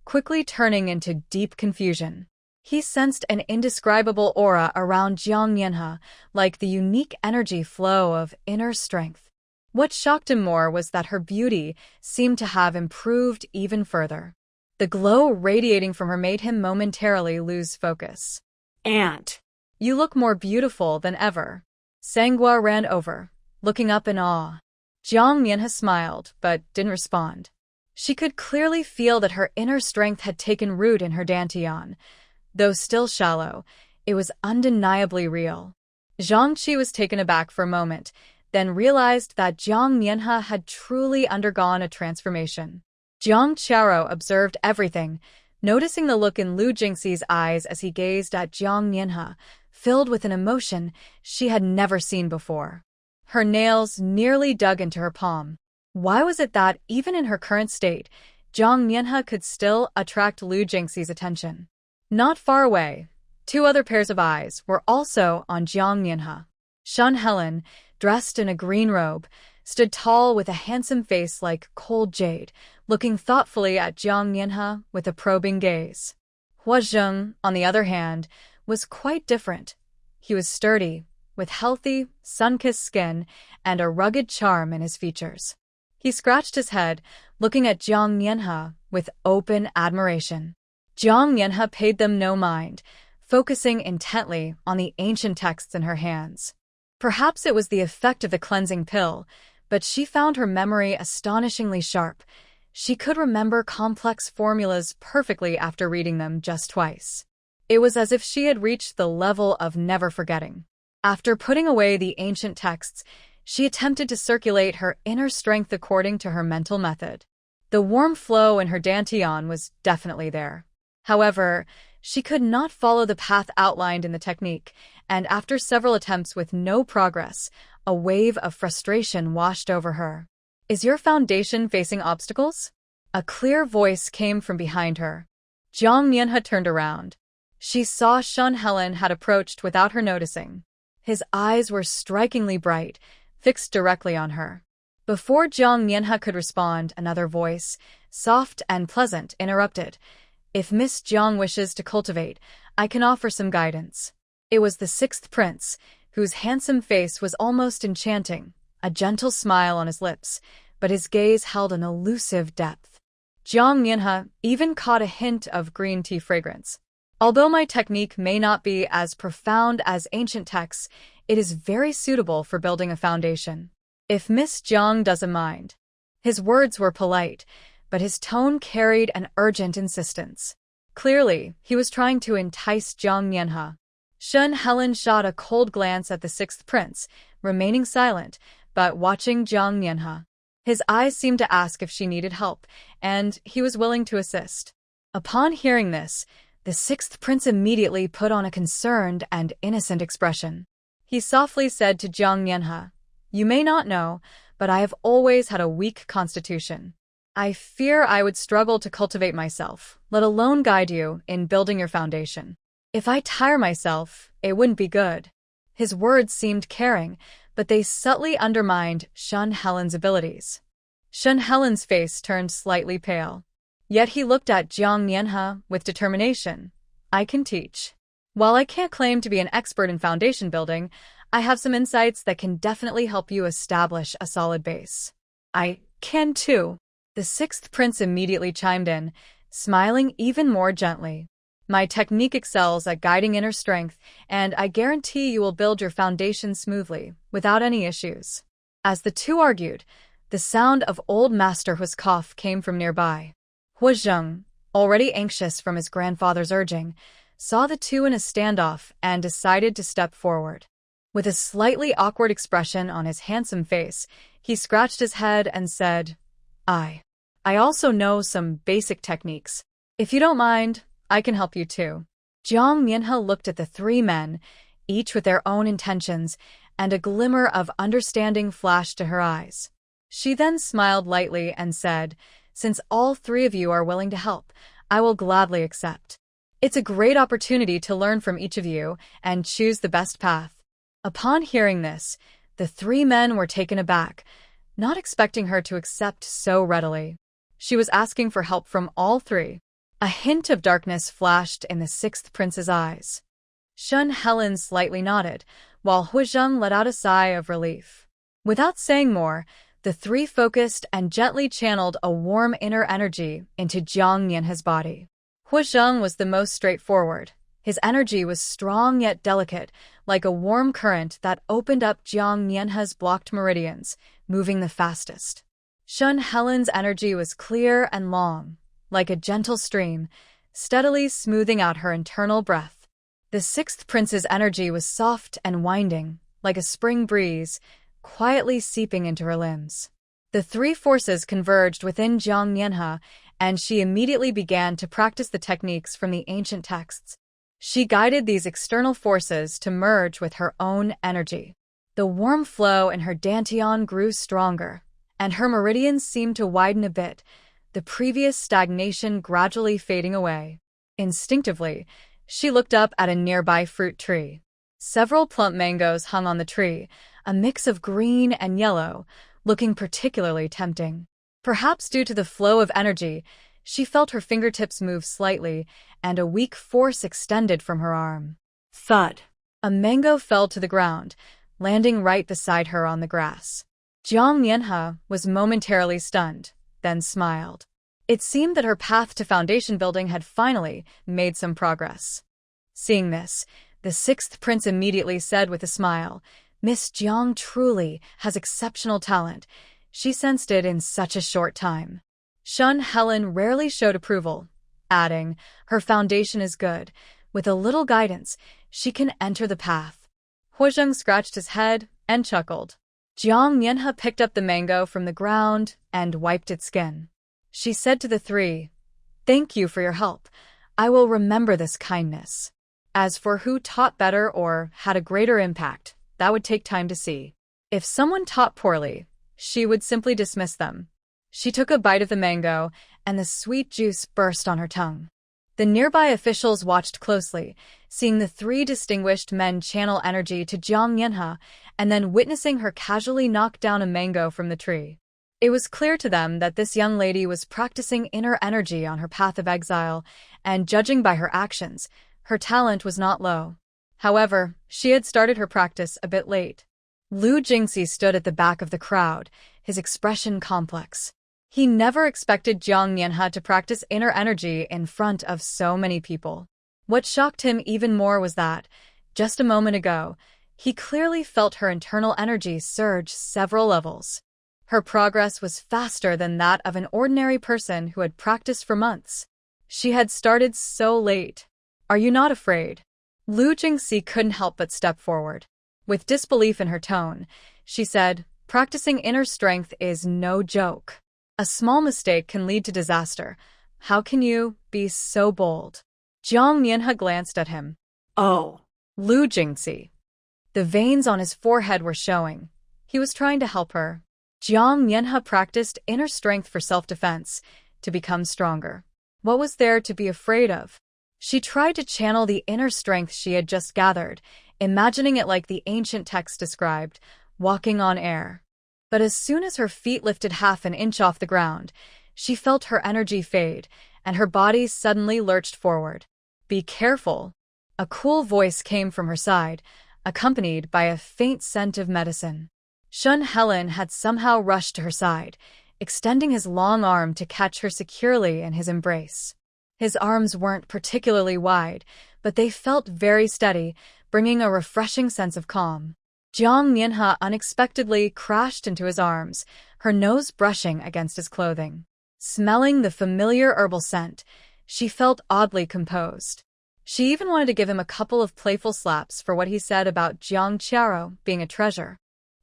quickly turning into deep confusion. He sensed an indescribable aura around Jiang Mianhe, like the unique energy flow of inner strength. What shocked him more was that her beauty seemed to have improved even further. The glow radiating from her made him momentarily lose focus. "Aunt, you look more beautiful than ever." Sanghua ran over, looking up in awe. Jiang Mianhe smiled, but didn't respond. She could clearly feel that her inner strength had taken root in her dantian. Though still shallow, it was undeniably real. Zhang Qi was taken aback for a moment, then realized that Jiang Mianhe had truly undergone a transformation. Jiang Qiaro observed everything, noticing the look in Lu Jingxi's eyes as he gazed at Jiang Mianhe, filled with an emotion she had never seen before. Her nails nearly dug into her palm. Why was it that, even in her current state, Jiang Mianhe could still attract Lu Jingxi's attention? Not far away, two other pairs of eyes were also on Jiang Mianhe. Shun Helen, dressed in a green robe, stood tall with a handsome face like cold jade, looking thoughtfully at Jiang Mianhe with a probing gaze. Hua Zheng, on the other hand, was quite different. He was sturdy, with healthy, sun-kissed skin and a rugged charm in his features. He scratched his head, looking at Jiang Mianhe with open admiration. Jiang Mianhe paid them no mind, focusing intently on the ancient texts in her hands. Perhaps it was the effect of the cleansing pill, but she found her memory astonishingly sharp. She could remember complex formulas perfectly after reading them just twice. It was as if she had reached the level of never forgetting. After putting away the ancient texts, she attempted to circulate her inner strength according to her mental method. The warm flow in her dantian was definitely there. However, she could not follow the path outlined in the technique, and after several attempts with no progress, a wave of frustration washed over her. Is your foundation facing obstacles? A clear voice came from behind her. Jiang Mianhe turned around. She saw Shun Helen had approached without her noticing. His eyes were strikingly bright, fixed directly on her. Before Jiang Mianhe could respond, another voice, soft and pleasant, interrupted. If Miss Jiang wishes to cultivate, I can offer some guidance. It was the sixth prince, whose handsome face was almost enchanting, a gentle smile on his lips, but his gaze held an elusive depth. Jiang Mianhe even caught a hint of green tea fragrance. Although my technique may not be as profound as ancient texts, it is very suitable for building a foundation. If Miss Jiang doesn't mind. His words were polite, but his tone carried an urgent insistence. Clearly, he was trying to entice Jiang Mianhe. Shun Helen shot a cold glance at the sixth prince, remaining silent, but watching Jiang Mianhe. His eyes seemed to ask if she needed help, and he was willing to assist. Upon hearing this, the sixth prince immediately put on a concerned and innocent expression. He softly said to Jiang Mianhe, "You may not know, but I have always had a weak constitution. I fear I would struggle to cultivate myself, let alone guide you in building your foundation. If I tire myself, it wouldn't be good." His words seemed caring, but they subtly undermined Shun Helen's abilities. Shun Helen's face turned slightly pale. Yet he looked at Jiang Mianhe with determination. "I can teach. While I can't claim to be an expert in foundation building, I have some insights that can definitely help you establish a solid base." "I can too." The sixth prince immediately chimed in, smiling even more gently. "My technique excels at guiding inner strength, and I guarantee you will build your foundation smoothly, without any issues." As the two argued, the sound of old Master Hu's cough came from nearby. Hu Zheng, already anxious from his grandfather's urging, saw the two in a standoff and decided to step forward. With a slightly awkward expression on his handsome face, he scratched his head and said, I also know some basic techniques. If you don't mind, I can help you too." Jiang Mianhe looked at the three men, each with their own intentions, and a glimmer of understanding flashed to her eyes. She then smiled lightly and said, "Since all three of you are willing to help, I will gladly accept. It's a great opportunity to learn from each of you and choose the best path." Upon hearing this, the three men were taken aback, not expecting her to accept so readily. She was asking for help from all three. A hint of darkness flashed in the sixth prince's eyes. Shun Helen slightly nodded, while Hu Zheng let out a sigh of relief. Without saying more, the three focused and gently channeled a warm inner energy into Jiang Mianhe's body. Hu Zheng was the most straightforward. His energy was strong yet delicate, like a warm current that opened up Jiang Mianhe's blocked meridians, moving the fastest. Shun Helen's energy was clear and long, like a gentle stream, steadily smoothing out her internal breath. The sixth prince's energy was soft and winding, like a spring breeze, quietly seeping into her limbs. The three forces converged within Jiang Mianhe, and she immediately began to practice the techniques from the ancient texts. She guided these external forces to merge with her own energy. The warm flow in her dantian grew stronger, and her meridians seemed to widen a bit, the previous stagnation gradually fading away. Instinctively, she looked up at a nearby fruit tree. Several plump mangoes hung on the tree, a mix of green and yellow, looking particularly tempting. Perhaps due to the flow of energy, she felt her fingertips move slightly, and a weak force extended from her arm. Thud! A mango fell to the ground, landing right beside her on the grass. Jiang Mianhe was momentarily stunned, then smiled. It seemed that her path to foundation building had finally made some progress. Seeing this, the sixth prince immediately said with a smile, "Miss Jiang truly has exceptional talent. She sensed it in such a short time." Shun Helen rarely showed approval, adding, "Her foundation is good. With a little guidance, she can enter the path." Huozheng scratched his head and chuckled. Jiang Mianhe picked up the mango from the ground and wiped its skin. She said to the three, "Thank you for your help. I will remember this kindness. As for who taught better or had a greater impact, that would take time to see. If someone taught poorly, she would simply dismiss them." She took a bite of the mango, and the sweet juice burst on her tongue. The nearby officials watched closely, seeing the three distinguished men channel energy to Jiang Mianhe and then witnessing her casually knock down a mango from the tree. It was clear to them that this young lady was practicing inner energy on her path of exile, and judging by her actions, her talent was not low. However, she had started her practice a bit late. Lu Jingxi stood at the back of the crowd, his expression complex. He never expected Jiang Mianhe to practice inner energy in front of so many people. What shocked him even more was that, just a moment ago, he clearly felt her internal energy surge several levels. Her progress was faster than that of an ordinary person who had practiced for months. She had started so late. "Are you not afraid?" Lu Jingxi couldn't help but step forward. With disbelief in her tone, she said, "Practicing inner strength is no joke. A small mistake can lead to disaster. How can you be so bold?" Jiang Mianhe glanced at him. Oh. Lu Jingxi. The veins on his forehead were showing. He was trying to help her. Jiang Mianhe practiced inner strength for self-defense, to become stronger. What was there to be afraid of? She tried to channel the inner strength she had just gathered, imagining it like the ancient text described, walking on air. But as soon as her feet lifted half an inch off the ground, she felt her energy fade, and her body suddenly lurched forward. "Be careful." A cool voice came from her side, accompanied by a faint scent of medicine. Shun Helen had somehow rushed to her side, extending his long arm to catch her securely in his embrace. His arms weren't particularly wide, but they felt very steady, bringing a refreshing sense of calm. Jiang Mianhe unexpectedly crashed into his arms, her nose brushing against his clothing. Smelling the familiar herbal scent, she felt oddly composed. She even wanted to give him a couple of playful slaps for what he said about Jiang Qiaro being a treasure.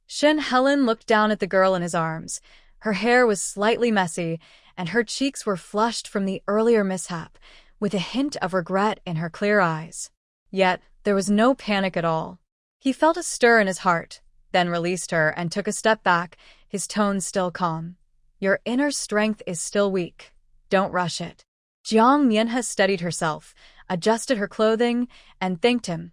Shun Helen looked down at the girl in his arms. Her hair was slightly messy, and her cheeks were flushed from the earlier mishap, with a hint of regret in her clear eyes. Yet, there was no panic at all. He felt a stir in his heart, then released her and took a step back, his tone still calm. "Your inner strength is still weak. Don't rush it." Jiang Mianhe steadied herself, adjusted her clothing, and thanked him.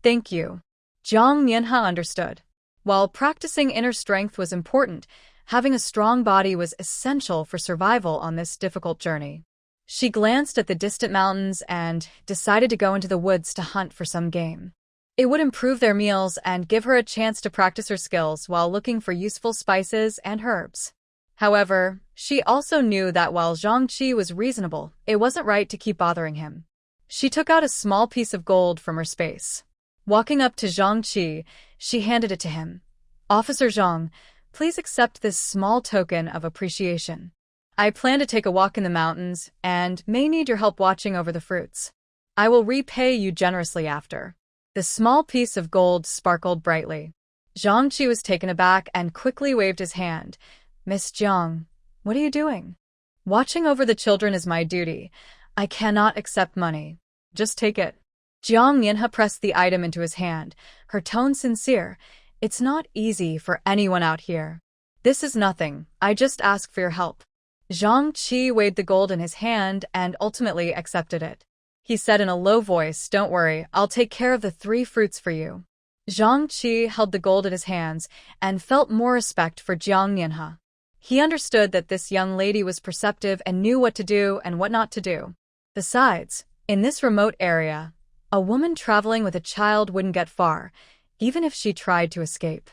"Thank you." Jiang Mianhe understood. While practicing inner strength was important, having a strong body was essential for survival on this difficult journey. She glanced at the distant mountains and decided to go into the woods to hunt for some game. It would improve their meals and give her a chance to practice her skills while looking for useful spices and herbs. However, she also knew that while Zhang Qi was reasonable, it wasn't right to keep bothering him. She took out a small piece of gold from her space. Walking up to Zhang Qi, she handed it to him. "Officer Zhang, please accept this small token of appreciation. I plan to take a walk in the mountains and may need your help watching over the fruits. I will repay you generously after." The small piece of gold sparkled brightly. Zhang Qi was taken aback and quickly waved his hand. "Miss Jiang, what are you doing?" "Watching over the children is my duty. I cannot accept money. Just take it." Jiang Mianhe pressed the item into his hand, her tone sincere. "It's not easy for anyone out here. This is nothing. I just ask for your help." Zhang Qi weighed the gold in his hand and ultimately accepted it. He said in a low voice, "Don't worry, I'll take care of the 3 fruits for you." Zhang Qi held the gold in his hands and felt more respect for Jiang Mianhe. He understood that this young lady was perceptive and knew what to do and what not to do. Besides, in this remote area, a woman traveling with a child wouldn't get far, even if she tried to escape.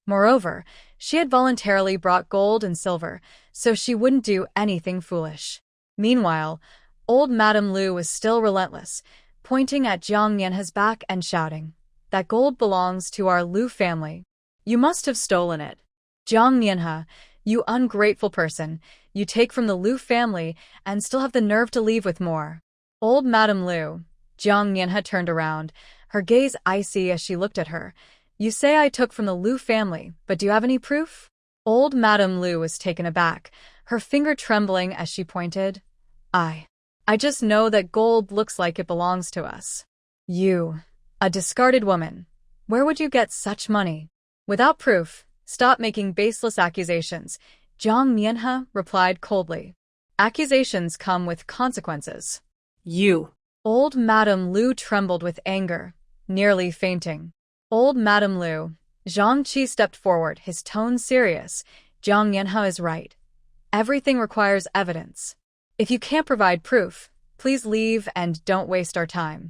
Moreover, she had voluntarily brought gold and silver, so she wouldn't do anything foolish. Meanwhile, old Madame Lu was still relentless, pointing at Jiang Mianhe's back and shouting, "That gold belongs to our Lu family. You must have stolen it. Jiang Mianhe, you ungrateful person, you take from the Lu family and still have the nerve to leave with more." Old Madame Lu. Jiang Mianhe turned around, her gaze icy as she looked at her. "You say I took from the Lu family, but do you have any proof?" Old Madame Lu was taken aback, her finger trembling as she pointed. I just know that gold looks like it belongs to us." "You, a discarded woman. Where would you get such money?" "Without proof, stop making baseless accusations," Jiang Mianhe replied coldly. "Accusations come with consequences." You. Old Madame Lu trembled with anger, nearly fainting. Old Madame Lu. Zhang Qi stepped forward, his tone serious. "Jiang Mianhe is right. Everything requires evidence. If you can't provide proof, please leave and don't waste our time."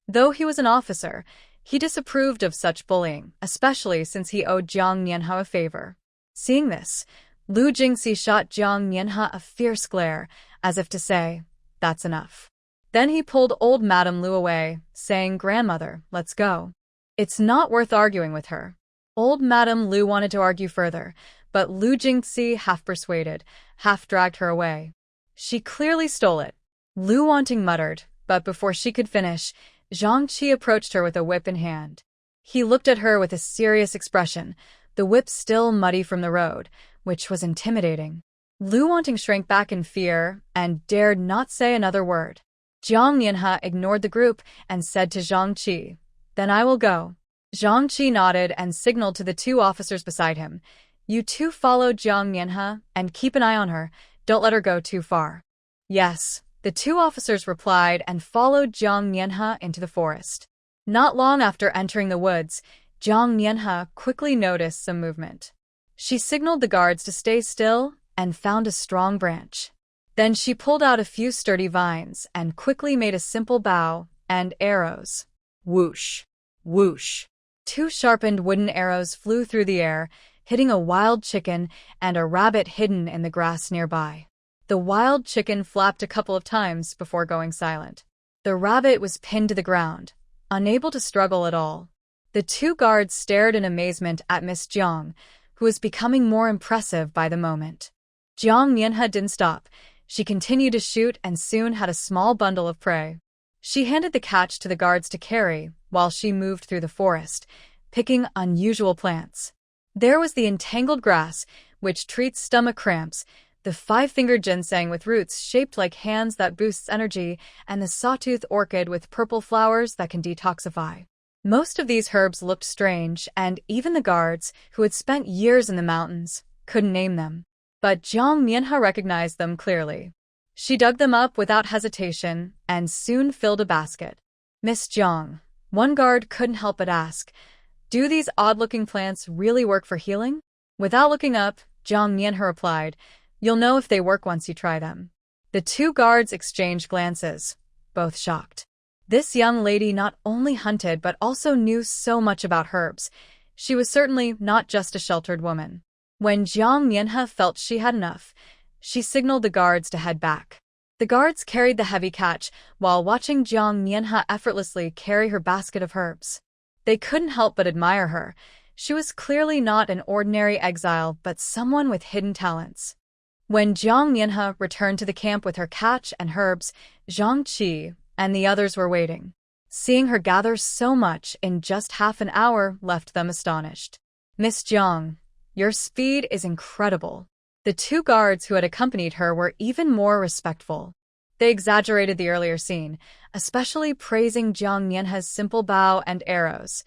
Though he was an officer, he disapproved of such bullying, especially since he owed Jiang Mianhe a favor. Seeing this, Lu Jingxi shot Jiang Mianhe a fierce glare, as if to say, "That's enough." Then he pulled old Madame Lu away, saying, "Grandmother, let's go. It's not worth arguing with her." Old Madame Lu wanted to argue further, but Lu Jingxi, half persuaded, half dragged her away. "She clearly stole it," Lu Wanting muttered, but before she could finish, Zhang Qi approached her with a whip in hand. He looked at her with a serious expression, the whip still muddy from the road, which was intimidating. Lu Wanting shrank back in fear and dared not say another word. Jiang Mianhe ignored the group and said to Zhang Qi, "Then I will go." Zhang Qi nodded and signaled to the two officers beside him. "You two follow Jiang Mianhe and keep an eye on her. Don't let her go too far." "Yes," the two officers replied and followed Jiang Mianhe into the forest. Not long after entering the woods, Jiang Mianhe quickly noticed some movement. She signaled the guards to stay still and found a strong branch. Then she pulled out a few sturdy vines and quickly made a simple bow and arrows. Whoosh! Whoosh! Two sharpened wooden arrows flew through the air, hitting a wild chicken and a rabbit hidden in the grass nearby. The wild chicken flapped a couple of times before going silent. The rabbit was pinned to the ground, unable to struggle at all. The two guards stared in amazement at Miss Jiang, who was becoming more impressive by the moment. Jiang Mianhe didn't stop. She continued to shoot and soon had a small bundle of prey. She handed the catch to the guards to carry while she moved through the forest, picking unusual plants. There was the entangled grass, which treats stomach cramps, the five-fingered ginseng with roots shaped like hands that boosts energy, and the sawtooth orchid with purple flowers that can detoxify. Most of these herbs looked strange, and even the guards, who had spent years in the mountains, couldn't name them. But Jiang Mianhe recognized them clearly. She dug them up without hesitation and soon filled a basket. "Miss Jiang," one guard couldn't help but ask, "Do these odd-looking plants really work for healing?" Without looking up, Jiang Mianhe replied, "You'll know if they work once you try them." The two guards exchanged glances, both shocked. This young lady not only hunted but also knew so much about herbs. She was certainly not just a sheltered woman. When Jiang Mianhe felt she had enough, she signaled the guards to head back. The guards carried the heavy catch while watching Jiang Mianhe effortlessly carry her basket of herbs. They couldn't help but admire her. She was clearly not an ordinary exile, but someone with hidden talents. When Jiang Mianhe returned to the camp with her catch and herbs, Zhang Qi and the others were waiting. Seeing her gather so much in just half an hour left them astonished. "Miss Jiang, your speed is incredible." The two guards who had accompanied her were even more respectful. They exaggerated the earlier scene, especially praising Jiang Mianhe's simple bow and arrows.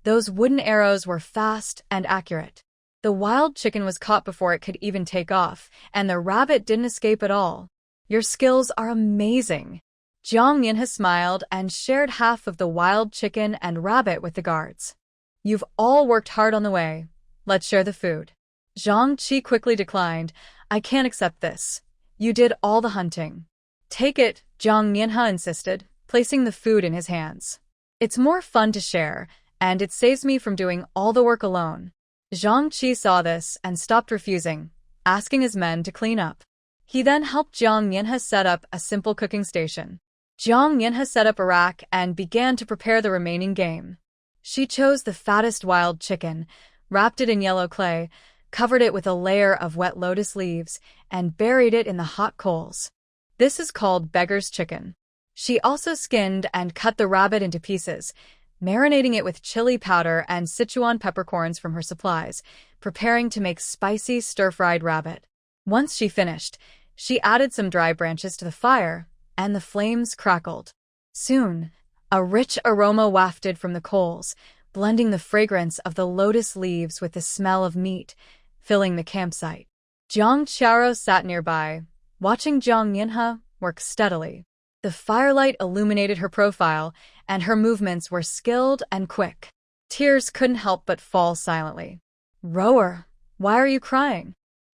Those wooden arrows were fast and accurate. The wild chicken was caught before it could even take off, and the rabbit didn't escape at all. "Your skills are amazing." Jiang Mianhe smiled and shared half of the wild chicken and rabbit with the guards. "You've all worked hard on the way. Let's share the food." Zhang Qi quickly declined. "I can't accept this. You did all the hunting." "Take it," Jiang Mianhe insisted, placing the food in his hands. "It's more fun to share, and it saves me from doing all the work alone." Zhang Qi saw this and stopped refusing, asking his men to clean up. He then helped Jiang Mianhe set up a simple cooking station. Jiang Mianhe set up a rack and began to prepare the remaining game. She chose the fattest wild chicken, wrapped it in yellow clay, covered it with a layer of wet lotus leaves, and buried it in the hot coals. This is called beggar's chicken. She also skinned and cut the rabbit into pieces, marinating it with chili powder and Sichuan peppercorns from her supplies, preparing to make spicy stir-fried rabbit. Once she finished, she added some dry branches to the fire, and the flames crackled. Soon, a rich aroma wafted from the coals, blending the fragrance of the lotus leaves with the smell of meat, filling the campsite. Jiang Qiao sat nearby, watching Jiang Mianhe work steadily. The firelight illuminated her profile, and her movements were skilled and quick. Tears couldn't help but fall silently. "Rower, why are you crying?"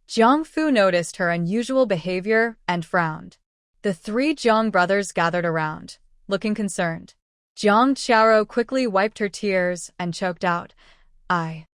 Jiang Fu noticed her unusual behavior and frowned. The three Jiang brothers gathered around, looking concerned. Jiang Qiao quickly wiped her tears and choked out, I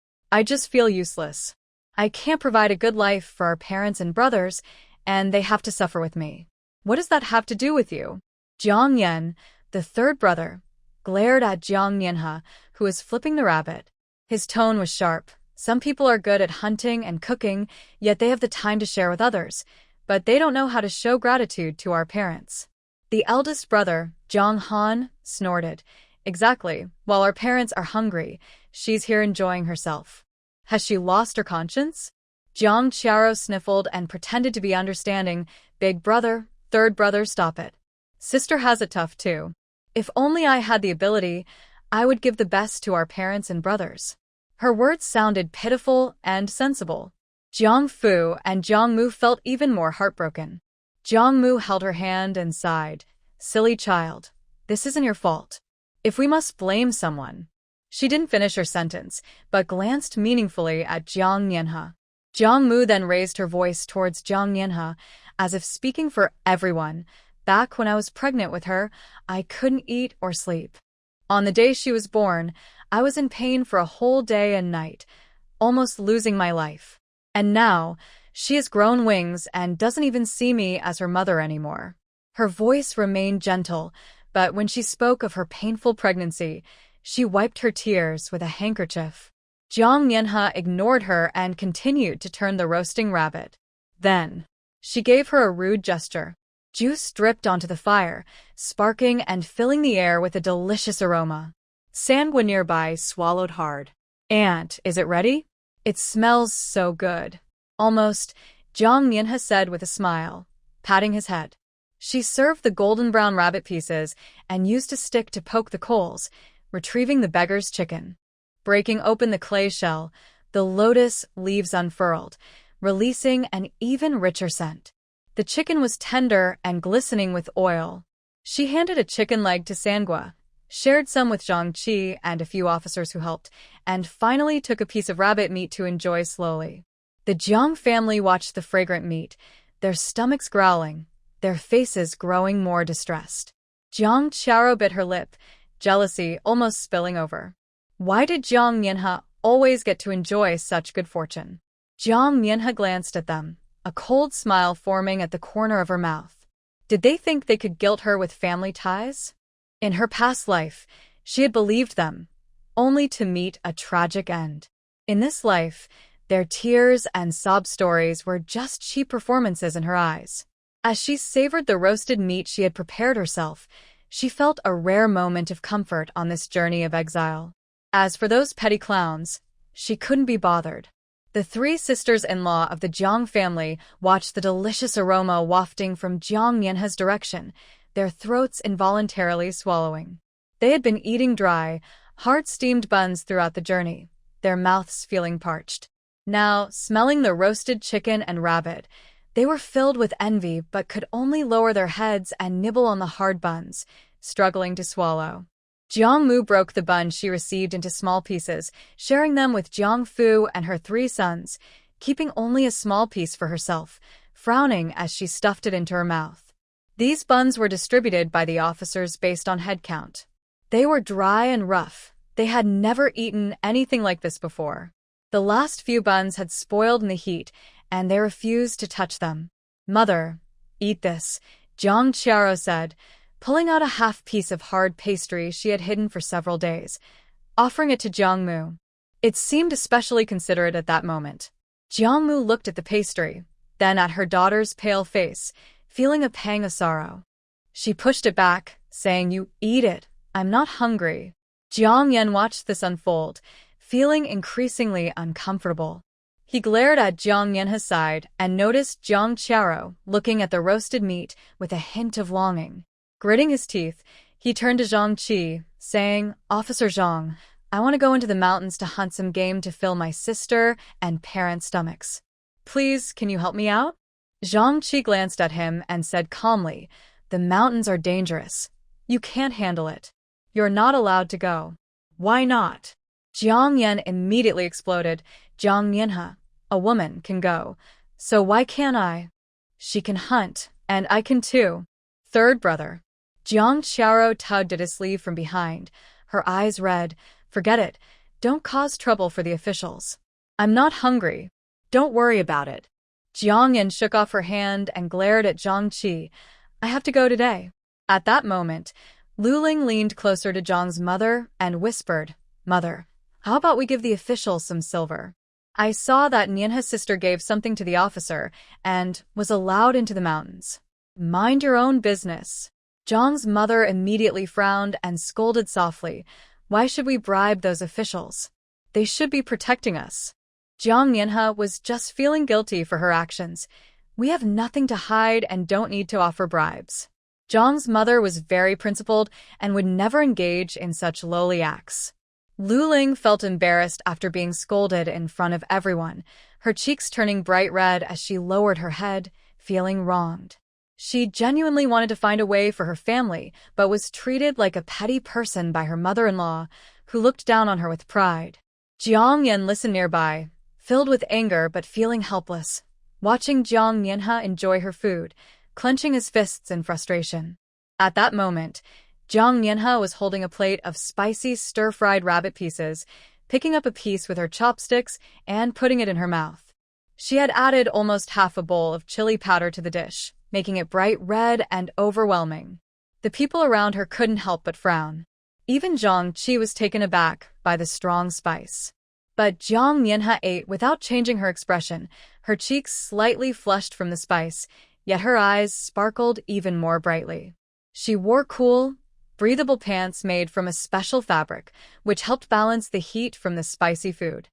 just feel useless. I can't provide a good life for our parents and brothers, and they have to suffer with me. What does that have to do with you?" Jiang Yan, the third brother, glared at Jiang Mianhe, who was flipping the rabbit. His tone was sharp. Some people are good at hunting and cooking, yet they have the time to share with others, but they don't know how to show gratitude to our parents. The eldest brother, Jiang Han, snorted. Exactly. While our parents are hungry, she's here enjoying herself. Has she lost her conscience? Jiang Qiao sniffled and pretended to be understanding. Big brother, third brother, stop it. Sister has it tough too. If only I had the ability, I would give the best to our parents and brothers. Her words sounded pitiful and sensible. Jiang Fu and Jiang Mu felt even more heartbroken. Jiang Mu held her hand and sighed. Silly child, this isn't your fault. If we must blame someone. She didn't finish her sentence, but glanced meaningfully at Jiang Mianhe. Jiang Mu then raised her voice towards Jiang Mianhe, as if speaking for everyone. Back when I was pregnant with her, I couldn't eat or sleep. On the day she was born, I was in pain for a whole day and night, almost losing my life. And now, she has grown wings and doesn't even see me as her mother anymore. Her voice remained gentle, but when she spoke of her painful pregnancy, she wiped her tears with a handkerchief. Jiang Mianhe ignored her and continued to turn the roasting rabbit. Then, she gave her a rude gesture. Juice dripped onto the fire, sparking and filling the air with a delicious aroma. Sangwa nearby swallowed hard. Aunt, is it ready? It smells so good. Almost, Jiang Mianhe said with a smile, patting his head. She served the golden brown rabbit pieces and used a stick to poke the coals, retrieving the beggar's chicken. Breaking open the clay shell, the lotus leaves unfurled, releasing an even richer scent. The chicken was tender and glistening with oil. She handed a chicken leg to Sangwa, shared some with Zhang Qi and a few officers who helped, and finally took a piece of rabbit meat to enjoy slowly. The Jiang family watched the fragrant meat, their stomachs growling, their faces growing more distressed. Jiang Qiao bit her lip, jealousy almost spilling over. Why did Jiang Mianhe always get to enjoy such good fortune? Jiang Mianhe glanced at them, a cold smile forming at the corner of her mouth. Did they think they could guilt her with family ties? In her past life, she had believed them, only to meet a tragic end. In this life, their tears and sob stories were just cheap performances in her eyes. As she savored the roasted meat she had prepared herself, she felt a rare moment of comfort on this journey of exile. As for those petty clowns, she couldn't be bothered. The three sisters-in-law of the Jiang family watched the delicious aroma wafting from Jiang Mianhe's direction, their throats involuntarily swallowing. They had been eating dry, hard-steamed buns throughout the journey, their mouths feeling parched. Now, smelling the roasted chicken and rabbit, they were filled with envy but could only lower their heads and nibble on the hard buns, struggling to swallow. Jiang Mu broke the bun she received into small pieces, sharing them with Jiang Fu and her three sons, keeping only a small piece for herself, frowning as she stuffed it into her mouth. These buns were distributed by the officers based on head count. They were dry and rough. They had never eaten anything like this before. The last few buns had spoiled in the heat, and they refused to touch them. "Mother, eat this," Jiang Qiaro said, pulling out a half piece of hard pastry she had hidden for several days, offering it to Jiang Mu. It seemed especially considerate at that moment. Jiang Mu looked at the pastry, then at her daughter's pale face, feeling a pang of sorrow. She pushed it back, saying, "You eat it. I'm not hungry." Jiang Yan watched this unfold, feeling increasingly uncomfortable. He glared at Jiang Yan's side and noticed Jiang Qiaro looking at the roasted meat with a hint of longing. Gritting his teeth, he turned to Zhang Qi, saying, "Officer Zhang, I want to go into the mountains to hunt some game to fill my sister and parents' stomachs. Please, can you help me out?" Zhang Qi glanced at him and said calmly, "The mountains are dangerous. You can't handle it. You're not allowed to go." Why not? Jiang Yan immediately exploded. "Jiang Yanha, a woman, can go. So why can't I? She can hunt, and I can too." Third brother. Jiang Qiaro tugged at his sleeve from behind, her eyes red. "Forget it. Don't cause trouble for the officials. I'm not hungry. Don't worry about it." Jiang Yan shook off her hand and glared at Zhang Qi. "I have to go today." At that moment, Lu Ling leaned closer to Zhang's mother and whispered, "Mother, how about we give the officials some silver? I saw that Nianha's sister gave something to the officer and was allowed into the mountains." "Mind your own business." Zhang's mother immediately frowned and scolded softly. "Why should we bribe those officials? They should be protecting us." Jiang Yanha was just feeling guilty for her actions. "We have nothing to hide and don't need to offer bribes." Zhang's mother was very principled and would never engage in such lowly acts. Lu Ling felt embarrassed after being scolded in front of everyone, her cheeks turning bright red as she lowered her head, feeling wronged. She genuinely wanted to find a way for her family, but was treated like a petty person by her mother-in-law, who looked down on her with pride. Jiang Yan listened nearby, filled with anger but feeling helpless, watching Jiang Yanha enjoy her food, clenching his fists in frustration. At that moment, Jiang Yanha was holding a plate of spicy stir-fried rabbit pieces, picking up a piece with her chopsticks and putting it in her mouth. She had added almost half a bowl of chili powder to the dish, making it bright red and overwhelming. The people around her couldn't help but frown. Even Zhang Qi was taken aback by the strong spice. But Jiang Yanha ate without changing her expression, her cheeks slightly flushed from the spice, yet her eyes sparkled even more brightly. She wore cool, breathable pants made from a special fabric, which helped balance the heat from the spicy food.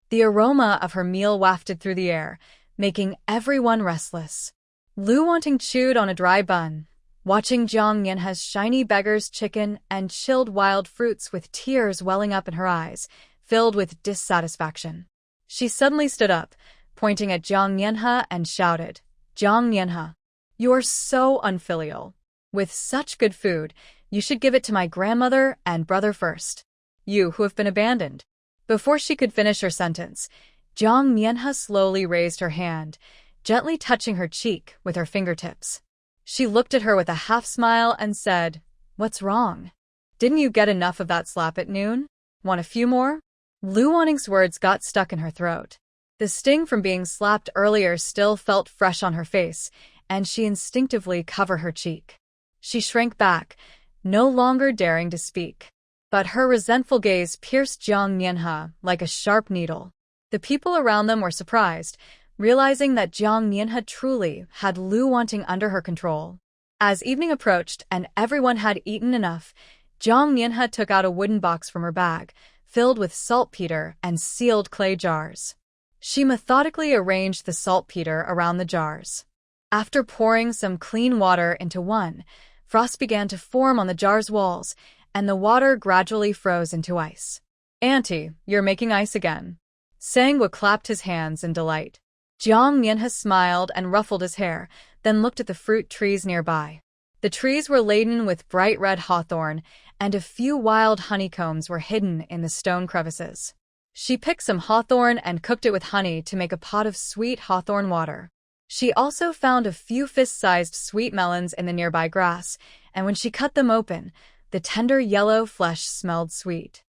The aroma of her meal wafted through the air, making everyone restless. Lu Wanting chewed on a dry bun, watching Jiang Yanha's shiny beggar's chicken and chilled wild fruits with tears welling up in her eyes, filled with dissatisfaction. She suddenly stood up, pointing at Jiang Yanha and shouted, "Jiang Yanha, you are so unfilial. With such good food, you should give it to my grandmother and brother first. You who have been abandoned." Before she could finish her sentence, Jiang Yanha slowly raised her hand, gently touching her cheek with her fingertips. She looked at her with a half-smile and said, "What's wrong? Didn't you get enough of that slap at noon? Want a few more?" Lu Wanning's words got stuck in her throat. The sting from being slapped earlier still felt fresh on her face, and she instinctively covered her cheek. She shrank back, no longer daring to speak. But her resentful gaze pierced Jiang Yanha like a sharp needle. The people around them were surprised, realizing that Jiang Yanha truly had Lu Wanting under her control. As evening approached and everyone had eaten enough, Jiang Yanha took out a wooden box from her bag, filled with saltpeter and sealed clay jars. She methodically arranged the saltpeter around the jars. After pouring some clean water into one, frost began to form on the jar's walls, and the water gradually froze into ice. "Auntie, you're making ice again." Sangwa clapped his hands in delight. Jiang Yanha smiled and ruffled his hair, then looked at the fruit trees nearby. The trees were laden with bright red hawthorn, and a few wild honeycombs were hidden in the stone crevices. She picked some hawthorn and cooked it with honey to make a pot of sweet hawthorn water. She also found a few fist-sized sweet melons in the nearby grass, and when she cut them open, the tender yellow flesh smelled sweet.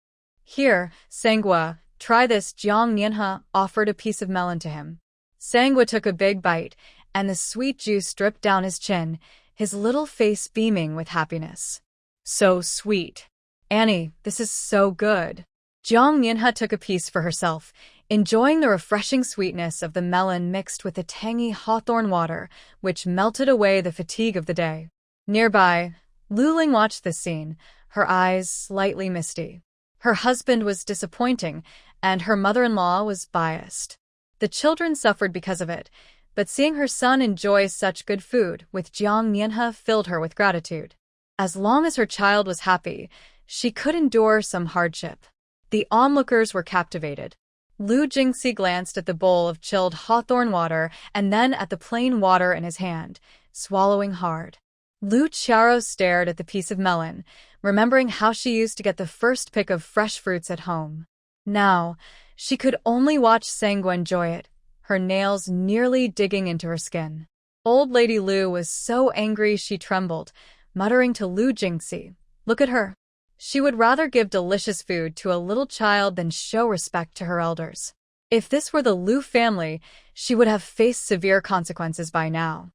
"Here, Sangwa, try this. Jiang Nianhe offered a piece of melon to him. Sangwa took a big bite, and the sweet juice dripped down his chin, his little face beaming with happiness. So sweet. Annie, this is so good. Jiang Nianhe took a piece for herself, enjoying the refreshing sweetness of the melon mixed with the tangy hawthorn water, which melted away the fatigue of the day. Nearby, Lu Ling watched this scene, her eyes slightly misty. Her husband was disappointing, and her mother-in-law was biased. The children suffered because of it, but seeing her son enjoy such good food with Jiang Nianhe filled her with gratitude. As long as her child was happy, she could endure some hardship. The onlookers were captivated. Lu Jingxi glanced at the bowl of chilled hawthorn water and then at the plain water in his hand, swallowing hard. Lu Qiao stared at the piece of melon, remembering how she used to get the first pick of fresh fruits at home. Now, she could only watch Sangwa enjoy it, her nails nearly digging into her skin. Old Lady Lu was so angry she trembled, muttering to Lu Jingxi, "Look at her. She would rather give delicious food to a little child than show respect to her elders." If this were the Lu family, she would have faced severe consequences by now.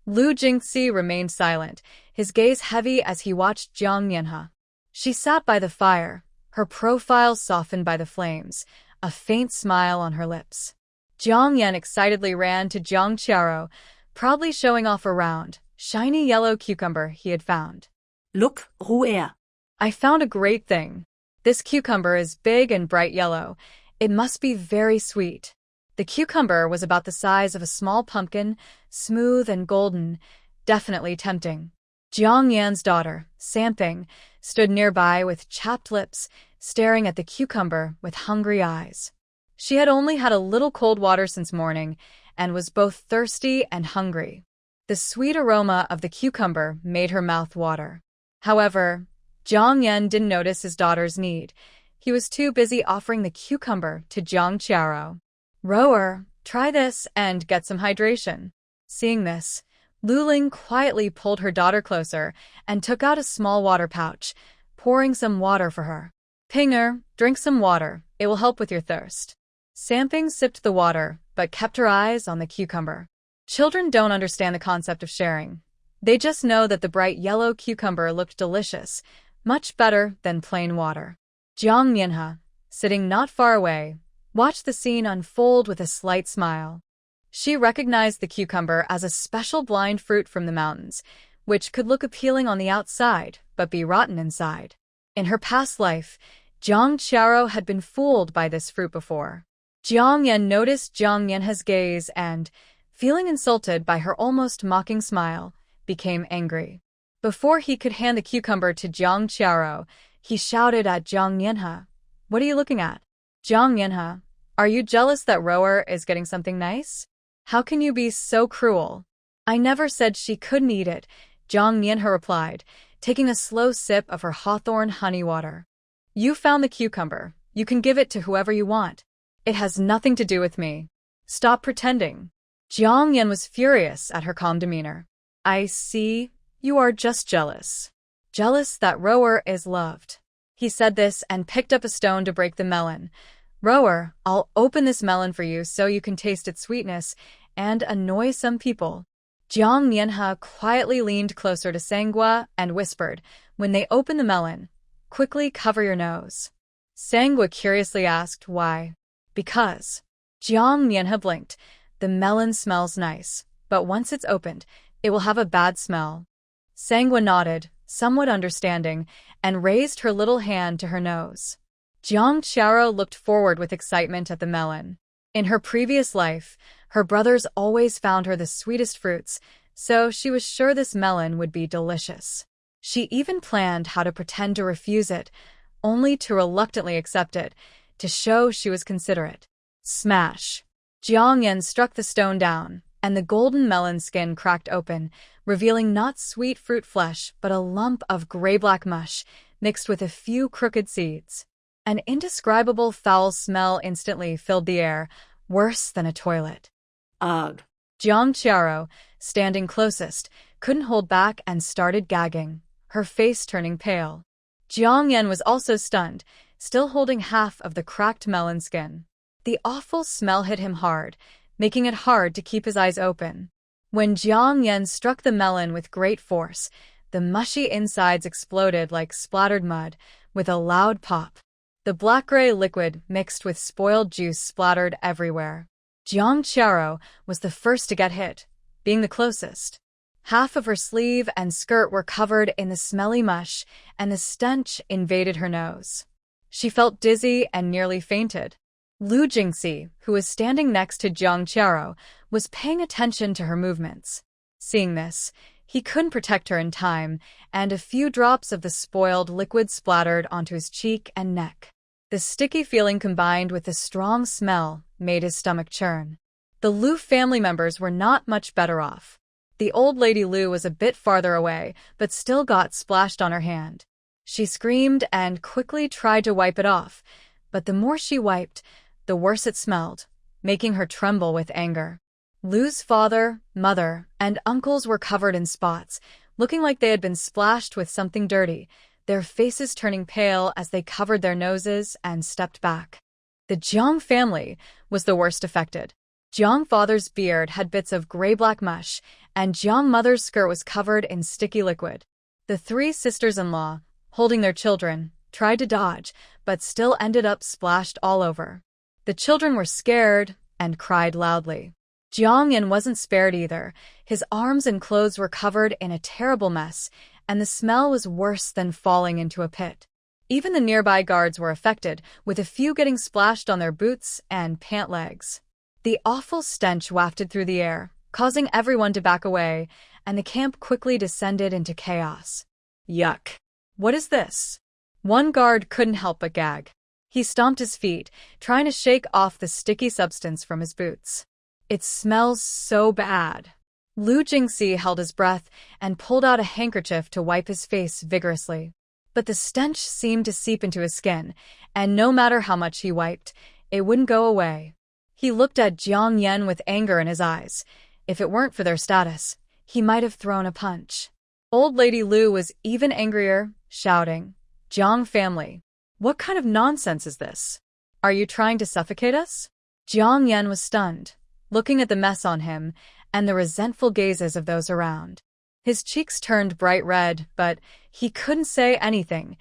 Lu Jingxi remained silent, his gaze heavy as he watched Jiang Nianhe. She sat by the fire, her profile softened by the flames, a faint smile on her lips. Jiang Yan excitedly ran to Jiang Qiao, proudly showing off a round, shiny yellow cucumber he had found. Look, Ru'er. I found a great thing. This cucumber is big and bright yellow. It must be very sweet. The cucumber was about the size of a small pumpkin, smooth and golden, definitely tempting. Jiang Yan's daughter, Samping, stood nearby with chapped lips, staring at the cucumber with hungry eyes. She had only had a little cold water since morning, and was both thirsty and hungry. The sweet aroma of the cucumber made her mouth water. However, Jiang Yan didn't notice his daughter's need. He was too busy offering the cucumber to Jiang Qiao. "Rower, try this and get some hydration." Seeing this, Lu Ling quietly pulled her daughter closer and took out a small water pouch, pouring some water for her. "Pinger, drink some water. It will help with your thirst." Samping sipped the water, but kept her eyes on the cucumber. Children don't understand the concept of sharing. They just know that the bright yellow cucumber looked delicious, much better than plain water. Jiang Nianhe, sitting not far away, watched the scene unfold with a slight smile. She recognized the cucumber as a special blind fruit from the mountains, which could look appealing on the outside, but be rotten inside. In her past life, Jiang Qiao had been fooled by this fruit before. Jiang Yan noticed Jiang Nianhe's gaze and, feeling insulted by her almost mocking smile, became angry. Before he could hand the cucumber to Jiang Qiao, he shouted at Jiang Nianhe, "What are you looking at? Jiang Nianhe, are you jealous that Rower is getting something nice? How can you be so cruel?" "I never said she couldn't eat it," Jiang Nianhe replied, taking a slow sip of her hawthorn honey water. "You found the cucumber. You can give it to whoever you want. It has nothing to do with me. Stop pretending." Jiang Yan was furious at her calm demeanor. "I see, you are just jealous. Jealous that Rower is loved." He said this and picked up a stone to break the melon. "Rower, I'll open this melon for you so you can taste its sweetness and annoy some people." Jiang Nianhe quietly leaned closer to Sangwa and whispered, "When they open the melon, quickly cover your nose." Sangwa curiously asked why. "Because." Jiang Nianhe blinked. "The melon smells nice, but once it's opened, it will have a bad smell." Sangwa nodded, somewhat understanding, and raised her little hand to her nose. Jiang Qiao looked forward with excitement at the melon. In her previous life, her brothers always found her the sweetest fruits, so she was sure this melon would be delicious. She even planned how to pretend to refuse it, only to reluctantly accept it, to show she was considerate. Smash! Jiang Yan struck the stone down, and the golden melon skin cracked open, revealing not sweet fruit flesh but a lump of gray-black mush, mixed with a few crooked seeds. An indescribable foul smell instantly filled the air, worse than a toilet. Ugh. Jiang Qiao, standing closest, couldn't hold back and started gagging, her face turning pale. Jiang Yan was also stunned, still holding half of the cracked melon skin. The awful smell hit him hard, making it hard to keep his eyes open. When Jiang Yan struck the melon with great force, the mushy insides exploded like splattered mud, with a loud pop. The black-gray liquid mixed with spoiled juice splattered everywhere. Jiang Qiao was the first to get hit, being the closest. Half of her sleeve and skirt were covered in the smelly mush, and the stench invaded her nose. She felt dizzy and nearly fainted. Lu Jingxi, who was standing next to Jiang Qiao, was paying attention to her movements. Seeing this, he couldn't protect her in time, and a few drops of the spoiled liquid splattered onto his cheek and neck. The sticky feeling combined with the strong smell made his stomach churn. The Lu family members were not much better off. The old lady Lu was a bit farther away, but still got splashed on her hand. She screamed and quickly tried to wipe it off, but the more she wiped, the worse it smelled, making her tremble with anger. Lu's father, mother, and uncles were covered in spots, looking like they had been splashed with something dirty, their faces turning pale as they covered their noses and stepped back. The Jiang family was the worst affected. Jiang father's beard had bits of gray-black mush, and Jiang mother's skirt was covered in sticky liquid. The three sisters-in-law, holding their children, tried to dodge, but still ended up splashed all over. The children were scared and cried loudly. Jiang Yan wasn't spared either. His arms and clothes were covered in a terrible mess, and the smell was worse than falling into a pit. Even the nearby guards were affected, with a few getting splashed on their boots and pant legs. The awful stench wafted through the air, causing everyone to back away, and the camp quickly descended into chaos. Yuck! What is this? One guard couldn't help but gag. He stomped his feet, trying to shake off the sticky substance from his boots. It smells so bad. Lu Jingxi held his breath and pulled out a handkerchief to wipe his face vigorously. But the stench seemed to seep into his skin, and no matter how much he wiped, it wouldn't go away. He looked at Jiang Yan with anger in his eyes. If it weren't for their status, he might have thrown a punch. Old Lady Lu was even angrier, shouting, "Jiang family, what kind of nonsense is this? Are you trying to suffocate us?" Jiang Yan was stunned, looking at the mess on him and the resentful gazes of those around. His cheeks turned bright red, but he couldn't say anything.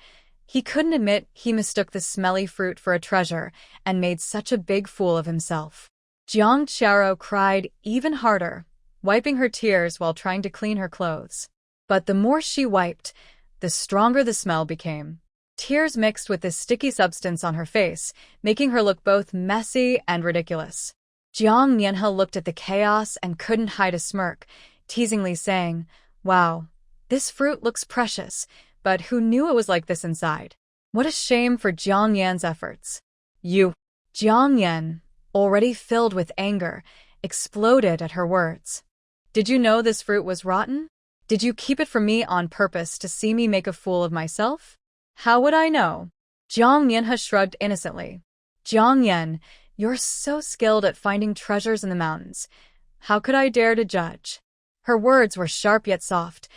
He couldn't admit he mistook the smelly fruit for a treasure and made such a big fool of himself. Jiang Qiao cried even harder, wiping her tears while trying to clean her clothes. But the more she wiped, the stronger the smell became. Tears mixed with the sticky substance on her face, making her look both messy and ridiculous. Jiang Mianhe looked at the chaos and couldn't hide a smirk, teasingly saying, "Wow, this fruit looks precious, but who knew it was like this inside? What a shame for Jiang Yan's efforts." "You!" Jiang Yan, already filled with anger, exploded at her words. "Did you know this fruit was rotten? Did you keep it from me on purpose to see me make a fool of myself?" "How would I know?" Jiang Mianhe shrugged innocently. "Jiang Yan, you're so skilled at finding treasures in the mountains. How could I dare to judge?" Her words were sharp yet soft,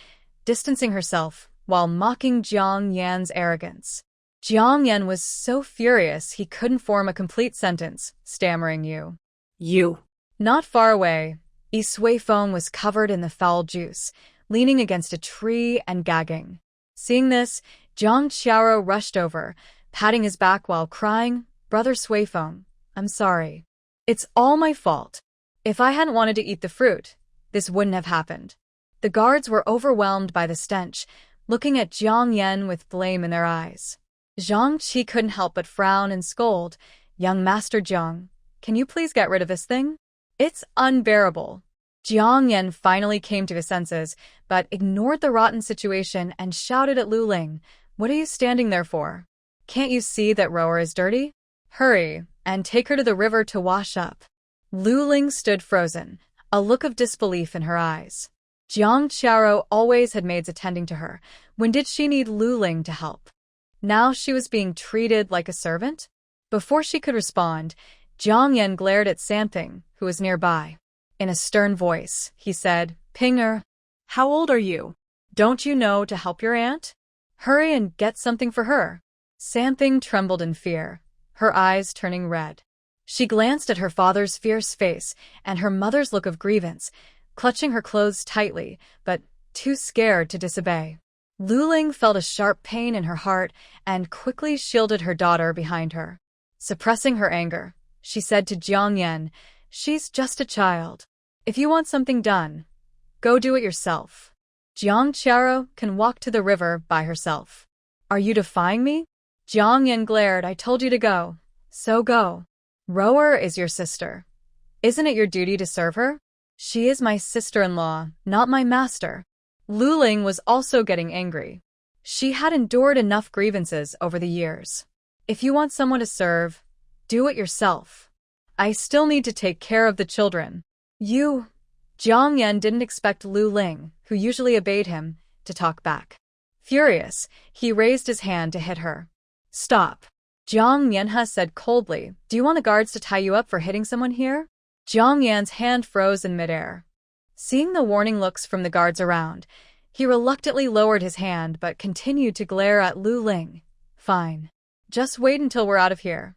distancing herself while mocking Jiang Yan's arrogance. Jiang Yan was so furious he couldn't form a complete sentence, stammering You. Not far away, Yi Suifeng was covered in the foul juice, leaning against a tree and gagging. Seeing this, Jiang Qiao rushed over, patting his back while crying, "Brother Suifeng, I'm sorry. It's all my fault. If I hadn't wanted to eat the fruit, this wouldn't have happened." The guards were overwhelmed by the stench, looking at Jiang Yan with blame in their eyes. Zhang Qi couldn't help but frown and scold, "Young Master Jiang, can you please get rid of this thing? It's unbearable." Jiang Yan finally came to his senses, but ignored the rotten situation and shouted at Lu Ling, "What are you standing there for? Can't you see that Rower is dirty? Hurry, and take her to the river to wash up." Lu Ling stood frozen, a look of disbelief in her eyes. Jiang Qiao always had maids attending to her. When did she need Lu Ling to help? Now she was being treated like a servant? Before she could respond, Jiang Yan glared at Sanping, who was nearby. In a stern voice, he said, "Pinger, how old are you? Don't you know to help your aunt? Hurry and get something for her." Samping trembled in fear, her eyes turning red. She glanced at her father's fierce face and her mother's look of grievance, clutching her clothes tightly, but too scared to disobey. Luling felt a sharp pain in her heart and quickly shielded her daughter behind her. Suppressing her anger, she said to Jiang Yan, "She's just a child. If you want something done, go do it yourself. Jiang Qiao can walk to the river by herself." "Are you defying me?" Jiang Yan glared. "I told you to go, so go. Rower is your sister. Isn't it your duty to serve her?" "She is my sister-in-law, not my master." Luling was also getting angry. She had endured enough grievances over the years. "If you want someone to serve, do it yourself. I still need to take care of the children." Jiang Yan didn't expect Lu Ling, who usually obeyed him, to talk back. Furious, he raised his hand to hit her. "Stop," Jiang Yanha said coldly. "Do you want the guards to tie you up for hitting someone here?" Jiang Yan's hand froze in midair. Seeing the warning looks from the guards around, he reluctantly lowered his hand but continued to glare at Lu Ling. "Fine. Just wait until we're out of here.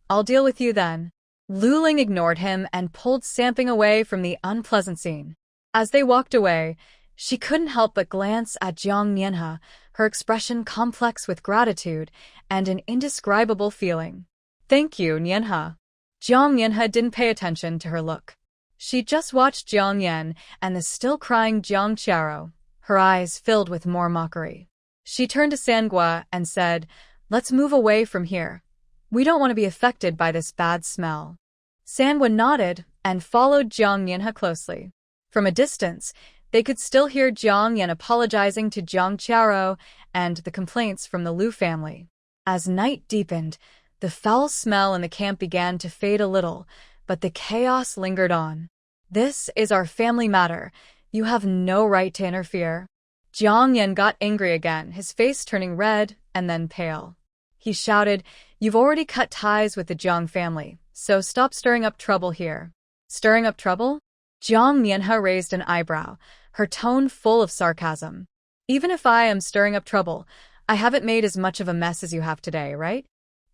I'll deal with you then." Lu Ling ignored him and pulled Samping away from the unpleasant scene. As they walked away, she couldn't help but glance at Jiang Nianhe, her expression complex with gratitude and an indescribable feeling. "Thank you, Nianhe." Jiang Nianhe didn't pay attention to her look. She just watched Jiang Yan and the still-crying Jiang Qiao, her eyes filled with more mockery. She turned to Sangua and said, "Let's move away from here. We don't want to be affected by this bad smell." Sangua nodded and followed Jiang Yanhe closely. From a distance, they could still hear Jiang Yan apologizing to Jiang Qiao and the complaints from the Lu family. As night deepened, the foul smell in the camp began to fade a little, but the chaos lingered on. "This is our family matter. You have no right to interfere." Jiang Yan got angry again, his face turning red and then pale. He shouted, "You've already cut ties with the Jiang family, so stop stirring up trouble here." "Stirring up trouble?" Jiang Nianhe raised an eyebrow, her tone full of sarcasm. "Even if I am stirring up trouble, I haven't made as much of a mess as you have today, right?"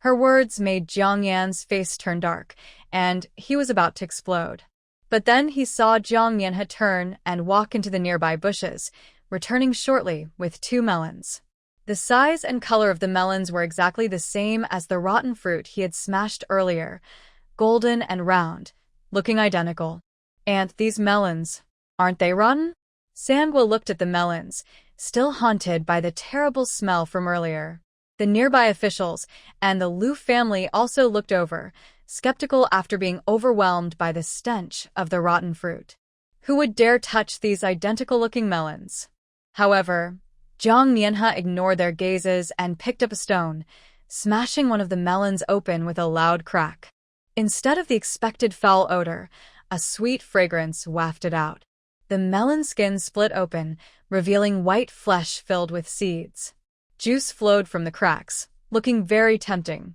Her words made Jiang Yan's face turn dark, and he was about to explode. But then he saw Jiang Yanhe turn and walk into the nearby bushes, returning shortly with 2 melons. The size and color of the melons were exactly the same as the rotten fruit he had smashed earlier, golden and round, looking identical. "And these melons, aren't they rotten?" Sangua looked at the melons, still haunted by the terrible smell from earlier. The nearby officials and the Lu family also looked over, skeptical after being overwhelmed by the stench of the rotten fruit. Who would dare touch these identical-looking melons? However, Jiang Nianhe ignored their gazes and picked up a stone, smashing one of the melons open with a loud crack. Instead of the expected foul odor, a sweet fragrance wafted out. The melon skin split open, revealing white flesh filled with seeds. Juice flowed from the cracks, looking very tempting.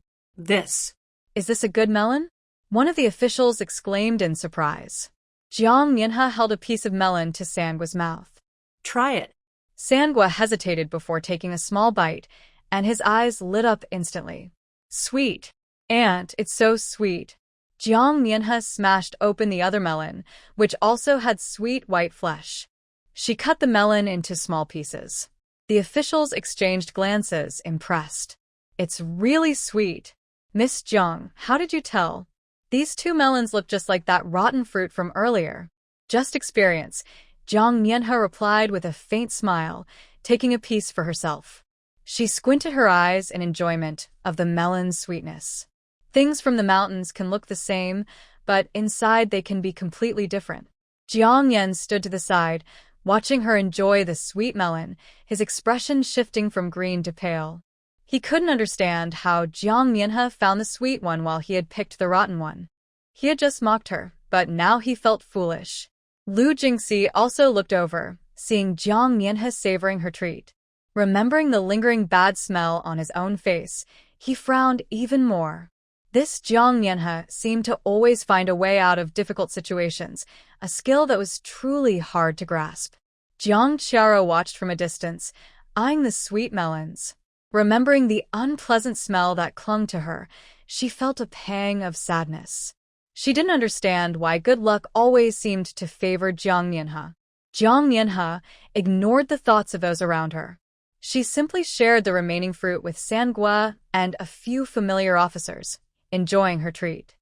Is this a good melon?" one of the officials exclaimed in surprise. Jiang Nianhe held a piece of melon to Sangua's mouth. Try it. Sangua hesitated before taking a small bite, and his eyes lit up instantly. "Sweet. And it's so sweet." Jiang Nianhe smashed open the other melon, which also had sweet white flesh. She cut the melon into small pieces. The officials exchanged glances, impressed. "It's really sweet. Miss Jiang, how did you tell? These 2 melons look just like that rotten fruit from earlier." "Just experience," Jiang Nianhe replied with a faint smile, taking a piece for herself. She squinted her eyes in enjoyment of the melon's sweetness. Things from the mountains can look the same, but inside they can be completely different. Jiang Yan stood to the side, watching her enjoy the sweet melon, his expression shifting from green to pale. He couldn't understand how Jiang Nianhe found the sweet one while he had picked the rotten one. He had just mocked her, but now he felt foolish. Lu Jingxi also looked over, seeing Jiang Nianhe savoring her treat. Remembering the lingering bad smell on his own face, he frowned even more. This Jiang Nianhe seemed to always find a way out of difficult situations, a skill that was truly hard to grasp. Jiang Qiao watched from a distance, eyeing the sweet melons. Remembering the unpleasant smell that clung to her, she felt a pang of sadness. She didn't understand why good luck always seemed to favor Jiang Mianhe. Jiang Mianhe ignored the thoughts of those around her. She simply shared the remaining fruit with Sangua and a few familiar officers, enjoying her treat.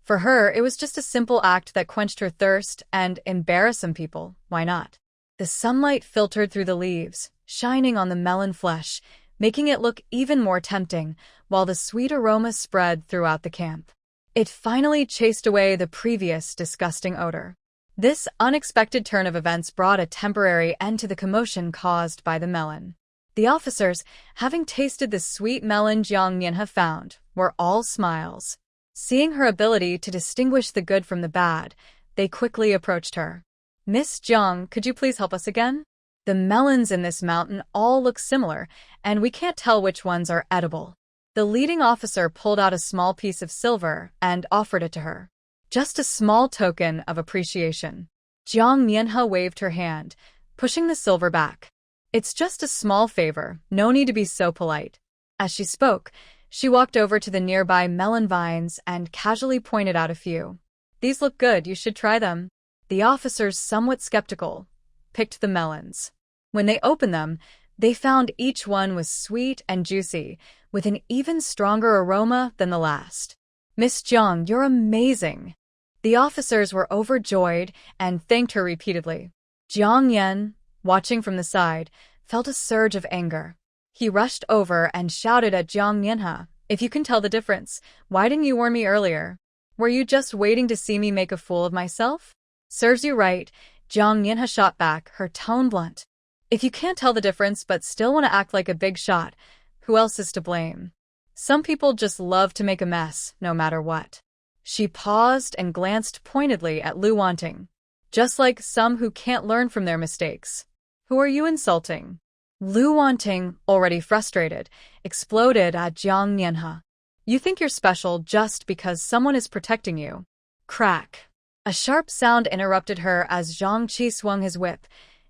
For her, it was just a simple act that quenched her thirst and embarrassed some people. Why not? The sunlight filtered through the leaves, shining on the melon flesh, making it look even more tempting, while the sweet aroma spread throughout the camp. It finally chased away the previous disgusting odor. This unexpected turn of events brought a temporary end to the commotion caused by the melon. The officers, having tasted the sweet melon Jiang Mianhe found, were all smiles. Seeing her ability to distinguish the good from the bad, they quickly approached her. "Miss Jiang, could you please help us again? The melons in this mountain all look similar, and we can't tell which ones are edible." The leading officer pulled out a small piece of silver and offered it to her. Just a small token of appreciation. Jiang Mianhe waved her hand, pushing the silver back. "It's just a small favor, no need to be so polite." As she spoke, she walked over to the nearby melon vines and casually pointed out a few. "These look good, you should try them." The officers, somewhat skeptical, picked the melons. When they opened them, they found each one was sweet and juicy, with an even stronger aroma than the last. "Miss Jiang, you're amazing." The officers were overjoyed and thanked her repeatedly. Jiang Yan, watching from the side, felt a surge of anger. He rushed over and shouted at Jiang Mianhe, "If you can tell the difference, why didn't you warn me earlier? Were you just waiting to see me make a fool of myself?" "Serves you right," Jiang Mianhe shot back, her tone blunt. "If you can't tell the difference but still want to act like a big shot, who else is to blame? Some people just love to make a mess, no matter what." She paused and glanced pointedly at Lu Wanting. "Just like some who can't learn from their mistakes. Who are you insulting?" Lu Wanting, already frustrated, exploded at Jiang Mianhe. "You think you're special just because someone is protecting you." Crack. A sharp sound interrupted her as Zhang Qi swung his whip,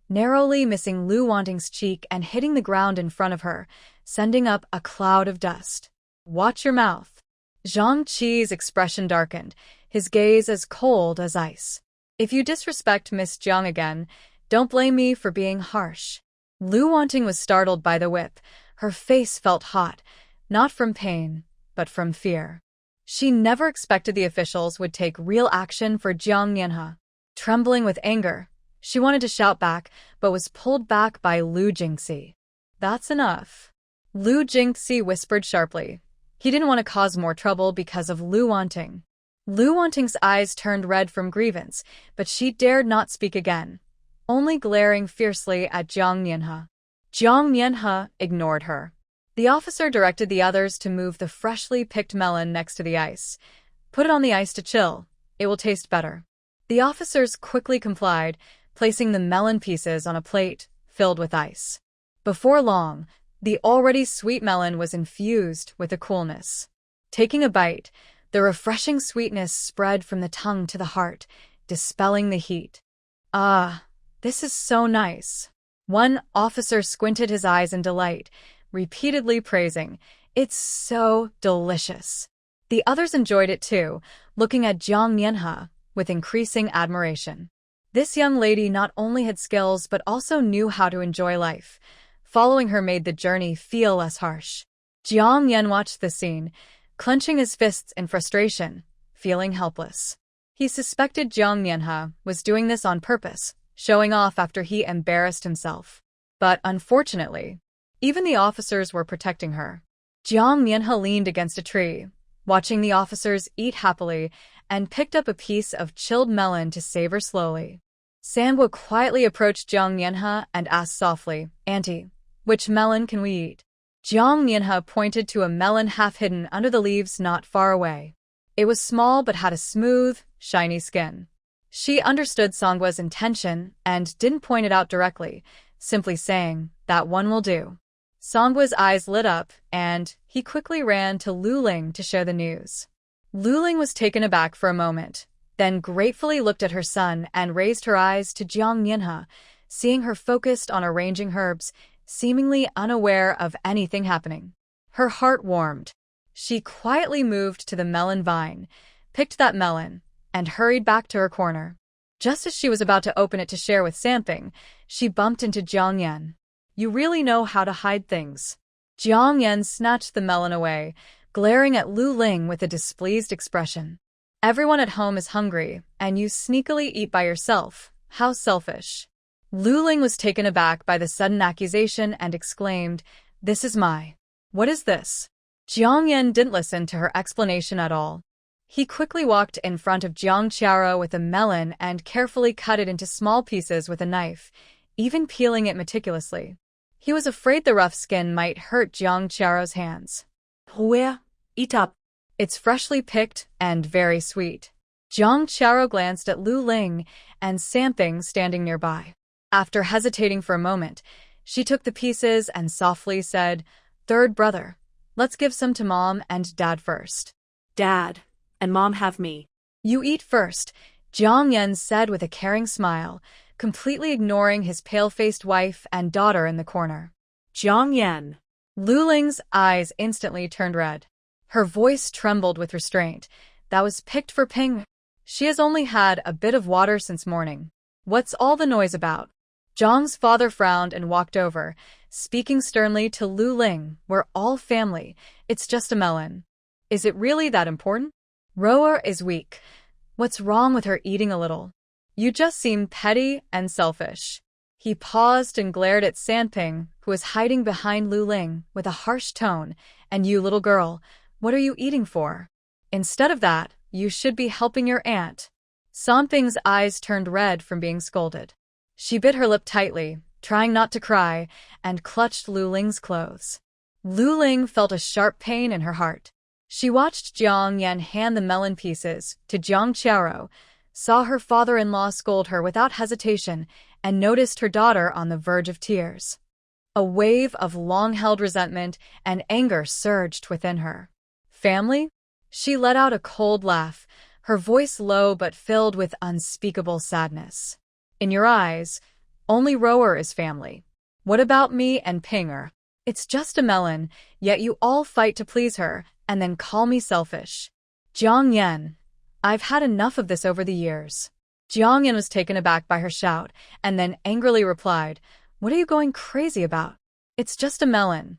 narrowly missing Lu Wanting's cheek and hitting the ground in front of her, sending up a cloud of dust. "Watch your mouth." Zhang Qi's expression darkened, his gaze as cold as ice. "If you disrespect Miss Jiang again, don't blame me for being harsh." Lu Wanting was startled by the whip. Her face felt hot, not from pain, but from fear. She never expected the officials would take real action for Jiang Mianhe. Trembling with anger, she wanted to shout back, but was pulled back by Lu Jingxi. "That's enough," Lu Jingxi whispered sharply. He didn't want to cause more trouble because of Lu Wanting. Lu Wanting's eyes turned red from grievance, but she dared not speak again, only glaring fiercely at Jiang Mianhe. Jiang Mianhe ignored her. The officer directed the others to move the freshly picked melon next to the ice. "Put it on the ice to chill. It will taste better." The officers quickly complied, placing the melon pieces on a plate filled with ice. Before long, the already sweet melon was infused with a coolness. Taking a bite, the refreshing sweetness spread from the tongue to the heart, dispelling the heat. "Ah, this is so nice." One officer squinted his eyes in delight, repeatedly praising, "It's so delicious." The others enjoyed it too, looking at Jiang Mianhe with increasing admiration. This young lady not only had skills but also knew how to enjoy life. Following her made the journey feel less harsh. Jiang Yan watched the scene, clenching his fists in frustration, feeling helpless. He suspected Jiang Mianhe was doing this on purpose, showing off after he embarrassed himself. But unfortunately, even the officers were protecting her. Jiang Mianhe leaned against a tree, watching the officers eat happily, and picked up a piece of chilled melon to savor slowly. Sangwa quietly approached Jiang Mianhe and asked softly, "Auntie, which melon can we eat?" Jiang Mianhe pointed to a melon half hidden under the leaves not far away. It was small but had a smooth, shiny skin. She understood Sangwa's intention and didn't point it out directly, simply saying, "That one will do." Sangwa's eyes lit up, and he quickly ran to Lu Ling to share the news. Lu Ling was taken aback for a moment, then gratefully looked at her son and raised her eyes to Jiang Mianhe, seeing her focused on arranging herbs, seemingly unaware of anything happening. Her heart warmed. She quietly moved to the melon vine, picked that melon, and hurried back to her corner. Just as she was about to open it to share with Samping, she bumped into Jiang Yan. "You really know how to hide things." Jiang Yan snatched the melon away, glaring at Lu Ling with a displeased expression. "Everyone at home is hungry, and you sneakily eat by yourself. How selfish." Lu Ling was taken aback by the sudden accusation and exclaimed, "This is my..." "What is this?" Jiang Yan didn't listen to her explanation at all. He quickly walked in front of Jiang Qiao with a melon and carefully cut it into small pieces with a knife, even peeling it meticulously. He was afraid the rough skin might hurt Jiang Qiao's hands. Ru'er, eat up. "It's freshly picked and very sweet." Jiang Qiao glanced at Lu Ling and Samping standing nearby. After hesitating for a moment, she took the pieces and softly said, "Third brother, let's give some to Mom and Dad first." Dad and Mom have me. "You eat first," Jiang Yan said with a caring smile, completely ignoring his pale-faced wife and daughter in the corner. Jiang Yan. Lu Ling's eyes instantly turned red. Her voice trembled with restraint. "That was picked for Ping. She has only had a bit of water since morning. What's all the noise about?" Jiang's father frowned and walked over, speaking sternly to Lu Ling. "We're all family. It's just a melon. Is it really that important? Roa is weak. What's wrong with her eating a little? You just seem petty and selfish." He paused and glared at Sanping, who was hiding behind Lu Ling, with a harsh tone. "And you, little girl, what are you eating for? Instead of that, you should be helping your aunt." Sanping's eyes turned red from being scolded. She bit her lip tightly, trying not to cry, and clutched Lu Ling's clothes. Lu Ling felt a sharp pain in her heart. She watched Jiang Yan hand the melon pieces to Jiang Qiao, saw her father-in-law scold her without hesitation, and noticed her daughter on the verge of tears. A wave of long-held resentment and anger surged within her. "Family?" She let out a cold laugh, her voice low but filled with unspeakable sadness. "In your eyes, only Rower is family. What about me and Pinger? It's just a melon, yet you all fight to please her, and then call me selfish." "Jiang Yan, I've had enough of this over the years." Jiang Yan was taken aback by her shout, and then angrily replied, "What are you going crazy about? It's just a melon.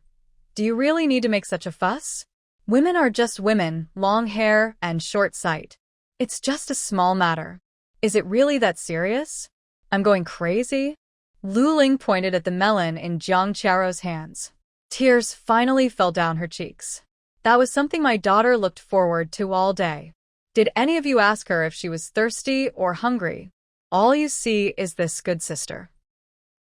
Do you really need to make such a fuss? Women are just women, long hair and short sight. It's just a small matter. Is it really that serious? I'm going crazy?" Lu Ling pointed at the melon in Jiang Qiao's hands. Tears finally fell down her cheeks. "That was something my daughter looked forward to all day. Did any of you ask her if she was thirsty or hungry? All you see is this good sister.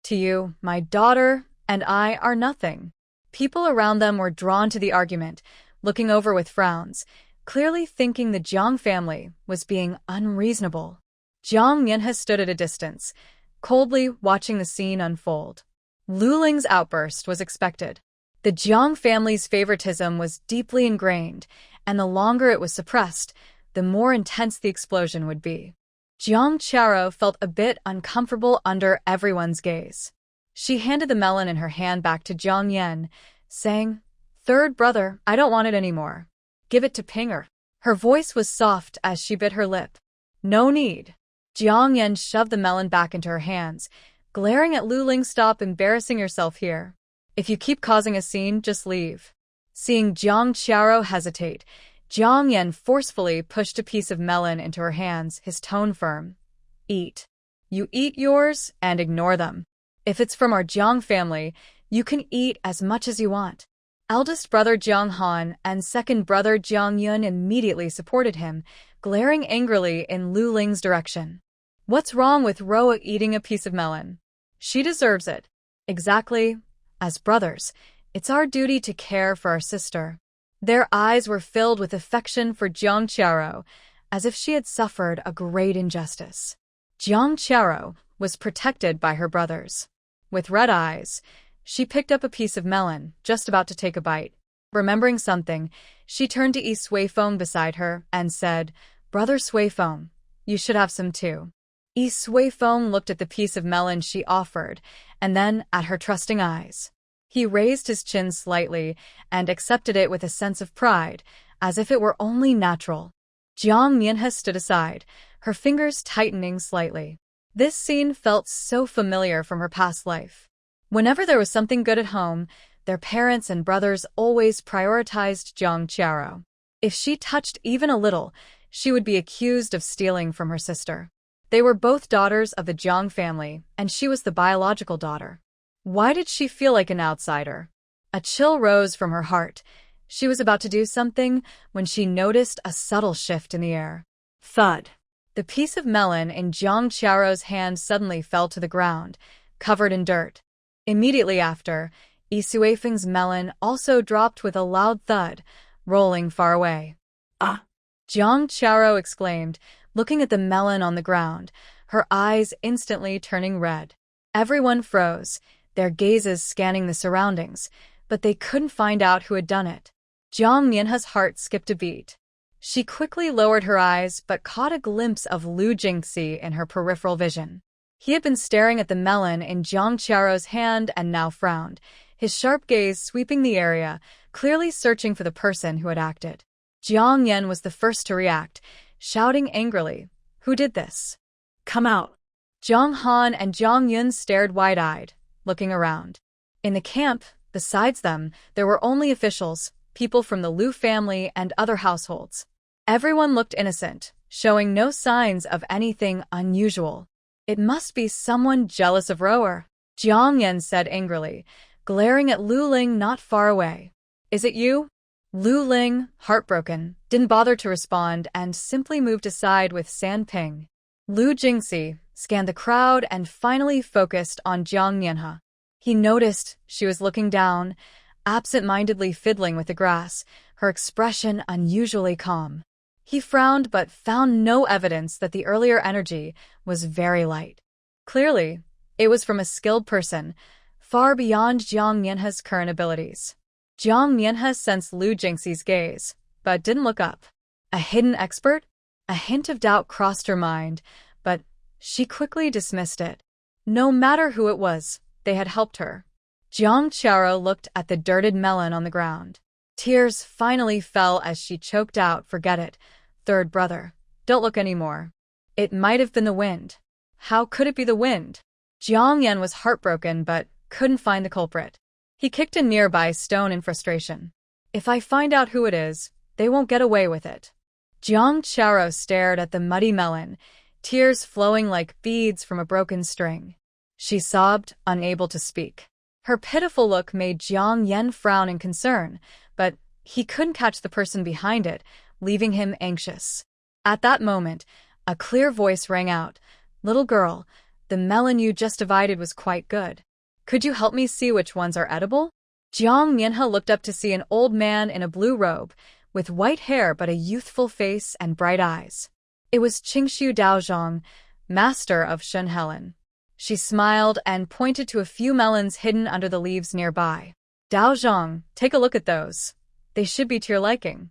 To you, my daughter and I are nothing." People around them were drawn to the argument, looking over with frowns, clearly thinking the Jiang family was being unreasonable. Jiang Yan stood at a distance, coldly watching the scene unfold. Lu Ling's outburst was expected. The Jiang family's favoritism was deeply ingrained, and the longer it was suppressed, the more intense the explosion would be. Jiang Qiao felt a bit uncomfortable under everyone's gaze. She handed the melon in her hand back to Jiang Yan, saying, "Third brother, I don't want it anymore. Give it to Pinger." Her voice was soft as she bit her lip. "No need." Jiang Yan shoved the melon back into her hands, glaring at Lu Ling. "Stop embarrassing yourself here. If you keep causing a scene, just leave." Seeing Jiang Qiao hesitate, Jiang Yan forcefully pushed a piece of melon into her hands, his tone firm. "Eat. You eat yours and ignore them. If it's from our Jiang family, you can eat as much as you want." Eldest brother Jiang Han and second brother Jiang Yun immediately supported him, glaring angrily in Lu Ling's direction. "What's wrong with Roa eating a piece of melon? She deserves it." "Exactly. As brothers, it's our duty to care for our sister." Their eyes were filled with affection for Jiang Qiao, as if she had suffered a great injustice. Jiang Qiao was protected by her brothers. With red eyes, she picked up a piece of melon, just about to take a bite. Remembering something, she turned to Yi Suifeng beside her and said, "Brother Suifeng, you should have some too." Yi Suifeng looked at the piece of melon she offered, and then at her trusting eyes. He raised his chin slightly and accepted it with a sense of pride, as if it were only natural. Jiang Mianhe stood aside, her fingers tightening slightly. This scene felt so familiar from her past life. Whenever there was something good at home, their parents and brothers always prioritized Jiang Qiao. If she touched even a little, she would be accused of stealing from her sister. They were both daughters of the Jiang family, and she was the biological daughter. Why did she feel like an outsider? A chill rose from her heart. She was about to do something when she noticed a subtle shift in the air. Thud. The piece of melon in Jiang Qiao's hand suddenly fell to the ground, covered in dirt. Immediately after, Yi Suifeng's melon also dropped with a loud thud, rolling far away. Ah! Jiang Qiao exclaimed, looking at the melon on the ground, her eyes instantly turning red. Everyone froze, their gazes scanning the surroundings, but they couldn't find out who had done it. Jiang Mianhe's heart skipped a beat. She quickly lowered her eyes but caught a glimpse of Lu Jingxi in her peripheral vision. He had been staring at the melon in Jiang Qiao's hand and now frowned, his sharp gaze sweeping the area, clearly searching for the person who had acted. Jiang Yan was the first to react, shouting angrily, "Who did this? Come out." Zhang Han and Zhang Yun stared wide-eyed, looking around. In the camp, besides them, there were only officials, people from the Lu family and other households. Everyone looked innocent, showing no signs of anything unusual. It must be someone jealous of Rower, Jiang Yan said angrily, glaring at Lu Ling not far away. Is it you? Lu Ling, heartbroken, didn't bother to respond and simply moved aside with San Ping. Lu Jingxi scanned the crowd and finally focused on Jiang Mianhe. He noticed she was looking down, absent-mindedly fiddling with the grass, her expression unusually calm. He frowned but found no evidence that the earlier energy was very light. Clearly, it was from a skilled person, far beyond Jiang Mianhe's current abilities. Jiang Mianhe sensed Lu Jingxi's gaze, but didn't look up. A hidden expert? A hint of doubt crossed her mind, but she quickly dismissed it. No matter who it was, they had helped her. Jiang Qiao looked at the dirted melon on the ground. Tears finally fell as she choked out, "Forget it, third brother. Don't look anymore." It might have been the wind. How could it be the wind? Jiang Yan was heartbroken but couldn't find the culprit. He kicked a nearby stone in frustration. If I find out who it is, they won't get away with it. Jiang Qiao stared at the muddy melon, tears flowing like beads from a broken string. She sobbed, unable to speak. Her pitiful look made Jiang Yan frown in concern, but he couldn't catch the person behind it, leaving him anxious. At that moment, a clear voice rang out, "Little girl, the melon you just divided was quite good. Could you help me see which ones are edible?" Jiang Mianhe looked up to see an old man in a blue robe, with white hair but a youthful face and bright eyes. It was Qingshu Daozhong, master of Shun Helen. She smiled and pointed to a few melons hidden under the leaves nearby. "Daozhong, take a look at those. They should be to your liking."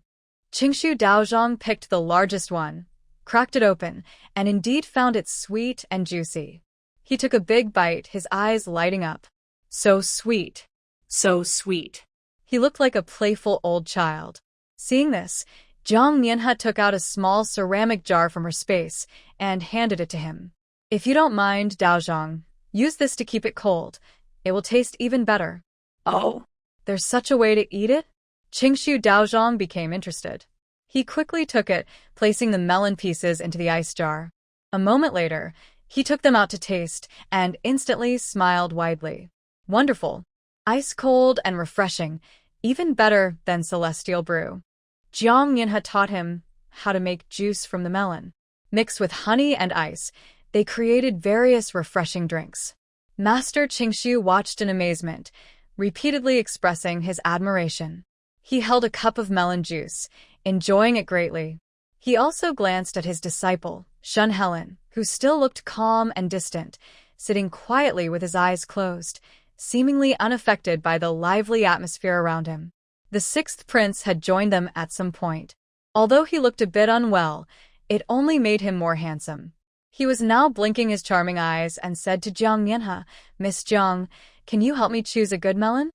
Qingshu Daozhong picked the largest one, cracked it open, and indeed found it sweet and juicy. He took a big bite, his eyes lighting up. So sweet. So sweet. He looked like a playful old child. Seeing this, Jiang Mianhe took out a small ceramic jar from her space and handed it to him. "If you don't mind, Daozhong, use this to keep it cold. It will taste even better." Oh. There's such a way to eat it? Qingshu Daozhong became interested. He quickly took it, placing the melon pieces into the ice jar. A moment later, he took them out to taste and instantly smiled widely. Wonderful. Ice cold and refreshing, even better than celestial brew. Jiang Mianhe taught him how to make juice from the melon. Mixed with honey and ice, they created various refreshing drinks. Master Qingshu watched in amazement, repeatedly expressing his admiration. He held a cup of melon juice, enjoying it greatly. He also glanced at his disciple, Shun Helen, who still looked calm and distant, sitting quietly with his eyes closed, seemingly unaffected by the lively atmosphere around him. The sixth prince had joined them at some point. Although he looked a bit unwell, it only made him more handsome. He was now blinking his charming eyes and said to Jiang Mianhe, "Miss Jiang, can you help me choose a good melon?"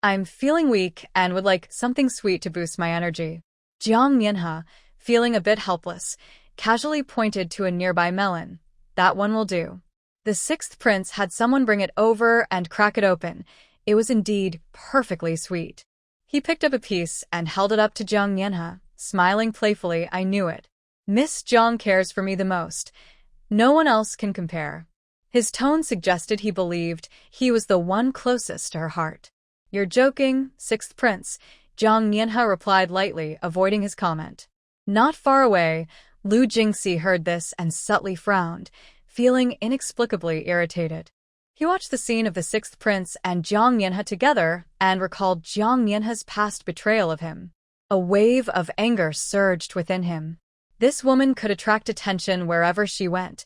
I'm feeling weak and would like something sweet to boost my energy. Jiang Mianhe, feeling a bit helpless, casually pointed to a nearby melon. That one will do. The sixth prince had someone bring it over and crack it open. It was indeed perfectly sweet. He picked up a piece and held it up to Jiang Mianhe, smiling playfully. I knew it. Miss Jiang cares for me the most. No one else can compare. His tone suggested he believed he was the one closest to her heart. You're joking, sixth prince, Jiang Mianhe replied lightly, avoiding his comment. Not far away, Lu Jingxi heard this and subtly frowned, feeling inexplicably irritated. He watched the scene of the sixth prince and Jiang Mianhe together and recalled Jiang Mianhe's past betrayal of him. A wave of anger surged within him. This woman could attract attention wherever she went.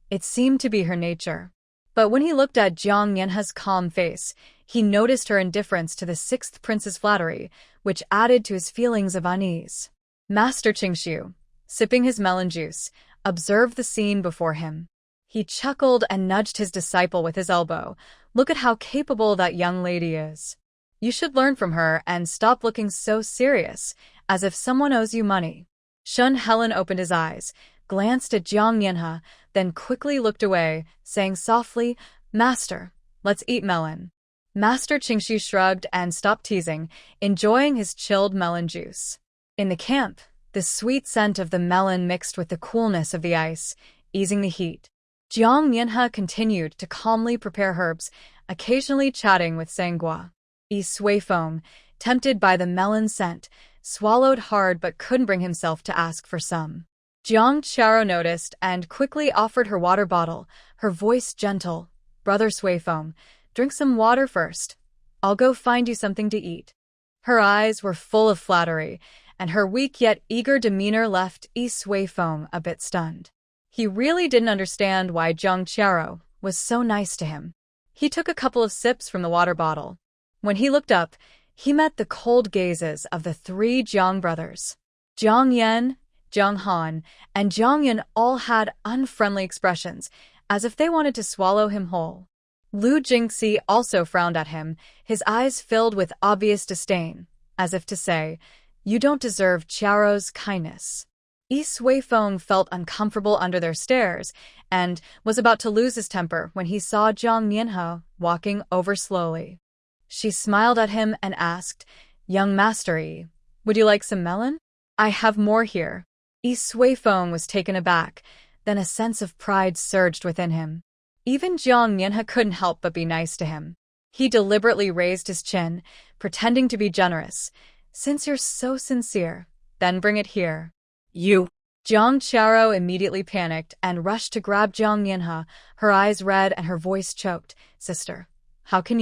It seemed to be her nature. But when he looked at Jiang Mianhe's calm face, he noticed her indifference to the sixth prince's flattery, which added to his feelings of unease. Master Qingshu, sipping his melon juice, observed the scene before him. He chuckled and nudged his disciple with his elbow. Look at how capable that young lady is. You should learn from her and stop looking so serious, as if someone owes you money. Shun Helen opened his eyes, glanced at Jiang Mianhe, then quickly looked away, saying softly, Master, let's eat melon. Master Qingshu shrugged and stopped teasing, enjoying his chilled melon juice. In the camp, the sweet scent of the melon mixed with the coolness of the ice, easing the heat. Jiang Mianhe continued to calmly prepare herbs, occasionally chatting with Sanghua. Yi Suifeng, tempted by the melon scent, swallowed hard but couldn't bring himself to ask for some. Jiang Qiaro noticed and quickly offered her water bottle, her voice gentle. Brother Suifeng, drink some water first. I'll go find you something to eat. Her eyes were full of flattery, and her weak yet eager demeanor left Yi Suifeng a bit stunned. He really didn't understand why Jiang Qiaro was so nice to him. He took a couple of sips from the water bottle. When he looked up, he met the cold gazes of the three Jiang brothers. Jiang Yan, Jiang Han, and Jiang Yin all had unfriendly expressions, as if they wanted to swallow him whole. Lu Jingxi also frowned at him, his eyes filled with obvious disdain, as if to say, You don't deserve Qiao's kindness. Yi Suifeng felt uncomfortable under their stares and was about to lose his temper when he saw Jiang Mianhe walking over slowly. She smiled at him and asked, Young Master Yi, would you like some melon? I have more here. Yi Suifeng was taken aback, then a sense of pride surged within him. Even Jiang Mianhe couldn't help but be nice to him. He deliberately raised his chin, pretending to be generous. Since you're so sincere, then bring it here. You. Jiang Qiaro immediately panicked and rushed to grab Jiang Mianhe, her eyes red and her voice choked. Sister, how can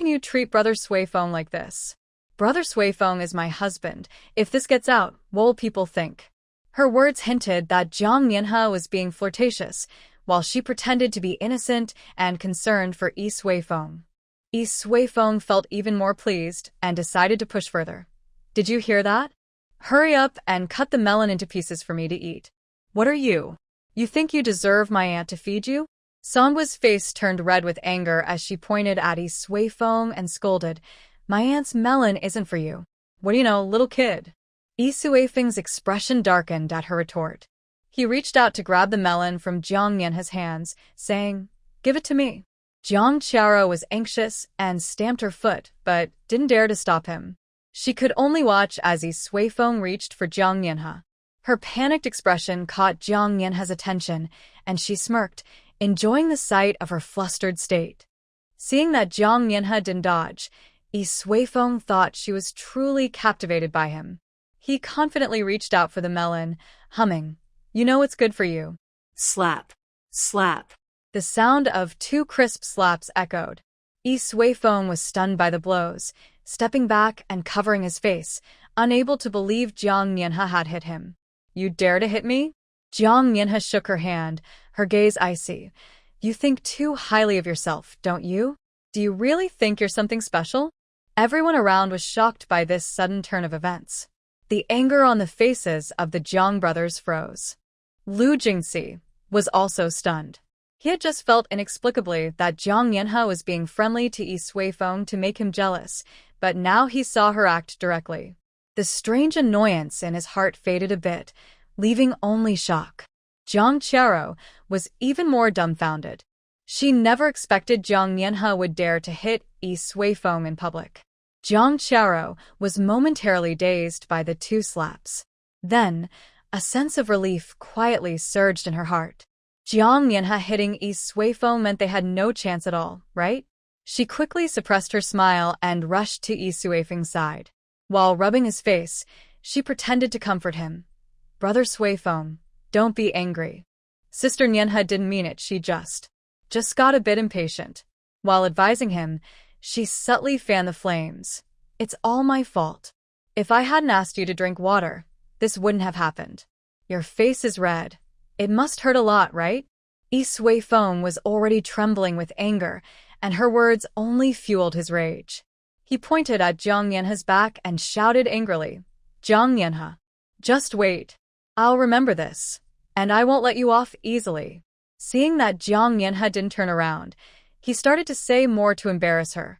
you treat Brother Suifeng like this? Brother Suifeng is my husband. If this gets out, what will people think? Her words hinted that Jiang Mianhe was being flirtatious, while she pretended to be innocent and concerned for Yi Suifeng. Yi Suifeng felt even more pleased and decided to push further. Did you hear that? Hurry up and cut the melon into pieces for me to eat. What are you? You think you deserve my aunt to feed you? Songhua's face turned red with anger as she pointed at Yi Suifeng and scolded, My aunt's melon isn't for you. What do you know, little kid? Yi Suifeng's expression darkened at her retort. He reached out to grab the melon from Jiang Mianhe's hands, saying, Give it to me. Jiang Qiaro was anxious and stamped her foot, but didn't dare to stop him. She could only watch as Yi Suifeng reached for Jiang Mianhe. Her panicked expression caught Jiang Mianhe's attention, and she smirked, enjoying the sight of her flustered state. Seeing that Jiang Mianhe didn't dodge, Yi Suifeng thought she was truly captivated by him. He confidently reached out for the melon, humming, You know it's good for you. Slap. Slap. The sound of two crisp slaps echoed. Yi Suifeng was stunned by the blows, stepping back and covering his face, unable to believe Jiang Mianhe had hit him. You dare to hit me? Jiang Mianhe shook her hand, her gaze icy. You think too highly of yourself, don't you? Do you really think you're something special? Everyone around was shocked by this sudden turn of events. The anger on the faces of the Jiang brothers froze. Lu Jingxi was also stunned. He had just felt inexplicably that Jiang Yanhe was being friendly to Yi Suifeng to make him jealous, but now he saw her act directly. The strange annoyance in his heart faded a bit, leaving only shock. Jiang Qiaro was even more dumbfounded. She never expected Jiang Yanhe would dare to hit Yi Suifeng in public. Jiang Qiaro was momentarily dazed by the two slaps. Then, a sense of relief quietly surged in her heart. Jiang Yanhe hitting Yi Suifeng meant they had no chance at all, right? She quickly suppressed her smile and rushed to Yi Suifeng's side. While rubbing his face, she pretended to comfort him. "Brother Suifeng, don't be angry. Sister Nianhe didn't mean it, she just got a bit impatient." While advising him, she subtly fanned the flames. "It's all my fault. If I hadn't asked you to drink water, this wouldn't have happened. Your face is red. It must hurt a lot, right?" Yi Suifeng was already trembling with anger, and her words only fueled his rage. He pointed at Jiang Yanhe's back and shouted angrily, "Jiang Yanhe, just wait. I'll remember this, and I won't let you off easily." Seeing that Jiang Yanhe didn't turn around, he started to say more to embarrass her.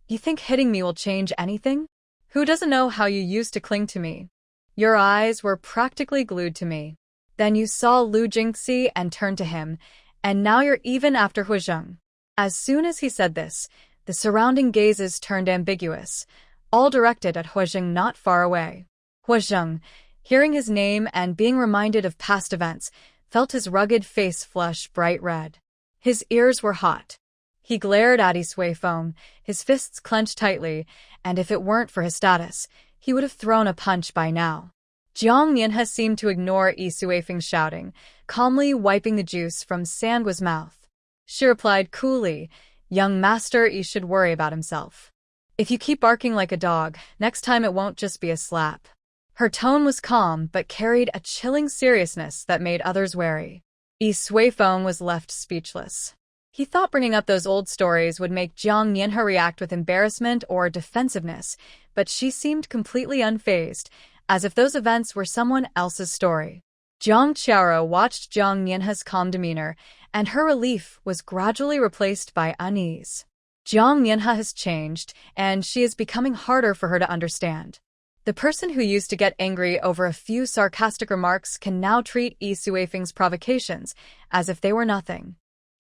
"You think hitting me will change anything? Who doesn't know how you used to cling to me? Your eyes were practically glued to me. Then you saw Lu Jingxi and turned to him, and now you're even after Huizheng." As soon as he said this, the surrounding gazes turned ambiguous, all directed at Huizheng not far away. Huizheng, hearing his name and being reminded of past events, felt his rugged face flush bright red. His ears were hot. He glared at Yi Suifeng, his fists clenched tightly, and if it weren't for his status, he would have thrown a punch by now. Jiang Yanhe seemed to ignore Yi Suifeng's shouting, calmly wiping the juice from Sangwa's mouth. She replied coolly, "Young master, you should worry about himself. If you keep barking like a dog, next time it won't just be a slap." Her tone was calm but carried a chilling seriousness that made others wary. Yi Suifeng was left speechless. He thought bringing up those old stories would make Jiang Yanhe react with embarrassment or defensiveness, but she seemed completely unfazed, as if those events were someone else's story. Jiang Qiaro watched Jiang Yanhe's calm demeanor, and her relief was gradually replaced by unease. Jiang Yanhe has changed, and she is becoming harder for her to understand. The person who used to get angry over a few sarcastic remarks can now treat Yi Suifeng's provocations as if they were nothing.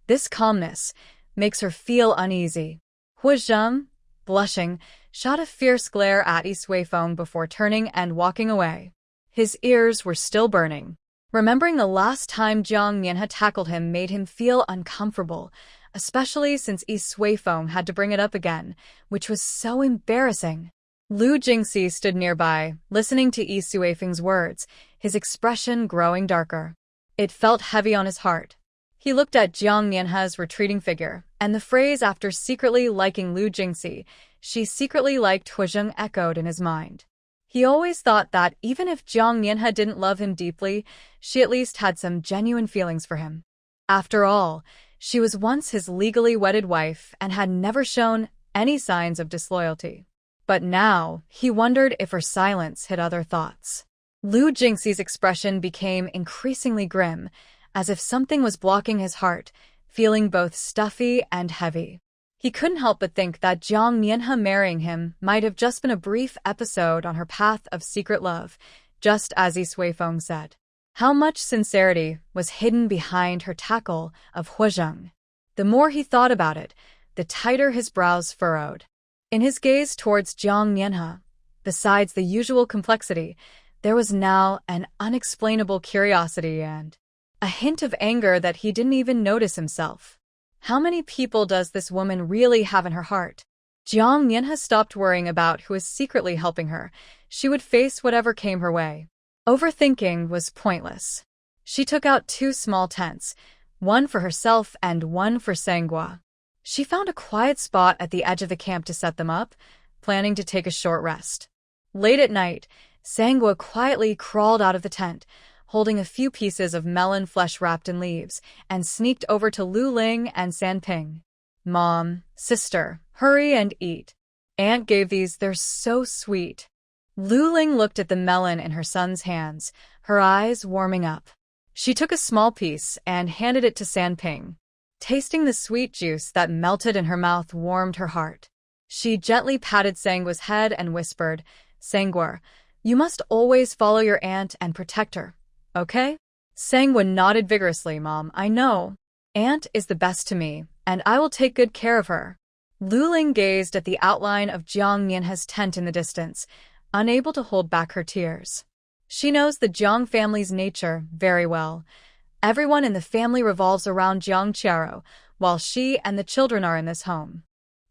This calmness makes her feel uneasy. Huizheng, blushing, shot a fierce glare at Yi Suifeng before turning and walking away. His ears were still burning. Remembering the last time Jiang Yanhe tackled him made him feel uncomfortable, especially since Yi Suifeng had to bring it up again, which was so embarrassing. Lu Jingxi stood nearby, listening to Yi Suifeng's words, his expression growing darker. It felt heavy on his heart. He looked at Jiang Yanhe's retreating figure, and the phrase after secretly liking Lu Jingxi, "she secretly liked Huizheng," echoed in his mind. He always thought that even if Jiang Yanhe didn't love him deeply, she at least had some genuine feelings for him. After all, she was once his legally wedded wife and had never shown any signs of disloyalty. But now, he wondered if her silence hid other thoughts. Lu Jingxi's expression became increasingly grim, as if something was blocking his heart, feeling both stuffy and heavy. He couldn't help but think that Jiang Yanhe marrying him might have just been a brief episode on her path of secret love, just as Yi Suifeng said. How much sincerity was hidden behind her tackle of Huizheng? The more he thought about it, the tighter his brows furrowed. In his gaze towards Jiang Yanhe, besides the usual complexity, there was now an unexplainable curiosity and a hint of anger that he didn't even notice himself. How many people does this woman really have in her heart? Jiang Yanhe stopped worrying about who was secretly helping her. She would face whatever came her way. Overthinking was pointless. She took out 2 small tents, one for herself and one for Sangwa. She found a quiet spot at the edge of the camp to set them up, planning to take a short rest. Late at night, Sangwa quietly crawled out of the tent, holding a few pieces of melon flesh wrapped in leaves, and sneaked over to Lu Ling and San Ping. "Mom, sister, hurry and eat. Aunt gave these, they're so sweet." Lu Ling looked at the melon in her son's hands, her eyes warming up. She took a small piece and handed it to San Ping. Tasting the sweet juice that melted in her mouth warmed her heart. She gently patted Sangwa's head and whispered, "Sangwa, you must always follow your aunt and protect her, okay?" Sangwa nodded vigorously. "Mom, I know. Aunt is the best to me, and I will take good care of her." Luling gazed at the outline of Jiang Mianhe's tent in the distance, unable to hold back her tears. She knows the Jiang family's nature very well. Everyone in the family revolves around Jiang Qiaro, while she and the children are in this home.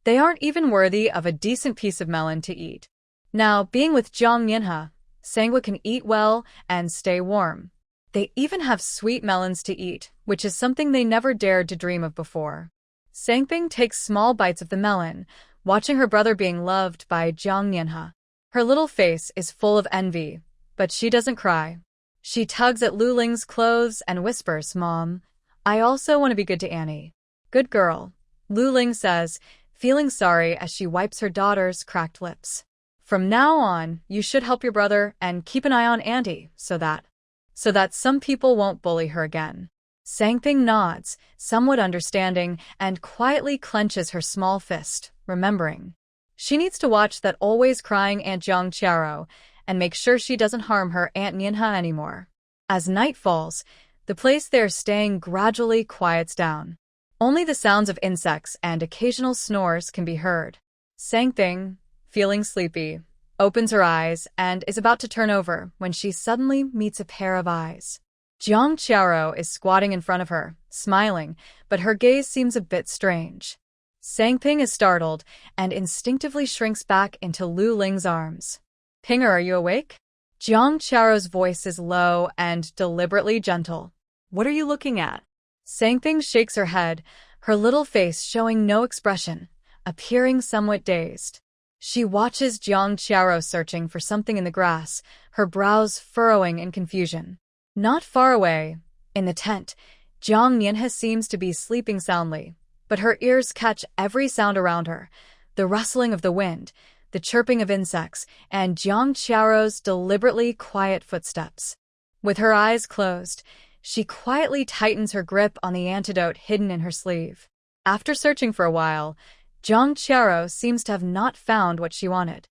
They aren't even worthy of a decent piece of melon to eat. Now, being with Jiang Mianhe, Sangwa can eat well and stay warm. They even have sweet melons to eat, which is something they never dared to dream of before. Sangping takes small bites of the melon, watching her brother being loved by Jiang Mianhe. Her little face is full of envy, but she doesn't cry. She tugs at Luling's clothes and whispers, "Mom, I also want to be good to Annie." "Good girl," Luling says, feeling sorry as she wipes her daughter's cracked lips. "From now on, you should help your brother and keep an eye on Andy so that some people won't bully her again." Sangping nods, somewhat understanding, and quietly clenches her small fist, remembering. She needs to watch that always crying Aunt Jiang Qiaro and make sure she doesn't harm her Aunt Mianhe anymore. As night falls, the place they're staying gradually quiets down. Only the sounds of insects and occasional snores can be heard. Sangping, feeling sleepy, opens her eyes and is about to turn over when she suddenly meets a pair of eyes. Jiang Qiaro is squatting in front of her, smiling, but her gaze seems a bit strange. Sangping is startled and instinctively shrinks back into Lu Ling's arms. "Pinger, are you awake?" Jiang Qiao's voice is low and deliberately gentle. "What are you looking at?" Sangping shakes her head, her little face showing no expression, appearing somewhat dazed. She watches Jiang Qiaro searching for something in the grass, her brows furrowing in confusion. Not far away, in the tent, Jiang Mianhe seems to be sleeping soundly, but her ears catch every sound around her, the rustling of the wind, the chirping of insects, and Jiang Qiao's deliberately quiet footsteps. With her eyes closed, she quietly tightens her grip on the antidote hidden in her sleeve. After searching for a while, Jiang Qiaro seems to have not found what she wanted.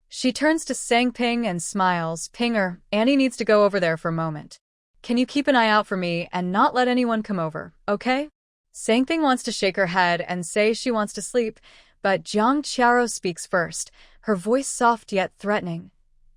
She turns to Sangping and smiles. "Pinger, Annie needs to go over there for a moment. Can you keep an eye out for me and not let anyone come over, okay?" Sangping wants to shake her head and say she wants to sleep, but Jiang Qiaro speaks first, her voice soft yet threatening.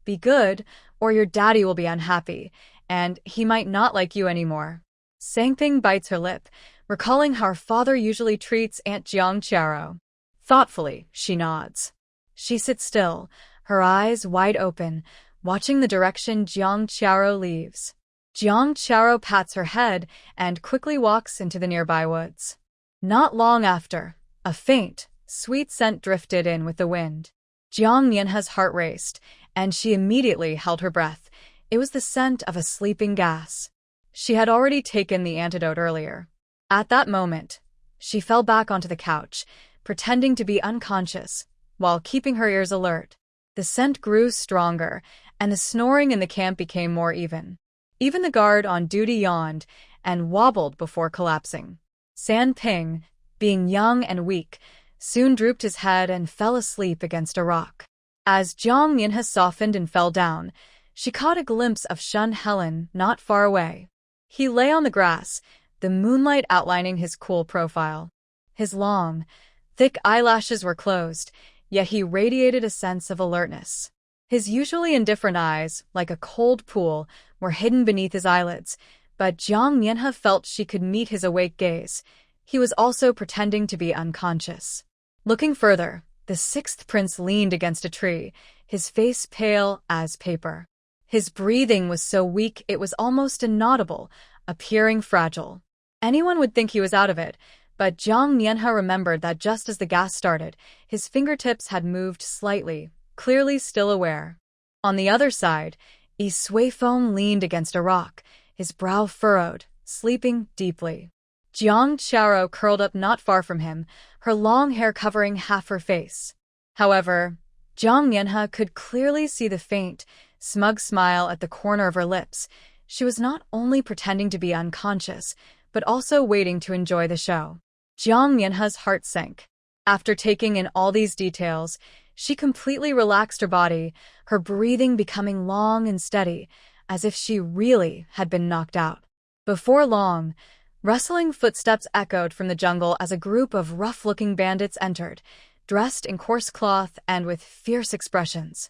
"Be good, or your daddy will be unhappy, and he might not like you anymore." Sangping bites her lip, recalling how her father usually treats Aunt Jiang Qiaro. Thoughtfully, she nods. She sits still, her eyes wide open, watching the direction Jiang Qiaro leaves. Jiang Qiaro pats her head and quickly walks into the nearby woods. Not long after, a faint, sweet scent drifted in with the wind. Jiang Mianhe's heart raced, and she immediately held her breath. It was the scent of a sleeping gas. She had already taken the antidote earlier. At that moment, she fell back onto the couch, pretending to be unconscious, while keeping her ears alert. The scent grew stronger, and the snoring in the camp became more even. Even the guard on duty yawned and wobbled before collapsing. San Ping, being young and weak, soon drooped his head and fell asleep against a rock. As Jiang Mianhe softened and fell down, she caught a glimpse of Shun Helen not far away. He lay on the grass, the moonlight outlining his cool profile. His long, thick eyelashes were closed, yet he radiated a sense of alertness. His usually indifferent eyes, like a cold pool, were hidden beneath his eyelids, but Jiang Mianhe felt she could meet his awake gaze. He was also pretending to be unconscious. Looking further, the sixth prince leaned against a tree, his face pale as paper. His breathing was so weak it was almost inaudible, appearing fragile. Anyone would think he was out of it, but Jiang Mianhe remembered that just as the gas started, his fingertips had moved slightly, clearly still aware. On the other side, Yi Suifeng leaned against a rock, his brow furrowed, sleeping deeply. Jiang Qiaro curled up not far from him, her long hair covering half her face. However, Jiang Mianhe could clearly see the faint, smug smile at the corner of her lips. She was not only pretending to be unconscious, but also waiting to enjoy the show. Jiang Mianhe's heart sank. After taking in all these details, she completely relaxed her body, her breathing becoming long and steady, as if she really had been knocked out. Before long, rustling footsteps echoed from the jungle as a group of rough-looking bandits entered, dressed in coarse cloth and with fierce expressions.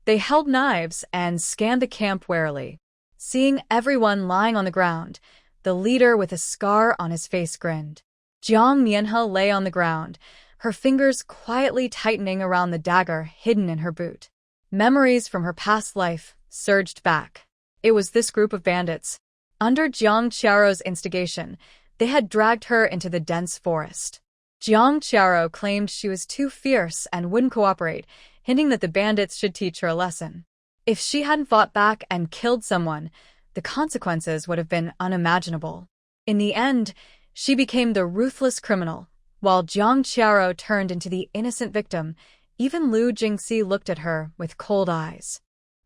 They held knives and scanned the camp warily. Seeing everyone lying on the ground, the leader with a scar on his face grinned. Jiang Mianhe lay on the ground, her fingers quietly tightening around the dagger hidden in her boot. Memories from her past life surged back. It was this group of bandits. Under Jiang Qiao's instigation, they had dragged her into the dense forest. Jiang Qiao claimed she was too fierce and wouldn't cooperate, hinting that the bandits should teach her a lesson. If she hadn't fought back and killed someone, the consequences would have been unimaginable. In the end, she became the ruthless criminal. While Jiang Qiao turned into the innocent victim, even Lu Jingxi looked at her with cold eyes.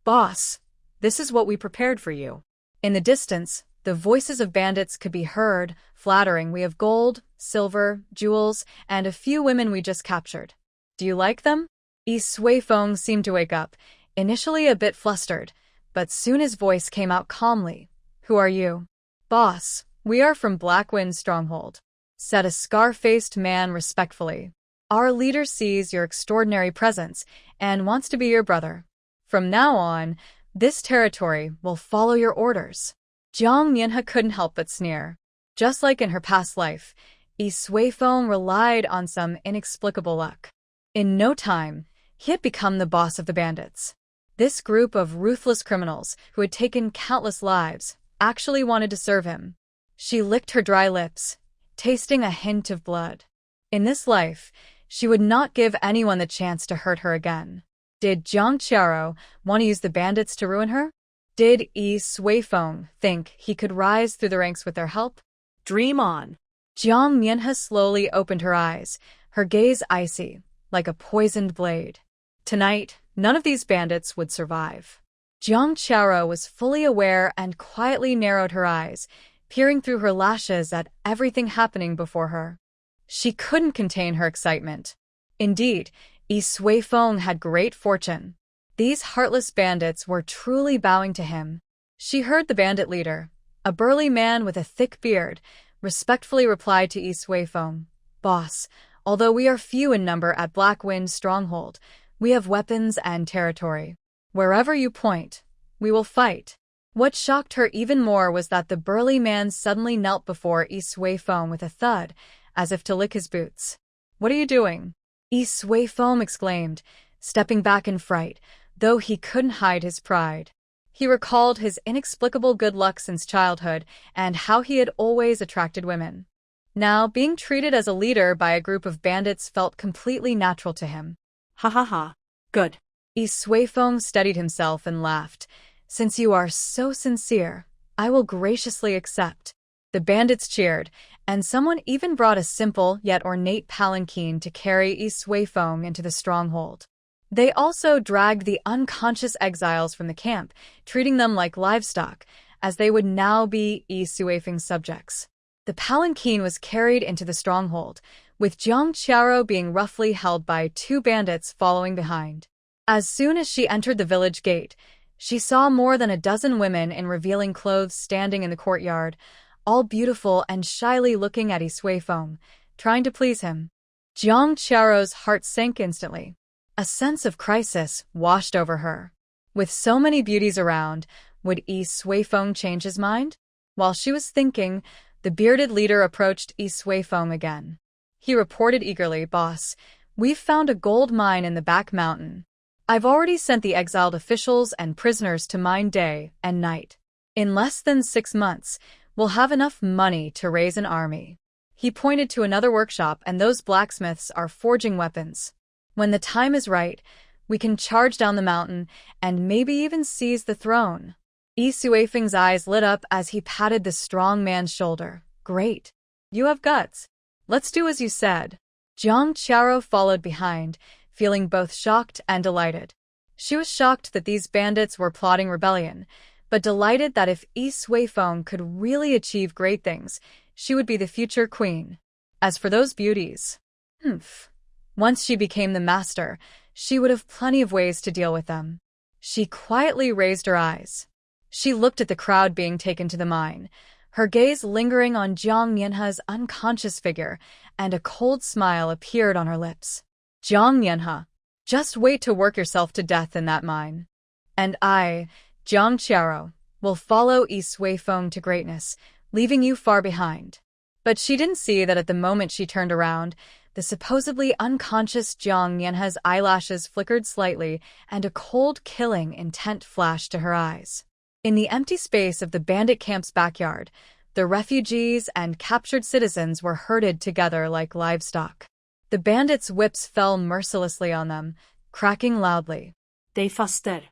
"Boss, this is what we prepared for you." In the distance, the voices of bandits could be heard, flattering, "We have gold, silver, jewels, and a few women we just captured. Do you like them?" Yi Suifeng seemed to wake up, initially a bit flustered, but soon his voice came out calmly. "Who are you?" "Boss, we are from Blackwind Stronghold," said a scar-faced man respectfully. "Our leader sees your extraordinary presence and wants to be your brother. From now on, this territory will follow your orders." Jiang Mianhe couldn't help but sneer. Just like in her past life, Yi Suifeng relied on some inexplicable luck. In no time, he had become the boss of the bandits. This group of ruthless criminals who had taken countless lives actually wanted to serve him. She licked her dry lips, tasting a hint of blood. In this life, she would not give anyone the chance to hurt her again. Did Jiang Qiao want to use the bandits to ruin her? Did Yi Suifeng think he could rise through the ranks with their help? Dream on. Jiang Mianhe slowly opened her eyes, her gaze icy, like a poisoned blade. Tonight, none of these bandits would survive. Jiang Qiao was fully aware and quietly narrowed her eyes, peering through her lashes at everything happening before her. She couldn't contain her excitement. Indeed, Yi Suifeng had great fortune. These heartless bandits were truly bowing to him. She heard the bandit leader, a burly man with a thick beard, respectfully reply to Yi Suifeng, "Boss, although we are few in number at Blackwind Stronghold, we have weapons and territory. Wherever you point, we will fight." What shocked her even more was that the burly man suddenly knelt before Yi Suifeng with a thud, as if to lick his boots. "What are you doing?" Yi Suifeng exclaimed, stepping back in fright, though he couldn't hide his pride. He recalled his inexplicable good luck since childhood and how he had always attracted women. Now, being treated as a leader by a group of bandits felt completely natural to him. Ha ha ha. Good. Yi Suifeng steadied himself and laughed. "Since you are so sincere, I will graciously accept." The bandits cheered, and someone even brought a simple yet ornate palanquin to carry Yi Suifeng into the stronghold. They also dragged the unconscious exiles from the camp, treating them like livestock, as they would now be Yi Suifeng's subjects. The palanquin was carried into the stronghold, with Jiang Qiao being roughly held by 2 bandits following behind. As soon as she entered the village gate, she saw more than a dozen women in revealing clothes standing in the courtyard, all beautiful and shyly looking at Yi Suifeng, trying to please him. Jiang Qiao's heart sank instantly. A sense of crisis washed over her. With so many beauties around, would Yi Suifeng change his mind? While she was thinking, the bearded leader approached Yi Suifeng again. He reported eagerly, "Boss, we've found a gold mine in the back mountain. I've already sent the exiled officials and prisoners to mine day and night. In less than 6 months, we'll have enough money to raise an army." He pointed to another workshop, "And those blacksmiths are forging weapons. When the time is right, we can charge down the mountain and maybe even seize the throne." Yi Suifeng's eyes lit up as he patted the strong man's shoulder. "Great. You have guts. Let's do as you said." Jiang Qiao followed behind, feeling both shocked and delighted. She was shocked that these bandits were plotting rebellion, but delighted that if Yi Suifeng could really achieve great things, she would be the future queen. As for those beauties, humph. Once she became the master, she would have plenty of ways to deal with them. She quietly raised her eyes. She looked at the crowd being taken to the mine, her gaze lingering on Jiang Mianhe's unconscious figure, and a cold smile appeared on her lips. Jiang Mianhe, just wait to work yourself to death in that mine. And I, Jiang Qiao, will follow Yi Suifeng to greatness, leaving you far behind. But she didn't see that at the moment she turned around, the supposedly unconscious Jiang Mianhe's eyelashes flickered slightly and a cold, killing intent flashed to her eyes. In the empty space of the bandit camp's backyard, the refugees and captured citizens were herded together like livestock. The bandits' whips fell mercilessly on them, cracking loudly. They faster.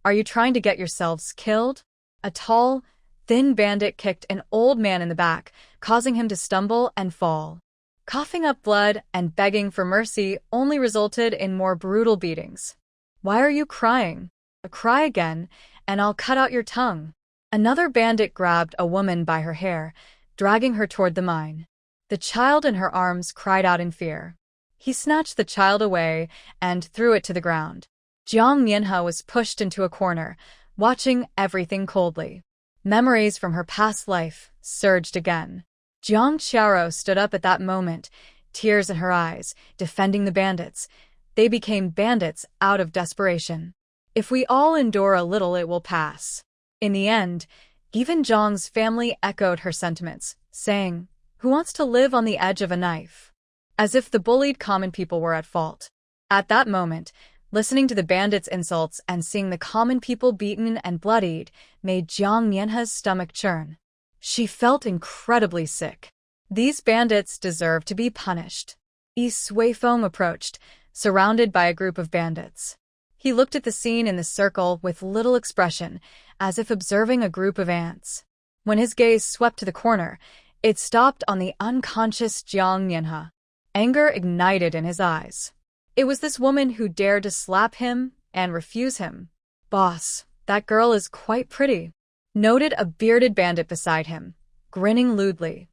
Are you trying to get yourselves killed? A tall, thin bandit kicked an old man in the back, causing him to stumble and fall. Coughing up blood and begging for mercy only resulted in more brutal beatings. Why are you crying? Cry again, and I'll cut out your tongue. Another bandit grabbed a woman by her hair, dragging her toward the mine. The child in her arms cried out in fear. He snatched the child away and threw it to the ground. Jiang Mianhe was pushed into a corner, watching everything coldly. Memories from her past life surged again. Jiang Qiao stood up at that moment, tears in her eyes, defending the bandits. They became bandits out of desperation. If we all endure a little, it will pass. In the end, even Zhang's family echoed her sentiments, saying, "Who wants to live on the edge of a knife?" As if the bullied common people were at fault. At that moment, listening to the bandits' insults and seeing the common people beaten and bloodied made Jiang Mianhe's stomach churn. She felt incredibly sick. These bandits deserved to be punished. Yi Suifeng approached, surrounded by a group of bandits. He looked at the scene in the circle with little expression, as if observing a group of ants. When his gaze swept to the corner, it stopped on the unconscious Jiang Mianhe. Anger ignited in his eyes. It was this woman who dared to slap him and refuse him. "Boss, that girl is quite pretty," noted a bearded bandit beside him, grinning lewdly.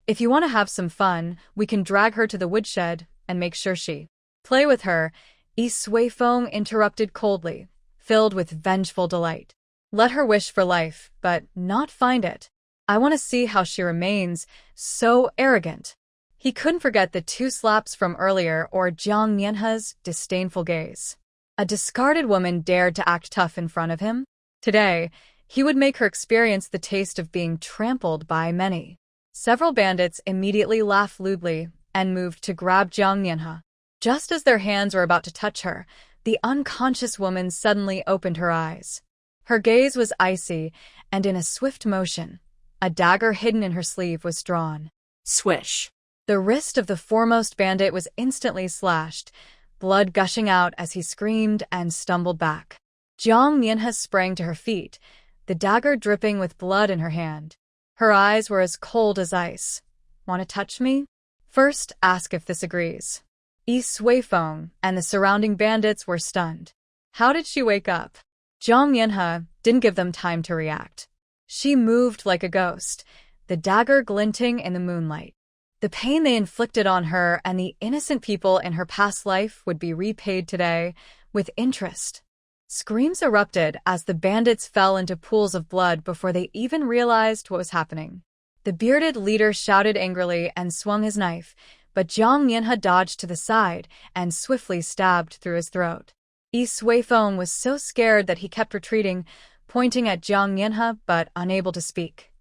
"If you want to have some fun, we can drag her to the woodshed and make sure she play with her." Yi Suifeng interrupted coldly, filled with vengeful delight. "Let her wish for life, but not find it. I want to see how she remains so arrogant." He couldn't forget the 2 slaps from earlier or Jiang Mianhe's disdainful gaze. A discarded woman dared to act tough in front of him. Today, he would make her experience the taste of being trampled by many. Several bandits immediately laughed lewdly and moved to grab Jiang Mianhe. Just as their hands were about to touch her, the unconscious woman suddenly opened her eyes. Her gaze was icy, and in a swift motion, a dagger hidden in her sleeve was drawn. Swish. The wrist of the foremost bandit was instantly slashed, blood gushing out as he screamed and stumbled back. Jiang Mianhe sprang to her feet, the dagger dripping with blood in her hand. Her eyes were as cold as ice. "Want to touch me? First, ask if this agrees." Yi Suifeng and the surrounding bandits were stunned. How did she wake up? Jiang Mianhe didn't give them time to react. She moved like a ghost, the dagger glinting in the moonlight. The pain they inflicted on her and the innocent people in her past life would be repaid today with interest. Screams erupted as the bandits fell into pools of blood before they even realized what was happening. The bearded leader shouted angrily and swung his knife, but Jiang Mianhe dodged to the side and swiftly stabbed through his throat. Yi Suifeng was so scared that he kept retreating, pointing at Jiang Mianhe but unable to speak.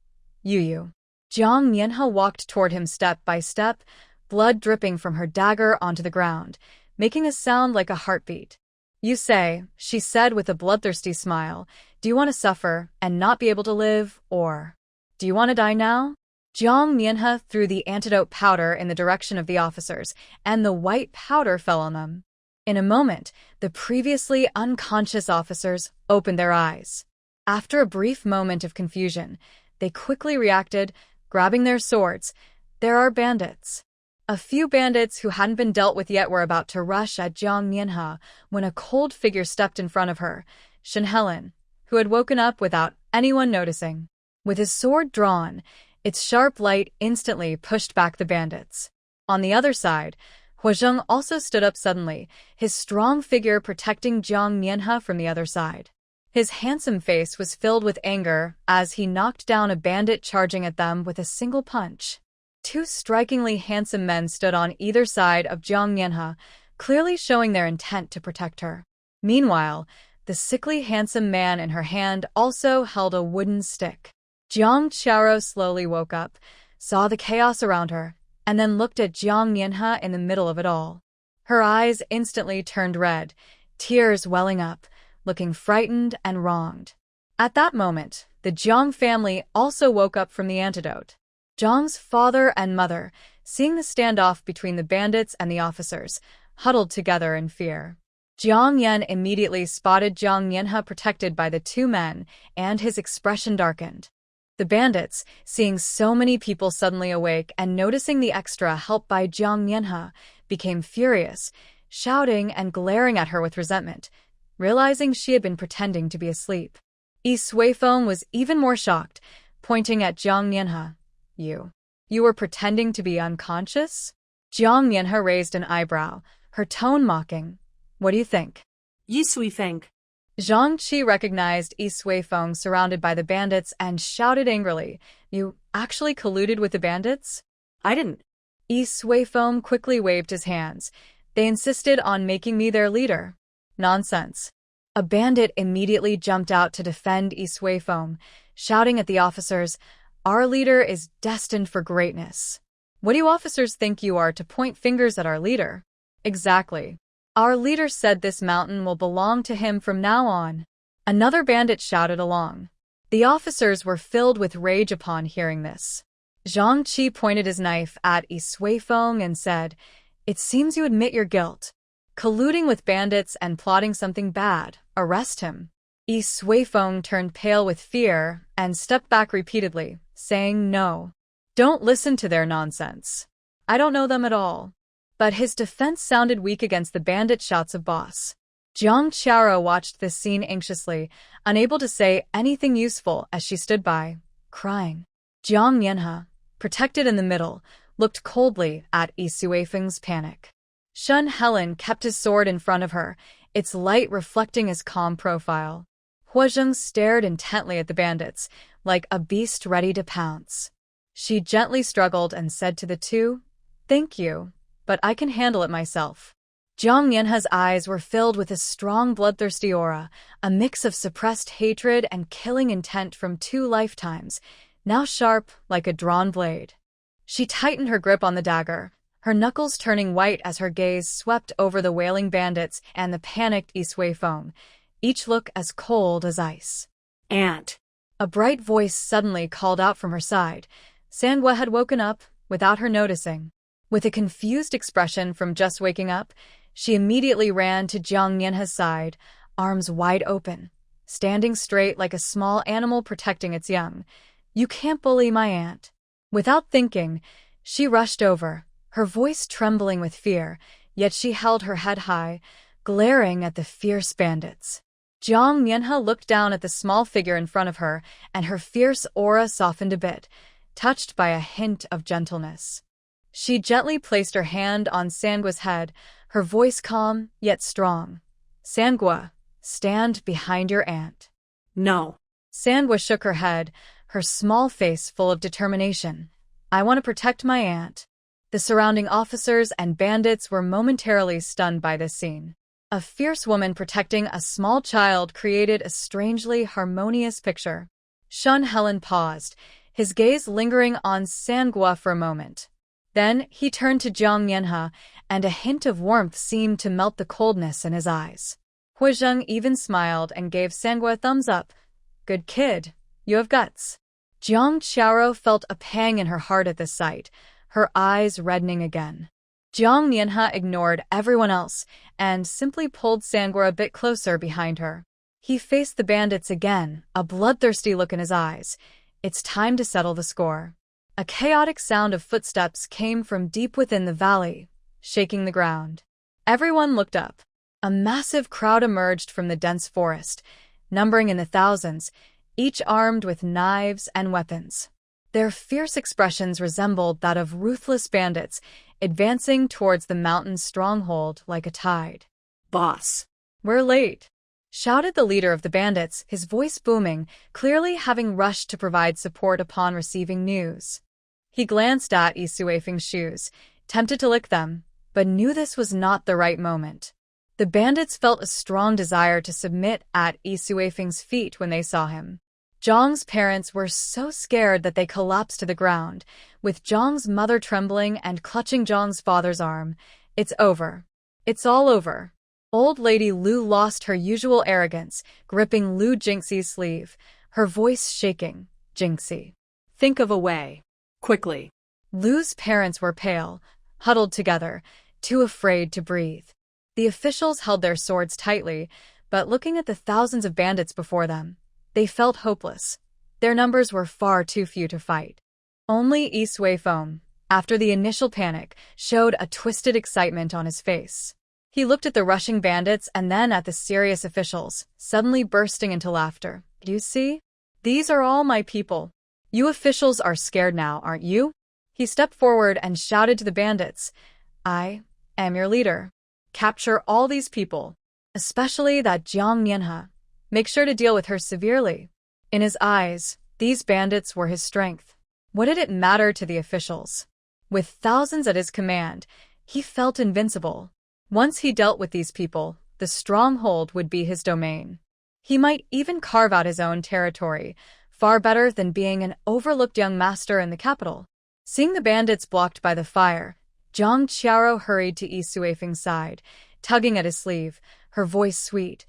"You." Jiang Mianhe walked toward him step by step, blood dripping from her dagger onto the ground, making a sound like a heartbeat. "You say," she said with a bloodthirsty smile, "do you want to suffer and not be able to live, or do you want to die now?" Jiang Mianhe threw the antidote powder in the direction of the officers, and the white powder fell on them. In a moment, the previously unconscious officers opened their eyes. After a brief moment of confusion, they quickly reacted, grabbing their swords. "There are bandits." A few bandits who hadn't been dealt with yet were about to rush at Jiang Mianhe when a cold figure stepped in front of her, Shen Helen, who had woken up without anyone noticing. With his sword drawn, its sharp light instantly pushed back the bandits. On the other side, Huazheng also stood up suddenly, his strong figure protecting Jiang Mianhe from the other side. His handsome face was filled with anger as he knocked down a bandit charging at them with a single punch. Two strikingly handsome men stood on either side of Jiang Mianhe, clearly showing their intent to protect her. Meanwhile, the sickly handsome man in her hand also held a wooden stick. Jiang Qiao slowly woke up, saw the chaos around her, and then looked at Jiang Mianhe in the middle of it all. Her eyes instantly turned red, tears welling up, looking frightened and wronged. At that moment, the Jiang family also woke up from the antidote. Jiang's father and mother, seeing the standoff between the bandits and the officers, huddled together in fear. Jiang Yan immediately spotted Jiang Mianhe protected by the two men, and his expression darkened. The bandits, seeing so many people suddenly awake and noticing the extra help by Jiang Mianhe, became furious, shouting and glaring at her with resentment, realizing she had been pretending to be asleep. Yi Suifeng was even more shocked, pointing at Jiang Mianhe. You were pretending to be unconscious? Jiang Mianhe raised an eyebrow, her tone mocking. What do you think? Yi Suifeng. Zhang Qi recognized Yi Suifeng surrounded by the bandits and shouted angrily, You actually colluded with the bandits? I didn't. Yi Suifeng quickly waved his hands. They insisted on making me their leader. Nonsense. A bandit immediately jumped out to defend Yi Suifeng, shouting at the officers, Our leader is destined for greatness. What do you officers think you are to point fingers at our leader? Exactly. Our leader said this mountain will belong to him from now on. Another bandit shouted along. The officers were filled with rage upon hearing this. Zhang Qi pointed his knife at Yi Suifeng and said, It seems you admit your guilt. Colluding with bandits and plotting something bad, arrest him. Yi Suifeng turned pale with fear and stepped back repeatedly, saying no. Don't listen to their nonsense. I don't know them at all. But his defense sounded weak against the bandit shouts of boss. Jiang Qiao watched this scene anxiously, unable to say anything useful as she stood by, crying. Jiang Mianhe, protected in the middle, looked coldly at Yi Suifeng's panic. Shun Helen kept his sword in front of her, its light reflecting his calm profile. Huazheng stared intently at the bandits, like a beast ready to pounce. She gently struggled and said to the two, Thank you, but I can handle it myself. Jiang Mianhe's eyes were filled with a strong bloodthirsty aura, a mix of suppressed hatred and killing intent from 2 lifetimes, now sharp like a drawn blade. She tightened her grip on the dagger, her knuckles turning white as her gaze swept over the wailing bandits and the panicked Yi Suifeng, each look as cold as ice. Aunt. A bright voice suddenly called out from her side. Sangwa had woken up, without her noticing. With a confused expression from just waking up, she immediately ran to Jiang Mianhe's side, arms wide open, standing straight like a small animal protecting its young. You can't bully my aunt. Without thinking, she rushed over, her voice trembling with fear, yet she held her head high, glaring at the fierce bandits. Jiang Mianhe looked down at the small figure in front of her, and her fierce aura softened a bit, touched by a hint of gentleness. She gently placed her hand on Sangua's head, her voice calm yet strong. Sangua, stand behind your aunt. No. Sangua shook her head, her small face full of determination. I want to protect my aunt. The surrounding officers and bandits were momentarily stunned by this scene. A fierce woman protecting a small child created a strangely harmonious picture. Shun Helen paused, his gaze lingering on Sangua for a moment. Then he turned to Jiang Mianhe, and a hint of warmth seemed to melt the coldness in his eyes. Huazheng even smiled and gave Sangua a thumbs up. Good kid, you have guts. Jiang Qiao felt a pang in her heart at this sight, her eyes reddening again. Jiang Mianhe ignored everyone else and simply pulled Sangua a bit closer behind her. He faced the bandits again, a bloodthirsty look in his eyes. It's time to settle the score. A chaotic sound of footsteps came from deep within the valley, shaking the ground. Everyone looked up. A massive crowd emerged from the dense forest, numbering in the thousands, each armed with knives and weapons. Their fierce expressions resembled that of ruthless bandits, advancing towards the mountain's stronghold like a tide. Boss. "We're late," shouted the leader of the bandits, his voice booming, clearly having rushed to provide support upon receiving news. He glanced at Yi Suifeng's shoes, tempted to lick them, but knew this was not the right moment. The bandits felt a strong desire to submit at Yi Suifeng's feet when they saw him. Zhang's parents were so scared that they collapsed to the ground, with Zhang's mother trembling and clutching Zhang's father's arm. "It's over. It's all over." Old Lady Lu lost her usual arrogance, gripping Lu Jingxi's sleeve, her voice shaking. "Jingxi, Think of a way. Quickly." Lu's parents were pale, huddled together, too afraid to breathe. The officials held their swords tightly, but looking at the thousands of bandits before them, they felt hopeless. Their numbers were far too few to fight. Only Yi Suifeng, after the initial panic, showed a twisted excitement on his face. He looked at the rushing bandits and then at the serious officials, suddenly bursting into laughter. "Do you see? These are all my people. You officials are scared now, aren't you?" He stepped forward and shouted to the bandits, "I am your leader. Capture all these people, especially that Jiang Nianhe. Make sure to deal with her severely." In his eyes, these bandits were his strength. What did it matter to the officials? With thousands at his command, he felt invincible. Once he dealt with these people, the stronghold would be his domain. He might even carve out his own territory, far better than being an overlooked young master in the capital. Seeing the bandits blocked by the fire, Zhang Qiao hurried to Yi Suifeng's side, tugging at his sleeve, her voice sweet.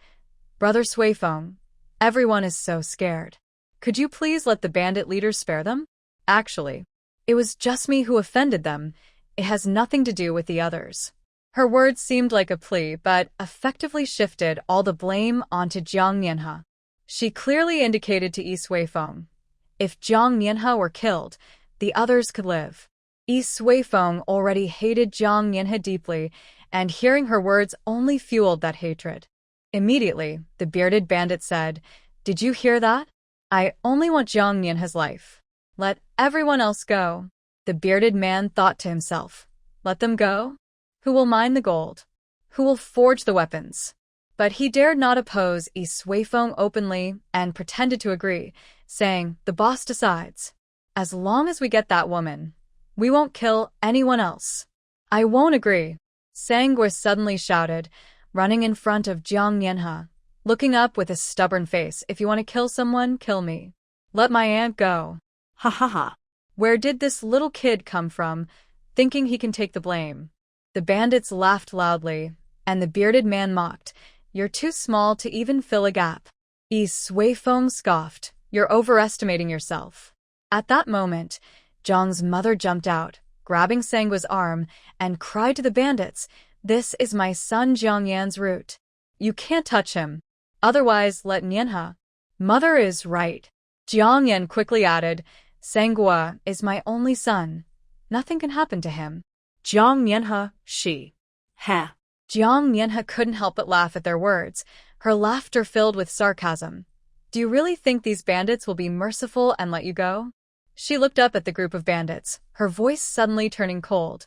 "Brother Suifeng, everyone is so scared. Could you please let the bandit leaders spare them? Actually, it was just me who offended them. It has nothing to do with the others." Her words seemed like a plea, but effectively shifted all the blame onto Jiang Nianhe. She clearly indicated to Yi Suifeng, if Jiang Nianhe were killed, the others could live. Yi Suifeng already hated Jiang Nianhe deeply, and hearing her words only fueled that hatred. Immediately, the bearded bandit said, "Did you hear that? I only want Jiang Nianhe's life. Let everyone else go." The bearded man thought to himself, "Let them go? Who will mine the gold? Who will forge the weapons?" But he dared not oppose Yi Suifeng openly and pretended to agree, saying, "The boss decides. As long as we get that woman, we won't kill anyone else." "I won't agree," Sangwa suddenly shouted, running in front of Jiang Nianhe, looking up with a stubborn face. "If you want to kill someone, kill me. Let my aunt go." Ha ha ha. Where did this little kid come from, thinking he can take the blame? The bandits laughed loudly, and the bearded man mocked, "You're too small to even fill a gap." Yi Suifeng scoffed, "You're overestimating yourself." At that moment, Zhang's mother jumped out, grabbing Sangwa's arm, and cried to the bandits, "This is my son Jiang Yan's root. You can't touch him. Otherwise, let Nianhe." "Mother is right," Jiang Yan quickly added, "Sangwa is my only son. Nothing can happen to him." Jiang Nianhe, she. Ha. Jiang Nianhe couldn't help but laugh at their words, her laughter filled with sarcasm. "Do you really think these bandits will be merciful and let you go?" She looked up at the group of bandits, her voice suddenly turning cold.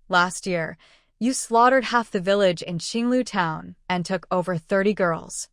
"Last year, you slaughtered half the village in Qinglu town and took over 30 girls.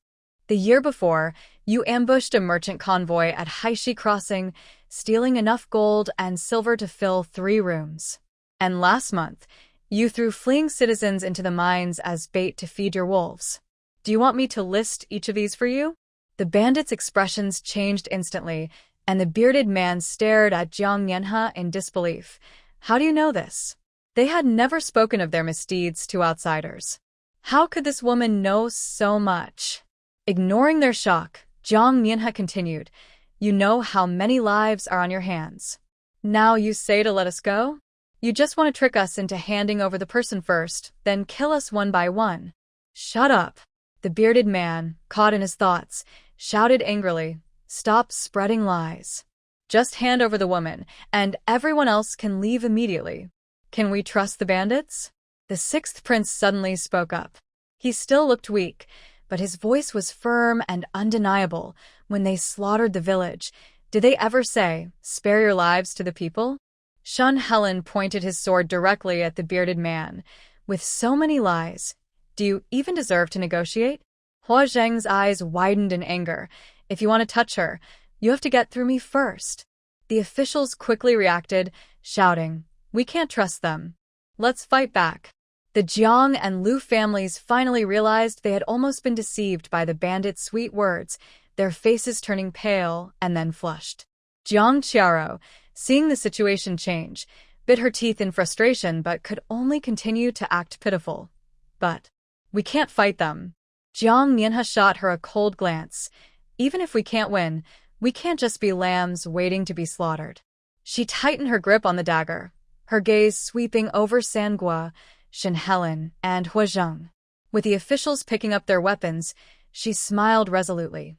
The year before, you ambushed a merchant convoy at Haishi Crossing, stealing enough gold and silver to fill 3 rooms. And last month, you threw fleeing citizens into the mines as bait to feed your wolves. Do you want me to list each of these for you?" The bandits' expressions changed instantly, and the bearded man stared at Jiang Nianhe in disbelief. "How do you know this?" They had never spoken of their misdeeds to outsiders. How could this woman know so much? Ignoring their shock, Jiang Nianhe continued, "You know how many lives are on your hands. Now you say to let us go? You just want to trick us into handing over the person first, then kill us one by one." "Shut up!" The bearded man, caught in his thoughts, shouted angrily, "Stop spreading lies. Just hand over the woman, and everyone else can leave immediately. Can we trust the bandits?" The 6th prince suddenly spoke up. He still looked weak, but his voice was firm and undeniable. "When they slaughtered the village, Did they ever say, spare your lives to the people? Shun Helen pointed his sword directly at the bearded man. With so many lies, do you even deserve to negotiate? Hua Zheng's eyes widened in anger. If you want to touch her, you have to get through me first. The officials quickly reacted, shouting, we can't trust them. Let's fight back. The Jiang and Lu families finally realized they had almost been deceived by the bandits' sweet words, their faces turning pale and then flushed. Jiang Qiao, seeing the situation change, bit her teeth in frustration but could only continue to act pitiful. But we can't fight them. Jiang Mianhe shot her a cold glance. Even if we can't win, we can't just be lambs waiting to be slaughtered. She tightened her grip on the dagger, her gaze sweeping over Sangua, Shen Helen, and Hua Zheng. With the officials picking up their weapons, she smiled resolutely.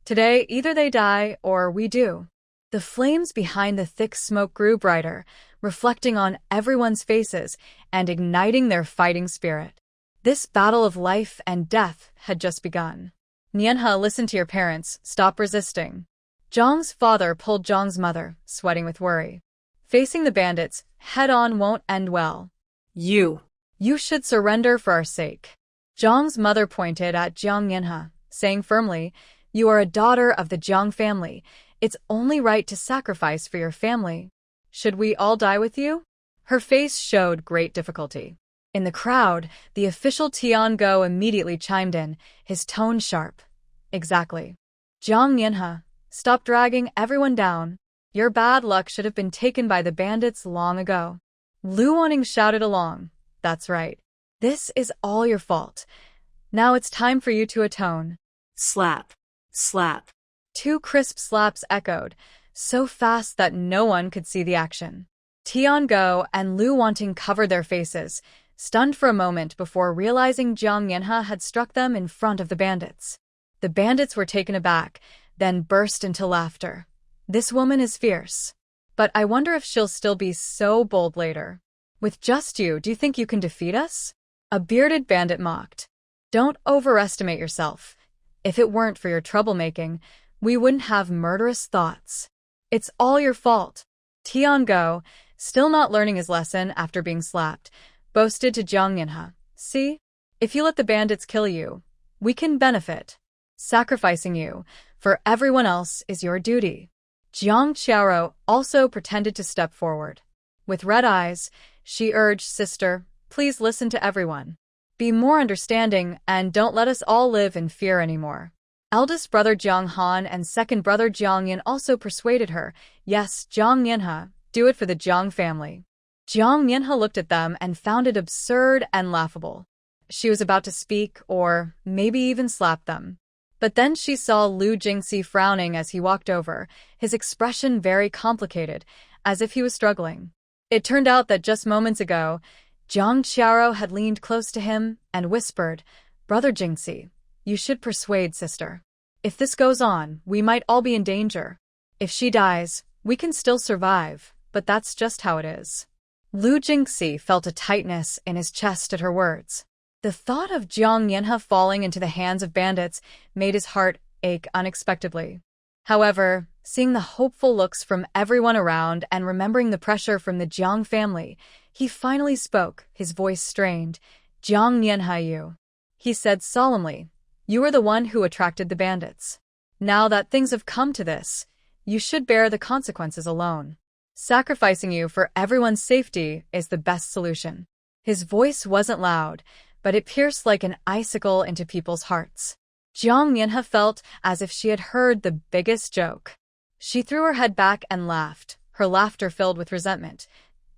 Today, either they die or we do. The flames behind the thick smoke grew brighter, reflecting on everyone's faces and igniting their fighting spirit. This battle of life and death had just begun. Nianhe, listen to your parents. Stop resisting. Zhang's father pulled Zhang's mother, sweating with worry. Facing the bandits head-on won't end well. You should surrender for our sake. Zhang's mother pointed at Jiang Nianhe, saying firmly, you are a daughter of the Jiang family. It's only right to sacrifice for your family. Should we all die with you? Her face showed great difficulty. In the crowd, the official Tiango immediately chimed in, his tone sharp. Exactly. Jiang Nianhe, stop dragging everyone down. Your bad luck should have been taken by the bandits long ago. Lu Wanning shouted along. That's right. This is all your fault. Now it's time for you to atone. Slap. Slap. 2 crisp slaps echoed, so fast that no one could see the action. Tiango and Lu Wanting covered their faces, stunned for a moment before realizing Jiang Nianhe had struck them in front of the bandits. The bandits were taken aback, then burst into laughter. This woman is fierce. But I wonder if she'll still be so bold later. With just you, do you think you can defeat us? A bearded bandit mocked. Don't overestimate yourself. If it weren't for your troublemaking, we wouldn't have murderous thoughts. It's all your fault. Tiango, still not learning his lesson after being slapped, boasted to Jiang Nianhe. See? If you let the bandits kill you, we can benefit. Sacrificing you for everyone else is your duty. Jiang Qiao also pretended to step forward. With red eyes, she urged, Sister, please listen to everyone. Be more understanding and don't let us all live in fear anymore. Eldest brother Jiang Han and second brother Jiang Yan also persuaded her. Yes, Jiang Nianhe, do it for the Jiang family. Jiang Nianhe looked at them and found it absurd and laughable. She was about to speak or maybe even slap them. But then she saw Lu Jingxi frowning as he walked over, his expression very complicated, as if he was struggling. It turned out that just moments ago, Jiang Qiao had leaned close to him and whispered, Brother Jingxi, you should persuade sister. If this goes on, we might all be in danger. If she dies, we can still survive, but that's just how it is. Lu Jingxi felt a tightness in his chest at her words. The thought of Jiang Nianhe falling into the hands of bandits made his heart ache unexpectedly. However, seeing the hopeful looks from everyone around and remembering the pressure from the Jiang family, he finally spoke, his voice strained. Jiang Nianhe, he said solemnly, you are the one who attracted the bandits. Now that things have come to this, you should bear the consequences alone. Sacrificing you for everyone's safety is the best solution. His voice wasn't loud, but it pierced like an icicle into people's hearts. Jiang Nianhe felt as if she had heard the biggest joke. She threw her head back and laughed, her laughter filled with resentment.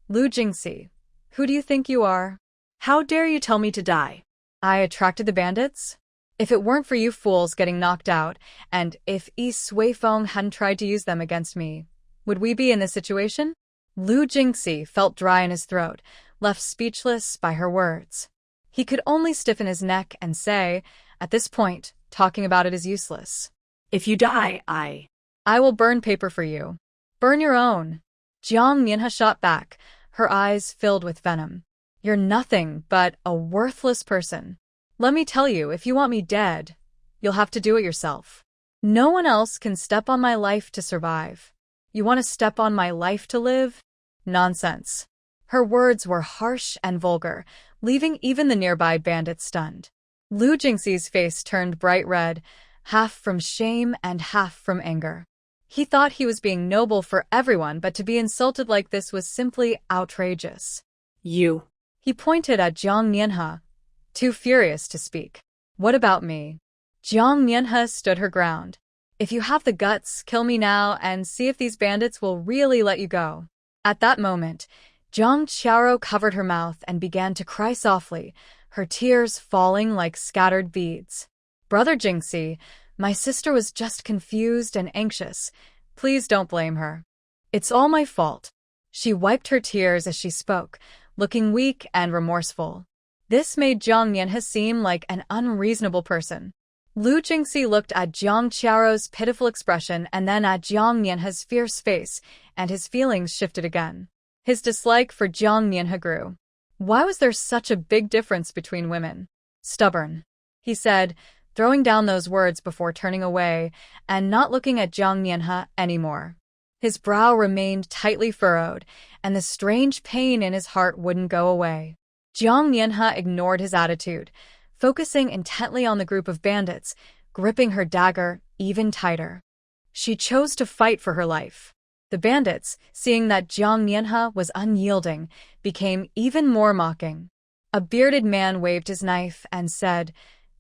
Lu Jingxi, who do you think you are? How dare you tell me to die? I attracted the bandits? If it weren't for you fools getting knocked out, and if Yi Suifeng hadn't tried to use them against me, would we be in this situation? Lu Jingxi felt dry in his throat, left speechless by her words. He could only stiffen his neck and say, at this point, talking about it is useless. If you die, I will burn paper for you. Burn your own. Jiang Nianhe shot back, her eyes filled with venom. You're nothing but a worthless person. Let me tell you, if you want me dead, you'll have to do it yourself. No one else can step on my life to survive. You want to step on my life to live? Nonsense. Her words were harsh and vulgar, leaving even the nearby bandits stunned. Lu Jingxi's face turned bright red, half from shame and half from anger. He thought he was being noble for everyone, but to be insulted like this was simply outrageous. You. He pointed at Jiang Mianhe, too furious to speak. What about me? Jiang Mianhe stood her ground. If you have the guts, kill me now and see if these bandits will really let you go. At that moment, Jiang Qiao covered her mouth and began to cry softly, her tears falling like scattered beads. Brother Jingxi, my sister was just confused and anxious. Please don't blame her. It's all my fault. She wiped her tears as she spoke, looking weak and remorseful. This made Jiang Mianhe seem like an unreasonable person. Lu Jingxi looked at Jiang Qiao's pitiful expression and then at Jiang Mianhe's fierce face, and his feelings shifted again. His dislike for Jiang Mianhe grew. Why was there such a big difference between women? Stubborn, he said, throwing down those words before turning away and not looking at Jiang Mianhe anymore. His brow remained tightly furrowed, and the strange pain in his heart wouldn't go away. Jiang Mianhe ignored his attitude, focusing intently on the group of bandits, gripping her dagger even tighter. She chose to fight for her life. The bandits, seeing that Jiang Mianhe was unyielding, became even more mocking. A bearded man waved his knife and said,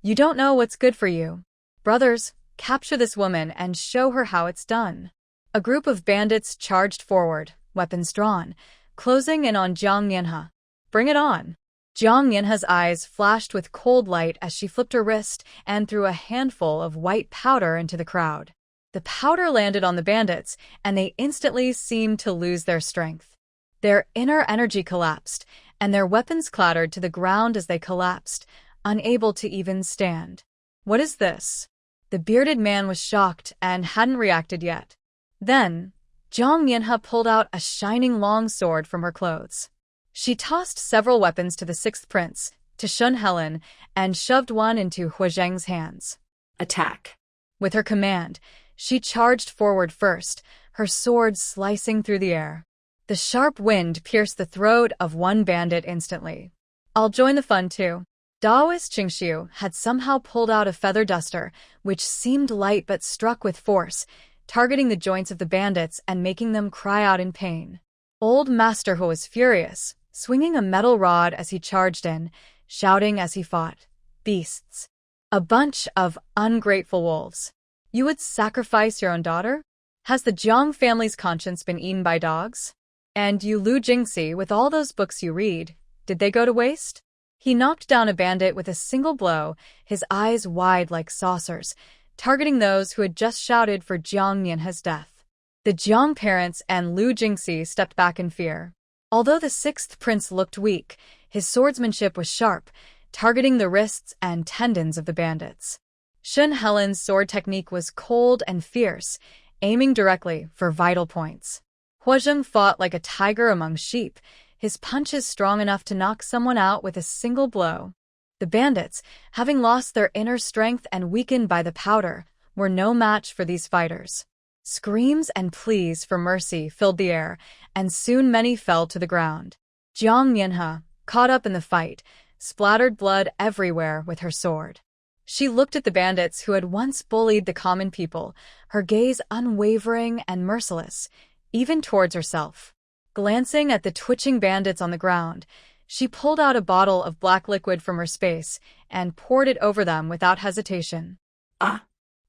"You don't know what's good for you. Brothers, capture this woman and show her how it's done." A group of bandits charged forward, weapons drawn, closing in on Jiang Mianhe. "Bring it on." Jiang Mianhe's eyes flashed with cold light as she flipped her wrist and threw a handful of white powder into the crowd. The powder landed on the bandits, and they instantly seemed to lose their strength. Their inner energy collapsed, and their weapons clattered to the ground as they collapsed, unable to even stand. "What is this?" The bearded man was shocked and hadn't reacted yet. Then, Jiang Mianhe pulled out a shining long sword from her clothes. She tossed several weapons to the sixth prince, to Shun Helen, and shoved one into Huazheng's hands. Attack. With her command, she charged forward first, her sword slicing through the air. The sharp wind pierced the throat of one bandit instantly. "I'll join the fun too." Daoist Qingxiu had somehow pulled out a feather duster, which seemed light but struck with force, targeting the joints of the bandits and making them cry out in pain. Old Master Hu was furious, swinging a metal rod as he charged in, shouting as he fought, "Beasts! A bunch of ungrateful wolves! You would sacrifice your own daughter? Has the Jiang family's conscience been eaten by dogs? And you Lu Jingxi, with all those books you read, did they go to waste?" He knocked down a bandit with a single blow, his eyes wide like saucers, targeting those who had just shouted for Jiang Mianhe's death. The Jiang parents and Lu Jingxi stepped back in fear. Although the sixth prince looked weak, his swordsmanship was sharp, targeting the wrists and tendons of the bandits. Shun Helen's sword technique was cold and fierce, aiming directly for vital points. Huazheng fought like a tiger among sheep, his punches strong enough to knock someone out with a single blow. The bandits, having lost their inner strength and weakened by the powder, were no match for these fighters. Screams and pleas for mercy filled the air, and soon many fell to the ground. Jiang Mianhe, caught up in the fight, splattered blood everywhere with her sword. She looked at the bandits who had once bullied the common people, her gaze unwavering and merciless, even towards herself. Glancing at the twitching bandits on the ground, she pulled out a bottle of black liquid from her space and poured it over them without hesitation. Ah!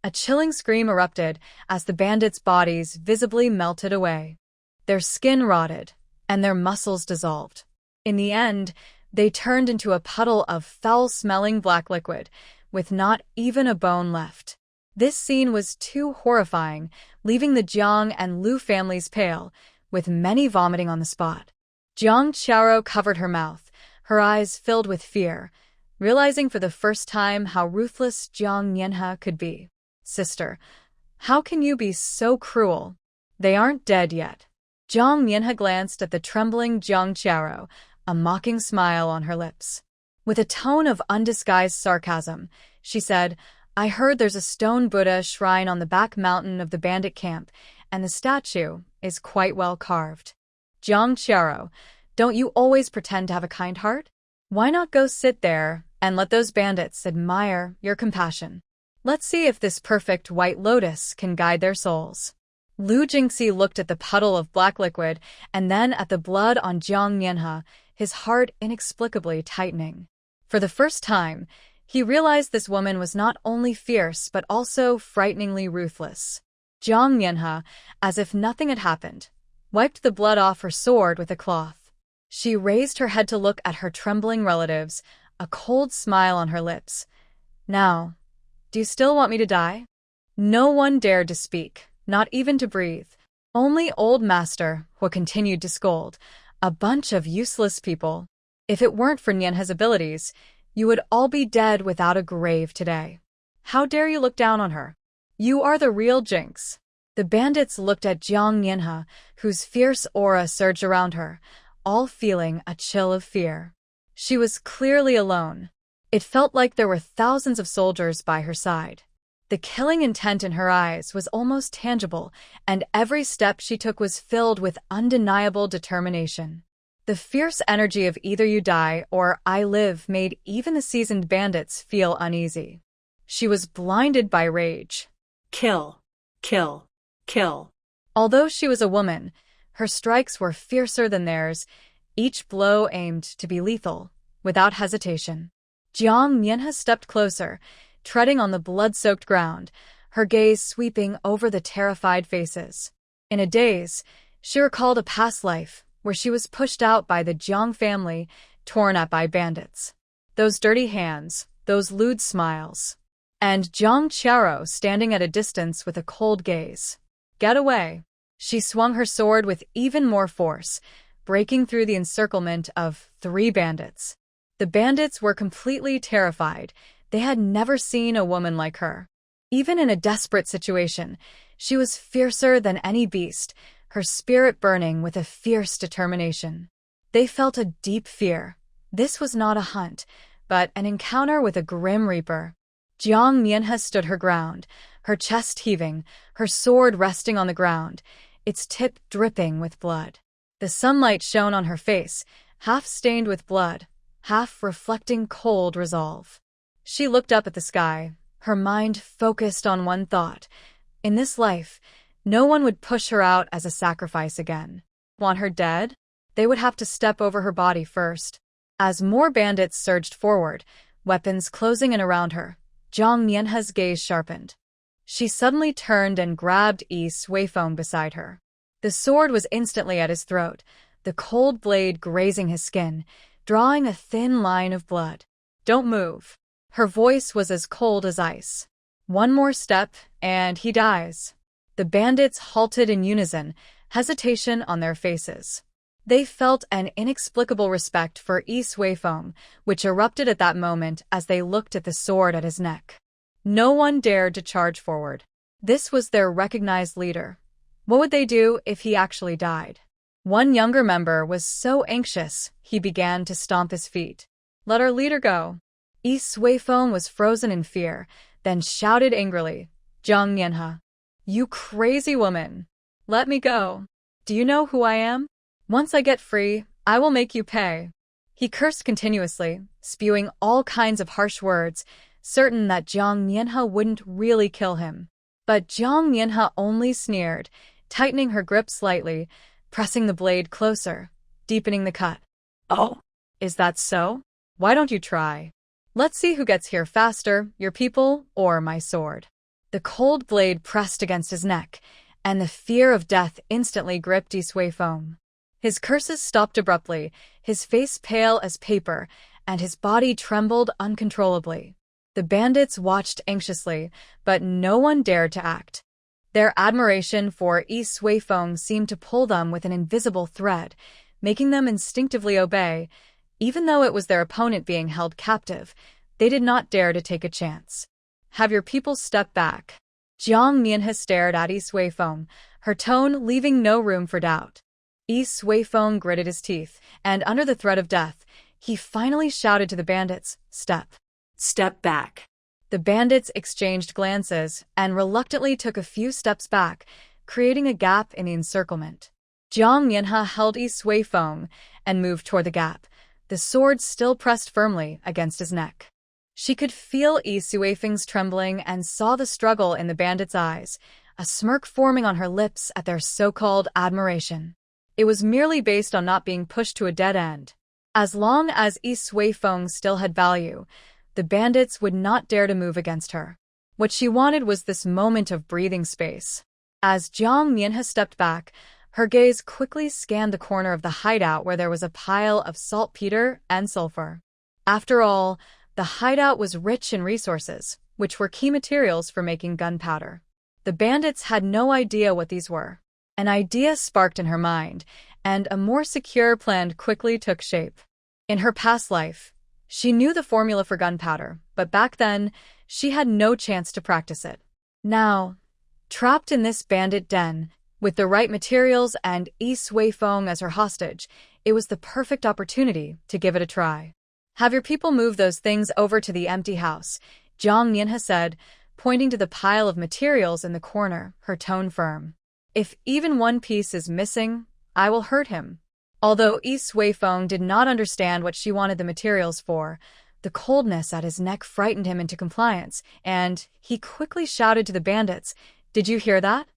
A chilling scream erupted as the bandits' bodies visibly melted away. Their skin rotted, and their muscles dissolved. In the end, they turned into a puddle of foul-smelling black liquid, with not even a bone left. This scene was too horrifying, leaving the Jiang and Lu families pale, with many vomiting on the spot. Jiang Qiao covered her mouth, her eyes filled with fear, realizing for the first time how ruthless Jiang Mianhe could be. "Sister, how can you be so cruel? They aren't dead yet." Jiang Mianhe glanced at the trembling Jiang Qiao, a mocking smile on her lips. With a tone of undisguised sarcasm, she said, I heard there's a stone Buddha shrine on the back mountain of the bandit camp, and the statue is quite well carved. Jiang Qiaro, don't you always pretend to have a kind heart? Why not go sit there and let those bandits admire your compassion? Let's see if this perfect white lotus can guide their souls. Lu Jingxi looked at the puddle of black liquid and then at the blood on Jiang Mianhe, his heart inexplicably tightening. For the first time, he realized this woman was not only fierce but also frighteningly ruthless. Jiang Mianhe, as if nothing had happened, wiped the blood off her sword with a cloth. She raised her head to look at her trembling relatives, a cold smile on her lips. Now, do you still want me to die? No one dared to speak, not even to breathe. Only old Master Hua continued to scold. A bunch of useless people. If it weren't for Nianhe's abilities, you would all be dead without a grave today. How dare you look down on her? You are the real Jinx. The bandits looked at Jiang Mianhe, whose fierce aura surged around her, all feeling a chill of fear. She was clearly alone. It felt like there were thousands of soldiers by her side. The killing intent in her eyes was almost tangible, and every step she took was filled with undeniable determination. The fierce energy of either you die or I live made even the seasoned bandits feel uneasy. She was blinded by rage. Kill. Kill. Kill. Although she was a woman, her strikes were fiercer than theirs, each blow aimed to be lethal, without hesitation. Jiang Mianhe stepped closer, treading on the blood-soaked ground, her gaze sweeping over the terrified faces. In a daze, she recalled a past life where she was pushed out by the Jiang family, torn at by bandits. Those dirty hands, those lewd smiles. And Jiang Qiaro standing at a distance with a cold gaze. Get away. She swung her sword with even more force, breaking through the encirclement of 3 bandits. The bandits were completely terrified. They had never seen a woman like her. Even in a desperate situation, she was fiercer than any beast, her spirit burning with a fierce determination. They felt a deep fear. This was not a hunt, but an encounter with a grim reaper. Jiang Mianhe stood her ground, her chest heaving, her sword resting on the ground, its tip dripping with blood. The sunlight shone on her face, half stained with blood, half reflecting cold resolve. She looked up at the sky, her mind focused on one thought. In this life, no one would push her out as a sacrifice again. Want her dead? They would have to step over her body first. As more bandits surged forward, weapons closing in around her, Jiang Mianhe's gaze sharpened. She suddenly turned and grabbed Yi Suifeng beside her. The sword was instantly at his throat, the cold blade grazing his skin, drawing a thin line of blood. Don't move. Her voice was as cold as ice. One more step, and he dies. The bandits halted in unison, hesitation on their faces. They felt an inexplicable respect for Yi Suifeng, which erupted at that moment as they looked at the sword at his neck. No one dared to charge forward. This was their recognized leader. What would they do if he actually died? One younger member was so anxious, he began to stomp his feet. Let our leader go. Yi Suifeng was frozen in fear, then shouted angrily, Jiang Mianhe, you crazy woman. Let me go. Do you know who I am? Once I get free, I will make you pay. He cursed continuously, spewing all kinds of harsh words, certain that Jiang Mianhe wouldn't really kill him. But Jiang Mianhe only sneered, tightening her grip slightly, pressing the blade closer, deepening the cut. Oh, is that so? Why don't you try? Let's see who gets here faster, your people or my sword. The cold blade pressed against his neck, and the fear of death instantly gripped Yi Suifeng. His curses stopped abruptly, his face pale as paper, and his body trembled uncontrollably. The bandits watched anxiously, but no one dared to act. Their admiration for Yi Suifeng seemed to pull them with an invisible thread, making them instinctively obey. Even though it was their opponent being held captive, they did not dare to take a chance. Have your people step back. Jiang Mianhe stared at Yi Suifeng, her tone leaving no room for doubt. Yi Suifeng gritted his teeth, and under the threat of death, he finally shouted to the bandits, Step. Step back. The bandits exchanged glances and reluctantly took a few steps back, creating a gap in the encirclement. Jiang Mianhe held Yi Suifeng and moved toward the gap, the sword still pressed firmly against his neck. She could feel Yi Suifeng's trembling and saw the struggle in the bandit's eyes, a smirk forming on her lips at their so-called admiration. It was merely based on not being pushed to a dead end. As long as Yi Suifeng still had value, the bandits would not dare to move against her. What she wanted was this moment of breathing space. As Jiang Mianhe stepped back, her gaze quickly scanned the corner of the hideout where there was a pile of saltpeter and sulfur. After all, the hideout was rich in resources, which were key materials for making gunpowder. The bandits had no idea what these were. An idea sparked in her mind, and a more secure plan quickly took shape. In her past life, she knew the formula for gunpowder, but back then, she had no chance to practice it. Now, trapped in this bandit den, with the right materials and Yi Suifeng as her hostage, it was the perfect opportunity to give it a try. "Have your people move those things over to the empty house," Jiang Mianhe said, pointing to the pile of materials in the corner, her tone firm. "If even one piece is missing, I will hurt him." Although Yi Suifeng did not understand what she wanted the materials for, the coldness at his neck frightened him into compliance, and he quickly shouted to the bandits, "Did you hear that?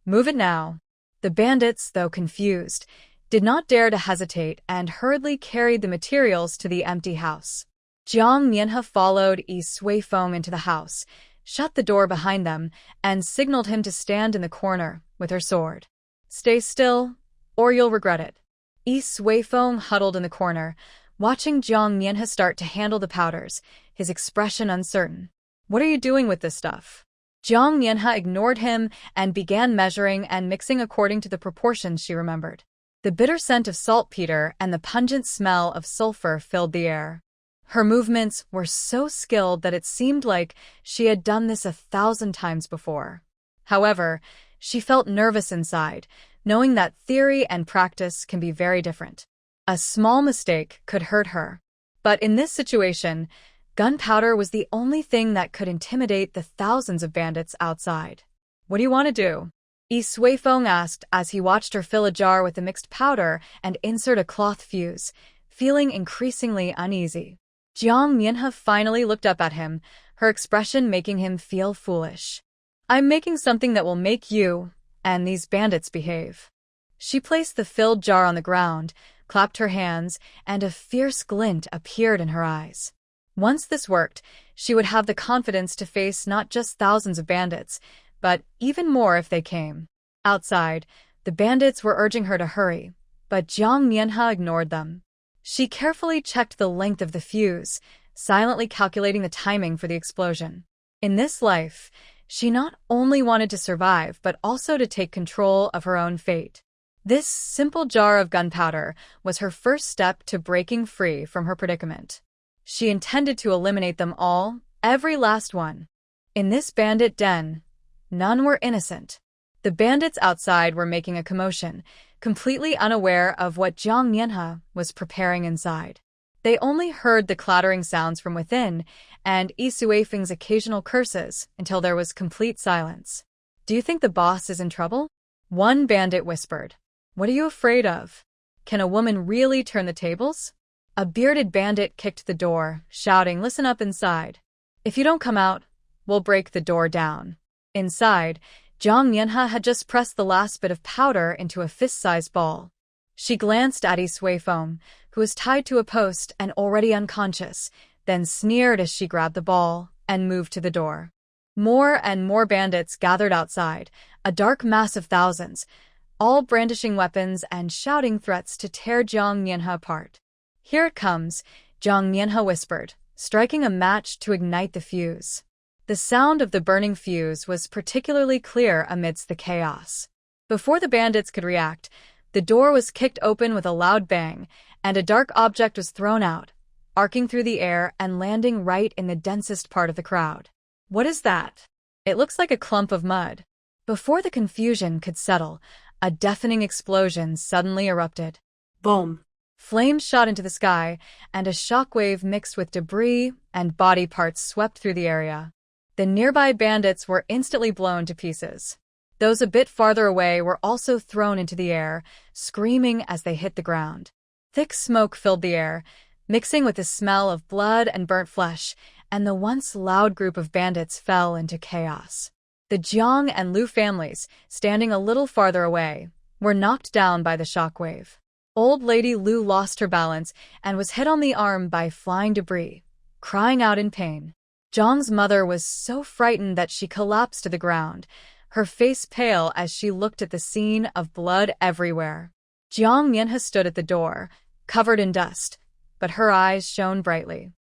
Move it now." The bandits, though confused, did not dare to hesitate and hurriedly carried the materials to the empty house. Jiang Mianhe followed Yi Suifeng into the house, shut the door behind them, and signaled him to stand in the corner with her sword. "Stay still, or you'll regret it." Yi Suifeng huddled in the corner, watching Jiang Mianhe start to handle the powders, his expression uncertain. "What are you doing with this stuff?" Jiang Mianhe ignored him and began measuring and mixing according to the proportions she remembered. The bitter scent of saltpeter and the pungent smell of sulfur filled the air. Her movements were so skilled that it seemed like she had done this 1,000 times before. However, she felt nervous inside, knowing that theory and practice can be very different. A small mistake could hurt her. But in this situation, gunpowder was the only thing that could intimidate the thousands of bandits outside. "What do you want to do?" Yi Suifeng asked as he watched her fill a jar with the mixed powder and insert a cloth fuse, feeling increasingly uneasy. Jiang Mianhe finally looked up at him, her expression making him feel foolish. "I'm making something that will make you and these bandits behave." She placed the filled jar on the ground, clapped her hands, and a fierce glint appeared in her eyes. Once this worked, she would have the confidence to face not just thousands of bandits, but even more if they came. Outside, the bandits were urging her to hurry, but Jiang Mianhe ignored them. She carefully checked the length of the fuse, silently calculating the timing for the explosion. In this life, she not only wanted to survive but also to take control of her own fate. This simple jar of gunpowder was her first step to breaking free from her predicament. She intended to eliminate them all, every last one. In this bandit den, none were innocent. The bandits outside were making a commotion, completely unaware of what Jiang Mianhe was preparing inside. They only heard the clattering sounds from within and Yi Suifeng's occasional curses until there was complete silence. "Do you think the boss is in trouble?" One bandit whispered. "What are you afraid of? Can a woman really turn the tables?" A bearded bandit kicked the door, shouting, "Listen up inside. If you don't come out, we'll break the door down." Inside, Jiang Mianhe had just pressed the last bit of powder into a fist-sized ball. She glanced at Yi Suifeng, who was tied to a post and already unconscious, then sneered as she grabbed the ball and moved to the door. More and more bandits gathered outside, a dark mass of thousands, all brandishing weapons and shouting threats to tear Jiang Mianhe apart. "Here it comes," Jiang Mianhe whispered, striking a match to ignite the fuse. The sound of the burning fuse was particularly clear amidst the chaos. Before the bandits could react, the door was kicked open with a loud bang, and a dark object was thrown out, arcing through the air and landing right in the densest part of the crowd. "What is that?" "It looks like a clump of mud." Before the confusion could settle, a deafening explosion suddenly erupted. Boom. Flames shot into the sky, and a shockwave mixed with debris and body parts swept through the area. The nearby bandits were instantly blown to pieces. Those a bit farther away were also thrown into the air, screaming as they hit the ground. Thick smoke filled the air, mixing with the smell of blood and burnt flesh, and the once loud group of bandits fell into chaos. The Jiang and Liu families, standing a little farther away, were knocked down by the shockwave. Old Lady Liu lost her balance and was hit on the arm by flying debris, crying out in pain. Jiang's mother was so frightened that she collapsed to the ground, her face pale as she looked at the scene of blood everywhere. Jiang Mianhe stood at the door, covered in dust, but her eyes shone brightly.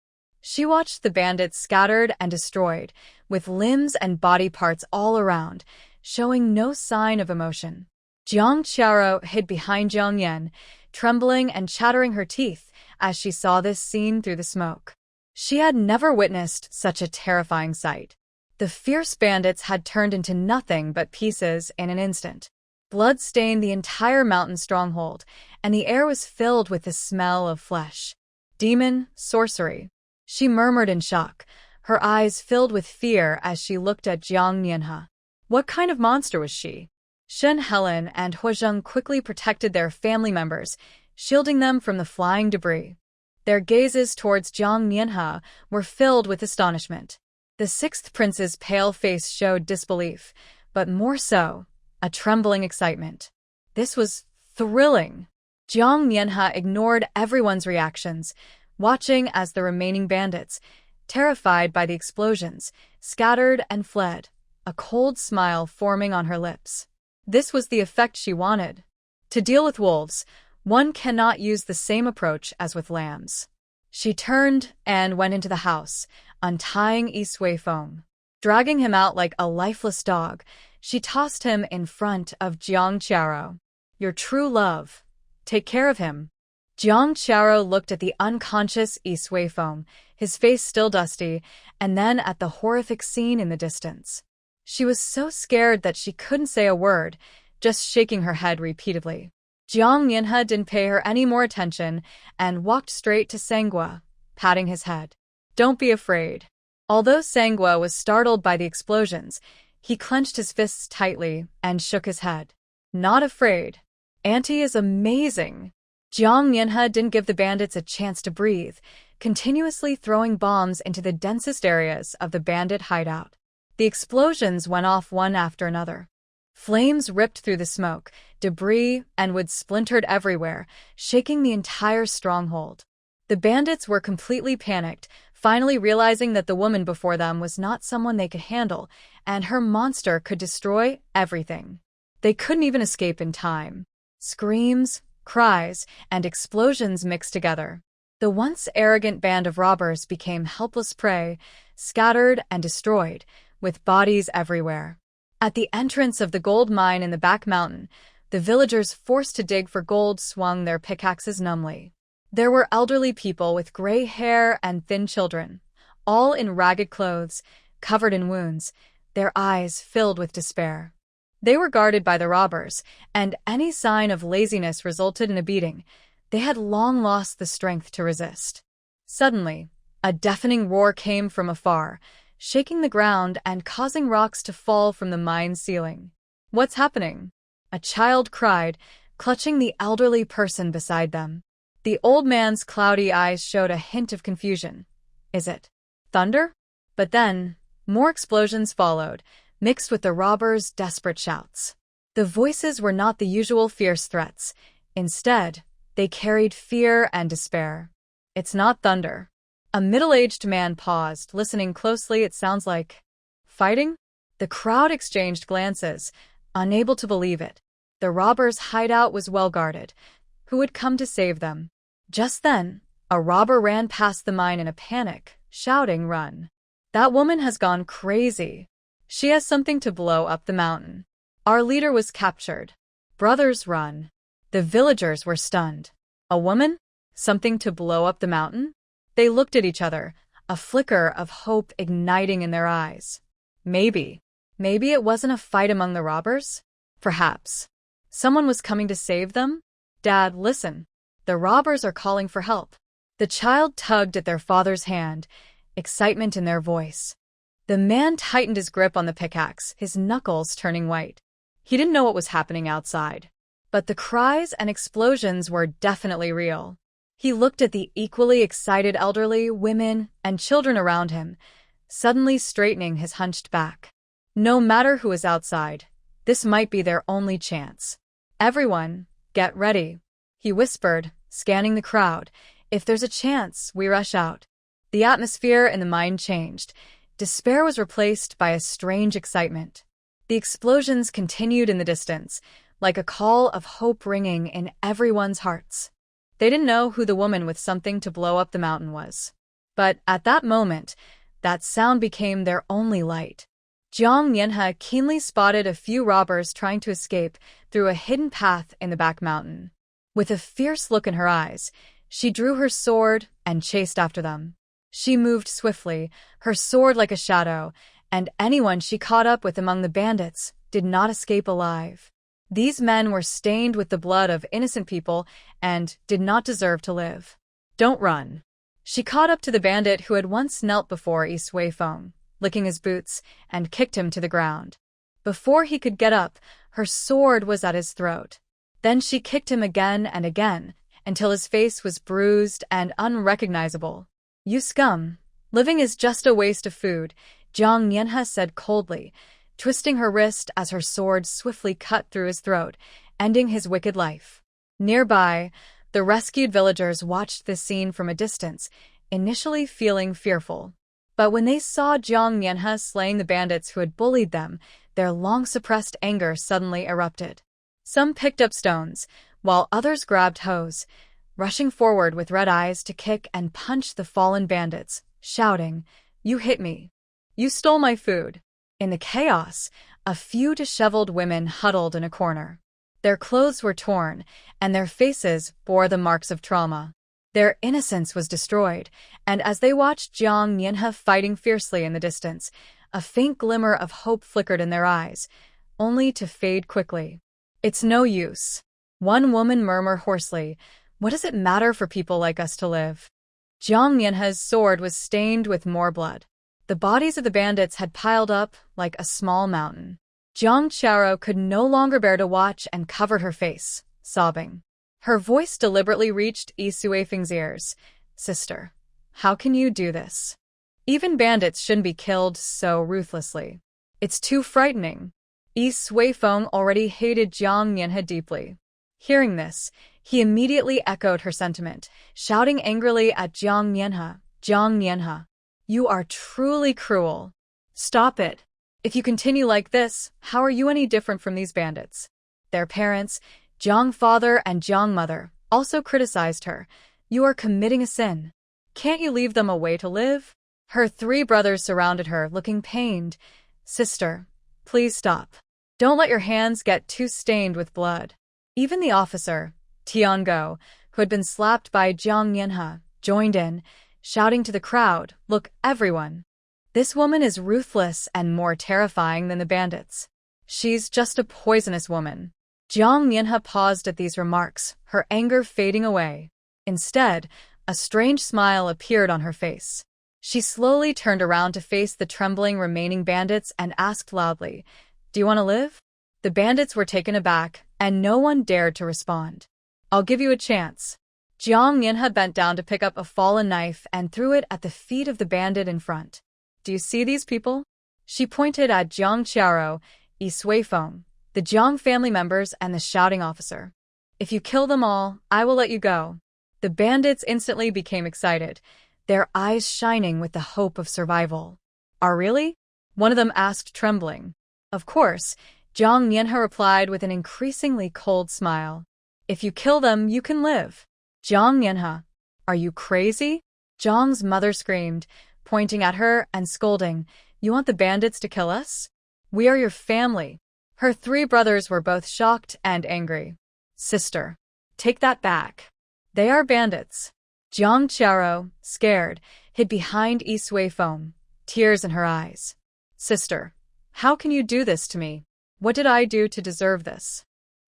She watched the bandits scattered and destroyed, with limbs and body parts all around, showing no sign of emotion. Jiang Qiao hid behind Jiang Yan, trembling and chattering her teeth as she saw this scene through the smoke. She had never witnessed such a terrifying sight. The fierce bandits had turned into nothing but pieces in an instant. Blood stained the entire mountain stronghold, and the air was filled with the smell of flesh. Demon, sorcery. She murmured in shock, her eyes filled with fear as she looked at Jiang Mianhe. What kind of monster was she? Shen Helen and Huazheng quickly protected their family members, shielding them from the flying debris. Their gazes towards Jiang Mianhe were filled with astonishment. The sixth prince's pale face showed disbelief, but more so, a trembling excitement. This was thrilling. Jiang Mianhe ignored everyone's reactions, watching as the remaining bandits, terrified by the explosions, scattered and fled, a cold smile forming on her lips. This was the effect she wanted. To deal with wolves, one cannot use the same approach as with lambs. She turned and went into the house, untying Yi Suifeng. Dragging him out like a lifeless dog, she tossed him in front of Jiang Qiao. Your true love. Take care of him. Jiang Qiao looked at the unconscious Yi Suifeng, his face still dusty, and then at the horrific scene in the distance. She was so scared that she couldn't say a word, just shaking her head repeatedly. Jiang Mianhe didn't pay her any more attention and walked straight to Sangua, patting his head. Don't be afraid. Although Sangua was startled by the explosions, he clenched his fists tightly and shook his head. Not afraid. Auntie is amazing. Jiang Mianhe didn't give the bandits a chance to breathe, continuously throwing bombs into the densest areas of the bandit hideout. The explosions went off one after another. Flames ripped through the smoke, debris and wood splintered everywhere, shaking the entire stronghold. The bandits were completely panicked, finally realizing that the woman before them was not someone they could handle, and her monster could destroy everything. They couldn't even escape in time. Screams, cries, and explosions mixed together. The once arrogant band of robbers became helpless prey, scattered and destroyed, with bodies everywhere. At the entrance of the gold mine in the back mountain, the villagers forced to dig for gold swung their pickaxes numbly. There were elderly people with gray hair and thin children, all in ragged clothes, covered in wounds, their eyes filled with despair. They were guarded by the robbers, and any sign of laziness resulted in a beating. They had long lost the strength to resist. Suddenly, a deafening roar came from afar, shaking the ground and causing rocks to fall from the mine's ceiling. What's happening? A child cried, clutching the elderly person beside them. The old man's cloudy eyes showed a hint of confusion. Is it thunder? But then, more explosions followed, mixed with the robbers' desperate shouts. The voices were not the usual fierce threats. Instead, they carried fear and despair. It's not thunder. A middle-aged man paused, listening closely. It sounds like fighting? The crowd exchanged glances, unable to believe it. The robbers' hideout was well guarded. Who would come to save them? Just then, a robber ran past the mine in a panic, shouting, "Run! That woman has gone crazy. She has something to blow up the mountain. Our leader was captured. Brothers, run!" The villagers were stunned. A woman? Something to blow up the mountain? They looked at each other, a flicker of hope igniting in their eyes. Maybe it wasn't a fight among the robbers? Perhaps. Someone was coming to save them? Dad, listen. The robbers are calling for help. The child tugged at their father's hand, excitement in their voice. The man tightened his grip on the pickaxe, his knuckles turning white. He didn't know what was happening outside, but the cries and explosions were definitely real. He looked at the equally excited elderly, women, and children around him, suddenly straightening his hunched back. No matter who is outside, this might be their only chance. Everyone, get ready, he whispered, scanning the crowd. If there's a chance, we rush out. The atmosphere in the mine changed. Despair was replaced by a strange excitement. The explosions continued in the distance, like a call of hope ringing in everyone's hearts. They didn't know who the woman with something to blow up the mountain was. But at that moment, that sound became their only light. Jiang Mianhe keenly spotted a few robbers trying to escape through a hidden path in the back mountain. With a fierce look in her eyes, she drew her sword and chased after them. She moved swiftly, her sword like a shadow, and anyone she caught up with among the bandits did not escape alive. These men were stained with the blood of innocent people and did not deserve to live. Don't run. She caught up to the bandit who had once knelt before Yi Suifeng, licking his boots, and kicked him to the ground. Before he could get up, her sword was at his throat. Then she kicked him again and again, until his face was bruised and unrecognizable. You scum. Living is just a waste of food, Jiang Mianhe said coldly, twisting her wrist as her sword swiftly cut through his throat, ending his wicked life. Nearby, the rescued villagers watched this scene from a distance, initially feeling fearful. But when they saw Jiang Mianhe slaying the bandits who had bullied them, their long-suppressed anger suddenly erupted. Some picked up stones, while others grabbed hoes, rushing forward with red eyes to kick and punch the fallen bandits, shouting, "You hit me! You stole my food!" In the chaos, a few disheveled women huddled in a corner. Their clothes were torn, and their faces bore the marks of trauma. Their innocence was destroyed, and as they watched Jiang Mianhe fighting fiercely in the distance, a faint glimmer of hope flickered in their eyes, only to fade quickly. "It's no use," one woman murmured hoarsely. "What does it matter for people like us to live?" Jiang Mianhe's sword was stained with more blood. The bodies of the bandits had piled up like a small mountain. Jiang Qiao could no longer bear to watch and covered her face, sobbing. Her voice deliberately reached Yi Suifeng's ears. "Sister, how can you do this? Even bandits shouldn't be killed so ruthlessly. It's too frightening." Yi Suifeng already hated Jiang Mianhe deeply. Hearing this, he immediately echoed her sentiment, shouting angrily at Jiang Mianhe, "Jiang Mianhe, you are truly cruel. Stop it. If you continue like this, how are you any different from these bandits?" Their parents, Jiang father and Jiang mother, also criticized her. "You are committing a sin. Can't you leave them a way to live?" Her three brothers surrounded her, looking pained. "Sister, please stop. Don't let your hands get too stained with blood." Even the officer, Tiango, who had been slapped by Jiang Mianhe, joined in, shouting to the crowd, "Look, everyone. This woman is ruthless and more terrifying than the bandits. She's just a poisonous woman." Jiang Mianhe paused at these remarks, her anger fading away. Instead, a strange smile appeared on her face. She slowly turned around to face the trembling remaining bandits and asked loudly, "Do you want to live?" The bandits were taken aback, and no one dared to respond. "I'll give you a chance." Jiang Mianhe bent down to pick up a fallen knife and threw it at the feet of the bandit in front. "Do you see these people?" She pointed at Jiang Qiao, Yi Suifeng, the Jiang family members, and the shouting officer. "If you kill them all, I will let you go." The bandits instantly became excited, their eyes shining with the hope of survival. "Are really?" one of them asked, trembling. "Of course," Jiang Mianhe replied with an increasingly cold smile. "If you kill them, you can live." "Jiang Mianhe, are you crazy?" Jiang's mother screamed, pointing at her and scolding. "You want the bandits to kill us? We are your family." Her three brothers were both shocked and angry. "Sister, take that back. They are bandits." Jiang Qiao, scared, hid behind Yi Suifeng, tears in her eyes. "Sister, how can you do this to me? What did I do to deserve this?"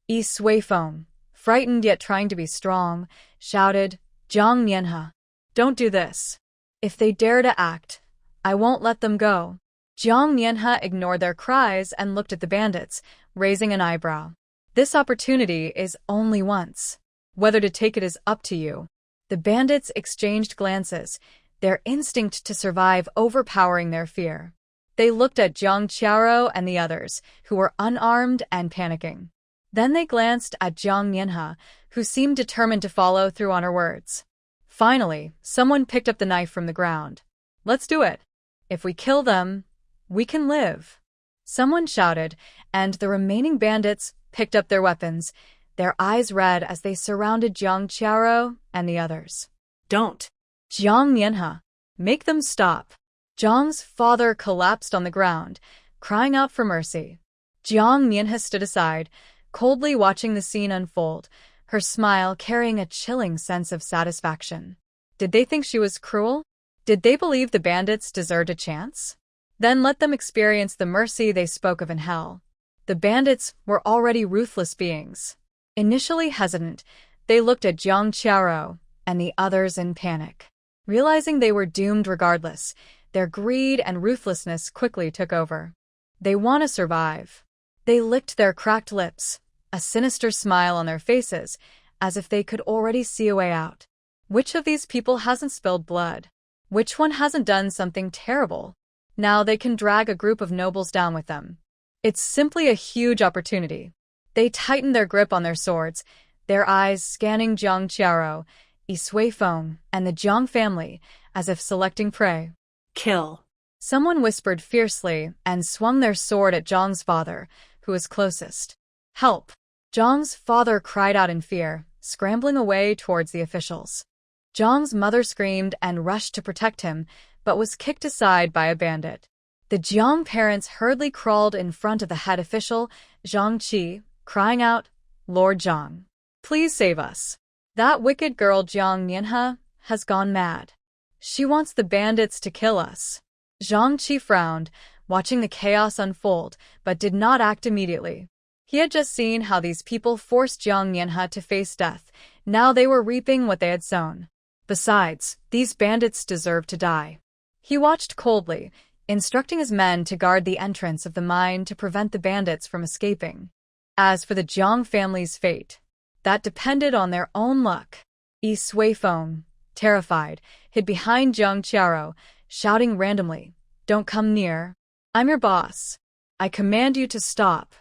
Yi Suifeng, frightened yet trying to be strong, shouted, "Jiang Mianhe, don't do this. If they dare to act, I won't let them go." Jiang Mianhe ignored their cries and looked at the bandits, raising an eyebrow. This opportunity is only once. Whether to take it is up to you. The bandits exchanged glances, their instinct to survive overpowering their fear. They looked at Zhang Qiao and the others, who were unarmed and panicking. Then they glanced at Jiang Mianhe, who seemed determined to follow through on her words. Finally, someone picked up the knife from the ground. Let's do it. If we kill them, we can live. Someone shouted, and the remaining bandits picked up their weapons, their eyes red as they surrounded Zhang Qiao and the others. Don't. Jiang Mianhe, make them stop. Zhang's father collapsed on the ground, crying out for mercy. Jiang Mianhe stood aside, coldly watching the scene unfold, her smile carrying a chilling sense of satisfaction. Did they think she was cruel? Did they believe the bandits deserved a chance? Then let them experience the mercy they spoke of in hell. The bandits were already ruthless beings. Initially hesitant, they looked at Zhang Qiao and the others in panic. Realizing they were doomed regardless, their greed and ruthlessness quickly took over. They want to survive. They licked their cracked lips, a sinister smile on their faces, as if they could already see a way out. Which of these people hasn't spilled blood? Which one hasn't done something terrible? Now they can drag a group of nobles down with them. It's simply a huge opportunity. They tightened their grip on their swords, their eyes scanning Zhang Qiao, Yi Suifeng, and the Zhang family, as if selecting prey. Kill. Someone whispered fiercely and swung their sword at Zhang's father, who was closest. Help! Zhang's father cried out in fear, scrambling away towards the officials. Zhang's mother screamed and rushed to protect him, but was kicked aside by a bandit. The Jiang parents hurriedly crawled in front of the head official, Zhang Qi, crying out, Lord Zhang, please save us. That wicked girl Jiang Mianhe has gone mad. She wants the bandits to kill us. Zhang Qi frowned, watching the chaos unfold, but did not act immediately. He had just seen how these people forced Jiang Mianhe to face death. Now they were reaping what they had sown. Besides, these bandits deserved to die. He watched coldly, instructing his men to guard the entrance of the mine to prevent the bandits from escaping. As for the Jiang family's fate, that depended on their own luck. Yi Suifeng, terrified, hid behind Zhang Qiao, shouting randomly, Don't come near. I'm your boss. I command you to stop.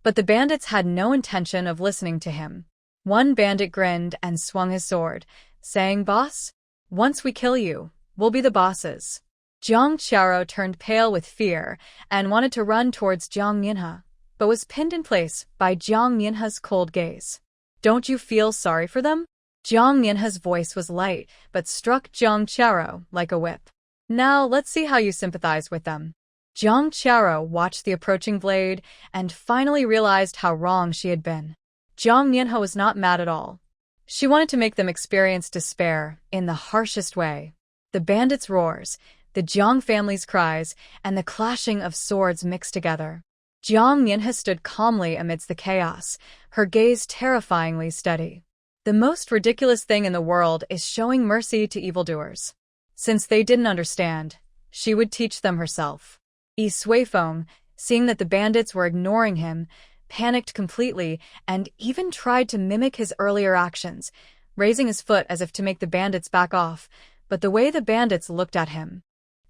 But the bandits had no intention of listening to him. One bandit grinned and swung his sword, saying, Boss, once we kill you, we'll be the bosses. Zhang Qiao turned pale with fear and wanted to run towards Jiang Mianhe, but was pinned in place by Jiang Mianhe's cold gaze. Don't you feel sorry for them? Jiang Mianhe's voice was light, but struck Zhang Qiao like a whip. Now let's see how you sympathize with them. Zhang Qiao watched the approaching blade and finally realized how wrong she had been. Jiang Mianhe was not mad at all. She wanted to make them experience despair in the harshest way. The bandits' roars, the Jiang family's cries, and the clashing of swords mixed together. Jiang Mianhe stood calmly amidst the chaos, her gaze terrifyingly steady. The most ridiculous thing in the world is showing mercy to evildoers. Since they didn't understand, she would teach them herself. Yi Suifeng, seeing that the bandits were ignoring him, panicked completely and even tried to mimic his earlier actions, raising his foot as if to make the bandits back off, but the way the bandits looked at him,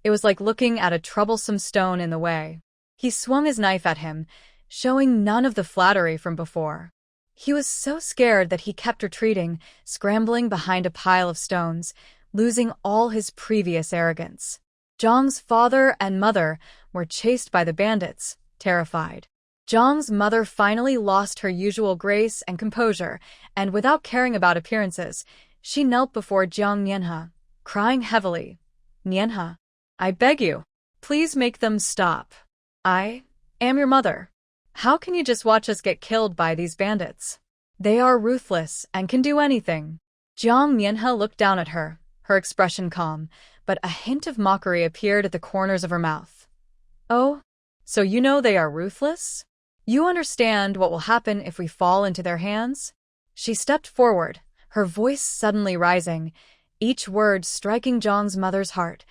it was like looking at a troublesome stone in the way. He swung his knife at him, showing none of the flattery from before. He was so scared that he kept retreating, scrambling behind a pile of stones, losing all his previous arrogance. Zhang's father and mother were chased by the bandits, terrified. Zhang's mother finally lost her usual grace and composure, and without caring about appearances, she knelt before Jiang Mianhe, crying heavily, Mianhe, I beg you, please make them stop. I am your mother. How can you just watch us get killed by these bandits? They are ruthless and can do anything. Jiang Mianhe looked down at her, her expression calm, but a hint of mockery appeared at the corners of her mouth. Oh, so you know they are ruthless? You understand what will happen if we fall into their hands? She stepped forward, her voice suddenly rising, each word striking Zhang's mother's heart.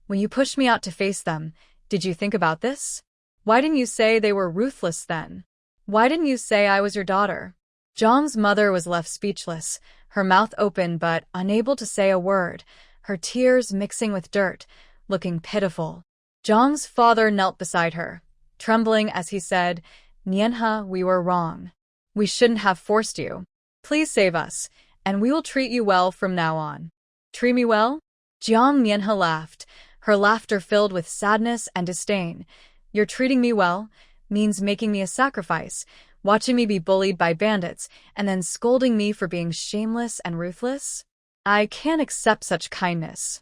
When you push me out to face them, Did you think about this? Why didn't you say they were ruthless then? Why didn't you say I was your daughter? Zhang's mother was left speechless, her mouth open but unable to say a word, her tears mixing with dirt, looking pitiful. Zhang's father knelt beside her, trembling as he said, "Nianhe, we were wrong. We shouldn't have forced you. Please save us, and we will treat you well from now on." "Treat me well?" Jiang Nianhe laughed, her laughter filled with sadness and disdain. "You're treating me well means making me a sacrifice, watching me be bullied by bandits, and then scolding me for being shameless and ruthless? I can't accept such kindness."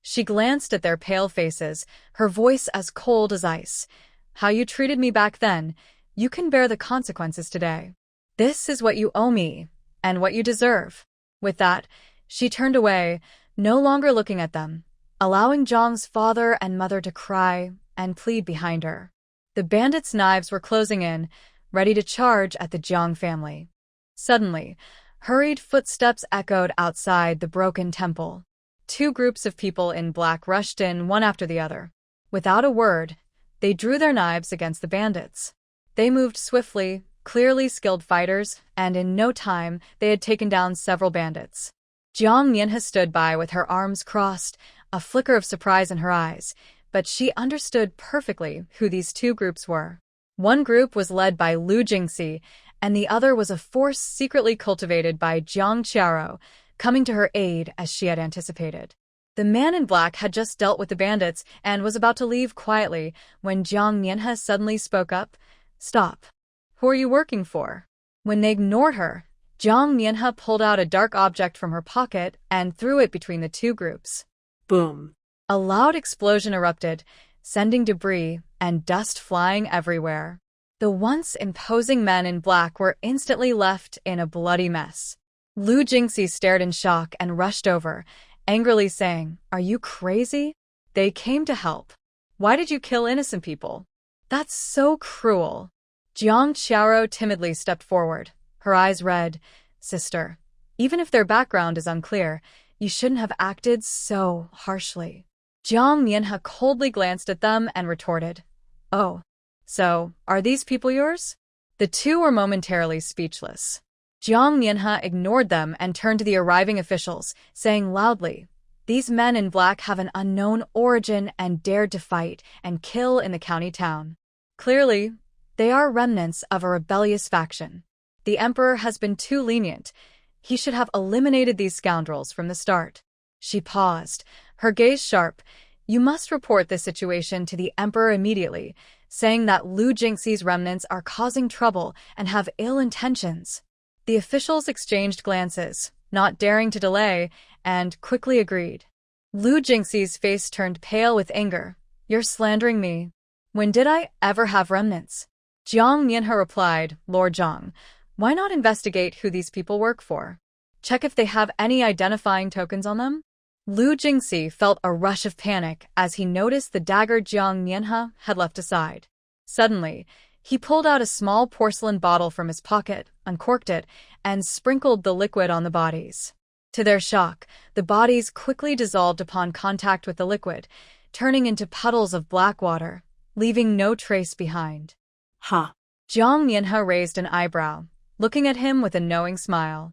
She glanced at their pale faces, her voice as cold as ice. "How you treated me back then, you can bear the consequences today. This is what you owe me, and what you deserve." With that, she turned away, no longer looking at them, allowing Zhang's father and mother to cry and plead behind her. The bandits' knives were closing in, ready to charge at the Jiang family. Suddenly, hurried footsteps echoed outside the broken temple. Two groups of people in black rushed in one after the other. Without a word, they drew their knives against the bandits. They moved swiftly, clearly skilled fighters, and in no time they had taken down several bandits. Jiang Nianhe stood by with her arms crossed, a flicker of surprise in her eyes, but she understood perfectly who these two groups were. One group was led by Lu Jingxi, and the other was a force secretly cultivated by Jiang Qiaro, coming to her aid as she had anticipated. The man in black had just dealt with the bandits and was about to leave quietly when Jiang Nianhe suddenly spoke up. "Stop. Who are you working for?" When they ignored her, Jiang Nianhe pulled out a dark object from her pocket and threw it between the two groups. Boom. A loud explosion erupted, sending debris and dust flying everywhere. The once imposing men in black were instantly left in a bloody mess. Lu Jingxi stared in shock and rushed over, angrily saying, "Are you crazy? They came to help. Why did you kill innocent people? That's so cruel." Jiang Qiaro timidly stepped forward, her eyes red. "Sister, even if their background is unclear, you shouldn't have acted so harshly." Jiang Nianhe coldly glanced at them and retorted, "Oh, so are these people yours?" The two were momentarily speechless. Jiang Nianhe ignored them and turned to the arriving officials, saying loudly, "These men in black have an unknown origin and dared to fight and kill in the county town. Clearly, they are remnants of a rebellious faction. The emperor has been too lenient. He should have eliminated these scoundrels from the start." She paused, her gaze sharp. "You must report this situation to the emperor immediately, saying that Lu Jingxi's remnants are causing trouble and have ill intentions." The officials exchanged glances, not daring to delay, and quickly agreed. Lu Jingxi's face turned pale with anger. "You're slandering me. When did I ever have remnants?" Jiang Nianhe replied, "Lord Zhang, why not investigate who these people work for? Check if they have any identifying tokens on them?" Lu Jingxi felt a rush of panic as he noticed the dagger Jiang Nianhe had left aside. Suddenly, he pulled out a small porcelain bottle from his pocket, uncorked it, and sprinkled the liquid on the bodies. To their shock, the bodies quickly dissolved upon contact with the liquid, turning into puddles of black water, leaving no trace behind. Huh. Jiang Nianhe raised an eyebrow, looking at him with a knowing smile.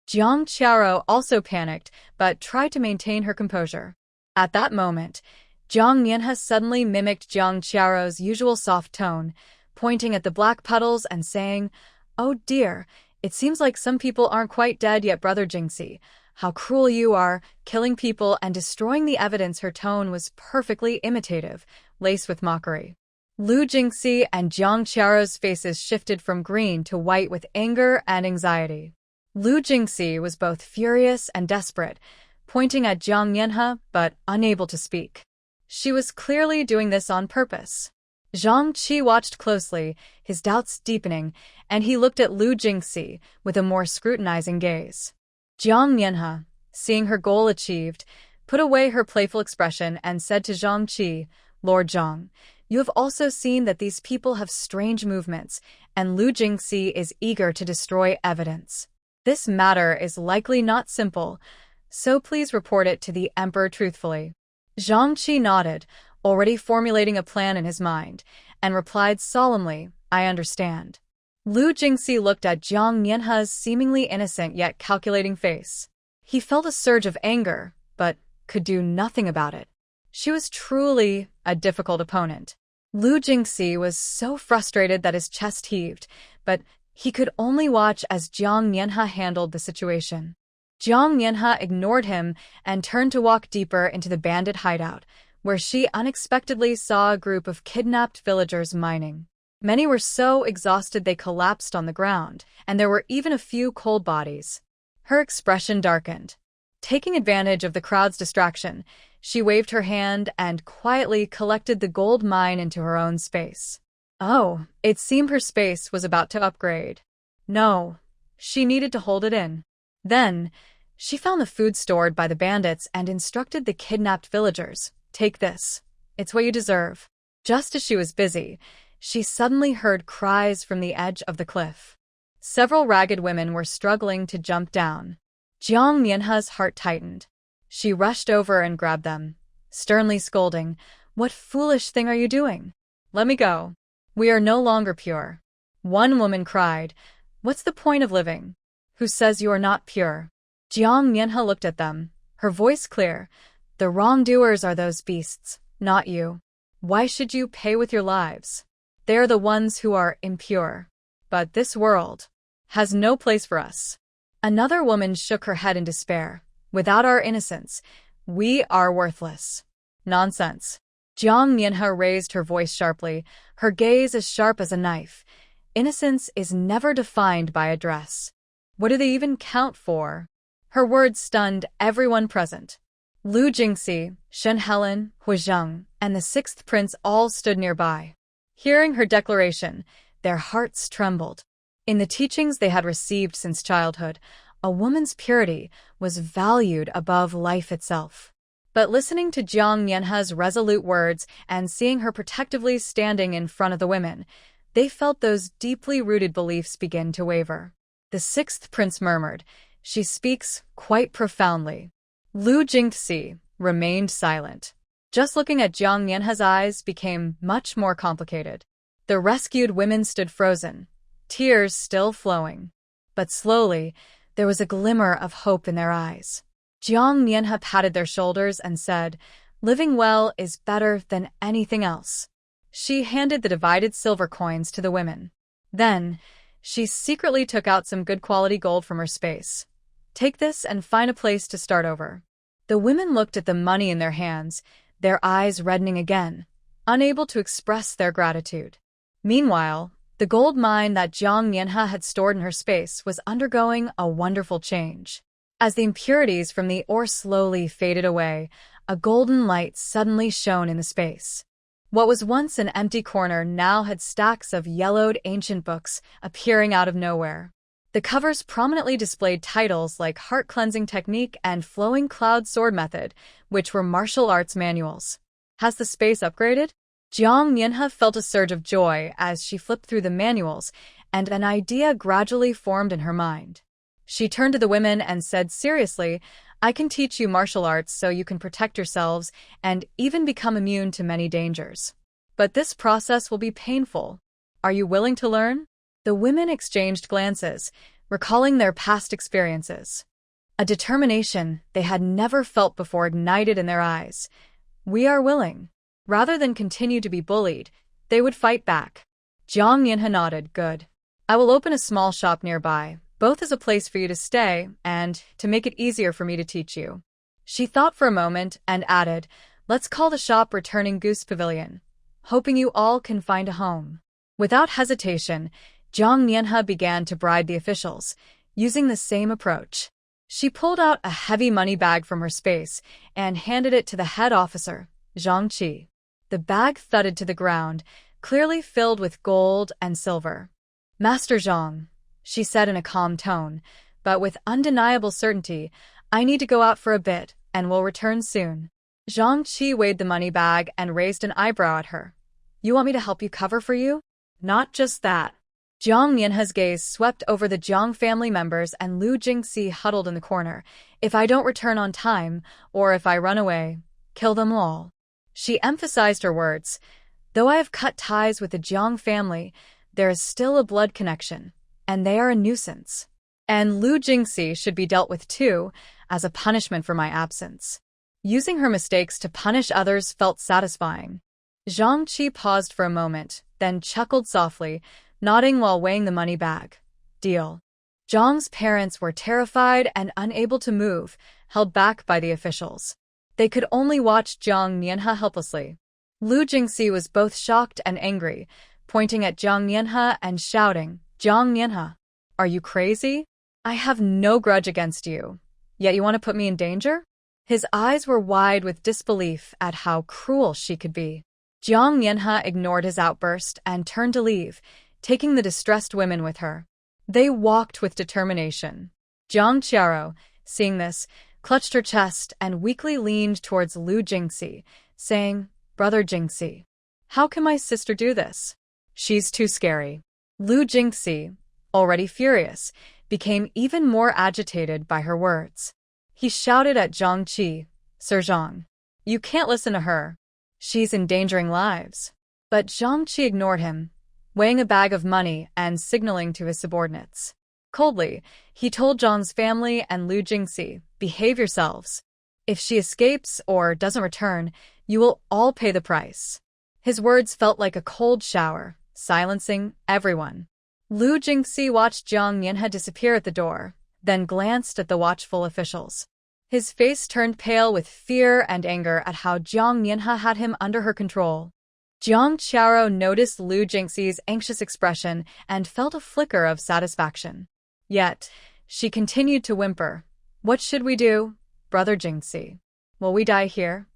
Jiang Qiaro also panicked, but tried to maintain her composure. At that moment, Jiang Nianhe suddenly mimicked Jiang Qiaro's usual soft tone, pointing at the black puddles and saying, "Oh dear, it seems like some people aren't quite dead yet, Brother Jingxi. How cruel you are, killing people and destroying the evidence." Her tone was perfectly imitative, laced with mockery. Lu Jingxi and Jiang Qiaro's faces shifted from green to white with anger and anxiety. Lu Jingxi was both furious and desperate, pointing at Jiang Nianhe but unable to speak. She was clearly doing this on purpose. Zhang Qi watched closely, his doubts deepening, and he looked at Lu Jingxi with a more scrutinizing gaze. Jiang Nianhe, seeing her goal achieved, put away her playful expression and said to Zhang Qi, "Lord Zhang, you have also seen that these people have strange movements, and Lu Jingxi is eager to destroy evidence. This matter is likely not simple, so please report it to the emperor truthfully." Zhang Qi nodded, already formulating a plan in his mind, and replied solemnly, I understand. Lu Jingxi looked at Jiang Mianhe's seemingly innocent yet calculating face. He felt a surge of anger, but could do nothing about it. She was truly a difficult opponent. Lu Jingxi was so frustrated that his chest heaved, but he could only watch as Jiang Mianhe handled the situation. Jiang Mianhe ignored him and turned to walk deeper into the bandit hideout, where she unexpectedly saw a group of kidnapped villagers mining. Many were so exhausted they collapsed on the ground, and there were even a few cold bodies. Her expression darkened. Taking advantage of the crowd's distraction, she waved her hand and quietly collected the gold mine into her own space. Oh, it seemed her space was about to upgrade. No, she needed to hold it in. Then, she found the food stored by the bandits and instructed the kidnapped villagers, take this. It's what you deserve. Just as she was busy, she suddenly heard cries from the edge of the cliff. Several ragged women were struggling to jump down. Jiang Mianhe's heart tightened. She rushed over and grabbed them, sternly scolding, What foolish thing are you doing? Let me go. We are no longer pure. One woman cried, What's the point of living? Who says you are not pure? Jiang Mianhe looked at them, her voice clear. The wrongdoers are those beasts, not you. Why should you pay with your lives? They are the ones who are impure. But this world has no place for us. Another woman shook her head in despair. Without our innocence, we are worthless. Nonsense. Jiang Mianhe raised her voice sharply, her gaze as sharp as a knife. Innocence is never defined by a dress. What do they even count for? Her words stunned everyone present. Lu Jingxi, Shen Helen, Hu Zheng, and the sixth prince all stood nearby. Hearing her declaration, their hearts trembled. In the teachings they had received since childhood, a woman's purity was valued above life itself. But listening to Jiang Mianhe's resolute words and seeing her protectively standing in front of the women, they felt those deeply rooted beliefs begin to waver. The sixth prince murmured, She speaks quite profoundly. Lu Jingxi remained silent. Just looking at Jiang Mianhe's eyes became much more complicated. The rescued women stood frozen, tears still flowing. But slowly, there was a glimmer of hope in their eyes. Jiang Mianhe patted their shoulders and said, Living well is better than anything else. She handed the divided silver coins to the women. Then, she secretly took out some good quality gold from her space. Take this and find a place to start over. The women looked at the money in their hands, their eyes reddening again, unable to express their gratitude. Meanwhile, the gold mine that Jiang Mianhe had stored in her space was undergoing a wonderful change. As the impurities from the ore slowly faded away, a golden light suddenly shone in the space. What was once an empty corner now had stacks of yellowed ancient books appearing out of nowhere. The covers prominently displayed titles like Heart Cleansing Technique and Flowing Cloud Sword Method, which were martial arts manuals. Has the space upgraded? Jiang Mianhe felt a surge of joy as she flipped through the manuals, and an idea gradually formed in her mind. She turned to the women and said seriously, I can teach you martial arts so you can protect yourselves and even become immune to many dangers. But this process will be painful. Are you willing to learn? The women exchanged glances, recalling their past experiences. A determination they had never felt before ignited in their eyes. We are willing. Rather than continue to be bullied, they would fight back. Jiang Mianhe nodded, good. I will open a small shop nearby, both as a place for you to stay and to make it easier for me to teach you. She thought for a moment and added, let's call the shop Returning Goose Pavilion, hoping you all can find a home. Without hesitation, Jiang Mianhe began to bribe the officials, using the same approach. She pulled out a heavy money bag from her space and handed it to the head officer, Zhang Qi. The bag thudded to the ground, clearly filled with gold and silver. Master Zhang, she said in a calm tone, but with undeniable certainty, I need to go out for a bit and will return soon. Zhang Qi weighed the money bag and raised an eyebrow at her. You want me to help you cover for you? Not just that. Jiang Mianhe's gaze swept over the Jiang family members and Lu Jingxi huddled in the corner. If I don't return on time, or if I run away, kill them all. She emphasized her words. Though I have cut ties with the Jiang family, there is still a blood connection, and they are a nuisance. And Lu Jingxi should be dealt with too, as a punishment for my absence. Using her mistakes to punish others felt satisfying. Zhang Qi paused for a moment, then chuckled softly, nodding while weighing the money bag. Deal. Zhang's parents were terrified and unable to move, held back by the officials. They could only watch Jiang Nianhe helplessly. Lu Jingxi was both shocked and angry, pointing at Jiang Nianhe and shouting, Jiang Nianhe, are you crazy? I have no grudge against you, yet you want to put me in danger? His eyes were wide with disbelief at how cruel she could be. Jiang Nianhe ignored his outburst and turned to leave, taking the distressed women with her. They walked with determination. Jiang Qiaro, seeing this, clutched her chest and weakly leaned towards Lu Jingxi, saying, Brother Jingxi, how can my sister do this? She's too scary. Lu Jingxi, already furious, became even more agitated by her words. He shouted at Zhang Qi, Sir Zhang, you can't listen to her. She's endangering lives. But Zhang Qi ignored him, weighing a bag of money and signaling to his subordinates. Coldly, he told Zhang's family and Lu Jingxi, behave yourselves. If she escapes or doesn't return, you will all pay the price. His words felt like a cold shower, silencing everyone. Lu Jingxi watched Jiang Nianhe disappear at the door, then glanced at the watchful officials. His face turned pale with fear and anger at how Jiang Nianhe had him under her control. Jiang Qiaro noticed Lu Jingxi's anxious expression and felt a flicker of satisfaction. Yet, she continued to whimper. What should we do, Brother Jingxi? Will we die here?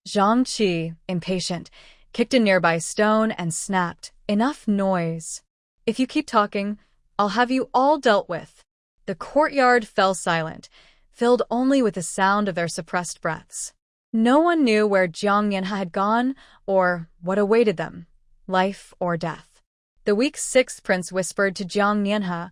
Zhang Qi, impatient, kicked a nearby stone and snapped, Enough noise. If you keep talking, I'll have you all dealt with. The courtyard fell silent, filled only with the sound of their suppressed breaths. No one knew where Jiang Nianhe had gone or what awaited them, life or death. The weak sixth prince whispered to Jiang Nianhe,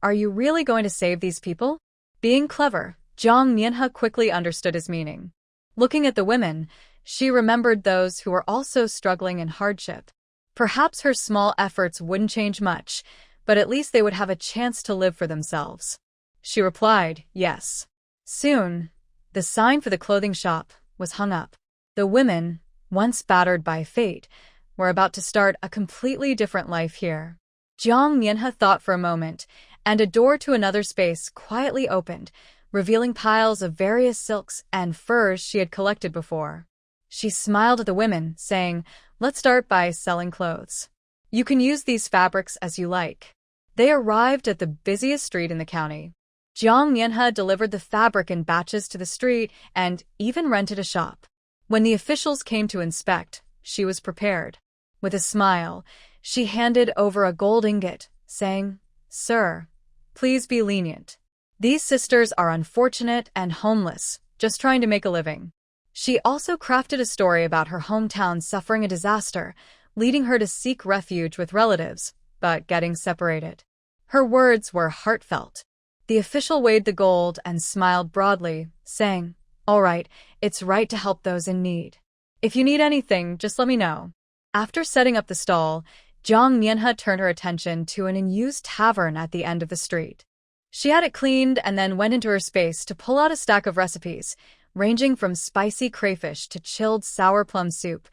Are you really going to save these people? Being clever, Jiang Nianhe quickly understood his meaning. Looking at the women, she remembered those who were also struggling in hardship. Perhaps her small efforts wouldn't change much, but at least they would have a chance to live for themselves. She replied, yes. Soon, the sign for the clothing shop was hung up. The women, once battered by fate, were about to start a completely different life here. Jiang Nianhe thought for a moment, and a door to another space quietly opened, revealing piles of various silks and furs she had collected before. She smiled at the women, saying, Let's start by selling clothes. You can use these fabrics as you like. They arrived at the busiest street in the county. Jiang Nianhe delivered the fabric in batches to the street and even rented a shop. When the officials came to inspect, she was prepared. With a smile, she handed over a gold ingot, saying, Sir, please be lenient. These sisters are unfortunate and homeless, just trying to make a living. She also crafted a story about her hometown suffering a disaster, leading her to seek refuge with relatives, but getting separated. Her words were heartfelt. The official weighed the gold and smiled broadly, saying, All right, it's right to help those in need. If you need anything, just let me know. After setting up the stall, Jiang Nianhe turned her attention to an unused tavern at the end of the street. She had it cleaned and then went into her space to pull out a stack of recipes, ranging from spicy crayfish to chilled sour plum soup,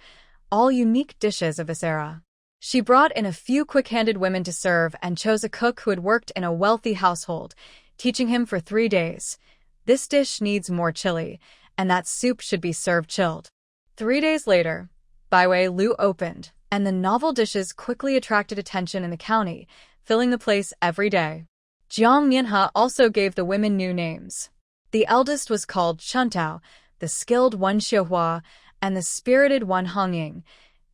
all unique dishes of this era. She brought in a few quick-handed women to serve and chose a cook who had worked in a wealthy household, teaching him for 3 days. This dish needs more chili, and that soup should be served chilled. 3 days later, Baiwei Lu opened, and the novel dishes quickly attracted attention in the county, filling the place every day. Jiang Nianhe also gave the women new names. The eldest was called Chuntao, the skilled one Xiuhua, and the spirited one Hongying,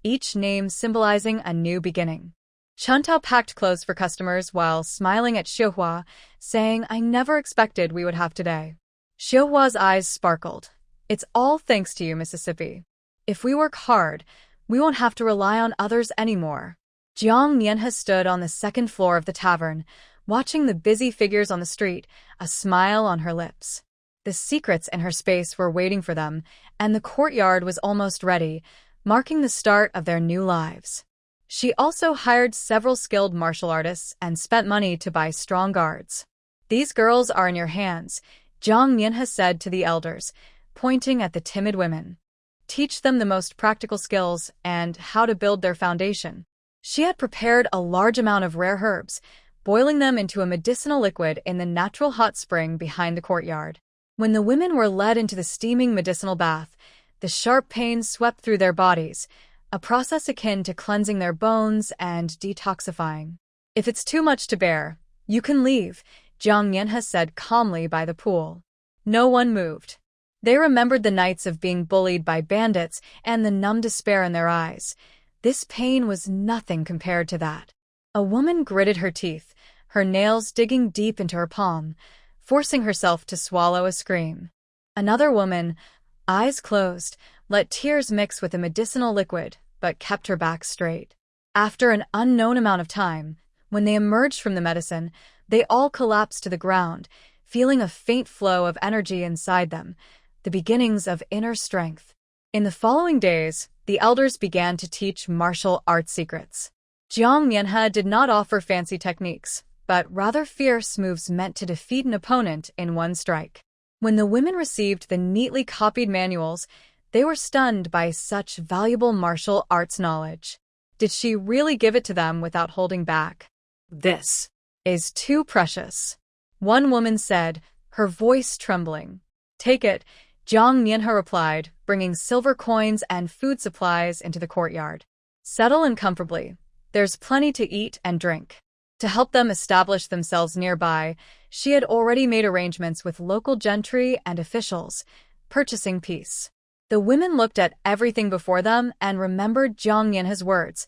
each name symbolizing a new beginning. Chuntao packed clothes for customers while smiling at Xiuhua, saying, I never expected we would have today. Xiuhua's eyes sparkled. It's all thanks to you, Mississippi. If we work hard, we won't have to rely on others anymore. Jiang Nianhe stood on the second floor of the tavern, watching the busy figures on the street, a smile on her lips. The secrets in her space were waiting for them, and the courtyard was almost ready, marking the start of their new lives. She also hired several skilled martial artists and spent money to buy strong guards. "These girls are in your hands," Jiang Mianhe said to the elders, pointing at the timid women. "Teach them the most practical skills and how to build their foundation." She had prepared a large amount of rare herbs, boiling them into a medicinal liquid in the natural hot spring behind the courtyard. When the women were led into the steaming medicinal bath, the sharp pains swept through their bodies, a process akin to cleansing their bones and detoxifying. "If it's too much to bear, you can leave," Jiang Mianhe said calmly by the pool. No one moved. They remembered the nights of being bullied by bandits and the numb despair in their eyes. This pain was nothing compared to that. A woman gritted her teeth, her nails digging deep into her palm, forcing herself to swallow a scream. Another woman, eyes closed, let tears mix with the medicinal liquid, but kept her back straight. After an unknown amount of time, when they emerged from the medicine, they all collapsed to the ground, feeling a faint flow of energy inside them, the beginnings of inner strength. In the following days, the elders began to teach martial art secrets. Jiang Mianhe did not offer fancy techniques, but rather fierce moves meant to defeat an opponent in one strike. When the women received the neatly copied manuals, they were stunned by such valuable martial arts knowledge. Did she really give it to them without holding back? "This is too precious," one woman said, her voice trembling. "Take it," Jiang Mianhe replied, bringing silver coins and food supplies into the courtyard. "Settle in comfortably. There's plenty to eat and drink." To help them establish themselves nearby, she had already made arrangements with local gentry and officials, purchasing peace. The women looked at everything before them and remembered Jiang Mianhe's words,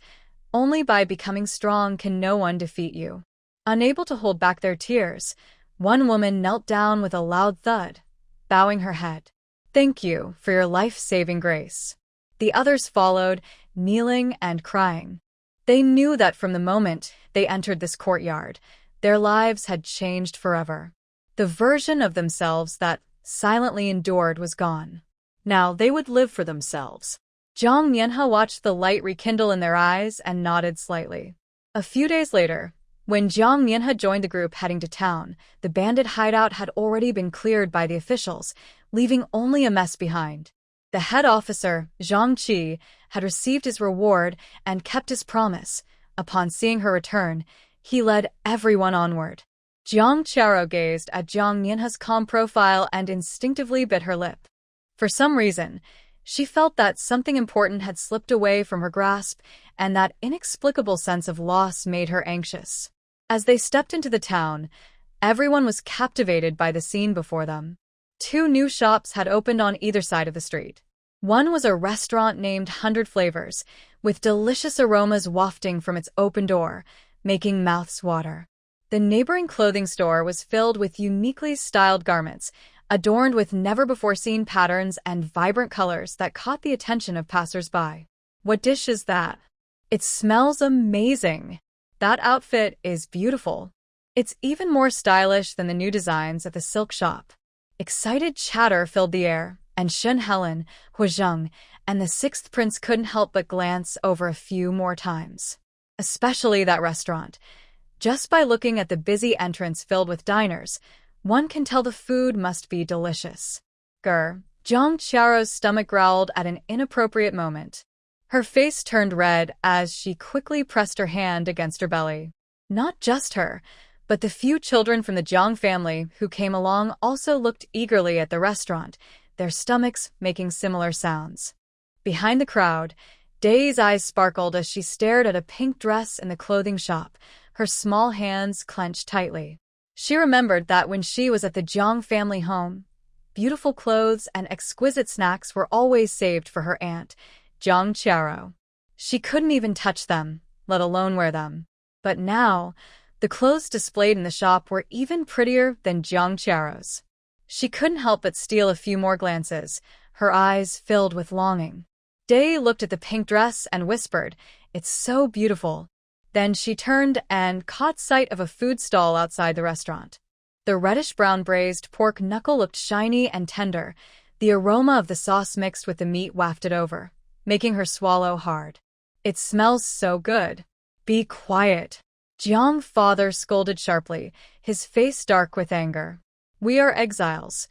"Only by becoming strong can no one defeat you." Unable to hold back their tears, one woman knelt down with a loud thud, bowing her head. "Thank you for your life-saving grace." The others followed, kneeling and crying. They knew that from the moment they entered this courtyard, their lives had changed forever. The version of themselves that silently endured was gone. Now they would live for themselves. Jiang Mianhe watched the light rekindle in their eyes and nodded slightly. A few days later, when Jiang Mianhe joined the group heading to town, the bandit hideout had already been cleared by the officials, leaving only a mess behind. The head officer, Zhang Qi, had received his reward and kept his promise. Upon seeing her return, he led everyone onward. Jiang Qiao gazed at Jiang Mianhe's calm profile and instinctively bit her lip. For some reason, she felt that something important had slipped away from her grasp, and that inexplicable sense of loss made her anxious. As they stepped into the town, everyone was captivated by the scene before them. 2 new shops had opened on either side of the street. One was a restaurant named 100 Flavors, with delicious aromas wafting from its open door, making mouths water. The neighboring clothing store was filled with uniquely styled garments, adorned with never-before-seen patterns and vibrant colors that caught the attention of passers-by. "What dish is that? It smells amazing. That outfit is beautiful. It's even more stylish than the new designs at the silk shop." Excited chatter filled the air, and Shen Helen, Huazheng, and the 6th prince couldn't help but glance over a few more times. Especially that restaurant. Just by looking at the busy entrance filled with diners, one can tell the food must be delicious. Grr. Zhang Qiao's stomach growled at an inappropriate moment. Her face turned red as she quickly pressed her hand against her belly. Not just her, but the few children from the Jiang family who came along also looked eagerly at the restaurant, their stomachs making similar sounds. Behind the crowd, Day's eyes sparkled as she stared at a pink dress in the clothing shop, her small hands clenched tightly. She remembered that when she was at the Jiang family home, beautiful clothes and exquisite snacks were always saved for her aunt, Zhang Qiao. She couldn't even touch them, let alone wear them. But now, the clothes displayed in the shop were even prettier than Zhang Qiao's. She couldn't help but steal a few more glances, her eyes filled with longing. Day looked at the pink dress and whispered, "It's so beautiful." Then she turned and caught sight of a food stall outside the restaurant. The reddish-brown braised pork knuckle looked shiny and tender. The aroma of the sauce mixed with the meat wafted over, making her swallow hard. "It smells so good." "Be quiet." Jiang's father scolded sharply, his face dark with anger. "We are exiles.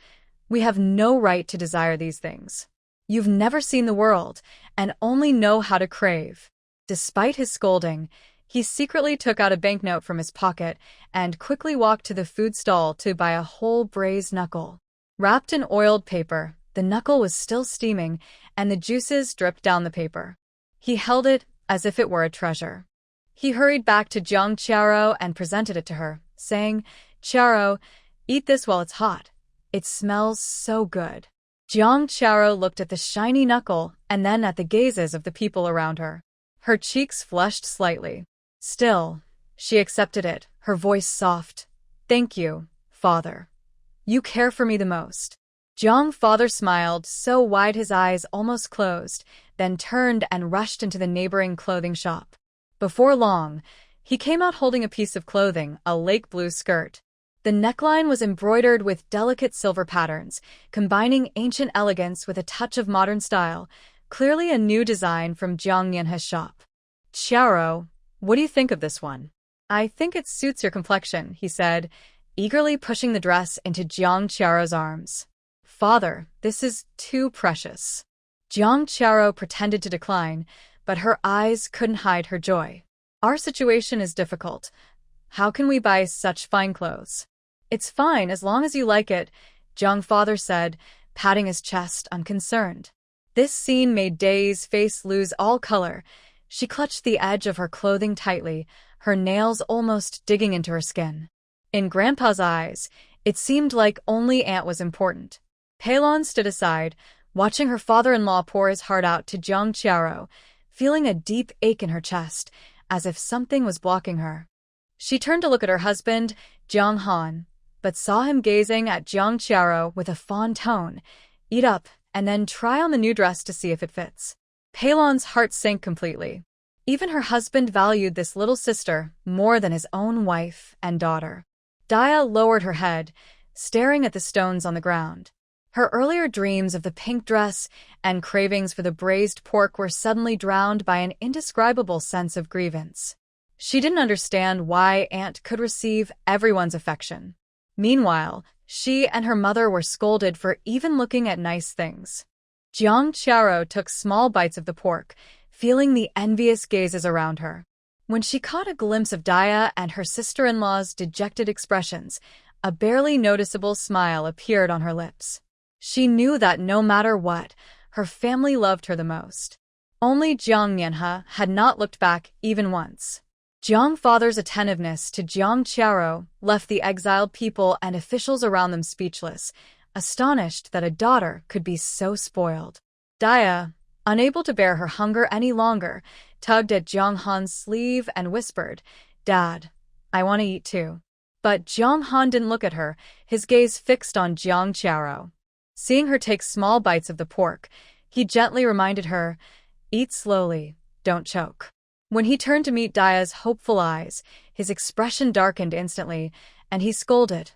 We have no right to desire these things. You've never seen the world, and only know how to crave." Despite his scolding, he secretly took out a banknote from his pocket and quickly walked to the food stall to buy a whole braised knuckle. Wrapped in oiled paper, the knuckle was still steaming, and the juices dripped down the paper. He held it as if it were a treasure. He hurried back to Jiang Qiao and presented it to her, saying, "Qiao, eat this while it's hot. It smells so good." Jiang Qiao looked at the shiny knuckle and then at the gazes of the people around her. Her cheeks flushed slightly. Still, she accepted it, her voice soft. "Thank you, father. You care for me the most." Jiang's father smiled so wide his eyes almost closed, then turned and rushed into the neighboring clothing shop. Before long, he came out holding a piece of clothing, a lake blue skirt. The neckline was embroidered with delicate silver patterns, combining ancient elegance with a touch of modern style, clearly a new design from Jiang Yanhe's shop. "Qiao, what do you think of this one?" "I think it suits your complexion," he said, eagerly pushing the dress into Jiang Qiao's arms. "Father, this is too precious." Jiang Qiao pretended to decline, but her eyes couldn't hide her joy. "Our situation is difficult. How can we buy such fine clothes?" "It's fine as long as you like it," Jiang's father said, patting his chest, unconcerned. This scene made Day's face lose all color. She clutched the edge of her clothing tightly, her nails almost digging into her skin. In Grandpa's eyes, it seemed like only Aunt was important. Peilon stood aside, watching her father-in-law pour his heart out to Jiang Qiao, feeling a deep ache in her chest, as if something was blocking her. She turned to look at her husband, Jiang Han, but saw him gazing at Jiang Qiao with a fond tone. "Eat up, and then try on the new dress to see if it fits." Peilon's heart sank completely. Even her husband valued this little sister more than his own wife and daughter. Daya lowered her head, staring at the stones on the ground. Her earlier dreams of the pink dress and cravings for the braised pork were suddenly drowned by an indescribable sense of grievance. She didn't understand why Aunt could receive everyone's affection. Meanwhile, she and her mother were scolded for even looking at nice things. Jiang Qiao took small bites of the pork, feeling the envious gazes around her. When she caught a glimpse of Daya and her sister-in-law's dejected expressions, a barely noticeable smile appeared on her lips. She knew that no matter what, her family loved her the most. Only Jiang Yanhe had not looked back even once. Jiang's father's attentiveness to Jiang Qiao left the exiled people and officials around them speechless, astonished that a daughter could be so spoiled. Daya, unable to bear her hunger any longer, tugged at Jiang Han's sleeve and whispered, "Dad, I want to eat too." But Jiang Han didn't look at her, his gaze fixed on Jiang Qiao. Seeing her take small bites of the pork, he gently reminded her, "Eat slowly, don't choke." When he turned to meet Daya's hopeful eyes, his expression darkened instantly, and he scolded,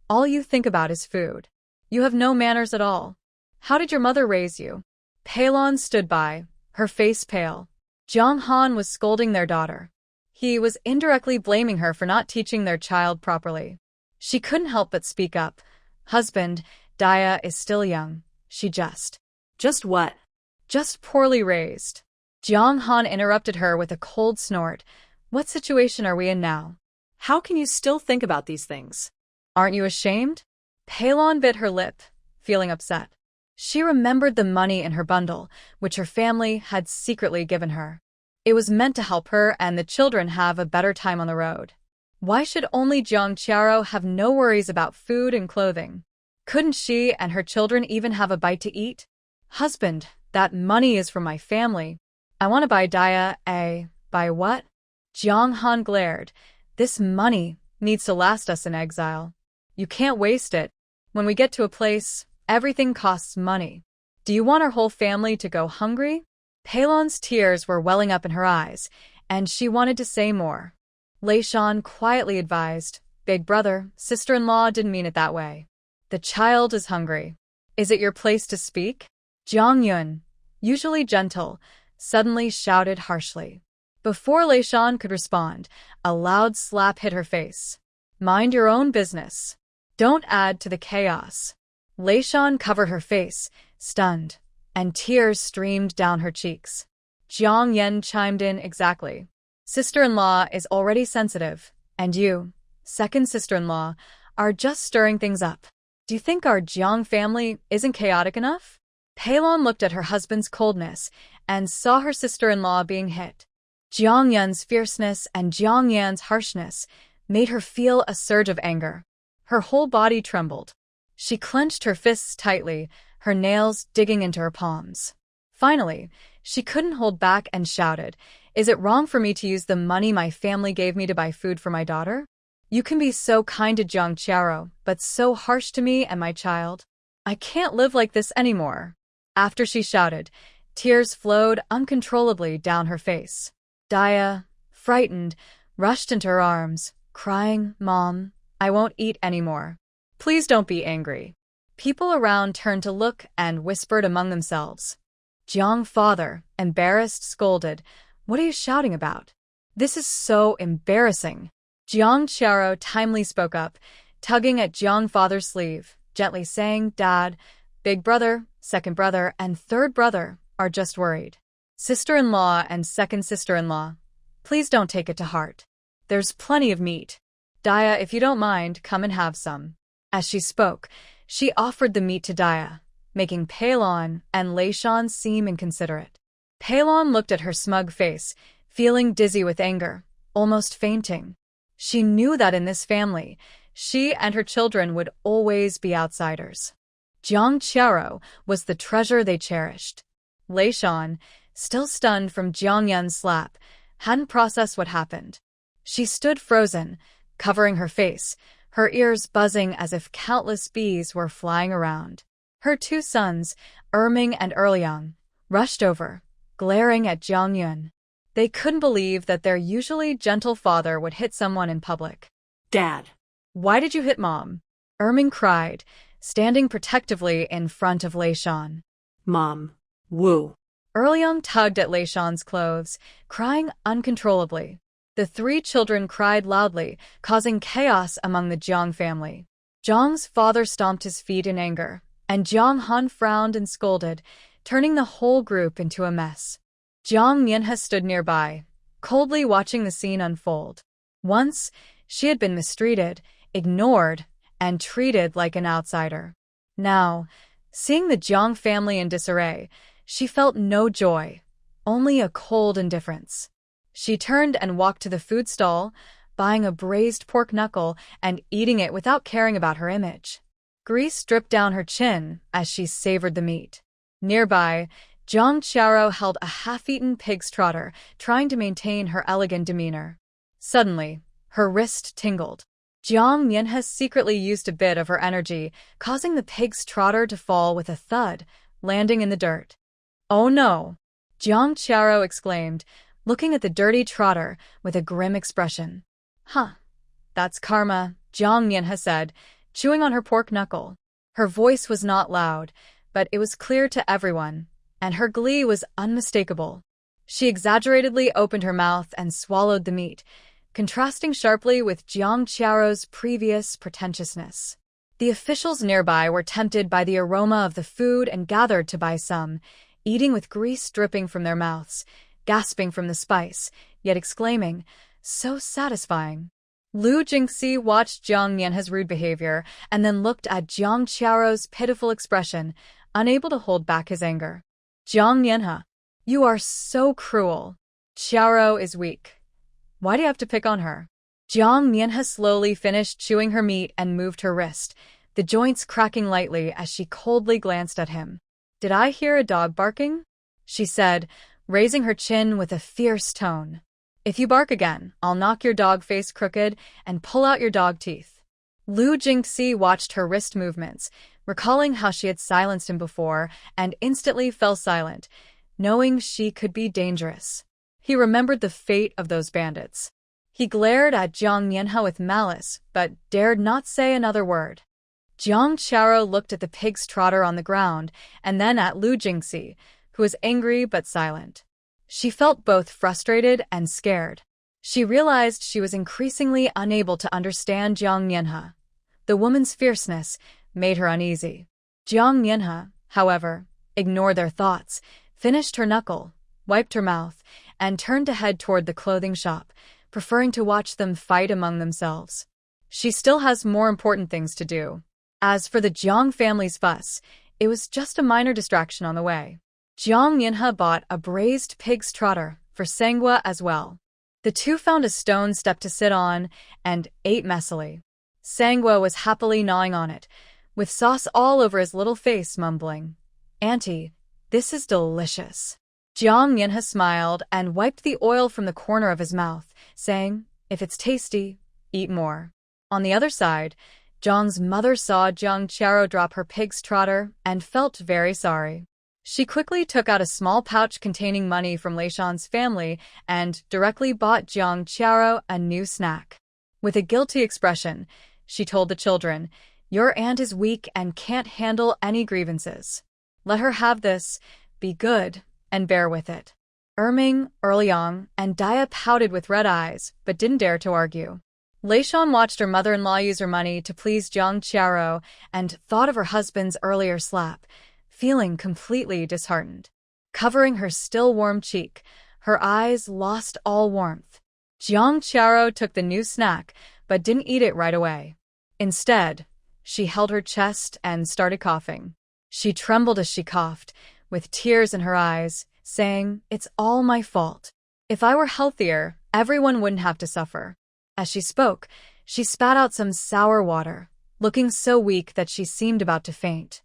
"All you think about is food. You have no manners at all. How did your mother raise you?" Peilon stood by, her face pale. Jiang Han was scolding their daughter. He was indirectly blaming her for not teaching their child properly. She couldn't help but speak up. "Husband, Daya is still young," she just. "Just what?" "Just poorly raised." Jiang Han interrupted her with a cold snort. "What situation are we in now? How can you still think about these things?" Aren't you ashamed?" Peilon bit her lip, feeling upset. She remembered the money in her bundle, which her family had secretly given her. It was meant to help her and the children have a better time on the road. Why should only Jiang Qiao have no worries about food and clothing? Couldn't she and her children even have a bite to eat? "Husband, that money is for my family. I want to buy Daya a..." "Buy what?" Jiang Han glared. "This money needs to last us in exile. You can't waste it. When we get to a place, everything costs money. Do you want our whole family to go hungry?" Peilon's tears were welling up in her eyes, and she wanted to say more. Lei Shan quietly advised, Big brother, sister-in-law didn't mean it that way. The child is hungry. Is it your place to speak? Jiang Yun, usually gentle, suddenly shouted harshly. Before Lei Shan could respond, a loud slap hit her face. Mind your own business. Don't add to the chaos. Lei Shan covered her face, stunned, and tears streamed down her cheeks. Jiang Yen chimed in exactly. Sister-in-law is already sensitive, and you, second sister-in-law, are just stirring things up. Do you think our Jiang family isn't chaotic enough? Peilon looked at her husband's coldness and saw her sister-in-law being hit. Jiang Yun's fierceness and Jiang Yan's harshness made her feel a surge of anger. Her whole body trembled. She clenched her fists tightly, her nails digging into her palms. Finally, she couldn't hold back and shouted, "Is it wrong for me to use the money my family gave me to buy food for my daughter? You can be so kind to Jiang Qiao, but so harsh to me and my child. I can't live like this anymore." After she shouted, tears flowed uncontrollably down her face. Dia, frightened, rushed into her arms, crying, "Mom, I won't eat anymore. Please don't be angry." People around turned to look and whispered among themselves. Jiang father, embarrassed, scolded, "What are you shouting about? This is so embarrassing." Jiang Qiao timely spoke up, tugging at Jiang father's sleeve, gently saying, "Dad, big brother, second brother, and third brother are just worried. Sister-in-law and second sister-in-law, please don't take it to heart. There's plenty of meat. Dia, if you don't mind, come and have some." As she spoke, she offered the meat to Dia, making Peilon and Lei Shan seem inconsiderate. Peilon looked at her smug face, feeling dizzy with anger, almost fainting. She knew that in this family, she and her children would always be outsiders. Jiang Qiao was the treasure they cherished. Lei Shan, still stunned from Jiang Yun's slap, hadn't processed what happened. She stood frozen, covering her face, her ears buzzing as if countless bees were flying around. Her two sons, Erming and Erliang, rushed over, glaring at Jiang Yun. They couldn't believe that their usually gentle father would hit someone in public. Dad. "Why did you hit Mom?" Erming cried, standing protectively in front of Lei Shan. Mom. Woo. Erliang tugged at Lei Shan's clothes, crying uncontrollably. The three children cried loudly, causing chaos among the Jiang family. Jiang's father stomped his feet in anger, and Jiang Han frowned and scolded, turning the whole group into a mess. Jiang Minhe stood nearby, coldly watching the scene unfold. Once, she had been mistreated, ignored, and treated like an outsider. Now, seeing the Jiang family in disarray, she felt no joy, only a cold indifference. She turned and walked to the food stall, buying a braised pork knuckle and eating it without caring about her image. Grease dripped down her chin as she savored the meat. Nearby, Jiang Qiao held a half-eaten pig's trotter, trying to maintain her elegant demeanor. Suddenly, her wrist tingled. Jiang Minhe secretly used a bit of her energy, causing the pig's trotter to fall with a thud, landing in the dirt. "Oh no!" Jiang Qiao exclaimed, looking at the dirty trotter with a grim expression. "Huh. That's karma," Jiang Minhe said, chewing on her pork knuckle. Her voice was not loud, but it was clear to everyone, and her glee was unmistakable. She exaggeratedly opened her mouth and swallowed the meat, contrasting sharply with Jiang Qiao's previous pretentiousness. The officials nearby were tempted by the aroma of the food and gathered to buy some, eating with grease dripping from their mouths, gasping from the spice, yet exclaiming, "So satisfying." Lu Jingxi watched Jiang Minhe's rude behavior and then looked at Jiang Qiao's pitiful expression, unable to hold back his anger. "Jiang Minhe, you are so cruel. Qiao is weak. Why do you have to pick on her?" Jiang Minhe slowly finished chewing her meat and moved her wrist, the joints cracking lightly as she coldly glanced at him. "Did I hear a dog barking?" she said, raising her chin with a fierce tone. "If you bark again, I'll knock your dog face crooked and pull out your dog teeth." Lu Jingxi watched her wrist movements, recalling how she had silenced him before, and instantly fell silent, knowing she could be dangerous. He remembered the fate of those bandits. He glared at Jiang Mianhe with malice, but dared not say another word. Jiang Qiao looked at the pig's trotter on the ground, and then at Lu Jingxi, who was angry but silent. She felt both frustrated and scared. She realized she was increasingly unable to understand Jiang Mianhe. The woman's fierceness made her uneasy. Jiang Mianhe, however, ignored their thoughts, finished her knuckle, wiped her mouth, and turned to head toward the clothing shop, preferring to watch them fight among themselves. She still has more important things to do. As for the Jiang family's fuss, it was just a minor distraction on the way. Jiang Mianhe bought a braised pig's trotter for Sangwa as well. The two found a stone step to sit on and ate messily. Sangwa was happily gnawing on it, with sauce all over his little face, mumbling, "Auntie, this is delicious." Jiang Mianhe smiled and wiped the oil from the corner of his mouth, saying, "If it's tasty, eat more." On the other side, Jiang's mother saw Jiang Qiao drop her pig's trotter and felt very sorry. She quickly took out a small pouch containing money from Leishan's family and directly bought Jiang Qiao a new snack. With a guilty expression, she told the children, "Your aunt is weak and can't handle any grievances. Let her have this, be good, and bear with it." Erming, Erliang, and Dia pouted with red eyes, but didn't dare to argue. Leishan watched her mother-in-law use her money to please Jiang Qiao and thought of her husband's earlier slap, feeling completely disheartened. Covering her still warm cheek, her eyes lost all warmth. Jiang Qiao took the new snack, but didn't eat it right away. Instead, she held her chest and started coughing. She trembled as she coughed, with tears in her eyes, saying, "It's all my fault. If I were healthier, everyone wouldn't have to suffer." As she spoke, she spat out some sour water, looking so weak that she seemed about to faint.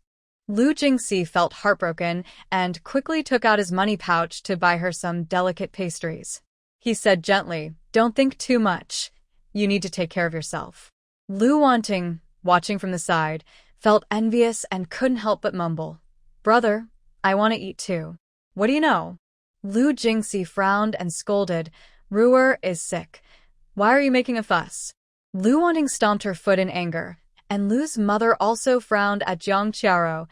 Lu Jingxi felt heartbroken and quickly took out his money pouch to buy her some delicate pastries. He said gently, "Don't think too much. You need to take care of yourself." Lu Wanting, watching from the side, felt envious and couldn't help but mumble, "Brother, I want to eat too." "What do you know?" Lu Jingxi frowned and scolded, "Ruer is sick. Why are you making a fuss?" Lu Wanting stomped her foot in anger, and Lu's mother also frowned at Jiang Qiao,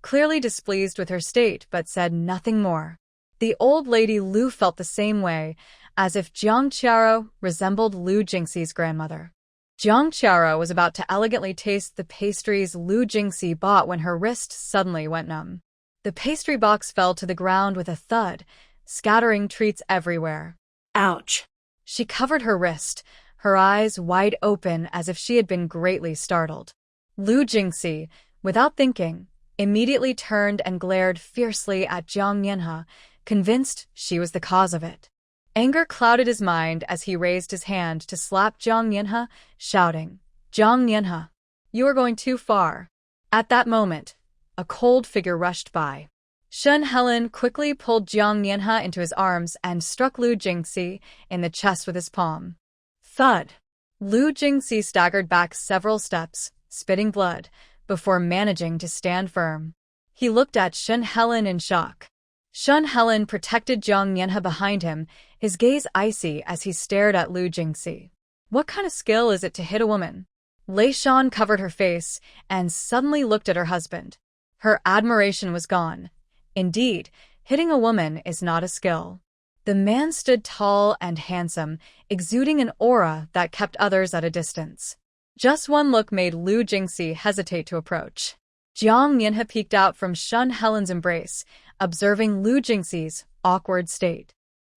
clearly displeased with her state but said nothing more. The old lady Lu felt the same way, as if Jiang Qiao resembled Lu Jingxi's grandmother. Jiang Qiao was about to elegantly taste the pastries Lu Jingxi bought when her wrist suddenly went numb. The pastry box fell to the ground with a thud, scattering treats everywhere. Ouch. She covered her wrist, her eyes wide open as if she had been greatly startled. Lu Jingxi, without thinking, immediately turned and glared fiercely at Jiang Mianhe, convinced she was the cause of it. Anger clouded his mind as he raised his hand to slap Jiang Mianhe, shouting, "Jiang Mianhe, you are going too far." At that moment, a cold figure rushed by. Shen Helen quickly pulled Jiang Mianhe into his arms and struck Lu Jingxi in the chest with his palm. Thud! Lu Jingxi staggered back several steps, spitting blood, before managing to stand firm. He looked at Shen Helen in shock. Shen Helen protected Jiang Mianhe behind him, his gaze icy as he stared at Lu Jingxi. What kind of skill is it to hit a woman? Lei Shan covered her face and suddenly looked at her husband. Her admiration was gone. Indeed, hitting a woman is not a skill. The man stood tall and handsome, exuding an aura that kept others at a distance. Just one look made Lu Jingxi hesitate to approach. Jiang Mianhe peeked out from Shen Helen's embrace, observing Lu Jingxi's awkward state.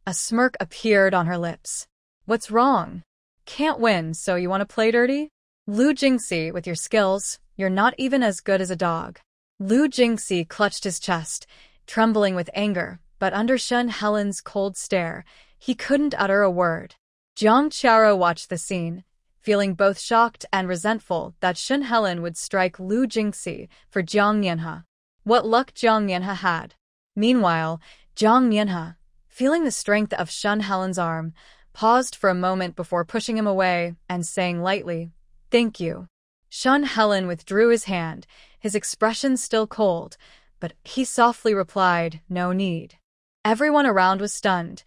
A smirk appeared on her lips. "What's wrong? Can't win, so you want to play dirty? Lu Jingxi, with your skills, you're not even as good as a dog." Lu Jingxi clutched his chest, trembling with anger, but under Shen Helen's cold stare, he couldn't utter a word. Jiang Qiao watched the scene, feeling both shocked and resentful that Shen Helen would strike Lu Jingxi for Jiang Mianhe. What luck Jiang Mianhe had. Meanwhile, Jiang Mianhe, feeling the strength of Shen Helen's arm, paused for a moment before pushing him away and saying lightly, "Thank you." Shen Helen withdrew his hand, his expression still cold, but he softly replied, "No need." Everyone around was stunned.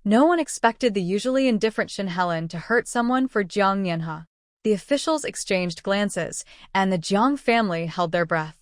No one expected the usually indifferent Shin Helen to hurt someone for Jiang Yanhe. The officials exchanged glances, and the Jiang family held their breath.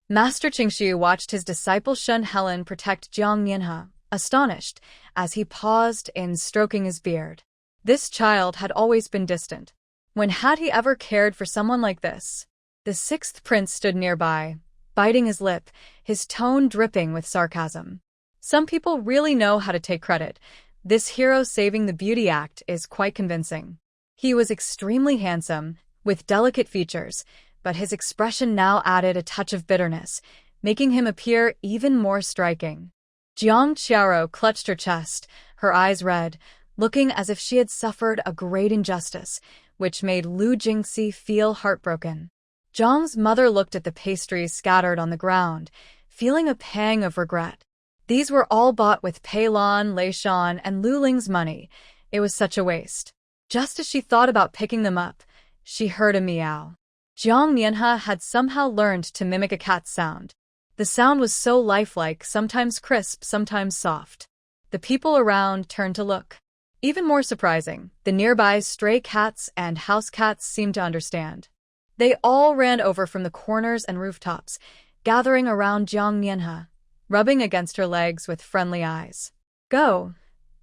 Master Qingxu watched his disciple Shin Helen protect Jiang Yanhe, astonished, as he paused in stroking his beard. This child had always been distant. When had he ever cared for someone like this? The sixth prince stood nearby, biting his lip, his tone dripping with sarcasm. Some people really know how to take credit. This hero saving the beauty act is quite convincing. He was extremely handsome, with delicate features, but his expression now added a touch of bitterness, making him appear even more striking. Jiang Qiao clutched her chest, her eyes red, looking as if she had suffered a great injustice, which made Lu Jingxi feel heartbroken. Jiang's mother looked at the pastries scattered on the ground, feeling a pang of regret. These were all bought with Pei Lan, Lei Shan, and Lu Ling's money. It was such a waste. Just as she thought about picking them up, she heard a meow. Jiang Yanhe had somehow learned to mimic a cat's sound. The sound was so lifelike, sometimes crisp, sometimes soft. The people around turned to look. Even more surprising, the nearby stray cats and house cats seemed to understand. They all ran over from the corners and rooftops, gathering around Jiang Yanhe, rubbing against her legs with friendly eyes. "Go,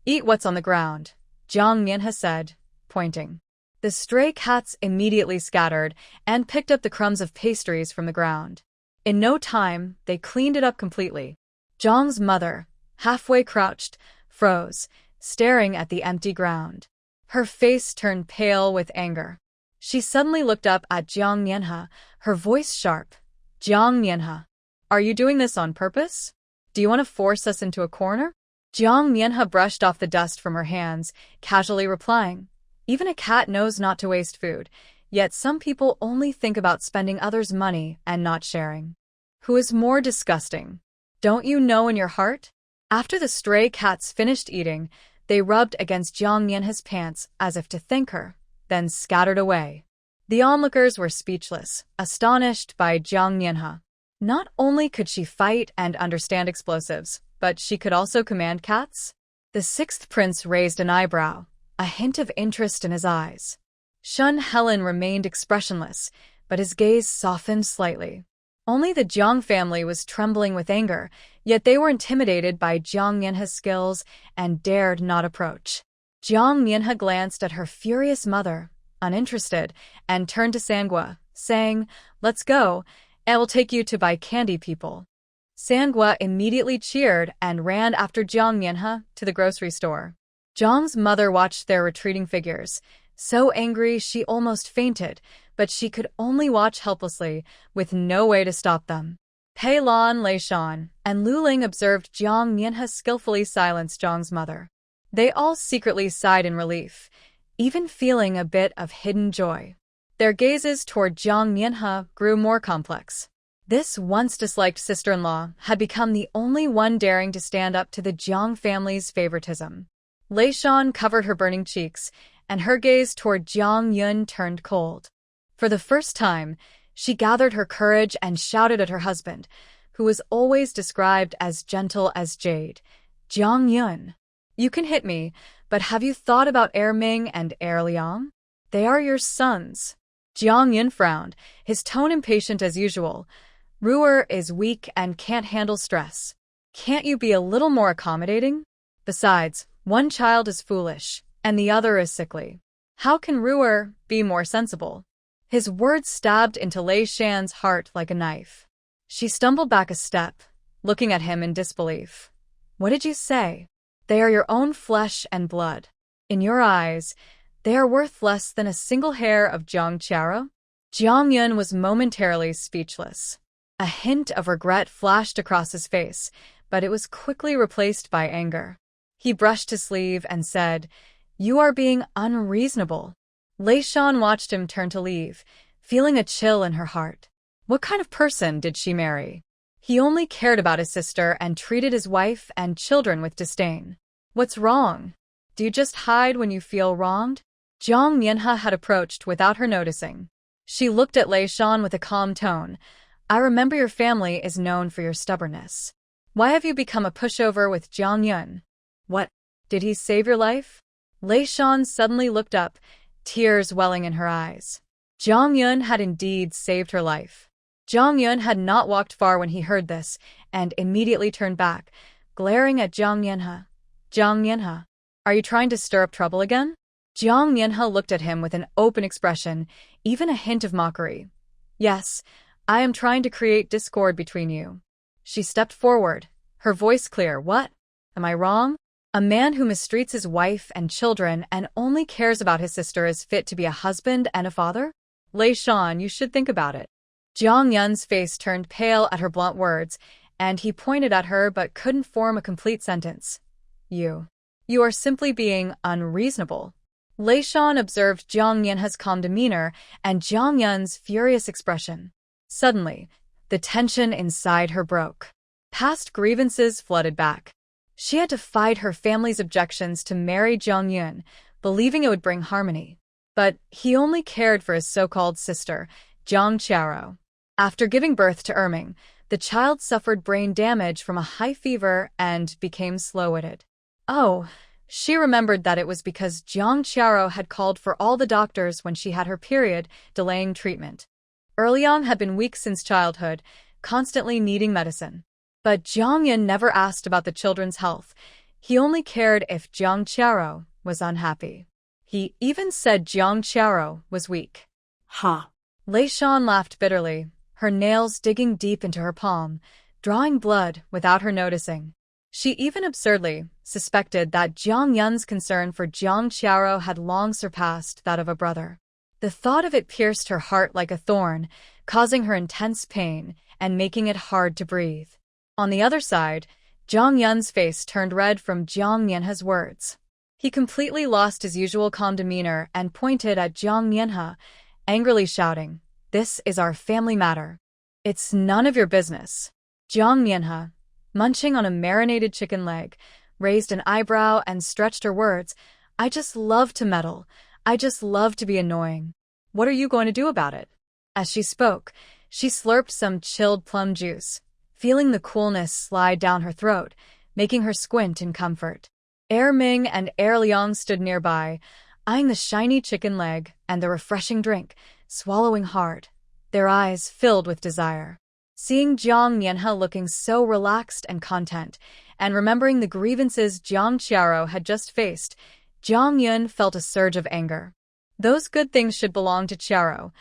eat what's on the ground," Jiang Yanhe said, pointing. The stray cats immediately scattered and picked up the crumbs of pastries from the ground. In no time, they cleaned it up completely. Jiang's mother, halfway crouched, froze, staring at the empty ground. Her face turned pale with anger. She suddenly looked up at Jiang Yanhe, her voice sharp. "Jiang Yanhe, are you doing this on purpose? Do you want to force us into a corner?" Jiang Yanhe brushed off the dust from her hands, casually replying, "Even a cat knows not to waste food, yet some people only think about spending others' money and not sharing. Who is more disgusting? Don't you know in your heart?" After the stray cats finished eating, they rubbed against Jiang Yanhe's pants as if to thank her, then scattered away. The onlookers were speechless, astonished by Jiang Yanhe. Not only could she fight and understand explosives, but she could also command cats? The sixth prince raised an eyebrow, a hint of interest in his eyes. Shin Helen remained expressionless, but his gaze softened slightly. Only the Jiang family was trembling with anger, yet they were intimidated by Jiang Yanhe's skills and dared not approach. Jiang Yanhe glanced at her furious mother, uninterested, and turned to Sangua, saying, "Let's go, I will take you to buy candy, people." Sangua immediately cheered and ran after Jiang Yanhe to the grocery store. Jiang's mother watched their retreating figures, so angry she almost fainted, but she could only watch helplessly, with no way to stop them. Pei Lan, Lei Shan, and Lu Ling observed Jiang Yanhe skillfully silence Jiang's mother. They all secretly sighed in relief, even feeling a bit of hidden joy. Their gazes toward Jiang Yanhe grew more complex. This once disliked sister-in-law had become the only one daring to stand up to the Jiang family's favoritism. Lei Shan covered her burning cheeks, and her gaze toward Jiang Yun turned cold. For the first time, she gathered her courage and shouted at her husband, who was always described as gentle as jade. "Jiang Yun, you can hit me, but have you thought about Heir Ming and Heir Liang? They are your sons." Jiang Yun frowned, his tone impatient as usual. "Ruer is weak and can't handle stress. Can't you be a little more accommodating? Besides, one child is foolish, and the other is sickly. How can Ruer be more sensible?" His words stabbed into Lei Shan's heart like a knife. She stumbled back a step, looking at him in disbelief. "What did you say? They are your own flesh and blood. In your eyes, they are worth less than a single hair of Jiang Qiao?" Jiang Yun was momentarily speechless. A hint of regret flashed across his face, but it was quickly replaced by anger. He brushed his sleeve and said, "You are being unreasonable." Lei Shan watched him turn to leave, feeling a chill in her heart. What kind of person did she marry? He only cared about his sister and treated his wife and children with disdain. What's wrong? Do you just hide when you feel wronged? Jiang Yanhe had approached without her noticing. She looked at Lei Shan with a calm tone. "I remember your family is known for your stubbornness. Why have you become a pushover with Jiang Yun? What, Did he save your life? Lei Shan suddenly looked up, tears welling in her eyes. Jiang Yun had indeed saved her life. Jiang Yun had not walked far when he heard this, and immediately turned back, glaring at Jiang Yanhe. Jiang Yanhe, are you trying to stir up trouble again? Jiang Yanhe looked at him with an open expression, even a hint of mockery. Yes, I am trying to create discord between you. She stepped forward, her voice clear. What? Am I wrong? A man who mistreats his wife and children and only cares about his sister is fit to be a husband and a father? Lei Shan, you should think about it. Jiang Yun's face turned pale at her blunt words, and he pointed at her but couldn't form a complete sentence. You are simply being unreasonable. Lei Shan observed Jiang Yanhe's calm demeanor and Jiang Yun's furious expression. Suddenly, the tension inside her broke. Past grievances flooded back. She had to fight her family's objections to marry Jiang Yun, believing it would bring harmony. But he only cared for his so-called sister, Jiang Qiao. After giving birth to Erming, the child suffered brain damage from a high fever and became slow-witted. Oh, she remembered that it was because Jiang Qiao had called for all the doctors when she had her period, delaying treatment. Erliang had been weak since childhood, constantly needing medicine. But Jiang Yun never asked about the children's health. He only cared if Jiang Qiao was unhappy. He even said Jiang Qiao was weak. Ha! Lei Shan laughed bitterly, her nails digging deep into her palm, drawing blood without her noticing. She even absurdly suspected that Jiang Yun's concern for Jiang Qiao had long surpassed that of a brother. The thought of it pierced her heart like a thorn, causing her intense pain and making it hard to breathe. On the other side, Jiang Yun's face turned red from Jiang Yanhe's words. He completely lost his usual calm demeanor and pointed at Jiang Yanhe, angrily shouting, "This is our family matter. It's none of your business." Jiang Yanhe, munching on a marinated chicken leg, raised an eyebrow and stretched her words, "I just love to meddle. I just love to be annoying. What are you going to do about it?" As she spoke, she slurped some chilled plum juice, feeling the coolness slide down her throat, making her squint in comfort. Ming and Liang stood nearby, eyeing the shiny chicken leg and the refreshing drink, swallowing hard, their eyes filled with desire. Seeing Jiang Yanhe looking so relaxed and content, and remembering the grievances Jiang Qiao had just faced, Jiang Yun felt a surge of anger. Those good things should belong to Qiao.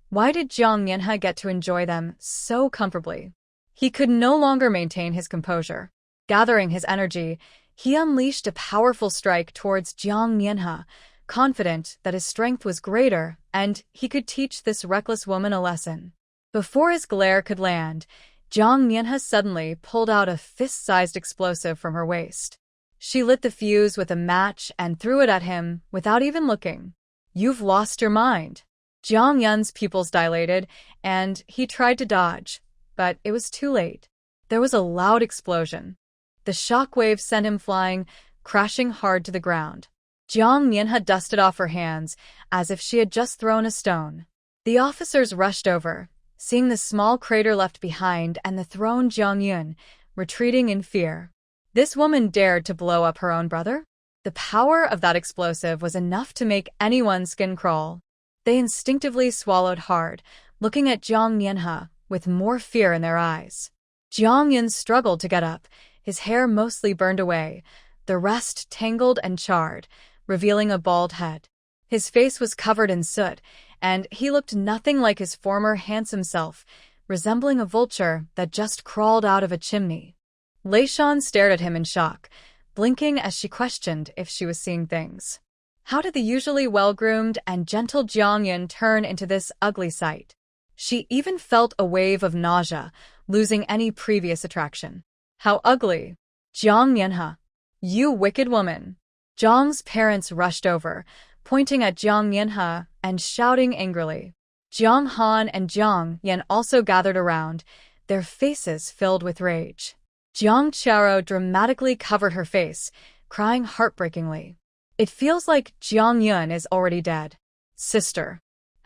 Why did Jiang Yanhe get to enjoy them so comfortably? He could no longer maintain his composure. Gathering his energy, he unleashed a powerful strike towards Jiang Yanhe, confident that his strength was greater and he could teach this reckless woman a lesson. Before his glare could land, Jiang Yanhe suddenly pulled out a fist-sized explosive from her waist. She lit the fuse with a match and threw it at him without even looking. "You've lost your mind." Jiang Yun's pupils dilated, and he tried to dodge, but it was too late. There was a loud explosion. The shockwave sent him flying, crashing hard to the ground. Jiang Yanhe dusted off her hands, as if she had just thrown a stone. The officers rushed over, seeing the small crater left behind and the thrown Jiang Yun, retreating in fear. This woman dared to blow up her own brother? The power of that explosive was enough to make anyone's skin crawl. They instinctively swallowed hard, looking at Jiang Yanhe with more fear in their eyes. Jiang Yun struggled to get up, his hair mostly burned away, the rest tangled and charred, revealing a bald head. His face was covered in soot, and he looked nothing like his former handsome self, resembling a vulture that just crawled out of a chimney. Lei Shan stared at him in shock, blinking as she questioned if she was seeing things. How did the usually well-groomed and gentle Jiang Yun turn into this ugly sight? She even felt a wave of nausea, losing any previous attraction. How ugly! Jiang Yanhe, you wicked woman! Jiang's parents rushed over, pointing at Jiang Yanhe and shouting angrily. Jiang Han and Jiang Yan also gathered around, their faces filled with rage. Jiang Qiao dramatically covered her face, crying heartbreakingly. "It feels like Jiang Yun is already dead. Sister,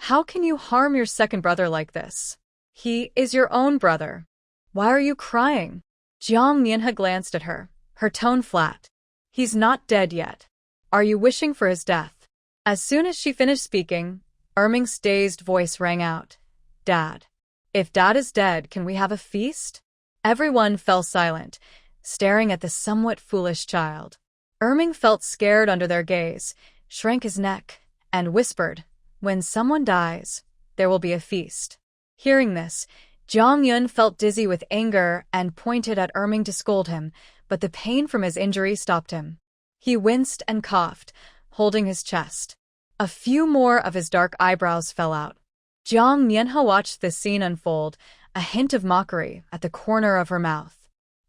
how can you harm your second brother like this? He is your own brother. Why are you crying?" Jiang Yanhe glanced at her, her tone flat. He's not dead yet. Are you wishing for his death? As soon as she finished speaking, Erming's dazed voice rang out. Dad. If Dad is dead, can we have a feast? Everyone fell silent, staring at the somewhat foolish child. Erming felt scared under their gaze, shrank his neck, and whispered, When someone dies, there will be a feast. Hearing this, Jong Yun felt dizzy with anger and pointed at Erming to scold him, but the pain from his injury stopped him. He winced and coughed, holding his chest. A few more of his dark eyebrows fell out. Jong Mienha watched this scene unfold, a hint of mockery at the corner of her mouth.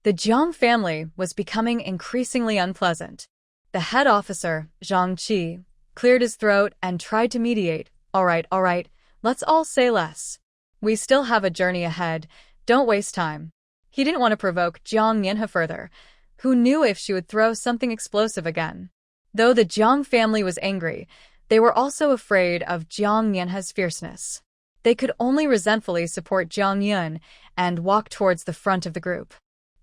The Jiang family was becoming increasingly unpleasant. The head officer, Zhang Qi, cleared his throat and tried to mediate. All right, let's all say less. We still have a journey ahead, don't waste time. He didn't want to provoke Jiang Mienha further, who knew if she would throw something explosive again. Though the Jiang family was angry, they were also afraid of Jiang Mienha's fierceness. They could only resentfully support Jiang Yun and walk towards the front of the group.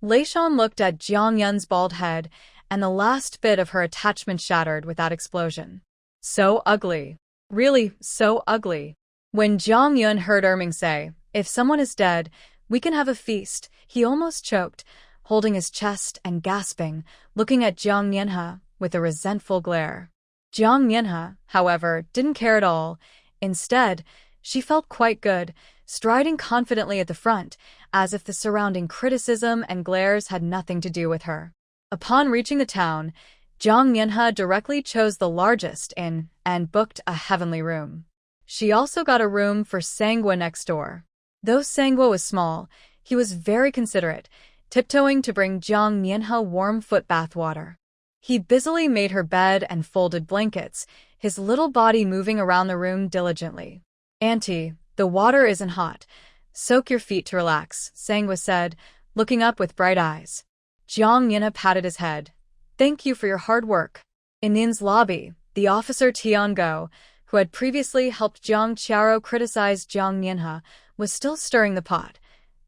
Lei Shan looked at Jiang Yun's bald head, and the last bit of her attachment shattered with that explosion. So ugly. Really, so ugly. When Jiang Yun heard Erming say, If someone is dead, we can have a feast, he almost choked, holding his chest and gasping, looking at Jiang Mienha with a resentful glare. Jiang Mienha, however, didn't care at all. Instead, she felt quite good, striding confidently at the front, as if the surrounding criticism and glares had nothing to do with her. Upon reaching the town, Jiang Mienha directly chose the largest inn and booked a heavenly room. She also got a room for Sangwa next door. Though Sangwa was small, he was very considerate, tiptoeing to bring Jiang Mienha warm foot bath water. He busily made her bed and folded blankets, his little body moving around the room diligently. Auntie, the water isn't hot. Soak your feet to relax, Sangwa said, looking up with bright eyes. Jiang Mienha patted his head. Thank you for your hard work. In the inn's lobby, the officer Tian Go, who had previously helped Jiang Qiaro criticize Jiang Mienha, was still stirring the pot.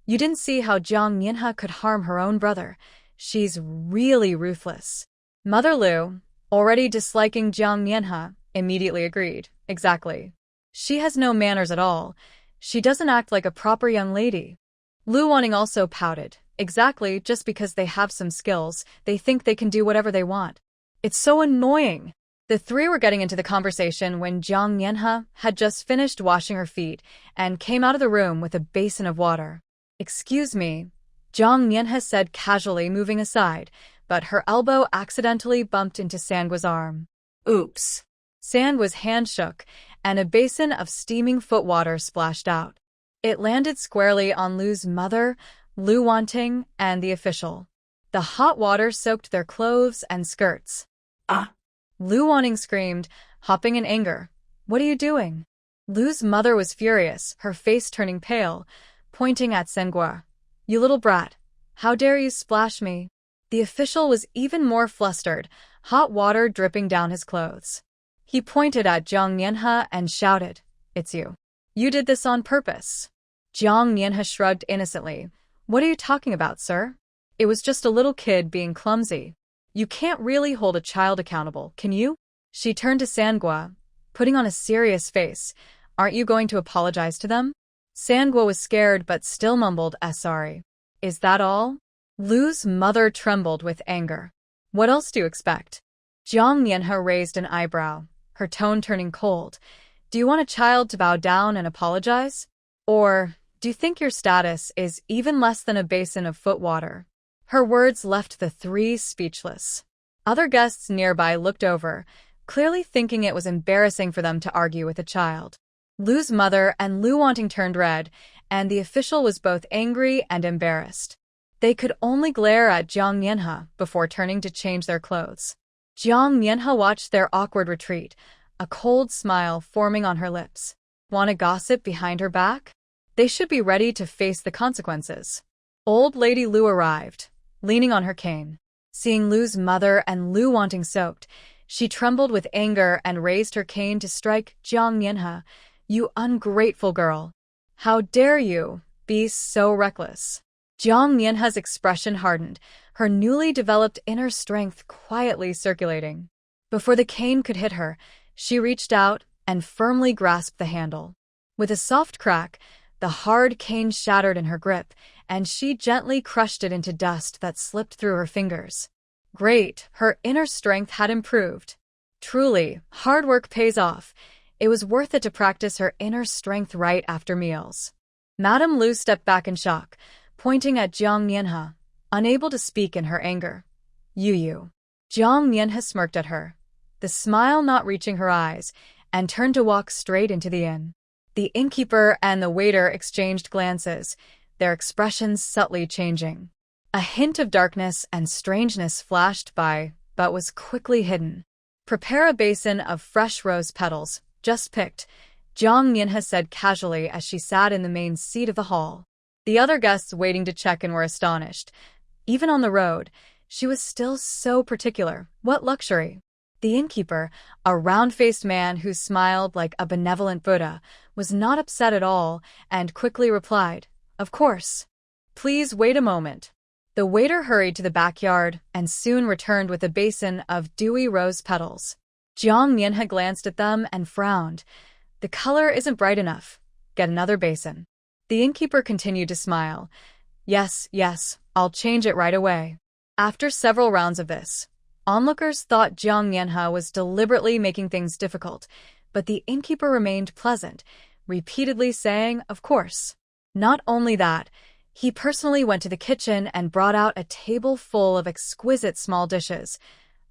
You didn't see how Jiang Mienha could harm her own brother. She's really ruthless. Mother Lu, already disliking Jiang Mienha, immediately agreed. Exactly. She has no manners at all. She doesn't act like a proper young lady. Lu Wanning also pouted. Exactly, just because they have some skills, they think they can do whatever they want. It's so annoying. The three were getting into the conversation when Jiang Mienha had just finished washing her feet and came out of the room with a basin of water. Excuse me, Jiang Mienha said casually, moving aside, but her elbow accidentally bumped into Sangwa's arm. Oops. Sangwa's hand shook, and a basin of steaming foot water splashed out. It landed squarely on Lu's mother, Lu Wanting, and the official. The hot water soaked their clothes and skirts. Ah! Lu Wanting screamed, hopping in anger. What are you doing? Lu's mother was furious, her face turning pale, pointing at Sangwa. You little brat. How dare you splash me? The official was even more flustered, hot water dripping down his clothes. He pointed at Jiang Mienha and shouted, It's you. You did this on purpose. Jiang Mienha shrugged innocently. What are you talking about, sir? It was just a little kid being clumsy. You can't really hold a child accountable, can you? She turned to Sangwa, putting on a serious face. Aren't you going to apologize to them? Sangwa was scared but still mumbled, sorry. Is that all? Lu's mother trembled with anger. What else do you expect? Jiang Mienha raised an eyebrow, her tone turning cold. Do you want a child to bow down and apologize? Or do you think your status is even less than a basin of foot water? Her words left the three speechless. Other guests nearby looked over, clearly thinking it was embarrassing for them to argue with a child. Lu's mother and Lu Wanting turned red, and the official was both angry and embarrassed. They could only glare at Jiang Mienha before turning to change their clothes. Jiang Mienha watched their awkward retreat, a cold smile forming on her lips. Want to gossip behind her back? They should be ready to face the consequences. Old Lady Lu arrived, leaning on her cane. Seeing Lu's mother and Lu Wanting soaked, she trembled with anger and raised her cane to strike Jiang Mienha. You ungrateful girl. How dare you be so reckless? Jiang Mianha's expression hardened, her newly developed inner strength quietly circulating. Before the cane could hit her, she reached out and firmly grasped the handle. With a soft crack, the hard cane shattered in her grip, and she gently crushed it into dust that slipped through her fingers. Great, her inner strength had improved. Truly, hard work pays off. It was worth it to practice her inner strength right after meals. Madame Lu stepped back in shock, pointing at Jiang Mianha, unable to speak in her anger. You. Jiang Mianha smirked at her, the smile not reaching her eyes, and turned to walk straight into the inn. The innkeeper and the waiter exchanged glances, their expressions subtly changing. A hint of darkness and strangeness flashed by, but was quickly hidden. Prepare a basin of fresh rose petals, just picked, Jiang Mianha said casually as she sat in the main seat of the hall. The other guests waiting to check in were astonished. Even on the road, she was still so particular. What luxury! The innkeeper, a round-faced man who smiled like a benevolent Buddha, was not upset at all and quickly replied, "Of course. Please wait a moment." The waiter hurried to the backyard and soon returned with a basin of dewy rose petals. Jiang Mianha glanced at them and frowned. The color isn't bright enough. Get another basin. The innkeeper continued to smile. Yes, I'll change it right away. After several rounds of this, onlookers thought Jiang Mianha was deliberately making things difficult, but the innkeeper remained pleasant, repeatedly saying, "Of course." Not only that, he personally went to the kitchen and brought out a table full of exquisite small dishes,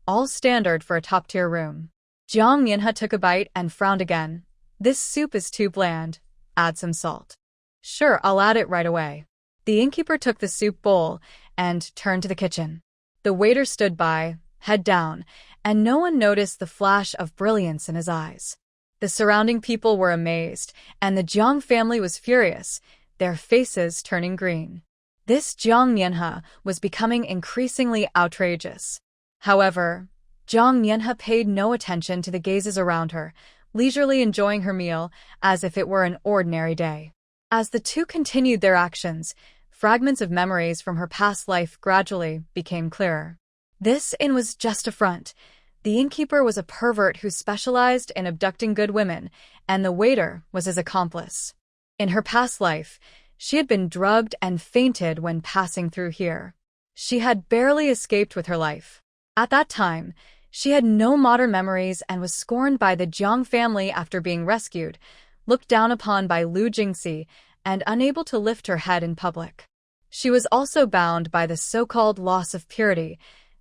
all standard for a top-tier room. Jiang Mianha took a bite and frowned again. "This soup is too bland. Add some salt." "Sure, I'll add it right away." The innkeeper took the soup bowl and turned to the kitchen. The waiter stood by, head down, and no one noticed the flash of brilliance in his eyes. The surrounding people were amazed, and the Jiang family was furious, their faces turning green. This Jiang Mianha was becoming increasingly outrageous. However, Jiang Mianha paid no attention to the gazes around her, leisurely enjoying her meal as if it were an ordinary day. As the two continued their actions, fragments of memories from her past life gradually became clearer. This inn was just a front. The innkeeper was a pervert who specialized in abducting good women, and the waiter was his accomplice. In her past life, she had been drugged and fainted when passing through here. She had barely escaped with her life. At that time, she had no modern memories and was scorned by the Jiang family after being rescued, looked down upon by Lu Jingxi, and unable to lift her head in public. She was also bound by the so-called loss of purity,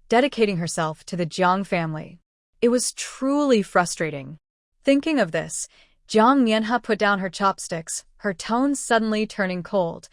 dedicating herself to the Jiang family. It was truly frustrating. Thinking of this, Jiang Mianha put down her chopsticks, her tone suddenly turning cold.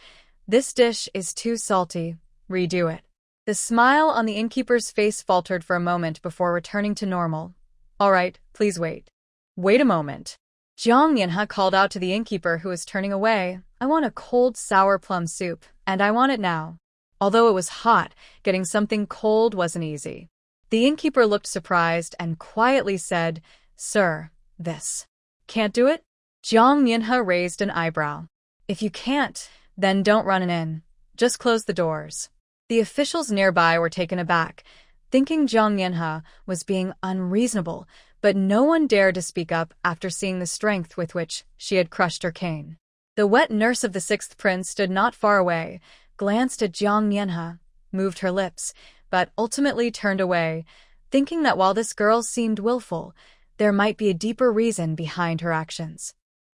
"This dish is too salty. Redo it." The smile on the innkeeper's face faltered for a moment before returning to normal. "All right, please wait." "Wait a moment." Jiang Mianha called out to the innkeeper who was turning away, "I want a cold sour plum soup, and I want it now." Although it was hot, getting something cold wasn't easy. The innkeeper looked surprised and quietly said, "Sir, this. Can't do it?" Jiang Mianha raised an eyebrow. "If you can't, then don't run an inn. Just close the doors." The officials nearby were taken aback, thinking Jiang Mianha was being unreasonable, but no one dared to speak up after seeing the strength with which she had crushed her cane. The wet nurse of the sixth prince stood not far away, glanced at Jiang Mianha, moved her lips, but ultimately turned away, thinking that while this girl seemed willful, there might be a deeper reason behind her actions.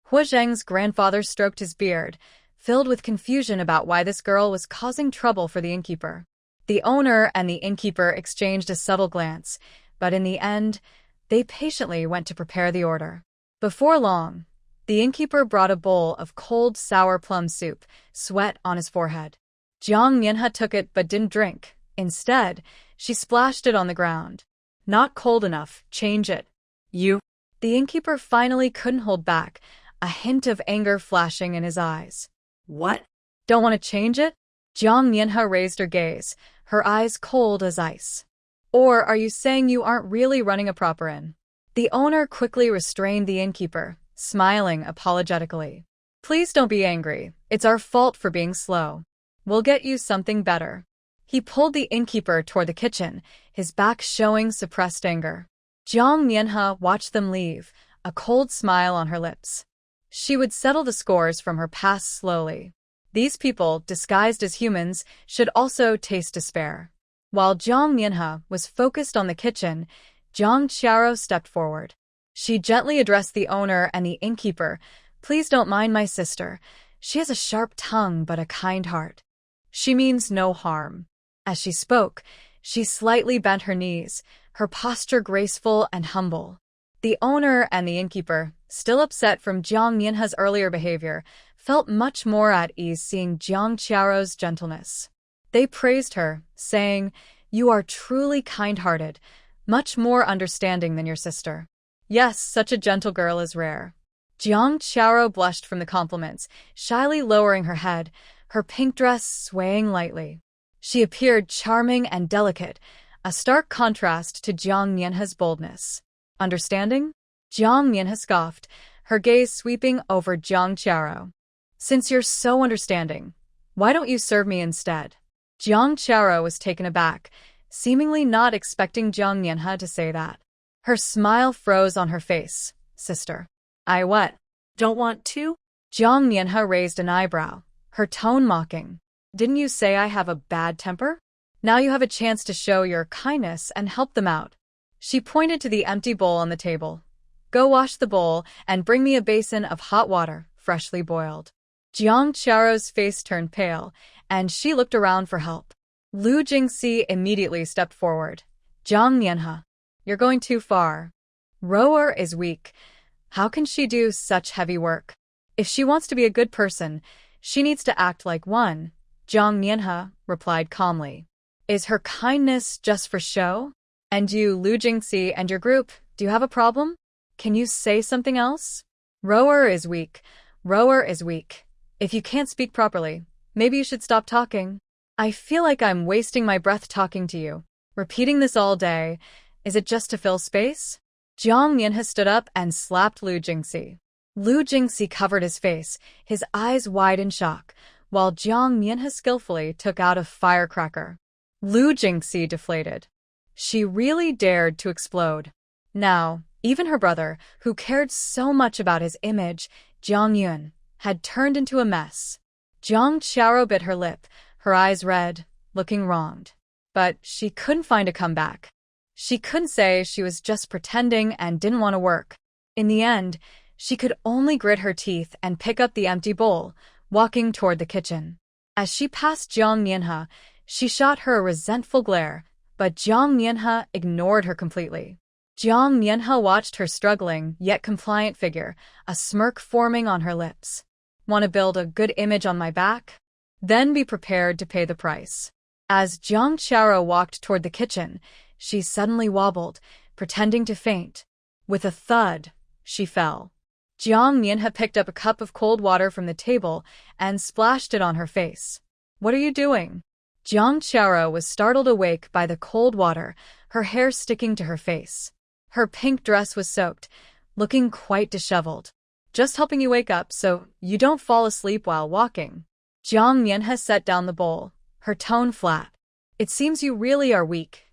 Hu Zheng's grandfather stroked his beard, filled with confusion about why this girl was causing trouble for the innkeeper. The owner and the innkeeper exchanged a subtle glance, but in the end, they patiently went to prepare the order. Before long, the innkeeper brought a bowl of cold sour plum soup, sweat on his forehead. Jiang Mianha took it but didn't drink. Instead, she splashed it on the ground. "Not cold enough, change it." "You?" The innkeeper finally couldn't hold back, a hint of anger flashing in his eyes. "What? "Don't want to change it?" Jiang Mianha raised her gaze, her eyes cold as ice. "Or are you saying you aren't really running a proper inn?" The owner quickly restrained the innkeeper, smiling apologetically. "Please don't be angry. It's our fault for being slow." We'll get you something better. He pulled the innkeeper toward the kitchen, his back showing suppressed anger. Jiang Mianhe watched them leave, a cold smile on her lips. She would settle the scores from her past slowly. These people, disguised as humans, should also taste despair. While Jiang Mianhe was focused on the kitchen, Jiang Qiaro stepped forward. She gently addressed the owner and the innkeeper. Please don't mind my sister. She has a sharp tongue but a kind heart. She means no harm. As she spoke, she slightly bent her knees, her posture graceful and humble. The owner and the innkeeper, still upset from Jiang Mianhe's earlier behavior, felt much more at ease seeing Jiang Qiao's gentleness. They praised her, saying, "You are truly kind-hearted, much more understanding than your sister." Yes, such a gentle girl is rare. Jiang Qiao blushed from the compliments, shyly lowering her head, her pink dress swaying lightly. She appeared charming and delicate, a stark contrast to Jiang Mianhe's boldness. Understanding? Jiang Mianhe scoffed, her gaze sweeping over Jiang Qiao. Since you're so understanding, why don't you serve me instead? Jiang Qiao was taken aback, seemingly not expecting Jiang Mianhe to say that. Her smile froze on her face. Sister. I what? Don't want to? Jiang Mianhe raised an eyebrow, her tone mocking. Didn't you say I have a bad temper? Now you have a chance to show your kindness and help them out. She pointed to the empty bowl on the table. Go wash the bowl and bring me a basin of hot water, freshly boiled. Jiang Qiao's face turned pale, and she looked around for help. Lu Jingxi immediately stepped forward. Jiang Mianhe, you're going too far. Rower is weak. How can she do such heavy work? If she wants to be a good person, she needs to act like one. Jiang Mianhe replied calmly. Is her kindness just for show? And you, Lu Jingxi, and your group, do you have a problem? Can you say something else? Rower is weak. Rower is weak. If you can't speak properly, maybe you should stop talking. I feel like I'm wasting my breath talking to you. Repeating this all day, is it just to fill space? Jiang Mianhe stood up and slapped Lu Jingxi. Lu Jingxi covered his face, his eyes wide in shock, while Jiang Mianhe skillfully took out a firecracker. Lu Jingxi deflated. She really dared to explode. Now, even her brother, who cared so much about his image, Jiang Yun, had turned into a mess. Jiang Qiao bit her lip, her eyes red, looking wronged. But she couldn't find a comeback. She couldn't say she was just pretending and didn't want to work. In the end, she could only grit her teeth and pick up the empty bowl, walking toward the kitchen. As she passed Jiang Mianhe, she shot her a resentful glare, but Jiang Mianhe ignored her completely. Jiang Mianhe watched her struggling yet compliant figure, a smirk forming on her lips. Want to build a good image on my back? Then be prepared to pay the price. As Jiang Qiao walked toward the kitchen, she suddenly wobbled, pretending to faint. With a thud, she fell. Jiang Mianhe picked up a cup of cold water from the table and splashed it on her face. What are you doing? Jiang Qiao was startled awake by the cold water, her hair sticking to her face. Her pink dress was soaked, looking quite disheveled. Just helping you wake up so you don't fall asleep while walking. Jiang Mianhe set down the bowl, her tone flat. It seems you really are weak.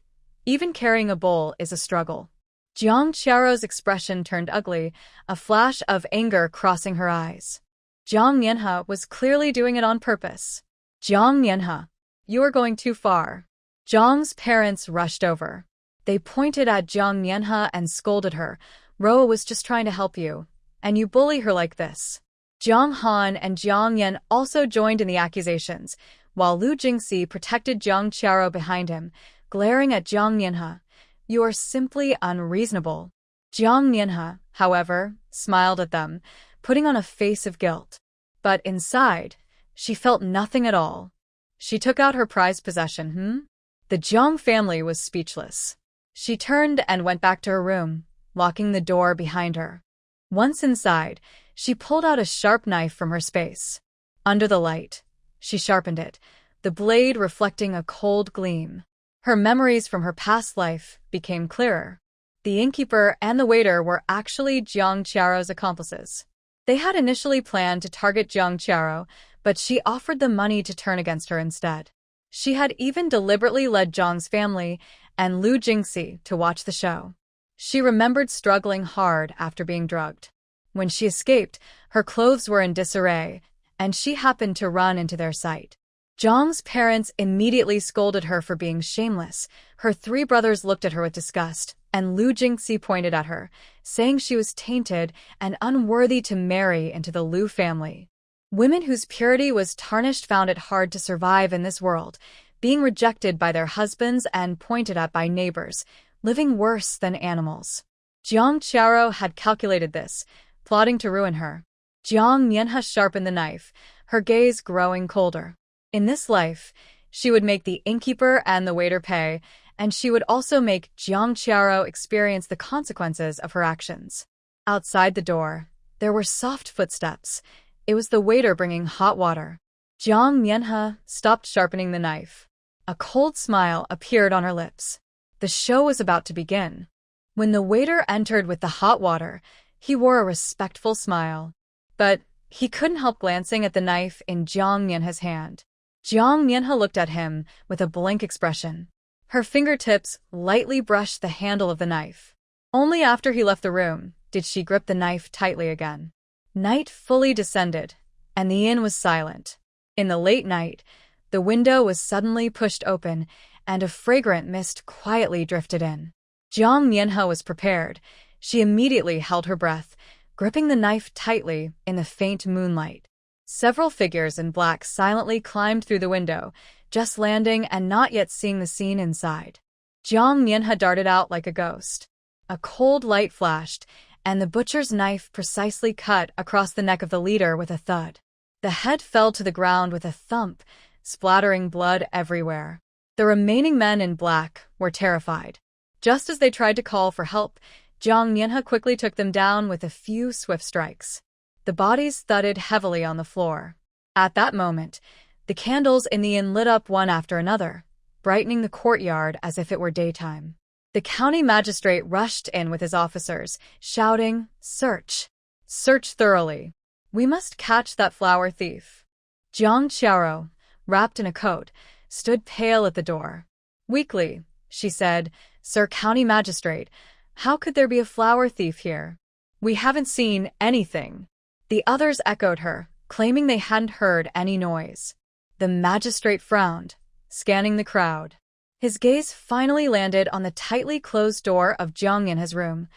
Even carrying a bowl is a struggle. Jiang Qiao's expression turned ugly, a flash of anger crossing her eyes. Jiang Mianhe was clearly doing it on purpose. Jiang Mianhe, you are going too far. Jiang's parents rushed over. They pointed at Jiang Mianhe and scolded her. Roa was just trying to help you, and you bully her like this. Jiang Han and Jiang Yan also joined in the accusations, while Lu Jingxi protected Jiang Qiao behind him, glaring at Jiang Mianhe. You are simply unreasonable. Jiang Mianhe, however, smiled at them, putting on a face of guilt. But inside, she felt nothing at all. She took out her prized possession, The Jiang family was speechless. She turned and went back to her room, locking the door behind her. Once inside, she pulled out a sharp knife from her space. Under the light, she sharpened it, the blade reflecting a cold gleam. Her memories from her past life became clearer. The innkeeper and the waiter were actually Jiang Qiao's accomplices. They had initially planned to target Jiang Qiao, but she offered them money to turn against her instead. She had even deliberately led Zhang's family and Lu Jingxi to watch the show. She remembered struggling hard after being drugged. When she escaped, her clothes were in disarray, and she happened to run into their sight. Zhang's parents immediately scolded her for being shameless. Her 3 brothers looked at her with disgust, and Lu Jingxi pointed at her, saying she was tainted and unworthy to marry into the Lu family. Women whose purity was tarnished found it hard to survive in this world, being rejected by their husbands and pointed at by neighbors, living worse than animals. Jiang Qiao had calculated this, plotting to ruin her. Jiang Mianhe sharpened the knife, her gaze growing colder. In this life, she would make the innkeeper and the waiter pay, and she would also make Jiang Qiao experience the consequences of her actions. Outside the door, there were soft footsteps. It was the waiter bringing hot water. Jiang Mianhe stopped sharpening the knife. A cold smile appeared on her lips. The show was about to begin. When the waiter entered with the hot water, he wore a respectful smile. But he couldn't help glancing at the knife in Jiang Mianhe's hand. Jiang Mianhe looked at him with a blank expression. Her fingertips lightly brushed the handle of the knife. Only after he left the room did she grip the knife tightly again. Night fully descended, and the inn was silent. In the late night, the window was suddenly pushed open, and a fragrant mist quietly drifted in. Jiang Mianhe was prepared. She immediately held her breath, gripping the knife tightly in the faint moonlight. Several figures in black silently climbed through the window, just landing and not yet seeing the scene inside. Jiang Mianhe darted out like a ghost. A cold light flashed, and the butcher's knife precisely cut across the neck of the leader with a thud. The head fell to the ground with a thump, splattering blood everywhere. The remaining men in black were terrified. Just as they tried to call for help, Jiang Mianhe quickly took them down with a few swift strikes. The bodies thudded heavily on the floor. At that moment, the candles in the inn lit up one after another, brightening the courtyard as if it were daytime. The county magistrate rushed in with his officers, shouting, "Search! Search thoroughly! We must catch that flower thief." Jiang Qiao, wrapped in a coat, stood pale at the door. Weakly, she said, "Sir County Magistrate, how could there be a flower thief here? We haven't seen anything." The others echoed her, claiming they hadn't heard any noise. The magistrate frowned, scanning the crowd. His gaze finally landed on the tightly closed door of Jiang Mianhe's room.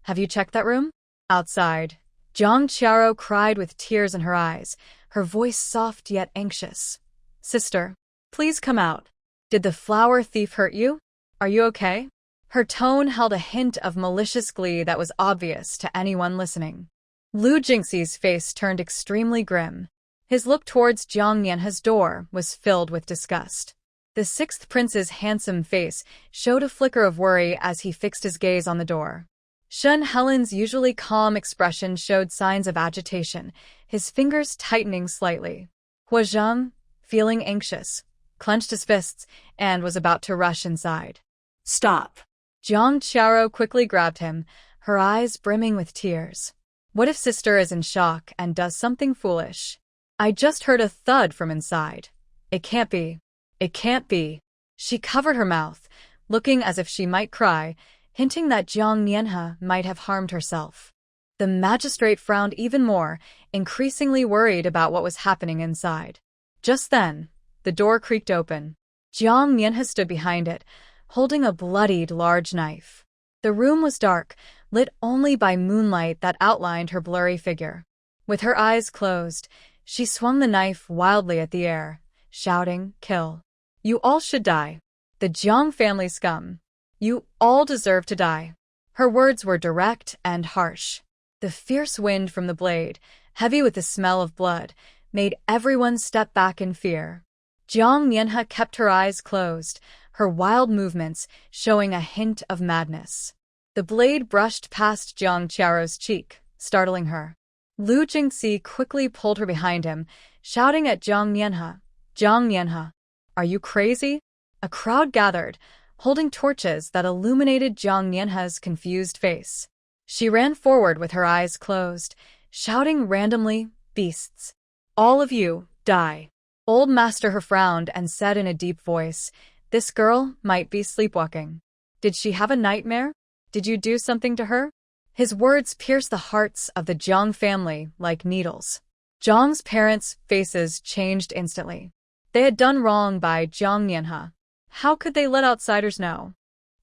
"Have you checked that room?" Outside, Jiang Qiao cried with tears in her eyes, her voice soft yet anxious. "Sister, please come out. Did the flower thief hurt you? Are you okay?" Her tone held a hint of malicious glee that was obvious to anyone listening. Lu Jingxi's face turned extremely grim. His look towards Jiang Mianhe's door was filled with disgust. The 6th prince's handsome face showed a flicker of worry as he fixed his gaze on the door. Shen Helen's usually calm expression showed signs of agitation, his fingers tightening slightly. Hua Zheng, feeling anxious, clenched his fists and was about to rush inside. Stop. Jiang Qiao quickly grabbed him, her eyes brimming with tears. What if sister is in shock and does something foolish? I just heard a thud from inside. It can't be. It can't be. She covered her mouth, looking as if she might cry, hinting that Jiang Mianhe might have harmed herself. The magistrate frowned even more, increasingly worried about what was happening inside. Just then, the door creaked open. Jiang Mianhe stood behind it, holding a bloodied large knife. The room was dark, lit only by moonlight that outlined her blurry figure. With her eyes closed, she swung the knife wildly at the air, shouting, "Kill. You all should die. The Jiang family scum. You all deserve to die." Her words were direct and harsh. The fierce wind from the blade, heavy with the smell of blood, made everyone step back in fear. Jiang Mianhe kept her eyes closed, her wild movements showing a hint of madness. The blade brushed past Jiang Qiao's cheek, startling her. Lu Jingxi quickly pulled her behind him, shouting at Jiang Mianhe, "Jiang Mianhe, are you crazy?" A crowd gathered, holding torches that illuminated Jiang Mianhe's confused face. She ran forward with her eyes closed, shouting randomly, "Beasts! All of you, Die. Old Master He frowned and said in a deep voice, "This girl might be sleepwalking. Did she have a nightmare? Did you do something to her?" His words pierced the hearts of the Jiang family like needles. Jiang's parents' faces changed instantly. They had done wrong by Jiang Nianhe. How could they let outsiders know?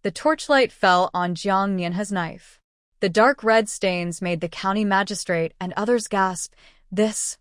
The torchlight fell on Jiang Nianhe's knife. The dark red stains made the county magistrate and others gasp, this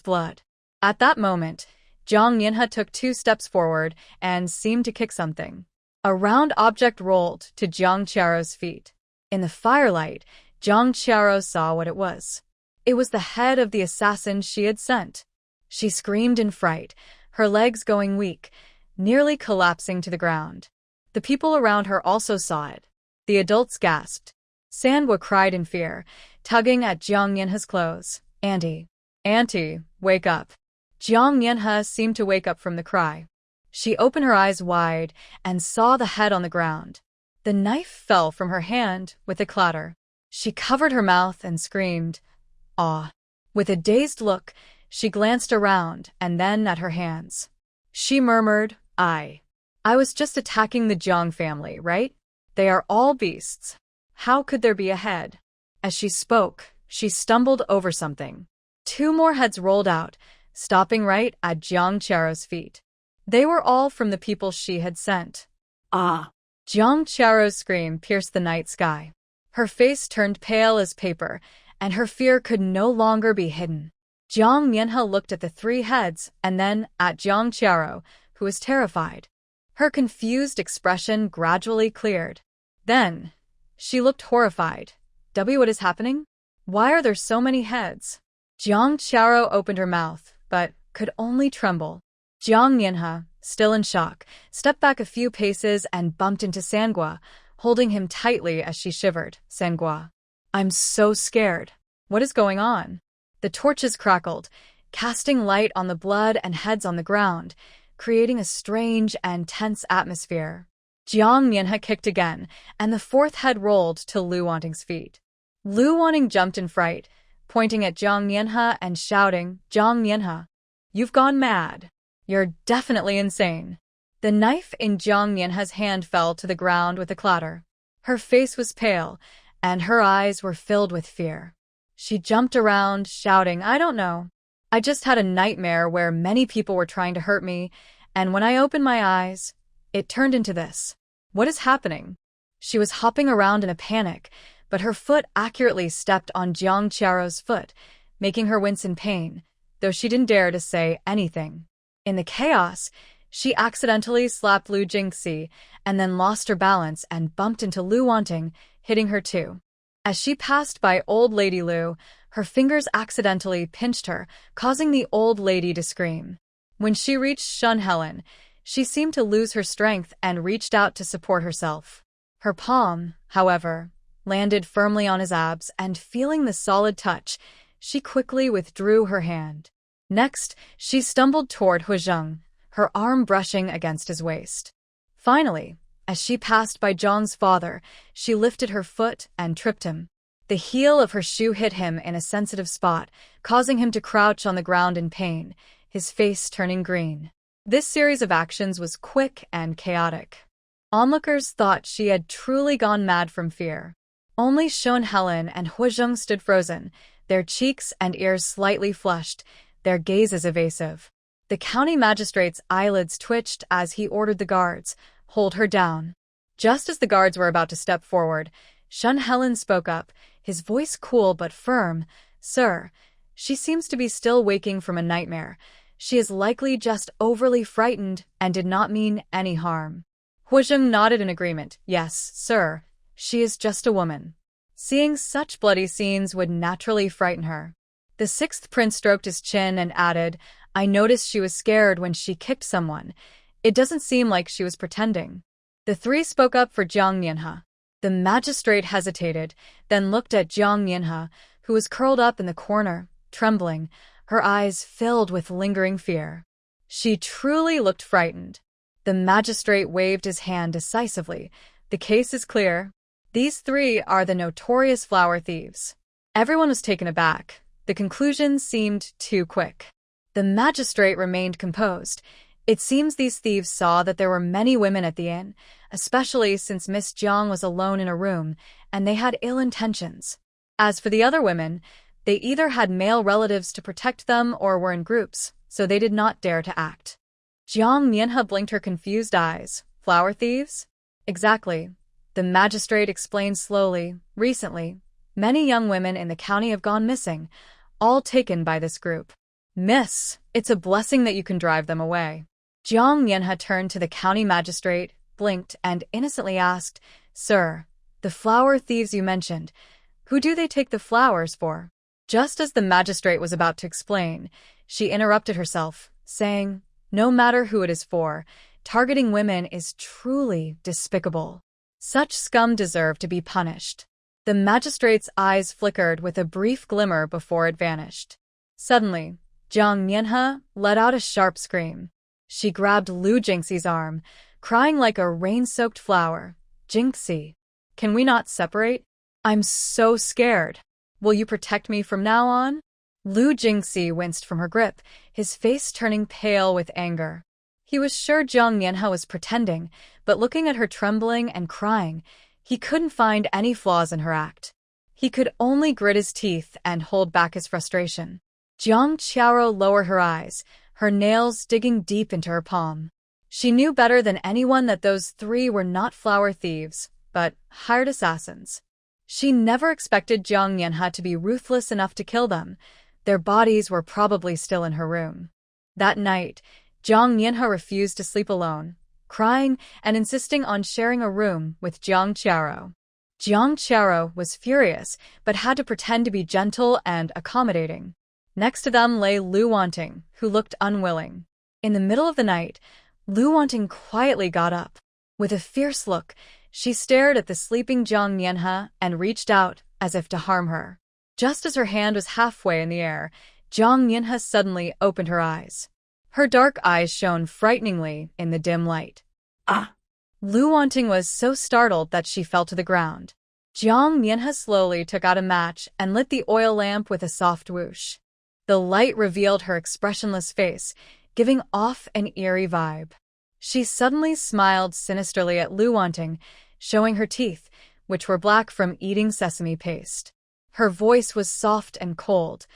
blood. At that moment, Jiang Nianhe took 2 steps forward and seemed to kick something. A round object rolled to Jiang Qiao's feet. In the firelight, Jiang Qiao saw what it was. It was the head of the assassin she had sent. She screamed in fright, her legs going weak, nearly collapsing to the ground. The people around her also saw it. The adults gasped. Sandwa cried in fear, tugging at Jiang Nianhe's clothes. Auntie, wake up." Jiang Nianhe seemed to wake up from the cry. She opened her eyes wide and saw the head on the ground. The knife fell from her hand with a clatter. She covered her mouth and screamed, "Ah!" With a dazed look, she glanced around and then at her hands. She murmured, I was just attacking the Jiang family, right? They are all beasts. How could there be a head?" As she spoke, she stumbled over something. 2 more heads rolled out, stopping right at Jiang Qiao's feet. They were all from the people she had sent. Ah! Jiang Qiao's scream pierced the night sky. Her face turned pale as paper, and her fear could no longer be hidden. Jiang Nianhe looked at the 3 heads and then at Jiang Qiao, who was terrified. Her confused expression gradually cleared. Then, she looked horrified. What is happening? Why are there so many heads? Jiang Qiao opened her mouth, but could only tremble. Jiang Nianhe, still in shock, stepped back a few paces and bumped into Sandwa, holding him tightly as she shivered. "Sandwa, I'm so scared. What is going on?" The torches crackled, casting light on the blood and heads on the ground, creating a strange and tense atmosphere. Jiang Nianhe kicked again, and the 4th head rolled to Lu Wanting's feet. Lu Wanting jumped in fright, pointing at Jiang Nianhe and shouting, "Jiang Nianhe, you've gone mad. You're definitely insane." The knife in Jiang Nianhe's hand fell to the ground with a clatter. Her face was pale, and her eyes were filled with fear. She jumped around, shouting, "I don't know. I just had a nightmare where many people were trying to hurt me, and when I opened my eyes, it turned into this. What is happening?" She was hopping around in a panic, but her foot accurately stepped on Jiang Qiao's foot, making her wince in pain, though she didn't dare to say anything. In the chaos, she accidentally slapped Lu Jingxi and then lost her balance and bumped into Lu Wanting, hitting her too. As she passed by old lady Lu, her fingers accidentally pinched her, causing the old lady to scream. When she reached Shun Helen, she seemed to lose her strength and reached out to support herself. Her palm, however, landed firmly on his abs, and feeling the solid touch, she quickly withdrew her hand. Next, she stumbled toward Huizheng, her arm brushing against his waist. Finally, as she passed by Zhang's father, she lifted her foot and tripped him. The heel of her shoe hit him in a sensitive spot, causing him to crouch on the ground in pain, his face turning green. This series of actions was quick and chaotic. Onlookers thought she had truly gone mad from fear. Only Shun Helen and Huizheng stood frozen, their cheeks and ears slightly flushed, their gazes evasive. The county magistrate's eyelids twitched as he ordered the guards, "Hold her down." Just as the guards were about to step forward, Shun Helen spoke up, his voice cool but firm. "Sir, she seems to be still waking from a nightmare. She is likely just overly frightened and did not mean any harm." Huizheng nodded in agreement. "Yes, sir, she is just a woman. Seeing such bloody scenes would naturally frighten her." The 6th prince stroked his chin and added, "I noticed she was scared when she kicked someone. It doesn't seem like she was pretending." The 3 spoke up for Jiang Nianhe. The magistrate hesitated, then looked at Jiang Nianhe, who was curled up in the corner, trembling, her eyes filled with lingering fear. She truly looked frightened. The magistrate waved his hand decisively. "The case is clear. These 3 are the notorious flower thieves." Everyone was taken aback. The conclusion seemed too quick. The magistrate remained composed. It seems these thieves saw that there were many women at the inn, especially since Miss Jiang was alone in a room, and they had ill intentions. As for the other women, they either had male relatives to protect them or were in groups, so they did not dare to act. Jiang Mianhe blinked her confused eyes. Flower thieves? Exactly. The magistrate explained slowly. Recently, many young women in the county have gone missing, all taken by this group. Miss, it's a blessing that you can drive them away. Jiang Mianhe turned to the county magistrate, blinked, and innocently asked, Sir, the flower thieves you mentioned, who do they take the flowers for? Just as the magistrate was about to explain, she interrupted herself, saying, No matter who it is for, targeting women is truly despicable. Such scum deserve to be punished. The magistrate's eyes flickered with a brief glimmer before it vanished. Suddenly, Jiang Mianhe let out a sharp scream. She grabbed Lu Jingxi's arm, crying like a rain-soaked flower. Jingxi, can we not separate? I'm so scared. Will you protect me from now on? Lu Jingxi winced from her grip, his face turning pale with anger. He was sure Jiang Mianhe was pretending, but looking at her trembling and crying, he couldn't find any flaws in her act. He could only grit his teeth and hold back his frustration. Jiang Qiao lowered her eyes, her nails digging deep into her palm. She knew better than anyone that those three were not flower thieves, but hired assassins. She never expected Jiang Mianhe to be ruthless enough to kill them. Their bodies were probably still in her room. That night, Jiang Mianhe refused to sleep alone, crying and insisting on sharing a room with Jiang Qiao. Jiang Qiao was furious, but had to pretend to be gentle and accommodating. Next to them lay Lu Wanting, who looked unwilling. In the middle of the night, Lu Wanting quietly got up. With a fierce look, she stared at the sleeping Jiang Mianhe and reached out as if to harm her. Just as her hand was halfway in the air, Jiang Mianhe suddenly opened her eyes. Her dark eyes shone frighteningly in the dim light. Ah! Lu Wanting was so startled that she fell to the ground. Jiang Mianhe slowly took out a match and lit the oil lamp with a soft whoosh. The light revealed her expressionless face, giving off an eerie vibe. She suddenly smiled sinisterly at Lu Wanting, showing her teeth, which were black from eating sesame paste. Her voice was soft and cold.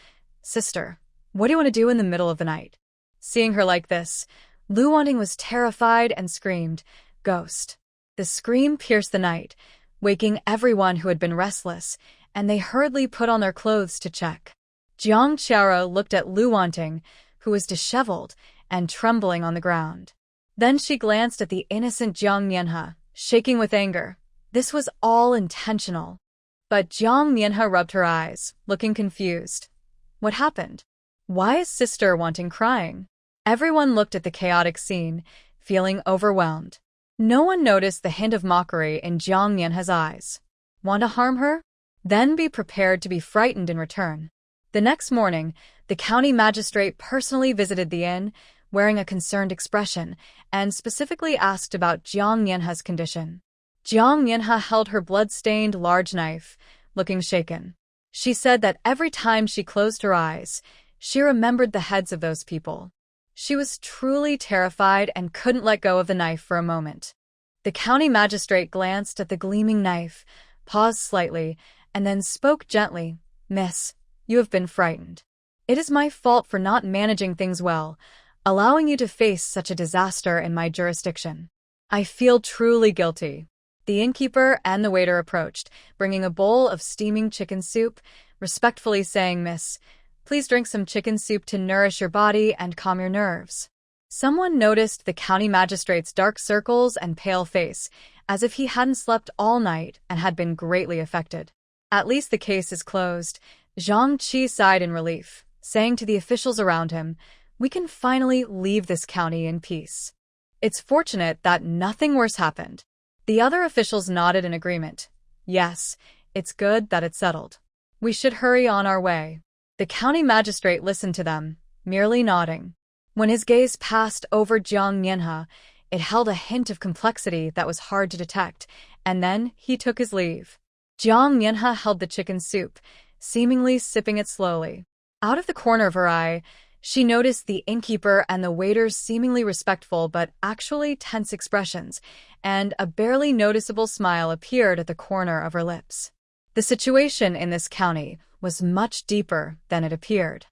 Sister, what do you want to do in the middle of the night? Seeing her like this, Lu Wanting was terrified and screamed, Ghost. The scream pierced the night, waking everyone who had been restless, and they hurriedly put on their clothes to check. Jiang Qiao looked at Lu Wanting, who was disheveled and trembling on the ground. Then she glanced at the innocent Jiang Mianhe, shaking with anger. This was all intentional. But Jiang Mianhe rubbed her eyes, looking confused. What happened? Why is Sister Wanting crying? Everyone looked at the chaotic scene, feeling overwhelmed. No one noticed the hint of mockery in Jiang Mianhe's eyes. Want to harm her? Then be prepared to be frightened in return. The next morning, the county magistrate personally visited the inn, wearing a concerned expression, and specifically asked about Jiang Mianhe's condition. Jiang Mianhe held her blood-stained large knife, looking shaken. She said that every time she closed her eyes, she remembered the heads of those people. She was truly terrified and couldn't let go of the knife for a moment. The county magistrate glanced at the gleaming knife, paused slightly, and then spoke gently. Miss, you have been frightened. It is my fault for not managing things well, allowing you to face such a disaster in my jurisdiction. I feel truly guilty. The innkeeper and the waiter approached, bringing a bowl of steaming chicken soup, respectfully saying, Miss, please drink some chicken soup to nourish your body and calm your nerves. Someone noticed the county magistrate's dark circles and pale face, as if he hadn't slept all night and had been greatly affected. At least the case is closed. Zhang Qi sighed in relief, saying to the officials around him, we can finally leave this county in peace. It's fortunate that nothing worse happened. The other officials nodded in agreement. Yes, it's good that it's settled. We should hurry on our way. The county magistrate listened to them, merely nodding. When his gaze passed over Jiang Mianhe, it held a hint of complexity that was hard to detect, and then he took his leave. Jiang Mianhe held the chicken soup, seemingly sipping it slowly. Out of the corner of her eye, She noticed the innkeeper and the waiter's seemingly respectful but actually tense expressions, and a barely noticeable smile appeared at the corner of her lips. The situation in this county was much deeper than it appeared.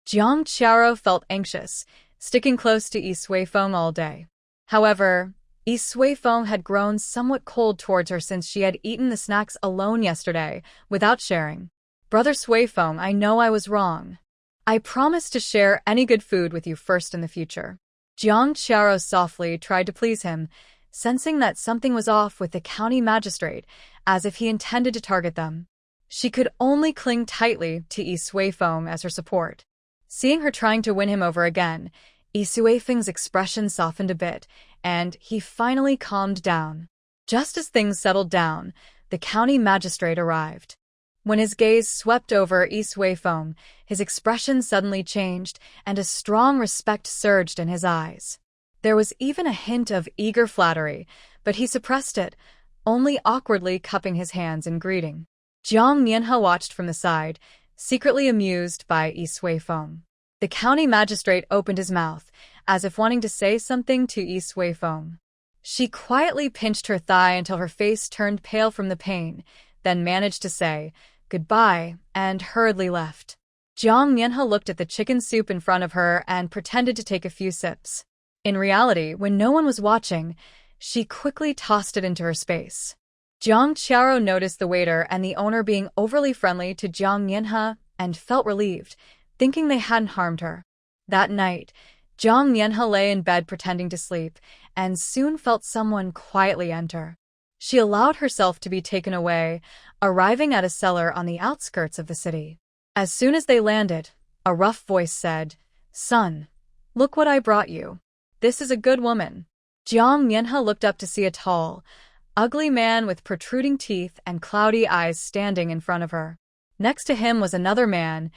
Jiang Qiao felt anxious, sticking close to Yi Suifeng all day. However, Yi Suifeng had grown somewhat cold towards her since she had eaten the snacks alone yesterday, without sharing. "Brother Suifeng, I know I was wrong. I promise to share any good food with you first in the future." Jiang Qiao softly tried to please him, sensing that something was off with the county magistrate, as if he intended to target them. She could only cling tightly to Yi Suifeng as her support. Seeing her trying to win him over again, Yi Suifeng's expression softened a bit, and he finally calmed down. Just as things settled down, the county magistrate arrived. When his gaze swept over Yi Suifeng, his expression suddenly changed, and a strong respect surged in his eyes. There was even a hint of eager flattery, but he suppressed it, only awkwardly cupping his hands in greeting. Jiang Mianhe watched from the side, secretly amused by Yi Suifeng. The county magistrate opened his mouth, as if wanting to say something to Yi Suifeng. She quietly pinched her thigh until her face turned pale from the pain, then managed to say goodbye, and hurriedly left. Jiang Mianhe looked at the chicken soup in front of her and pretended to take a few sips. In reality, when no one was watching, she quickly tossed it into her space. Jiang Qiao noticed the waiter and the owner being overly friendly to Jiang Mianhe and felt relieved, thinking they hadn't harmed her. That night, Jiang Mianhe lay in bed pretending to sleep, and soon felt someone quietly enter. She allowed herself to be taken away, arriving at a cellar on the outskirts of the city. As soon as they landed, a rough voice said, "Son, look what I brought you. This is a good woman." Jiang Mianhe looked up to see a tall, ugly man with protruding teeth and cloudy eyes standing in front of her. Next to him was another man,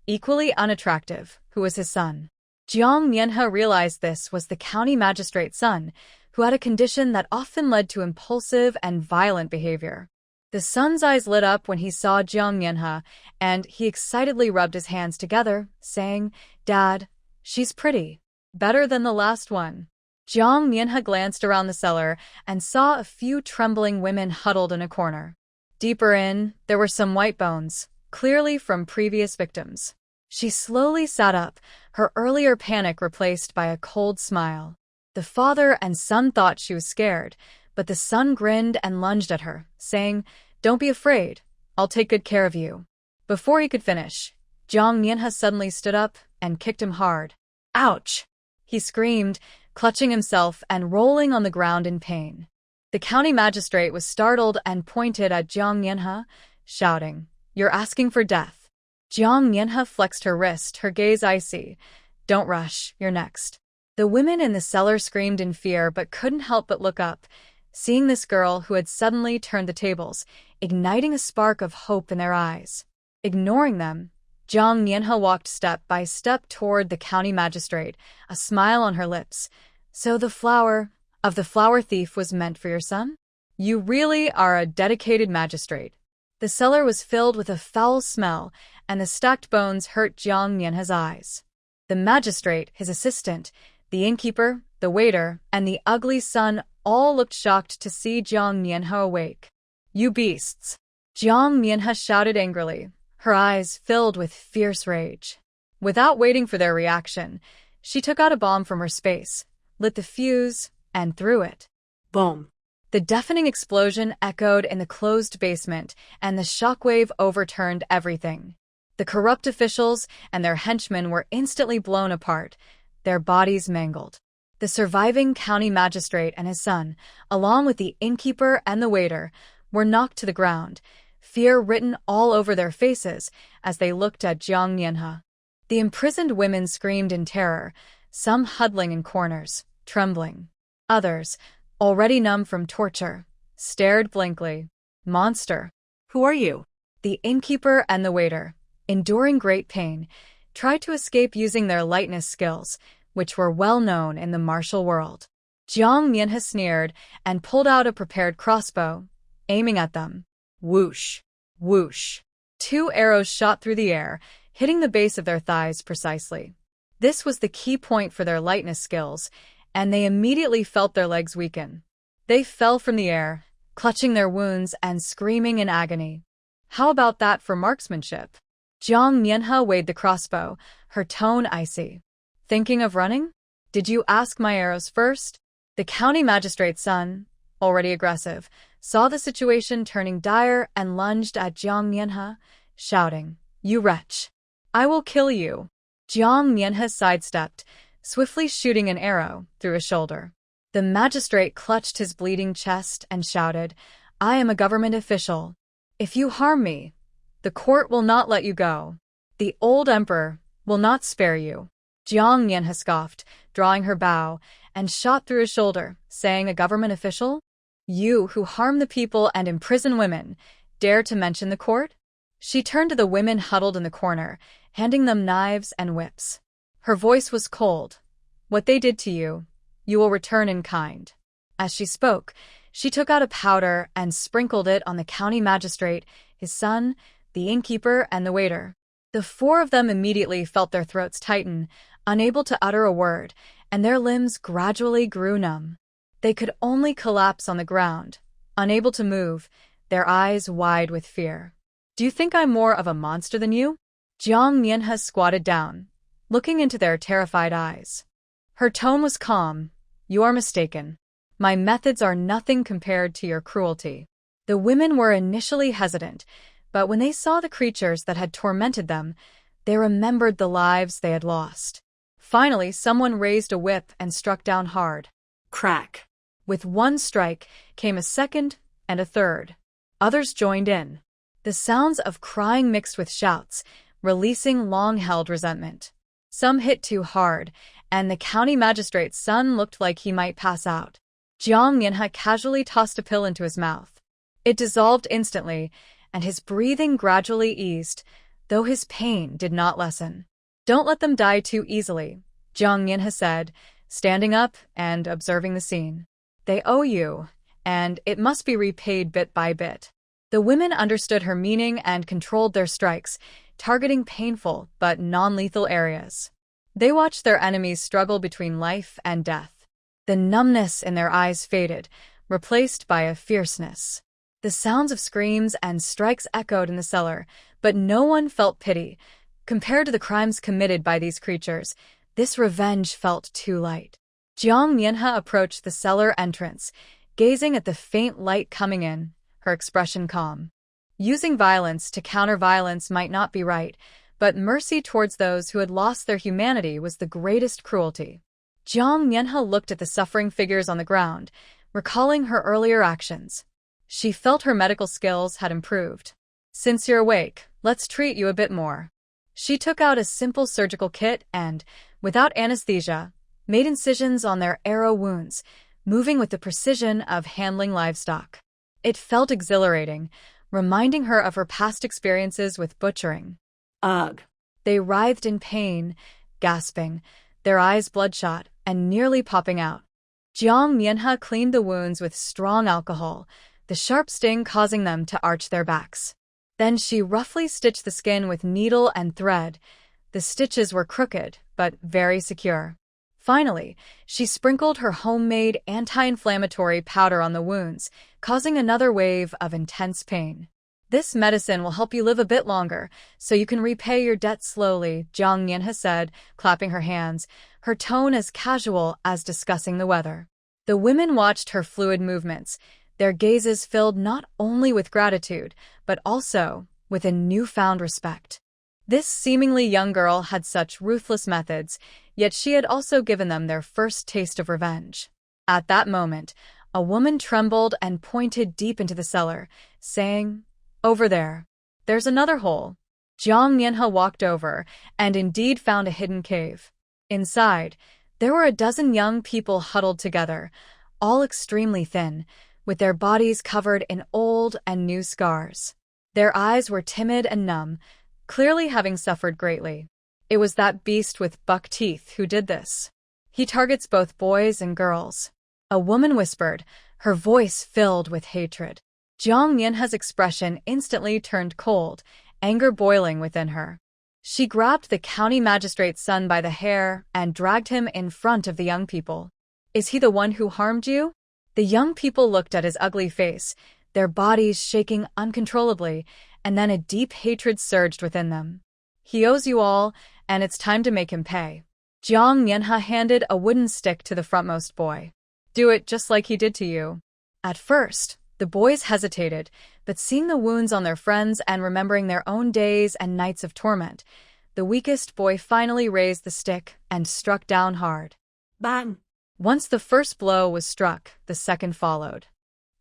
equally unattractive, who was his son. Jiang Mianhe realized this was the county magistrate's son, who had a condition that often led to impulsive and violent behavior. The son's eyes lit up when he saw Jiang Mianhe, and he excitedly rubbed his hands together, saying, "Dad, she's pretty. Better than the last one." Jiang Mianhe glanced around the cellar and saw a few trembling women huddled in a corner. Deeper in, there were some white bones, clearly from previous victims. She slowly sat up, her earlier panic replaced by a cold smile. The father and son thought she was scared, but the son grinned and lunged at her, saying, "Don't be afraid. I'll take good care of you." Before he could finish, Jiang Mianhe suddenly stood up and kicked him hard. "Ouch!" he screamed, clutching himself and rolling on the ground in pain. The county magistrate was startled and pointed at Jiang Mianhe, shouting, "You're asking for death." Jiang Mianhe flexed her wrist, her gaze icy. "Don't rush, you're next." The women in the cellar screamed in fear but couldn't help but look up, seeing this girl who had suddenly turned the tables, igniting a spark of hope in their eyes. Ignoring them, Jiang Mianhe walked step by step toward the county magistrate, a smile on her lips. "So the flower of the flower thief was meant for your son? You really are a dedicated magistrate." The cellar was filled with a foul smell, and the stacked bones hurt Jiang Mianhe's eyes. The magistrate, his assistant, the innkeeper, the waiter, and the ugly son all looked shocked to see Jiang Mianhe awake. "You beasts!" Jiang Mianhe shouted angrily, her eyes filled with fierce rage. Without waiting for their reaction, she took out a bomb from her space, lit the fuse, and threw it. Boom. The deafening explosion echoed in the closed basement, and the shockwave overturned everything. The corrupt officials and their henchmen were instantly blown apart, their bodies mangled. The surviving county magistrate and his son, along with the innkeeper and the waiter, were knocked to the ground, fear written all over their faces as they looked at Jiang Mianhe. The imprisoned women screamed in terror, some huddling in corners, trembling. Others, already numb from torture, stared blankly. "Monster! Who are you?" The innkeeper and the waiter, enduring great pain, tried to escape using their lightness skills, which were well known in the martial world. Jiang Mianhe sneered and pulled out a prepared crossbow, aiming at them. Whoosh! Whoosh! 2 arrows shot through the air, hitting the base of their thighs precisely. This was the key point for their lightness skills, and they immediately felt their legs weaken. They fell from the air, clutching their wounds and screaming in agony. How about that for marksmanship? Jiang Mianhe weighed the crossbow, her tone icy. Thinking of running? Did you ask my arrows first? The county magistrate's son, already aggressive, saw the situation turning dire and lunged at Jiang Mianhe, shouting, "You wretch! I will kill you!" Jiang Mianhe sidestepped, swiftly shooting an arrow through his shoulder. The magistrate clutched his bleeding chest and shouted, "I am a government official. If you harm me, the court will not let you go. The old emperor will not spare you." Jiang Mianhe scoffed, drawing her bow, and shot through his shoulder, saying, "A government official? You who harm the people and imprison women, dare to mention the court?" She turned to the women huddled in the corner, handing them knives and whips. Her voice was cold. "What they did to you, you will return in kind." As she spoke, she took out a powder and sprinkled it on the county magistrate, his son, the innkeeper, and the waiter. The four of them immediately felt their throats tighten, unable to utter a word, and their limbs gradually grew numb. They could only collapse on the ground, unable to move, their eyes wide with fear. "Do you think I'm more of a monster than you?" Jiang Mianhe squatted down, looking into their terrified eyes. Her tone was calm. "You are mistaken. My methods are nothing compared to your cruelty." The women were initially hesitant, but when they saw the creatures that had tormented them, they remembered the lives they had lost. Finally, someone raised a whip and struck down hard. Crack. With one strike came a second and a third. Others joined in. The sounds of crying mixed with shouts, releasing long-held resentment. Some hit too hard, and the county magistrate's son looked like he might pass out. Jiang Mianhe casually tossed a pill into his mouth. It dissolved instantly, and his breathing gradually eased, though his pain did not lessen. "Don't let them die too easily," Jiang Mianhe said, standing up and observing the scene. "They owe you, and it must be repaid bit by bit." The women understood her meaning and controlled their strikes, targeting painful but non-lethal areas. They watched their enemies struggle between life and death. The numbness in their eyes faded, replaced by a fierceness. The sounds of screams and strikes echoed in the cellar, but no one felt pity. Compared to the crimes committed by these creatures, this revenge felt too light. Jiang Mianhe approached the cellar entrance, gazing at the faint light coming in, her expression calm. Using violence to counter violence might not be right, but mercy towards those who had lost their humanity was the greatest cruelty. Jiang Mianhe looked at the suffering figures on the ground, recalling her earlier actions. She felt her medical skills had improved. "Since you're awake, let's treat you a bit more." She took out a simple surgical kit and, without anesthesia, made incisions on their arrow wounds, moving with the precision of handling livestock. It felt exhilarating, reminding her of her past experiences with butchering. Ugh. They writhed in pain, gasping, their eyes bloodshot and nearly popping out. Jiang Mianhe cleaned the wounds with strong alcohol, the sharp sting causing them to arch their backs. Then she roughly stitched the skin with needle and thread. The stitches were crooked, but very secure. Finally, she sprinkled her homemade anti-inflammatory powder on the wounds, causing another wave of intense pain. "This medicine will help you live a bit longer, so you can repay your debt slowly," Jiang Mianhe said, clapping her hands, her tone as casual as discussing the weather. The women watched her fluid movements, their gazes filled not only with gratitude, but also with a newfound respect. This seemingly young girl had such ruthless methods, yet she had also given them their first taste of revenge. At that moment, a woman trembled and pointed deep into the cellar, saying, "Over there. There's another hole." Jiang Mianhe walked over and indeed found a hidden cave. Inside, there were a dozen young people huddled together, all extremely thin, with their bodies covered in old and new scars. Their eyes were timid and numb, clearly having suffered greatly. "It was that beast with buck teeth who did this. He targets both boys and girls," a woman whispered, her voice filled with hatred. Jiang Mianhe's expression instantly turned cold, anger boiling within her. She grabbed the county magistrate's son by the hair and dragged him in front of the young people. "Is he the one who harmed you?" The young people looked at his ugly face, their bodies shaking uncontrollably, and then a deep hatred surged within them. "He owes you all, and it's time to make him pay." Jiang Mianhe handed a wooden stick to the frontmost boy. "Do it just like he did to you." At first, the boys hesitated, but seeing the wounds on their friends and remembering their own days and nights of torment, the weakest boy finally raised the stick and struck down hard. Bang! Once the first blow was struck, the second followed.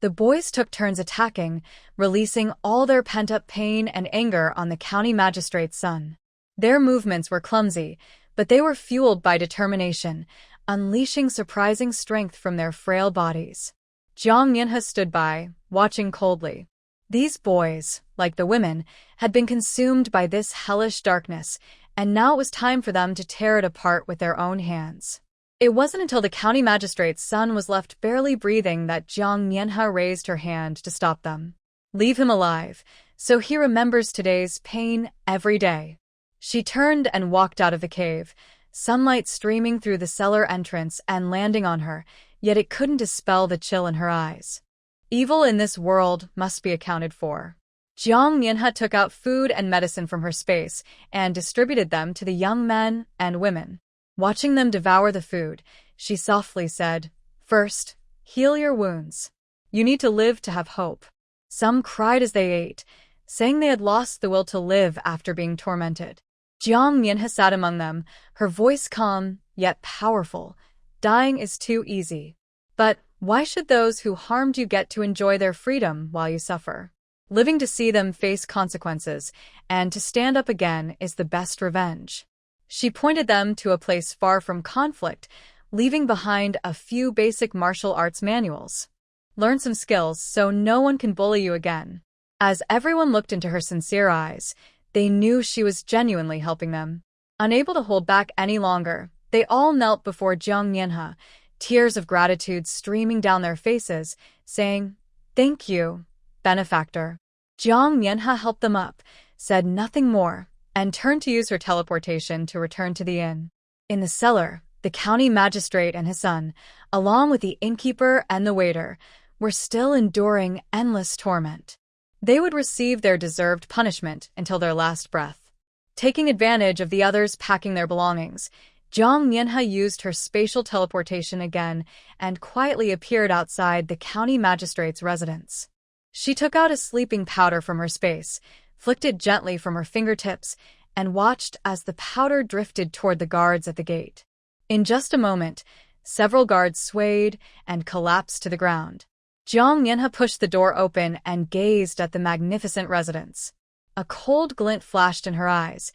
The boys took turns attacking, releasing all their pent-up pain and anger on the county magistrate's son. Their movements were clumsy, but they were fueled by determination, unleashing surprising strength from their frail bodies. Jiang Mianhe stood by, watching coldly. These boys, like the women, had been consumed by this hellish darkness, and now it was time for them to tear it apart with their own hands. It wasn't until the county magistrate's son was left barely breathing that Jiang Mianhe raised her hand to stop them. "Leave him alive, so he remembers today's pain every day." She turned and walked out of the cave, sunlight streaming through the cellar entrance and landing on her, yet it couldn't dispel the chill in her eyes. Evil in this world must be accounted for. Jiang Mianhe took out food and medicine from her space and distributed them to the young men and women. Watching them devour the food, she softly said, "First, heal your wounds. You need to live to have hope." Some cried as they ate, saying they had lost the will to live after being tormented. Jiang Mianhe sat among them, her voice calm, yet powerful. "Dying is too easy. But why should those who harmed you get to enjoy their freedom while you suffer? Living to see them face consequences, and to stand up again is the best revenge." She pointed them to a place far from conflict, leaving behind a few basic martial arts manuals. "Learn some skills so no one can bully you again." As everyone looked into her sincere eyes, they knew she was genuinely helping them. Unable to hold back any longer, they all knelt before Jiang Mianhe, tears of gratitude streaming down their faces, saying, "Thank you, benefactor." Jiang Mianhe helped them up, said nothing more, and turned to use her teleportation to return to the inn. In the cellar, the county magistrate and his son, along with the innkeeper and the waiter, were still enduring endless torment. They would receive their deserved punishment until their last breath. Taking advantage of the others packing their belongings, Jiang Mianhe used her spatial teleportation again and quietly appeared outside the county magistrate's residence. She took out a sleeping powder from her space, flicked it gently from her fingertips, and watched as the powder drifted toward the guards at the gate. In just a moment, several guards swayed and collapsed to the ground. Jiang Mianhe pushed the door open and gazed at the magnificent residence. A cold glint flashed in her eyes.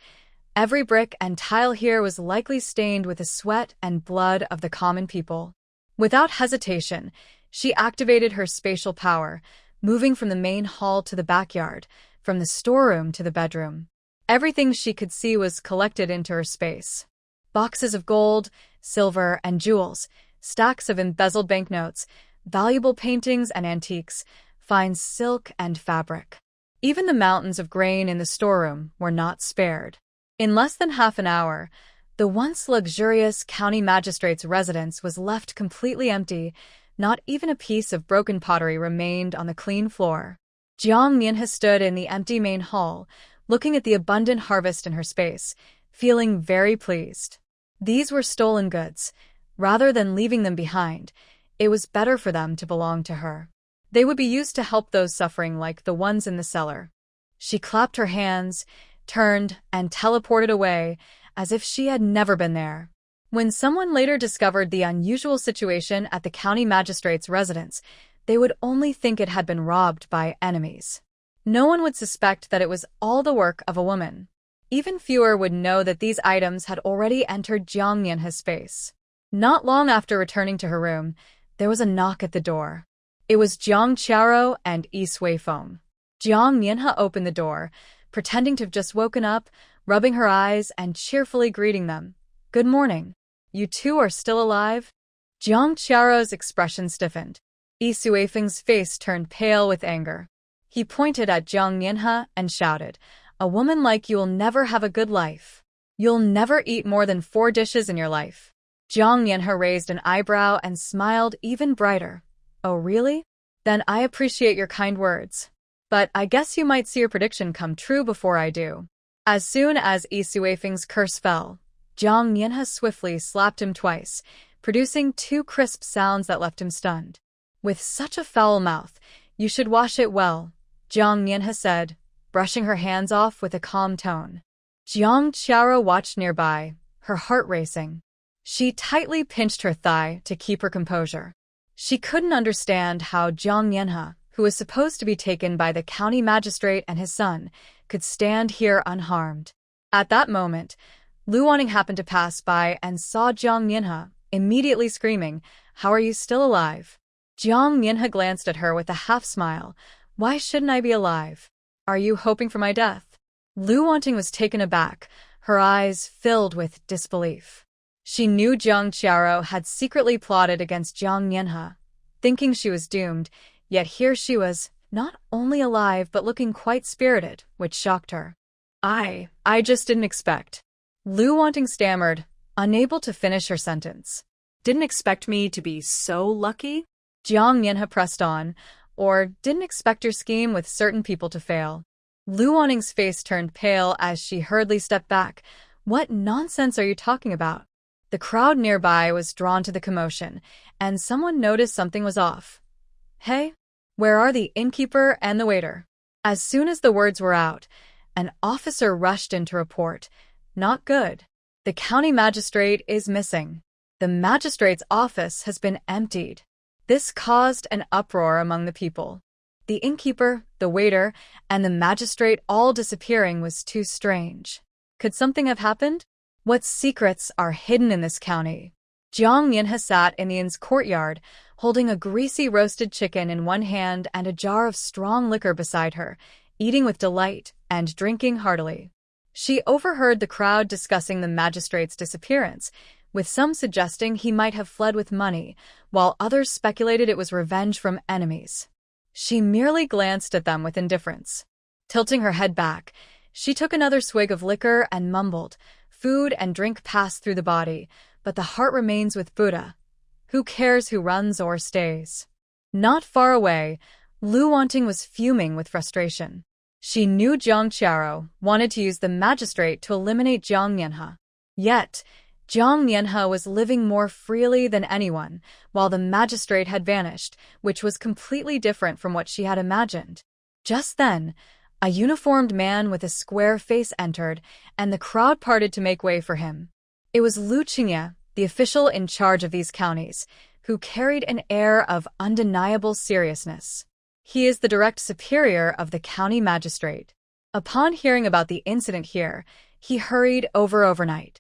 Every brick and tile here was likely stained with the sweat and blood of the common people. Without hesitation, she activated her spatial power, moving from the main hall to the backyard, from the storeroom to the bedroom. Everything she could see was collected into her space. Boxes of gold, silver, and jewels, stacks of embezzled banknotes, valuable paintings and antiques, fine silk and fabric. Even the mountains of grain in the storeroom were not spared. In less than half an hour, the once luxurious county magistrate's residence was left completely empty. Not even a piece of broken pottery remained on the clean floor. Jiang Mianhe stood in the empty main hall, looking at the abundant harvest in her space, feeling very pleased. These were stolen goods. Rather than leaving them behind, it was better for them to belong to her. They would be used to help those suffering like the ones in the cellar. She clapped her hands, turned, and teleported away, as if she had never been there. When someone later discovered the unusual situation at the county magistrate's residence, they would only think it had been robbed by enemies. No one would suspect that it was all the work of a woman. Even fewer would know that these items had already entered Jiang Mianhe's space. Not long after returning to her room, there was a knock at the door. It was Jiang Qiao and Yi Suifeng. Jiang Mianhe opened the door, pretending to have just woken up, rubbing her eyes and cheerfully greeting them. "Good morning. You two are still alive?" Jiang Qiao's expression stiffened. Yi Suifeng's face turned pale with anger. He pointed at Jiang Mianhe and shouted, A woman like you'll never have a good life. You'll never eat more than 4 dishes in your life. Jiang Yanhe raised an eyebrow and smiled even brighter. Oh really? Then I appreciate your kind words. But I guess you might see your prediction come true before I do. As soon as Yi Suifeng's curse fell, Jiang Yanhe swiftly slapped him twice, producing 2 crisp sounds that left him stunned. With such a foul mouth, you should wash it well, Jiang Yanhe said, brushing her hands off with a calm tone. Jiang Qiao watched nearby, her heart racing. She tightly pinched her thigh to keep her composure. She couldn't understand how Jiang Yanhe, who was supposed to be taken by the county magistrate and his son, could stand here unharmed. At that moment, Lu Wanning happened to pass by and saw Jiang Yanhe, immediately screaming, "How are you still alive?" Jiang Yanhe glanced at her with a half-smile. "Why shouldn't I be alive? Are you hoping for my death?" Lu Wanting was taken aback, her eyes filled with disbelief. She knew Jiang Qiao had secretly plotted against Jiang Yanhe, thinking she was doomed, yet here she was, not only alive but looking quite spirited, which shocked her. I just didn't expect. Lu Wanting stammered, unable to finish her sentence. Didn't expect me to be so lucky? Jiang Yanhe pressed on, or didn't expect your scheme with certain people to fail. Lu Wanning's face turned pale as she hurriedly stepped back. What nonsense are you talking about? The crowd nearby was drawn to the commotion, and someone noticed something was off. Hey, where are the innkeeper and the waiter? As soon as the words were out, an officer rushed in to report. Not good. The county magistrate is missing. The magistrate's office has been emptied. This caused an uproar among the people. The innkeeper, the waiter, and the magistrate all disappearing was too strange. Could something have happened? What secrets are hidden in this county? Jiang Yanhe sat in the inn's courtyard, holding a greasy roasted chicken in one hand and a jar of strong liquor beside her, eating with delight and drinking heartily. She overheard the crowd discussing the magistrate's disappearance, with some suggesting he might have fled with money, while others speculated it was revenge from enemies. She merely glanced at them with indifference. Tilting her head back, she took another swig of liquor and mumbled, "Food and drink pass through the body, but the heart remains with Buddha. Who cares who runs or stays?" Not far away, Lu Wanting was fuming with frustration. She knew Jiang Qiao wanted to use the magistrate to eliminate Jiang Yanhe. Yet, Jiang Yanhe was living more freely than anyone, while the magistrate had vanished, which was completely different from what she had imagined. Just then, a uniformed man with a square face entered, and the crowd parted to make way for him. It was Lu Qingye, the official in charge of these counties, who carried an air of undeniable seriousness. He is the direct superior of the county magistrate. Upon hearing about the incident here, he hurried over overnight.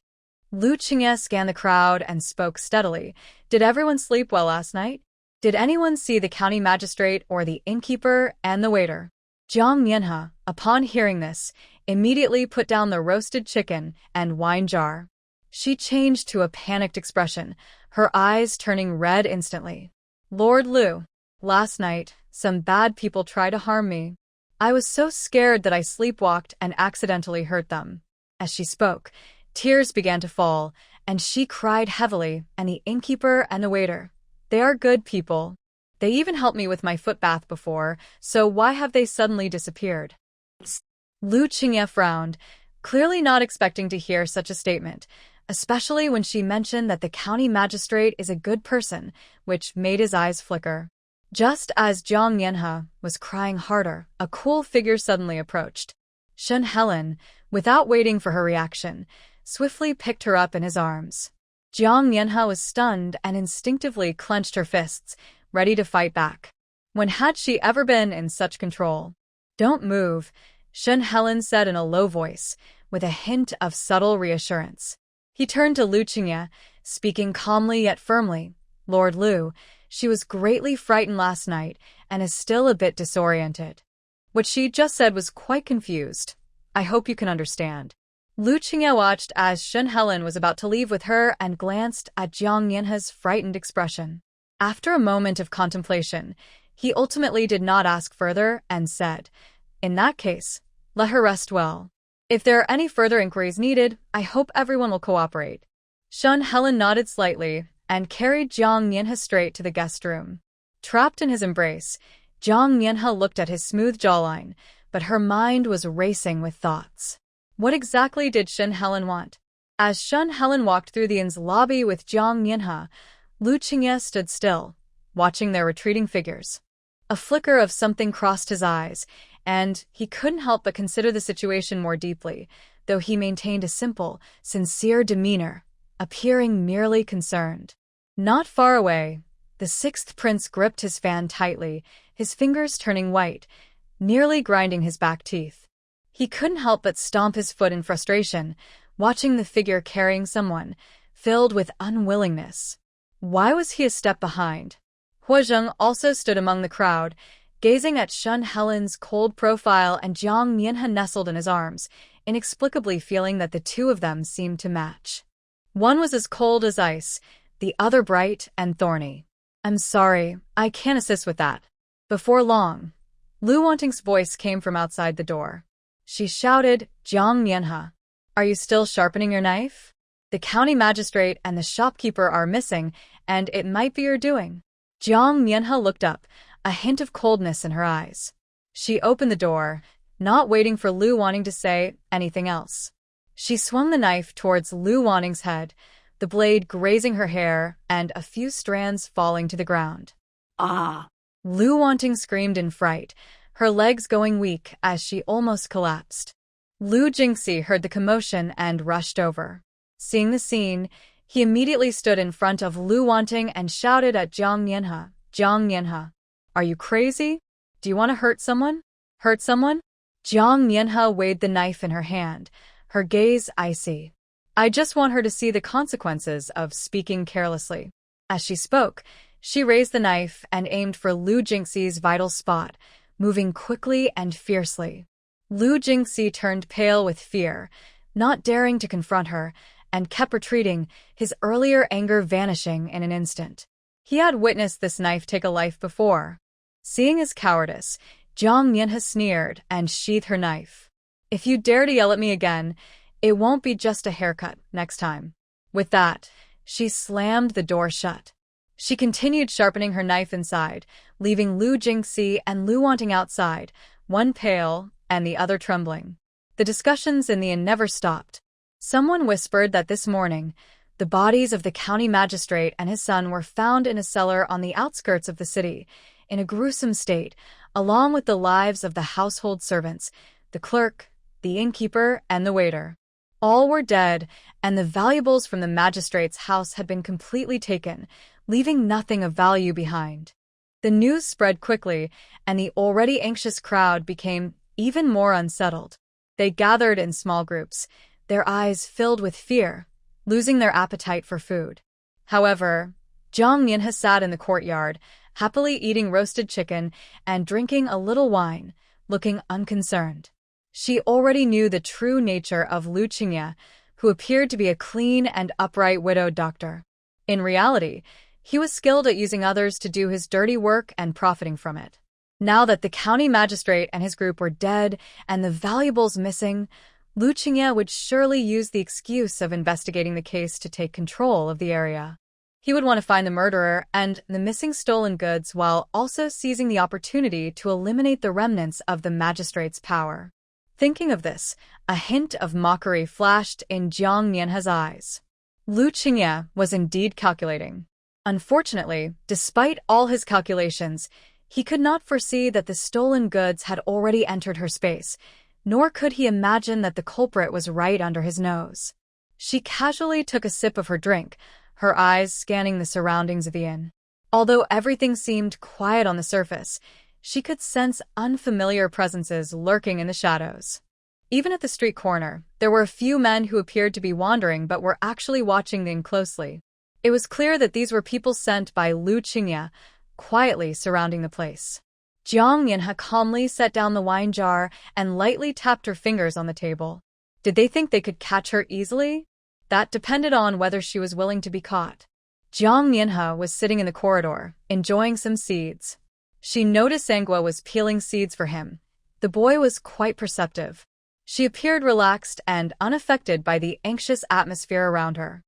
Lu Qingye scanned the crowd and spoke steadily. Did everyone sleep well last night? Did anyone see the county magistrate or the innkeeper and the waiter? Jiang Yanhe, upon hearing this, immediately put down the roasted chicken and wine jar. She changed to a panicked expression, her eyes turning red instantly. Lord Lu, last night, some bad people tried to harm me. I was so scared that I sleepwalked and accidentally hurt them. As she spoke, tears began to fall, and she cried heavily, and the innkeeper and the waiter. They are good people. They even helped me with my foot bath before, so why have they suddenly disappeared? Lu Qingye frowned, clearly not expecting to hear such a statement, especially when she mentioned that the county magistrate is a good person, which made his eyes flicker. Just as Jiang Yanhe was crying harder, a cool figure suddenly approached. Shen Helen, without waiting for her reaction, swiftly picked her up in his arms. Jiang Yanhe was stunned and instinctively clenched her fists, ready to fight back. When had she ever been in such control? Don't move, Shen Helen said in a low voice, with a hint of subtle reassurance. He turned to Lu Qingye, speaking calmly yet firmly. Lord Lu, she was greatly frightened last night and is still a bit disoriented. What she just said was quite confused. I hope you can understand. Lu Qingye watched as Shen Helen was about to leave with her and glanced at Jiang Yanhe's frightened expression. After a moment of contemplation, he ultimately did not ask further and said, In that case, Let her rest well. If there are any further inquiries needed, I hope everyone will cooperate. Shun Helen nodded slightly and carried Jiang Mianhe straight to the guest room. Trapped in his embrace, Jiang Mianhe looked at his smooth jawline, but her mind was racing with thoughts. What exactly did Shun Helen want? As Shun Helen walked through the inn's lobby with Jiang Mianhe, Lu Qingye stood still, watching their retreating figures. A flicker of something crossed his eyes, and he couldn't help but consider the situation more deeply, though he maintained a simple, sincere demeanor, appearing merely concerned. Not far away, the sixth prince gripped his fan tightly, his fingers turning white, nearly grinding his back teeth. He couldn't help but stomp his foot in frustration, watching the figure carrying someone, filled with unwillingness. Why was he a step behind? Huozheng also stood among the crowd, gazing at Shun Helen's cold profile and Jiang Mianhe nestled in his arms, inexplicably feeling that the two of them seemed to match. One was as cold as ice, the other bright and thorny. I'm sorry, I can't assist with that. Before long, Lu Wanting's voice came from outside the door. She shouted, Jiang Mianhe, are you still sharpening your knife? The county magistrate and the shopkeeper are missing, and it might be your doing. Jiang Mianhe looked up, a hint of coldness in her eyes. She opened the door, not waiting for Lu Wanting to say anything else. She swung the knife towards Lu Wanting's head, the blade grazing her hair and a few strands falling to the ground. Ah! Lu Wanting screamed in fright, her legs going weak as she almost collapsed. Lu Jingxi heard the commotion and rushed over. Seeing the scene, he immediately stood in front of Lu Wanting and shouted at Jiang Mianhe, Jiang Mianhe, are you crazy? Do you want to hurt someone? Hurt someone? Jiang Mianhe weighed the knife in her hand, her gaze icy. I just want her to see the consequences of speaking carelessly. As she spoke, she raised the knife and aimed for Lu Jingxi's vital spot, moving quickly and fiercely. Lu Jingxi turned pale with fear, not daring to confront her, and kept retreating, his earlier anger vanishing in an instant. He had witnessed this knife take a life before. Seeing his cowardice, Jiang Mianhe sneered and sheathed her knife. If you dare to yell at me again, it won't be just a haircut next time. With that, she slammed the door shut. She continued sharpening her knife inside, leaving Lu Jingxi and Lu Wanting outside, one pale and the other trembling. The discussions in the inn never stopped. Someone whispered that this morning, the bodies of the county magistrate and his son were found in a cellar on the outskirts of the city, in a gruesome state, along with the lives of the household servants, the clerk, the innkeeper, and the waiter. All were dead, and the valuables from the magistrate's house had been completely taken, leaving nothing of value behind. The news spread quickly, and the already anxious crowd became even more unsettled. They gathered in small groups, their eyes filled with fear, losing their appetite for food. However, Jiang Mianhe sat in the courtyard, happily eating roasted chicken and drinking a little wine, looking unconcerned. She already knew the true nature of Lu Qingye, who appeared to be a clean and upright widowed doctor. In reality, he was skilled at using others to do his dirty work and profiting from it. Now that the county magistrate and his group were dead and the valuables missing, Lu Qingye would surely use the excuse of investigating the case to take control of the area. He would want to find the murderer and the missing stolen goods while also seizing the opportunity to eliminate the remnants of the magistrate's power. Thinking of this, a hint of mockery flashed in Jiang Mianhe's eyes. Lu Qingye was indeed calculating. Unfortunately, despite all his calculations, he could not foresee that the stolen goods had already entered her space, nor could he imagine that the culprit was right under his nose. She casually took a sip of her drink, her eyes scanning the surroundings of the inn. Although everything seemed quiet on the surface, she could sense unfamiliar presences lurking in the shadows. Even at the street corner, there were a few men who appeared to be wandering but were actually watching the inn closely. It was clear that these were people sent by Lu Qingye, quietly surrounding the place. Jiang Mianhe calmly set down the wine jar and lightly tapped her fingers on the table. Did they think they could catch her easily? That depended on whether she was willing to be caught. Jiang Mianhe was sitting in the corridor, enjoying some seeds. She noticed Sangua was peeling seeds for him, The boy was quite perceptive. She appeared relaxed and unaffected by the anxious atmosphere around her.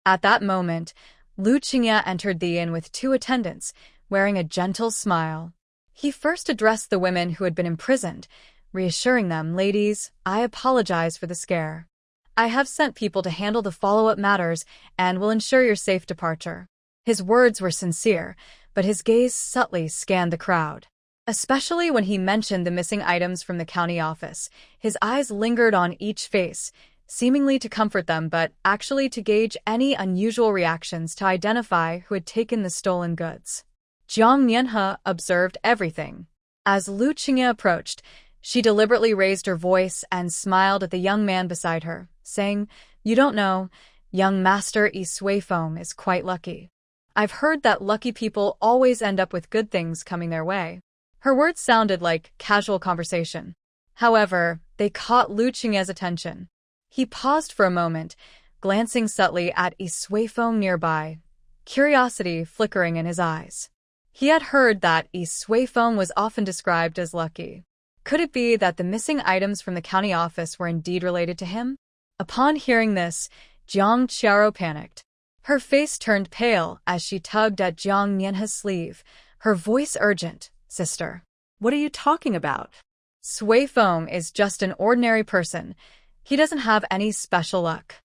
At that moment, Lu Qingye entered the inn with 2 attendants, wearing a gentle smile. He first addressed the women who had been imprisoned, reassuring them, "Ladies, I apologize for the scare. I have sent people to handle the follow-up matters and will ensure your safe departure." His words were sincere, but his gaze subtly scanned the crowd. Especially when he mentioned the missing items from the county office, his eyes lingered on each face, seemingly to comfort them but actually to gauge any unusual reactions to identify who had taken the stolen goods. Jiang Mianhe observed everything. As Lu Qingye approached, she deliberately raised her voice and smiled at the young man beside her, saying, "You don't know, young Master Yi Suifeng is quite lucky. I've heard that lucky people always end up with good things coming their way." Her words sounded like casual conversation. However, they caught Lu Qingye's attention. He paused for a moment, glancing subtly at Yi Suifeng nearby, curiosity flickering in his eyes. He had heard that Yi Suifeng was often described as lucky. Could it be that the missing items from the county office were indeed related to him? Upon hearing this, Jiang Qiaro panicked. Her face turned pale as she tugged at Jiang Mianhe's sleeve, her voice urgent. "Sister, What are you talking about?" Suifeng is just an ordinary person. He doesn't have any special luck."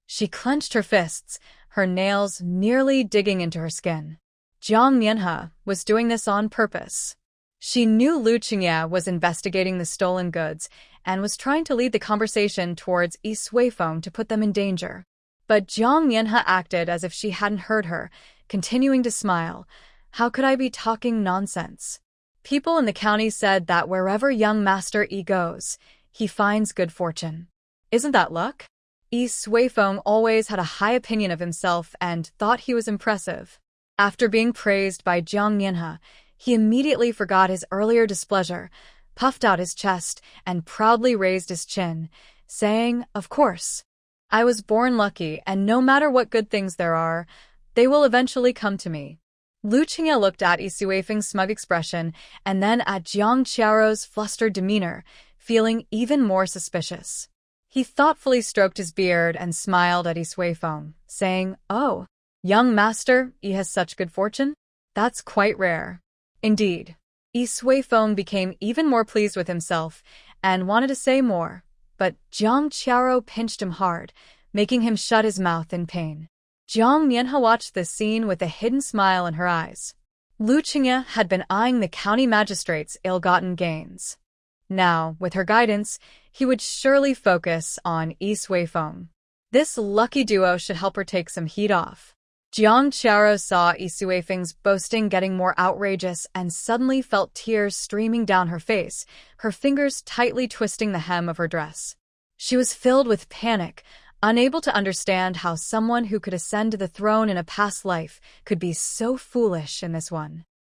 She clenched her fists, her nails nearly digging into her skin. Jiang Mianhe was doing this on purpose. She knew Lu Qingye was investigating the stolen goods and was trying to lead the conversation towards Yi Suifeng to put them in danger. But Jiang Mianhe acted as if she hadn't heard her, continuing to smile. "How could I be talking nonsense? People in the county said that wherever young Master Yi goes, he finds good fortune. Isn't that luck?" Yi Suifeng always had a high opinion of himself and thought he was impressive. After being praised by Jiang Mianhe, he immediately forgot his earlier displeasure, puffed out his chest, and proudly raised his chin, saying, "Of course. I was born lucky, and no matter what good things there are, they will eventually come to me." Lu Qingye looked at Yi Suifeng's smug expression and then at Jiang Qiaro's flustered demeanor, feeling even more suspicious. He thoughtfully stroked his beard and smiled at Yi Suifeng, saying, "Oh, young master, Yi has such good fortune? That's quite rare." Indeed. Yi Suifeng became even more pleased with himself and wanted to say more, but Jiang Qiaro pinched him hard, making him shut his mouth in pain. Jiang Mianhe watched this scene with a hidden smile in her eyes. Lu Qingye had been eyeing the county magistrate's ill-gotten gains. Now, with her guidance, he would surely focus on Yi Suifeng. This lucky duo should help her take some heat off. Jiang Qiaro saw Yi Suifeng's boasting getting more outrageous and suddenly felt tears streaming down her face, her fingers tightly twisting the hem of her dress. She was filled with panic, unable to understand how someone who could ascend to the throne in a past life could be so foolish in this one.